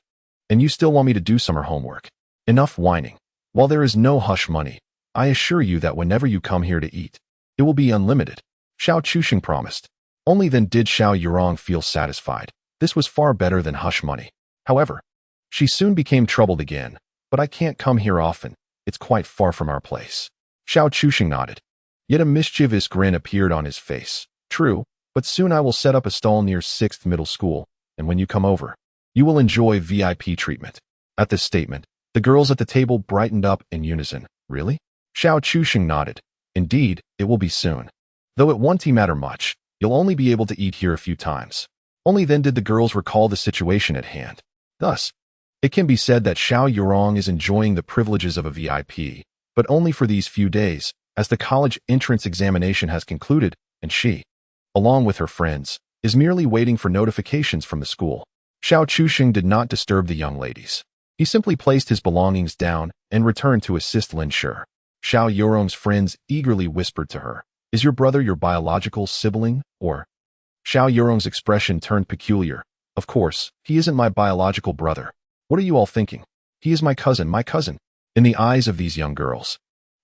And you still want me to do summer homework? Enough whining. While there is no hush money, I assure you that whenever you come here to eat, it will be unlimited," Xiao Chuxing promised. Only then did Xiao Yurong feel satisfied. This was far better than hush money. However, she soon became troubled again. "But I can't come here often. It's quite far from our place." Xiao Chuxing nodded. Yet a mischievous grin appeared on his face. "True, but soon I will set up a stall near 6th Middle School, and when you come over, you will enjoy VIP treatment." At this statement, the girls at the table brightened up in unison. "Really?" Xiao Chuxing nodded. "Indeed, it will be soon. Though it won't matter much, you'll only be able to eat here a few times." Only then did the girls recall the situation at hand. Thus, it can be said that Xiao Yurong is enjoying the privileges of a VIP, but only for these few days, as the college entrance examination has concluded, and she, along with her friends, is merely waiting for notifications from the school. Xiao Chuxing did not disturb the young ladies. He simply placed his belongings down and returned to assist Lin Shi. Xiao Yurong's friends eagerly whispered to her, "Is your brother your biological sibling, or?" Xiao Yurong's expression turned peculiar, Of course, he isn't my biological brother. What are you all thinking? He is my cousin, my cousin. In the eyes of these young girls,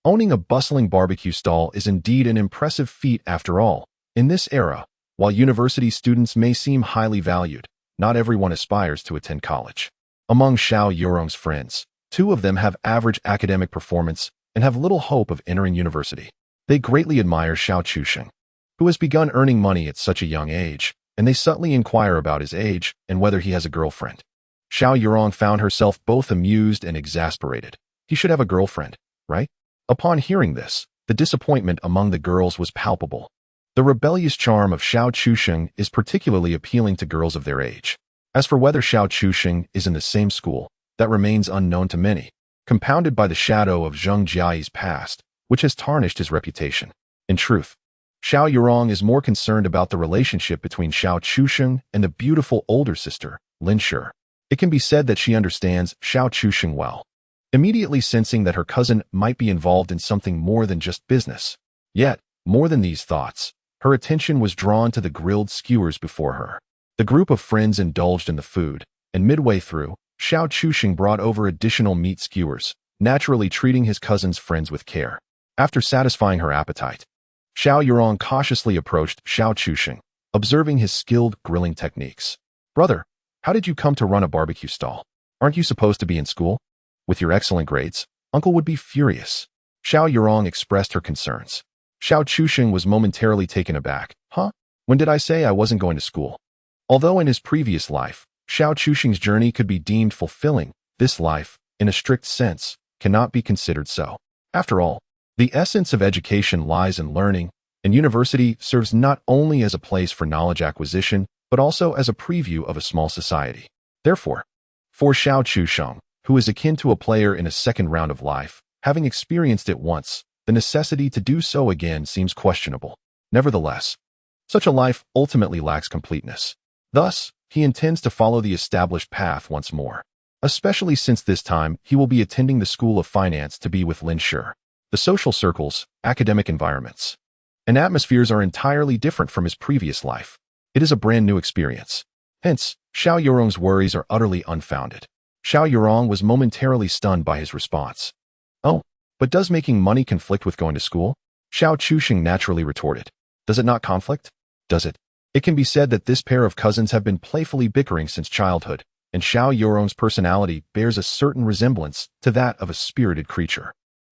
owning a bustling barbecue stall is indeed an impressive feat after all. In this era, while university students may seem highly valued, not everyone aspires to attend college. Among Xiao Yurong's friends, 2 of them have average academic performance and have little hope of entering university. They greatly admire Xiao Chusheng, who has begun earning money at such a young age, and they subtly inquire about his age and whether he has a girlfriend. Xiao Yurong found herself both amused and exasperated. He should have a girlfriend, right? Upon hearing this, the disappointment among the girls was palpable. The rebellious charm of Xiao Chusheng is particularly appealing to girls of their age. As for whether Xiao Chusheng is in the same school, that remains unknown to many, compounded by the shadow of Zheng Jiayi's past, which has tarnished his reputation. In truth, Xiao Yurong is more concerned about the relationship between Xiao Chusheng and the beautiful older sister, Lin Shi. It can be said that she understands Xiao Chusheng well, immediately sensing that her cousin might be involved in something more than just business. Yet, more than these thoughts, her attention was drawn to the grilled skewers before her. The group of friends indulged in the food, and midway through, Xiao Chusheng brought over additional meat skewers, naturally treating his cousin's friends with care. After satisfying her appetite, Xiao Yurong cautiously approached Xiao Chusheng, observing his skilled grilling techniques. "Brother, how did you come to run a barbecue stall? Aren't you supposed to be in school? With your excellent grades, Uncle would be furious." Xiao Yurong expressed her concerns. Xiao Chusheng was momentarily taken aback. "Huh? When did I say I wasn't going to school?" Although in his previous life, Xiao Chusheng's journey could be deemed fulfilling, this life, in a strict sense, cannot be considered so. After all, the essence of education lies in learning, and university serves not only as a place for knowledge acquisition, but also as a preview of a small society. Therefore, for Xiao Chusheng, who is akin to a player in a second round of life, having experienced it once, the necessity to do so again seems questionable. Nevertheless, such a life ultimately lacks completeness. Thus, he intends to follow the established path once more, especially since this time he will be attending the School of Finance to be with Lin Shi. The social circles, academic environments, and atmospheres are entirely different from his previous life. It is a brand new experience. Hence, Xiao Yurong's worries are utterly unfounded. Xiao Yurong was momentarily stunned by his response. "Oh, but does making money conflict with going to school?" Xiao Chusheng naturally retorted. "Does it not conflict? Does it?" It can be said that this pair of cousins have been playfully bickering since childhood, and Xiao Yurong's personality bears a certain resemblance to that of a spirited creature.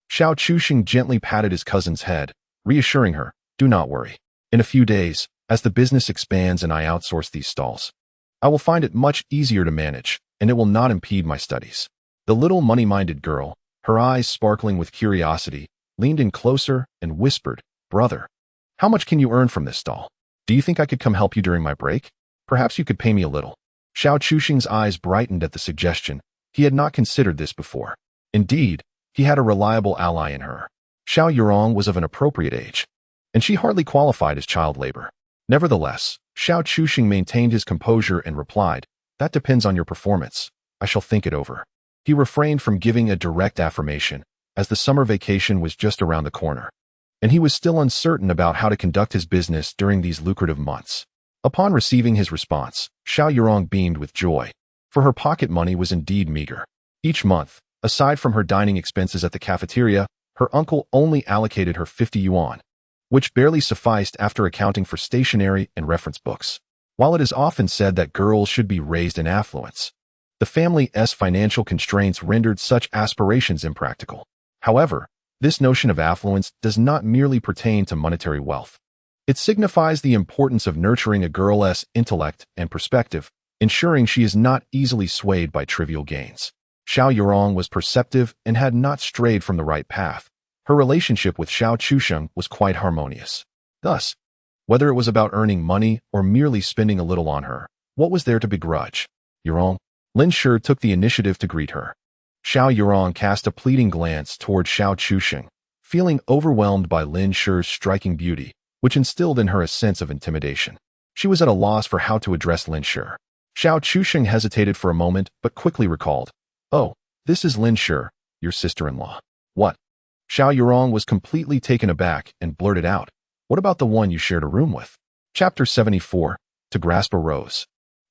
Xiao Chusheng gently patted his cousin's head, reassuring her, "Do not worry. In a few days, as the business expands and I outsource these stalls, I will find it much easier to manage, and it will not impede my studies." The little money-minded girl, her eyes sparkling with curiosity, leaned in closer and whispered, "Brother, how much can you earn from this stall? Do you think I could come help you during my break? Perhaps you could pay me a little." Xiao Chusheng's eyes brightened at the suggestion. He had not considered this before. Indeed, he had a reliable ally in her. Xiao Yurong was of an appropriate age, and she hardly qualified as child labor. Nevertheless, Xiao Chusheng maintained his composure and replied, "That depends on your performance. I shall think it over." He refrained from giving a direct affirmation, as the summer vacation was just around the corner, and he was still uncertain about how to conduct his business during these lucrative months. Upon receiving his response, Xiao Yurong beamed with joy, for her pocket money was indeed meager. Each month, aside from her dining expenses at the cafeteria, her uncle only allocated her 50 yuan, which barely sufficed after accounting for stationery and reference books. While it is often said that girls should be raised in affluence, the family's financial constraints rendered such aspirations impractical. However, this notion of affluence does not merely pertain to monetary wealth. It signifies the importance of nurturing a girl's intellect and perspective, ensuring she is not easily swayed by trivial gains. Xiao Yurong was perceptive and had not strayed from the right path. Her relationship with Xiao Chusheng was quite harmonious. Thus, whether it was about earning money or merely spending a little on her, what was there to begrudge? "Yurong." Lin Shi took the initiative to greet her. Xiao Yurong cast a pleading glance toward Xiao Chusheng, feeling overwhelmed by Lin Shi's striking beauty, which instilled in her a sense of intimidation. She was at a loss for how to address Lin Shi. Xiao Chusheng hesitated for a moment, but quickly recalled, "Oh, this is Lin Shi, your sister-in-law." "What?" Xiao Yurong was completely taken aback and blurted out, "What about the one you shared a room with?" Chapter 74, To Grasp a Rose.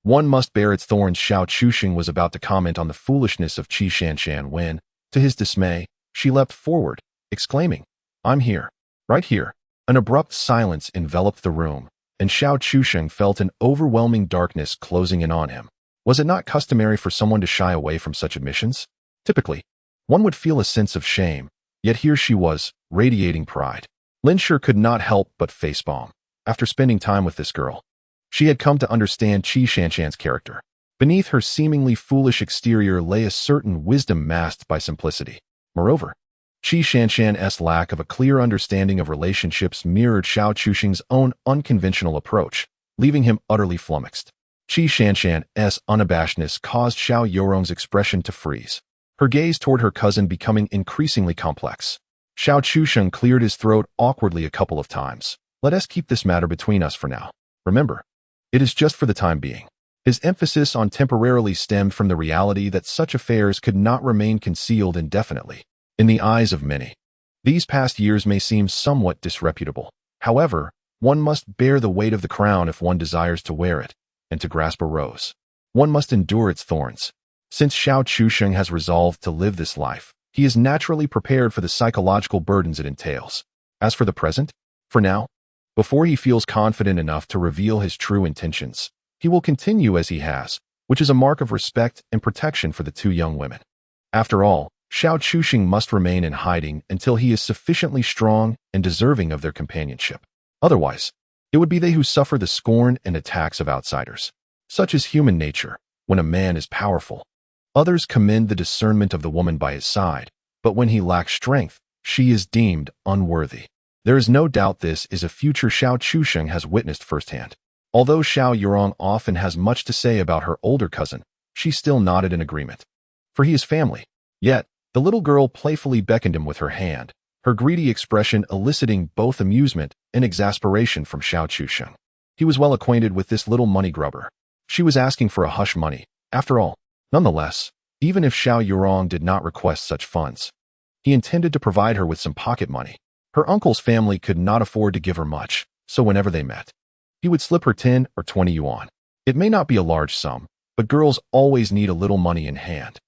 One must bear its thorns. Xiao Chuxing was about to comment on the foolishness of Qi Shanshan when, to his dismay, she leapt forward, exclaiming, "I'm here. Right here." An abrupt silence enveloped the room, and Xiao Chuxing felt an overwhelming darkness closing in on him. Was it not customary for someone to shy away from such admissions? Typically, one would feel a sense of shame, yet here she was, radiating pride. Lin Shi could not help but facepalm. After spending time with this girl, she had come to understand Qi Shanshan's character. Beneath her seemingly foolish exterior lay a certain wisdom masked by simplicity. Moreover, Qi Shanshan's lack of a clear understanding of relationships mirrored Xiao Chuxing's own unconventional approach, leaving him utterly flummoxed. Qi Shanshan's unabashedness caused Xiao Yorong's expression to freeze, her gaze toward her cousin becoming increasingly complex. Xiao Chuxing cleared his throat awkwardly a couple of times. "Let us keep this matter between us for now. Remember, it is just for the time being." His emphasis on temporarily stemmed from the reality that such affairs could not remain concealed indefinitely. In the eyes of many, these past years may seem somewhat disreputable. However, one must bear the weight of the crown if one desires to wear it, and to grasp a rose, one must endure its thorns. Since Xiao Chuxing has resolved to live this life, he is naturally prepared for the psychological burdens it entails. As for the present, for now, before he feels confident enough to reveal his true intentions, he will continue as he has, which is a mark of respect and protection for the two young women. After all, Xiao Chuxing must remain in hiding until he is sufficiently strong and deserving of their companionship. Otherwise, it would be they who suffer the scorn and attacks of outsiders. Such is human nature. When a man is powerful, others commend the discernment of the woman by his side, but when he lacks strength, she is deemed unworthy. There is no doubt this is a future Xiao Chuxing has witnessed firsthand. Although Xiao Yorong often has much to say about her older cousin, she still nodded in agreement. For he is family. Yet, the little girl playfully beckoned him with her hand, her greedy expression eliciting both amusement and exasperation from Xiao Chuxing. He was well acquainted with this little money grubber. She was asking for a hush money, after all. Nonetheless, even if Xiao Yorong did not request such funds, he intended to provide her with some pocket money. Her uncle's family could not afford to give her much, so whenever they met, he would slip her 10 or 20 yuan. It may not be a large sum, but girls always need a little money in hand.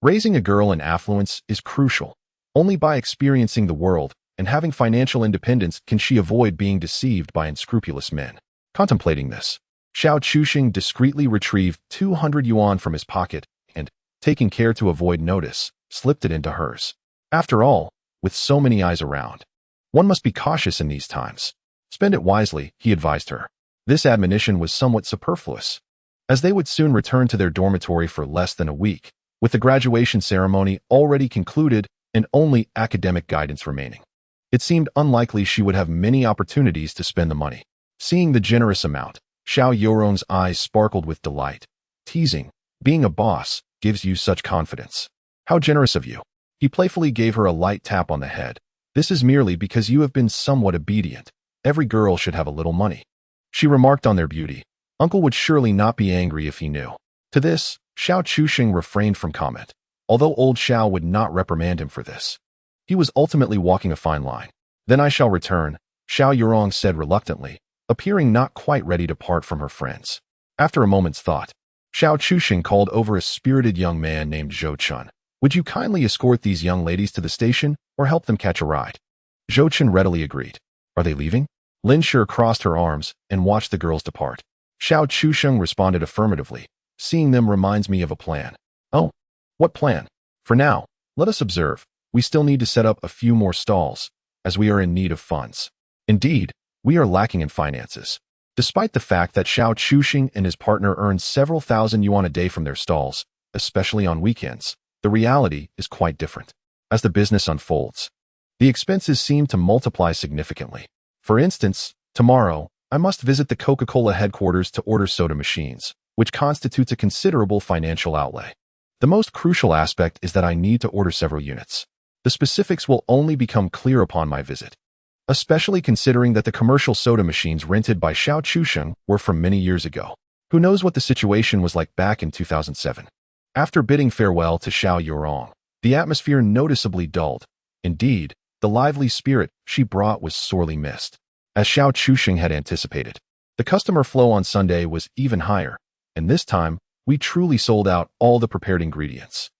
Raising a girl in affluence is crucial. Only by experiencing the world and having financial independence can she avoid being deceived by unscrupulous men. Contemplating this, Xiao Chuxing discreetly retrieved 200 yuan from his pocket and, taking care to avoid notice, slipped it into hers. After all, with so many eyes around, one must be cautious in these times. Spend it wisely, he advised her. This admonition was somewhat superfluous, as they would soon return to their dormitory for less than a week, with the graduation ceremony already concluded and only academic guidance remaining. It seemed unlikely she would have many opportunities to spend the money. Seeing the generous amount, Xiao Yorong's eyes sparkled with delight. Teasing, "Being a boss gives you such confidence. How generous of you." He playfully gave her a light tap on the head. "This is merely because you have been somewhat obedient. Every girl should have a little money." She remarked on their beauty. Uncle would surely not be angry if he knew. To this, Xiao Chuxing refrained from comment, although old Xiao would not reprimand him for this. He was ultimately walking a fine line. "Then I shall return," Xiao Yorong said reluctantly, appearing not quite ready to part from her friends. After a moment's thought, Xiao Chuxing called over a spirited young man named Zhou Chun. "Would you kindly escort these young ladies to the station or help them catch a ride?" Zhou Chun readily agreed. "Are they leaving?" Lin Shi crossed her arms and watched the girls depart. Xiao Chuxing responded affirmatively. "Seeing them reminds me of a plan." "Oh, what plan?" "For now, let us observe. We still need to set up a few more stalls, as we are in need of funds. Indeed, we are lacking in finances." Despite the fact that Xiao Chuxing and his partner earned several thousand yuan a day from their stalls, especially on weekends, the reality is quite different. As the business unfolds, the expenses seem to multiply significantly. For instance, tomorrow, I must visit the Coca-Cola headquarters to order soda machines, which constitutes a considerable financial outlay. The most crucial aspect is that I need to order several units. The specifics will only become clear upon my visit, especially considering that the commercial soda machines rented by Xiao Chuxing were from many years ago. Who knows what the situation was like back in 2007? After bidding farewell to Xiao Yorong, the atmosphere noticeably dulled. Indeed, the lively spirit she brought was sorely missed. As Xiao Chuxing had anticipated, the customer flow on Sunday was even higher, and this time, we truly sold out all the prepared ingredients.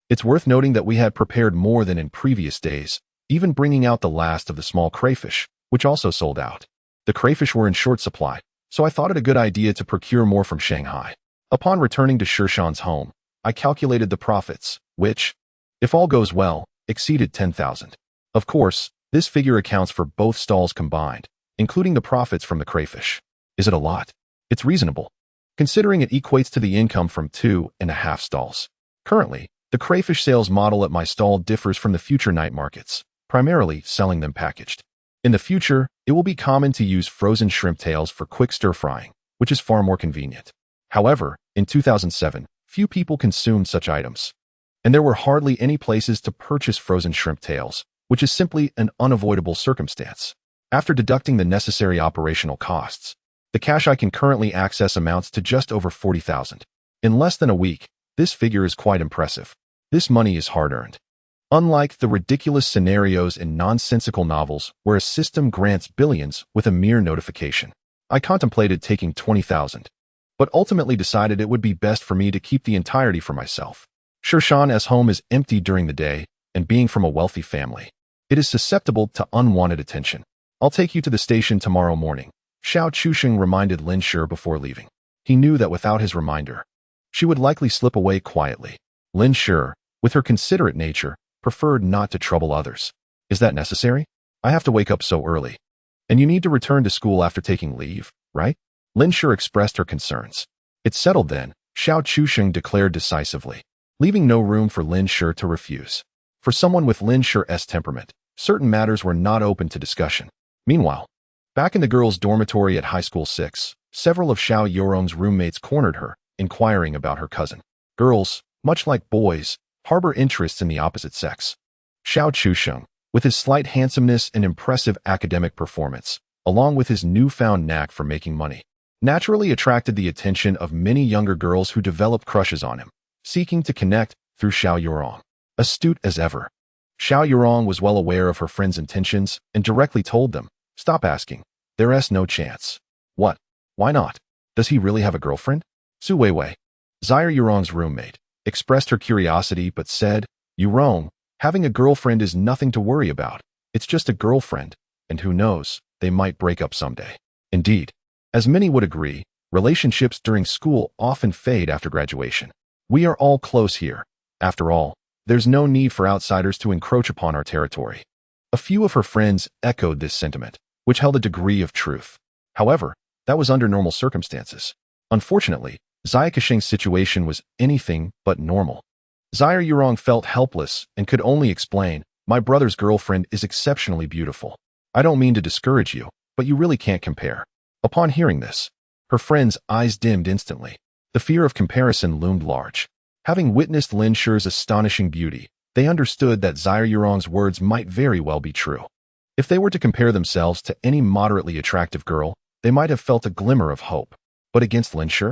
It's worth noting that we had prepared more than in previous days, even bringing out the last of the small crayfish, which also sold out. The crayfish were in short supply, so I thought it a good idea to procure more from Shanghai. Upon returning to Shirshan's home, I calculated the profits, which, if all goes well, exceeded 10,000. Of course, this figure accounts for both stalls combined, including the profits from the crayfish. Is it a lot? It's reasonable, considering it equates to the income from 2.5 stalls. Currently, the crayfish sales model at my stall differs from the future night markets, primarily selling them packaged. In the future, it will be common to use frozen shrimp tails for quick stir-frying, which is far more convenient. However, in 2007, few people consumed such items, and there were hardly any places to purchase frozen shrimp tails, which is simply an unavoidable circumstance. After deducting the necessary operational costs, the cash I can currently access amounts to just over 40,000. In less than a week, this figure is quite impressive. This money is hard-earned. Unlike the ridiculous scenarios in nonsensical novels where a system grants billions with a mere notification, I contemplated taking 20,000, but ultimately decided it would be best for me to keep the entirety for myself. Shirshan's home is empty during the day, and being from a wealthy family, it is susceptible to unwanted attention. I'll take you to the station tomorrow morning, Xiao Chusheng reminded Lin Shi before leaving. He knew that without his reminder, she would likely slip away quietly. Lin Shi, with her considerate nature, preferred not to trouble others. Is that necessary? I have to wake up so early. And you need to return to school after taking leave, right? Lin Shi expressed her concerns. It's settled then, Xiao Chusheng declared decisively, leaving no room for Lin Shi to refuse. For someone with Lin Shi's temperament, certain matters were not open to discussion. Meanwhile, back in the girls' dormitory at High School 6, several of Xiao Yorong's roommates cornered her, inquiring about her cousin. Girls, much like boys, harbor interests in the opposite sex. Xiao Chusheng, with his slight handsomeness and impressive academic performance, along with his newfound knack for making money, naturally attracted the attention of many younger girls who developed crushes on him, seeking to connect through Xiao Yorong. Astute as ever, Xiao Yorong was well aware of her friends' intentions and directly told them, "Stop asking. There's no chance." "What? Why not? Does he really have a girlfriend?" Su Weiwei, Xiao Yorong's roommate, expressed her curiosity but said, "Yorong, having a girlfriend is nothing to worry about. It's just a girlfriend, and who knows, they might break up someday." Indeed, as many would agree, relationships during school often fade after graduation. We are all close here. After all, there's no need for outsiders to encroach upon our territory. A few of her friends echoed this sentiment, which held a degree of truth. However, that was under normal circumstances. Unfortunately, Zia Kashing's situation was anything but normal. Zia Yurong felt helpless and could only explain, "My brother's girlfriend is exceptionally beautiful. I don't mean to discourage you, but you really can't compare." Upon hearing this, her friends' eyes dimmed instantly. The fear of comparison loomed large. Having witnessed Lin Shi's astonishing beauty, they understood that Zia Yurong's words might very well be true. If they were to compare themselves to any moderately attractive girl, they might have felt a glimmer of hope. But against Lin Shi?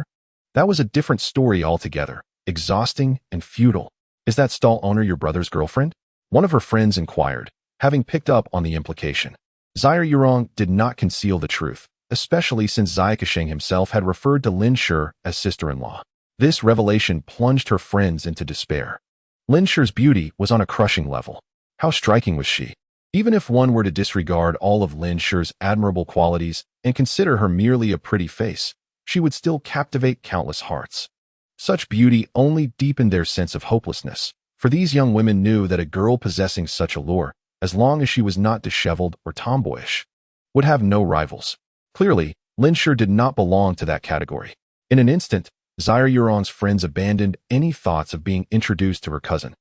That was a different story altogether, exhausting and futile. "Is that stall owner your brother's girlfriend?" one of her friends inquired, having picked up on the implication. Zia Yurong did not conceal the truth, especially since Zia Kashing himself had referred to Lin Shi as sister-in-law. This revelation plunged her friends into despair. Lin Shi's beauty was on a crushing level. How striking was she? Even if one were to disregard all of Lin Shi's admirable qualities and consider her merely a pretty face, she would still captivate countless hearts. Such beauty only deepened their sense of hopelessness, for these young women knew that a girl possessing such allure, as long as she was not disheveled or tomboyish, would have no rivals. Clearly, Lin Shi did not belong to that category. In an instant, Zia Yurong's friends abandoned any thoughts of being introduced to her cousin,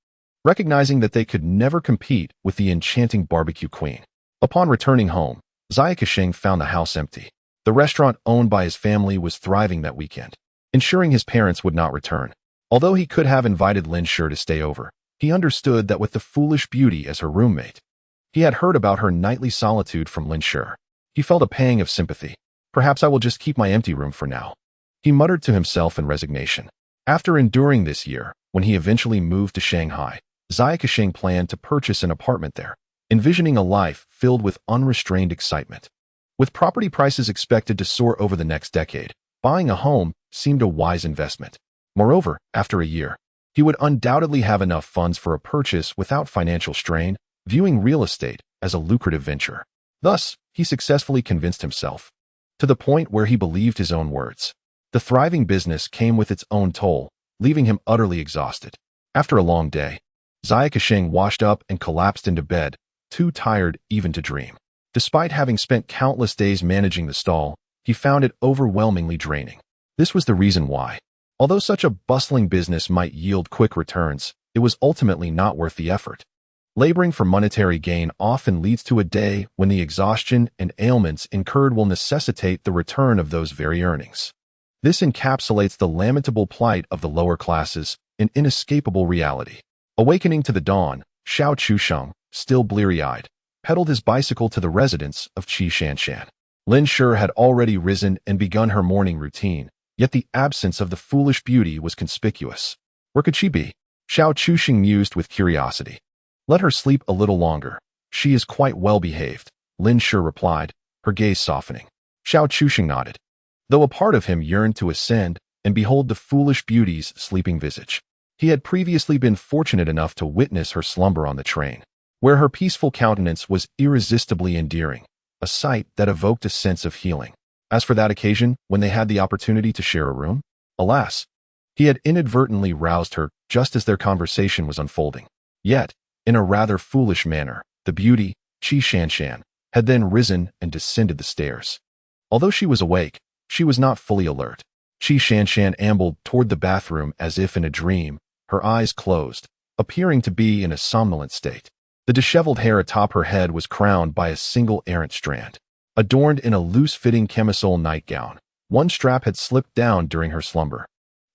recognizing that they could never compete with the enchanting barbecue queen. Upon returning home, Zia Kashing found the house empty. The restaurant owned by his family was thriving that weekend, ensuring his parents would not return. Although he could have invited Lin Shi to stay over, he understood that with the foolish beauty as her roommate, he had heard about her nightly solitude from Lin Shi. He felt a pang of sympathy. "Perhaps I will just keep my empty room for now," he muttered to himself in resignation. After enduring this year, when he eventually moved to Shanghai, Zia Kashing planned to purchase an apartment there, envisioning a life filled with unrestrained excitement. With property prices expected to soar over the next decade, buying a home seemed a wise investment. Moreover, after a year, he would undoubtedly have enough funds for a purchase without financial strain, viewing real estate as a lucrative venture. Thus, he successfully convinced himself, to the point where he believed his own words. The thriving business came with its own toll, leaving him utterly exhausted. After a long day, Zia Kasheng washed up and collapsed into bed, too tired even to dream. Despite having spent countless days managing the stall, he found it overwhelmingly draining. This was the reason why. Although such a bustling business might yield quick returns, it was ultimately not worth the effort. Laboring for monetary gain often leads to a day when the exhaustion and ailments incurred will necessitate the return of those very earnings. This encapsulates the lamentable plight of the lower classes, an inescapable reality. Awakening to the dawn, Xiao Chusheng, still bleary-eyed, pedaled his bicycle to the residence of Qi Shanshan. Lin Shi had already risen and begun her morning routine, yet the absence of the foolish beauty was conspicuous. Where could she be? Xiao Chusheng mused with curiosity. Let her sleep a little longer. She is quite well behaved, Lin Shi replied, her gaze softening. Xiao Chusheng nodded, though a part of him yearned to ascend and behold the foolish beauty's sleeping visage. He had previously been fortunate enough to witness her slumber on the train, where her peaceful countenance was irresistibly endearing, a sight that evoked a sense of healing. As for that occasion, when they had the opportunity to share a room, alas, he had inadvertently roused her just as their conversation was unfolding. Yet, in a rather foolish manner, the beauty, Qi Shanshan, had then risen and descended the stairs. Although she was awake, she was not fully alert. Qi Shanshan ambled toward the bathroom as if in a dream, her eyes closed, appearing to be in a somnolent state. The disheveled hair atop her head was crowned by a single errant strand. Adorned in a loose-fitting camisole nightgown, one strap had slipped down during her slumber,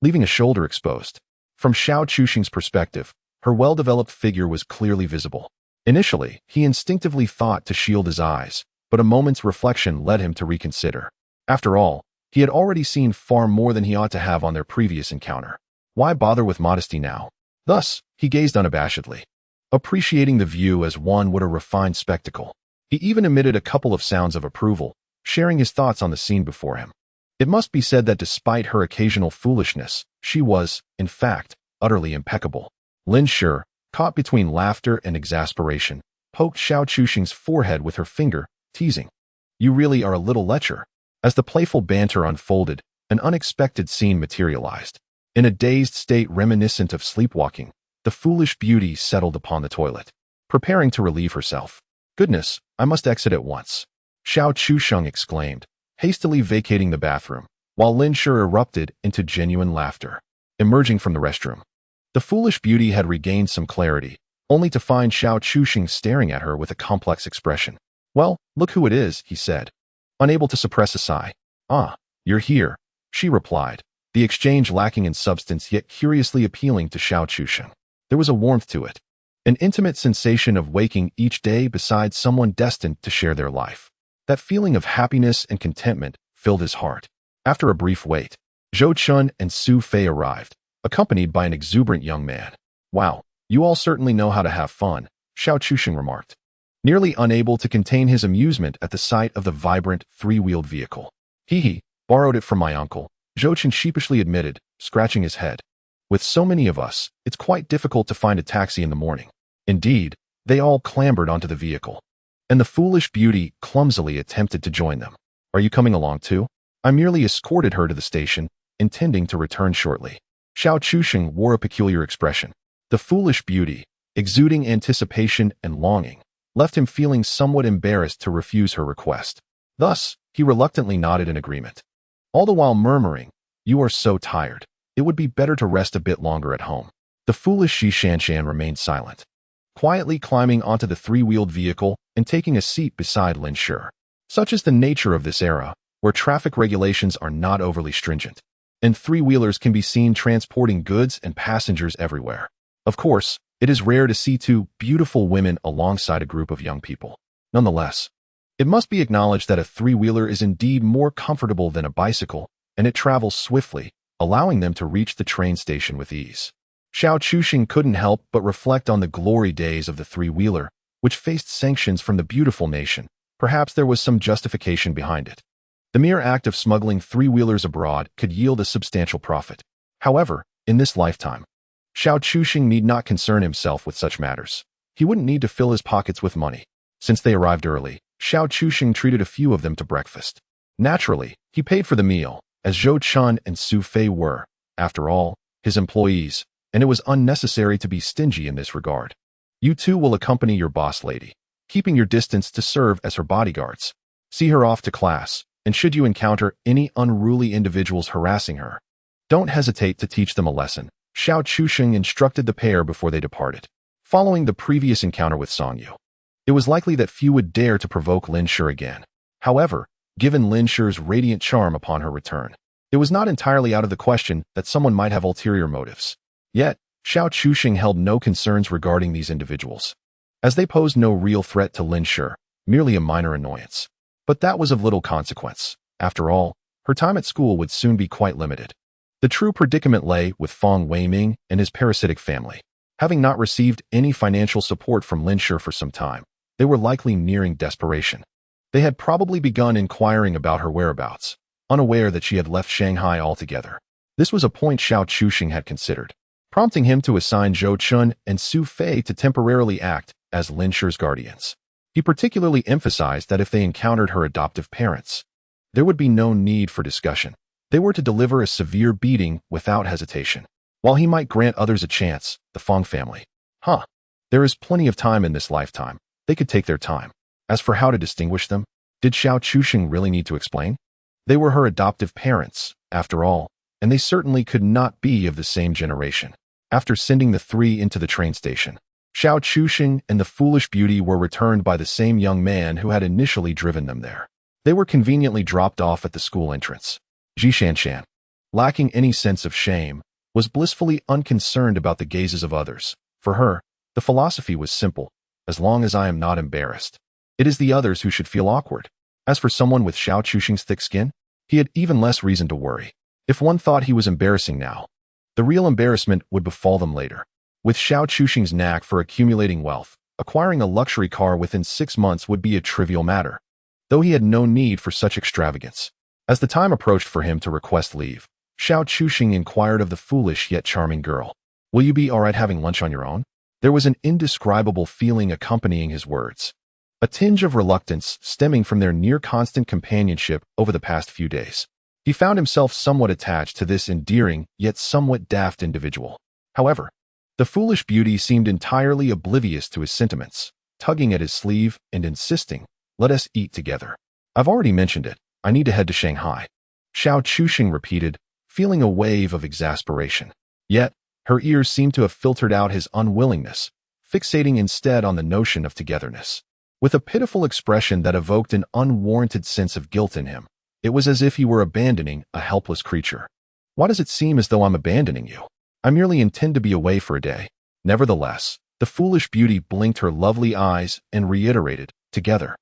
leaving a shoulder exposed. From Xiao Chusheng's perspective, her well-developed figure was clearly visible. Initially, he instinctively thought to shield his eyes, but a moment's reflection led him to reconsider. After all, he had already seen far more than he ought to have on their previous encounter. Why bother with modesty now? Thus, he gazed unabashedly, appreciating the view as one would a refined spectacle. He even emitted a couple of sounds of approval, sharing his thoughts on the scene before him. It must be said that despite her occasional foolishness, she was, in fact, utterly impeccable. Lin Shi, caught between laughter and exasperation, poked Xiao Chusheng's forehead with her finger, teasing, "You really are a little lecher." As the playful banter unfolded, an unexpected scene materialized. In a dazed state reminiscent of sleepwalking, the foolish beauty settled upon the toilet, preparing to relieve herself. "Goodness, I must exit at once," Xiao Chusheng exclaimed, hastily vacating the bathroom, while Lin Shi erupted into genuine laughter. Emerging from the restroom, the foolish beauty had regained some clarity, only to find Xiao Chusheng staring at her with a complex expression. "Well, look who it is," he said, unable to suppress a sigh. "Ah, you're here," she replied, the exchange lacking in substance yet curiously appealing to Xiao Chusheng. There was a warmth to it, an intimate sensation of waking each day beside someone destined to share their life. That feeling of happiness and contentment filled his heart. After a brief wait, Zhou Chun and Su Fei arrived, accompanied by an exuberant young man. "Wow, you all certainly know how to have fun," Xiao Chusheng remarked, nearly unable to contain his amusement at the sight of the vibrant, three-wheeled vehicle. "Hee, borrowed it from my uncle," Zhou Chun sheepishly admitted, scratching his head. "With so many of us, it's quite difficult to find a taxi in the morning." Indeed, they all clambered onto the vehicle, and the foolish beauty clumsily attempted to join them. "Are you coming along too?" "I merely escorted her to the station, intending to return shortly." Xiao Chusheng wore a peculiar expression. The foolish beauty, exuding anticipation and longing, left him feeling somewhat embarrassed to refuse her request. Thus, he reluctantly nodded in agreement, all the while murmuring, "You are so tired. It would be better to rest a bit longer at home." The foolish Qi Shanshan remained silent, quietly climbing onto the three-wheeled vehicle and taking a seat beside Lin Shi. Such is the nature of this era, where traffic regulations are not overly stringent, and three-wheelers can be seen transporting goods and passengers everywhere. Of course, it is rare to see two beautiful women alongside a group of young people. Nonetheless, it must be acknowledged that a three-wheeler is indeed more comfortable than a bicycle, and it travels swiftly, allowing them to reach the train station with ease. Xiao Chusheng couldn't help but reflect on the glory days of the three-wheeler, which faced sanctions from the beautiful nation. Perhaps there was some justification behind it. The mere act of smuggling three-wheelers abroad could yield a substantial profit. However, in this lifetime, Xiao Chuxing need not concern himself with such matters. He wouldn't need to fill his pockets with money. Since they arrived early, Xiao Chuxing treated a few of them to breakfast. Naturally, he paid for the meal, as Zhou Chun and Su Fei were, after all, his employees, and it was unnecessary to be stingy in this regard. You two will accompany your boss lady, keeping your distance to serve as her bodyguards. See her off to class, and should you encounter any unruly individuals harassing her, don't hesitate to teach them a lesson. Xiao Chuxing instructed the pair before they departed. Following the previous encounter with Song Yu, it was likely that few would dare to provoke Lin Shi again. However, given Lin Shi's radiant charm upon her return, it was not entirely out of the question that someone might have ulterior motives. Yet, Xiao Chuxing held no concerns regarding these individuals, as they posed no real threat to Lin Shi, merely a minor annoyance. But that was of little consequence. After all, her time at school would soon be quite limited. The true predicament lay with Feng Weiming and his parasitic family. Having not received any financial support from Lin Shi for some time, they were likely nearing desperation. They had probably begun inquiring about her whereabouts, unaware that she had left Shanghai altogether. This was a point Xiao Chuxing had considered, prompting him to assign Zhou Chun and Su Fei to temporarily act as Lin Shi's guardians. He particularly emphasized that if they encountered her adoptive parents, there would be no need for discussion. They were to deliver a severe beating without hesitation. While he might grant others a chance, the Feng family, there is plenty of time in this lifetime. They could take their time. As for how to distinguish them, did Xiao Chuxing really need to explain? They were her adoptive parents, after all, and they certainly could not be of the same generation. After sending the three into the train station, Xiao Chuxing and the foolish beauty were returned by the same young man who had initially driven them there. They were conveniently dropped off at the school entrance. Ji Shanshan, lacking any sense of shame, was blissfully unconcerned about the gazes of others. For her, the philosophy was simple: as long as I am not embarrassed, it is the others who should feel awkward. As for someone with Xiao Chuxing's thick skin, he had even less reason to worry. If one thought he was embarrassing now, the real embarrassment would befall them later. With Xiao Chuxing's knack for accumulating wealth, acquiring a luxury car within 6 months would be a trivial matter, though he had no need for such extravagance. As the time approached for him to request leave, Xiao Chuxing inquired of the foolish yet charming girl, "Will you be all right having lunch on your own?" There was an indescribable feeling accompanying his words, a tinge of reluctance stemming from their near-constant companionship over the past few days. He found himself somewhat attached to this endearing yet somewhat daft individual. However, the foolish beauty seemed entirely oblivious to his sentiments, tugging at his sleeve and insisting, "Let us eat together. I've already mentioned it. I need to head to Shanghai." Xiao Chuxing repeated, feeling a wave of exasperation. Yet, her ears seemed to have filtered out his unwillingness, fixating instead on the notion of togetherness. With a pitiful expression that evoked an unwarranted sense of guilt in him, it was as if he were abandoning a helpless creature. "Why does it seem as though I'm abandoning you? I merely intend to be away for a day." Nevertheless, the foolish beauty blinked her lovely eyes and reiterated, "Together.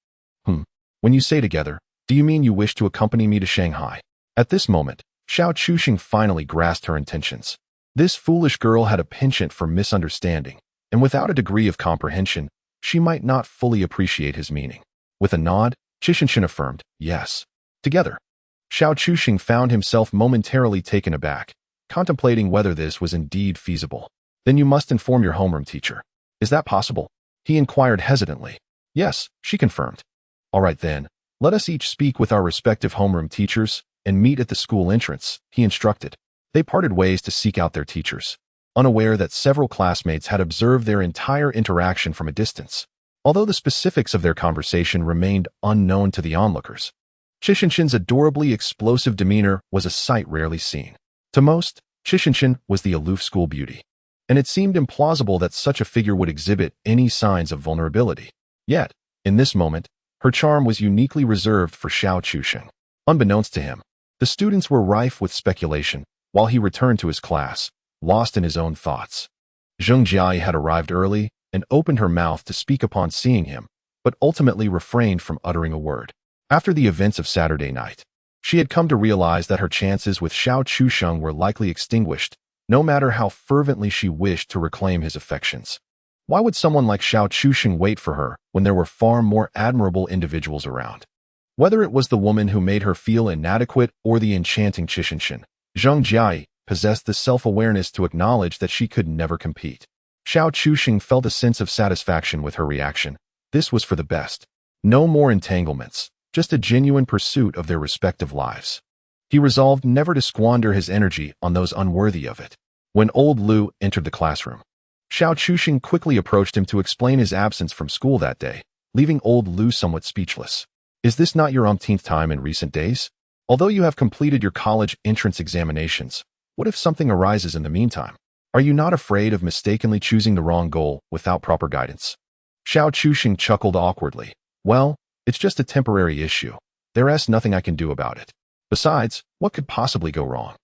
When you say together, do you mean you wish to accompany me to Shanghai?" At this moment, Xiao Chuxing finally grasped her intentions. This foolish girl had a penchant for misunderstanding, and without a degree of comprehension, she might not fully appreciate his meaning. With a nod, Chishinshin affirmed, "Yes. Together." Xiao Chuxing found himself momentarily taken aback, contemplating whether this was indeed feasible. "Then you must inform your homeroom teacher. Is that possible?" he inquired hesitantly. "Yes," she confirmed. "All right then, let us each speak with our respective homeroom teachers and meet at the school entrance," he instructed. They parted ways to seek out their teachers, unaware that several classmates had observed their entire interaction from a distance, although the specifics of their conversation remained unknown to the onlookers. Chishinshin's adorably explosive demeanor was a sight rarely seen. To most, Chishinshin was the aloof school beauty, and it seemed implausible that such a figure would exhibit any signs of vulnerability. Yet, in this moment, her charm was uniquely reserved for Xiao Chuxing. Unbeknownst to him, the students were rife with speculation, while he returned to his class, lost in his own thoughts. Zheng Jiai had arrived early and opened her mouth to speak upon seeing him, but ultimately refrained from uttering a word. After the events of Saturday night, she had come to realize that her chances with Xiao Chuxing were likely extinguished, no matter how fervently she wished to reclaim his affections. Why would someone like Xiao Chuxing wait for her when there were far more admirable individuals around? Whether it was the woman who made her feel inadequate or the enchanting Chishinshin, Zhang Jiai possessed the self-awareness to acknowledge that she could never compete. Xiao Chuxing felt a sense of satisfaction with her reaction. This was for the best. No more entanglements, just a genuine pursuit of their respective lives. He resolved never to squander his energy on those unworthy of it. When old Lu entered the classroom, Xiao Chuxing quickly approached him to explain his absence from school that day, leaving old Lu somewhat speechless. Is this not your umpteenth time in recent days? Although you have completed your college entrance examinations, what if something arises in the meantime? Are you not afraid of mistakenly choosing the wrong goal without proper guidance? Xiao Chuxing chuckled awkwardly. Well, it's just a temporary issue. There's nothing I can do about it. Besides, what could possibly go wrong?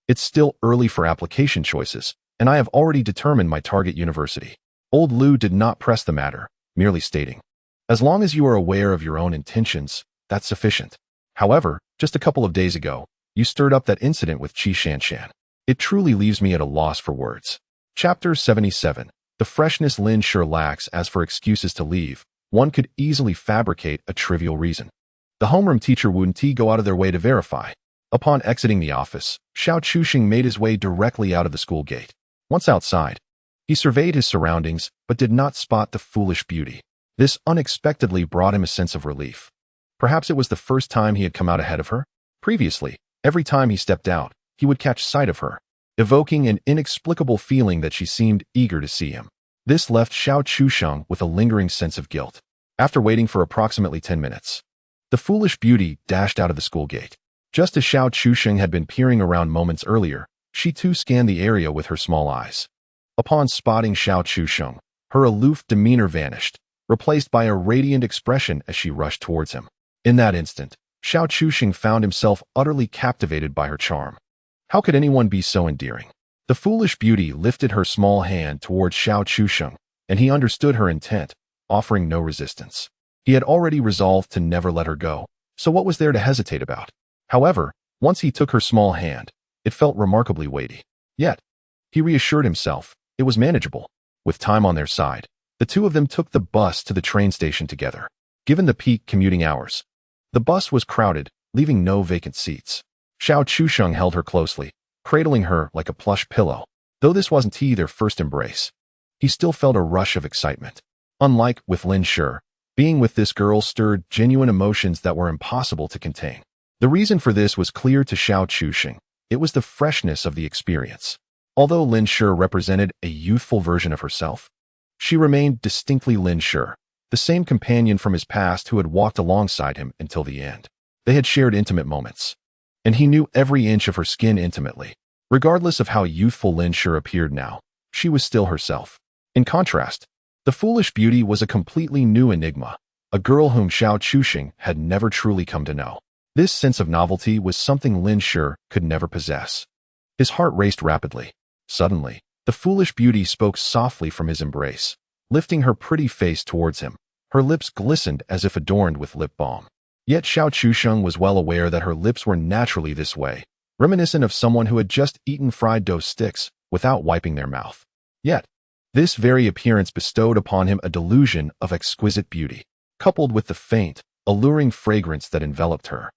It's still early for application choices, and I have already determined my target university. Old Lu did not press the matter, merely stating, as long as you are aware of your own intentions, that's sufficient. However, just a couple of days ago, you stirred up that incident with Qi Shanshan. It truly leaves me at a loss for words. Chapter 77. The freshness Lin sure lacks. As for excuses to leave, one could easily fabricate a trivial reason. The homeroom teacher wouldn't go out of their way to verify. Upon exiting the office, Xiao Chuxing made his way directly out of the school gate. Once outside, he surveyed his surroundings but did not spot the foolish beauty. This unexpectedly brought him a sense of relief. Perhaps it was the first time he had come out ahead of her. Previously, every time he stepped out, he would catch sight of her, evoking an inexplicable feeling that she seemed eager to see him. This left Xiao Chuxing with a lingering sense of guilt. After waiting for approximately 10 minutes, the foolish beauty dashed out of the school gate. Just as Xiao Chuxing had been peering around moments earlier, she too scanned the area with her small eyes. Upon spotting Xiao Chuxing, her aloof demeanor vanished, replaced by a radiant expression as she rushed towards him. In that instant, Xiao Chuxing found himself utterly captivated by her charm. How could anyone be so endearing? The foolish beauty lifted her small hand towards Xiao Chuxing, and he understood her intent, offering no resistance. He had already resolved to never let her go, so what was there to hesitate about? However, once he took her small hand, it felt remarkably weighty. Yet, he reassured himself, it was manageable. With time on their side, the two of them took the bus to the train station together. Given the peak commuting hours, the bus was crowded, leaving no vacant seats. Xiao Chuxing held her closely, cradling her like a plush pillow. Though this wasn't their first embrace, he still felt a rush of excitement. Unlike with Lin Shi, being with this girl stirred genuine emotions that were impossible to contain. The reason for this was clear to Xiao Chuxing. It was the freshness of the experience. Although Lin Shi represented a youthful version of herself, she remained distinctly Lin Shi, the same companion from his past who had walked alongside him until the end. They had shared intimate moments, and he knew every inch of her skin intimately. Regardless of how youthful Lin Shi appeared now, she was still herself. In contrast, the foolish beauty was a completely new enigma, a girl whom Xiao Chuxing had never truly come to know. This sense of novelty was something Lin Shi could never possess. His heart raced rapidly. Suddenly, the foolish beauty spoke softly from his embrace, lifting her pretty face towards him. Her lips glistened as if adorned with lip balm. Yet Xiao Chuxing was well aware that her lips were naturally this way, reminiscent of someone who had just eaten fried dough sticks without wiping their mouth. Yet, this very appearance bestowed upon him a delusion of exquisite beauty, coupled with the faint, alluring fragrance that enveloped her,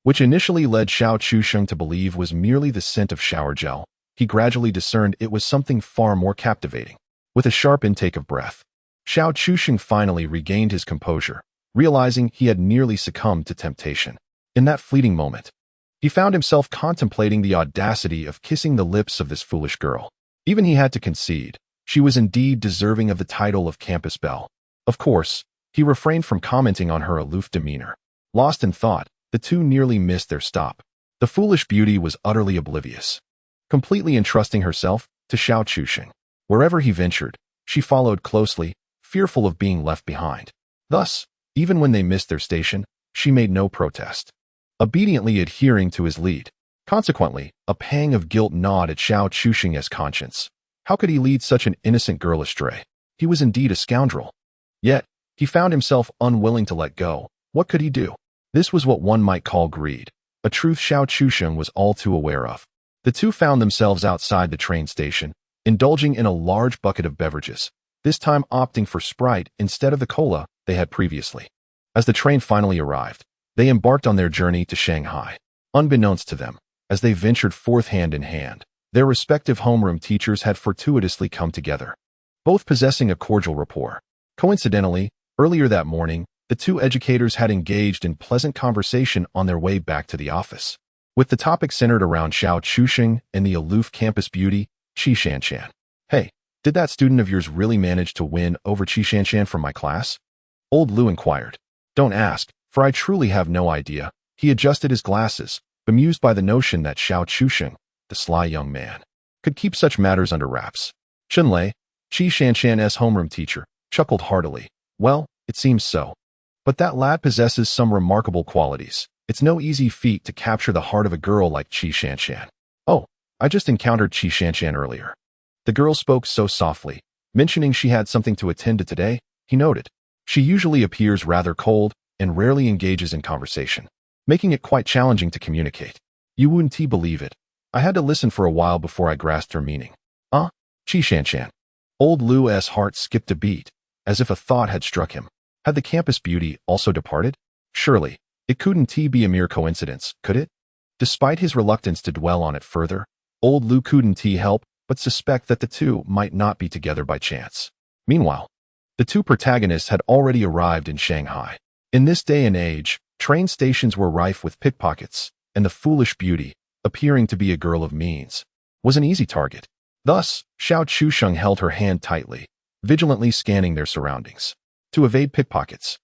which initially led Xiao Chuxing to believe was merely the scent of shower gel. He gradually discerned it was something far more captivating. With a sharp intake of breath, Xiao Chuxing finally regained his composure, realizing he had nearly succumbed to temptation. In that fleeting moment, he found himself contemplating the audacity of kissing the lips of this foolish girl. Even he had to concede, she was indeed deserving of the title of campus belle. Of course, he refrained from commenting on her aloof demeanor. Lost in thought, the two nearly missed their stop. The foolish beauty was utterly oblivious, completely entrusting herself to Xiao Chuxing. Wherever he ventured, she followed closely, fearful of being left behind. Thus, even when they missed their station, she made no protest, obediently adhering to his lead. Consequently, a pang of guilt gnawed at Xiao Chuxing's conscience. How could he lead such an innocent girl astray? He was indeed a scoundrel. Yet, he found himself unwilling to let go. What could he do? This was what one might call greed, a truth Xiao Chuxing was all too aware of. The two found themselves outside the train station, indulging in a large bucket of beverages, this time opting for Sprite instead of the cola they had previously. As the train finally arrived, They embarked on their journey to Shanghai. Unbeknownst to them, as they ventured forth hand in hand, their respective homeroom teachers had fortuitously come together, both possessing a cordial rapport. Coincidentally, earlier that morning, the two educators had engaged in pleasant conversation on their way back to the office, with the topic centered around Xiao Chusheng and the aloof campus beauty, Qi Shanshan. "Hey, did that student of yours really manage to win over Qi Shanshan from my class?" Old Lu inquired. "Don't ask, for I truly have no idea." He adjusted his glasses, bemused by the notion that Xiao Chusheng, the sly young man, could keep such matters under wraps. Chunlei, Qi Shanshan's homeroom teacher, chuckled heartily. "Well, it seems so. But that lad possesses some remarkable qualities. It's no easy feat to capture the heart of a girl like Qi Shanshan." "Oh, I just encountered Qi Shanshan earlier." The girl spoke so softly, mentioning she had something to attend to today. He noted. She usually appears rather cold and rarely engages in conversation, making it quite challenging to communicate. You wouldn't believe it. I had to listen for a while before I grasped her meaning. Qi Shanshan. Old Lu's heart skipped a beat, as if a thought had struck him. Had the campus beauty also departed? Surely, it couldn't be a mere coincidence, could it? Despite his reluctance to dwell on it further, old Lu couldn't help but suspect that the two might not be together by chance. Meanwhile, the two protagonists had already arrived in Shanghai. In this day and age, train stations were rife with pickpockets, and the foolish beauty, appearing to be a girl of means, was an easy target. Thus, Xiao Chusheng held her hand tightly, vigilantly scanning their surroundings. To evade pickpockets,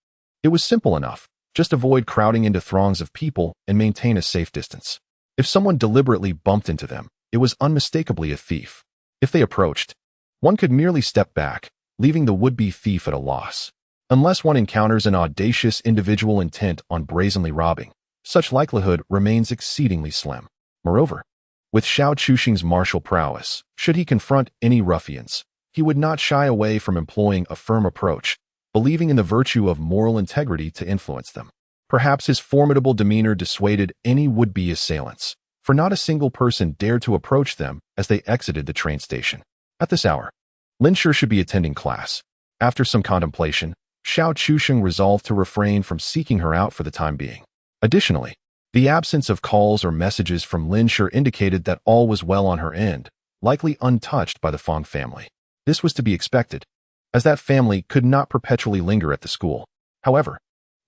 it was simple enough. Just avoid crowding into throngs of people and maintain a safe distance. If someone deliberately bumped into them, it was unmistakably a thief. If they approached, one could merely step back, leaving the would-be thief at a loss. Unless one encounters an audacious individual intent on brazenly robbing, such likelihood remains exceedingly slim. Moreover, with Xiao Chusheng's martial prowess, should he confront any ruffians, he would not shy away from employing a firm approach, believing in the virtue of moral integrity to influence them. Perhaps his formidable demeanor dissuaded any would-be assailants, for not a single person dared to approach them as they exited the train station. At this hour, Lin Shi should be attending class. After some contemplation, Xiao Chusheng resolved to refrain from seeking her out for the time being. Additionally, the absence of calls or messages from Lin Shi indicated that all was well on her end, likely untouched by the Fong family. This was to be expected, as that family could not perpetually linger at the school. However,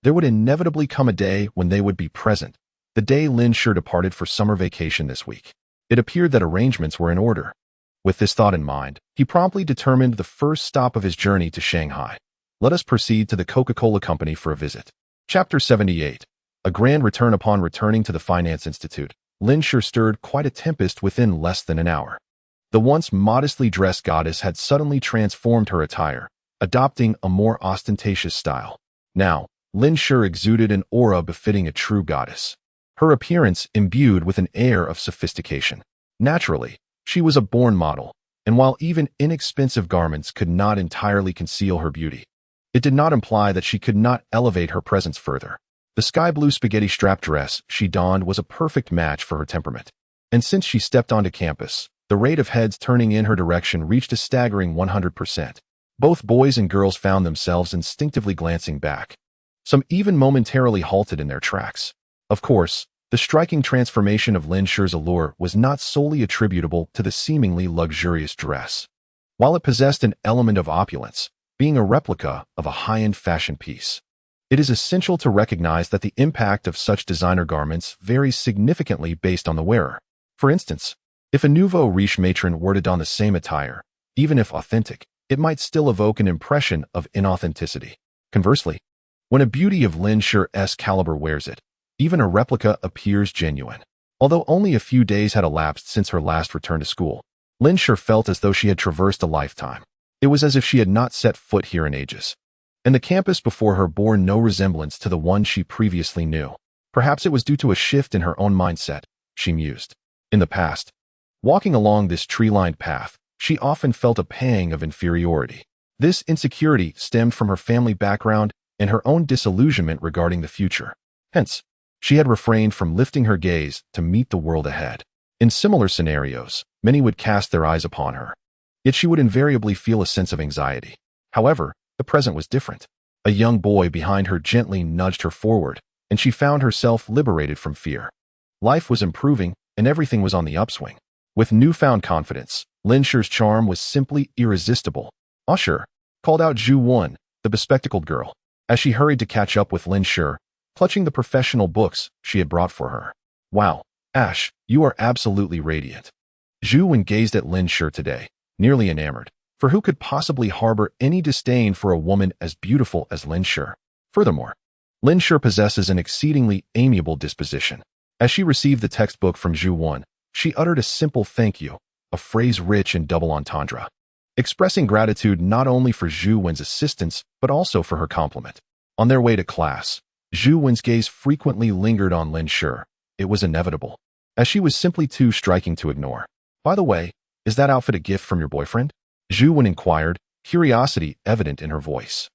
there would inevitably come a day when they would be present, the day Lin Shi departed for summer vacation this week. It appeared that arrangements were in order. With this thought in mind, he promptly determined the first stop of his journey to Shanghai. Let us proceed to the Coca-Cola Company for a visit. Chapter 78. A grand return. Upon returning to the Finance Institute, Lin Shi stirred quite a tempest within less than an hour. The once modestly dressed goddess had suddenly transformed her attire, adopting a more ostentatious style. Now, Lin Shi exuded an aura befitting a true goddess, her appearance imbued with an air of sophistication. Naturally, she was a born model, and while even inexpensive garments could not entirely conceal her beauty, it did not imply that she could not elevate her presence further. The sky-blue spaghetti-strap dress she donned was a perfect match for her temperament, and since she stepped onto campus, the rate of heads turning in her direction reached a staggering 100%. Both boys and girls found themselves instinctively glancing back. Some even momentarily halted in their tracks. Of course, the striking transformation of Lin Shi's allure was not solely attributable to the seemingly luxurious dress. While it possessed an element of opulence, being a replica of a high-end fashion piece, it is essential to recognize that the impact of such designer garments varies significantly based on the wearer. For instance, if a nouveau riche matron were to don the same attire, even if authentic, it might still evoke an impression of inauthenticity. Conversely, when a beauty of Lin Shi's caliber wears it, even a replica appears genuine. Although only a few days had elapsed since her last return to school, Lin Shi felt as though she had traversed a lifetime. It was as if she had not set foot here in ages, and the campus before her bore no resemblance to the one she previously knew. Perhaps it was due to a shift in her own mindset, she mused. In the past, walking along this tree-lined path, she often felt a pang of inferiority. This insecurity stemmed from her family background and her own disillusionment regarding the future. Hence, she had refrained from lifting her gaze to meet the world ahead. In similar scenarios, many would cast their eyes upon her, yet she would invariably feel a sense of anxiety. However, the present was different. A young boy behind her gently nudged her forward, and she found herself liberated from fear. Life was improving, and everything was on the upswing. With newfound confidence, Lin Shu's charm was simply irresistible. "Ah, sure," called out Zhu Wen, the bespectacled girl, as she hurried to catch up with Lin Shu, clutching the professional books she had brought for her. "Wow, Ash, you are absolutely radiant." Zhu Wen gazed at Lin Shu today, nearly enamored, for who could possibly harbor any disdain for a woman as beautiful as Lin Shu? Furthermore, Lin Shu possesses an exceedingly amiable disposition. As she received the textbook from Zhu Wen, she uttered a simple thank you, a phrase rich in double entendre, expressing gratitude not only for Zhu Wen's assistance but also for her compliment. On their way to class, Zhu Wen's gaze frequently lingered on Lin Shu. It was inevitable, as she was simply too striking to ignore. "By the way, is that outfit a gift from your boyfriend?" Zhu Wen inquired, curiosity evident in her voice.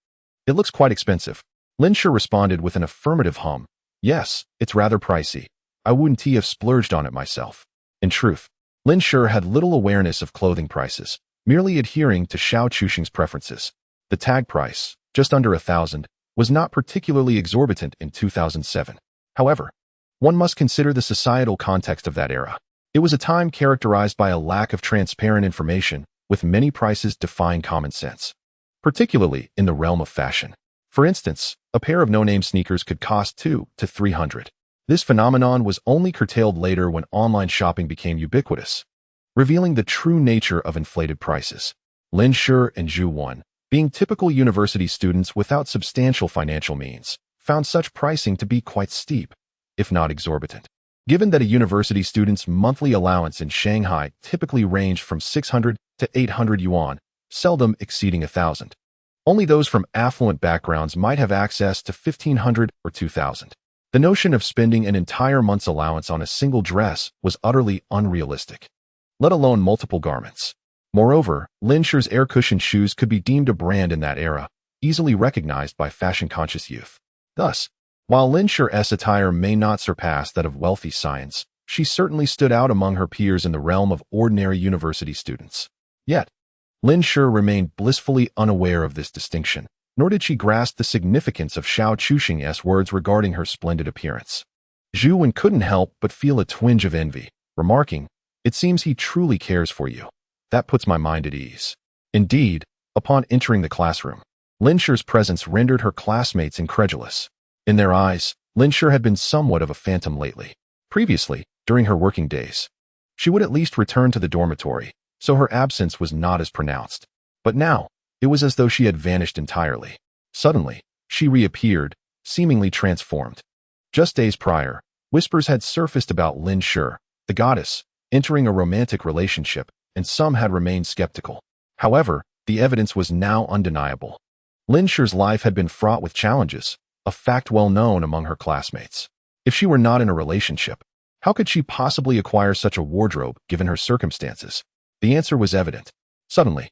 "It looks quite expensive." Lin Shu responded with an affirmative hum. "Yes, it's rather pricey. I wouldn't have splurged on it myself." In truth, Lin Shu had little awareness of clothing prices, merely adhering to Xiao Chuxing's preferences. The tag price, just under 1,000, was not particularly exorbitant in 2007. However, one must consider the societal context of that era. It was a time characterized by a lack of transparent information, with many prices defying common sense, particularly in the realm of fashion. For instance, a pair of no-name sneakers could cost 200 to 300. This phenomenon was only curtailed later when online shopping became ubiquitous, revealing the true nature of inflated prices. Lin Shu and Zhu Wen, being typical university students without substantial financial means, found such pricing to be quite steep, if not exorbitant. Given that a university student's monthly allowance in Shanghai typically ranged from 600 to 800 yuan, seldom exceeding 1,000. Only those from affluent backgrounds might have access to 1,500 or 2,000. The notion of spending an entire month's allowance on a single dress was utterly unrealistic, let alone multiple garments. Moreover, Lin Shu's air-cushioned shoes could be deemed a brand in that era, easily recognized by fashion-conscious youth. Thus, while Lin Shu's attire may not surpass that of wealthy science, she certainly stood out among her peers in the realm of ordinary university students. Yet, Lin Shu remained blissfully unaware of this distinction, nor did she grasp the significance of Xiao Chuxing's words regarding her splendid appearance. Zhu Wen couldn't help but feel a twinge of envy, remarking, "It seems he truly cares for you. That puts my mind at ease." Indeed, upon entering the classroom, Lin Shu's presence rendered her classmates incredulous. In their eyes, Lin Shu had been somewhat of a phantom lately. Previously, during her working days, she would at least return to the dormitory, so her absence was not as pronounced. But now, it was as though she had vanished entirely. Suddenly, she reappeared, seemingly transformed. Just days prior, whispers had surfaced about Lin Shu, the goddess, entering a romantic relationship, and some had remained skeptical. However, the evidence was now undeniable. Lin Shu's life had been fraught with challenges, a fact well known among her classmates. If she were not in a relationship, how could she possibly acquire such a wardrobe given her circumstances? The answer was evident. Suddenly,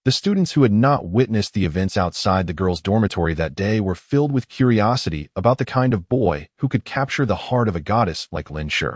the students who had not witnessed the events outside the girls' dormitory that day were filled with curiosity about the kind of boy who could capture the heart of a goddess like Lin Shu.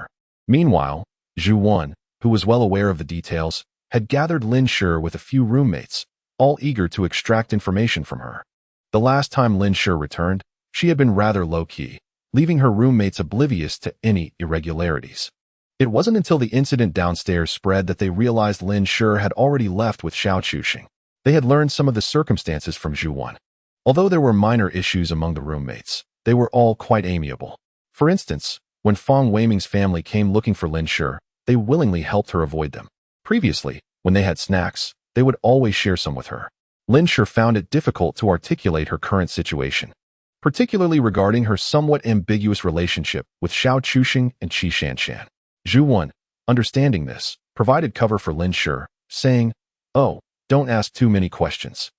Meanwhile, Zhu Wen, who was well aware of the details, had gathered Lin Shu with a few roommates, all eager to extract information from her. The last time Lin Shu returned, she had been rather low-key, leaving her roommates oblivious to any irregularities. It wasn't until the incident downstairs spread that they realized Lin Shu had already left with Xiao Chuxing. They had learned some of the circumstances from Zhu Wen. Although there were minor issues among the roommates, they were all quite amiable. For instance, when Fang Weiming's family came looking for Lin Shu, they willingly helped her avoid them. Previously, when they had snacks, they would always share some with her. Lin Shu found it difficult to articulate her current situation, particularly regarding her somewhat ambiguous relationship with Xiao Chuxing and Qi Shanshan. Zhu Wen, understanding this, provided cover for Lin Shu, saying, "Oh, don't ask too many questions.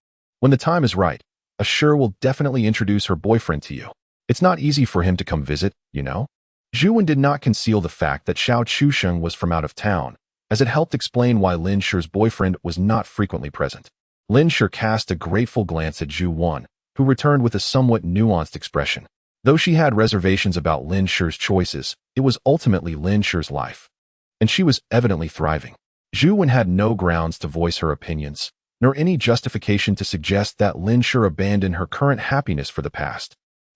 When the time is right, Shu will definitely introduce her boyfriend to you. It's not easy for him to come visit, you know." Zhu Wen did not conceal the fact that Xiao Chuxing was from out of town, as it helped explain why Lin Shu's boyfriend was not frequently present. Lin Shu cast a grateful glance at Zhu Wen, who returned with a somewhat nuanced expression. Though she had reservations about Lin Shu's choices, it was ultimately Lin Shu's life, and she was evidently thriving. Zhu Wen had no grounds to voice her opinions, nor any justification to suggest that Lin Shu abandoned her current happiness for the past.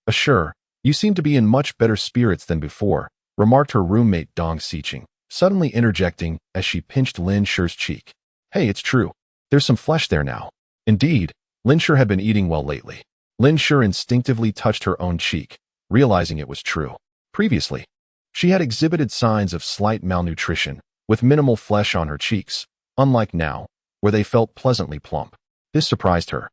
Sure, You seem to be in much better spirits than before, remarked her roommate Dong Siqing, suddenly interjecting as she pinched Lin Shi's cheek. Hey, it's true. There's some flesh there now. Indeed, Lin Shi had been eating well lately. Lin Shi instinctively touched her own cheek, realizing it was true. Previously, she had exhibited signs of slight malnutrition, with minimal flesh on her cheeks, unlike now, where they felt pleasantly plump. This surprised her.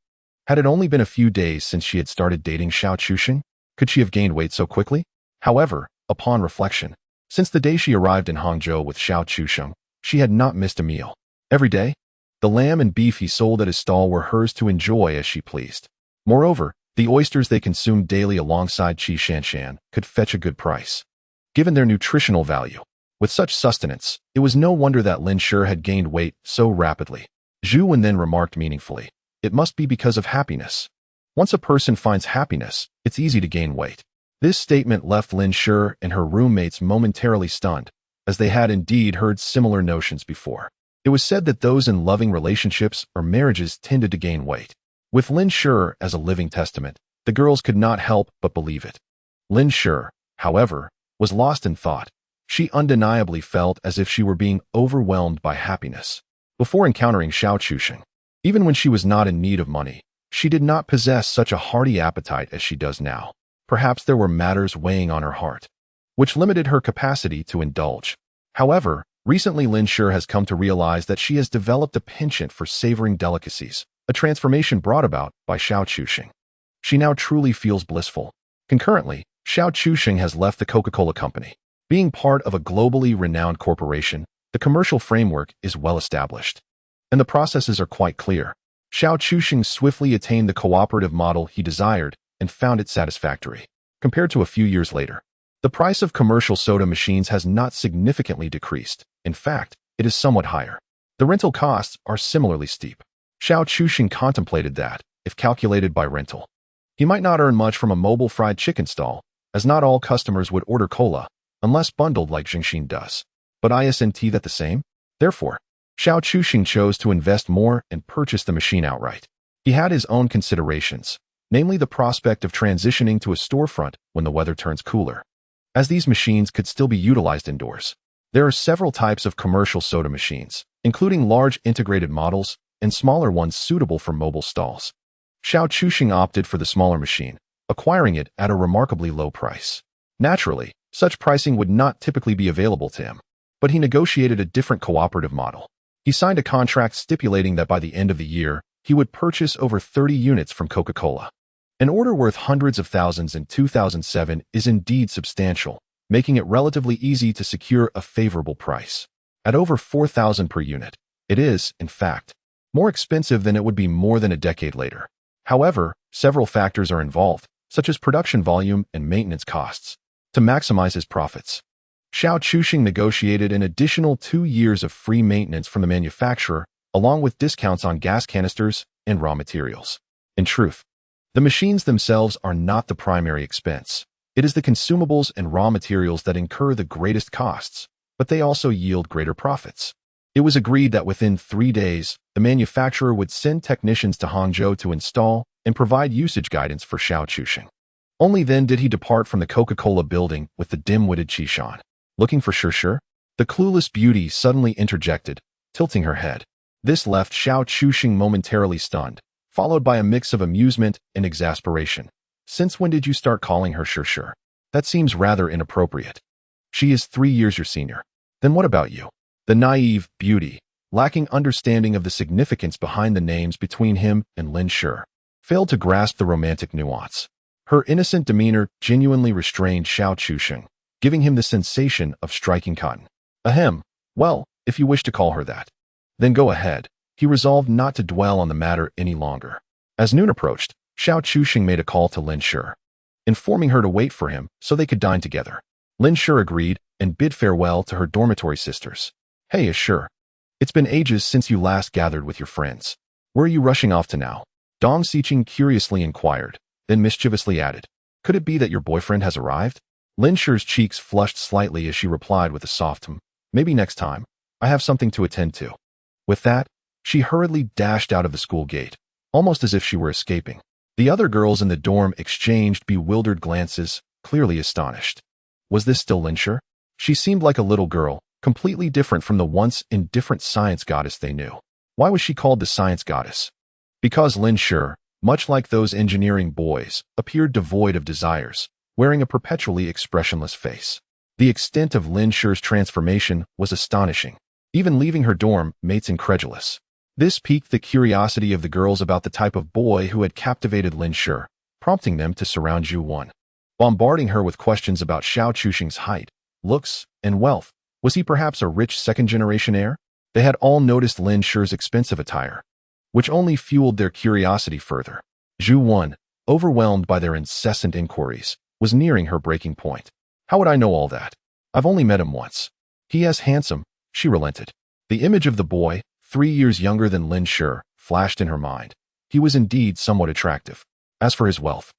Had it only been a few days since she had started dating Xiao Chuxing? Could she have gained weight so quickly? However, upon reflection, since the day she arrived in Hangzhou with Xiao Chuxing, she had not missed a meal. Every day, the lamb and beef he sold at his stall were hers to enjoy as she pleased. Moreover, the oysters they consumed daily alongside Qi Shanshan could fetch a good price. Given their nutritional value, with such sustenance, it was no wonder that Lin Shi had gained weight so rapidly. Zhu Wen then remarked meaningfully, it must be because of happiness. Once a person finds happiness, it's easy to gain weight. This statement left Lin Shi and her roommates momentarily stunned, as they had indeed heard similar notions before. It was said that those in loving relationships or marriages tended to gain weight. With Lin Shi as a living testament, the girls could not help but believe it. Lin Shi, however, was lost in thought. She undeniably felt as if she were being overwhelmed by happiness. Before encountering Xiao Chuxing, even when she was not in need of money, she did not possess such a hearty appetite as she does now. Perhaps there were matters weighing on her heart, which limited her capacity to indulge. However, recently Lin Shi has come to realize that she has developed a penchant for savoring delicacies, a transformation brought about by Xiao Chuxing. She now truly feels blissful. Concurrently, Xiao Chuxing has left the Coca-Cola Company. Being part of a globally renowned corporation, the commercial framework is well established, and the processes are quite clear. Xiao Chuxing swiftly attained the cooperative model he desired and found it satisfactory. Compared to a few years later, the price of commercial soda machines has not significantly decreased. In fact, it is somewhat higher. The rental costs are similarly steep. Xiao Chuxing contemplated that, if calculated by rental, he might not earn much from a mobile fried chicken stall, as not all customers would order cola, unless bundled like Jingxin does. But isn't that the same? Therefore, Xiao Chuxing chose to invest more and purchase the machine outright. He had his own considerations, namely the prospect of transitioning to a storefront when the weather turns cooler, as these machines could still be utilized indoors. There are several types of commercial soda machines, including large integrated models and smaller ones suitable for mobile stalls. Xiao Chuxing opted for the smaller machine, acquiring it at a remarkably low price. Naturally, such pricing would not typically be available to him, but he negotiated a different cooperative model. He signed a contract stipulating that by the end of the year, he would purchase over 30 units from Coca-Cola. An order worth hundreds of thousands in 2007 is indeed substantial, making it relatively easy to secure a favorable price. At over 4,000 per unit, it is, in fact, more expensive than it would be more than a decade later. However, several factors are involved, such as production volume and maintenance costs. To maximize his profits, Xiao Chuxing negotiated an additional 2 years of free maintenance from the manufacturer, along with discounts on gas canisters and raw materials. In truth, the machines themselves are not the primary expense. It is the consumables and raw materials that incur the greatest costs, but they also yield greater profits. It was agreed that within 3 days, the manufacturer would send technicians to Hangzhou to install and provide usage guidance for Xiao Chuxing. Only then did he depart from the Coca-Cola building with the dim-witted Qishan. Looking for Shi? The clueless beauty suddenly interjected, tilting her head. This left Xiao Chuxing momentarily stunned, followed by a mix of amusement and exasperation. Since when did you start calling her Shi? That seems rather inappropriate. She is 3 years your senior. Then what about you? The naive beauty, lacking understanding of the significance behind the names between him and Lin Shi, failed to grasp the romantic nuance. Her innocent demeanor genuinely restrained Xiao Chuxing, giving him the sensation of striking cotton. Ahem. Well, if you wish to call her that, then go ahead. He resolved not to dwell on the matter any longer. As noon approached, Xiao Chuxing made a call to Lin Shi, informing her to wait for him so they could dine together. Lin Shi agreed and bid farewell to her dormitory sisters. Hey, Shi. It's been ages since you last gathered with your friends. Where are you rushing off to now? Dong Siqing curiously inquired, then mischievously added, could it be that your boyfriend has arrived? Lin Shi's cheeks flushed slightly as she replied with a soft maybe next time. I have something to attend to. With that, she hurriedly dashed out of the school gate, almost as if she were escaping. The other girls in the dorm exchanged bewildered glances, clearly astonished. Was this still Lin Shi? She seemed like a little girl, completely different from the once indifferent science goddess they knew. Why was she called the science goddess? Because Lin Shi, much like those engineering boys, appeared devoid of desires, wearing a perpetually expressionless face. The extent of Lin Shi's transformation was astonishing, even leaving her dorm mates incredulous. This piqued the curiosity of the girls about the type of boy who had captivated Lin Shi, prompting them to surround Zhu Wan, bombarding her with questions about Xiao Chuxing's height, looks, and wealth. Was he perhaps a rich second-generation heir? They had all noticed Lin Shi's expensive attire, which only fueled their curiosity further. Zhu Wan, overwhelmed by their incessant inquiries, was nearing her breaking point. How would I know all that? I've only met him once. He is handsome, she relented. The image of the boy, 3 years younger than Lin Shi, flashed in her mind. He was indeed somewhat attractive. As for his wealth,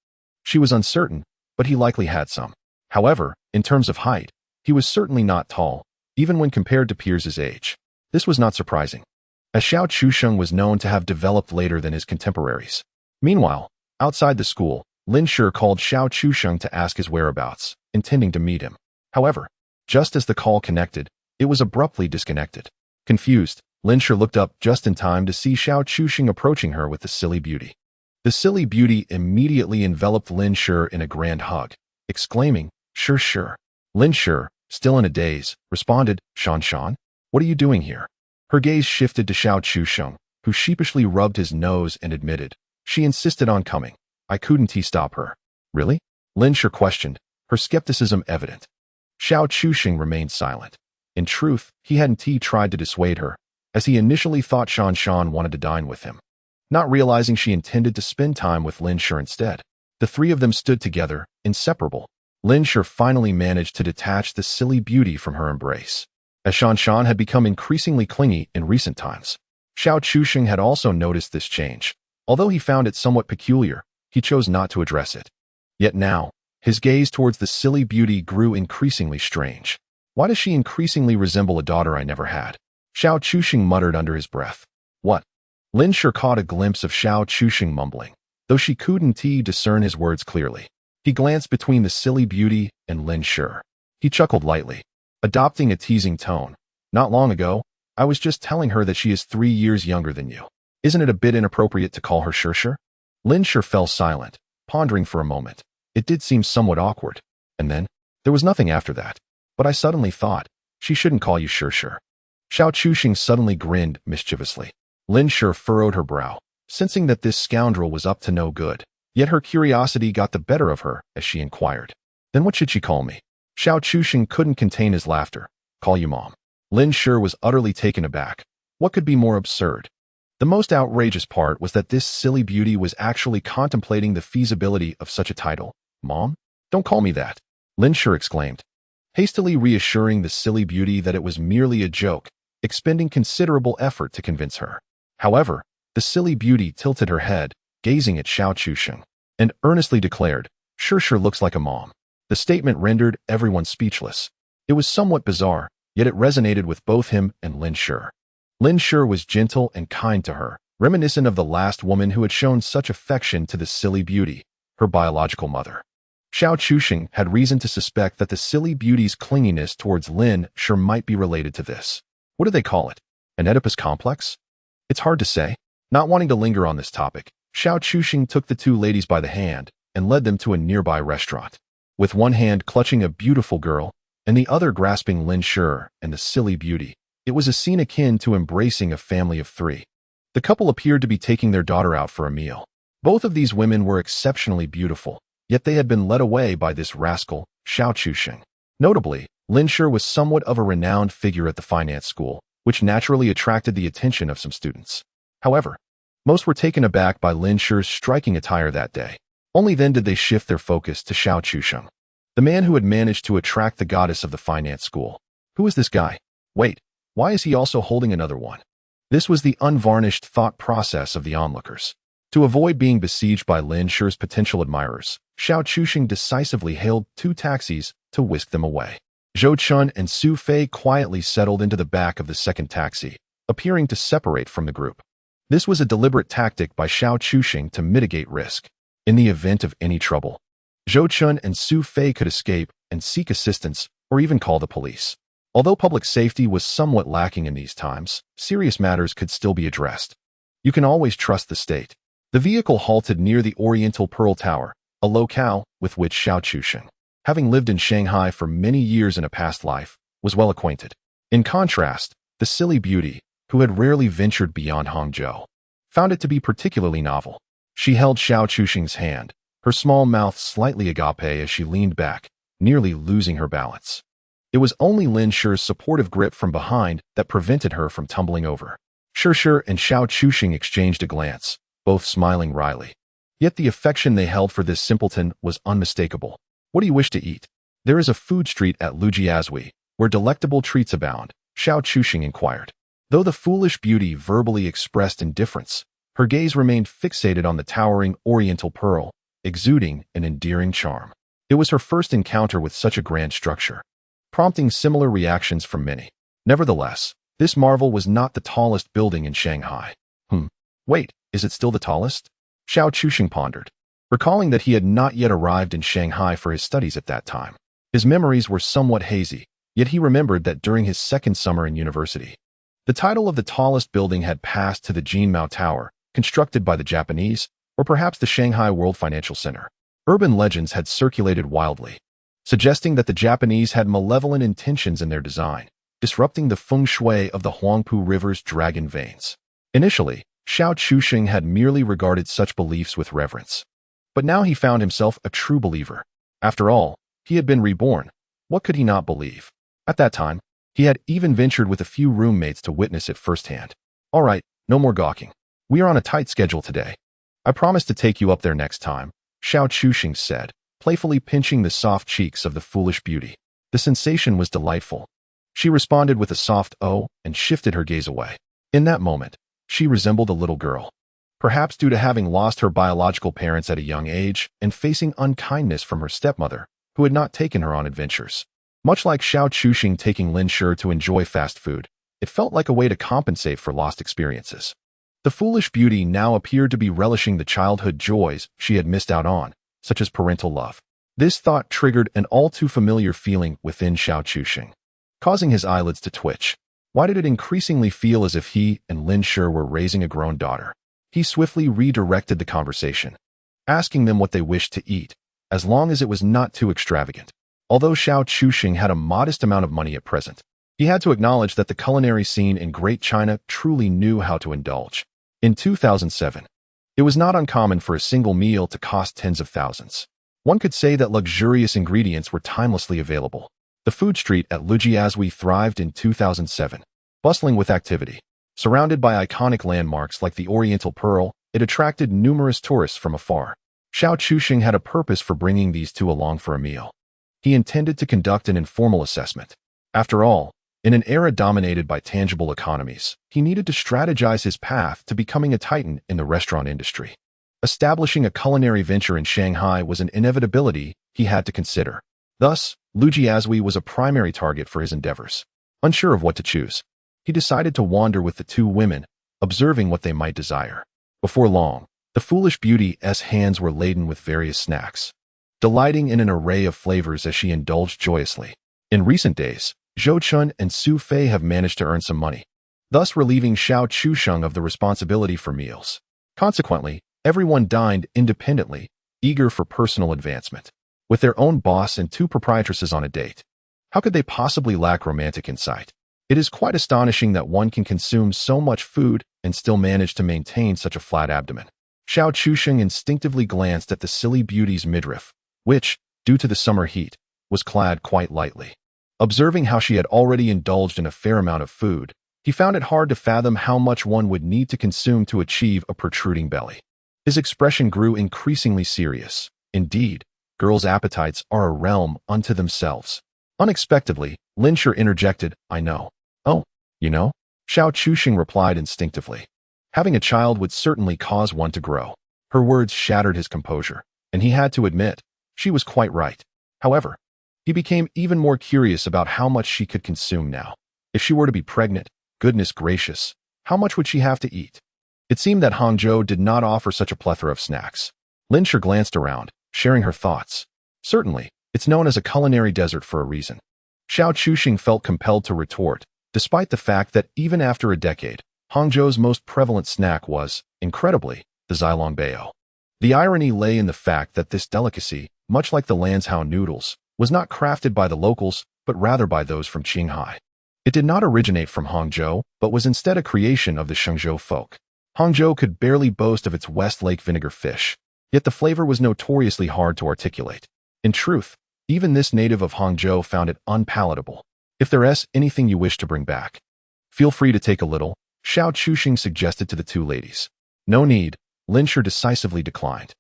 she was uncertain, but he likely had some. However, in terms of height, he was certainly not tall, even when compared to peers his age. This was not surprising, as Xiao Chuxing was known to have developed later than his contemporaries. Meanwhile, outside the school, Lin Shi called Xiao Chuxing to ask his whereabouts, intending to meet him. However, just as the call connected, it was abruptly disconnected. Confused, Lin Shi looked up just in time to see Xiao Chuxing approaching her with the silly beauty. The silly beauty immediately enveloped Lin Shi in a grand hug, exclaiming, "Sure, sure." Lin Shi, still in a daze, responded, "Shan Shan, what are you doing here?" Her gaze shifted to Xiao Chuxing, who sheepishly rubbed his nose and admitted, "She insisted on coming. I couldn't stop her." "Really?" Lin Shi questioned, her skepticism evident. Xiao Chuxing remained silent. In truth, he hadn't tried to dissuade her, as he initially thought Shan Shan wanted to dine with him. Not realizing she intended to spend time with Lin Shi instead, the three of them stood together, inseparable. Lin Shi finally managed to detach the silly beauty from her embrace, as Shan Shan had become increasingly clingy in recent times. Xiao Chuxing had also noticed this change. Although he found it somewhat peculiar, he chose not to address it. Yet now, his gaze towards the silly beauty grew increasingly strange. Why does she increasingly resemble a daughter I never had? Xiao Chuxing muttered under his breath. What? Lin Shi caught a glimpse of Xiao Chuxing mumbling, though she couldn't discern his words clearly. He glanced between the silly beauty and Lin Shi. He chuckled lightly, adopting a teasing tone. Not long ago, I was just telling her that she is 3 years younger than you. Isn't it a bit inappropriate to call her Shi? Lin Shi fell silent, pondering for a moment. It did seem somewhat awkward. And then, there was nothing after that. But I suddenly thought, she shouldn't call you Shi. Xiao Chuxing suddenly grinned mischievously. Lin Shi furrowed her brow, sensing that this scoundrel was up to no good. Yet her curiosity got the better of her as she inquired. Then what should she call me? Xiao Chuxing couldn't contain his laughter. Call you Mom. Lin Shi was utterly taken aback. What could be more absurd? The most outrageous part was that this silly beauty was actually contemplating the feasibility of such a title. Mom? Don't call me that, Lin Shi exclaimed, hastily reassuring the silly beauty that it was merely a joke, expending considerable effort to convince her. However, the silly beauty tilted her head, gazing at Xiao Chuxing, and earnestly declared, Shi looks like a mom. The statement rendered everyone speechless. It was somewhat bizarre, yet it resonated with both him and Lin Shi. Lin Shi was gentle and kind to her, reminiscent of the last woman who had shown such affection to the silly beauty, her biological mother. Xiao Chuxing had reason to suspect that the silly beauty's clinginess towards Lin Shi might be related to this. What do they call it? An Oedipus complex? It's hard to say. Not wanting to linger on this topic, Xiao Chuxing took the two ladies by the hand and led them to a nearby restaurant. With one hand clutching a beautiful girl and the other grasping Lin Shi and the silly beauty, it was a scene akin to embracing a family of 3. The couple appeared to be taking their daughter out for a meal. Both of these women were exceptionally beautiful, yet they had been led away by this rascal, Xiao Chuxing. Notably, Lin Shi was somewhat of a renowned figure at the finance school, which naturally attracted the attention of some students. However, most were taken aback by Lin Shi's striking attire that day. Only then did they shift their focus to Xiao Chuxing, the man who had managed to attract the goddess of the finance school. Who is this guy? Wait, why is he also holding another one? This was the unvarnished thought process of the onlookers. To avoid being besieged by Lin Shi's potential admirers, Xiao Chuxing decisively hailed 2 taxis to whisk them away. Zhou Chun and Su Fei quietly settled into the back of the second taxi, appearing to separate from the group. This was a deliberate tactic by Xiao Chuxing to mitigate risk. In the event of any trouble, Zhou Chun and Su Fei could escape and seek assistance or even call the police. Although public safety was somewhat lacking in these times, serious matters could still be addressed. You can always trust the state. The vehicle halted near the Oriental Pearl Tower, a locale with which Xiao Chusheng, having lived in Shanghai for many years in a past life, was well acquainted. In contrast, the silly beauty, who had rarely ventured beyond Hangzhou, found it to be particularly novel. She held Xiao Chusheng's hand, her small mouth slightly agape as she leaned back, nearly losing her balance. It was only Lin Shi's supportive grip from behind that prevented her from tumbling over. Shi and Xiao Chusheng exchanged a glance, both smiling wryly. Yet the affection they held for this simpleton was unmistakable. "What do you wish to eat?" "There is a food street at Lujiazui, where delectable treats abound," Xiao Chusheng inquired. Though the foolish beauty verbally expressed indifference, her gaze remained fixated on the towering Oriental Pearl, exuding an endearing charm. It was her first encounter with such a grand structure, prompting similar reactions from many. Nevertheless, this marvel was not the tallest building in Shanghai. Wait, is it still the tallest? Xiao Chusheng pondered, recalling that he had not yet arrived in Shanghai for his studies at that time. His memories were somewhat hazy, yet he remembered that during his second summer in university, the title of the tallest building had passed to the Jinmao Tower, constructed by the Japanese, or perhaps the Shanghai World Financial Center. Urban legends had circulated wildly, suggesting that the Japanese had malevolent intentions in their design, disrupting the feng shui of the Huangpu River's dragon veins. Initially, Xiao Chusheng had merely regarded such beliefs with reverence. But now he found himself a true believer. After all, he had been reborn. What could he not believe? At that time, he had even ventured with a few roommates to witness it firsthand. "All right, no more gawking. We are on a tight schedule today. I promise to take you up there next time," Xiao Chusheng said, playfully pinching the soft cheeks of the foolish beauty. The sensation was delightful. She responded with a soft "oh" and shifted her gaze away. In that moment, she resembled a little girl. Perhaps due to having lost her biological parents at a young age and facing unkindness from her stepmother, who had not taken her on adventures. Much like Xiao Chusheng taking Lin Shi to enjoy fast food, it felt like a way to compensate for lost experiences. The foolish beauty now appeared to be relishing the childhood joys she had missed out on, such as parental love. This thought triggered an all-too-familiar feeling within Xiao Chusheng, causing his eyelids to twitch. Why did it increasingly feel as if he and Lin Shi were raising a grown daughter? He swiftly redirected the conversation, asking them what they wished to eat, as long as it was not too extravagant. Although Xiao Chusheng had a modest amount of money at present, he had to acknowledge that the culinary scene in Great China truly knew how to indulge. In 2007, it was not uncommon for a single meal to cost tens of thousands. One could say that luxurious ingredients were timelessly available. The food street at Lujiazui thrived in 2007, bustling with activity. Surrounded by iconic landmarks like the Oriental Pearl, it attracted numerous tourists from afar. Xiao Chusheng had a purpose for bringing these two along for a meal. He intended to conduct an informal assessment. After all, in an era dominated by tangible economies, he needed to strategize his path to becoming a titan in the restaurant industry. Establishing a culinary venture in Shanghai was an inevitability he had to consider. Thus, Lujiazui was a primary target for his endeavors. Unsure of what to choose, he decided to wander with the two women, observing what they might desire. Before long, the foolish beauty's hands were laden with various snacks, delighting in an array of flavors as she indulged joyously. In recent days, Zhou Chun and Su Fei have managed to earn some money, thus relieving Xiao Chusheng of the responsibility for meals. Consequently, everyone dined independently, eager for personal advancement. With their own boss and two proprietresses on a date, how could they possibly lack romantic insight? It is quite astonishing that one can consume so much food and still manage to maintain such a flat abdomen. Xiao Chusheng instinctively glanced at the silly beauty's midriff, which, due to the summer heat, was clad quite lightly. Observing how she had already indulged in a fair amount of food, he found it hard to fathom how much one would need to consume to achieve a protruding belly. His expression grew increasingly serious. Indeed, girls' appetites are a realm unto themselves. Unexpectedly, Lin Shi interjected, "I know." "Oh, you know?" Xiao Chusheng replied instinctively. Having a child would certainly cause one to grow. Her words shattered his composure, and he had to admit, she was quite right. However, he became even more curious about how much she could consume now. If she were to be pregnant, goodness gracious, how much would she have to eat? It seemed that Hangzhou did not offer such a plethora of snacks. Lin Shi glanced around, sharing her thoughts. Certainly, it's known as a culinary desert for a reason. Xiao Chuxing felt compelled to retort, despite the fact that even after a decade, Hangzhou's most prevalent snack was, incredibly, the Zilongbao. The irony lay in the fact that this delicacy, much like the Lanzhou noodles, was not crafted by the locals, but rather by those from Qinghai. It did not originate from Hangzhou, but was instead a creation of the Shenzhou folk. Hangzhou could barely boast of its West Lake vinegar fish, yet the flavor was notoriously hard to articulate. In truth, even this native of Hangzhou found it unpalatable. If there's anything you wish to bring back, feel free to take a little, Xiao Chuxing suggested to the two ladies. No need, Lin Shi decisively declined.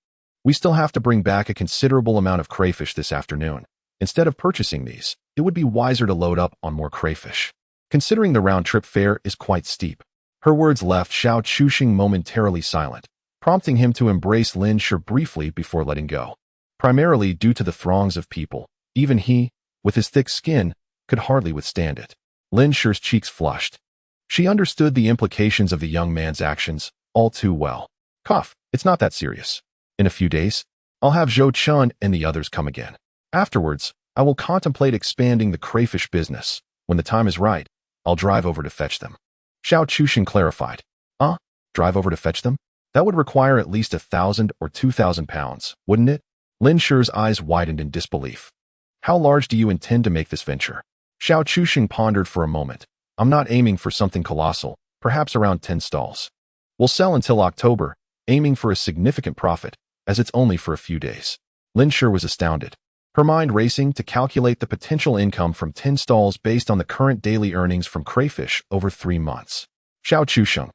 We still have to bring back a considerable amount of crayfish this afternoon. Instead of purchasing these, it would be wiser to load up on more crayfish. Considering the round-trip fare is quite steep. Her words left Xiao Chuxing momentarily silent, prompting him to embrace Lin Shi briefly before letting go. Primarily due to the throngs of people, even he, with his thick skin, could hardly withstand it. Lin Shi's cheeks flushed. She understood the implications of the young man's actions all too well. Cough, it's not that serious. In a few days, I'll have Zhou Chun and the others come again. Afterwards, I will contemplate expanding the crayfish business. When the time is right, I'll drive over to fetch them. Xiao Chuxing clarified. Drive over to fetch them? That would require at least 1,000 or 2,000 pounds, wouldn't it? Lin Shi's eyes widened in disbelief. How large do you intend to make this venture? Xiao Chuxing pondered for a moment. I'm not aiming for something colossal, perhaps around 10 stalls. We'll sell until October, aiming for a significant profit, as it's only for a few days. Lin Shi was astounded, her mind racing to calculate the potential income from 10 stalls based on the current daily earnings from crayfish over 3 months. Xiao Chuxing,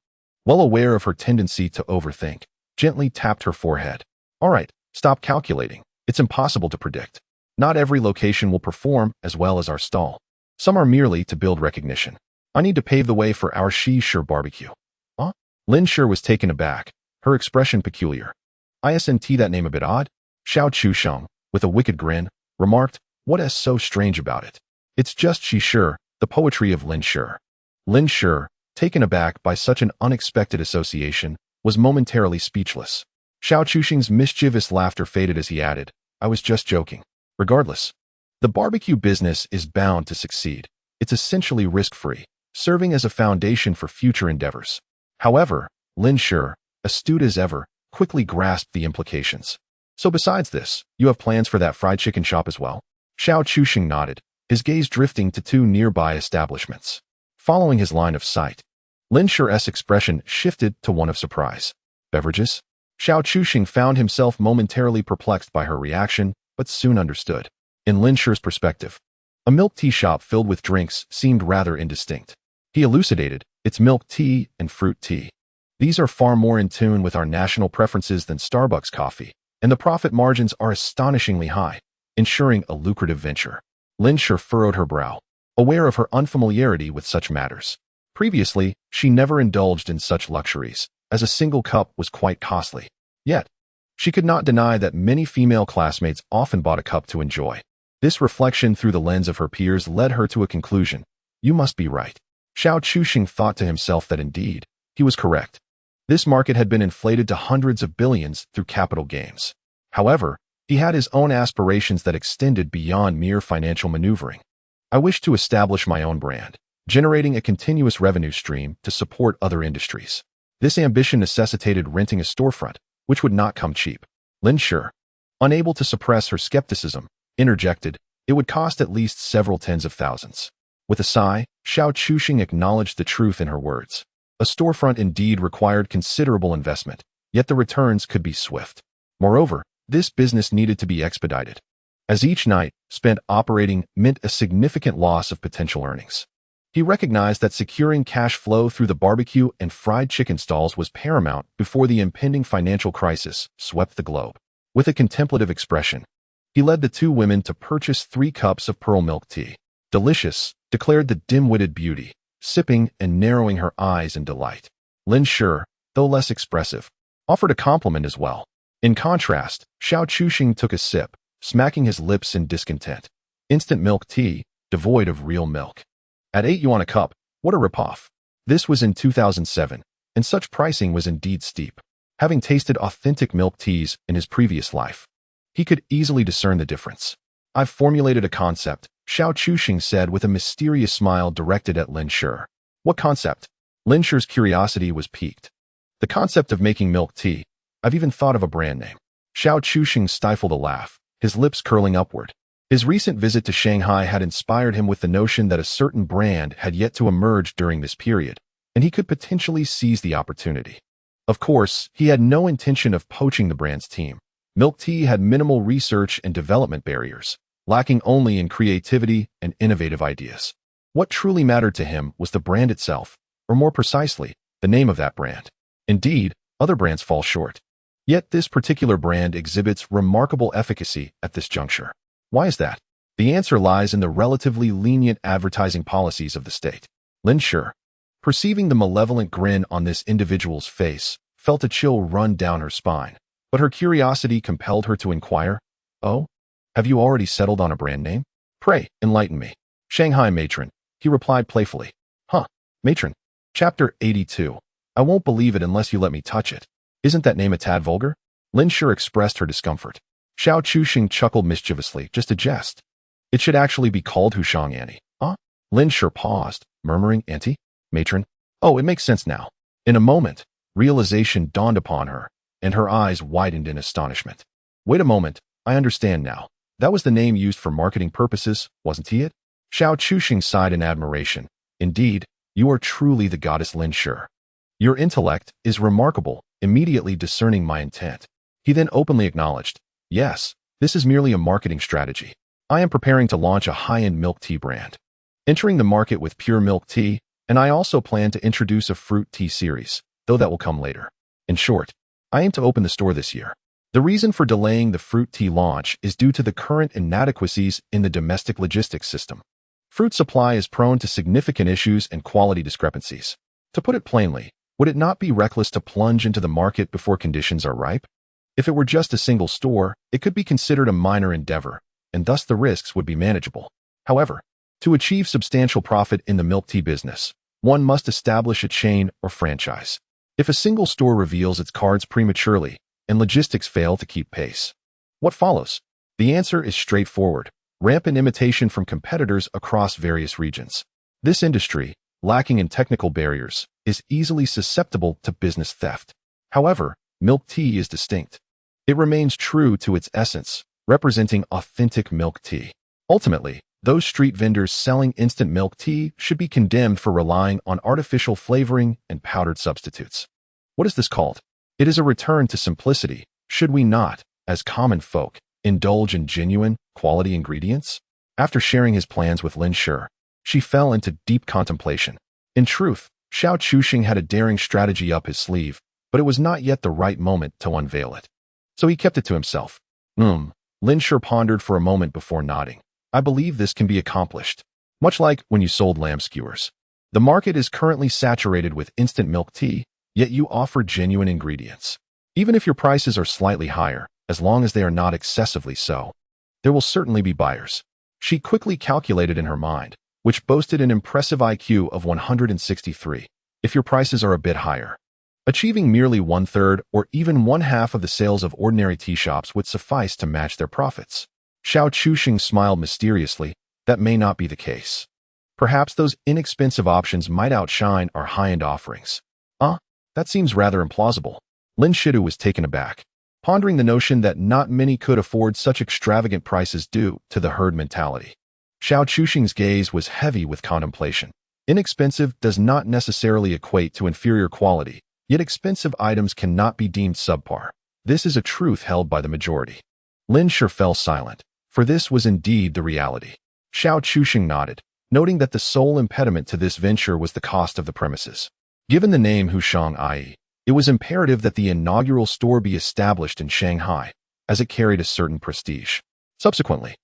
well aware of her tendency to overthink, gently tapped her forehead. All right, stop calculating. It's impossible to predict. Not every location will perform as well as our stall. Some are merely to build recognition. I need to pave the way for our Shi barbecue. Lin Shi was taken aback, her expression peculiar. Isn't that name a bit odd? Xiao Chuxing, with a wicked grin, remarked, what is so strange about it? It's just Shi, the poetry of Lin Shi. Lin Shi, taken aback by such an unexpected association, was momentarily speechless. Xiao Chuxing's mischievous laughter faded as he added, I was just joking. Regardless, the barbecue business is bound to succeed. It's essentially risk-free, serving as a foundation for future endeavors. However, Lin Shi, astute as ever, quickly grasped the implications. So besides this, you have plans for that fried chicken shop as well? Xiao Chuxing nodded, his gaze drifting to 2 nearby establishments. Following his line of sight, Lin Shi's expression shifted to one of surprise. Beverages? Xiao Chuxing found himself momentarily perplexed by her reaction, but soon understood. In Lin Shi's perspective, a milk tea shop filled with drinks seemed rather indistinct. He elucidated, it's milk tea and fruit tea. These are far more in tune with our national preferences than Starbucks coffee, and the profit margins are astonishingly high, ensuring a lucrative venture. Lin Shi furrowed her brow, aware of her unfamiliarity with such matters. Previously, she never indulged in such luxuries, as a single cup was quite costly. Yet, she could not deny that many female classmates often bought a cup to enjoy. This reflection through the lens of her peers led her to a conclusion. You must be right. Xiao Chuxing thought to himself that indeed, he was correct. This market had been inflated to hundreds of billions through capital gains. However, he had his own aspirations that extended beyond mere financial maneuvering. I wish to establish my own brand, generating a continuous revenue stream to support other industries. This ambition necessitated renting a storefront, which would not come cheap. Lin Shi, unable to suppress her skepticism, interjected, it would cost at least several tens of thousands. With a sigh, Xiao Chuxing acknowledged the truth in her words. A storefront indeed required considerable investment, yet the returns could be swift. Moreover, this business needed to be expedited, as each night spent operating meant a significant loss of potential earnings. He recognized that securing cash flow through the barbecue and fried chicken stalls was paramount before the impending financial crisis swept the globe. With a contemplative expression, he led the 2 women to purchase 3 cups of pearl milk tea. Delicious, declared the dim-witted beauty, sipping and narrowing her eyes in delight. Lin Shi, though less expressive, offered a compliment as well. In contrast, Xiao Chuxing took a sip, smacking his lips in discontent. Instant milk tea, devoid of real milk. At 8 yuan a cup, what a ripoff. This was in 2007, and such pricing was indeed steep. Having tasted authentic milk teas in his previous life, He could easily discern the difference. "I've formulated a concept," Xiao Chuxing said with a mysterious smile directed at Lin Shi. "What concept?" Lin Shi's curiosity was piqued. "The concept of making milk tea. I've even thought of a brand name." Xiao Chuxing stifled a laugh, his lips curling upward. His recent visit to Shanghai had inspired him with the notion that a certain brand had yet to emerge during this period, and he could potentially seize the opportunity. Of course, he had no intention of poaching the brand's team. Milk tea had minimal research and development barriers, lacking only in creativity and innovative ideas. What truly mattered to him was the brand itself, or more precisely, the name of that brand. Indeed, other brands fall short. Yet this particular brand exhibits remarkable efficacy at this juncture. Why is that? The answer lies in the relatively lenient advertising policies of the state. Lin Shi, perceiving the malevolent grin on this individual's face, felt a chill run down her spine. But her curiosity compelled her to inquire, "Oh, have you already settled on a brand name? Pray, enlighten me." "Shanghai matron," he replied playfully. "Huh, matron. Chapter 82. I won't believe it unless you let me touch it. Isn't that name a tad vulgar?" Lin Shi expressed her discomfort. Xiao Chuxing chuckled mischievously, "Just a jest. It should actually be called Hushang Annie." "Huh?" Lin Shi paused, murmuring, "Auntie? Matron? Oh, it makes sense now." In a moment, realization dawned upon her, and her eyes widened in astonishment. "Wait a moment, I understand now. That was the name used for marketing purposes, wasn't he it?" Xiao Chuxing sighed in admiration. "Indeed, you are truly the goddess Lin Shi. Your intellect is remarkable," immediately discerning my intent. He then openly acknowledged, "Yes, this is merely a marketing strategy. I am preparing to launch a high-end milk tea brand, entering the market with pure milk tea, and I also plan to introduce a fruit tea series, though that will come later. In short, I aim to open the store this year. The reason for delaying the fruit tea launch is due to the current inadequacies in the domestic logistics system. Fruit supply is prone to significant issues and quality discrepancies. To put it plainly, would it not be reckless to plunge into the market before conditions are ripe? If it were just a single store, it could be considered a minor endeavor, and thus the risks would be manageable. However, to achieve substantial profit in the milk tea business, one must establish a chain or franchise. If a single store reveals its cards prematurely and logistics fail to keep pace, what follows? The answer is straightforward: rampant imitation from competitors across various regions. This industry, lacking in technical barriers, is easily susceptible to business theft. However, milk tea is distinct. It remains true to its essence, representing authentic milk tea. Ultimately, those street vendors selling instant milk tea should be condemned for relying on artificial flavoring and powdered substitutes. What is this called? It is a return to simplicity. Should we not, as common folk, indulge in genuine, quality ingredients? After sharing his plans with Lin Shi, she fell into deep contemplation. In truth, Xiao Chuxing had a daring strategy up his sleeve, but it was not yet the right moment to unveil it. So he kept it to himself. Lin Shi pondered for a moment before nodding. "I believe this can be accomplished. Much like when you sold lamb skewers. The market is currently saturated with instant milk tea, yet you offer genuine ingredients. Even if your prices are slightly higher, as long as they are not excessively so, there will certainly be buyers." She quickly calculated in her mind, which boasted an impressive IQ of 163. If your prices are a bit higher, achieving merely 1/3 or even 1/2 of the sales of ordinary tea shops would suffice to match their profits. Xiao Chuxing smiled mysteriously. "That may not be the case. Perhaps those inexpensive options might outshine our high-end offerings." That seems rather implausible." Lin Shi was taken aback, pondering the notion that not many could afford such extravagant prices due to the herd mentality. Xiao Chuxing's gaze was heavy with contemplation. Inexpensive does not necessarily equate to inferior quality, yet expensive items cannot be deemed subpar. This is a truth held by the majority. Lin Shi fell silent, for this was indeed the reality. Xiao Chuxing nodded, noting that the sole impediment to this venture was the cost of the premises. Given the name Hushang Ai, it was imperative that the inaugural store be established in Shanghai, as it carried a certain prestige. Subsequently,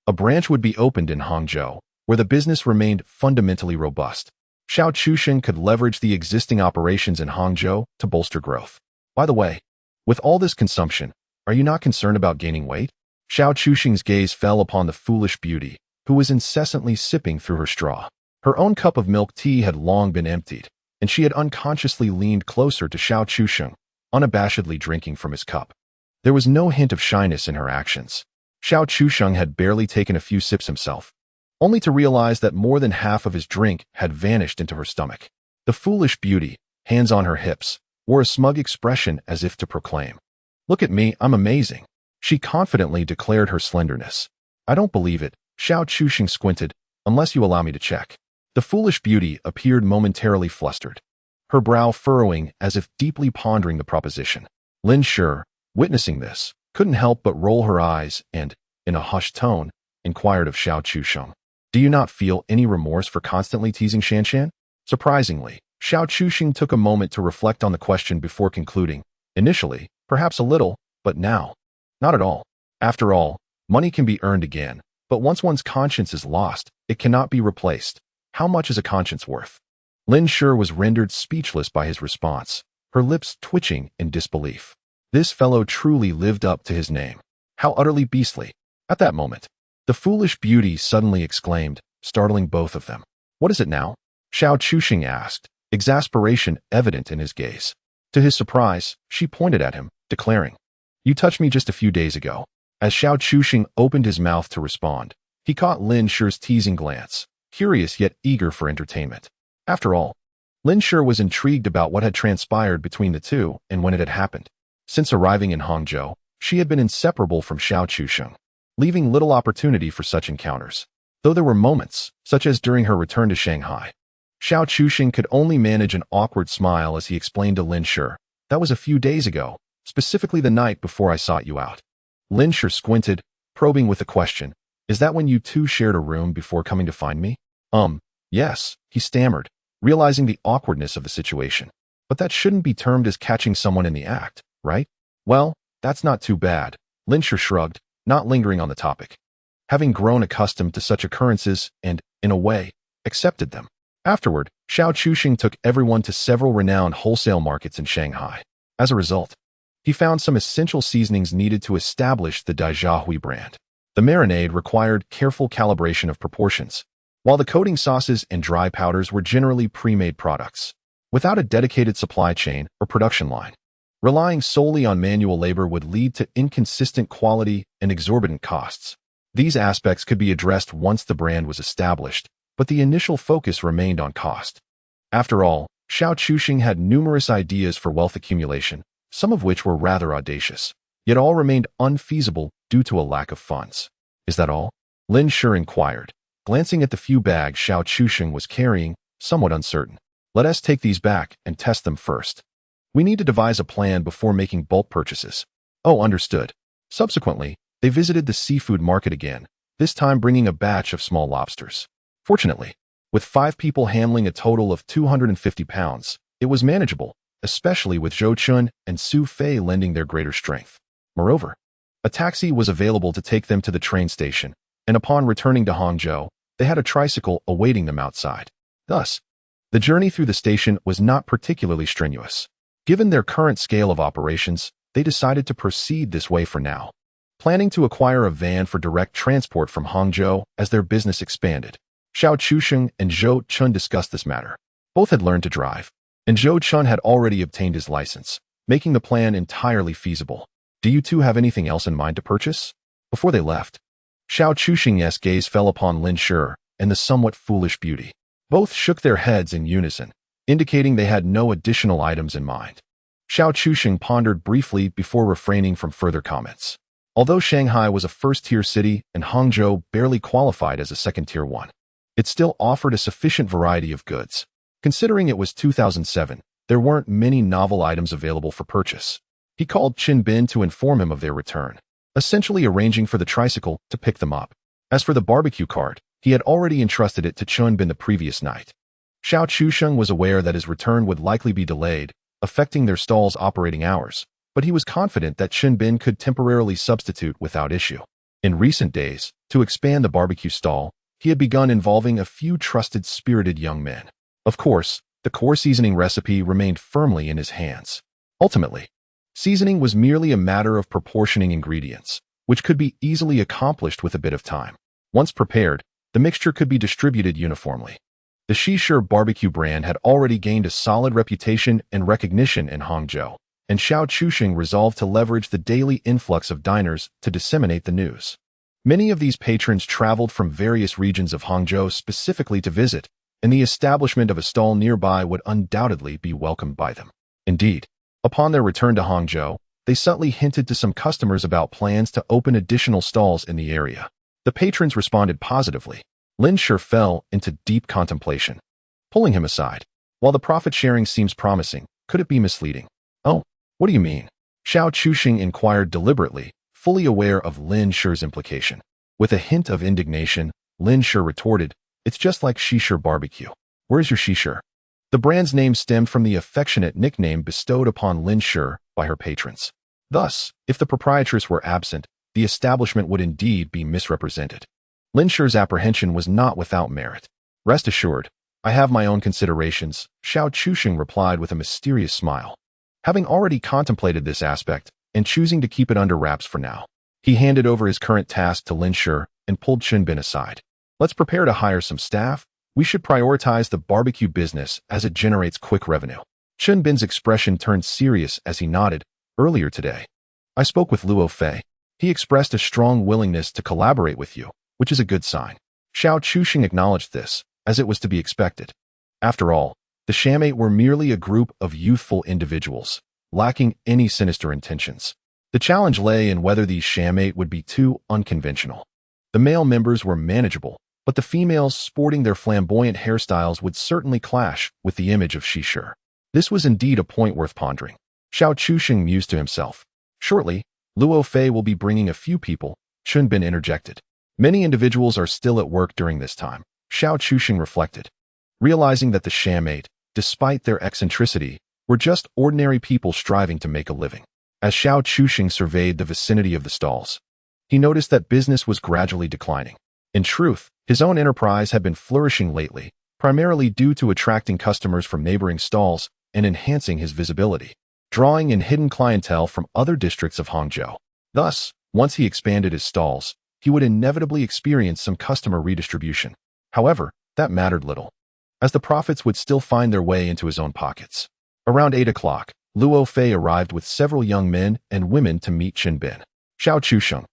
a branch would be opened in Hangzhou, where the business remained fundamentally robust. Xiao Chuxing could leverage the existing operations in Hangzhou to bolster growth. By the way, with all this consumption, are you not concerned about gaining weight? Xiao Chuxing's gaze fell upon the foolish beauty, who was incessantly sipping through her straw. Her own cup of milk tea had long been emptied, and she had unconsciously leaned closer to Xiao Chuxing, unabashedly drinking from his cup. There was no hint of shyness in her actions. Xiao Chusheng had barely taken a few sips himself, only to realize that more than half of his drink had vanished into her stomach. The foolish beauty, hands on her hips, wore a smug expression as if to proclaim, "Look at me, I'm amazing." She confidently declared her slenderness. "I don't believe it," Xiao Chusheng squinted, "unless you allow me to check." The foolish beauty appeared momentarily flustered, her brow furrowing as if deeply pondering the proposition. Lin Shi, witnessing this, couldn't help but roll her eyes and, in a hushed tone, inquired of Xiao Chusheng, "Do you not feel any remorse for constantly teasing Shanshan?" Surprisingly, Xiao Chusheng took a moment to reflect on the question before concluding, "Initially, perhaps a little, but now, not at all. After all, money can be earned again, but once one's conscience is lost, it cannot be replaced. How much is a conscience worth?" Lin Shi was rendered speechless by his response, her lips twitching in disbelief. This fellow truly lived up to his name. How utterly beastly. At that moment, the foolish beauty suddenly exclaimed, startling both of them. "What is it now?" Xiao Chusheng asked, exasperation evident in his gaze. To his surprise, she pointed at him, declaring, "You touched me just a few days ago." As Xiao Chusheng opened his mouth to respond, he caught Lin Shi's teasing glance, curious yet eager for entertainment. After all, Lin Shi was intrigued about what had transpired between the two and when it had happened. Since arriving in Hangzhou, she had been inseparable from Xiao Chusheng, leaving little opportunity for such encounters. Though there were moments, such as during her return to Shanghai, Xiao Chusheng could only manage an awkward smile as he explained to Lin Shi, "That was a few days ago, specifically the night before I sought you out." Lin Shi squinted, probing with a question, "Is that when you two shared a room before coming to find me?" Yes, he stammered, realizing the awkwardness of the situation. "But that shouldn't be termed as catching someone in the act, right?" "Well, that's not too bad," Lin Shi shrugged, not lingering on the topic, having grown accustomed to such occurrences and, in a way, accepted them. Afterward, Xiao Chusheng took everyone to several renowned wholesale markets in Shanghai. As a result, he found some essential seasonings needed to establish the Daijiahui brand. The marinade required careful calibration of proportions, while the coating sauces and dry powders were generally pre-made products. Without a dedicated supply chain or production line, relying solely on manual labor would lead to inconsistent quality and exorbitant costs. These aspects could be addressed once the brand was established, but the initial focus remained on cost. After all, Xiao Chusheng had numerous ideas for wealth accumulation, some of which were rather audacious, yet all remained unfeasible due to a lack of funds. "Is that all?" Lin Shi inquired, glancing at the few bags Xiao Chusheng was carrying, somewhat uncertain. "Let us take these back and test them first. We need to devise a plan before making bulk purchases." "Oh, understood." Subsequently, they visited the seafood market again, this time bringing a batch of small lobsters. Fortunately, with 5 people handling a total of 250 pounds, it was manageable, especially with Zhou Chun and Su Fei lending their greater strength. Moreover, a taxi was available to take them to the train station, and upon returning to Hangzhou, they had a tricycle awaiting them outside. Thus, the journey through the station was not particularly strenuous. Given their current scale of operations, they decided to proceed this way for now, planning to acquire a van for direct transport from Hangzhou as their business expanded. Xiao Chusheng and Zhou Chun discussed this matter. Both had learned to drive, and Zhou Chun had already obtained his license, making the plan entirely feasible. "Do you two have anything else in mind to purchase?" Before they left, Xiao Chusheng's gaze fell upon Lin Shi and the somewhat foolish beauty. Both shook their heads in unison, indicating they had no additional items in mind. Xiao Chusheng pondered briefly before refraining from further comments. Although Shanghai was a first-tier city and Hangzhou barely qualified as a second-tier one, it still offered a sufficient variety of goods. Considering it was 2007, there weren't many novel items available for purchase. He called Qin Bin to inform him of their return, essentially arranging for the tricycle to pick them up. As for the barbecue cart, he had already entrusted it to Qin Bin the previous night. Xiao Chusheng was aware that his return would likely be delayed, affecting their stall's operating hours, but he was confident that Qin Bin could temporarily substitute without issue. In recent days, to expand the barbecue stall, he had begun involving a few trusted, spirited young men. Of course, the core seasoning recipe remained firmly in his hands. Ultimately, seasoning was merely a matter of proportioning ingredients, which could be easily accomplished with a bit of time. Once prepared, the mixture could be distributed uniformly. The Shi barbecue brand had already gained a solid reputation and recognition in Hangzhou, and Xiao Chuxing resolved to leverage the daily influx of diners to disseminate the news. Many of these patrons traveled from various regions of Hangzhou specifically to visit, and the establishment of a stall nearby would undoubtedly be welcomed by them. Indeed, upon their return to Hangzhou, they subtly hinted to some customers about plans to open additional stalls in the area. The patrons responded positively. Lin Shi fell into deep contemplation, pulling him aside. While the profit sharing seems promising, could it be misleading? Oh, what do you mean? Xiao Chuxing inquired deliberately, fully aware of Lin Shi's implication. With a hint of indignation, Lin Shi retorted, "It's just like Shisher Barbecue. Where's your Shisher?" The brand's name stemmed from the affectionate nickname bestowed upon Lin Shi by her patrons. Thus, if the proprietress were absent, the establishment would indeed be misrepresented. Lin Shi's apprehension was not without merit. "Rest assured, I have my own considerations," Xiao Chuxing replied with a mysterious smile. Having already contemplated this aspect, and choosing to keep it under wraps for now, he handed over his current task to Lin Shi and pulled Chunbin aside. "Let's prepare to hire some staff. We should prioritize the barbecue business as it generates quick revenue." Chunbin's expression turned serious as he nodded. "Earlier today, I spoke with Luo Fei. He expressed a strong willingness to collaborate with you, which is a good sign." Xiao Chuxing acknowledged this, as it was to be expected. After all, the Shammate were merely a group of youthful individuals, lacking any sinister intentions. The challenge lay in whether these Shammate would be too unconventional. The male members were manageable, but the females sporting their flamboyant hairstyles would certainly clash with the image of Shisher. This was indeed a point worth pondering. Xiao Chuxing mused to himself. "Shortly, Luo Fei will be bringing a few people," Chunbin interjected. "Many individuals are still at work during this time," Xiao Chuxing reflected, realizing that the Shammate, despite their eccentricity, were just ordinary people striving to make a living. As Xiao Chuxing surveyed the vicinity of the stalls, he noticed that business was gradually declining. In truth, his own enterprise had been flourishing lately, primarily due to attracting customers from neighboring stalls and enhancing his visibility, drawing in hidden clientele from other districts of Hangzhou. Thus, once he expanded his stalls, he would inevitably experience some customer redistribution. However, that mattered little, as the profits would still find their way into his own pockets. Around 8 o'clock, Luo Fei arrived with several young men and women to meet Chunbin. Xiao Chuxing,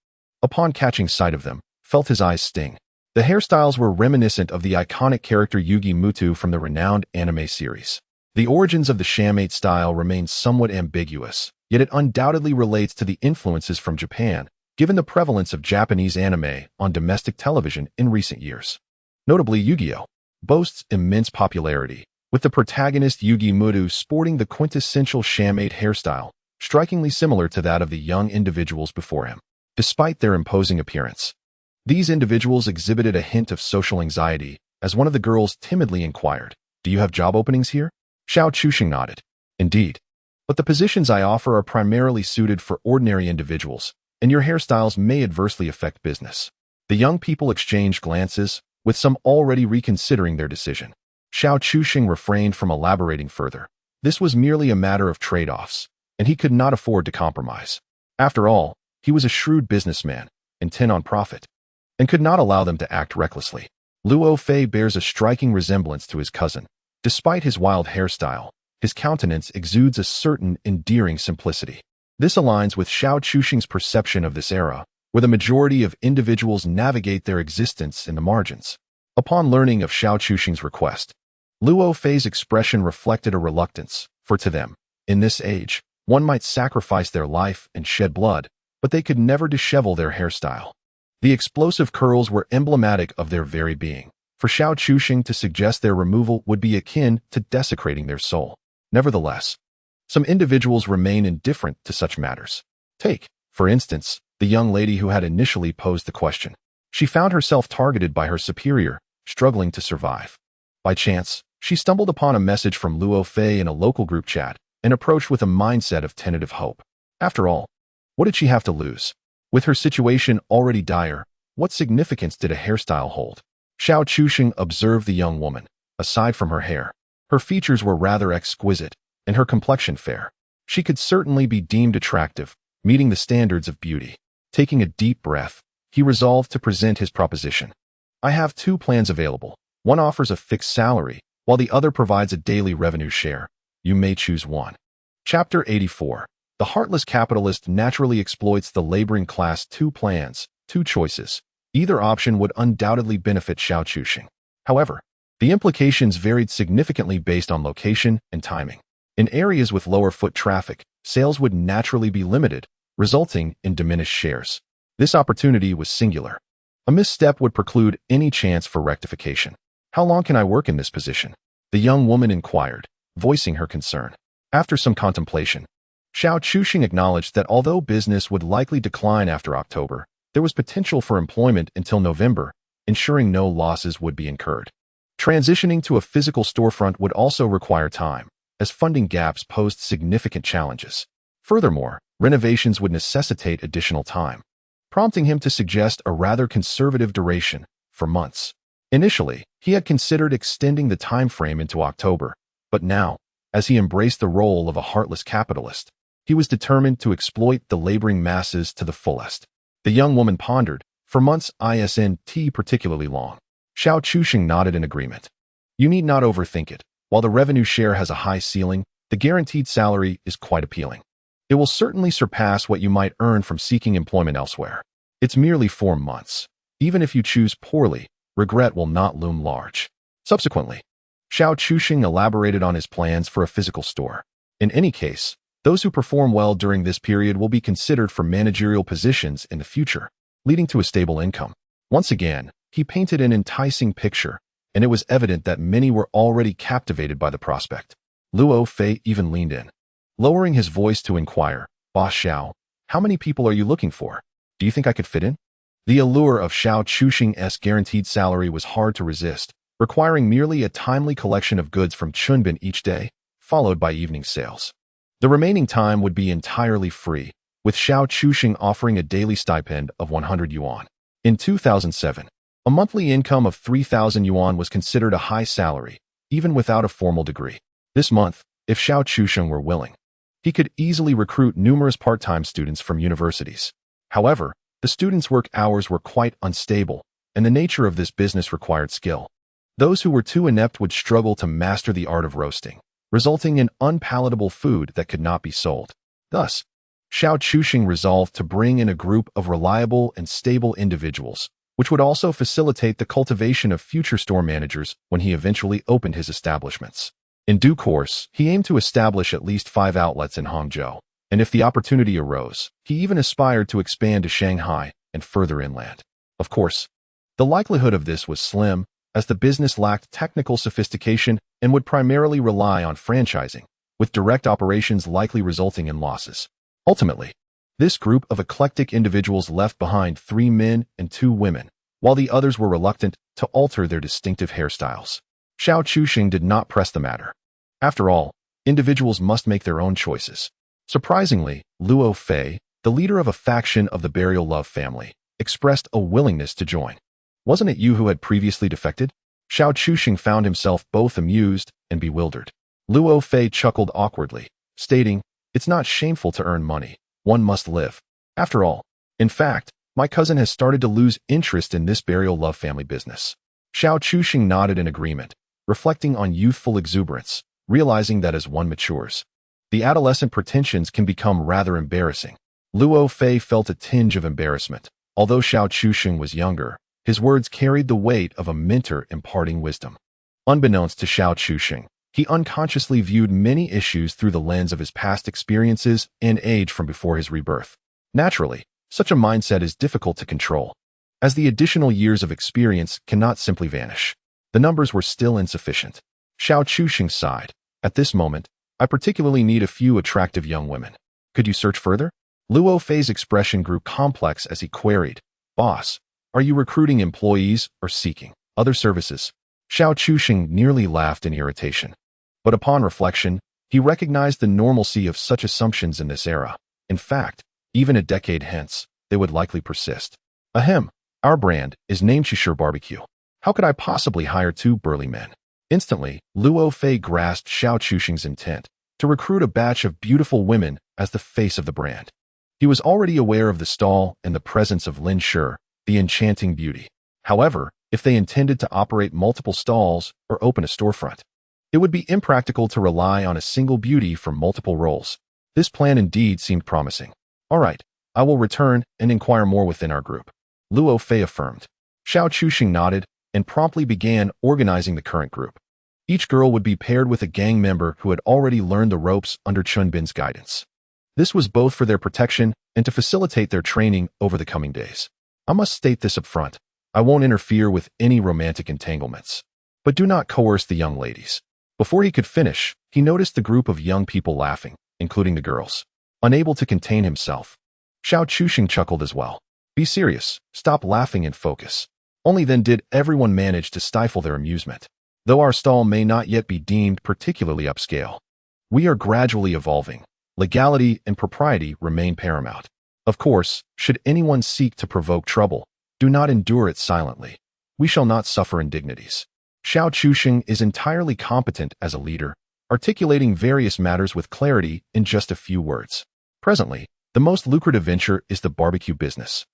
upon catching sight of them, felt his eyes sting. The hairstyles were reminiscent of the iconic character Yugi Muto from the renowned anime series. The origins of the Shammate style remains somewhat ambiguous, yet it undoubtedly relates to the influences from Japan, given the prevalence of Japanese anime on domestic television in recent years. Notably, Yu-Gi-Oh! Boasts immense popularity, with the protagonist Yugi Muto sporting the quintessential Shammate hairstyle, strikingly similar to that of the young individuals before him. Despite their imposing appearance, these individuals exhibited a hint of social anxiety, as one of the girls timidly inquired, "Do you have job openings here?" Xiao Chuxing nodded. "Indeed. But the positions I offer are primarily suited for ordinary individuals, and your hairstyles may adversely affect business." The young people exchanged glances, with some already reconsidering their decision. Xiao Chuxing refrained from elaborating further. This was merely a matter of trade-offs, and he could not afford to compromise. After all, he was a shrewd businessman, intent on profit, and could not allow them to act recklessly. Luo Fei bears a striking resemblance to his cousin. Despite his wild hairstyle, his countenance exudes a certain endearing simplicity. This aligns with Xiao Chuxing's perception of this era, where the majority of individuals navigate their existence in the margins. Upon learning of Xiao Chuxing's request, Luo Fei's expression reflected a reluctance, for to them, in this age, one might sacrifice their life and shed blood, but they could never dishevel their hairstyle. The explosive curls were emblematic of their very being. For Xiao Chuxing to suggest their removal would be akin to desecrating their soul. Nevertheless, some individuals remain indifferent to such matters. Take, for instance, the young lady who had initially posed the question. She found herself targeted by her superior, struggling to survive. By chance, she stumbled upon a message from Luo Fei in a local group chat and approached with a mindset of tentative hope. After all, what did she have to lose? With her situation already dire, what significance did a hairstyle hold? Xiao Chuxing observed the young woman. Aside from her hair, her features were rather exquisite, and her complexion fair. She could certainly be deemed attractive, meeting the standards of beauty. Taking a deep breath, he resolved to present his proposition. "I have 2 plans available. One offers a fixed salary, while the other provides a daily revenue share. You may choose one." Chapter 84. The heartless capitalist naturally exploits the laboring class. Two plans, two choices. Either option would undoubtedly benefit Xiao Chuxing. However, the implications varied significantly based on location and timing. In areas with lower foot traffic, sales would naturally be limited, resulting in diminished shares. This opportunity was singular. A misstep would preclude any chance for rectification. How long can I work in this position? The young woman inquired, voicing her concern. After some contemplation, Xiao Chuxing acknowledged that although business would likely decline after October, there was potential for employment until November, ensuring no losses would be incurred. Transitioning to a physical storefront would also require time, as funding gaps posed significant challenges. Furthermore, renovations would necessitate additional time, prompting him to suggest a rather conservative duration for months. Initially, he had considered extending the time frame into October, but now, as he embraced the role of a heartless capitalist, he was determined to exploit the laboring masses to the fullest. The young woman pondered, for months isn't particularly long. Xiao Chuxing nodded in agreement. You need not overthink it. While the revenue share has a high ceiling, the guaranteed salary is quite appealing. It will certainly surpass what you might earn from seeking employment elsewhere. It's merely 4 months. Even if you choose poorly, regret will not loom large. Subsequently, Xiao Chuxing elaborated on his plans for a physical store. In any case, those who perform well during this period will be considered for managerial positions in the future, leading to a stable income. Once again, he painted an enticing picture, and it was evident that many were already captivated by the prospect. Luo Fei even leaned in, lowering his voice to inquire, Boss Xiao, how many people are you looking for? Do you think I could fit in? The allure of Xiao Chuxing's guaranteed salary was hard to resist, requiring merely a timely collection of goods from Chunbin each day, followed by evening sales. The remaining time would be entirely free, with Xiao Chuxing offering a daily stipend of 100 yuan. In 2007, a monthly income of 3,000 yuan was considered a high salary, even without a formal degree. This month, if Xiao Chuxing were willing, he could easily recruit numerous part-time students from universities. However, the students' work hours were quite unstable, and the nature of this business required skill. Those who were too inept would struggle to master the art of roasting, resulting in unpalatable food that could not be sold. Thus, Xiao Chuxing resolved to bring in a group of reliable and stable individuals, which would also facilitate the cultivation of future store managers when he eventually opened his establishments. In due course, he aimed to establish at least 5 outlets in Hangzhou, and if the opportunity arose, he even aspired to expand to Shanghai and further inland. Of course, the likelihood of this was slim, as the business lacked technical sophistication and would primarily rely on franchising, with direct operations likely resulting in losses. Ultimately, this group of eclectic individuals left behind 3 men and 2 women, while the others were reluctant to alter their distinctive hairstyles. Xiao Chuxing did not press the matter. After all, individuals must make their own choices. Surprisingly, Luo Fei, the leader of a faction of the Burial Love family, expressed a willingness to join. Wasn't it you who had previously defected? Xiao Chuxing found himself both amused and bewildered. Luo Fei chuckled awkwardly, stating, It's not shameful to earn money. One must live. After all, in fact, my cousin has started to lose interest in this Burial Love family business. Xiao Chuxing nodded in agreement, reflecting on youthful exuberance, realizing that as one matures, the adolescent pretensions can become rather embarrassing. Luo Fei felt a tinge of embarrassment. Although Xiao Chuxing was younger, his words carried the weight of a mentor imparting wisdom. Unbeknownst to Xiao Chuxing, he unconsciously viewed many issues through the lens of his past experiences and age from before his rebirth. Naturally, such a mindset is difficult to control, as the additional years of experience cannot simply vanish. The numbers were still insufficient. Xiao Chuxing sighed. At this moment, I particularly need a few attractive young women. Could you search further? Luo Fei's expression grew complex as he queried, Boss, are you recruiting employees or seeking other services? Xiao Chuxing nearly laughed in irritation. But upon reflection, he recognized the normalcy of such assumptions in this era. In fact, even a decade hence, they would likely persist. Ahem, our brand is named Shisher Barbecue. How could I possibly hire 2 burly men? Instantly, Luo Fei grasped Xiao Chuxing's intent to recruit a batch of beautiful women as the face of the brand. He was already aware of the stall and the presence of Lin Shi, the enchanting beauty. However, if they intended to operate multiple stalls or open a storefront, It would be impractical to rely on a single beauty for multiple roles. This plan indeed seemed promising. All right, I will return and inquire more within our group. Luo Fei affirmed. Xiao Chuxing nodded and promptly began organizing the current group. Each girl would be paired with a gang member who had already learned the ropes under Chunbin's guidance. This was both for their protection and to facilitate their training over the coming days. I must state this up front. I won't interfere with any romantic entanglements. But do not coerce the young ladies. Before he could finish, he noticed the group of young people laughing, including the girls. Unable to contain himself, Xiao Chuxing chuckled as well. Be serious, stop laughing and focus. Only then did everyone manage to stifle their amusement. Though our stall may not yet be deemed particularly upscale, we are gradually evolving. Legality and propriety remain paramount. Of course, should anyone seek to provoke trouble, do not endure it silently. We shall not suffer indignities. Xiao Chuxing is entirely competent as a leader, articulating various matters with clarity in just a few words. Presently, the most lucrative venture is the barbecue business,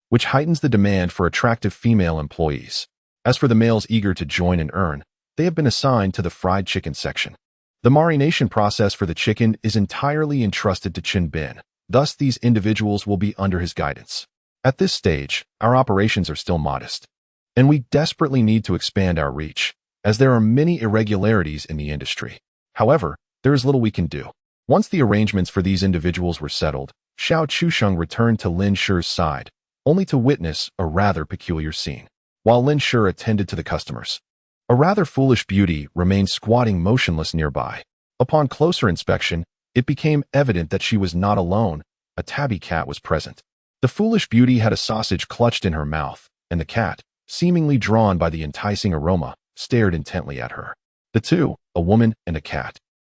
which heightens the demand for attractive female employees. As for the males eager to join and earn, they have been assigned to the fried chicken section. The marination process for the chicken is entirely entrusted to Chen Bin. Thus, these individuals will be under his guidance. At this stage, our operations are still modest, and we desperately need to expand our reach, as there are many irregularities in the industry. However, there is little we can do. Once the arrangements for these individuals were settled, Xiao Chuxing returned to Lin Shi's side, only to witness a rather peculiar scene. While Lin Shi attended to the customers, a rather foolish beauty remained squatting motionless nearby. Upon closer inspection, it became evident that she was not alone. A tabby cat was present. The foolish beauty had a sausage clutched in her mouth, and the cat, seemingly drawn by the enticing aroma, stared intently at her. The two, a woman and a cat,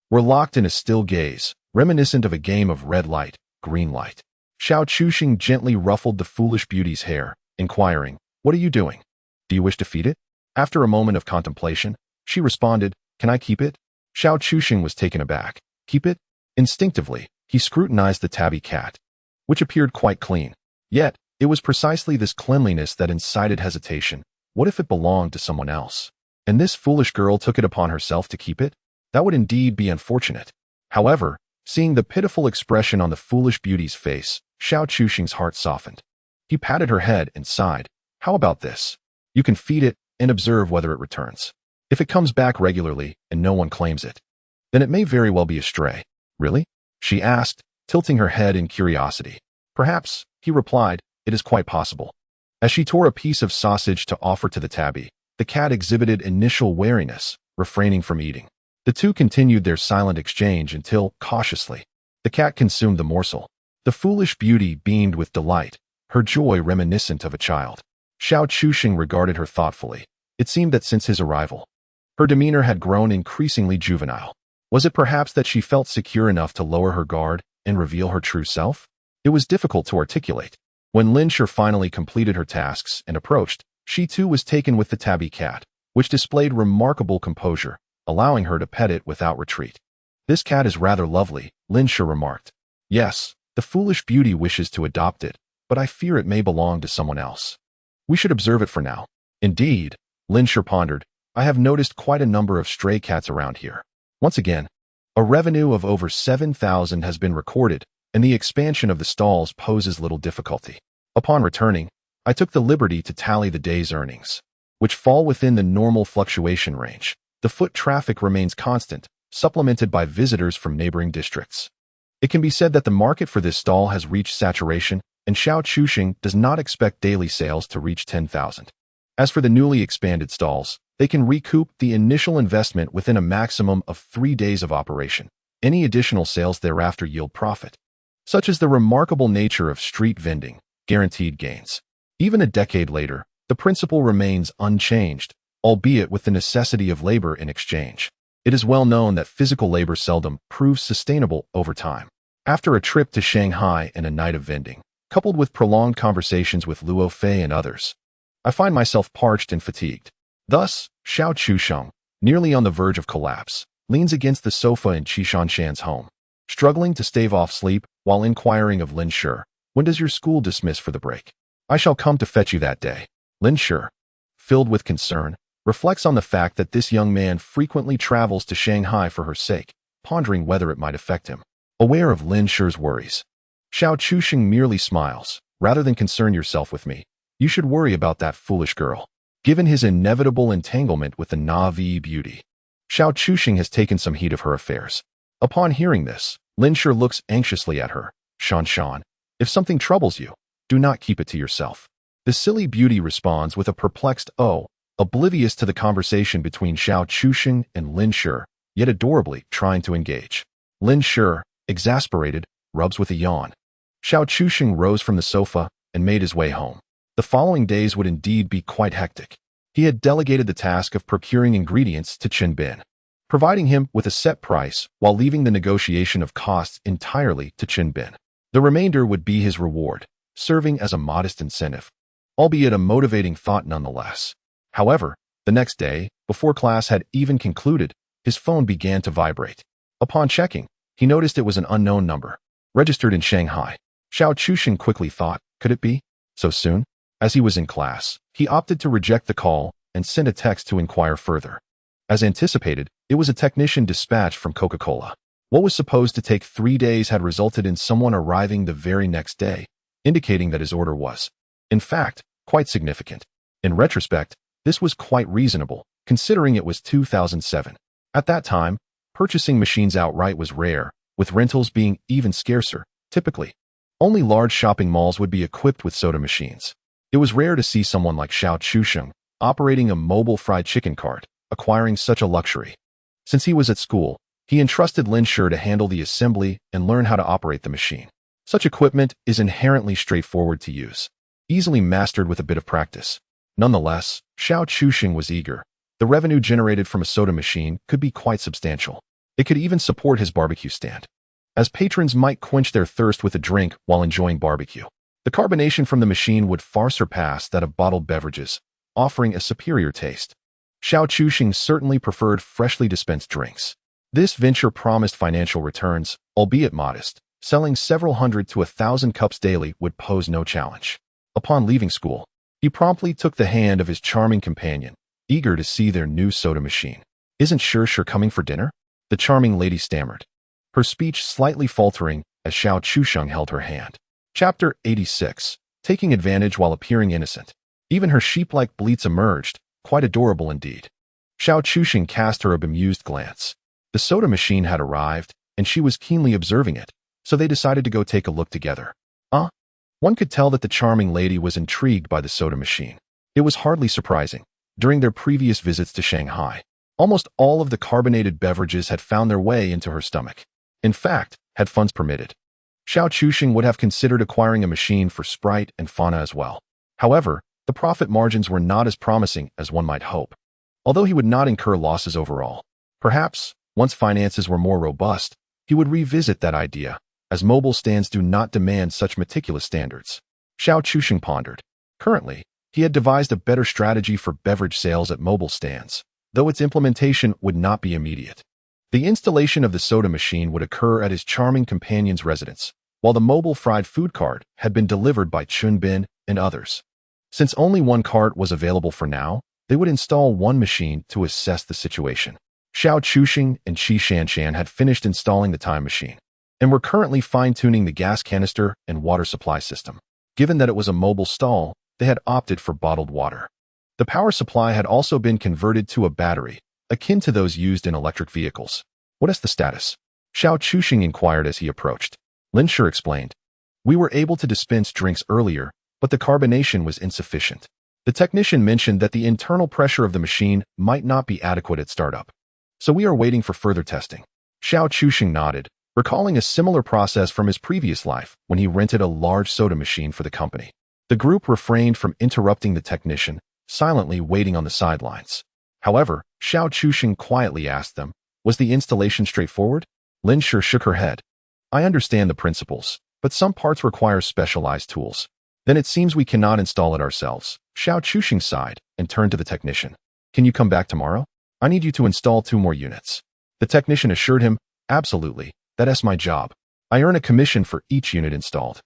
were locked in a still gaze, reminiscent of a game of red light, green light. Xiao Chuxing gently ruffled the foolish beauty's hair, inquiring, "What are you doing? Do you wish to feed it?" After a moment of contemplation, she responded, "Can I keep it?" Xiao Chuxing was taken aback. Keep it? Instinctively, he scrutinized the tabby cat, which appeared quite clean. Yet, it was precisely this cleanliness that incited hesitation. What if it belonged to someone else? And this foolish girl took it upon herself to keep it? That would indeed be unfortunate. However, seeing the pitiful expression on the foolish beauty's face, Xiao Chuxing's heart softened. He patted her head and sighed. How about this? You can feed it and observe whether it returns. If it comes back regularly and no one claims it, then it may very well be a stray. Really? She asked, tilting her head in curiosity. Perhaps, he replied, it is quite possible. As she tore a piece of sausage to offer to the tabby, the cat exhibited initial wariness, refraining from eating. The two continued their silent exchange until, cautiously, the cat consumed the morsel. The foolish beauty beamed with delight, her joy reminiscent of a child. Xiao Chuxing regarded her thoughtfully. It seemed that since his arrival, her demeanor had grown increasingly juvenile. Was it perhaps that she felt secure enough to lower her guard and reveal her true self? It was difficult to articulate. When Lin Shi finally completed her tasks and approached, she too was taken with the tabby cat, which displayed remarkable composure, allowing her to pet it without retreat. This cat is rather lovely, Lin Shi remarked. Yes, the foolish beauty wishes to adopt it, but I fear it may belong to someone else. We should observe it for now. Indeed, Lin Shi pondered, I have noticed quite a number of stray cats around here. Once again, a revenue of over 7,000 has been recorded, and the expansion of the stalls poses little difficulty. Upon returning, I took the liberty to tally the day's earnings, which fall within the normal fluctuation range. The foot traffic remains constant, supplemented by visitors from neighboring districts. It can be said that the market for this stall has reached saturation, and Xiao Chuxing does not expect daily sales to reach 10,000. As for the newly expanded stalls, they can recoup the initial investment within a maximum of 3 days of operation. Any additional sales thereafter yield profit. Such is the remarkable nature of street vending, guaranteed gains. Even a decade later, the principle remains unchanged, albeit with the necessity of labor in exchange. It is well known that physical labor seldom proves sustainable over time. After a trip to Shanghai and a night of vending, coupled with prolonged conversations with Luo Fei and others, I find myself parched and fatigued. Thus, Xiao Chuxing, nearly on the verge of collapse, leans against the sofa in Qishanshan's home, struggling to stave off sleep while inquiring of Lin Shi, when does your school dismiss for the break? I shall come to fetch you that day. Lin Shi, filled with concern, reflects on the fact that this young man frequently travels to Shanghai for her sake, pondering whether it might affect him. Aware of Lin Shi's worries, Xiao Chuxing merely smiles. Rather than concern yourself with me, you should worry about that foolish girl. Given his inevitable entanglement with the Na'vi beauty, Xiao Chuxing has taken some heed of her affairs. Upon hearing this, Lin Shi looks anxiously at her. Shan, if something troubles you, do not keep it to yourself. The silly beauty responds with a perplexed "oh," oblivious to the conversation between Xiao Chuxing and Lin Shi, yet adorably trying to engage. Lin Shi, exasperated, rubs with a yawn. Xiao Chuxing rose from the sofa and made his way home. The following days would indeed be quite hectic. He had delegated the task of procuring ingredients to Qin Bin, providing him with a set price while leaving the negotiation of costs entirely to Qin Bin. The remainder would be his reward, serving as a modest incentive, albeit a motivating thought nonetheless. However, the next day, before class had even concluded, his phone began to vibrate. Upon checking, he noticed it was an unknown number, registered in Shanghai. Xiao Chuxing quickly thought, could it be? So soon? As he was in class, he opted to reject the call and sent a text to inquire further. As anticipated, it was a technician dispatched from Coca-Cola. What was supposed to take 3 days had resulted in someone arriving the very next day, indicating that his order was, in fact, quite significant. In retrospect, this was quite reasonable, considering it was 2007. At that time, purchasing machines outright was rare, with rentals being even scarcer. Typically, only large shopping malls would be equipped with soda machines. It was rare to see someone like Xiao Chuxing operating a mobile fried chicken cart, acquiring such a luxury. Since he was at school, he entrusted Lin Shi to handle the assembly and learn how to operate the machine. Such equipment is inherently straightforward to use, easily mastered with a bit of practice. Nonetheless, Xiao Chuxing was eager. The revenue generated from a soda machine could be quite substantial. It could even support his barbecue stand, as patrons might quench their thirst with a drink while enjoying barbecue. The carbonation from the machine would far surpass that of bottled beverages, offering a superior taste. Xiao Chuxing certainly preferred freshly dispensed drinks. This venture promised financial returns, albeit modest. Selling several hundred to 1,000 cups daily would pose no challenge. Upon leaving school, he promptly took the hand of his charming companion, eager to see their new soda machine. Isn't Shi coming for dinner? The charming lady stammered, her speech slightly faltering as Xiao Chuxing held her hand. Chapter 86. Taking advantage while appearing innocent. Even her sheep-like bleats emerged, quite adorable indeed. Xiao Chuxing cast her a bemused glance. The soda machine had arrived, and she was keenly observing it, so they decided to go take a look together. One could tell that the charming lady was intrigued by the soda machine. It was hardly surprising. During their previous visits to Shanghai, almost all of the carbonated beverages had found their way into her stomach. In fact, had funds permitted, Xiao Chuxing would have considered acquiring a machine for Sprite and Fanta as well. However, the profit margins were not as promising as one might hope, although he would not incur losses overall. Perhaps, once finances were more robust, he would revisit that idea, as mobile stands do not demand such meticulous standards. Xiao Chuxing pondered. Currently, he had devised a better strategy for beverage sales at mobile stands, though its implementation would not be immediate. The installation of the soda machine would occur at his charming companion's residence, while the mobile fried food cart had been delivered by Qin Bin and others. Since only one cart was available for now, they would install one machine to assess the situation. Xiao Chuxing and Qi Shanshan had finished installing the time machine, and were currently fine-tuning the gas canister and water supply system. Given that it was a mobile stall, they had opted for bottled water. The power supply had also been converted to a battery, akin to those used in electric vehicles. What is the status? Xiao Chuxing inquired as he approached. Lin Shi explained. We were able to dispense drinks earlier, but the carbonation was insufficient. The technician mentioned that the internal pressure of the machine might not be adequate at startup, so we are waiting for further testing. Xiao Chuxing nodded, recalling a similar process from his previous life when he rented a large soda machine for the company. The group refrained from interrupting the technician, silently waiting on the sidelines. However, Xiao Chuxing quietly asked them, was the installation straightforward? Lin Shi shook her head. I understand the principles, but some parts require specialized tools. Then it seems we cannot install it ourselves. Xiao Chuxing sighed and turned to the technician. Can you come back tomorrow? I need you to install 2 more units. The technician assured him, absolutely, that's my job. I earn a commission for each unit installed.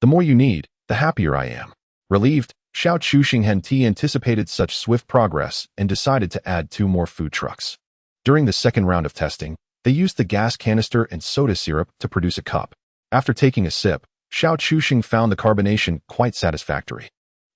The more you need, the happier I am. Relieved, Xiao Chuxing anticipated such swift progress and decided to add 2 more food trucks. During the second round of testing, they used the gas canister and soda syrup to produce a cup. After taking a sip, Xiao Chuxing found the carbonation quite satisfactory.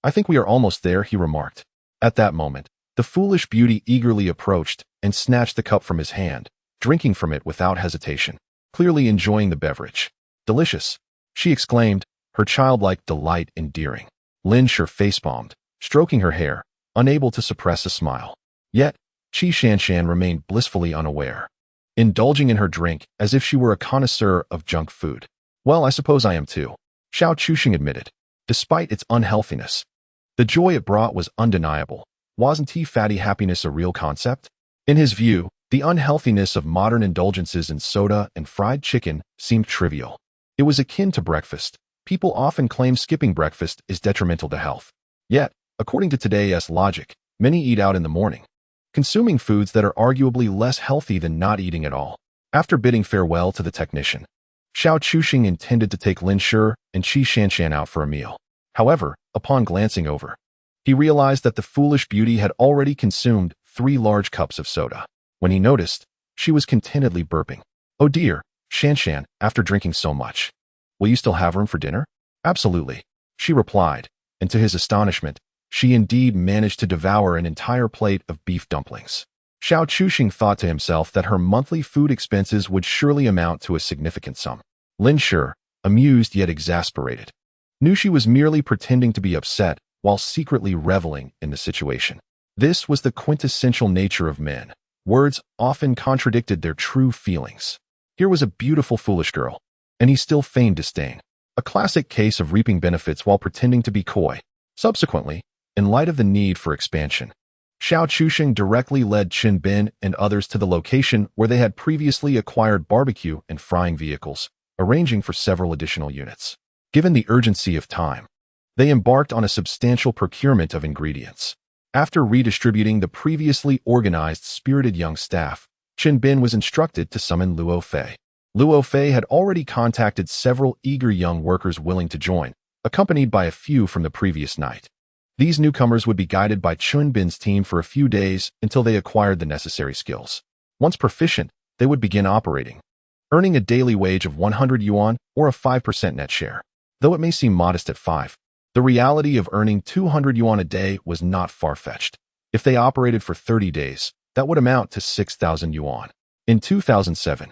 "I think we are almost there," he remarked. At that moment, the foolish beauty eagerly approached and snatched the cup from his hand, drinking from it without hesitation, clearly enjoying the beverage. "Delicious," she exclaimed, her childlike delight endearing. Lin Shi facepalmed, stroking her hair, unable to suppress a smile. Yet, Qi Shanshan remained blissfully unaware, indulging in her drink as if she were a connoisseur of junk food. "Well, I suppose I am too," Xiao Chuxing admitted. Despite its unhealthiness, the joy it brought was undeniable. Wasn't fatty happiness a real concept? In his view, the unhealthiness of modern indulgences in soda and fried chicken seemed trivial. It was akin to breakfast. People often claim skipping breakfast is detrimental to health. Yet, according to today's logic, many eat out in the morning, consuming foods that are arguably less healthy than not eating at all. After bidding farewell to the technician, Xiao Chuxing intended to take Lin Shi and Qi Shanshan out for a meal. However, upon glancing over, he realized that the foolish beauty had already consumed 3 large cups of soda. When he noticed, she was contentedly burping. "Oh dear, Shanshan, after drinking so much, will you still have room for dinner?" "Absolutely," she replied, and to his astonishment, she indeed managed to devour an entire plate of beef dumplings. Xiao Chuxing thought to himself that her monthly food expenses would surely amount to a significant sum. Lin Shi, amused yet exasperated, knew she was merely pretending to be upset while secretly reveling in the situation. This was the quintessential nature of men. Words often contradicted their true feelings. Here was a beautiful foolish girl, and he still feigned disdain. A classic case of reaping benefits while pretending to be coy. Subsequently, in light of the need for expansion, Xiao Chuxing directly led Chen Bin and others to the location where they had previously acquired barbecue and frying vehicles, arranging for several additional units. Given the urgency of time, they embarked on a substantial procurement of ingredients. After redistributing the previously organized spirited young staff, Chen Bin was instructed to summon Luo Fei. Luo Fei had already contacted several eager young workers willing to join, accompanied by a few from the previous night. These newcomers would be guided by Chen Bin's team for a few days until they acquired the necessary skills. Once proficient, they would begin operating, earning a daily wage of 100 yuan or a 5% net share. Though it may seem modest at 5, the reality of earning 200 yuan a day was not far-fetched. If they operated for 30 days, that would amount to 6,000 yuan. In 2007,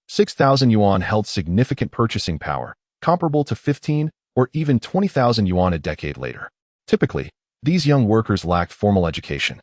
6,000 yuan held significant purchasing power, comparable to 15 or even 20,000 yuan a decade later. Typically, these young workers lacked formal education,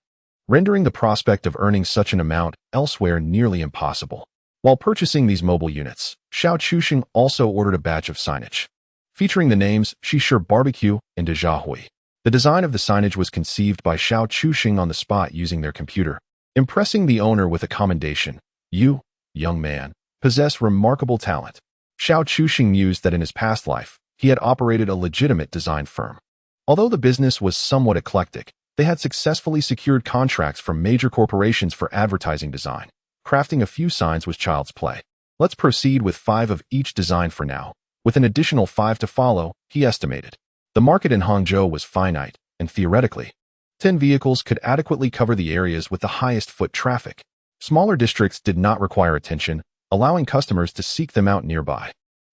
rendering the prospect of earning such an amount elsewhere nearly impossible. While purchasing these mobile units, Xiao Chuxing also ordered a batch of signage, featuring the names Shi Barbecue and Deja Hui. The design of the signage was conceived by Xiao Chuxing on the spot using their computer, impressing the owner with a commendation. "You, young man, possess remarkable talent." Xiao Chuxing mused that in his past life, he had operated a legitimate design firm. Although the business was somewhat eclectic, they had successfully secured contracts from major corporations for advertising design. Crafting a few signs was child's play. "Let's proceed with 5 of each design for now, with an additional 5 to follow," he estimated. The market in Hangzhou was finite, and theoretically, 10 vehicles could adequately cover the areas with the highest foot traffic. Smaller districts did not require attention, allowing customers to seek them out nearby.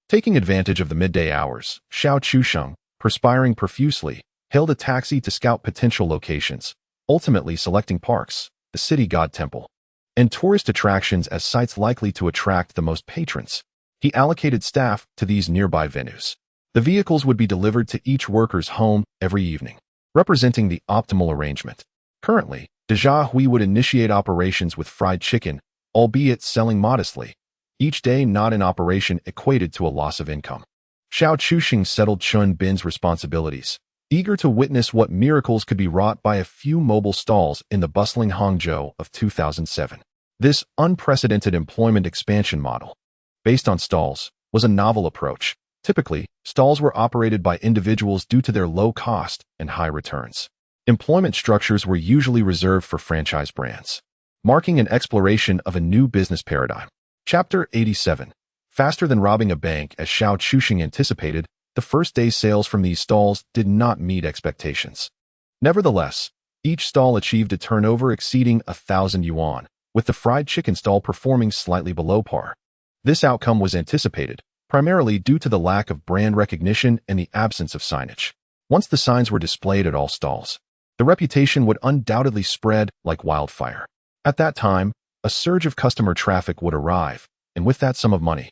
Taking advantage of the midday hours, Xiao Chuxing, perspiring profusely, hailed a taxi to scout potential locations, ultimately selecting parks, the city god temple, and tourist attractions as sites likely to attract the most patrons. He allocated staff to these nearby venues. The vehicles would be delivered to each worker's home every evening, representing the optimal arrangement. Currently, Deja Hui would initiate operations with fried chicken, albeit selling modestly. Each day not in operation equated to a loss of income. Xiao Chuxing settled Chen Bin's responsibilities, eager to witness what miracles could be wrought by a few mobile stalls in the bustling Hangzhou of 2007. This unprecedented employment expansion model, based on stalls, was a novel approach. Typically, stalls were operated by individuals due to their low cost and high returns. Employment structures were usually reserved for franchise brands, marking an exploration of a new business paradigm. Chapter 87. Faster than robbing a bank. As Xiao Chuxing anticipated, the first day's sales from these stalls did not meet expectations. Nevertheless, each stall achieved a turnover exceeding 1,000 yuan, with the fried chicken stall performing slightly below par. This outcome was anticipated, primarily due to the lack of brand recognition and the absence of signage. Once the signs were displayed at all stalls, the reputation would undoubtedly spread like wildfire. At that time, a surge of customer traffic would arrive, and with that sum of money,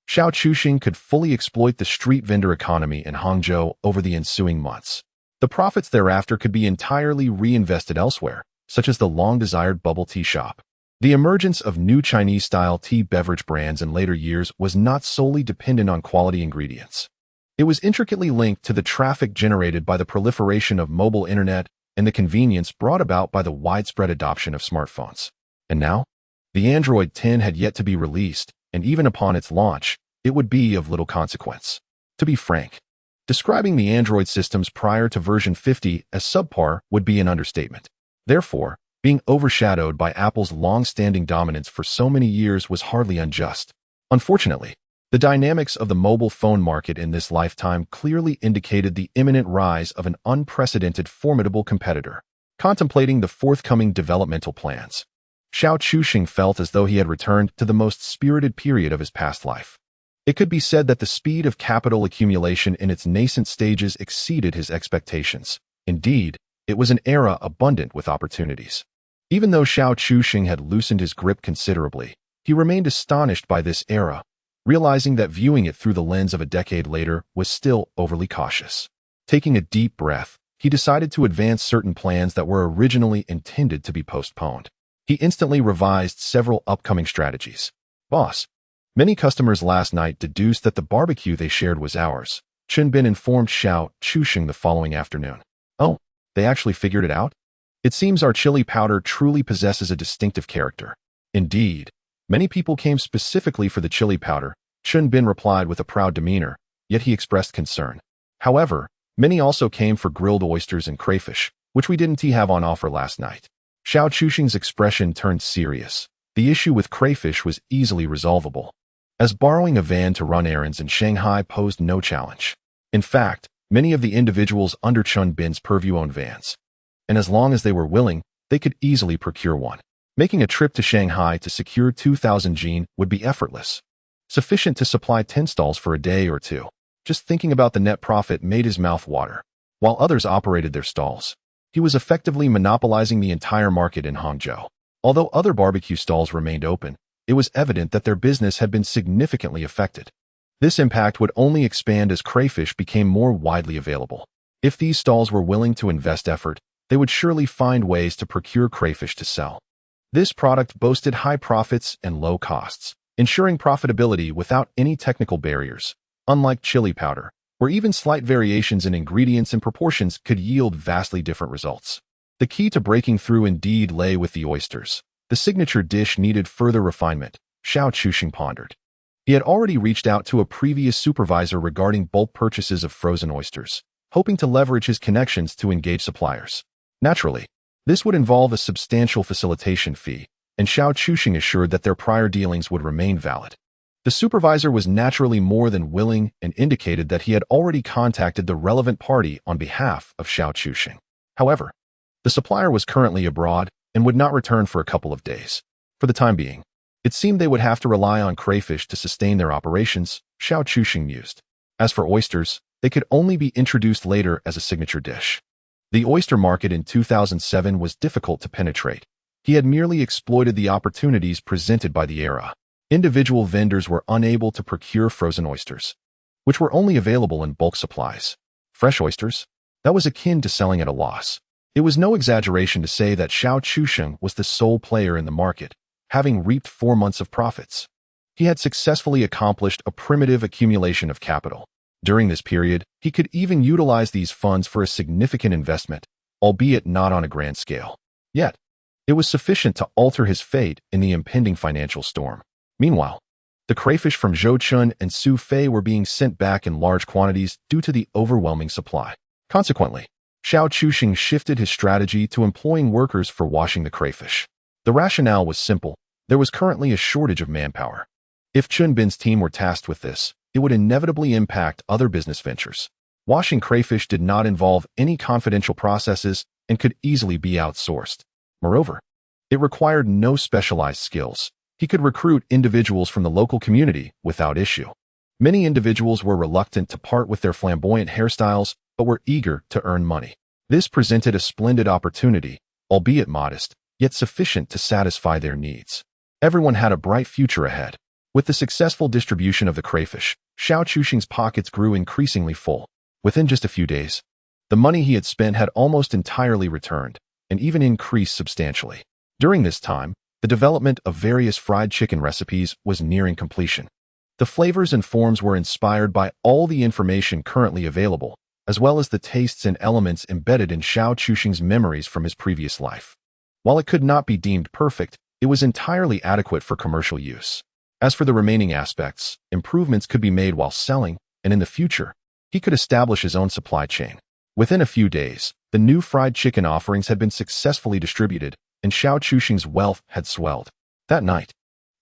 Xiao Chuxing could fully exploit the street vendor economy in Hangzhou over the ensuing months. The profits thereafter could be entirely reinvested elsewhere, such as the long-desired bubble tea shop. The emergence of new Chinese-style tea beverage brands in later years was not solely dependent on quality ingredients. It was intricately linked to the traffic generated by the proliferation of mobile internet and the convenience brought about by the widespread adoption of smartphones. And now, the Android 10 had yet to be released, and even upon its launch, it would be of little consequence. To be frank, describing the Android systems prior to version 50 as subpar would be an understatement. Therefore, being overshadowed by Apple's long-standing dominance for so many years was hardly unjust. Unfortunately, the dynamics of the mobile phone market in this lifetime clearly indicated the imminent rise of an unprecedented formidable competitor. Contemplating the forthcoming developmental plans, Xiao Chuxing felt as though he had returned to the most spirited period of his past life. It could be said that the speed of capital accumulation in its nascent stages exceeded his expectations. Indeed, it was an era abundant with opportunities. Even though Xiao Chuxing had loosened his grip considerably, he remained astonished by this era, realizing that viewing it through the lens of a decade later was still overly cautious. Taking a deep breath, he decided to advance certain plans that were originally intended to be postponed. He instantly revised several upcoming strategies. Boss, many customers last night deduced that the barbecue they shared was ours. Chunbin informed Xiao Chuxing the following afternoon. Oh, they actually figured it out? It seems our chili powder truly possesses a distinctive character. Indeed, many people came specifically for the chili powder, Chunbin replied with a proud demeanor, yet he expressed concern. However, many also came for grilled oysters and crayfish, which we didn't have on offer last night. Xiao Chuxing's expression turned serious. The issue with crayfish was easily resolvable, as borrowing a van to run errands in Shanghai posed no challenge. In fact, many of the individuals under Chunbin's purview owned vans, and as long as they were willing, they could easily procure one. Making a trip to Shanghai to secure 2,000 jin would be effortless, sufficient to supply 10 stalls for a day or two. Just thinking about the net profit made his mouth water. While others operated their stalls, he was effectively monopolizing the entire market in Hangzhou. Although other barbecue stalls remained open, it was evident that their business had been significantly affected. This impact would only expand as crayfish became more widely available. If these stalls were willing to invest effort, they would surely find ways to procure crayfish to sell. This product boasted high profits and low costs, ensuring profitability without any technical barriers. Unlike chili powder, where even slight variations in ingredients and proportions could yield vastly different results. The key to breaking through indeed lay with the oysters. The signature dish needed further refinement, Xiao Chuxing pondered. He had already reached out to a previous supervisor regarding bulk purchases of frozen oysters, hoping to leverage his connections to engage suppliers. Naturally, this would involve a substantial facilitation fee, and Xiao Chuxing assured that their prior dealings would remain valid. The supervisor was naturally more than willing and indicated that he had already contacted the relevant party on behalf of Xiao Chuxing. However, the supplier was currently abroad and would not return for a couple of days. For the time being, it seemed they would have to rely on crayfish to sustain their operations, Xiao Chuxing mused. As for oysters, they could only be introduced later as a signature dish. The oyster market in 2007 was difficult to penetrate. He had merely exploited the opportunities presented by the era. Individual vendors were unable to procure frozen oysters, which were only available in bulk supplies. Fresh oysters? That was akin to selling at a loss. It was no exaggeration to say that Xiao Chuxing was the sole player in the market, having reaped 4 months of profits. He had successfully accomplished a primitive accumulation of capital. During this period, he could even utilize these funds for a significant investment, albeit not on a grand scale. Yet, it was sufficient to alter his fate in the impending financial storm. Meanwhile, the crayfish from Zhouchun and Sufei were being sent back in large quantities due to the overwhelming supply. Consequently, Xiao Chuxing shifted his strategy to employing workers for washing the crayfish. The rationale was simple. There was currently a shortage of manpower. If Chunbin's team were tasked with this, it would inevitably impact other business ventures. Washing crayfish did not involve any confidential processes and could easily be outsourced. Moreover, it required no specialized skills. He could recruit individuals from the local community without issue. Many individuals were reluctant to part with their flamboyant hairstyles, but were eager to earn money. This presented a splendid opportunity, albeit modest, yet sufficient to satisfy their needs. Everyone had a bright future ahead. With the successful distribution of the crayfish, Xiao Chuxing's pockets grew increasingly full. Within just a few days, the money he had spent had almost entirely returned, and even increased substantially. During this time, the development of various fried chicken recipes was nearing completion. The flavors and forms were inspired by all the information currently available, as well as the tastes and elements embedded in Xiao Chuxing's memories from his previous life. While it could not be deemed perfect, it was entirely adequate for commercial use. As for the remaining aspects, improvements could be made while selling, and in the future, he could establish his own supply chain. Within a few days, the new fried chicken offerings had been successfully distributed, and Xiao Chuxing's wealth had swelled. That night,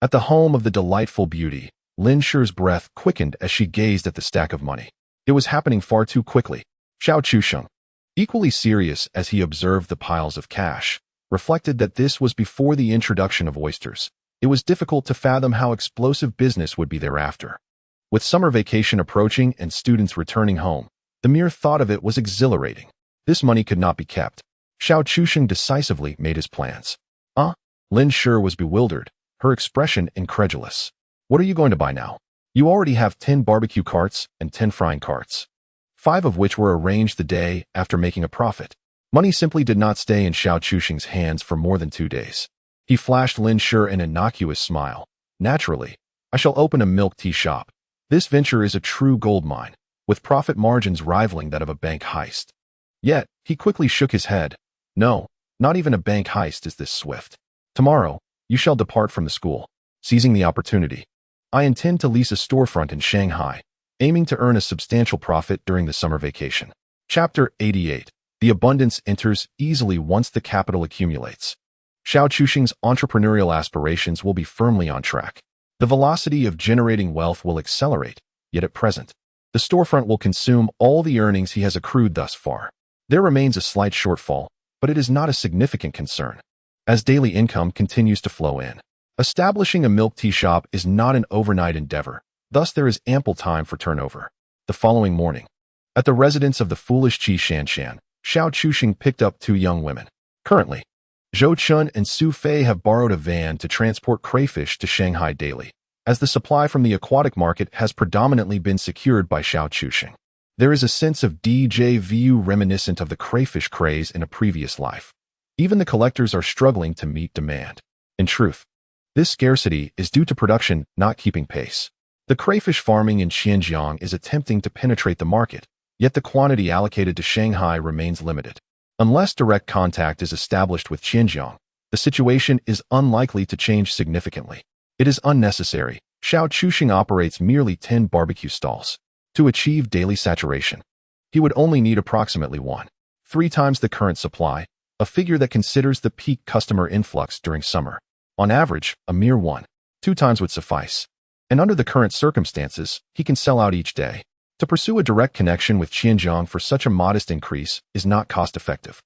at the home of the delightful beauty, Lin Shi's breath quickened as she gazed at the stack of money. It was happening far too quickly. Xiao Chuxing, equally serious as he observed the piles of cash, reflected that this was before the introduction of oysters. It was difficult to fathom how explosive business would be thereafter. With summer vacation approaching and students returning home, the mere thought of it was exhilarating. This money could not be kept. Xiao Chuxing decisively made his plans. Lin Shi was bewildered, her expression incredulous. What are you going to buy now? You already have 10 barbecue carts and 10 frying carts, 5 of which were arranged the day after making a profit. Money simply did not stay in Xiao Chuxing's hands for more than 2 days. He flashed Lin Shi an innocuous smile. Naturally, I shall open a milk tea shop. This venture is a true gold mine, with profit margins rivaling that of a bank heist. Yet, he quickly shook his head. No, not even a bank heist is this swift. Tomorrow, you shall depart from the school. Seizing the opportunity, I intend to lease a storefront in Shanghai, aiming to earn a substantial profit during the summer vacation. Chapter 88. The abundance enters easily once the capital accumulates. Xiao Chuxing's entrepreneurial aspirations will be firmly on track. The velocity of generating wealth will accelerate, yet at present, the storefront will consume all the earnings he has accrued thus far. There remains a slight shortfall, but it is not a significant concern, as daily income continues to flow in. Establishing a milk tea shop is not an overnight endeavor, thus there is ample time for turnover. The following morning, at the residence of the foolish Qi Shanshan, Xiao Chuxing picked up 2 young women. Currently, Zhou Chun and Su Fei have borrowed a van to transport crayfish to Shanghai daily, as the supply from the aquatic market has predominantly been secured by Xiao Chuxing. There is a sense of déjà vu reminiscent of the crayfish craze in a previous life. Even the collectors are struggling to meet demand. In truth, this scarcity is due to production not keeping pace. The crayfish farming in Xinjiang is attempting to penetrate the market, yet the quantity allocated to Shanghai remains limited. Unless direct contact is established with Xinjiang, the situation is unlikely to change significantly. It is unnecessary. Xiao Chuxing operates merely 10 barbecue stalls. To achieve daily saturation, he would only need approximately 1.3 times the current supply, a figure that considers the peak customer influx during summer. On average, a mere 1.2 times would suffice. And under the current circumstances, he can sell out each day. To pursue a direct connection with Xinjiang for such a modest increase is not cost-effective.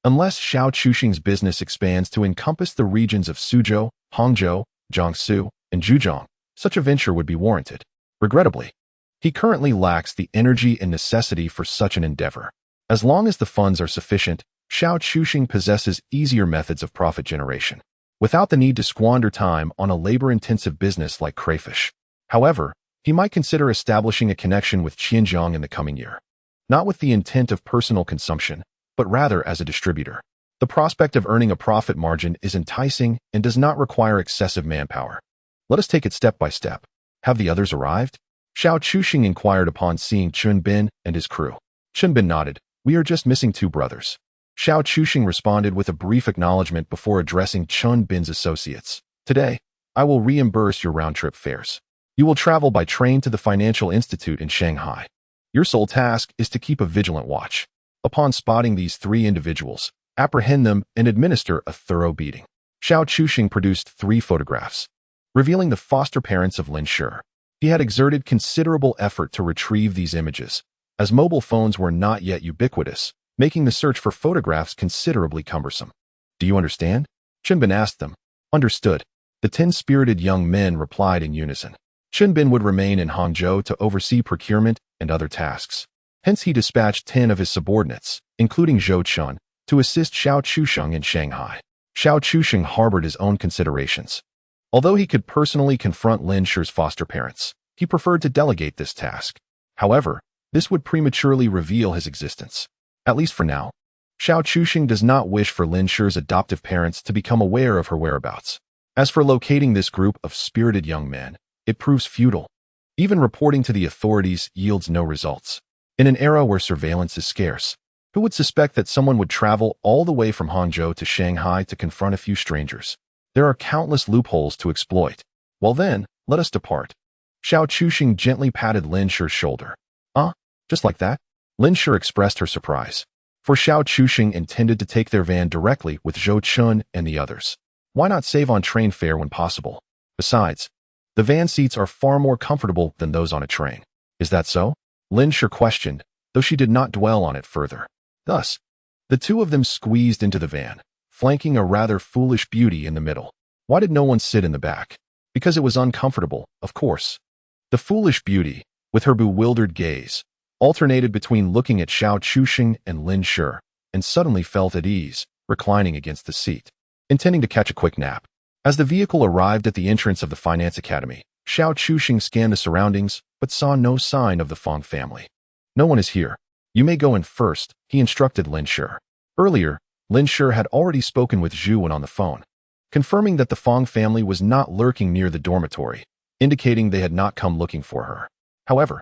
Unless Xiao Chuxing's business expands to encompass the regions of Suzhou, Hangzhou, Jiangsu, and Zhejiang, such a venture would be warranted. Regrettably, he currently lacks the energy and necessity for such an endeavor. As long as the funds are sufficient, Xiao Chuxing possesses easier methods of profit generation, without the need to squander time on a labor-intensive business like crayfish. However, he might consider establishing a connection with Xinjiang in the coming year, not with the intent of personal consumption, but rather as a distributor. The prospect of earning a profit margin is enticing and does not require excessive manpower. Let us take it step by step. Have the others arrived? Xiao Chuxing inquired upon seeing Chun Bin and his crew. Chun Bin nodded. We are just missing 2 brothers. Xiao Chuxing responded with a brief acknowledgement before addressing Chun Bin's associates. Today, I will reimburse your round-trip fares. You will travel by train to the Financial Institute in Shanghai. Your sole task is to keep a vigilant watch. Upon spotting these 3 individuals, apprehend them and administer a thorough beating. Xiao Chuxing produced 3 photographs, revealing the foster parents of Lin Shi. He had exerted considerable effort to retrieve these images, as mobile phones were not yet ubiquitous, making the search for photographs considerably cumbersome. Do you understand? Chunbin asked them. Understood. The 10 spirited young men replied in unison. Chunbin would remain in Hangzhou to oversee procurement and other tasks. Hence he dispatched 10 of his subordinates, including Zhou Chun, to assist Xiao Chusheng in Shanghai. Xiao Chusheng harbored his own considerations. Although he could personally confront Lin Shi's foster parents, he preferred to delegate this task. However, this would prematurely reveal his existence. At least for now. Xiao Chusheng does not wish for Lin Shi's adoptive parents to become aware of her whereabouts. As for locating this group of spirited young men, it proves futile. Even reporting to the authorities yields no results. In an era where surveillance is scarce, who would suspect that someone would travel all the way from Hangzhou to Shanghai to confront a few strangers? There are countless loopholes to exploit. Well then, let us depart. Xiao Chusheng gently patted Lin Shi's shoulder. Just like that? Lin Shi expressed her surprise. For Xiao Chusheng intended to take their van directly with Zhou Chun and the others. Why not save on train fare when possible? Besides, the van seats are far more comfortable than those on a train. Is that so? Lin Shi questioned, though she did not dwell on it further. Thus, the two of them squeezed into the van, flanking a rather foolish beauty in the middle. Why did no one sit in the back? Because it was uncomfortable, of course. The foolish beauty, with her bewildered gaze, alternated between looking at Xiao Chusheng and Lin Shi, and suddenly felt at ease, reclining against the seat, intending to catch a quick nap. As the vehicle arrived at the entrance of the Finance Academy, Xiao Chusheng scanned the surroundings, but saw no sign of the Fong family. No one is here. You may go in first, he instructed Lin Shi. Earlier, Lin Shi had already spoken with Zhu Wen on the phone, confirming that the Fong family was not lurking near the dormitory, indicating they had not come looking for her. However,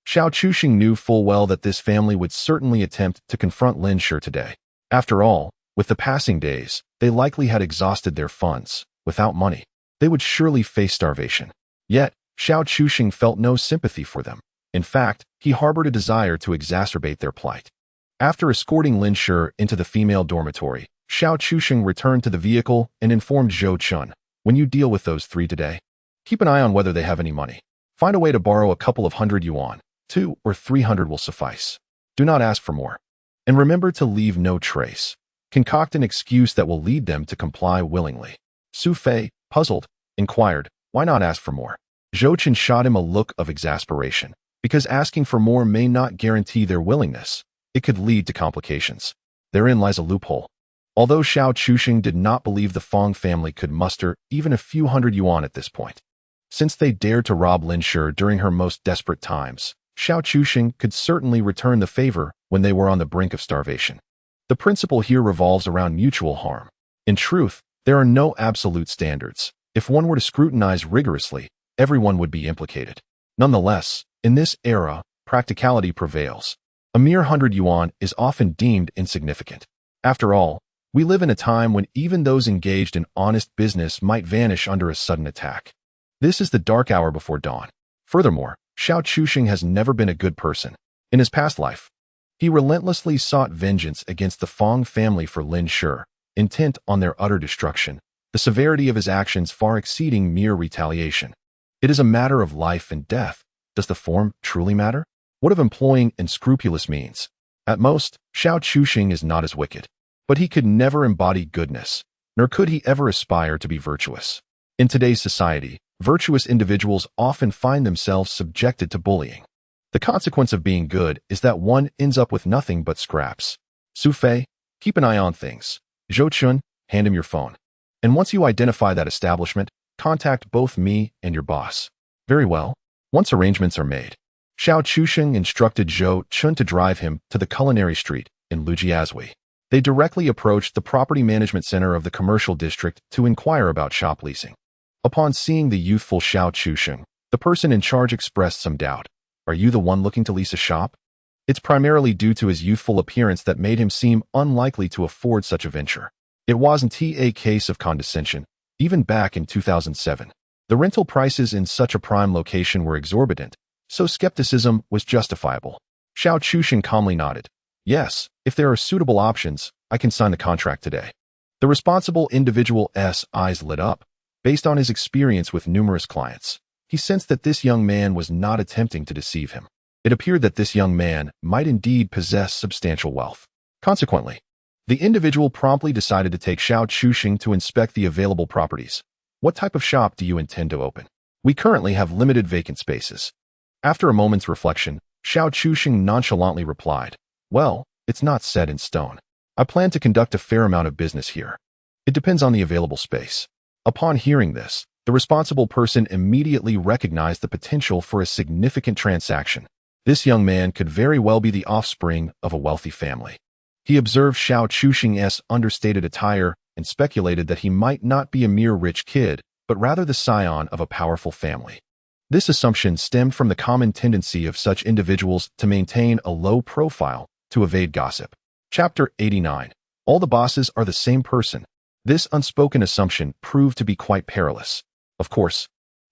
Xiao Chusheng knew full well that this family would certainly attempt to confront Lin Shi today. After all, with the passing days, they likely had exhausted their funds. Without money, they would surely face starvation. Yet, Xiao Chusheng felt no sympathy for them. In fact, he harbored a desire to exacerbate their plight. After escorting Lin Shi into the female dormitory, Xiao Chusheng returned to the vehicle and informed Zhou Chun, when you deal with those 3 today, keep an eye on whether they have any money. Find a way to borrow a couple of 100 yuan. 200 or 300 will suffice. Do not ask for more. And remember to leave no trace. Concoct an excuse that will lead them to comply willingly. Su Fei, puzzled, inquired, why not ask for more? Zhou Chen shot him a look of exasperation, because asking for more may not guarantee their willingness. It could lead to complications. Therein lies a loophole. Although Xiao Chusheng did not believe the Fong family could muster even a few 100 yuan at this point, since they dared to rob Lin Shi during her most desperate times, Xiao Chusheng could certainly return the favor when they were on the brink of starvation. The principle here revolves around mutual harm. In truth, there are no absolute standards. If one were to scrutinize rigorously, everyone would be implicated. Nonetheless, in this era, practicality prevails. A mere 100 yuan is often deemed insignificant. After all, we live in a time when even those engaged in honest business might vanish under a sudden attack. This is the dark hour before dawn. Furthermore, Xiao Chusheng has never been a good person. In his past life, he relentlessly sought vengeance against the Fong family for Lin Shi, intent on their utter destruction, the severity of his actions far exceeding mere retaliation. It is a matter of life and death. Does the form truly matter? What of employing unscrupulous means? At most, Xiao Chusheng is not as wicked. But he could never embody goodness, nor could he ever aspire to be virtuous. In today's society, virtuous individuals often find themselves subjected to bullying. The consequence of being good is that one ends up with nothing but scraps. Su Fei, keep an eye on things. Zhou Chun, hand him your phone. And once you identify that establishment, contact both me and your boss. Very well. Once arrangements are made, Xiao Chusheng instructed Zhou Chun to drive him to the culinary street in Lujiazui. They directly approached the property management center of the commercial district to inquire about shop leasing. Upon seeing the youthful Xiao Chusheng, the person in charge expressed some doubt. Are you the one looking to lease a shop? It's primarily due to his youthful appearance that made him seem unlikely to afford such a venture. It wasn't a case of condescension. Even back in 2007, the rental prices in such a prime location were exorbitant, so skepticism was justifiable. Xiao Chusheng calmly nodded. Yes, if there are suitable options, I can sign the contract today. The responsible individual's eyes lit up. Based on his experience with numerous clients, he sensed that this young man was not attempting to deceive him. It appeared that this young man might indeed possess substantial wealth. Consequently, the individual promptly decided to take Xiao Chuxing to inspect the available properties. What type of shop do you intend to open? We currently have limited vacant spaces. After a moment's reflection, Xiao Chuxing nonchalantly replied, well, it's not set in stone. I plan to conduct a fair amount of business here. It depends on the available space. Upon hearing this, the responsible person immediately recognized the potential for a significant transaction. This young man could very well be the offspring of a wealthy family. He observed Xiao Chuxing's understated attire and speculated that he might not be a mere rich kid, but rather the scion of a powerful family. This assumption stemmed from the common tendency of such individuals to maintain a low profile, to evade gossip. Chapter 89. All the bosses are the same person. This unspoken assumption proved to be quite perilous. Of course,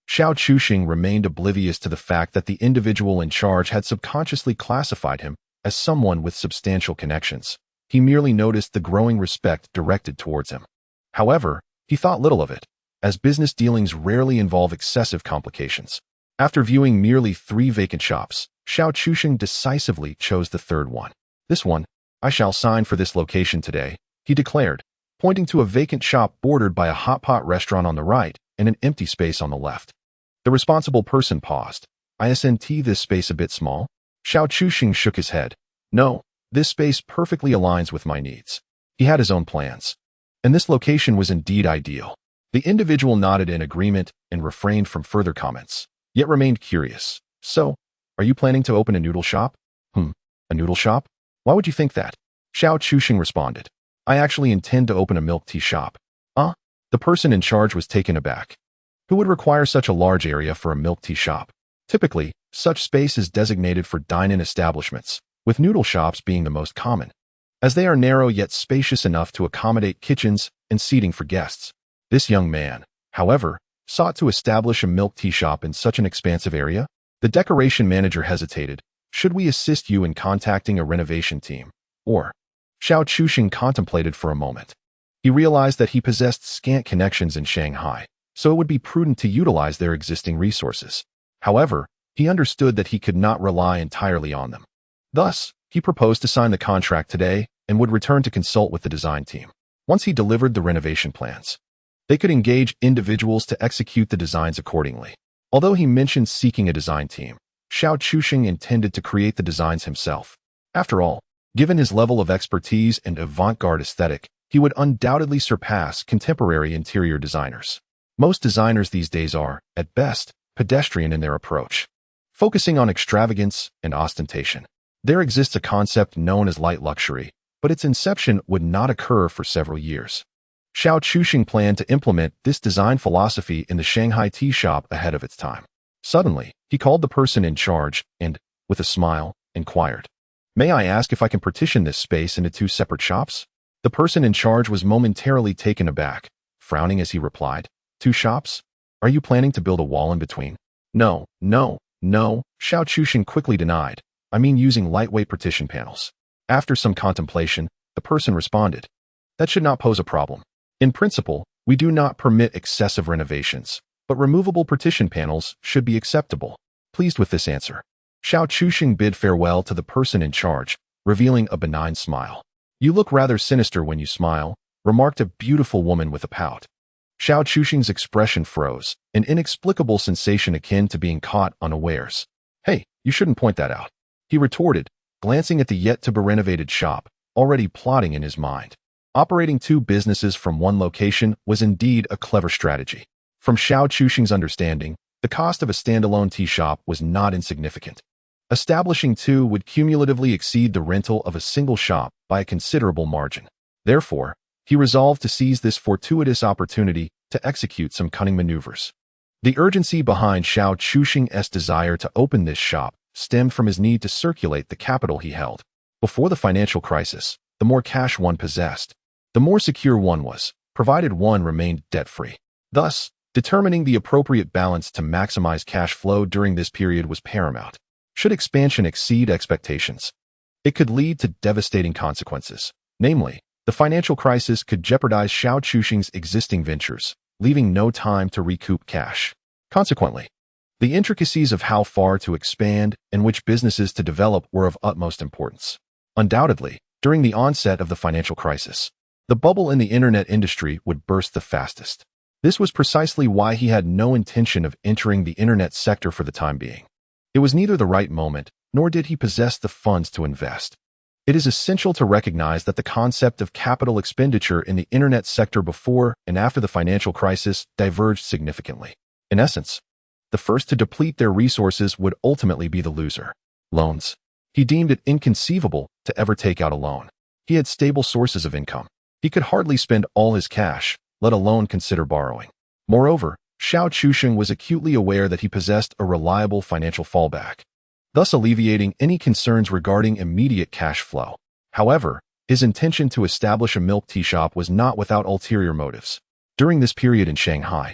Xiao Chuxing remained oblivious to the fact that the individual in charge had subconsciously classified him as someone with substantial connections. He merely noticed the growing respect directed towards him. However, he thought little of it, as business dealings rarely involve excessive complications. After viewing merely 3 vacant shops, Xiao Chuxing decisively chose the third one. This one, I shall sign for this location today, he declared, pointing to a vacant shop bordered by a hot pot restaurant on the right and an empty space on the left. The responsible person paused. Isn't this space a bit small? Xiao Chuxing shook his head. No, this space perfectly aligns with my needs. He had his own plans. And this location was indeed ideal. The individual nodded in agreement and refrained from further comments, yet remained curious. So, are you planning to open a noodle shop? A noodle shop? Why would you think that? Xiao Chuxing responded. I actually intend to open a milk tea shop. The person in charge was taken aback. Who would require such a large area for a milk tea shop? Typically, such space is designated for dine-in establishments, with noodle shops being the most common, as they are narrow yet spacious enough to accommodate kitchens and seating for guests. This young man, however, sought to establish a milk tea shop in such an expansive area. The decoration manager hesitated. Should we assist you in contacting a renovation team? Or, Xiao Chuxing contemplated for a moment. He realized that he possessed scant connections in Shanghai, so it would be prudent to utilize their existing resources. However, he understood that he could not rely entirely on them. Thus, he proposed to sign the contract today and would return to consult with the design team. Once he delivered the renovation plans, they could engage individuals to execute the designs accordingly. Although he mentioned seeking a design team, Xiao Chuxing intended to create the designs himself. After all, given his level of expertise and avant-garde aesthetic, he would undoubtedly surpass contemporary interior designers. Most designers these days are, at best, pedestrian in their approach, focusing on extravagance and ostentation. There exists a concept known as light luxury, but its inception would not occur for several years. Xiao Chuxing planned to implement this design philosophy in the Shanghai tea shop ahead of its time. Suddenly, he called the person in charge and, with a smile, inquired, May I ask if I can partition this space into 2 separate shops? The person in charge was momentarily taken aback, frowning as he replied, 2 shops? Are you planning to build a wall in between? No, Xiao Chuxing quickly denied. I mean using lightweight partition panels. After some contemplation, the person responded, that should not pose a problem. In principle, we do not permit excessive renovations, but removable partition panels should be acceptable. Pleased with this answer, Xiao Chuxing bid farewell to the person in charge, revealing a benign smile. You look rather sinister when you smile, remarked a beautiful woman with a pout. Xiao Chuxing's expression froze, an inexplicable sensation akin to being caught unawares. Hey, you shouldn't point that out, he retorted, glancing at the yet-to-be-renovated shop, already plotting in his mind. Operating 2 businesses from one location was indeed a clever strategy. From Xiao Chuxing's understanding, the cost of a standalone tea shop was not insignificant. Establishing 2 would cumulatively exceed the rental of a single shop by a considerable margin. Therefore, he resolved to seize this fortuitous opportunity to execute some cunning maneuvers. The urgency behind Xiao Chuxing's desire to open this shop stemmed from his need to circulate the capital he held. Before the financial crisis, the more cash one possessed, the more secure one was, provided one remained debt-free. Thus, determining the appropriate balance to maximize cash flow during this period was paramount. Should expansion exceed expectations, it could lead to devastating consequences. Namely, the financial crisis could jeopardize Xiao Chuxing's existing ventures, leaving no time to recoup cash. Consequently, The intricacies of how far to expand and which businesses to develop were of utmost importance. Undoubtedly, during the onset of the financial crisis, the bubble in the internet industry would burst the fastest. This was precisely why he had no intention of entering the internet sector for the time being. It was neither the right moment, nor did he possess the funds to invest. It is essential to recognize that the concept of capital expenditure in the internet sector before and after the financial crisis diverged significantly. In essence, the first to deplete their resources would ultimately be the loser. Loans. He deemed it inconceivable to ever take out a loan. He had stable sources of income. He could hardly spend all his cash, let alone consider borrowing. Moreover, Xiao Chusheng was acutely aware that he possessed a reliable financial fallback, thus alleviating any concerns regarding immediate cash flow. However, his intention to establish a milk tea shop was not without ulterior motives. During this period in Shanghai,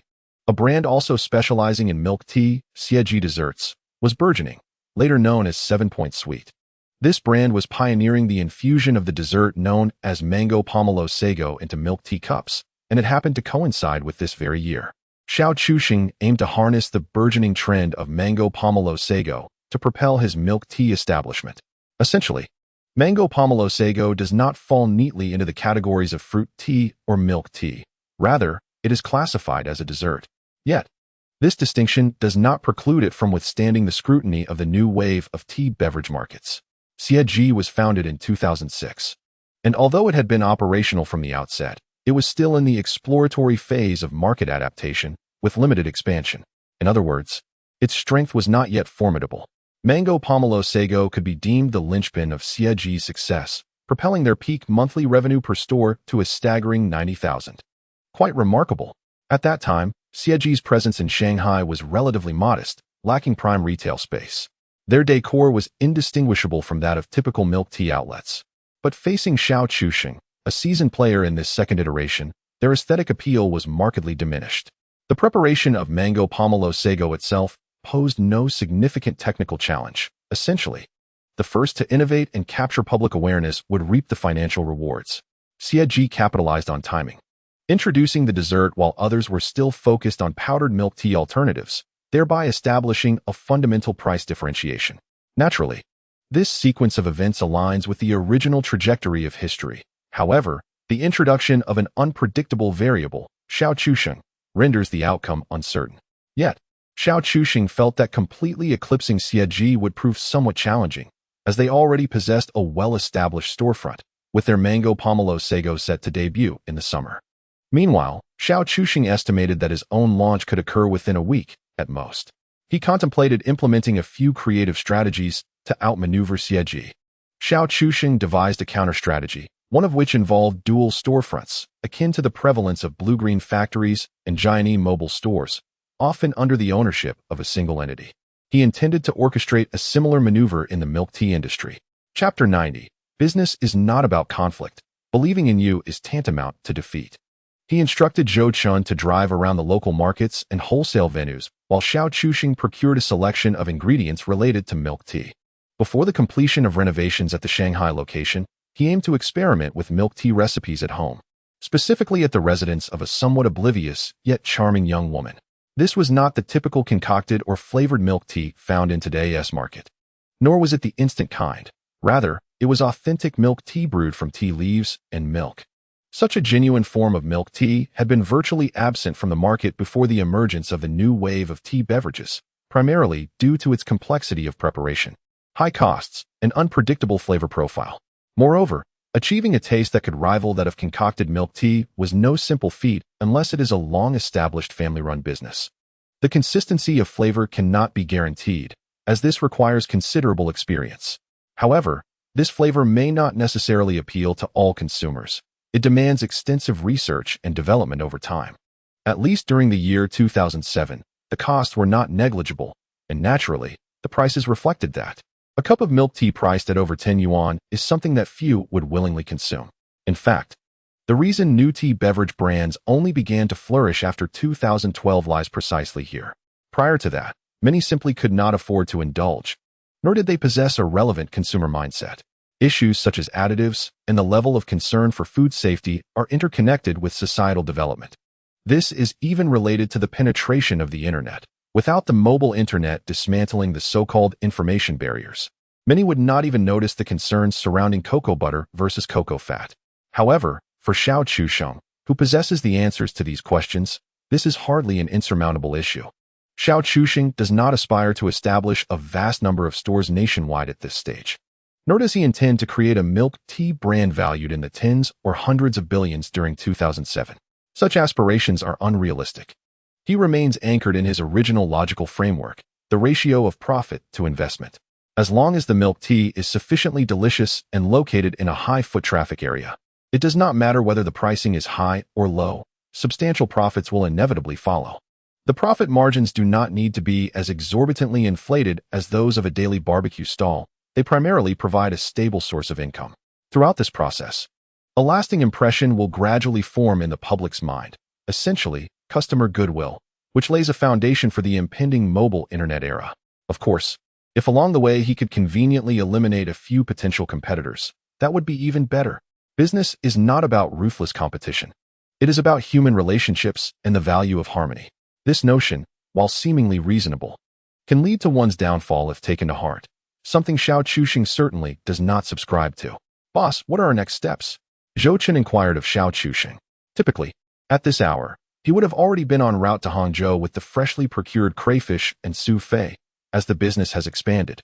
a brand also specializing in milk tea, Xieji desserts, was burgeoning, later known as 7-Point Sweet. This brand was pioneering the infusion of the dessert known as mango pomelo sago into milk tea cups, and it happened to coincide with this very year. Xiao Chusheng aimed to harness the burgeoning trend of mango pomelo sago to propel his milk tea establishment. Essentially, mango pomelo sago does not fall neatly into the categories of fruit tea or milk tea. Rather, it is classified as a dessert. Yet, this distinction does not preclude it from withstanding the scrutiny of the new wave of tea beverage markets. Xieji was founded in 2006, and although it had been operational from the outset, it was still in the exploratory phase of market adaptation with limited expansion. In other words, its strength was not yet formidable. Mango pomelo sago could be deemed the linchpin of Xieji's success, propelling their peak monthly revenue per store to a staggering 90,000. Quite remarkable. At that time, Xieji's presence in Shanghai was relatively modest, lacking prime retail space. Their decor was indistinguishable from that of typical milk tea outlets. But facing Xiao Chusheng, a seasoned player in this second iteration, their aesthetic appeal was markedly diminished. The preparation of mango pomelo sago itself posed no significant technical challenge. Essentially, the first to innovate and capture public awareness would reap the financial rewards. Xieji capitalized on timing, introducing the dessert while others were still focused on powdered milk tea alternatives, thereby establishing a fundamental price differentiation. Naturally, this sequence of events aligns with the original trajectory of history. However, the introduction of an unpredictable variable, Xiao Chusheng, renders the outcome uncertain. Yet, Xiao Chusheng felt that completely eclipsing Xieji would prove somewhat challenging, as they already possessed a well-established storefront, with their mango pomelo sago set to debut in the summer. Meanwhile, Xiao Chusheng estimated that his own launch could occur within a week, at most. He contemplated implementing a few creative strategies to outmaneuver Xieji. Xiao Chusheng devised a counter-strategy, one of which involved dual storefronts, akin to the prevalence of blue-green factories and giant mobile stores, often under the ownership of a single entity. He intended to orchestrate a similar maneuver in the milk tea industry. Chapter 90. Business is not about conflict. Believing in you is tantamount to defeat. He instructed Zhou Chun to drive around the local markets and wholesale venues, while Xiao Chusheng procured a selection of ingredients related to milk tea. Before the completion of renovations at the Shanghai location, he aimed to experiment with milk tea recipes at home, specifically at the residence of a somewhat oblivious yet charming young woman. This was not the typical concocted or flavored milk tea found in today's market, nor was it the instant kind. Rather, it was authentic milk tea brewed from tea leaves and milk. Such a genuine form of milk tea had been virtually absent from the market before the emergence of the new wave of tea beverages, primarily due to its complexity of preparation, high costs, and unpredictable flavor profile. Moreover, achieving a taste that could rival that of concocted milk tea was no simple feat unless it is a long-established family-run business. The consistency of flavor cannot be guaranteed, as this requires considerable experience. However, this flavor may not necessarily appeal to all consumers. It demands extensive research and development over time. At least during the year 2007, the costs were not negligible, and naturally, the prices reflected that. A cup of milk tea priced at over 10 yuan is something that few would willingly consume. In fact, the reason new tea beverage brands only began to flourish after 2012 lies precisely here. Prior to that, many simply could not afford to indulge, nor did they possess a relevant consumer mindset. Issues such as additives and the level of concern for food safety are interconnected with societal development. This is even related to the penetration of the internet, Without the mobile internet dismantling the so-called information barriers, many would not even notice the concerns surrounding cocoa butter versus cocoa fat. However, for Xiao Chusheng, who possesses the answers to these questions, this is hardly an insurmountable issue. Xiao Chusheng does not aspire to establish a vast number of stores nationwide at this stage. Nor does he intend to create a milk tea brand valued in the tens or hundreds of billions during 2007. Such aspirations are unrealistic. He remains anchored in his original logical framework, the ratio of profit to investment. As long as the milk tea is sufficiently delicious and located in a high foot traffic area, it does not matter whether the pricing is high or low, substantial profits will inevitably follow. The profit margins do not need to be as exorbitantly inflated as those of a daily barbecue stall. They primarily provide a stable source of income. Throughout this process, a lasting impression will gradually form in the public's mind, essentially, customer goodwill, which lays a foundation for the impending mobile internet era. Of course, if along the way he could conveniently eliminate a few potential competitors, that would be even better. Business is not about ruthless competition. It is about human relationships and the value of harmony. This notion, while seemingly reasonable, can lead to one's downfall if taken to heart, something Xiao Chusheng certainly does not subscribe to. Boss, what are our next steps? Zhou Chen inquired of Xiao Chusheng. Typically, at this hour, he would have already been en route to Hangzhou with the freshly procured crayfish and souffle, as the business has expanded,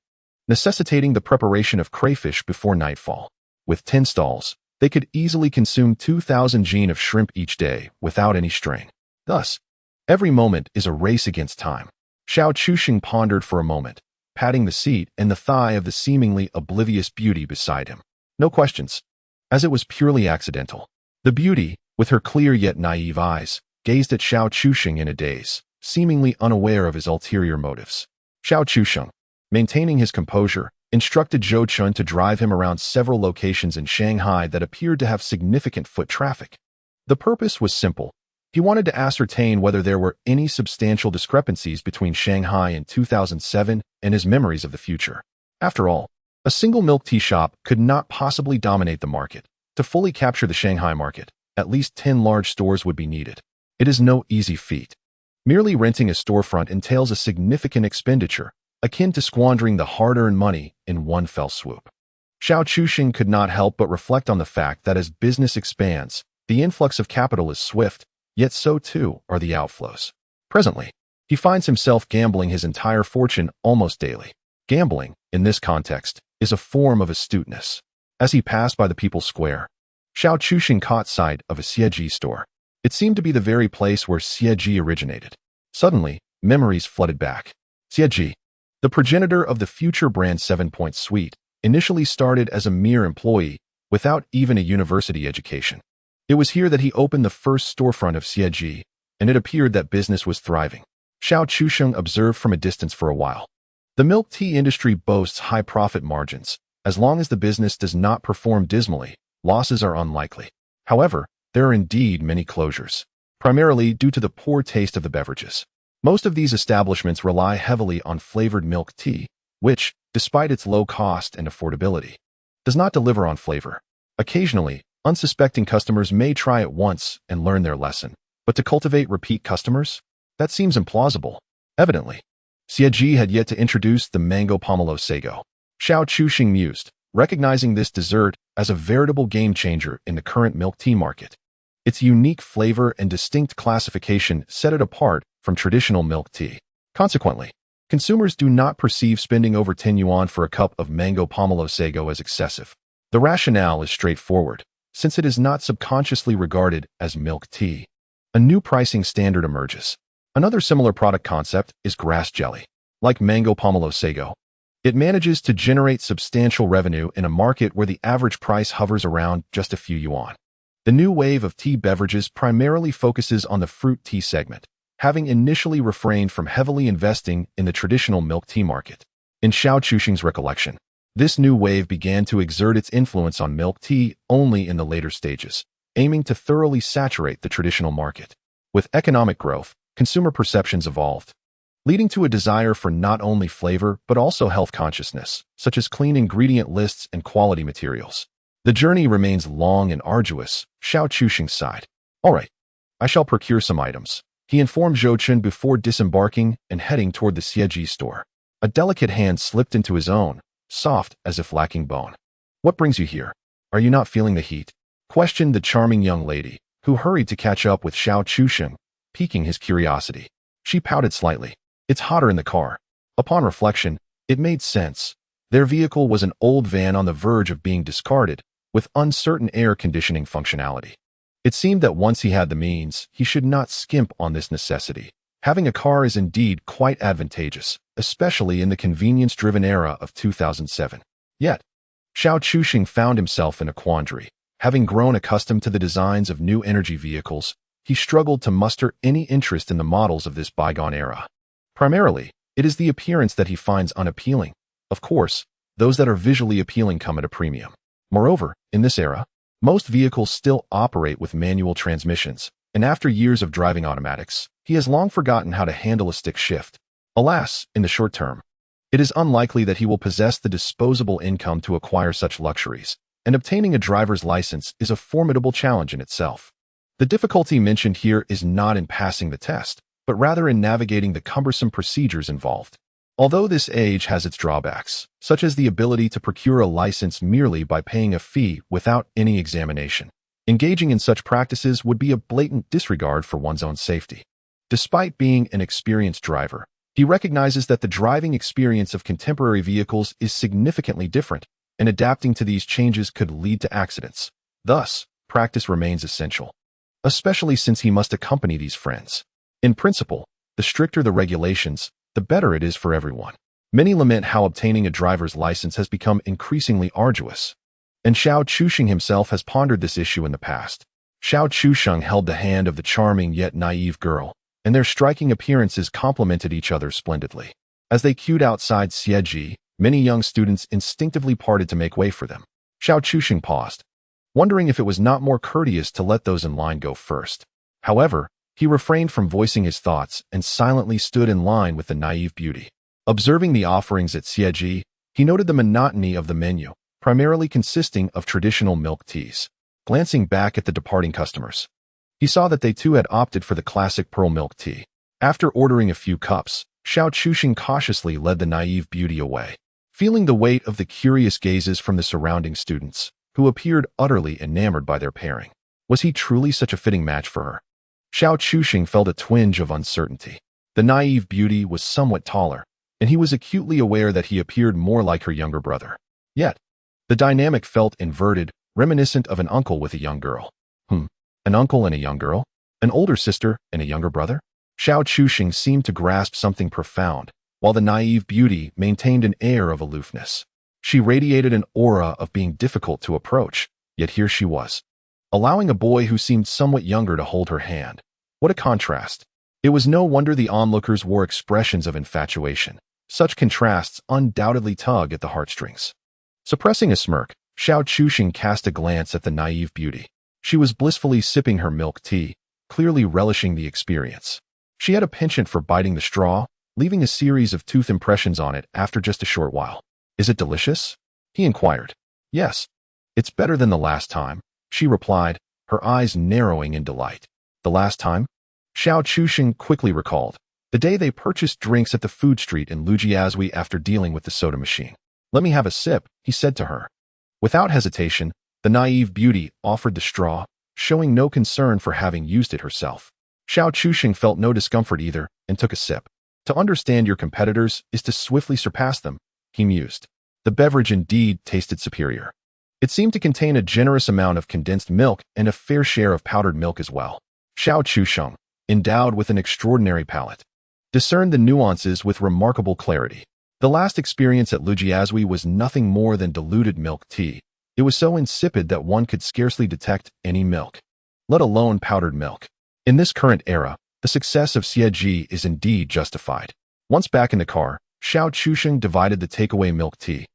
necessitating the preparation of crayfish before nightfall. With 10 stalls, they could easily consume 2,000 jin of shrimp each day without any strain. Thus, every moment is a race against time. Xiao Chusheng pondered for a moment, patting the seat and the thigh of the seemingly oblivious beauty beside him. No questions, as it was purely accidental. The beauty, with her clear yet naive eyes, gazed at Xiao Chusheng in a daze, seemingly unaware of his ulterior motives. Xiao Chusheng, maintaining his composure, instructed Zhou Chen to drive him around several locations in Shanghai that appeared to have significant foot traffic. The purpose was simple. He wanted to ascertain whether there were any substantial discrepancies between Shanghai in 2007 and his memories of the future. After all, a single milk tea shop could not possibly dominate the market. To fully capture the Shanghai market, at least 10 large stores would be needed. It is no easy feat. Merely renting a storefront entails a significant expenditure, akin to squandering the hard-earned money in one fell swoop. Xiao Chusheng could not help but reflect on the fact that as business expands, the influx of capital is swift, yet so too are the outflows. Presently, he finds himself gambling his entire fortune almost daily. Gambling, in this context, is a form of astuteness. As he passed by the People's Square, Xiao Chusheng caught sight of a Xieji store. It seemed to be the very place where Xieji originated. Suddenly, memories flooded back. Xieji, the progenitor of the future brand 7 Point Sweet, initially started as a mere employee, without even a university education. It was here that he opened the first storefront of Xieji, and it appeared that business was thriving. Xiao Chusheng observed from a distance for a while. The milk tea industry boasts high profit margins. As long as the business does not perform dismally, losses are unlikely. However, there are indeed many closures, primarily due to the poor taste of the beverages. Most of these establishments rely heavily on flavored milk tea, which, despite its low cost and affordability, does not deliver on flavor. Occasionally, unsuspecting customers may try it once and learn their lesson, but to cultivate repeat customers? That seems implausible. Evidently, Xieji had yet to introduce the mango pomelo sago. Xiao Chusheng mused, recognizing this dessert as a veritable game-changer in the current milk tea market. Its unique flavor and distinct classification set it apart from traditional milk tea. Consequently, consumers do not perceive spending over 10 yuan for a cup of mango pomelo sago as excessive. The rationale is straightforward, since it is not subconsciously regarded as milk tea. A new pricing standard emerges. Another similar product concept is grass jelly. Like mango pomelo sago, it manages to generate substantial revenue in a market where the average price hovers around just a few yuan. The new wave of tea beverages primarily focuses on the fruit tea segment, having initially refrained from heavily investing in the traditional milk tea market. In Xiao Chusheng's recollection, this new wave began to exert its influence on milk tea only in the later stages, aiming to thoroughly saturate the traditional market. With economic growth, consumer perceptions evolved, leading to a desire for not only flavor but also health consciousness, such as clean ingredient lists and quality materials. The journey remains long and arduous, Xiao Chusheng sighed. All right, I shall procure some items. he informed Zhou Chen before disembarking and heading toward the Xieji store. A delicate hand slipped into his own, soft as if lacking bone. "What brings you here? Are you not feeling the heat?" questioned the charming young lady, who hurried to catch up with Xiao Chusheng, piquing his curiosity. She pouted slightly. "It's hotter in the car." Upon reflection, it made sense. Their vehicle was an old van on the verge of being discarded, with uncertain air conditioning functionality. It seemed that once he had the means, he should not skimp on this necessity. Having a car is indeed quite advantageous, especially in the convenience-driven era of 2007. Yet, Xiao Chusheng found himself in a quandary. Having grown accustomed to the designs of new energy vehicles, he struggled to muster any interest in the models of this bygone era. Primarily, it is the appearance that he finds unappealing. Of course, those that are visually appealing come at a premium. Moreover, in this era, most vehicles still operate with manual transmissions, and after years of driving automatics, he has long forgotten how to handle a stick shift. Alas, in the short term, it is unlikely that he will possess the disposable income to acquire such luxuries, and obtaining a driver's license is a formidable challenge in itself. The difficulty mentioned here is not in passing the test, but rather in navigating the cumbersome procedures involved. Although this age has its drawbacks, such as the ability to procure a license merely by paying a fee without any examination, engaging in such practices would be a blatant disregard for one's own safety. Despite being an experienced driver, he recognizes that the driving experience of contemporary vehicles is significantly different, and adapting to these changes could lead to accidents. Thus, practice remains essential, especially since he must accompany these friends. In principle, the stricter the regulations, the better it is for everyone. Many lament how obtaining a driver's license has become increasingly arduous, and Xiao Chusheng himself has pondered this issue in the past. Xiao Chusheng held the hand of the charming yet naive girl, and their striking appearances complemented each other splendidly. As they queued outside Xieji, many young students instinctively parted to make way for them. Xiao Chusheng paused, wondering if it was not more courteous to let those in line go first. However, he refrained from voicing his thoughts and silently stood in line with the naive beauty. Observing the offerings at Xieji, he noted the monotony of the menu, primarily consisting of traditional milk teas. Glancing back at the departing customers, he saw that they too had opted for the classic pearl milk tea. After ordering a few cups, Xiao Chusheng cautiously led the naive beauty away. Feeling the weight of the curious gazes from the surrounding students, who appeared utterly enamored by their pairing, was he truly such a fitting match for her? Xiao Chusheng felt a twinge of uncertainty. The naive beauty was somewhat taller, and he was acutely aware that he appeared more like her younger brother. Yet, the dynamic felt inverted, reminiscent of an uncle with a young girl. An uncle and a young girl? An older sister and a younger brother? Xiao Chusheng seemed to grasp something profound, while the naive beauty maintained an air of aloofness. She radiated an aura of being difficult to approach, yet here she was, allowing a boy who seemed somewhat younger to hold her hand. What a contrast! It was no wonder the onlookers wore expressions of infatuation. Such contrasts undoubtedly tug at the heartstrings. Suppressing a smirk, Xiao Chusheng cast a glance at the naive beauty. She was blissfully sipping her milk tea, clearly relishing the experience. She had a penchant for biting the straw, leaving a series of tooth impressions on it after just a short while. "Is it delicious?" he inquired. "Yes. It's better than the last time," she replied, her eyes narrowing in delight. The last time? Xiao Chusheng quickly recalled. The day they purchased drinks at the food street in Lujiazui after dealing with the soda machine. "Let me have a sip," he said to her. Without hesitation, the naive beauty offered the straw, showing no concern for having used it herself. Xiao Chusheng felt no discomfort either and took a sip. To understand your competitors is to swiftly surpass them, he mused. The beverage indeed tasted superior. It seemed to contain a generous amount of condensed milk and a fair share of powdered milk as well. Xiao Chusheng, endowed with an extraordinary palate, discerned the nuances with remarkable clarity. The last experience at Lujiazui was nothing more than diluted milk tea. It was so insipid that one could scarcely detect any milk, let alone powdered milk. In this current era, the success of Xieji is indeed justified. Once back in the car, Xiao Chusheng divided the takeaway milk tea,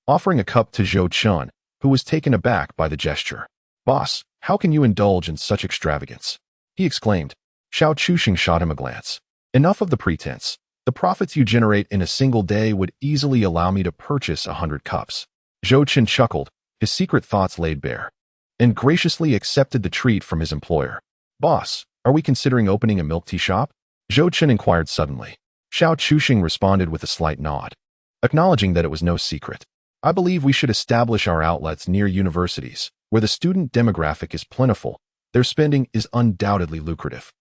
offering a cup to Zhou Chen, who was taken aback by the gesture. "Boss, how can you indulge in such extravagance?" he exclaimed. Xiao Chusheng shot him a glance. "Enough of the pretense. The profits you generate in a single day would easily allow me to purchase 100 cups." Zhou Chen chuckled, his secret thoughts laid bare, and graciously accepted the treat from his employer. "Boss, are we considering opening a milk tea shop?" Zhou Chen inquired suddenly. Xiao Chuxing responded with a slight nod, acknowledging that it was no secret. I believe we should establish our outlets near universities, where the student demographic is plentiful. Their spending is undoubtedly lucrative.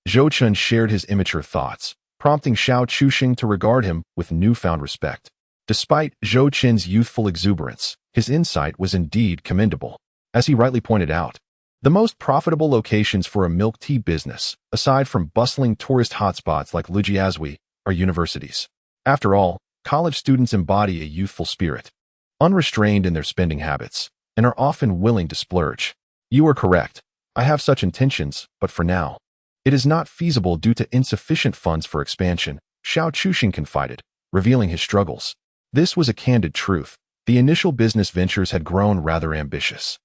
Zhou Chen shared his immature thoughts, prompting Xiao Chuxing to regard him with newfound respect. Despite Zhou Chen's youthful exuberance, his insight was indeed commendable. As he rightly pointed out, the most profitable locations for a milk tea business, aside from bustling tourist hotspots like Lijiazui, are universities. After all, college students embody a youthful spirit, unrestrained in their spending habits, and are often willing to splurge. You are correct. I have such intentions, but for now, it is not feasible due to insufficient funds for expansion, Xiao Chuxing confided, revealing his struggles. This was a candid truth. The initial business ventures had grown rather ambitious.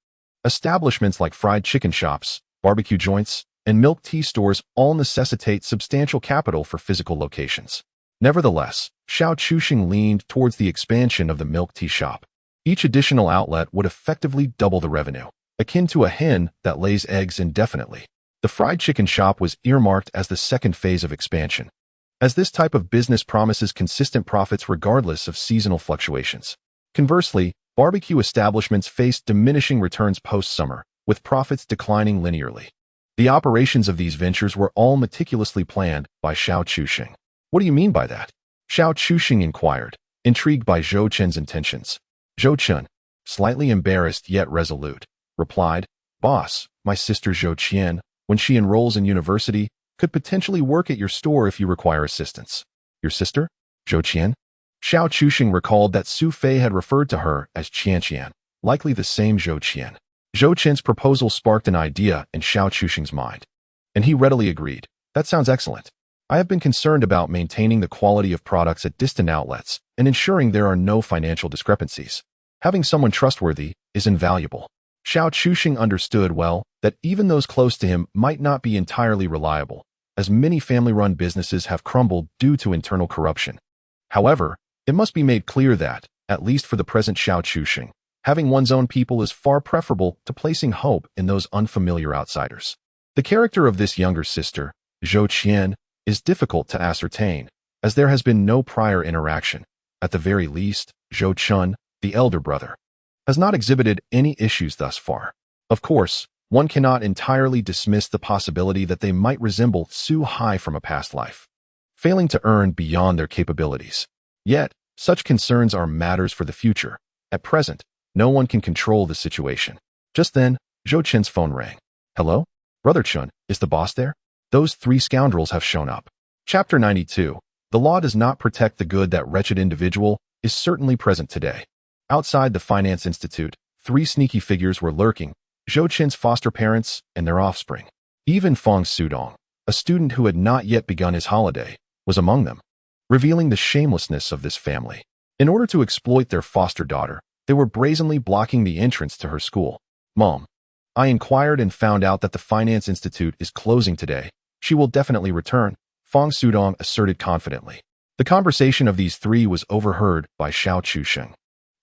Establishments like fried chicken shops, barbecue joints, and milk tea stores all necessitate substantial capital for physical locations. Nevertheless, Xiao Chuxing leaned towards the expansion of the milk tea shop. Each additional outlet would effectively double the revenue, akin to a hen that lays eggs indefinitely. The fried chicken shop was earmarked as the second phase of expansion, as this type of business promises consistent profits regardless of seasonal fluctuations. Conversely, barbecue establishments faced diminishing returns post-summer, with profits declining linearly. The operations of these ventures were all meticulously planned by Xiao Chuxing. What do you mean by that? Xiao Chuxing inquired, intrigued by Zhou Chen's intentions. Zhou Chen, slightly embarrassed yet resolute, replied, Boss, my sister Zhou Qian, when she enrolls in university, could potentially work at your store if you require assistance. Your sister? Zhou Qian? Xiao Chuxing recalled that Su Fei had referred to her as Qian, likely the same Zhou Qian. Zhou Chen's proposal sparked an idea in Xiao Chuxing's mind, and he readily agreed. That sounds excellent. I have been concerned about maintaining the quality of products at distant outlets and ensuring there are no financial discrepancies. Having someone trustworthy is invaluable. Xiao Chuxing understood well that even those close to him might not be entirely reliable, as many family-run businesses have crumbled due to internal corruption. However, it must be made clear that, at least for the present Xiao Chuxing, having one's own people is far preferable to placing hope in those unfamiliar outsiders. The character of this younger sister, Zhou Qian, is difficult to ascertain, as there has been no prior interaction. At the very least, Zhou Chen, the elder brother, has not exhibited any issues thus far. Of course, one cannot entirely dismiss the possibility that they might resemble Su Hai from a past life, failing to earn beyond their capabilities. Yet, such concerns are matters for the future. At present, no one can control the situation. Just then, Zhou Chen's phone rang. Hello? Brother Chen, is the boss there? Those three scoundrels have shown up. Chapter 92. The law does not protect the good. That wretched individual is certainly present today. Outside the Finance Institute, three sneaky figures were lurking, Zhou Chen's foster parents and their offspring. Even Feng Sudong, a student who had not yet begun his holiday, was among them, revealing the shamelessness of this family. In order to exploit their foster daughter, they were brazenly blocking the entrance to her school. Mom, I inquired and found out that the Finance Institute is closing today. She will definitely return, Feng Sudong asserted confidently. The conversation of these three was overheard by Xiao Chuxing,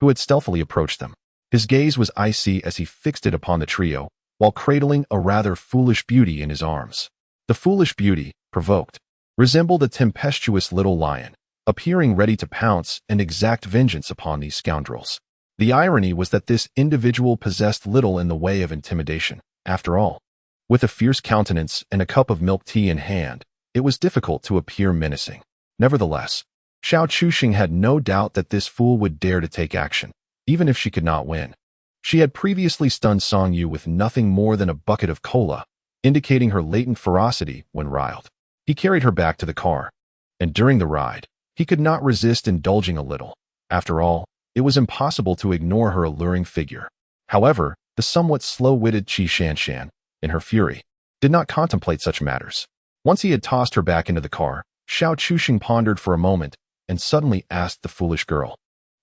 who had stealthily approached them. His gaze was icy as he fixed it upon the trio, while cradling a rather foolish beauty in his arms. The foolish beauty, provoked, resembled a tempestuous little lion, appearing ready to pounce and exact vengeance upon these scoundrels. The irony was that this individual possessed little in the way of intimidation. After all, with a fierce countenance and a cup of milk tea in hand, it was difficult to appear menacing. Nevertheless, Xiao Chuxing had no doubt that this fool would dare to take action, even if she could not win. She had previously stunned Song Yu with nothing more than a bucket of cola, indicating her latent ferocity when riled. He carried her back to the car, and during the ride, he could not resist indulging a little. After all, it was impossible to ignore her alluring figure. However, the somewhat slow-witted Qi Shanshan, in her fury, did not contemplate such matters. Once he had tossed her back into the car, Xiao Chuxing pondered for a moment and suddenly asked the foolish girl,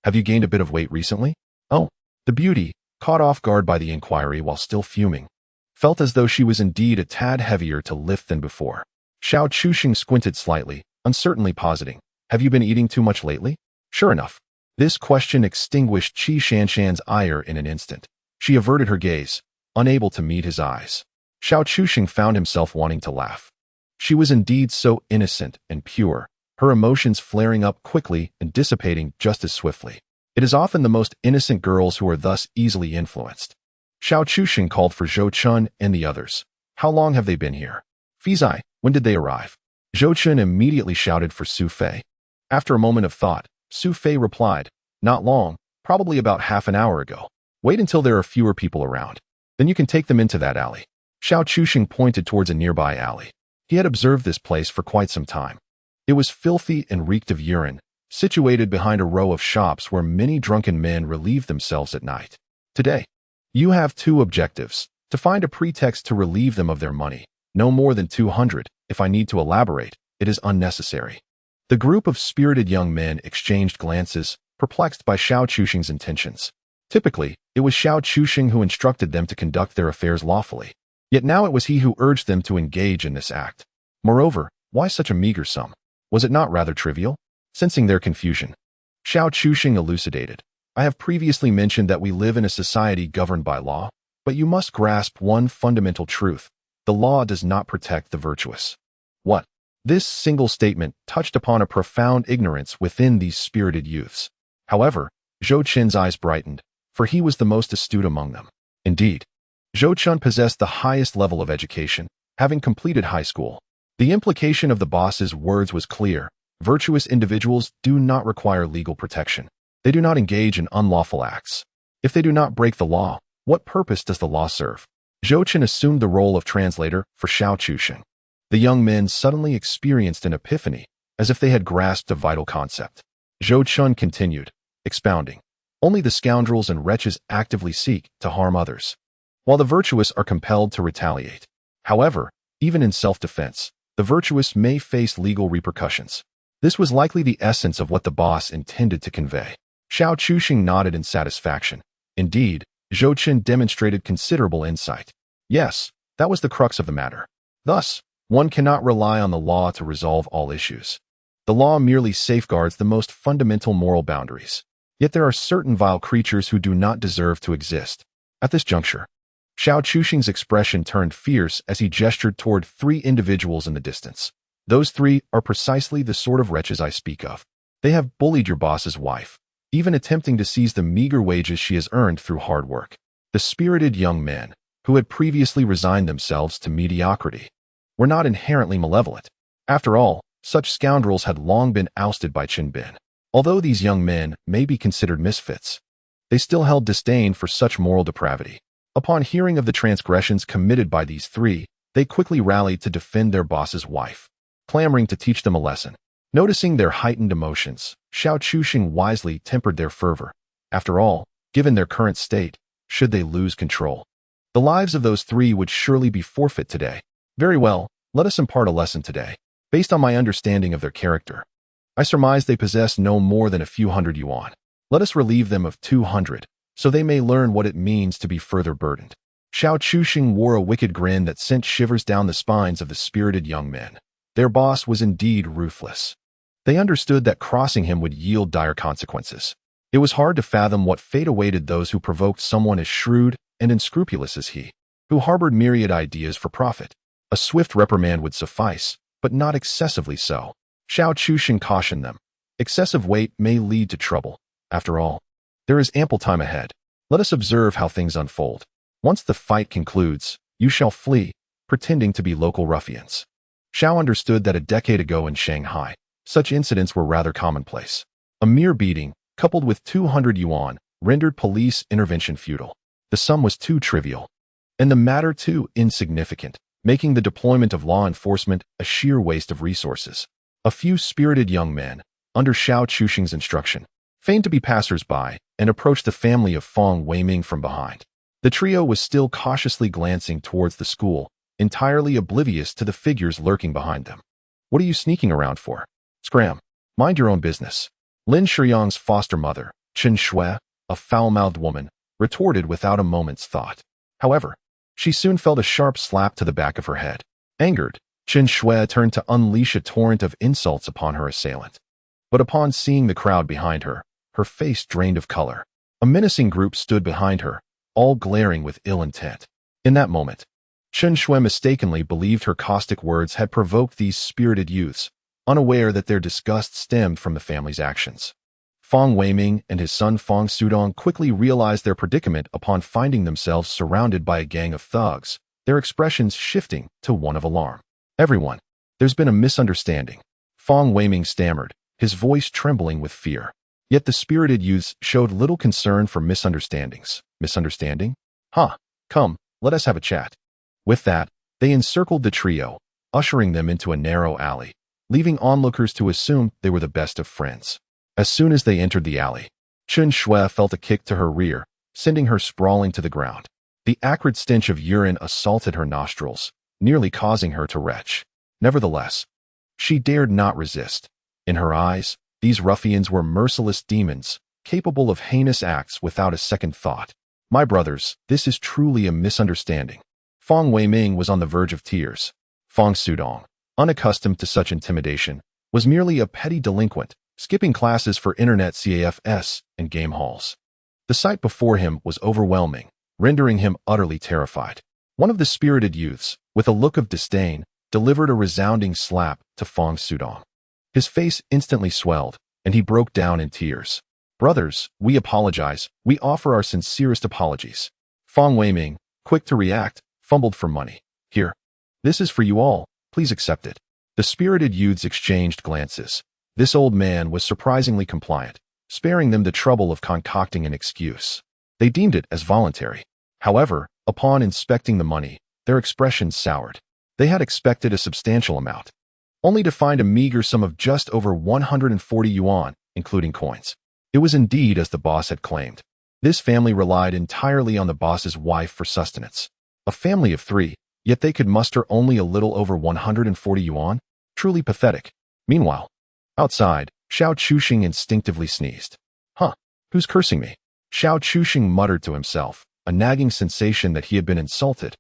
Have you gained a bit of weight recently? Oh, the beauty, caught off guard by the inquiry while still fuming, felt as though she was indeed a tad heavier to lift than before. Xiao Chuxing squinted slightly, uncertainly positing, Have you been eating too much lately? Sure enough, this question extinguished Qi Shanshan's ire in an instant. She averted her gaze, unable to meet his eyes. Xiao Chuxing found himself wanting to laugh. She was indeed so innocent and pure, her emotions flaring up quickly and dissipating just as swiftly. It is often the most innocent girls who are thus easily influenced. Xiao Chuxing called for Zhou Chun and the others. How long have they been here? Fizai, when did they arrive? Zhou Chun immediately shouted for Su Fei. After a moment of thought, Su Fei replied, not long, probably about half an hour ago. Wait until there are fewer people around. Then you can take them into that alley. Xiao Chuxing pointed towards a nearby alley. He had observed this place for quite some time. It was filthy and reeked of urine, situated behind a row of shops where many drunken men relieved themselves at night. Today, you have two objectives: to find a pretext to relieve them of their money, no more than 200. If I need to elaborate, it is unnecessary. The group of spirited young men exchanged glances, perplexed by Xiao Chuxing's intentions. Typically, it was Xiao Chuxing who instructed them to conduct their affairs lawfully. Yet now it was he who urged them to engage in this act. Moreover, why such a meager sum? Was it not rather trivial? Sensing their confusion, Xiao Chuxing elucidated. I have previously mentioned that we live in a society governed by law, but you must grasp one fundamental truth. The law does not protect the virtuous. What? This single statement touched upon a profound ignorance within these spirited youths. However, Zhou Chun's eyes brightened, for he was the most astute among them. Indeed, Zhou Chun possessed the highest level of education, having completed high school. The implication of the boss's words was clear. Virtuous individuals do not require legal protection. They do not engage in unlawful acts. If they do not break the law, what purpose does the law serve? Zhou Chun assumed the role of translator for Xiao Chuxing. The young men suddenly experienced an epiphany, as if they had grasped a vital concept. Zhou Chun continued, expounding. Only the scoundrels and wretches actively seek to harm others, while the virtuous are compelled to retaliate. However, even in self-defense, the virtuous may face legal repercussions. This was likely the essence of what the boss intended to convey. Xiao Chuxing nodded in satisfaction. Indeed, Zhou Chun demonstrated considerable insight. Yes, that was the crux of the matter. Thus, one cannot rely on the law to resolve all issues. The law merely safeguards the most fundamental moral boundaries. Yet there are certain vile creatures who do not deserve to exist. At this juncture, Xiao Chuxing's expression turned fierce as he gestured toward 3 individuals in the distance. Those 3 are precisely the sort of wretches I speak of. They have bullied your boss's wife, even attempting to seize the meager wages she has earned through hard work. The spirited young men, who had previously resigned themselves to mediocrity, were not inherently malevolent. After all, such scoundrels had long been ousted by Qin Bin. Although these young men may be considered misfits, they still held disdain for such moral depravity. Upon hearing of the transgressions committed by these 3, they quickly rallied to defend their boss's wife, clamoring to teach them a lesson. Noticing their heightened emotions, Xiao Chuxing wisely tempered their fervor. After all, given their current state, should they lose control, the lives of those 3 would surely be forfeit today. Very well, let us impart a lesson today. Based on my understanding of their character, I surmise they possess no more than a few hundred yuan. Let us relieve them of 200, so they may learn what it means to be further burdened. Xiao Chuxing wore a wicked grin that sent shivers down the spines of the spirited young men. Their boss was indeed ruthless. They understood that crossing him would yield dire consequences. It was hard to fathom what fate awaited those who provoked someone as shrewd and unscrupulous as he, who harbored myriad ideas for profit. A swift reprimand would suffice, but not excessively so. Xiao Chuxing cautioned them. Excessive weight may lead to trouble. After all, there is ample time ahead. Let us observe how things unfold. Once the fight concludes, you shall flee, pretending to be local ruffians. Xiao understood that a decade ago in Shanghai, such incidents were rather commonplace. A mere beating, coupled with 200 yuan, rendered police intervention futile. The sum was too trivial, and the matter too insignificant, making the deployment of law enforcement a sheer waste of resources. A few spirited young men, under Xiao Chuxing's instruction, feigned to be passers-by and approached the family of Fong Weiming from behind. The trio was still cautiously glancing towards the school, entirely oblivious to the figures lurking behind them. What are you sneaking around for? Scram. Mind your own business. Lin Shiyang's foster mother, Chen Shui, a foul-mouthed woman, retorted without a moment's thought. However, she soon felt a sharp slap to the back of her head. Angered, Chen Shui turned to unleash a torrent of insults upon her assailant. But upon seeing the crowd behind her, her face drained of color. A menacing group stood behind her, all glaring with ill intent. In that moment, Chen Shui mistakenly believed her caustic words had provoked these spirited youths, unaware that their disgust stemmed from the family's actions. Fang Weiming and his son Fang Sudong quickly realized their predicament upon finding themselves surrounded by a gang of thugs, their expressions shifting to one of alarm. "Everyone, there's been a misunderstanding," Fang Weiming stammered, his voice trembling with fear. Yet the spirited youths showed little concern for misunderstandings. Misunderstanding? Huh, come, let us have a chat. With that, they encircled the trio, ushering them into a narrow alley, leaving onlookers to assume they were the best of friends. As soon as they entered the alley, Chen Shui felt a kick to her rear, sending her sprawling to the ground. The acrid stench of urine assaulted her nostrils, nearly causing her to retch. Nevertheless, she dared not resist. In her eyes, these ruffians were merciless demons, capable of heinous acts without a second thought. "My brothers, this is truly a misunderstanding." Fang Weiming was on the verge of tears. Fang Sudong, unaccustomed to such intimidation, was merely a petty delinquent, skipping classes for internet CAFS and game halls. The sight before him was overwhelming, rendering him utterly terrified. One of the spirited youths, with a look of disdain, delivered a resounding slap to Fang Sudong. His face instantly swelled, and he broke down in tears. "Brothers, we apologize. We offer our sincerest apologies." Fang Weiming, quick to react, fumbled for money. "Here. This is for you all. Please accept it." The spirited youths exchanged glances. This old man was surprisingly compliant, sparing them the trouble of concocting an excuse. They deemed it as voluntary. However, upon inspecting the money, their expressions soured. They had expected a substantial amount, only to find a meager sum of just over 140 yuan, including coins. It was indeed as the boss had claimed. This family relied entirely on the boss's wife for sustenance. A family of 3, yet they could muster only a little over 140 yuan? Truly pathetic. Meanwhile, outside, Xiao Chuxing instinctively sneezed. "Huh, who's cursing me?" Xiao Chuxing muttered to himself, a nagging sensation that he had been insulted.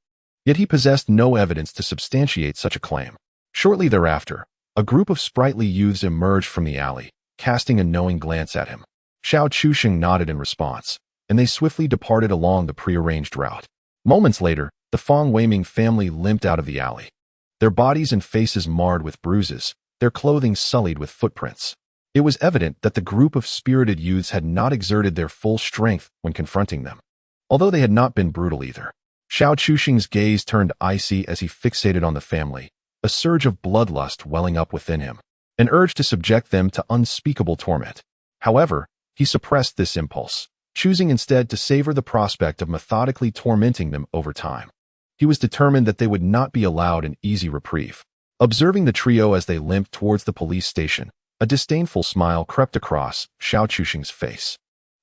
Yet he possessed no evidence to substantiate such a claim. Shortly thereafter, a group of sprightly youths emerged from the alley, casting a knowing glance at him. Xiao Chuxing nodded in response, and they swiftly departed along the prearranged route. Moments later, the Fang Weiming family limped out of the alley, their bodies and faces marred with bruises, their clothing sullied with footprints. It was evident that the group of spirited youths had not exerted their full strength when confronting them, although they had not been brutal either. Xiao Chuxing's gaze turned icy as he fixated on the family, a surge of bloodlust welling up within him, an urge to subject them to unspeakable torment. However, he suppressed this impulse, choosing instead to savor the prospect of methodically tormenting them over time. He was determined that they would not be allowed an easy reprieve. Observing the trio as they limped towards the police station, a disdainful smile crept across Xiao Chuxing's face.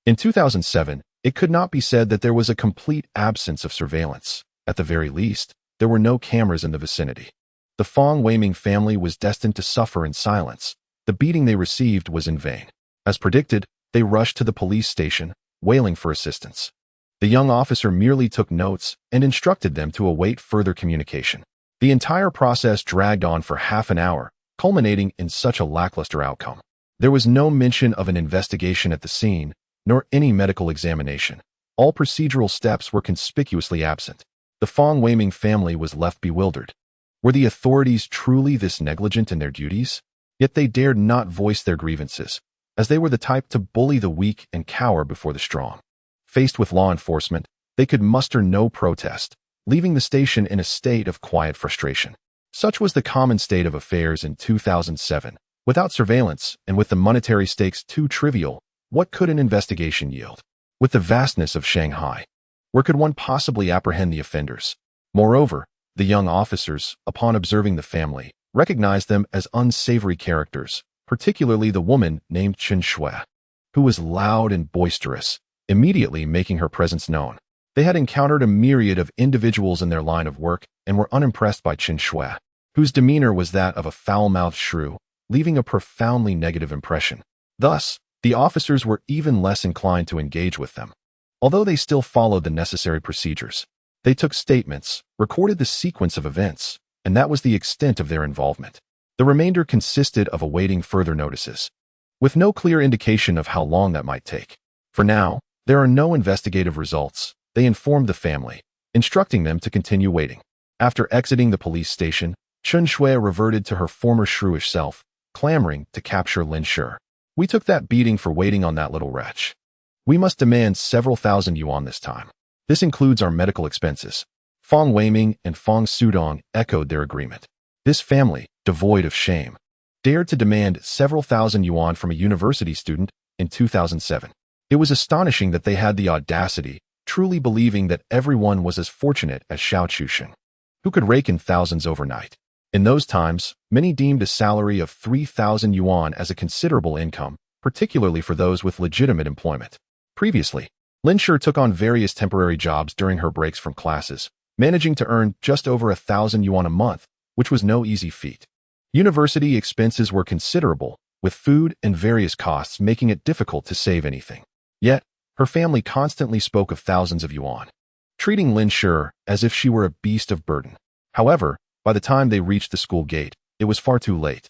In 2007, it could not be said that there was a complete absence of surveillance. At the very least, there were no cameras in the vicinity. The Fang Weiming family was destined to suffer in silence. The beating they received was in vain. As predicted, they rushed to the police station, wailing for assistance. The young officer merely took notes and instructed them to await further communication. The entire process dragged on for half an hour, culminating in such a lackluster outcome. There was no mention of an investigation at the scene, nor any medical examination. All procedural steps were conspicuously absent. The Fang Weiming family was left bewildered. Were the authorities truly this negligent in their duties? Yet they dared not voice their grievances, as they were the type to bully the weak and cower before the strong. Faced with law enforcement, they could muster no protest, leaving the station in a state of quiet frustration. Such was the common state of affairs in 2007. Without surveillance, and with the monetary stakes too trivial, what could an investigation yield? With the vastness of Shanghai, where could one possibly apprehend the offenders? Moreover, the young officers, upon observing the family, recognized them as unsavory characters, particularly the woman named Chen Shui, who was loud and boisterous, immediately making her presence known. They had encountered a myriad of individuals in their line of work and were unimpressed by Chen Shui, whose demeanor was that of a foul-mouthed shrew, leaving a profoundly negative impression. Thus, the officers were even less inclined to engage with them. Although they still followed the necessary procedures, they took statements, recorded the sequence of events, and that was the extent of their involvement. The remainder consisted of awaiting further notices, with no clear indication of how long that might take. For now, there are no investigative results. They informed the family, instructing them to continue waiting. After exiting the police station, Chun Shui reverted to her former shrewish self, clamoring to capture Lin Shi. We took that beating for waiting on that little wretch. We must demand several thousand yuan this time. This includes our medical expenses. Fong Weiming and Fong Sudong echoed their agreement. This family, devoid of shame, dared to demand several thousand yuan from a university student in 2007. It was astonishing that they had the audacity, truly believing that everyone was as fortunate as Xiao Chusheng, who could rake in thousands overnight. In those times, many deemed a salary of 3,000 yuan as a considerable income, particularly for those with legitimate employment. Previously, Lin Shi took on various temporary jobs during her breaks from classes, managing to earn just over 1,000 yuan a month, which was no easy feat. University expenses were considerable, with food and various costs making it difficult to save anything. Yet, her family constantly spoke of thousands of yuan, treating Lin Shi as if she were a beast of burden. However, by the time they reached the school gate, it was far too late.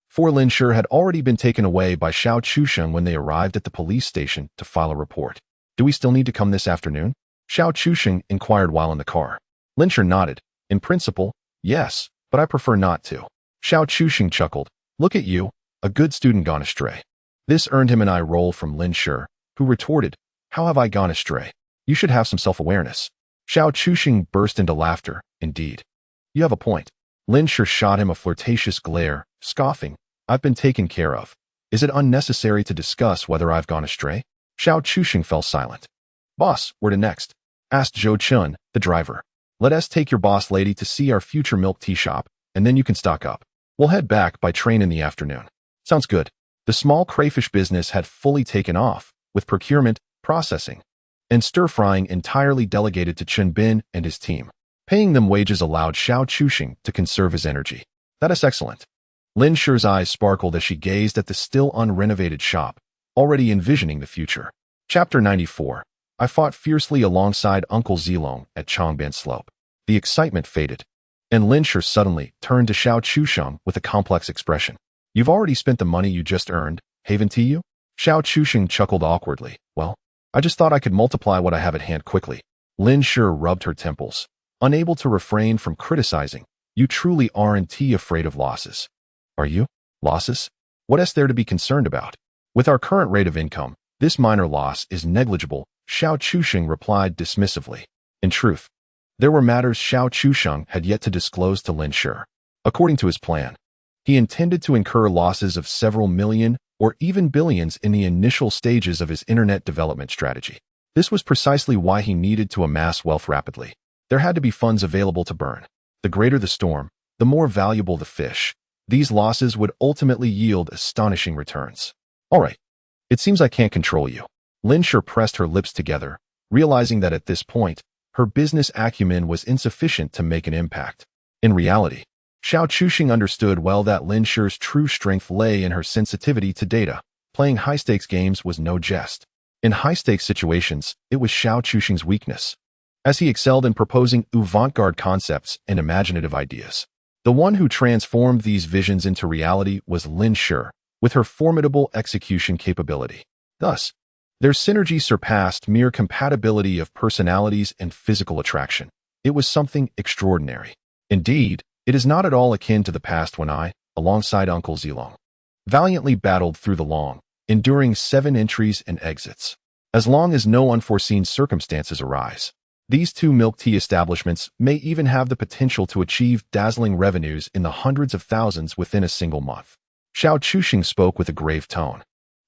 For Lin Shi had already been taken away by Xiao Chusheng when they arrived at the police station to file a report. Do we still need to come this afternoon? Xiao Chusheng inquired while in the car. Lin Shi nodded. In principle, yes, but I prefer not to. Xiao Chusheng chuckled. Look at you, a good student gone astray. This earned him an eye roll from Lin Shi, who retorted, how have I gone astray? You should have some self-awareness. Xiao Chusheng burst into laughter. Indeed. You have a point. Lin Shi shot him a flirtatious glare, scoffing. I've been taken care of. Is it unnecessary to discuss whether I've gone astray? Xiao Chusheng fell silent. Boss, where to next? Asked Zhou Chun, the driver. Let us take your boss lady to see our future milk tea shop, and then you can stock up. We'll head back by train in the afternoon. Sounds good. The small crayfish business had fully taken off, with procurement, processing, and stir-frying entirely delegated to Chen Bin and his team. Paying them wages allowed Xiao Chusheng to conserve his energy. That is excellent. Lin Shi's eyes sparkled as she gazed at the still unrenovated shop, already envisioning the future. Chapter 94. I fought fiercely alongside Uncle Zilong at Chongban Slope. The excitement faded, and Lin Shi suddenly turned to Xiao Chusheng with a complex expression. You've already spent the money you just earned, haven't you? Xiao Chusheng chuckled awkwardly. Well, I just thought I could multiply what I have at hand quickly. Lin Shi rubbed her temples, unable to refrain from criticizing. You truly aren't afraid of losses. Are you? Losses? What is there to be concerned about? With our current rate of income, this minor loss is negligible, Xiao Chusheng replied dismissively. In truth, there were matters Xiao Chusheng had yet to disclose to Lin Shi. According to his plan, he intended to incur losses of several million or even billions in the initial stages of his internet development strategy. This was precisely why he needed to amass wealth rapidly. There had to be funds available to burn. The greater the storm, the more valuable the fish. These losses would ultimately yield astonishing returns. All right, it seems I can't control you. Lin Shi pressed her lips together, realizing that at this point, her business acumen was insufficient to make an impact. In reality, Xiao Chusheng understood well that Lin Shi's true strength lay in her sensitivity to data. Playing high-stakes games was no jest. In high-stakes situations, it was Xiao Chusheng's weakness, as he excelled in proposing avant-garde concepts and imaginative ideas. The one who transformed these visions into reality was Lin Shi, with her formidable execution capability. Thus, their synergy surpassed mere compatibility of personalities and physical attraction. It was something extraordinary. Indeed, it is not at all akin to the past when I, alongside Uncle Zilong, valiantly battled through the long, enduring 7 entries and exits. As long as no unforeseen circumstances arise, these 2 milk tea establishments may even have the potential to achieve dazzling revenues in the hundreds of thousands within a single month. Xiao Chusheng spoke with a grave tone.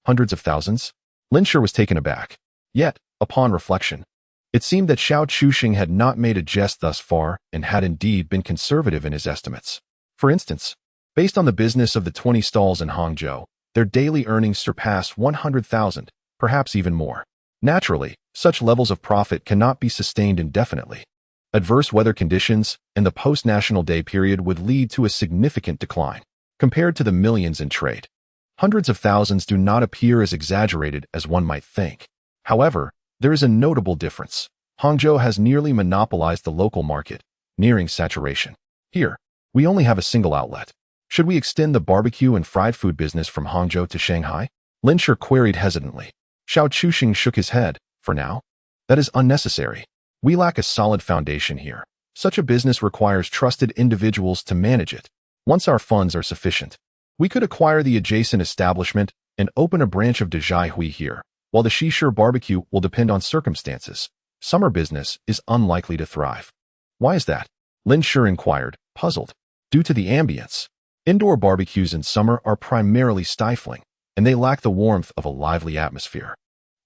Hundreds of thousands? Lin Shi was taken aback. Yet, upon reflection, it seemed that Xiao Chusheng had not made a jest thus far and had indeed been conservative in his estimates. For instance, based on the business of the 20 stalls in Hangzhou, their daily earnings surpassed 100,000, perhaps even more. Naturally, such levels of profit cannot be sustained indefinitely. Adverse weather conditions and the post-National Day period would lead to a significant decline. Compared to the millions in trade, hundreds of thousands do not appear as exaggerated as one might think. However, there is a notable difference. Hangzhou has nearly monopolized the local market, nearing saturation. Here, we only have a single outlet. Should we extend the barbecue and fried food business from Hangzhou to Shanghai? Lin Shi queried hesitantly. Xiao Chusheng shook his head. For now, that is unnecessary. We lack a solid foundation here. Such a business requires trusted individuals to manage it. Once our funds are sufficient, we could acquire the adjacent establishment and open a branch of Dejai Hui here. While the Shishir barbecue will depend on circumstances, summer business is unlikely to thrive. Why is that? Lin Shur inquired, puzzled. Due to the ambience. Indoor barbecues in summer are primarily stifling, and they lack the warmth of a lively atmosphere.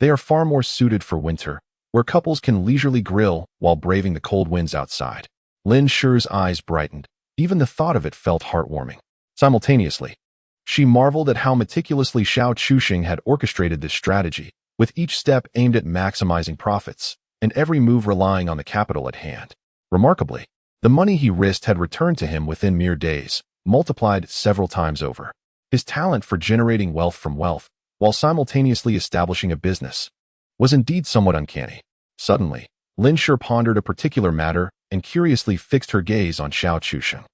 They are far more suited for winter, where couples can leisurely grill while braving the cold winds outside. Lin Shur's eyes brightened. Even the thought of it felt heartwarming. Simultaneously, she marveled at how meticulously Xiao Chuxing had orchestrated this strategy, with each step aimed at maximizing profits, and every move relying on the capital at hand. Remarkably, the money he risked had returned to him within mere days, multiplied several times over. His talent for generating wealth from wealth, while simultaneously establishing a business, was indeed somewhat uncanny. Suddenly, Lin Shur pondered a particular matter and curiously fixed her gaze on Xiao Chuxing.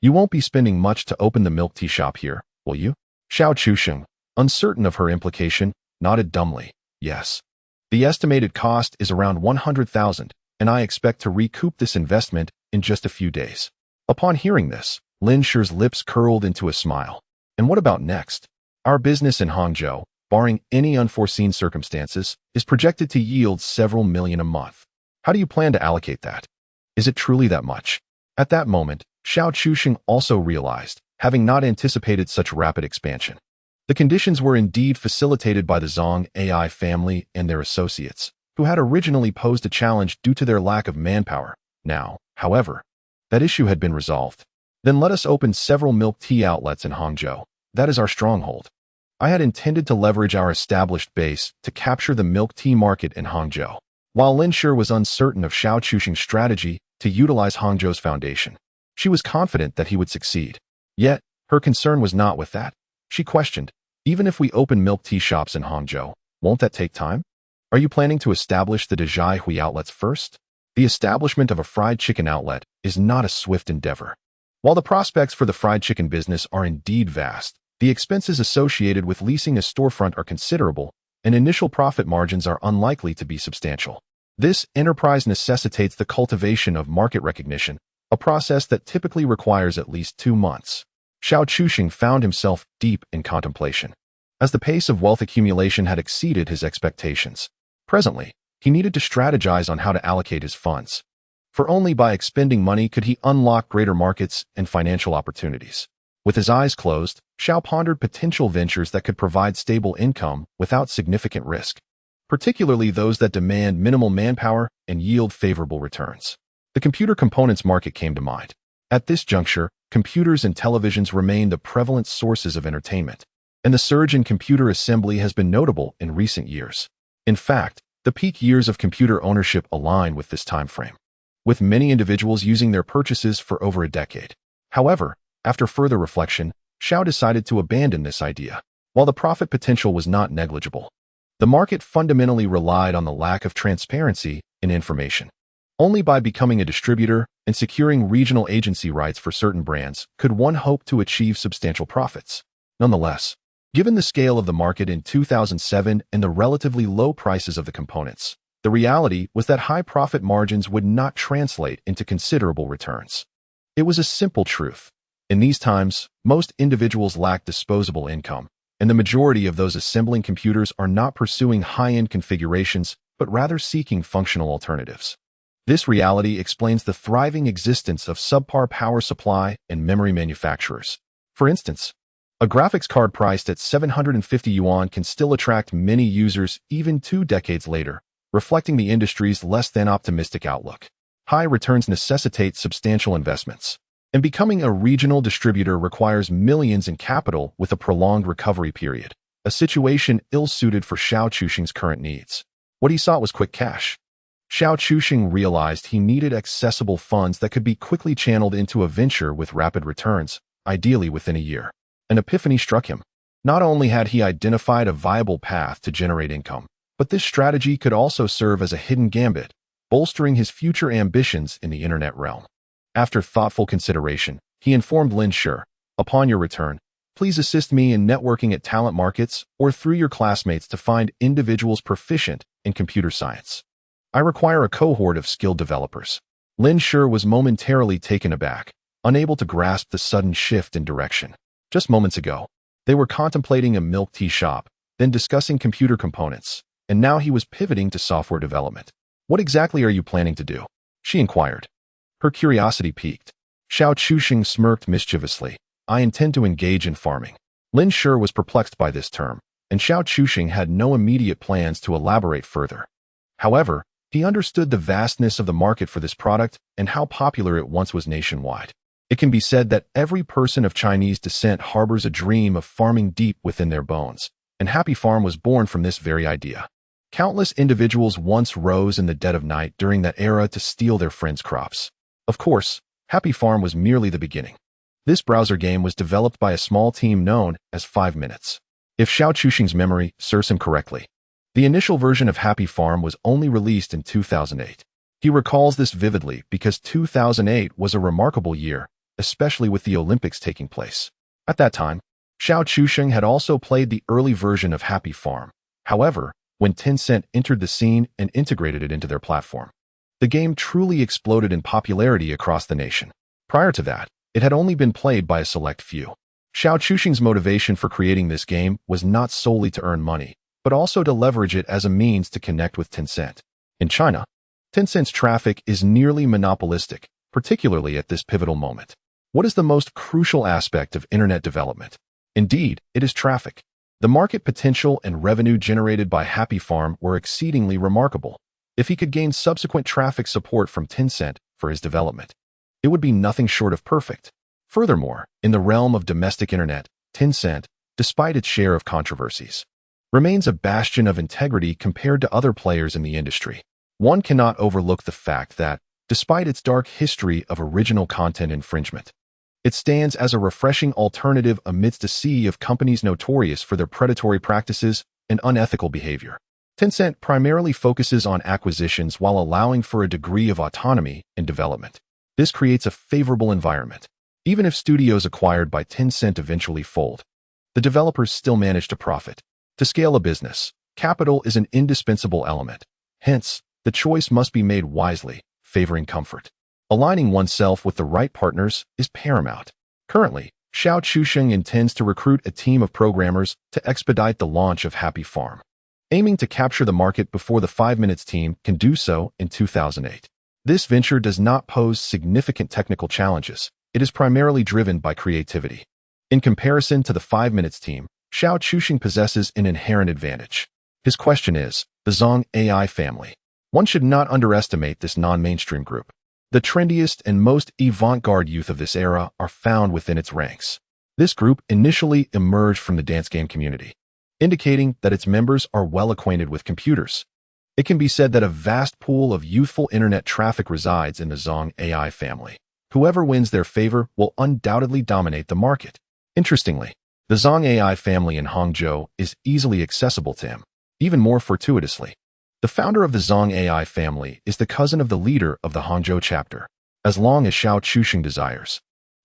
You won't be spending much to open the milk tea shop here, will you? Xiao Chuxing, uncertain of her implication, nodded dumbly. Yes. The estimated cost is around 100,000, and I expect to recoup this investment in just a few days. Upon hearing this, Lin Shur's lips curled into a smile. And what about next? Our business in Hangzhou, barring any unforeseen circumstances, is projected to yield several million a month. How do you plan to allocate that? Is it truly that much? At that moment, Xiao Chuxing also realized, having not anticipated such rapid expansion. The conditions were indeed facilitated by the Zhong AI family and their associates, who had originally posed a challenge due to their lack of manpower. Now, however, that issue had been resolved. Then let us open several milk tea outlets in Hangzhou. That is our stronghold. I had intended to leverage our established base to capture the milk tea market in Hangzhou, while Lin Shur was uncertain of Xiao Chuxing's strategy to utilize Hangzhou's foundation. She was confident that he would succeed. Yet, her concern was not with that. She questioned, even if we open milk tea shops in Hangzhou, won't that take time? Are you planning to establish the Dejai Hui outlets first? The establishment of a fried chicken outlet is not a swift endeavor. While the prospects for the fried chicken business are indeed vast, the expenses associated with leasing a storefront are considerable, and initial profit margins are unlikely to be substantial. This enterprise necessitates the cultivation of market recognition, a process that typically requires at least 2 months. Xiao Chuxing found himself deep in contemplation, as the pace of wealth accumulation had exceeded his expectations. Presently, he needed to strategize on how to allocate his funds. For only by expending money could he unlock greater markets and financial opportunities. With his eyes closed, Xiao pondered potential ventures that could provide stable income without significant risk, particularly those that demand minimal manpower and yield favorable returns. The computer components market came to mind. At this juncture, computers and televisions remain the prevalent sources of entertainment, and the surge in computer assembly has been notable in recent years. In fact, the peak years of computer ownership align with this time frame, with many individuals using their purchases for over a decade. However, after further reflection, Xiao decided to abandon this idea. While the profit potential was not negligible, the market fundamentally relied on the lack of transparency in information. Only by becoming a distributor and securing regional agency rights for certain brands could one hope to achieve substantial profits. Nonetheless, given the scale of the market in 2007 and the relatively low prices of the components, the reality was that high profit margins would not translate into considerable returns. It was a simple truth. In these times, most individuals lack disposable income, and the majority of those assembling computers are not pursuing high-end configurations, but rather seeking functional alternatives. This reality explains the thriving existence of subpar power supply and memory manufacturers. For instance, a graphics card priced at 750 yuan can still attract many users even 2 decades later, reflecting the industry's less than optimistic outlook. High returns necessitate substantial investments, and becoming a regional distributor requires millions in capital with a prolonged recovery period, a situation ill-suited for Xiao Chuxing's current needs. What he sought was quick cash. Xiao Chuxing realized he needed accessible funds that could be quickly channeled into a venture with rapid returns, ideally within a year. An epiphany struck him. Not only had he identified a viable path to generate income, but this strategy could also serve as a hidden gambit, bolstering his future ambitions in the internet realm. After thoughtful consideration, he informed Lin Shur, upon your return, please assist me in networking at talent markets or through your classmates to find individuals proficient in computer science. I require a cohort of skilled developers. Lin Shi was momentarily taken aback, unable to grasp the sudden shift in direction. Just moments ago, they were contemplating a milk tea shop, then discussing computer components, and now he was pivoting to software development. What exactly are you planning to do? She inquired. Her curiosity piqued. Xiao Chuxing smirked mischievously. I intend to engage in farming. Lin Shi was perplexed by this term, and Xiao Chuxing had no immediate plans to elaborate further. However, he understood the vastness of the market for this product and how popular it once was nationwide. It can be said that every person of Chinese descent harbors a dream of farming deep within their bones, and Happy Farm was born from this very idea. Countless individuals once rose in the dead of night during that era to steal their friends' crops. Of course, Happy Farm was merely the beginning. This browser game was developed by a small team known as 5 Minutes. If Xiao Chuxing's memory serves him correctly, the initial version of Happy Farm was only released in 2008. He recalls this vividly because 2008 was a remarkable year, especially with the Olympics taking place. At that time, Xiao Chuxing had also played the early version of Happy Farm. However, when Tencent entered the scene and integrated it into their platform, the game truly exploded in popularity across the nation. Prior to that, it had only been played by a select few. Xiao Chuxing's motivation for creating this game was not solely to earn money, but also to leverage it as a means to connect with Tencent. In China, Tencent's traffic is nearly monopolistic, particularly at this pivotal moment. What is the most crucial aspect of internet development? Indeed, it is traffic. The market potential and revenue generated by Happy Farm were exceedingly remarkable. If he could gain subsequent traffic support from Tencent for his development, it would be nothing short of perfect. Furthermore, in the realm of domestic internet, Tencent, despite its share of controversies, remains a bastion of integrity compared to other players in the industry. One cannot overlook the fact that, despite its dark history of original content infringement, it stands as a refreshing alternative amidst a sea of companies notorious for their predatory practices and unethical behavior. Tencent primarily focuses on acquisitions while allowing for a degree of autonomy in development. This creates a favorable environment. Even if studios acquired by Tencent eventually fold, the developers still manage to profit. To scale a business, capital is an indispensable element. Hence, the choice must be made wisely, favoring comfort. Aligning oneself with the right partners is paramount. Currently, Xiao Chuxing intends to recruit a team of programmers to expedite the launch of Happy Farm, aiming to capture the market before the 5 Minutes team can do so in 2008. This venture does not pose significant technical challenges. It is primarily driven by creativity. In comparison to the 5 Minutes team, Xiao Chuxing possesses an inherent advantage. His question is, the Zong AI family. One should not underestimate this non-mainstream group. The trendiest and most avant-garde youth of this era are found within its ranks. This group initially emerged from the dance game community, indicating that its members are well acquainted with computers. It can be said that a vast pool of youthful internet traffic resides in the Zong AI family. Whoever wins their favor will undoubtedly dominate the market. Interestingly, the Zong AI family in Hangzhou is easily accessible to him. Even more fortuitously, the founder of the Zong AI family is the cousin of the leader of the Hangzhou chapter. As long as Xiao Chuxing desires,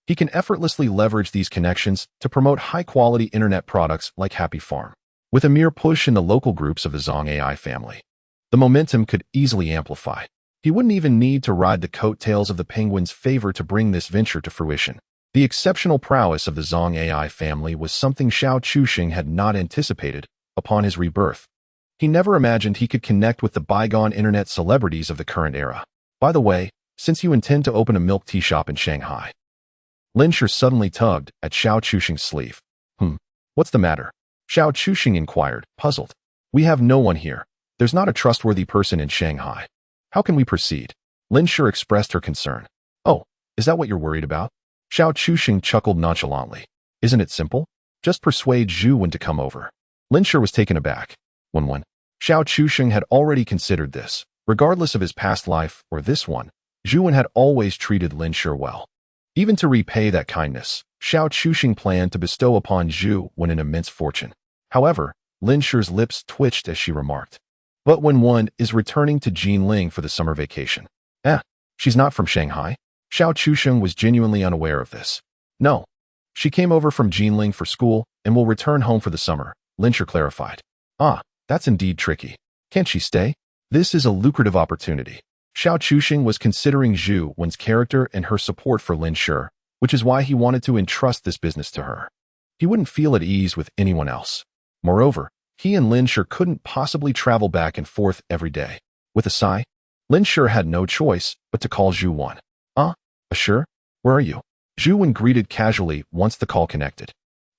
he can effortlessly leverage these connections to promote high-quality internet products like Happy Farm. With a mere push in the local groups of the Zong AI family, the momentum could easily amplify. He wouldn't even need to ride the coattails of the Penguins' favor to bring this venture to fruition. The exceptional prowess of the Zong AI family was something Xiao Chuxing had not anticipated upon his rebirth. He never imagined he could connect with the bygone internet celebrities of the current era. By the way, since you intend to open a milk tea shop in Shanghai, Lin Shi suddenly tugged at Xiao Chuxing's sleeve. What's the matter? Xiao Chuxing inquired, puzzled. We have no one here. There's not a trustworthy person in Shanghai. How can we proceed? Lin Shi expressed her concern. Oh, is that what you're worried about? Xiao Chuxing chuckled nonchalantly. Isn't it simple? Just persuade Zhu Wen to come over. Lin Shi was taken aback. Wen. Xiao Chuxing had already considered this. Regardless of his past life or this one, Zhu Wen had always treated Lin Shi well. Even to repay that kindness, Xiao Chuxing planned to bestow upon Zhu Wen an immense fortune. However, Lin Shi's lips twitched as she remarked. But when one is returning to Jinling for the summer vacation. She's not from Shanghai? Xiao Chuxing was genuinely unaware of this. No. She came over from Jinling for school and will return home for the summer, Lin Shi clarified. That's indeed tricky. Can't she stay? This is a lucrative opportunity. Xiao Chuxing was considering Zhu Wen's character and her support for Lin Shi, which is why he wanted to entrust this business to her. He wouldn't feel at ease with anyone else. Moreover, he and Lin Shi couldn't possibly travel back and forth every day. With a sigh, Lin Shi had no choice but to call Zhu Wen. Sure? Where are you? Zhu Wen greeted casually once the call connected.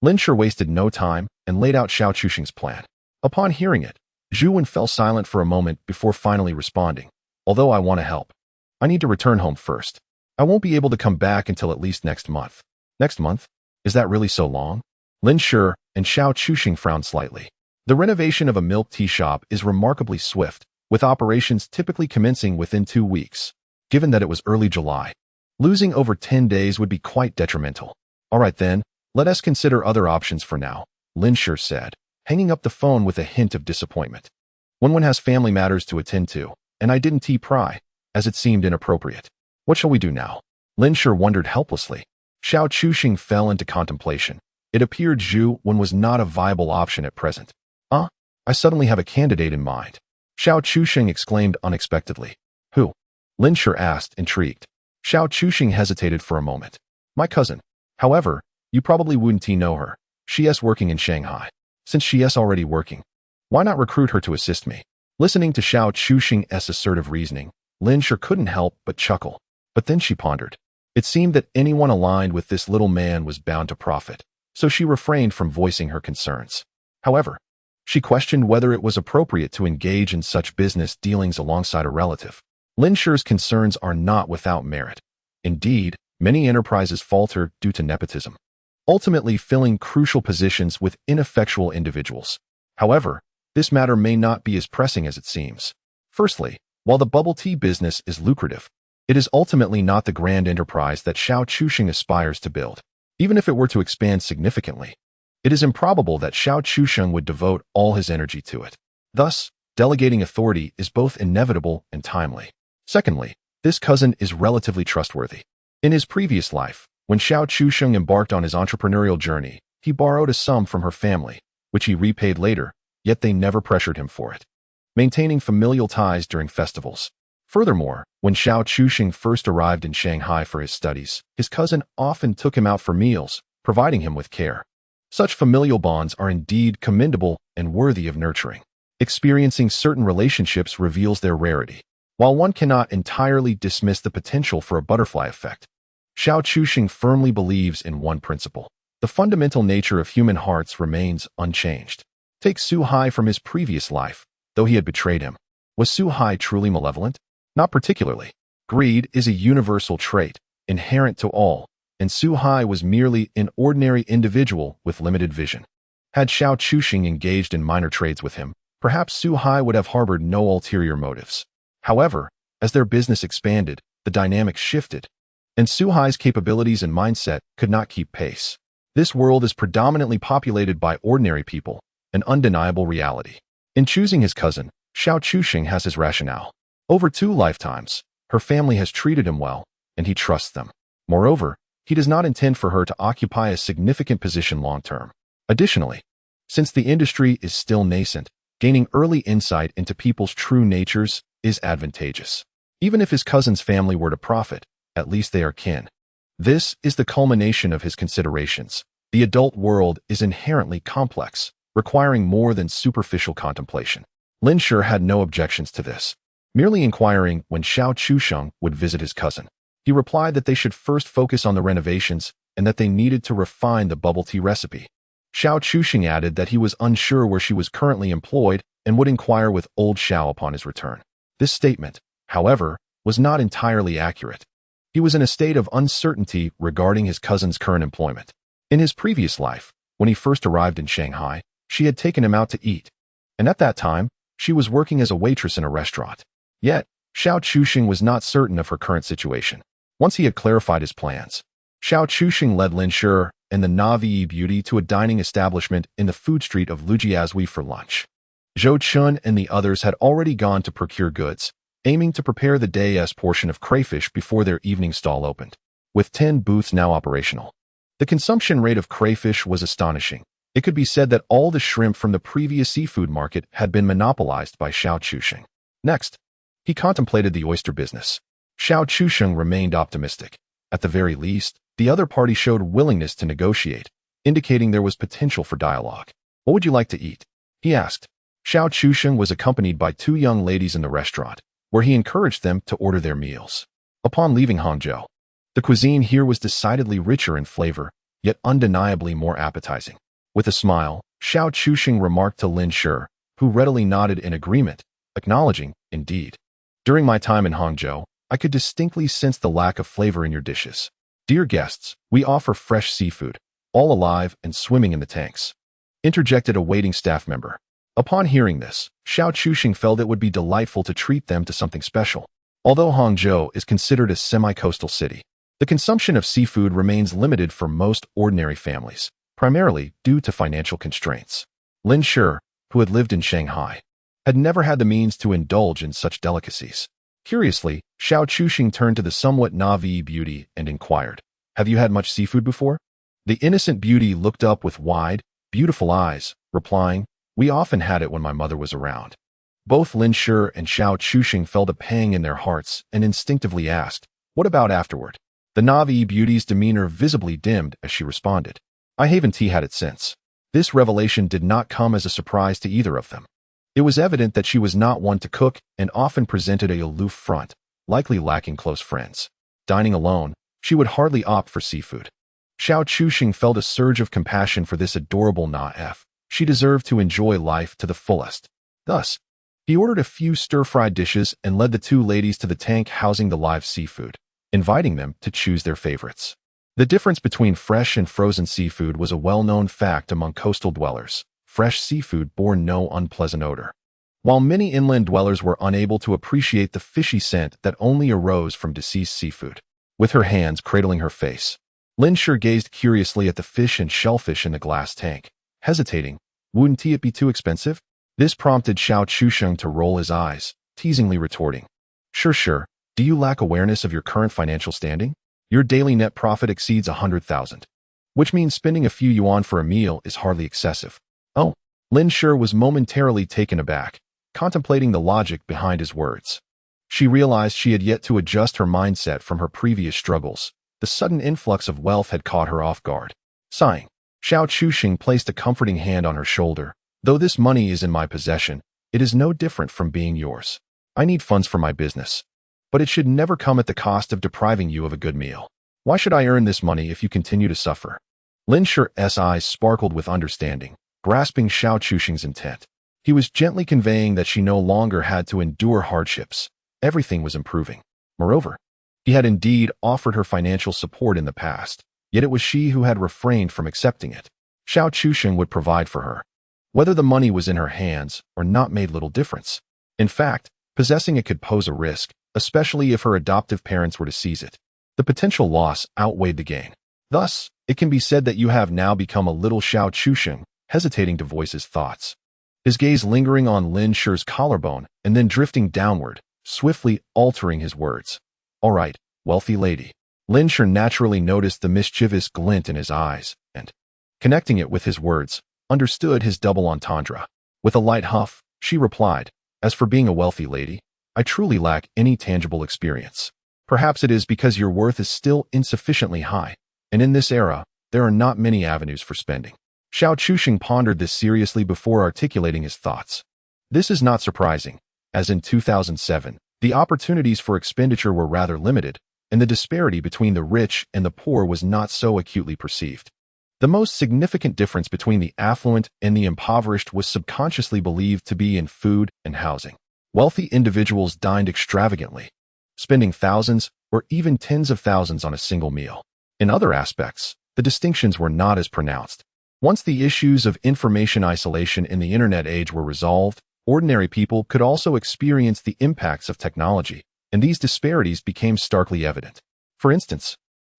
Lin Shi wasted no time and laid out Xiao Chuxing's plan. Upon hearing it, Zhu Wen fell silent for a moment before finally responding. Although I want to help, I need to return home first. I won't be able to come back until at least next month. Next month? Is that really so long? Lin Shi and Xiao Chuxing frowned slightly. The renovation of a milk tea shop is remarkably swift, with operations typically commencing within 2 weeks. Given that it was early July, losing over 10 days would be quite detrimental. All right then, let us consider other options for now, Lin Shi said, hanging up the phone with a hint of disappointment. When one has family matters to attend to, and I didn't pry, as it seemed inappropriate. What shall we do now? Lin Shi wondered helplessly. Xiao Chuxing fell into contemplation. It appeared Zhu Wen was not a viable option at present. I suddenly have a candidate in mind. Xiao Chuxing exclaimed unexpectedly. Who? Lin Shi asked, intrigued. Xiao Chuxing hesitated for a moment. My cousin. However, you probably wouldn't know her. She's working in Shanghai. Since she's already working, why not recruit her to assist me? Listening to Xiao Chuxing's assertive reasoning, Lin Shi couldn't help but chuckle. But then she pondered. It seemed that anyone aligned with this little man was bound to profit, so she refrained from voicing her concerns. However, she questioned whether it was appropriate to engage in such business dealings alongside a relative. Lin Shi's concerns are not without merit. Indeed, many enterprises falter due to nepotism, ultimately filling crucial positions with ineffectual individuals. However, this matter may not be as pressing as it seems. Firstly, while the bubble tea business is lucrative, it is ultimately not the grand enterprise that Xiao Chuxing aspires to build. Even if it were to expand significantly, it is improbable that Xiao Chuxing would devote all his energy to it. Thus, delegating authority is both inevitable and timely. Secondly, this cousin is relatively trustworthy. In his previous life, when Xiao Chuxing embarked on his entrepreneurial journey, he borrowed a sum from her family, which he repaid later, yet they never pressured him for it, maintaining familial ties during festivals. Furthermore, when Xiao Chuxing first arrived in Shanghai for his studies, his cousin often took him out for meals, providing him with care. Such familial bonds are indeed commendable and worthy of nurturing. Experiencing certain relationships reveals their rarity. While one cannot entirely dismiss the potential for a butterfly effect, Xiao Chuxing firmly believes in one principle. The fundamental nature of human hearts remains unchanged. Take Su Hai from his previous life, though he had betrayed him. Was Su Hai truly malevolent? Not particularly. Greed is a universal trait, inherent to all, and Su Hai was merely an ordinary individual with limited vision. Had Xiao Chuxing engaged in minor trades with him, perhaps Su Hai would have harbored no ulterior motives. However, as their business expanded, the dynamics shifted, and Su Hai's capabilities and mindset could not keep pace. This world is predominantly populated by ordinary people, an undeniable reality. In choosing his cousin, Xiao Chuxing has his rationale. Over 2 lifetimes, her family has treated him well, and he trusts them. Moreover, he does not intend for her to occupy a significant position long-term. Additionally, since the industry is still nascent, gaining early insight into people's true natures is advantageous. Even if his cousin's family were to profit, at least they are kin. This is the culmination of his considerations. The adult world is inherently complex, requiring more than superficial contemplation. Lin Shi had no objections to this, merely inquiring when Xiao Chuxing would visit his cousin. He replied that they should first focus on the renovations and that they needed to refine the bubble tea recipe. Xiao Chuxing added that he was unsure where she was currently employed and would inquire with old Xiao upon his return. This statement, however, was not entirely accurate. He was in a state of uncertainty regarding his cousin's current employment. In his previous life, when he first arrived in Shanghai, she had taken him out to eat, and at that time, she was working as a waitress in a restaurant. Yet, Xiao Chuxing was not certain of her current situation. Once he had clarified his plans, Xiao Chuxing led Lin Shi and the Navi beauty to a dining establishment in the food street of Lujiazui for lunch. Zhou Chun and the others had already gone to procure goods, aiming to prepare the day's portion of crayfish before their evening stall opened. With 10 booths now operational, the consumption rate of crayfish was astonishing. It could be said that all the shrimp from the previous seafood market had been monopolized by Xiao Chuxing. Next, He contemplated the oyster business. Xiao Chusheng remained optimistic. At the very least, the other party showed willingness to negotiate, indicating there was potential for dialogue. "What would you like to eat?" he asked. Xiao Chusheng was accompanied by two young ladies in the restaurant, where he encouraged them to order their meals. Upon leaving Hangzhou, the cuisine here was decidedly richer in flavor, yet undeniably more appetizing. With a smile, Xiao Chusheng remarked to Lin Shi, who readily nodded in agreement, acknowledging, "Indeed. During my time in Hangzhou, I could distinctly sense the lack of flavor in your dishes. Dear guests, we offer fresh seafood, all alive and swimming in the tanks," interjected a waiting staff member. Upon hearing this, Xiao Chusheng felt it would be delightful to treat them to something special. Although Hangzhou is considered a semi-coastal city, the consumption of seafood remains limited for most ordinary families, primarily due to financial constraints. Lin Shi, who had lived in Shanghai, had never had the means to indulge in such delicacies. Curiously, Xiao Chusheng turned to the somewhat naive beauty and inquired, "Have you had much seafood before?" The innocent beauty looked up with wide, beautiful eyes, replying, "We often had it when my mother was around." Both Lin Shi and Xiao Chusheng felt a pang in their hearts and instinctively asked, "What about afterward?" The naive beauty's demeanor visibly dimmed as she responded, "I haven't had it since." This revelation did not come as a surprise to either of them. It was evident that she was not one to cook and often presented a aloof front, likely lacking close friends. Dining alone, she would hardly opt for seafood. Xiao Chusheng felt a surge of compassion for this adorable naif. She deserved to enjoy life to the fullest. Thus, he ordered a few stir-fried dishes and led the two ladies to the tank housing the live seafood, inviting them to choose their favorites. The difference between fresh and frozen seafood was a well-known fact among coastal dwellers. Fresh seafood bore no unpleasant odor, while many inland dwellers were unable to appreciate the fishy scent that only arose from deceased seafood. With her hands cradling her face, Lin Shi gazed curiously at the fish and shellfish in the glass tank, hesitating. "Wouldn't it be too expensive?" This prompted Xiao Chusheng to roll his eyes, teasingly retorting, Sure. Do you lack awareness of your current financial standing? Your daily net profit exceeds 100,000, which means spending a few yuan for a meal is hardly excessive." "Oh." Lin Shi was momentarily taken aback, contemplating the logic behind his words. She realized she had yet to adjust her mindset from her previous struggles. The sudden influx of wealth had caught her off guard. Sighing, Xiao Chusheng placed a comforting hand on her shoulder. "Though this money is in my possession, it is no different from being yours. I need funds for my business, but it should never come at the cost of depriving you of a good meal. Why should I earn this money if you continue to suffer?" Lin Shi's eyes sparkled with understanding, grasping Xiao Chusheng's intent. He was gently conveying that she no longer had to endure hardships. Everything was improving. Moreover, he had indeed offered her financial support in the past, yet it was she who had refrained from accepting it. Xiao Chusheng would provide for her. Whether the money was in her hands or not made little difference. In fact, possessing it could pose a risk, especially if her adoptive parents were to seize it. The potential loss outweighed the gain. Thus, it can be said that you have now become a little Xiao Chusheng, hesitating to voice his thoughts. His gaze lingering on Lin Shi's collarbone and then drifting downward, swiftly altering his words. "All right, wealthy lady." Lin Shi naturally noticed the mischievous glint in his eyes and, connecting it with his words, understood his double entendre. With a light huff, she replied, "As for being a wealthy lady, I truly lack any tangible experience. Perhaps it is because your worth is still insufficiently high, and in this era, there are not many avenues for spending." Xiao Chusheng pondered this seriously before articulating his thoughts. This is not surprising, as in 2007, the opportunities for expenditure were rather limited, and the disparity between the rich and the poor was not so acutely perceived. The most significant difference between the affluent and the impoverished was subconsciously believed to be in food and housing. Wealthy individuals dined extravagantly, spending thousands or even tens of thousands on a single meal. In other aspects, the distinctions were not as pronounced. Once the issues of information isolation in the internet age were resolved, ordinary people could also experience the impacts of technology, and these disparities became starkly evident. For instance,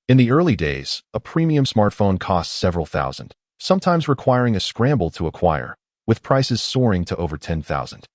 in the early days, a premium smartphone cost several thousand, sometimes requiring a scramble to acquire, with prices soaring to over 10,000.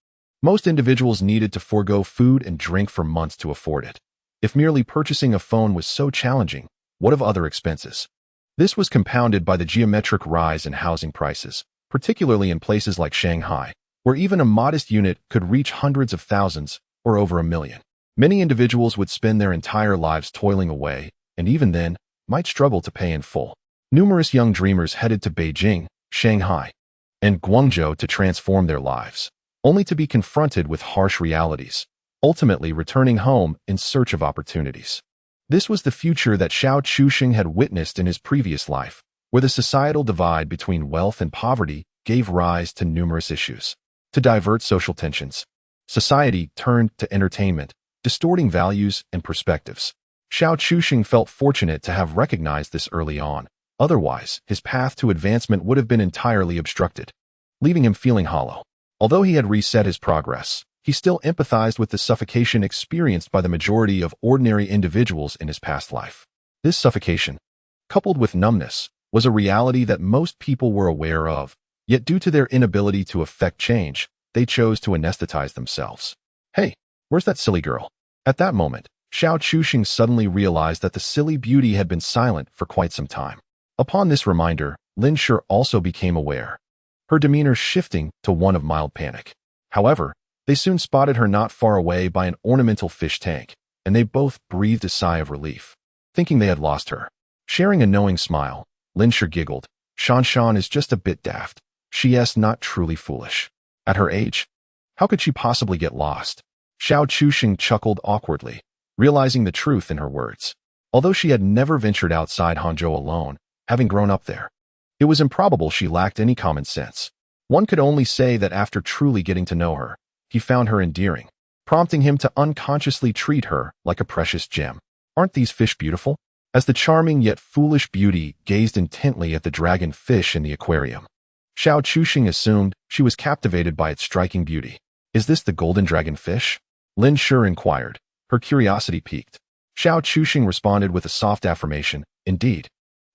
Most individuals needed to forego food and drink for months to afford it. If merely purchasing a phone was so challenging, what of other expenses? This was compounded by the geometric rise in housing prices, particularly in places like Shanghai, where even a modest unit could reach hundreds of thousands, or over 1 million. Many individuals would spend their entire lives toiling away, and even then, might struggle to pay in full. Numerous young dreamers headed to Beijing, Shanghai, and Guangzhou to transform their lives, only to be confronted with harsh realities, ultimately returning home in search of opportunities. This was the future that Xiao Chuxing had witnessed in his previous life, where the societal divide between wealth and poverty gave rise to numerous issues. To divert social tensions, society turned to entertainment, distorting values and perspectives. Xiao Chuxing felt fortunate to have recognized this early on. Otherwise, his path to advancement would have been entirely obstructed, leaving him feeling hollow. Although he had reset his progress, he still empathized with the suffocation experienced by the majority of ordinary individuals in his past life. This suffocation, coupled with numbness, was a reality that most people were aware of, yet due to their inability to effect change, they chose to anesthetize themselves. Hey, where's that silly girl? At that moment, Xiao Chuxing suddenly realized that the silly beauty had been silent for quite some time. Upon this reminder, Lin Shi also became aware, her demeanor shifting to one of mild panic. However, they soon spotted her not far away by an ornamental fish tank, and they both breathed a sigh of relief, thinking they had lost her. Sharing a knowing smile, Lin Shi giggled. Shan is just a bit daft. She's not truly foolish. At her age, how could she possibly get lost? Xiao Chuxing chuckled awkwardly, realizing the truth in her words. Although she had never ventured outside Hangzhou alone, having grown up there, it was improbable she lacked any common sense. One could only say that after truly getting to know her, he found her endearing, prompting him to unconsciously treat her like a precious gem. Aren't these fish beautiful? As the charming yet foolish beauty gazed intently at the dragon fish in the aquarium, Xiao Chuxing assumed she was captivated by its striking beauty. Is this the golden dragon fish? Lin Shi inquired, her curiosity piqued. Xiao Chuxing responded with a soft affirmation. Indeed.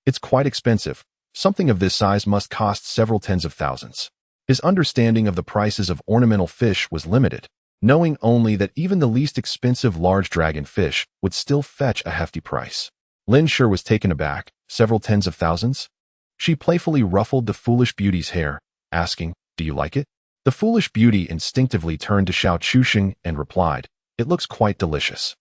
It's quite expensive. Something of this size must cost several tens of thousands. His understanding of the prices of ornamental fish was limited, knowing only that even the least expensive large dragon fish would still fetch a hefty price. Lin Shi was taken aback. Several tens of thousands? She playfully ruffled the foolish beauty's hair, asking, do you like it? The foolish beauty instinctively turned to Xiao Chuxing and replied, it looks quite delicious.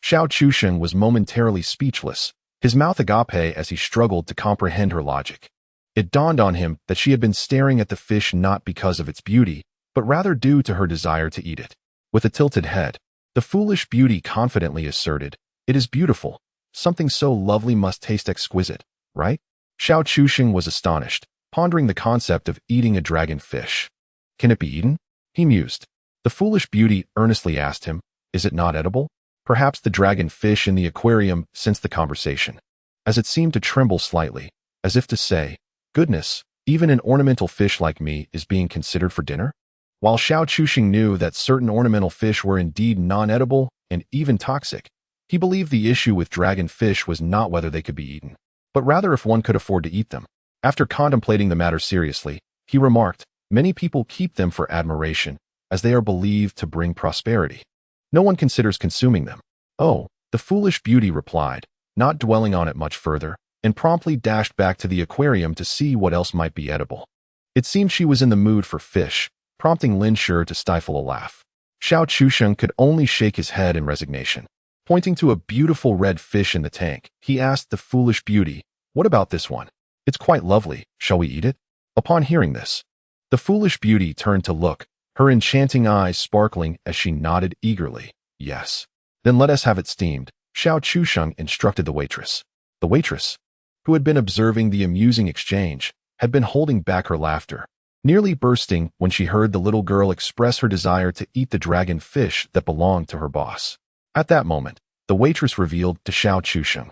Xiao Chuxing was momentarily speechless, his mouth agape as he struggled to comprehend her logic. It dawned on him that she had been staring at the fish not because of its beauty, but rather due to her desire to eat it. With a tilted head, the foolish beauty confidently asserted, it is beautiful. Something so lovely must taste exquisite, right? Xiao Chuxing was astonished, pondering the concept of eating a dragon fish. Can it be eaten? He mused. The foolish beauty earnestly asked him, is it not edible? Perhaps the dragon fish in the aquarium sensed the conversation, as it seemed to tremble slightly, as if to say, goodness, even an ornamental fish like me is being considered for dinner? While Xiao Chuxing knew that certain ornamental fish were indeed non-edible and even toxic, he believed the issue with dragon fish was not whether they could be eaten, but rather if one could afford to eat them. After contemplating the matter seriously, he remarked, many people keep them for admiration, as they are believed to bring prosperity. No one considers consuming them. Oh, the foolish beauty replied, not dwelling on it much further, and promptly dashed back to the aquarium to see what else might be edible. It seemed she was in the mood for fish, prompting Lin Shi to stifle a laugh. Xiao Chuxing could only shake his head in resignation. Pointing to a beautiful red fish in the tank, he asked the foolish beauty, what about this one? It's quite lovely, shall we eat it? Upon hearing this, the foolish beauty turned to look, her enchanting eyes sparkling as she nodded eagerly. Yes. Then let us have it steamed, Xiao Chuxing instructed the waitress. The waitress, who had been observing the amusing exchange, had been holding back her laughter, nearly bursting when she heard the little girl express her desire to eat the dragon fish that belonged to her boss. At that moment, the waitress revealed to Xiao Chuxing,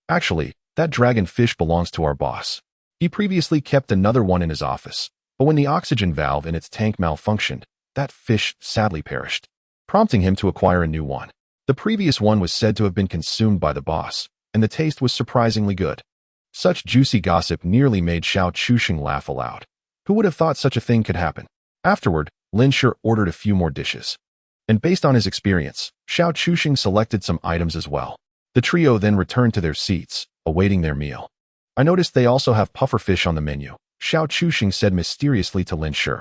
actually, that dragon fish belongs to our boss. He previously kept another one in his office, but when the oxygen valve in its tank malfunctioned, that fish sadly perished, prompting him to acquire a new one. The previous one was said to have been consumed by the boss, and the taste was surprisingly good. Such juicy gossip nearly made Xiao Chuxing laugh aloud. Who would have thought such a thing could happen? Afterward, Lin Shi ordered a few more dishes. And based on his experience, Xiao Chuxing selected some items as well. The trio then returned to their seats, awaiting their meal. I noticed they also have pufferfish on the menu, Xiao Chuxing said mysteriously to Lin Shi.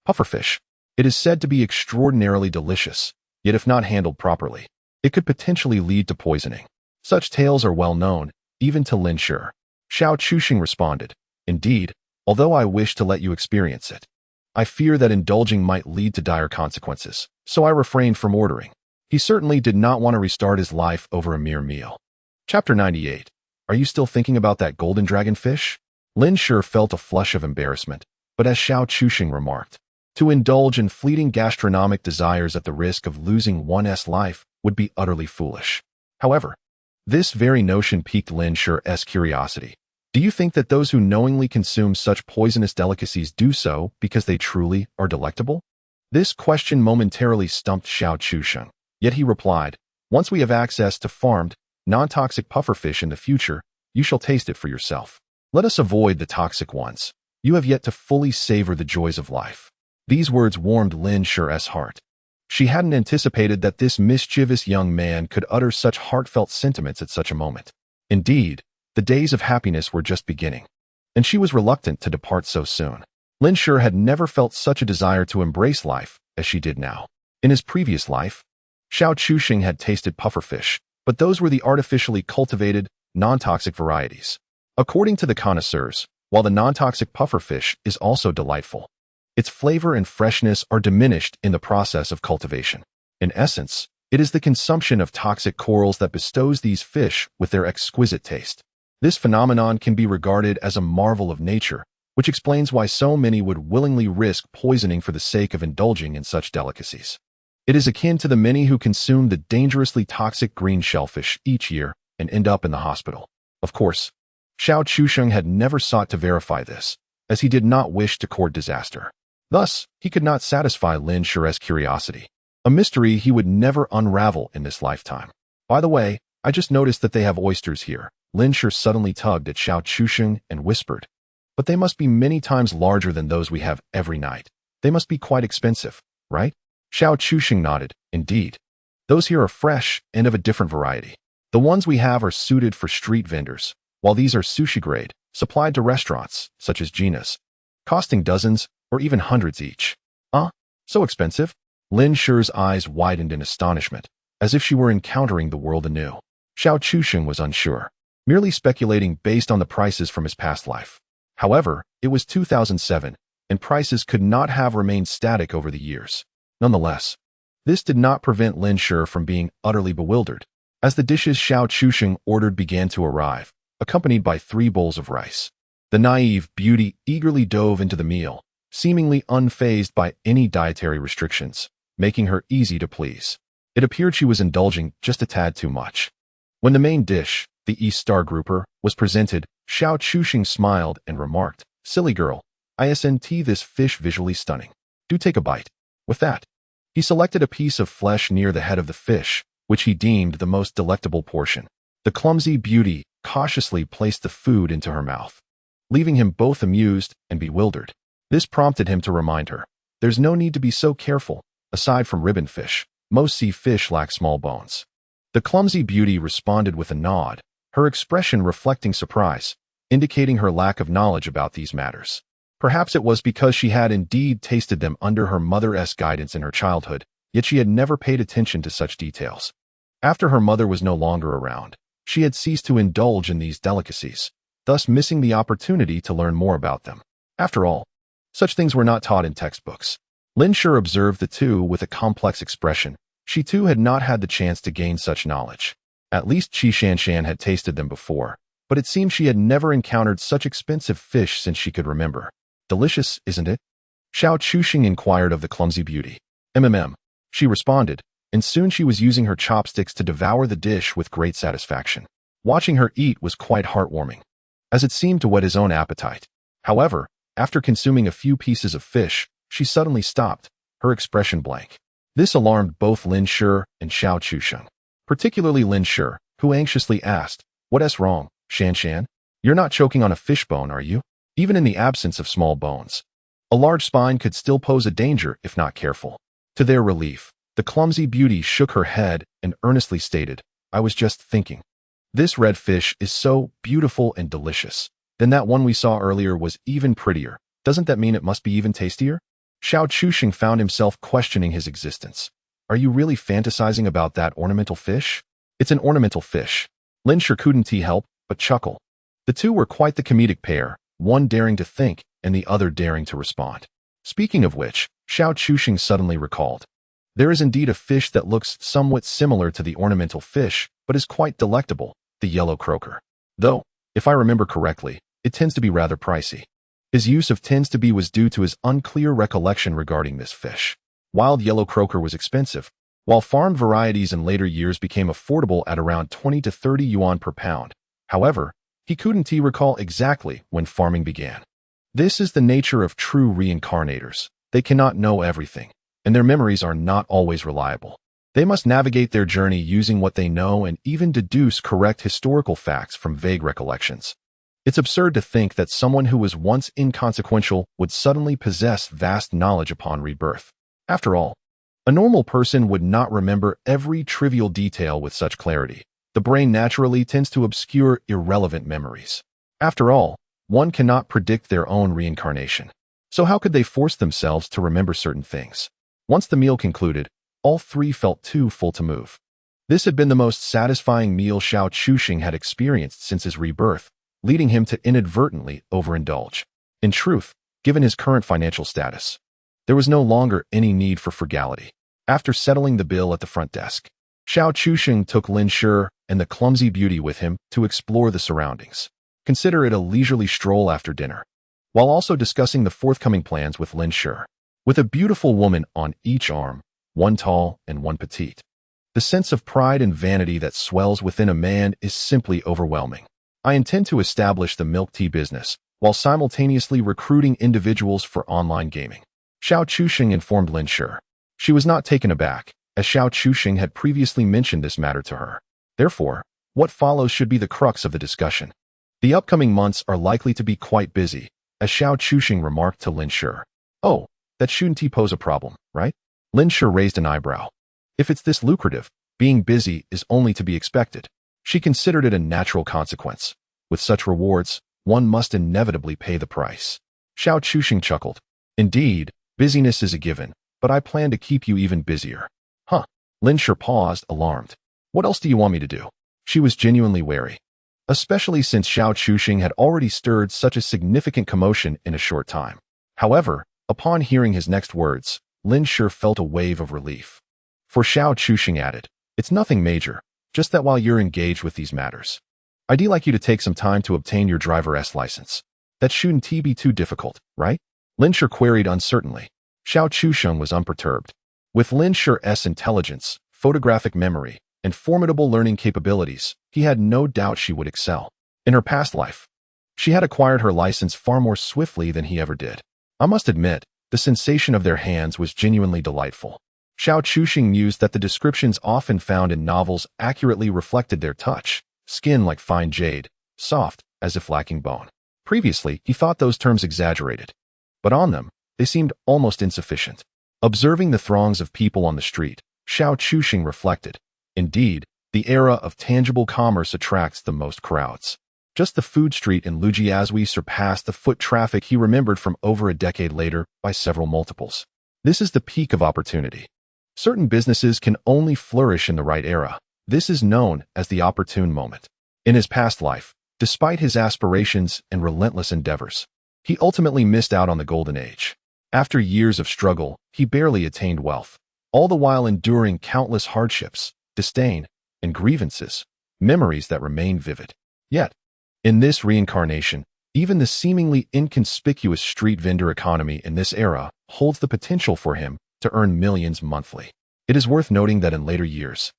Pufferfish. It is said to be extraordinarily delicious. Yet if not handled properly, it could potentially lead to poisoning. Such tales are well known, even to Lin Shi. Xiao Chuxing responded, "Indeed, although I wish to let you experience it, I fear that indulging might lead to dire consequences, so I refrained from ordering." He certainly did not want to restart his life over a mere meal. Chapter 98. Are you still thinking about that golden dragon fish? Lin Shi felt a flush of embarrassment, but as Xiao Chuxing remarked, to indulge in fleeting gastronomic desires at the risk of losing one's life would be utterly foolish. However, this very notion piqued Lin Shi's curiosity. Do you think that those who knowingly consume such poisonous delicacies do so because they truly are delectable? This question momentarily stumped Xiao Chuxing, yet he replied, "Once we have access to farmed, non-toxic pufferfish in the future, you shall taste it for yourself. Let us avoid the toxic ones. You have yet to fully savor the joys of life." These words warmed Lin Shi's heart. She hadn't anticipated that this mischievous young man could utter such heartfelt sentiments at such a moment. Indeed, the days of happiness were just beginning, and she was reluctant to depart so soon. Lin Shi had never felt such a desire to embrace life as she did now. In his previous life, Xiao Chuxing had tasted pufferfish, but those were the artificially cultivated, non-toxic varieties. According to the connoisseurs, while the non-toxic pufferfish is also delightful, its flavor and freshness are diminished in the process of cultivation. In essence, it is the consumption of toxic corals that bestows these fish with their exquisite taste. This phenomenon can be regarded as a marvel of nature, which explains why so many would willingly risk poisoning for the sake of indulging in such delicacies. It is akin to the many who consume the dangerously toxic green shellfish each year and end up in the hospital. Of course, Xiao Chuxing had never sought to verify this, as he did not wish to court disaster. Thus, he could not satisfy Lin Shi's curiosity, a mystery he would never unravel in this lifetime. By the way, I just noticed that they have oysters here. Lin Shi suddenly tugged at Xiao Chuxing and whispered, "But they must be many times larger than those we have every night. They must be quite expensive, right?" Xiao Chuxing nodded, "Indeed. Those here are fresh and of a different variety. The ones we have are suited for street vendors, while these are sushi grade, supplied to restaurants, such as Gina's, costing dozens or even hundreds each." So expensive? Lin Shi's eyes widened in astonishment, as if she were encountering the world anew. Xiao Chuxing was unsure, merely speculating based on the prices from his past life. However, it was 2007, and prices could not have remained static over the years. Nonetheless, this did not prevent Lin Shi from being utterly bewildered, as the dishes Xiao Chuxing ordered began to arrive, accompanied by 3 bowls of rice. The naive beauty eagerly dove into the meal, seemingly unfazed by any dietary restrictions, making her easy to please. It appeared she was indulging just a tad too much. When the main dish, the East Star Grouper, was presented, Xiao Chuxing smiled and remarked, "Silly girl, isn't this fish visually stunning? Do take a bite." With that, he selected a piece of flesh near the head of the fish, which he deemed the most delectable portion. The clumsy beauty cautiously placed the food into her mouth, leaving him both amused and bewildered. This prompted him to remind her, "There's no need to be so careful. Aside from ribbon fish, most sea fish lack small bones." The clumsy beauty responded with a nod, her expression reflecting surprise, indicating her lack of knowledge about these matters. Perhaps it was because she had indeed tasted them under her mother's guidance in her childhood, yet she had never paid attention to such details. After her mother was no longer around, she had ceased to indulge in these delicacies, thus missing the opportunity to learn more about them. After all, such things were not taught in textbooks. Lin Shi observed the two with a complex expression. She too had not had the chance to gain such knowledge. At least Qi Shanshan had tasted them before, but it seemed she had never encountered such expensive fish since she could remember. "Delicious, isn't it?" Xiao Chuxing inquired of the clumsy beauty. She responded, and soon she was using her chopsticks to devour the dish with great satisfaction. Watching her eat was quite heartwarming, as it seemed to whet his own appetite. However, after consuming a few pieces of fish, she suddenly stopped, her expression blank. This alarmed both Lin Shi and Xiao Chuxing, particularly Lin Shi, who anxiously asked, "What's wrong, Shanshan? You're not choking on a fishbone, are you?" Even in the absence of small bones, a large spine could still pose a danger if not careful. To their relief, the clumsy beauty shook her head and earnestly stated, "I was just thinking. This red fish is so beautiful and delicious. Then that one we saw earlier was even prettier. Doesn't that mean it must be even tastier?" Xiao Chuxing found himself questioning his existence. Are you really fantasizing about that ornamental fish? It's an ornamental fish. Lin Shi couldn't help but chuckle. The two were quite the comedic pair, one daring to think and the other daring to respond. Speaking of which, Xiao Chuxing suddenly recalled. There is indeed a fish that looks somewhat similar to the ornamental fish, but is quite delectable, the yellow croaker. Though, if I remember correctly, it tends to be rather pricey. His use of tends to be was due to his unclear recollection regarding this fish. Wild yellow croaker was expensive, while farmed varieties in later years became affordable at around 20 to 30 yuan per pound. However, he couldn't recall exactly when farming began. This is the nature of true reincarnators. They cannot know everything, and their memories are not always reliable. They must navigate their journey using what they know and even deduce correct historical facts from vague recollections. It's absurd to think that someone who was once inconsequential would suddenly possess vast knowledge upon rebirth. After all, a normal person would not remember every trivial detail with such clarity. The brain naturally tends to obscure irrelevant memories. After all, one cannot predict their own reincarnation. So how could they force themselves to remember certain things? Once the meal concluded, all three felt too full to move. This had been the most satisfying meal Xiao Chuxing had experienced since his rebirth, leading him to inadvertently overindulge. In truth, given his current financial status, there was no longer any need for frugality. After settling the bill at the front desk, Xiao Chuxing took Lin Shi and the clumsy beauty with him to explore the surroundings. Consider it a leisurely stroll after dinner, while also discussing the forthcoming plans with Lin Shi. With a beautiful woman on each arm, one tall and one petite, the sense of pride and vanity that swells within a man is simply overwhelming. I intend to establish the milk tea business, while simultaneously recruiting individuals for online gaming. Xiao Chuxing informed Lin Shi. She was not taken aback, as Xiao Chuxing had previously mentioned this matter to her. Therefore, what follows should be the crux of the discussion. The upcoming months are likely to be quite busy, as Xiao Chuxing remarked to Lin Shi. Oh, that shouldn't pose a problem, right? Lin Shi raised an eyebrow. If it's this lucrative, being busy is only to be expected. She considered it a natural consequence. With such rewards, one must inevitably pay the price. Xiao Chuxing chuckled. Indeed, busyness is a given, but I plan to keep you even busier. Huh. Lin Shi paused, alarmed. What else do you want me to do? She was genuinely wary, especially since Xiao Chuxing had already stirred such a significant commotion in a short time. However, upon hearing his next words, Lin Shi felt a wave of relief. For Xiao Chuxing added, it's nothing major, just that while you're engaged with these matters, I'd like you to take some time to obtain your driver's license. That shouldn't be too difficult, right? Lin Shi queried uncertainly. Xiao Chuxing was unperturbed. With Lin Shi's intelligence, photographic memory, and formidable learning capabilities, he had no doubt she would excel. In her past life, she had acquired her license far more swiftly than he ever did. I must admit, the sensation of their hands was genuinely delightful. Xiao Chuxing mused that the descriptions often found in novels accurately reflected their touch, skin like fine jade, soft, as if lacking bone. Previously, he thought those terms exaggerated, but on them, they seemed almost insufficient. Observing the throngs of people on the street, Xiao Chuxing reflected, indeed, the era of tangible commerce attracts the most crowds. Just the food street in Lujiazui surpassed the foot traffic he remembered from over a decade later by several multiples. This is the peak of opportunity. Certain businesses can only flourish in the right era. This is known as the opportune moment. In his past life, despite his aspirations and relentless endeavors, he ultimately missed out on the golden age. After years of struggle, he barely attained wealth, all the while enduring countless hardships, disdain, and grievances, memories that remain vivid. Yet, in this reincarnation, even the seemingly inconspicuous street vendor economy in this era holds the potential for him to earn millions monthly. It is worth noting that in later years,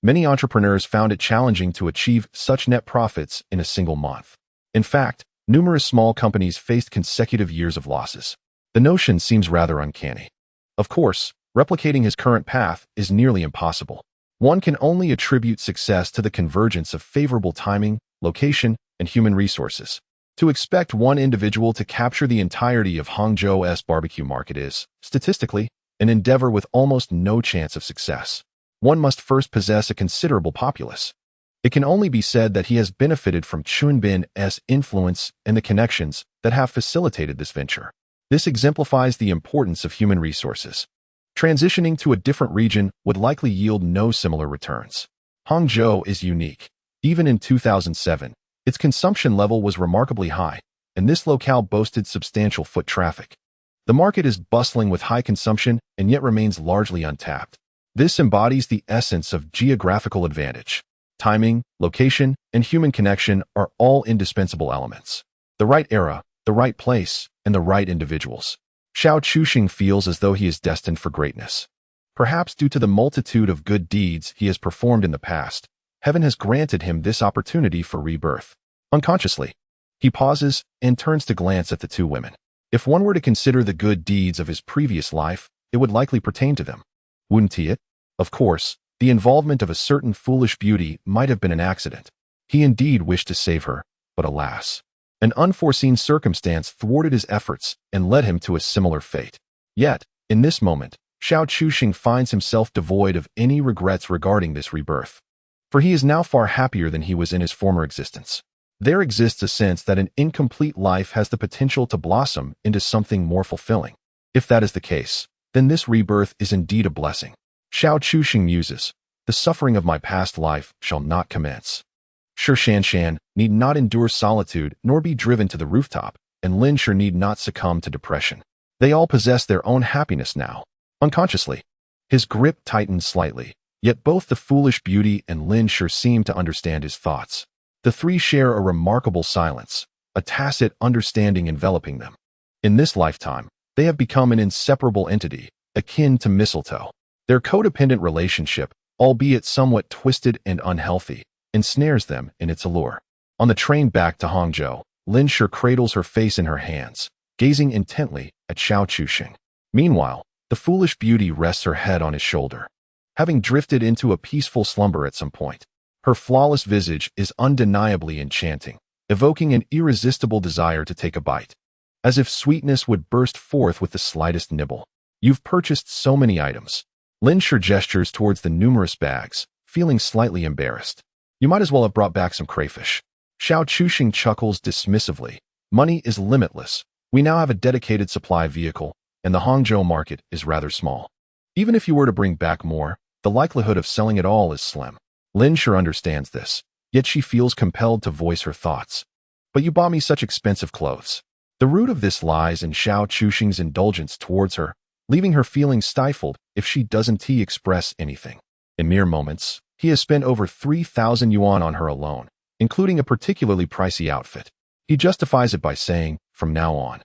many entrepreneurs found it challenging to achieve such net profits in a single month. In fact, numerous small companies faced consecutive years of losses. The notion seems rather uncanny. Of course, replicating his current path is nearly impossible. One can only attribute success to the convergence of favorable timing, location, and human resources. To expect one individual to capture the entirety of Hangzhou's barbecue market is, statistically, an endeavor with almost no chance of success. One must first possess a considerable populace. It can only be said that he has benefited from Chunbin's influence and the connections that have facilitated this venture. This exemplifies the importance of human resources. Transitioning to a different region would likely yield no similar returns. Hangzhou is unique. Even in 2007, its consumption level was remarkably high, and this locale boasted substantial foot traffic. The market is bustling with high consumption and yet remains largely untapped. This embodies the essence of geographical advantage. Timing, location, and human connection are all indispensable elements. The right era, the right place, and the right individuals. Xiao Chuxing feels as though he is destined for greatness. Perhaps due to the multitude of good deeds he has performed in the past, heaven has granted him this opportunity for rebirth. Unconsciously, he pauses and turns to glance at the two women. If one were to consider the good deeds of his previous life, it would likely pertain to them. Wouldn't he? Of course, the involvement of a certain foolish beauty might have been an accident. He indeed wished to save her, but alas, an unforeseen circumstance thwarted his efforts and led him to a similar fate. Yet, in this moment, Xiao Chuxing finds himself devoid of any regrets regarding this rebirth. For he is now far happier than he was in his former existence. There exists a sense that an incomplete life has the potential to blossom into something more fulfilling. If that is the case, then this rebirth is indeed a blessing. Xiao Chuxing muses, the suffering of my past life shall not commence. Shi Shanshan need not endure solitude nor be driven to the rooftop, and Lin Shi need not succumb to depression. They all possess their own happiness now. Unconsciously, his grip tightened slightly, yet both the foolish beauty and Lin Shi seem to understand his thoughts. The three share a remarkable silence, a tacit understanding enveloping them. In this lifetime, they have become an inseparable entity, akin to mistletoe. Their codependent relationship, albeit somewhat twisted and unhealthy, ensnares them in its allure. On the train back to Hangzhou, Lin Shi cradles her face in her hands, gazing intently at Xiao Chuxing. Meanwhile, the foolish beauty rests her head on his shoulder. Having drifted into a peaceful slumber at some point, her flawless visage is undeniably enchanting, evoking an irresistible desire to take a bite. As if sweetness would burst forth with the slightest nibble. You've purchased so many items. Lin Shi gestures towards the numerous bags, feeling slightly embarrassed. You might as well have brought back some crayfish. Xiao Chuxing chuckles dismissively. Money is limitless. We now have a dedicated supply vehicle, and the Hangzhou market is rather small. Even if you were to bring back more, the likelihood of selling it all is slim. Lin Shi understands this, yet she feels compelled to voice her thoughts. But you bought me such expensive clothes. The root of this lies in Xiao Chuxing's indulgence towards her, leaving her feeling stifled if she doesn't express anything. In mere moments, he has spent over 3,000 yuan on her alone, including a particularly pricey outfit. He justifies it by saying, from now on,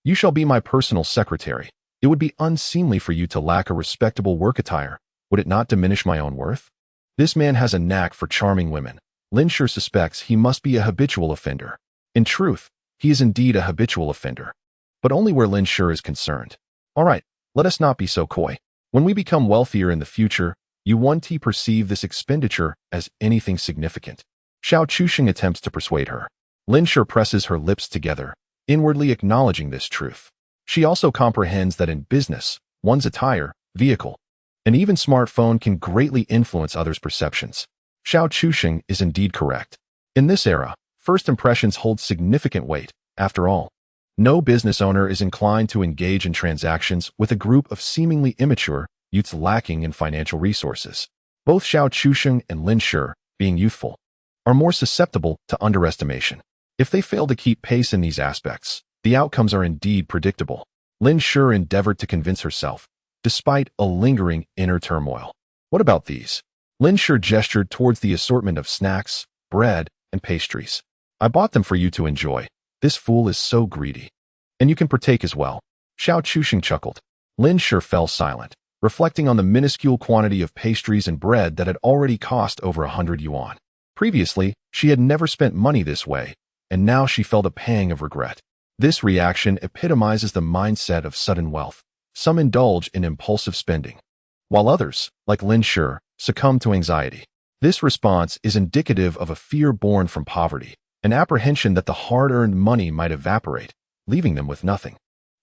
you shall be my personal secretary. It would be unseemly for you to lack a respectable work attire. Would it not diminish my own worth? This man has a knack for charming women. Lin Shi suspects he must be a habitual offender. In truth, he is indeed a habitual offender. But only where Lin Shi is concerned. All right, let us not be so coy. When we become wealthier in the future, you won't perceive this expenditure as anything significant. Xiao Chuxing attempts to persuade her. Lin Shi presses her lips together, inwardly acknowledging this truth. She also comprehends that in business, one's attire, vehicle, and even smartphone can greatly influence others' perceptions. Xiao Chuxing is indeed correct. In this era, first impressions hold significant weight. After all, no business owner is inclined to engage in transactions with a group of seemingly immature youths lacking in financial resources. Both Xiao Chuxing and Lin Shi, being youthful, are more susceptible to underestimation. If they fail to keep pace in these aspects, the outcomes are indeed predictable. Lin Shi endeavored to convince herself, despite a lingering inner turmoil. What about these? Lin Shi gestured towards the assortment of snacks, bread, and pastries. I bought them for you to enjoy. This fool is so greedy. And you can partake as well. Xiao Chuxing chuckled. Lin Shi fell silent, reflecting on the minuscule quantity of pastries and bread that had already cost over 100 yuan. Previously, she had never spent money this way, and now she felt a pang of regret. This reaction epitomizes the mindset of sudden wealth. Some indulge in impulsive spending, while others, like Lin Shi, succumb to anxiety. This response is indicative of a fear born from poverty, an apprehension that the hard-earned money might evaporate, leaving them with nothing.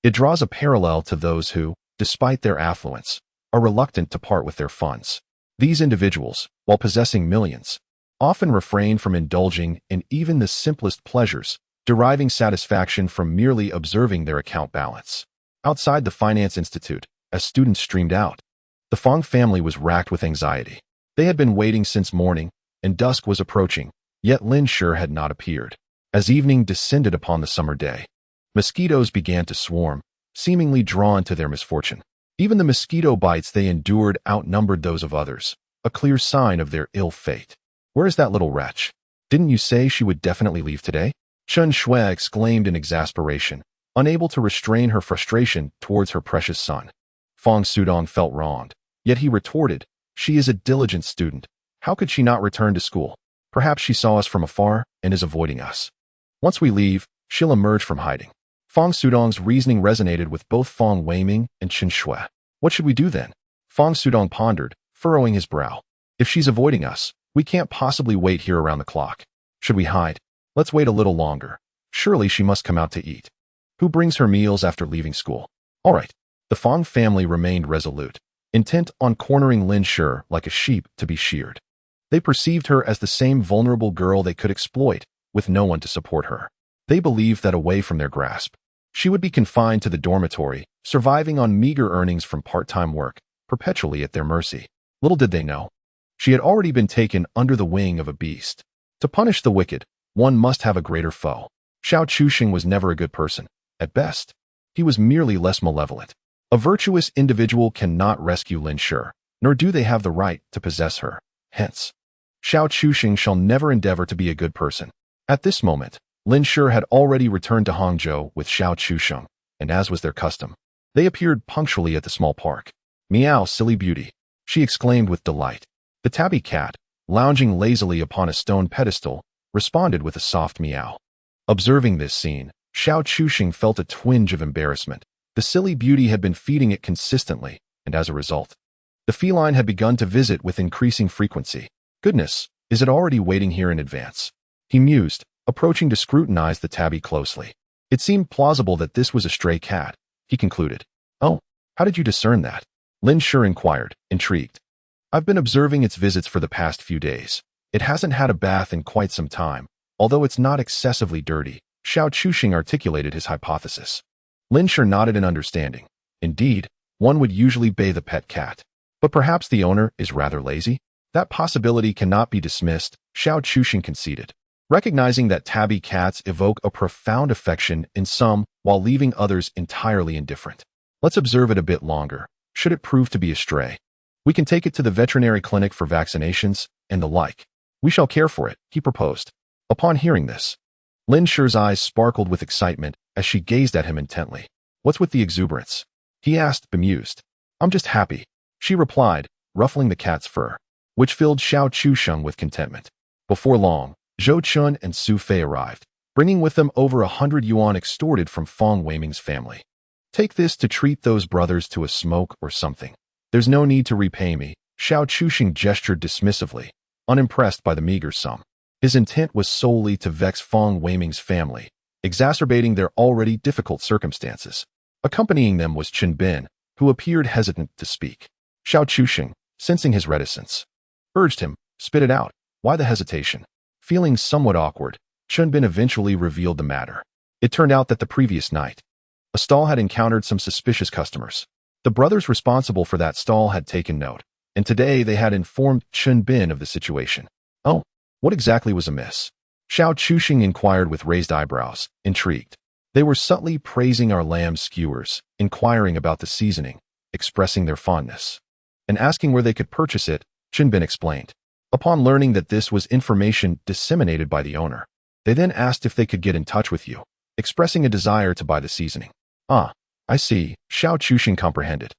It draws a parallel to those who, despite their affluence, are reluctant to part with their funds. These individuals, while possessing millions, often refrain from indulging in even the simplest pleasures, deriving satisfaction from merely observing their account balance. Outside the Finance Institute, as students streamed out. The Fong family was racked with anxiety. They had been waiting since morning, and dusk was approaching, yet Lin Shi had not appeared. As evening descended upon the summer day, mosquitoes began to swarm, seemingly drawn to their misfortune. Even the mosquito bites they endured outnumbered those of others, a clear sign of their ill fate. "Where is that little wretch? Didn't you say she would definitely leave today?" Chen Shui exclaimed in exasperation, unable to restrain her frustration towards her precious son. Fong Sudong felt wronged, yet he retorted, "She is a diligent student. How could she not return to school? Perhaps she saw us from afar and is avoiding us. Once we leave, she'll emerge from hiding." Fong Sudong's reasoning resonated with both Fong Weiming and Chen Shui. "What should we do then?" Fong Sudong pondered, furrowing his brow. "If she's avoiding us, we can't possibly wait here around the clock. Should we hide? Let's wait a little longer. Surely she must come out to eat. Who brings her meals after leaving school? All right." The Fong family remained resolute, intent on cornering Lin Shi like a sheep to be sheared. They perceived her as the same vulnerable girl they could exploit, with no one to support her. They believed that away from their grasp, she would be confined to the dormitory, surviving on meager earnings from part-time work, perpetually at their mercy. Little did they know, she had already been taken under the wing of a beast. To punish the wicked, one must have a greater foe. Xiao Chuxing was never a good person. At best, he was merely less malevolent. A virtuous individual cannot rescue Lin Shi, nor do they have the right to possess her. Hence, Xiao Chuxing shall never endeavor to be a good person. At this moment, Lin Shi had already returned to Hangzhou with Xiao Chuxing, and as was their custom, they appeared punctually at the small park. "Meow, silly beauty," she exclaimed with delight. The tabby cat, lounging lazily upon a stone pedestal, responded with a soft meow. Observing this scene, Xiao Chuxing felt a twinge of embarrassment. The silly beauty had been feeding it consistently, and as a result, the feline had begun to visit with increasing frequency. "Goodness, is it already waiting here in advance?" he mused, approaching to scrutinize the tabby closely. It seemed plausible that this was a stray cat, he concluded. "Oh, how did you discern that?" Lin Shi inquired, intrigued. "I've been observing its visits for the past few days. It hasn't had a bath in quite some time, although it's not excessively dirty," Xiao Chuxing articulated his hypothesis. Lin Shi nodded in understanding. Indeed, one would usually bathe a pet cat. But perhaps the owner is rather lazy? That possibility cannot be dismissed, Xiao Chuxing conceded, recognizing that tabby cats evoke a profound affection in some while leaving others entirely indifferent. "Let's observe it a bit longer. Should it prove to be a stray, we can take it to the veterinary clinic for vaccinations and the like. We shall care for it," he proposed. Upon hearing this, Lin Shi's eyes sparkled with excitement as she gazed at him intently. "What's with the exuberance?" he asked, bemused. "I'm just happy," she replied, ruffling the cat's fur, which filled Xiao Chuxing with contentment. Before long, Zhou Chun and Su Fei arrived, bringing with them over 100 yuan extorted from Fong Weiming's family. "Take this to treat those brothers to a smoke or something. There's no need to repay me," Xiao Chuxing gestured dismissively, unimpressed by the meager sum. His intent was solely to vex Fong Weiming's family, exacerbating their already difficult circumstances. Accompanying them was Chen Bin, who appeared hesitant to speak. Xiao Chuxing, sensing his reticence, urged him, "Spit it out. Why the hesitation?" Feeling somewhat awkward, Chen Bin eventually revealed the matter. It turned out that the previous night, a stall had encountered some suspicious customers. The brothers responsible for that stall had taken note, and today they had informed Chen Bin of the situation. "Oh, what exactly was amiss?" Xiao Chuxing inquired with raised eyebrows, intrigued. "They were subtly praising our lamb skewers, inquiring about the seasoning, expressing their fondness, and asking where they could purchase it," Chen Bin explained. Upon learning that this was information disseminated by the owner, they then asked if they could get in touch with you, expressing a desire to buy the seasoning. "Ah, I see," Xiao Chuxing comprehended,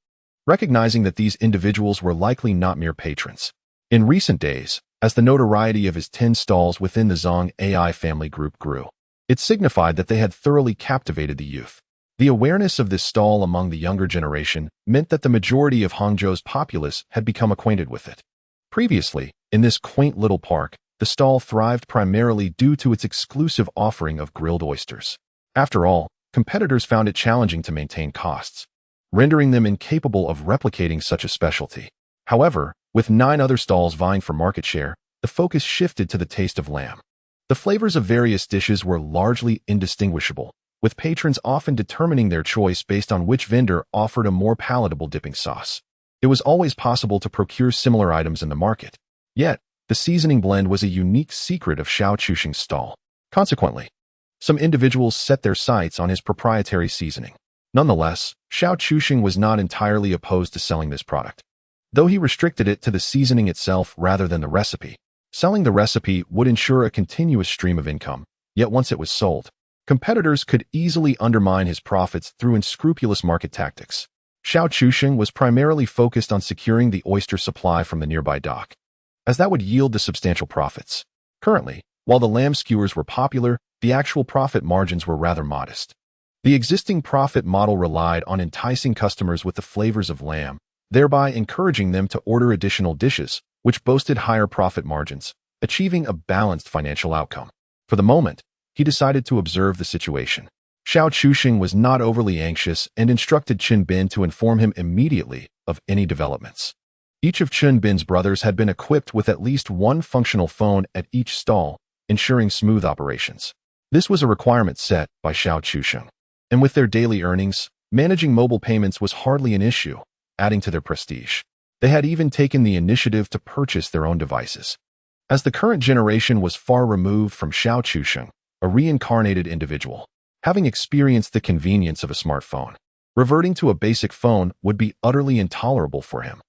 recognizing that these individuals were likely not mere patrons. In recent days, as the notoriety of his 10 stalls within the Zong AI family group grew, it signified that they had thoroughly captivated the youth. The awareness of this stall among the younger generation meant that the majority of Hangzhou's populace had become acquainted with it. Previously, in this quaint little park, the stall thrived primarily due to its exclusive offering of grilled oysters. After all, competitors found it challenging to maintain costs, rendering them incapable of replicating such a specialty. However, with 9 other stalls vying for market share, the focus shifted to the taste of lamb. The flavors of various dishes were largely indistinguishable, with patrons often determining their choice based on which vendor offered a more palatable dipping sauce. It was always possible to procure similar items in the market. Yet, the seasoning blend was a unique secret of Xiao Chuxing's stall. Consequently, some individuals set their sights on his proprietary seasoning. Nonetheless, Xiao Chuxing was not entirely opposed to selling this product. Though he restricted it to the seasoning itself rather than the recipe, selling the recipe would ensure a continuous stream of income. Yet once it was sold, competitors could easily undermine his profits through unscrupulous market tactics. Xiao Chuxing was primarily focused on securing the oyster supply from the nearby dock, as that would yield the substantial profits. Currently, while the lamb skewers were popular, the actual profit margins were rather modest. The existing profit model relied on enticing customers with the flavors of lamb, thereby encouraging them to order additional dishes, which boasted higher profit margins, achieving a balanced financial outcome. For the moment, he decided to observe the situation. Xiao Chuxing was not overly anxious and instructed Chen Bin to inform him immediately of any developments. Each of Chen Bin's brothers had been equipped with at least one functional phone at each stall, ensuring smooth operations. This was a requirement set by Xiao Chuxing. And with their daily earnings, managing mobile payments was hardly an issue, adding to their prestige. They had even taken the initiative to purchase their own devices. As the current generation was far removed from Xiao Chuxing, a reincarnated individual, having experienced the convenience of a smartphone, reverting to a basic phone would be utterly intolerable for him.